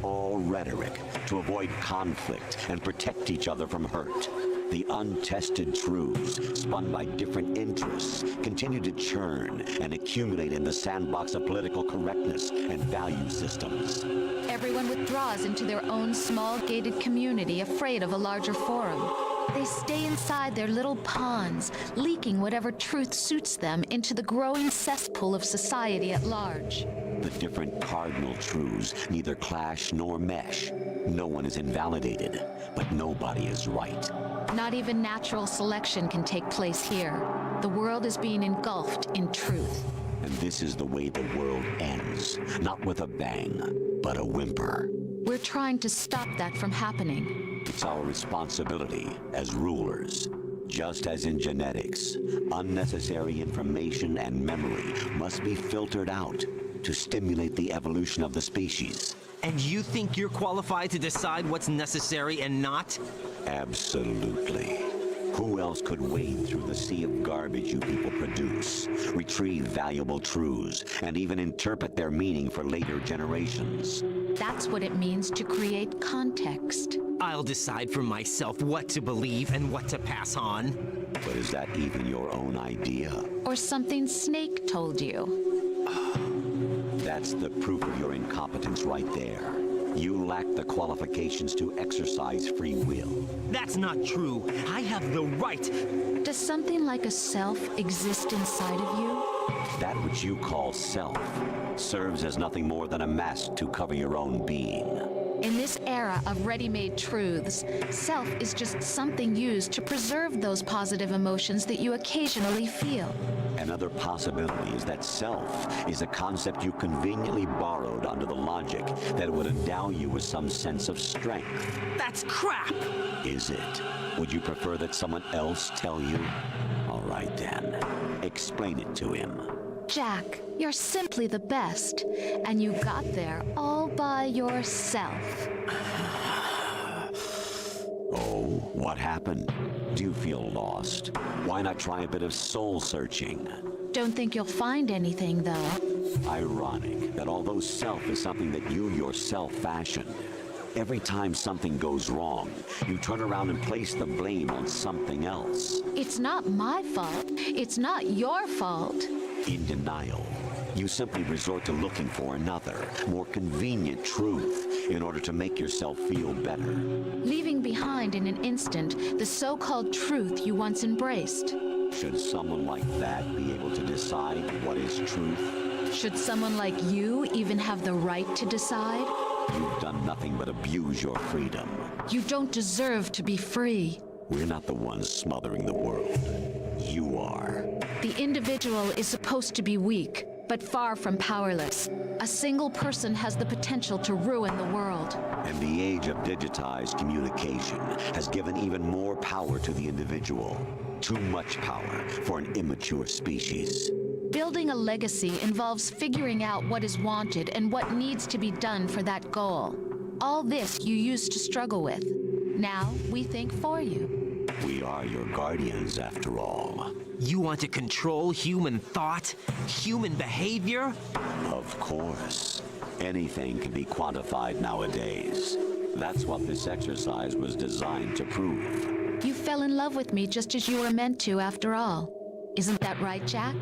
Speaker 13: All rhetoric to avoid conflict and protect each other from hurt. The untested truths, spun by different interests, continue to churn and accumulate in the sandbox of political correctness and value systems.
Speaker 6: Everyone withdraws into their own small gated community, afraid of a larger forum. They stay inside their little ponds, leaking whatever truth suits them into the growing cesspool of society at large.
Speaker 13: The different cardinal truths neither clash nor mesh. No one is invalidated, but nobody is right.
Speaker 6: Not even natural selection can take place here. The world is being engulfed in truth.
Speaker 13: And this is the way the world ends. Not with a bang, but a whimper.
Speaker 6: We're trying to stop that from happening.
Speaker 13: It's our responsibility as rulers. Just as in genetics, unnecessary information and memory must be filtered out to stimulate the evolution of the species.
Speaker 14: And you think you're qualified to decide what's necessary and not?
Speaker 13: Absolutely. Who else could wade through the sea of garbage you people produce, retrieve valuable truths, and even interpret their meaning for later generations?
Speaker 6: That's what it means to create context.
Speaker 14: I'll decide for myself what to believe and what to pass on.
Speaker 13: But is that even your own idea?
Speaker 17: Or something Snake told you?
Speaker 13: That's the proof of your incompetence right there. You lack the qualifications to exercise free will.
Speaker 14: That's not true. I have the right.
Speaker 17: Does something like a self exist inside of you?
Speaker 13: That which you call self serves as nothing more than a mask to cover your own being.
Speaker 17: In this era of ready-made truths, self is just something used to preserve those positive emotions that you occasionally feel.
Speaker 13: Another possibility is that self is a concept you conveniently borrowed under the logic that it would endow you with some sense of strength.
Speaker 14: That's crap!
Speaker 13: Is it? Would you prefer that someone else tell you? All right then, explain it to him.
Speaker 17: Jack, you're simply the best, and you got there all by yourself.
Speaker 13: Oh, what happened? Do you feel lost? Why not try a bit of soul searching?
Speaker 17: Don't think you'll find anything, though.
Speaker 13: Ironic that although self is something that you yourself fashioned, every time something goes wrong, you turn around and place the blame on something else.
Speaker 17: It's not my fault. It's not your fault.
Speaker 13: In denial, you simply resort to looking for another, more convenient truth in order to make yourself feel better.
Speaker 17: Leaving behind in an instant the so-called truth you once embraced.
Speaker 13: Should someone like that be able to decide what is truth?
Speaker 17: Should someone like you even have the right to decide?
Speaker 13: You've done nothing but abuse your freedom.
Speaker 17: You don't deserve to be free.
Speaker 13: We're not the ones smothering the world. You are.
Speaker 17: The individual is supposed to be weak, but far from powerless. A single person has the potential to ruin the world.
Speaker 13: And the age of digitized communication has given even more power to the individual. Too much power for an immature species.
Speaker 17: Building a legacy involves figuring out what is wanted and what needs to be done for that goal. All this you used to struggle with. Now we think for you.
Speaker 13: We are your guardians, after all.
Speaker 14: You want to control human thought, human behavior?
Speaker 13: Of course. Anything can be quantified nowadays. That's what this exercise was designed to prove.
Speaker 17: You fell in love with me just as you were meant to, after all. Isn't that right, Jack?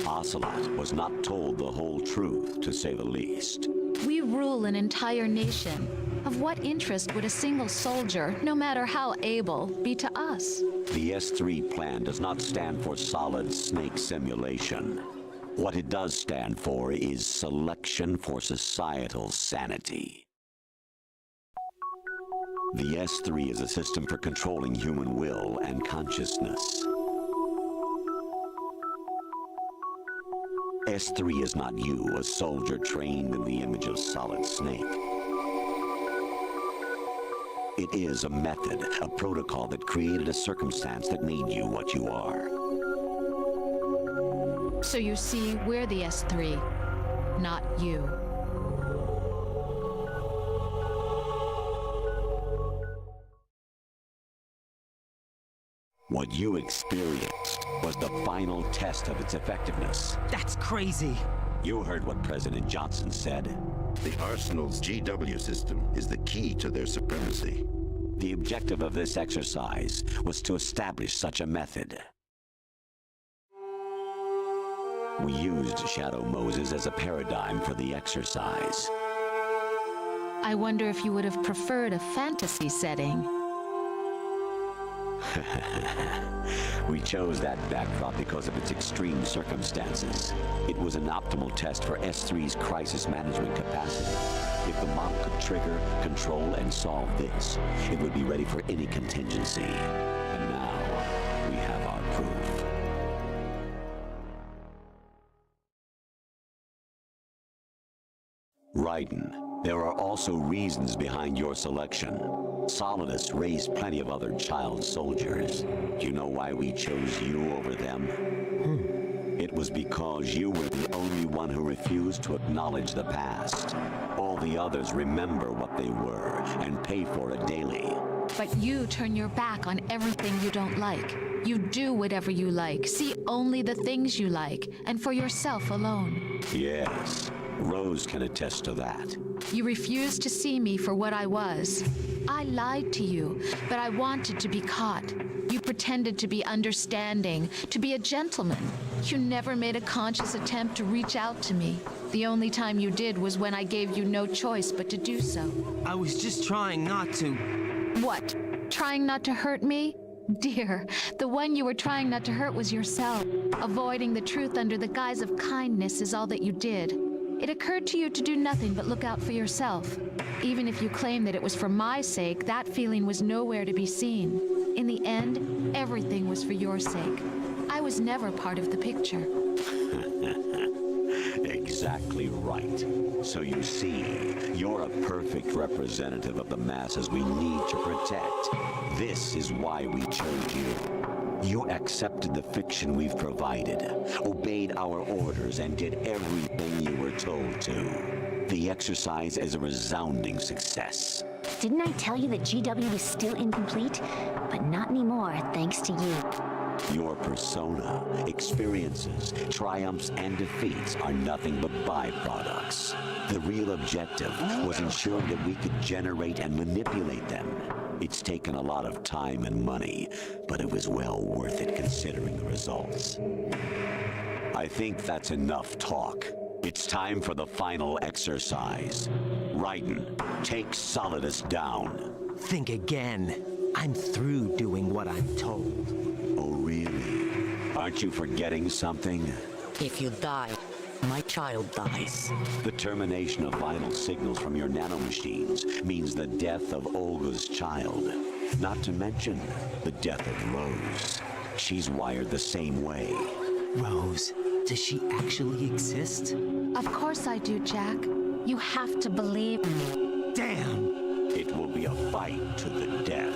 Speaker 13: Ocelot was not told the whole truth, to say the least.
Speaker 17: We rule an entire nation. Of what interest would a single soldier, no matter how able, be to us?
Speaker 13: The S3 plan does not stand for solid snake simulation. What it does stand for is selection for societal sanity. The S3 is a system for controlling human will and consciousness. S3 is not you, a soldier trained in the image of Solid Snake. It is a method, a protocol that created a circumstance that made you what you are.
Speaker 17: So you see, we're the S3, not you.
Speaker 13: What you experienced was the final test of its effectiveness.
Speaker 14: That's crazy.
Speaker 13: You heard what President Johnson said.
Speaker 10: The Arsenal's GW system is the key to their supremacy.
Speaker 13: The objective of this exercise was to establish such a method. We used Shadow Moses as a paradigm for the exercise.
Speaker 17: I wonder if you would have preferred a fantasy setting.
Speaker 13: We chose that backdrop because of its extreme circumstances. It was an optimal test for S3's crisis management capacity. If the model could trigger, control, and solve this, it would be ready for any contingency. And now, we have our proof. Raiden, there are also reasons behind your selection. Solidus raised plenty of other child soldiers. Do you know why we chose you over them? It was because you were the only one who refused to acknowledge the past. All the others remember what they were and pay for it daily.
Speaker 17: But you turn your back on everything you don't like. You do whatever you like, see only the things you like, and for yourself alone.
Speaker 13: Yes, Rose can attest to that.
Speaker 17: You refused to see me for what I was. I lied to you, but I wanted to be caught. You pretended to be understanding, to be a gentleman. You never made a conscious attempt to reach out to me. The only time you did was when I gave you no choice but to do so.
Speaker 14: I was just trying not to...
Speaker 17: What? Trying not to hurt me? Dear, the one you were trying not to hurt was yourself. Avoiding the truth under the guise of kindness is all that you did. It occurred to you to do nothing but look out for yourself. Even if you claim that it was for my sake, that feeling was nowhere to be seen. In the end, everything was for your sake. I was never part of the picture.
Speaker 13: Exactly right. So you see, you're a perfect representative of the masses we need to protect. This is why we chose you. You accepted the fiction we've provided, obeyed our orders, and did everything you were told to. The exercise is a resounding success.
Speaker 4: Didn't I tell you that GW is still incomplete? But not anymore, thanks to you.
Speaker 13: Your persona, experiences, triumphs, and defeats are nothing but byproducts. The real objective was ensuring that we could generate and manipulate them. It's taken a lot of time and money, but it was well worth it considering the results. I think that's enough talk. It's time for the final exercise. Raiden, take Solidus down.
Speaker 14: Think again. I'm through doing what I'm told.
Speaker 13: Oh, really? Aren't you forgetting something?
Speaker 22: If you die, my child dies.
Speaker 13: The termination of vital signals from your nanomachines means the death of Olga's child. Not to mention the death of Rose. She's wired the same way.
Speaker 14: Rose, does she actually exist?
Speaker 17: Of course I do, Jack. You have to believe me.
Speaker 14: Damn!
Speaker 13: It will be a fight to the death.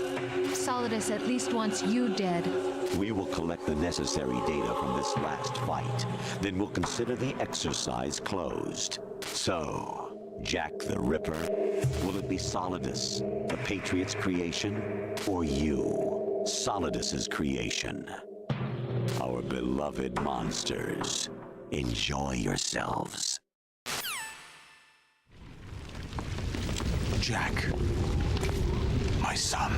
Speaker 17: Solidus at least wants you dead.
Speaker 13: We will collect the necessary data from this last fight. Then we'll consider the exercise closed. So, Jack the Ripper, will it be Solidus, the Patriot's creation, or you, Solidus's creation? Our beloved monsters, enjoy yourselves.
Speaker 3: Jack, my son.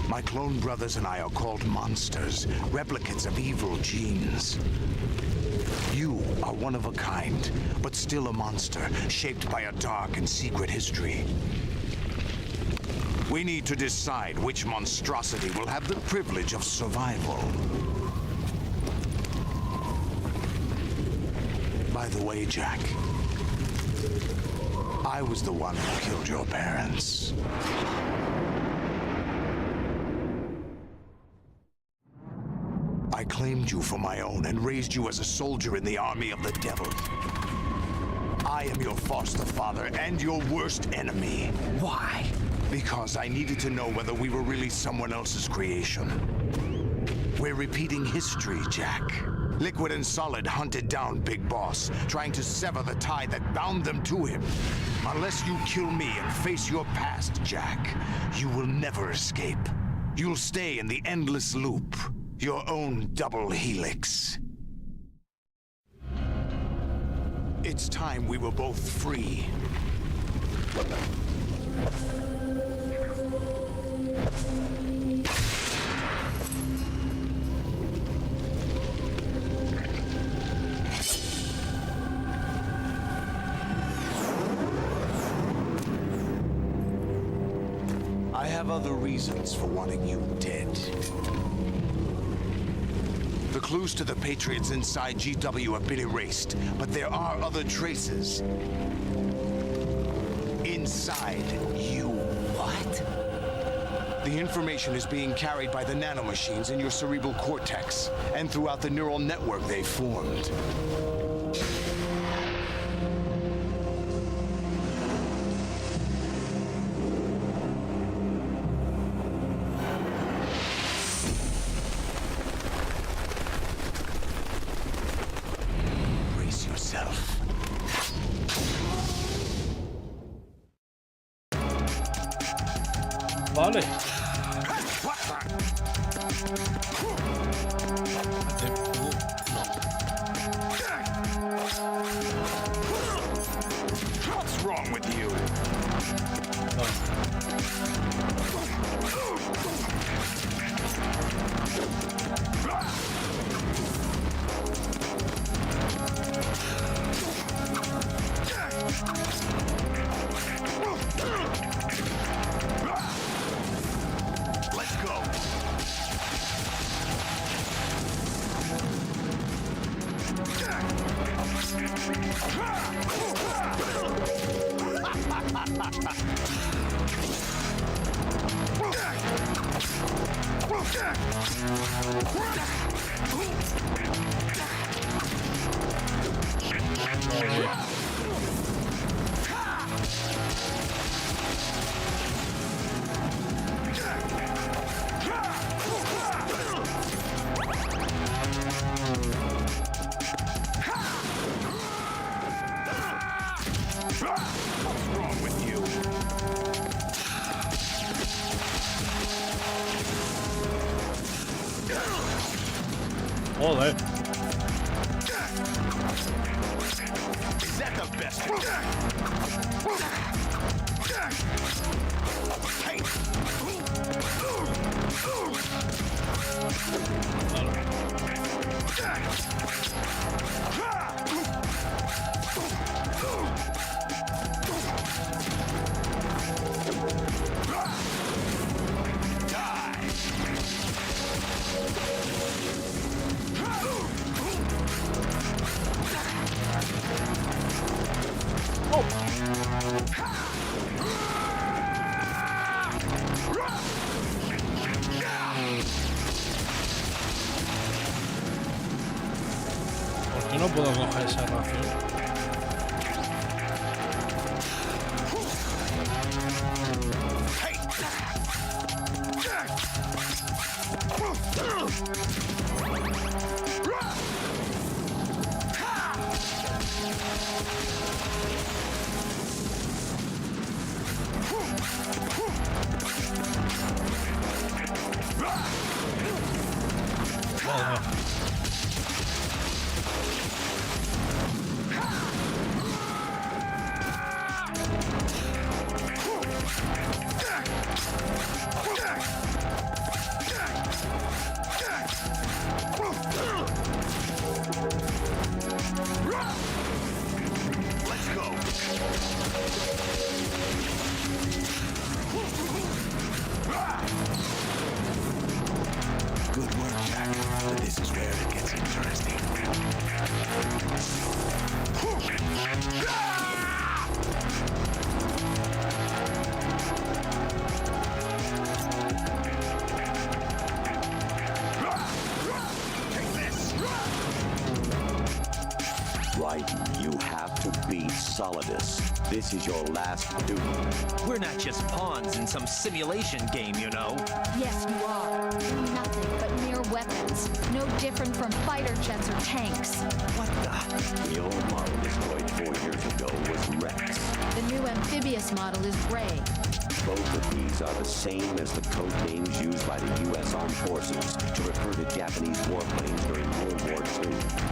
Speaker 3: My clone brothers and I are called monsters, replicates of evil genes. You are one of a kind, but still a monster, shaped by a dark and secret history. We need to decide which monstrosity will have the privilege of survival. By the way, Jack, I was the one who killed your parents. I claimed you for my own and raised you as a soldier in the army of the devil. I am your foster father and your worst enemy.
Speaker 14: Why?
Speaker 3: Because I needed to know whether we were really someone else's creation. We're repeating history, Jack. Liquid and Solid hunted down Big Boss, trying to sever the tie that bound them to him. Unless you kill me and face your past, Jack, you will never escape. You'll stay in the endless loop, your own double helix. It's time we were both free. I have other reasons for wanting you dead. The clues to the Patriots inside GW have been erased, but there are other traces. Inside you.
Speaker 14: What?
Speaker 3: The information is being carried by the nanomachines in your cerebral cortex, and throughout the neural network they formed.
Speaker 1: Vale. Joder.
Speaker 3: Is that the best? Hey.
Speaker 1: ¿Por qué no puedo coger esa ración?
Speaker 13: You have to beat Solidus. This is your last duty.
Speaker 14: We're not just pawns in some simulation game, you know.
Speaker 17: Yes, you are. Nothing but mere weapons. No different from fighter jets or tanks.
Speaker 13: What the? The old model destroyed 4 years ago was Rex.
Speaker 17: The new amphibious model is Ray.
Speaker 13: Both of these are the same as the code names used by the U.S. Armed Forces to refer to Japanese warplanes during World War II.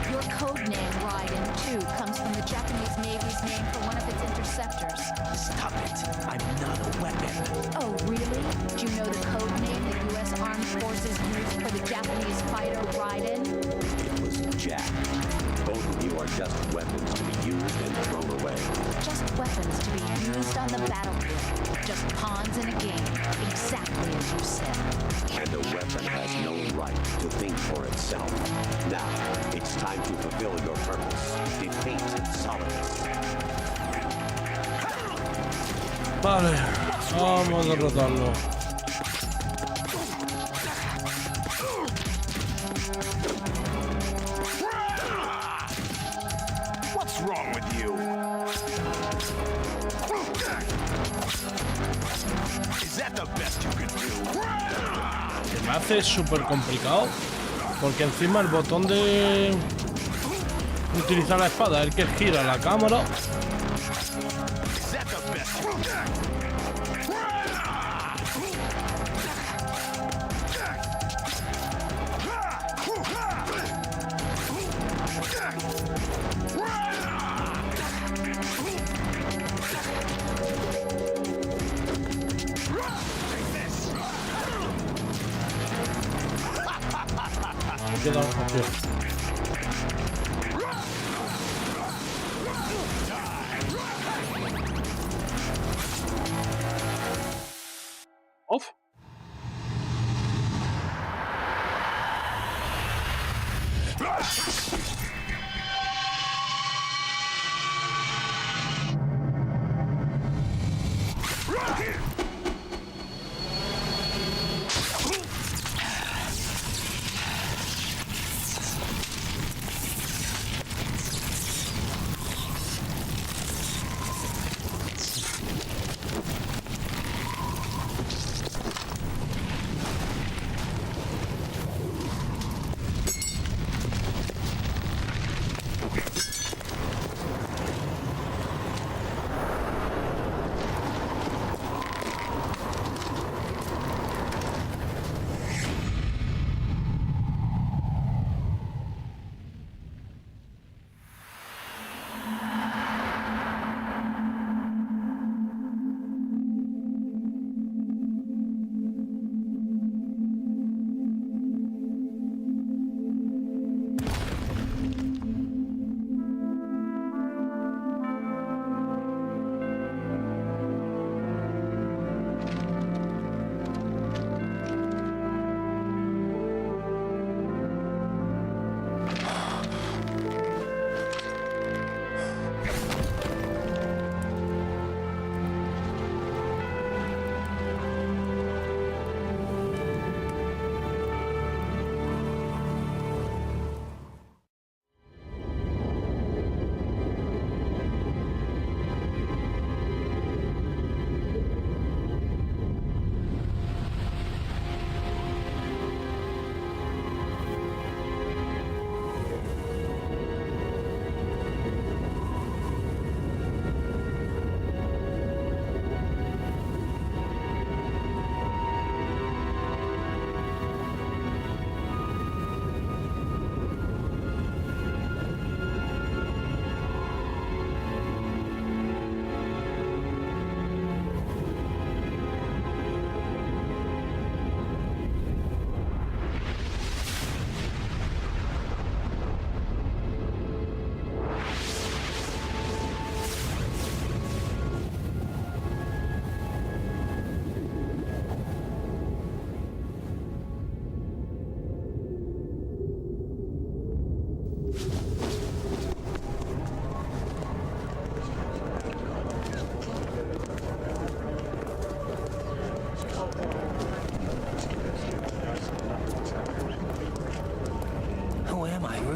Speaker 17: Your code name, Raiden, too, comes from the Japanese Navy's name for one of its interceptors.
Speaker 14: Stop it. I'm not a weapon.
Speaker 17: Oh, really? Do you know the code name the U.S. Armed Forces used for the Japanese fighter Raiden?
Speaker 13: It was Jack. Both of you are just weapons to be used and thrown away.
Speaker 17: Just weapons to be used on the battlefield. Just pawns in a game, exactly as you said.
Speaker 13: And a weapon has no right to think for itself. Now, it's time to fulfill your purpose. Defeat Solidus.
Speaker 1: Vale, vamos a derrotarlo.
Speaker 3: What's wrong with you? Is that the best you could do?
Speaker 1: Me hace súper complicado porque encima el botón de utilizar la espada es el que gira la cámara.
Speaker 3: Is that the best you
Speaker 1: Queda aquí. Off.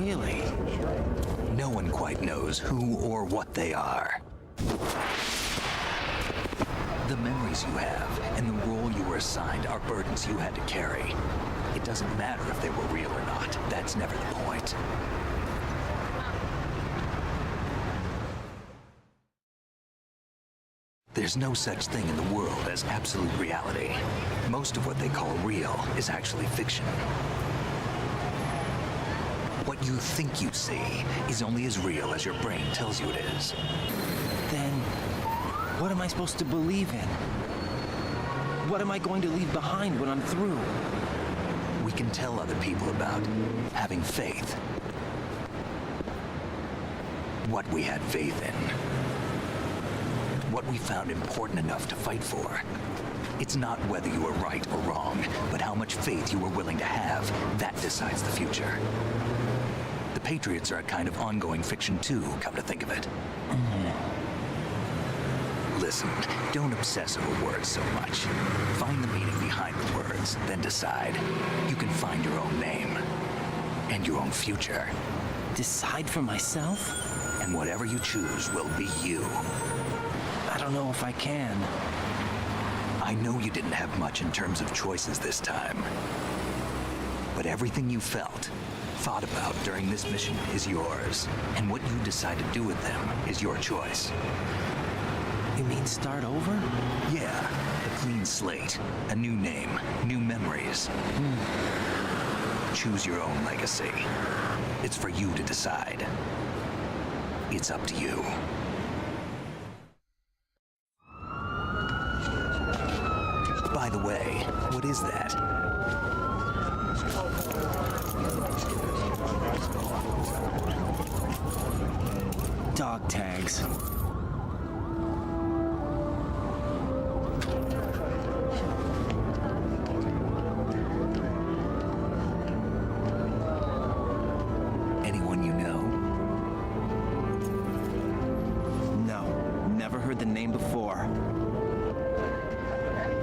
Speaker 11: Really?
Speaker 9: No one quite knows who or what they are. The memories you have and the role you were assigned are burdens you had to carry. It doesn't matter if they were real or not. That's never the point. There's no such thing in the world as absolute reality. Most of what they call real is actually fiction. What you think you see is only as real as your brain tells you it is.
Speaker 14: Then, what am I supposed to believe in? What am I going to leave behind when I'm through?
Speaker 9: We can tell other people about having faith. What we had faith in. What we found important enough to fight for. It's not whether you were right or wrong, but how much faith you were willing to have. That decides the future. The Patriots are a kind of ongoing fiction too, come to think of it. Listen, don't obsess over words so much. Find the meaning behind the words, then decide. You can find your own name. And your own future.
Speaker 14: Decide for myself?
Speaker 9: And whatever you choose will be you.
Speaker 14: I don't know if I can.
Speaker 9: I know you didn't have much in terms of choices this time. But everything you felt, thought about during this mission is yours. And what you decide to do with them is your choice.
Speaker 14: You mean start over?
Speaker 9: Yeah, a clean slate, a new name, new memories. Choose your own legacy. It's for you to decide. It's up to you. By the way, what is that?
Speaker 14: Dog tags.
Speaker 9: Anyone you know?
Speaker 14: No, never heard the name before.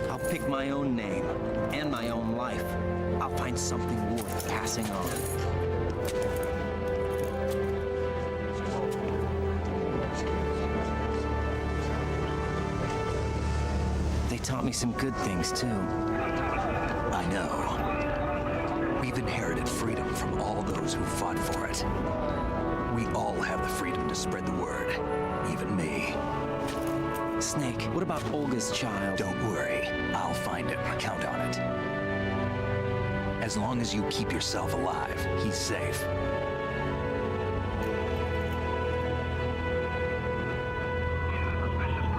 Speaker 14: I'll pick my own name and my own life. I'll find something worth passing on. They taught me some good things, too.
Speaker 9: I know. We've inherited freedom from all those who fought for it. We all have the freedom to spread the word, even me.
Speaker 14: Snake, what about Olga's child?
Speaker 9: Don't worry. I'll find him. Count on it. As long as you keep yourself alive, he's safe.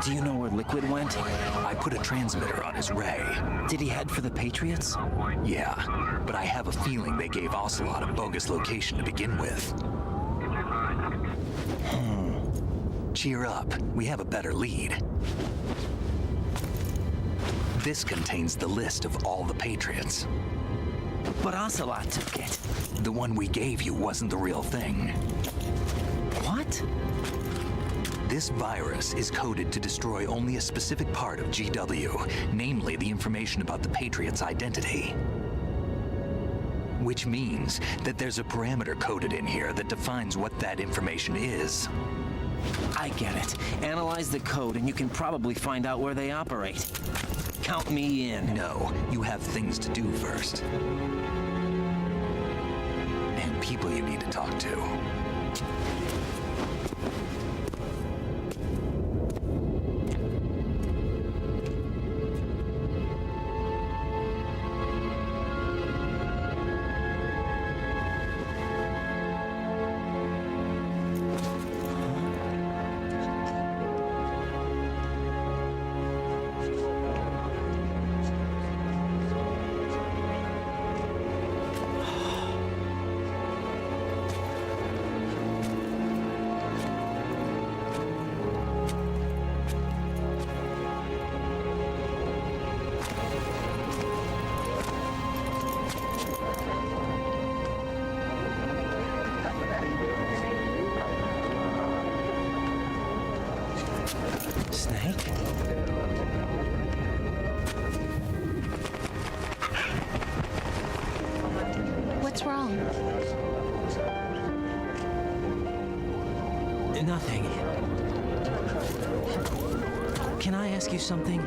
Speaker 14: Do you know where Liquid went?
Speaker 9: I put a transmitter on his ray.
Speaker 14: Did he head for the Patriots?
Speaker 9: Yeah, but I have a feeling they gave Ocelot a bogus location to begin with. Cheer up. We have a better lead. This contains the list of all the Patriots.
Speaker 14: But Ocelot took it.
Speaker 9: The one we gave you wasn't the real thing.
Speaker 14: What?
Speaker 9: This virus is coded to destroy only a specific part of GW, namely the information about the Patriots' identity. Which means that there's a parameter coded in here that defines what that information is.
Speaker 14: I get it. Analyze the code and you can probably find out where they operate. Count me in.
Speaker 9: No, you have things to do first. And people you need to talk to.
Speaker 14: Snake?
Speaker 17: What's wrong?
Speaker 14: Nothing. Can I ask you something?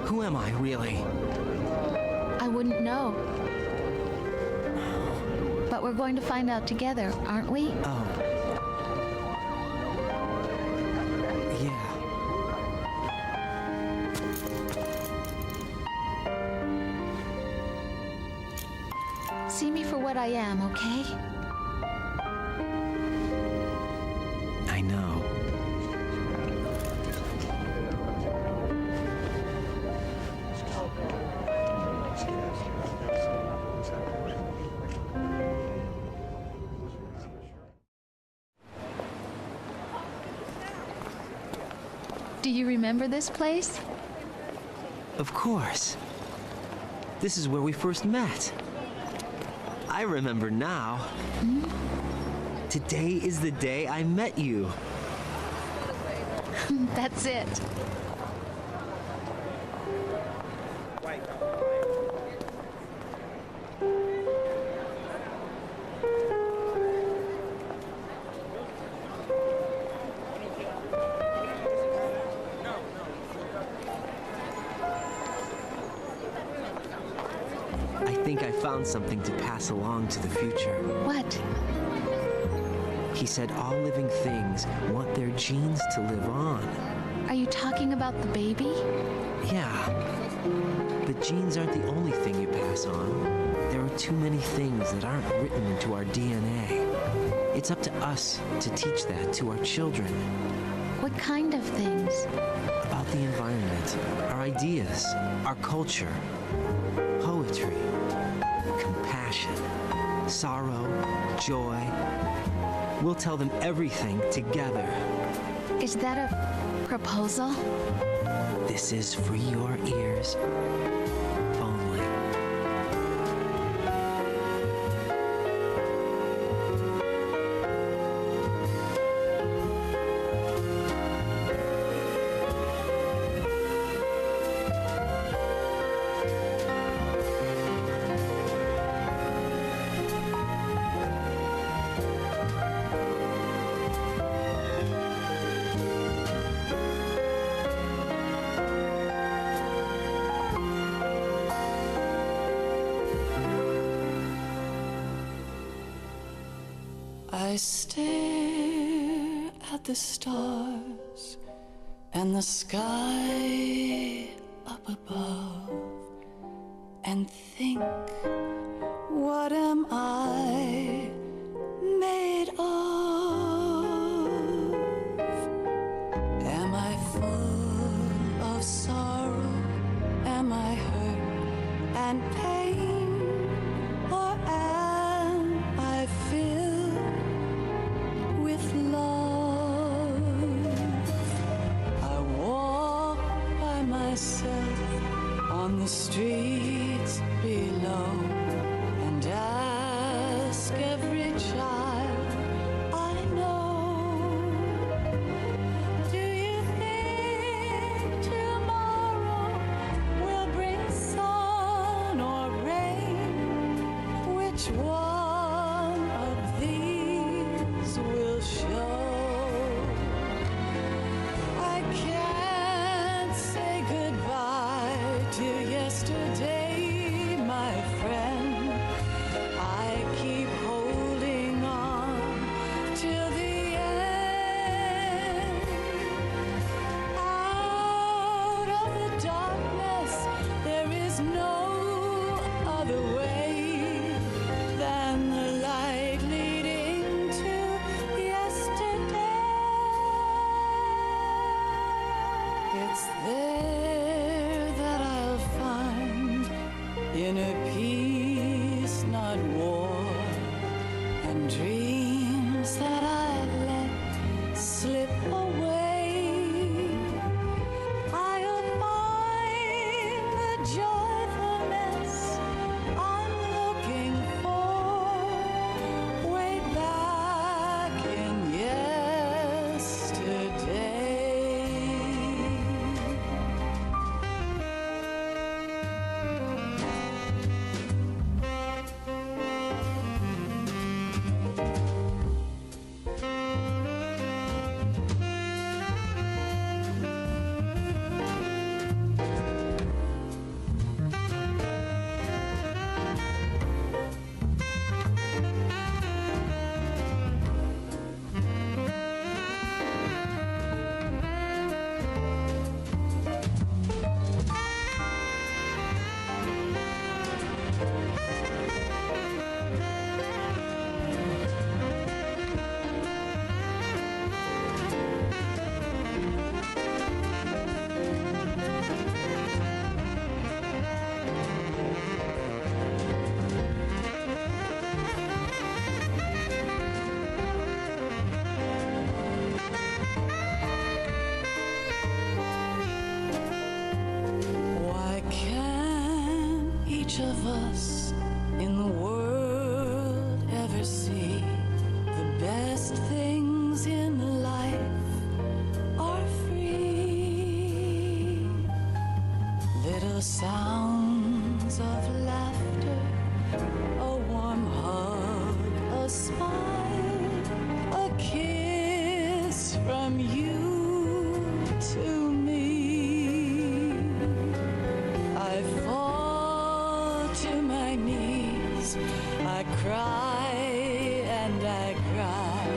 Speaker 14: Who am I, really?
Speaker 17: I wouldn't know. But we're going to find out together, aren't we?
Speaker 14: Oh. Yeah.
Speaker 17: See me for what I am, okay?
Speaker 14: I know.
Speaker 17: Do you remember this place?
Speaker 14: Of course. This is where we first met. I remember now. Today is the day I met you.
Speaker 17: That's it.
Speaker 14: I think I found something to pass along to the future.
Speaker 17: What?
Speaker 14: He said all living things want their genes to live on.
Speaker 17: Are you talking about the baby?
Speaker 14: Yeah. But genes aren't the only thing you pass on. There are too many things that aren't written into our DNA. It's up to us to teach that to our children.
Speaker 17: What kind of things?
Speaker 14: About the environment, our ideas, our culture, poetry, compassion, sorrow, joy. We'll tell them everything together.
Speaker 17: Is that a proposal?
Speaker 14: This is for your ears only.
Speaker 2: I stare at the stars and the sky up above and think, what am I made of? Am I full of sorrow? Am I hurt and pain? Or am I filled with love? I walk by myself on the streets below and ask every child I know, do you think tomorrow will bring sun or rain? Which one of these will show? I can't say goodbye to yesterday, my friend. I keep holding on till the end. Out of the darkness, there is no other way than the light leading to yesterday. It's there that I'll find inner peace, not war, and dreams that I let slip away. I'll find the joyfulness I'm looking for way back in yesterday. cry and I cry.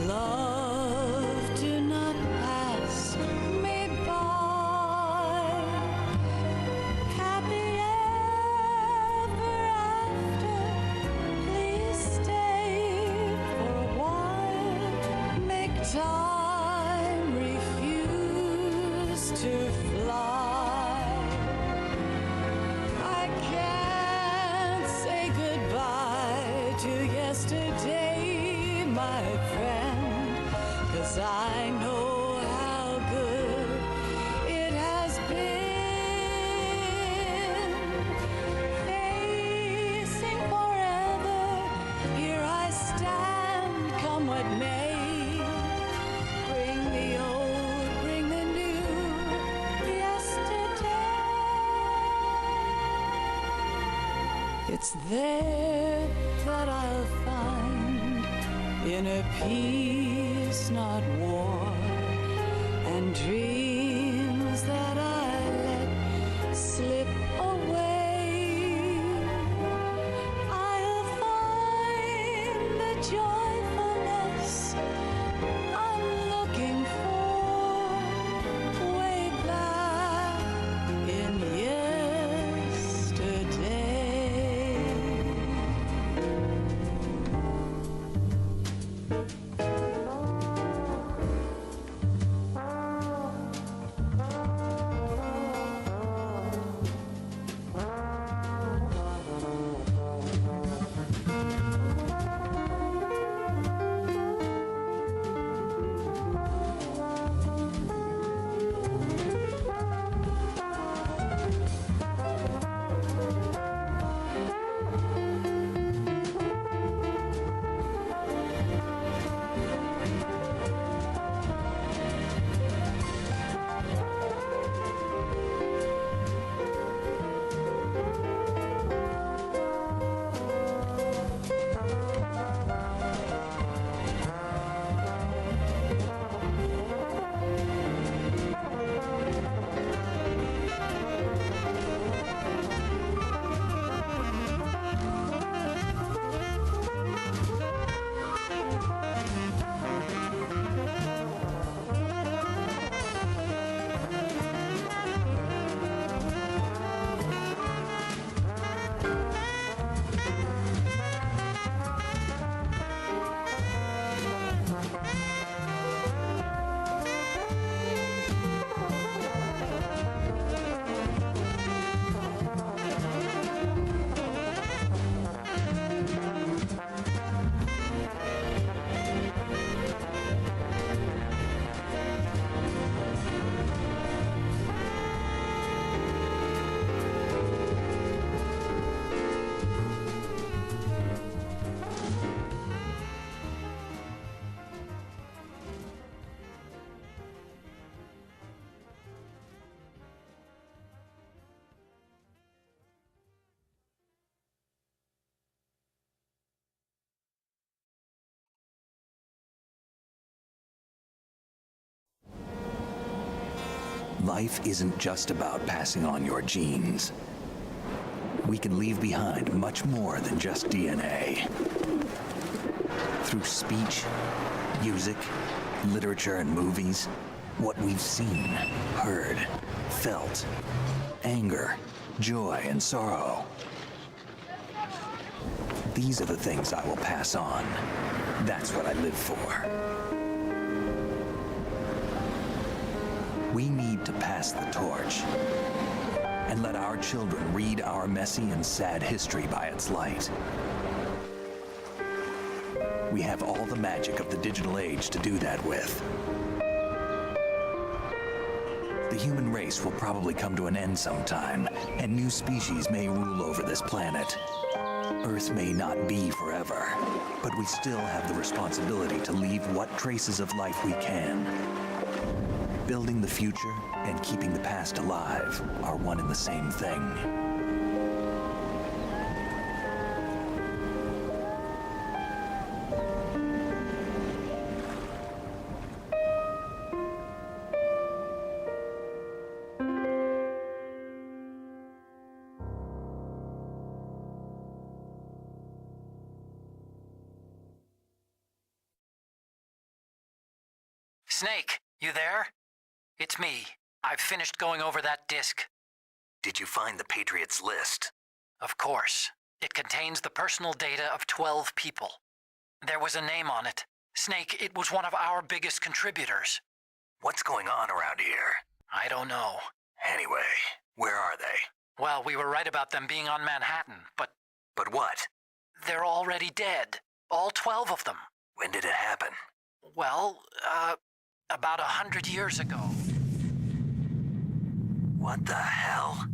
Speaker 2: Love, do not pass me by. Happy ever after, please stay for a while. Make time refuse to fly. I can't say goodbye to yesterday, my friend, 'cause I know how good it has been. Facing forever, here I stand, come what may. Bring the old, bring the new, yesterday. It's there that I'll find inner peace, not war, and dreams that I let slip away. I'll find the joyfulness I'm looking for way back in yesterday.
Speaker 9: Life isn't just about passing on your genes. We can leave behind much more than just DNA. Through speech, music, literature, and movies, what we've seen, heard, felt, anger, joy, and sorrow. These are the things I will pass on. That's what I live for. We need to pass the torch and let our children read our messy and sad history by its light. We have all the magic of the digital age to do that with. The human race will probably come to an end sometime, and new species may rule over this planet. Earth may not be forever, but we still have the responsibility to leave what traces of life we can. Building the future and keeping the past alive are one and the same thing.
Speaker 7: Snake, you there? It's me. I've finished going over that disc.
Speaker 9: Did you find the Patriots list?
Speaker 7: Of course. It contains the personal data of 12 people. There was a name on it. Snake, it was one of our biggest contributors.
Speaker 9: What's going on around here?
Speaker 7: I don't know.
Speaker 9: Anyway, where are they?
Speaker 7: Well, we were right about them being on Manhattan, but...
Speaker 9: But what?
Speaker 7: They're already dead. All 12 of them.
Speaker 9: When did it happen?
Speaker 7: Well, about 100 years ago.
Speaker 9: What the hell?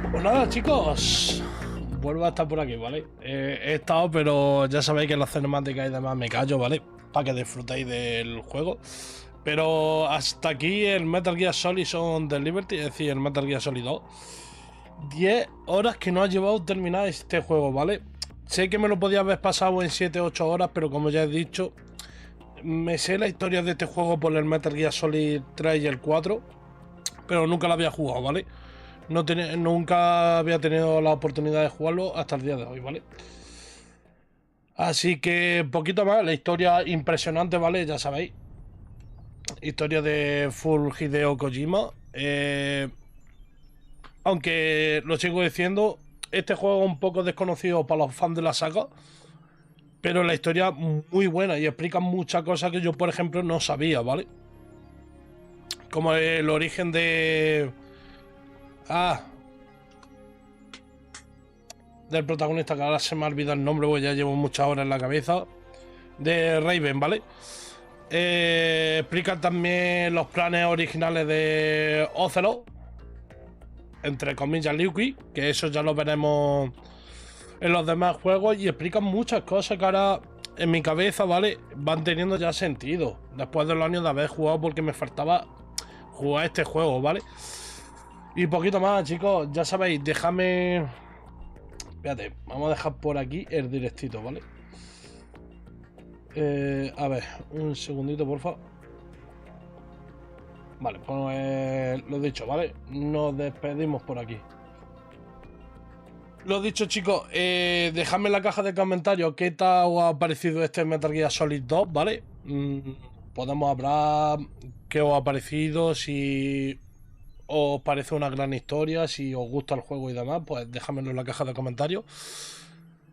Speaker 1: Pues nada, chicos, vuelvo a estar por aquí, ¿vale? He estado, pero ya sabéis que en las cinemáticas y demás me callo, ¿vale? Para que disfrutéis del juego. Pero hasta aquí el Metal Gear Solid son de Liberty, es decir, el Metal Gear Solid 2. 10 horas que no ha llevado terminar este juego, ¿vale? Sé que me lo podía haber pasado en 7-8 horas, pero como ya he dicho, me sé la historia de este juego por el Metal Gear Solid 3 y el 4, pero nunca lo había jugado, ¿vale? Nunca había tenido la oportunidad de jugarlo hasta el día de hoy, ¿vale? Así que poquito más, la historia impresionante, ¿vale? Ya sabéis. Historia de Full Hideo Kojima. Aunque lo sigo diciendo, este juego es un poco desconocido para los fans de la saga, pero la historia muy buena y explica muchas cosas que yo, por ejemplo, no sabía, ¿vale? Como el origen de... del protagonista, que ahora se me ha olvidado el nombre, porque ya llevo muchas horas en la cabeza. De Raven, ¿vale? Explica también los planes originales de Ocelot, entre comillas Liuki, que eso ya lo veremos en los demás juegos, y explican muchas cosas que ahora en mi cabeza, ¿vale? Van teniendo ya sentido después de los años de haber jugado, porque me faltaba jugar este juego, ¿vale? Y poquito más, chicos, ya sabéis, déjame... Espérate, vamos a dejar por aquí el directito, ¿vale? A ver, un segundito, por favor. Vale, pues lo dicho, ¿vale? Nos despedimos por aquí. Lo dicho, chicos, dejadme en la caja de comentarios qué tal os ha parecido este Metal Gear Solid 2, ¿vale? Podemos hablar qué os ha parecido, si os parece una gran historia, si os gusta el juego y demás, pues déjamelo en la caja de comentarios.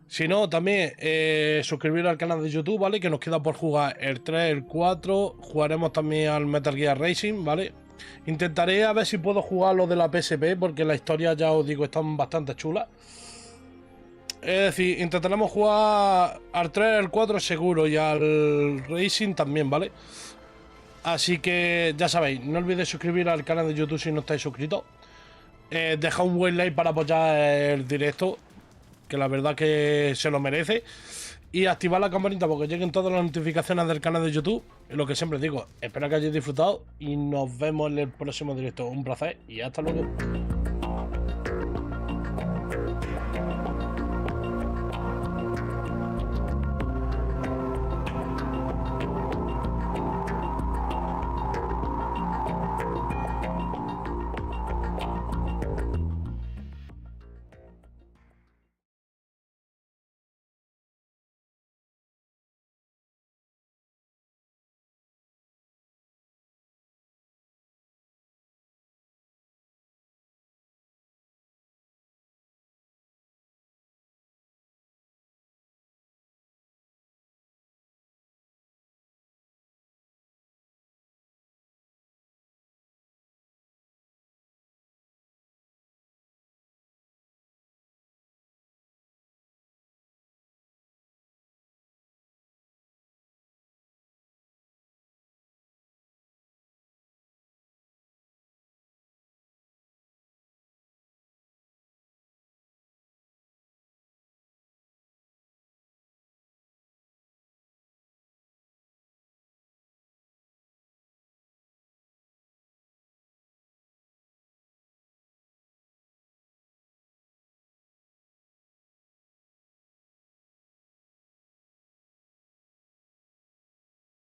Speaker 1: Si no, también suscribiros al canal de YouTube, ¿vale? Que nos queda por jugar el 3, el 4. Jugaremos también al Metal Gear Racing, ¿vale? Intentaré a ver si puedo jugar lo de la PSP, porque la historia, ya os digo, están bastante chulas. Es decir, intentaremos jugar al 3, al 4 seguro, y al Racing también, ¿vale? Así que ya sabéis, no olvidéis suscribir al canal de YouTube si no estáis suscritos. Dejad un buen like para apoyar el directo, que la verdad que se lo merece. Y activad la campanita porque lleguen todas las notificaciones del canal de YouTube. Y lo que siempre digo, espero que hayáis disfrutado y nos vemos en el próximo directo. Un placer y hasta luego.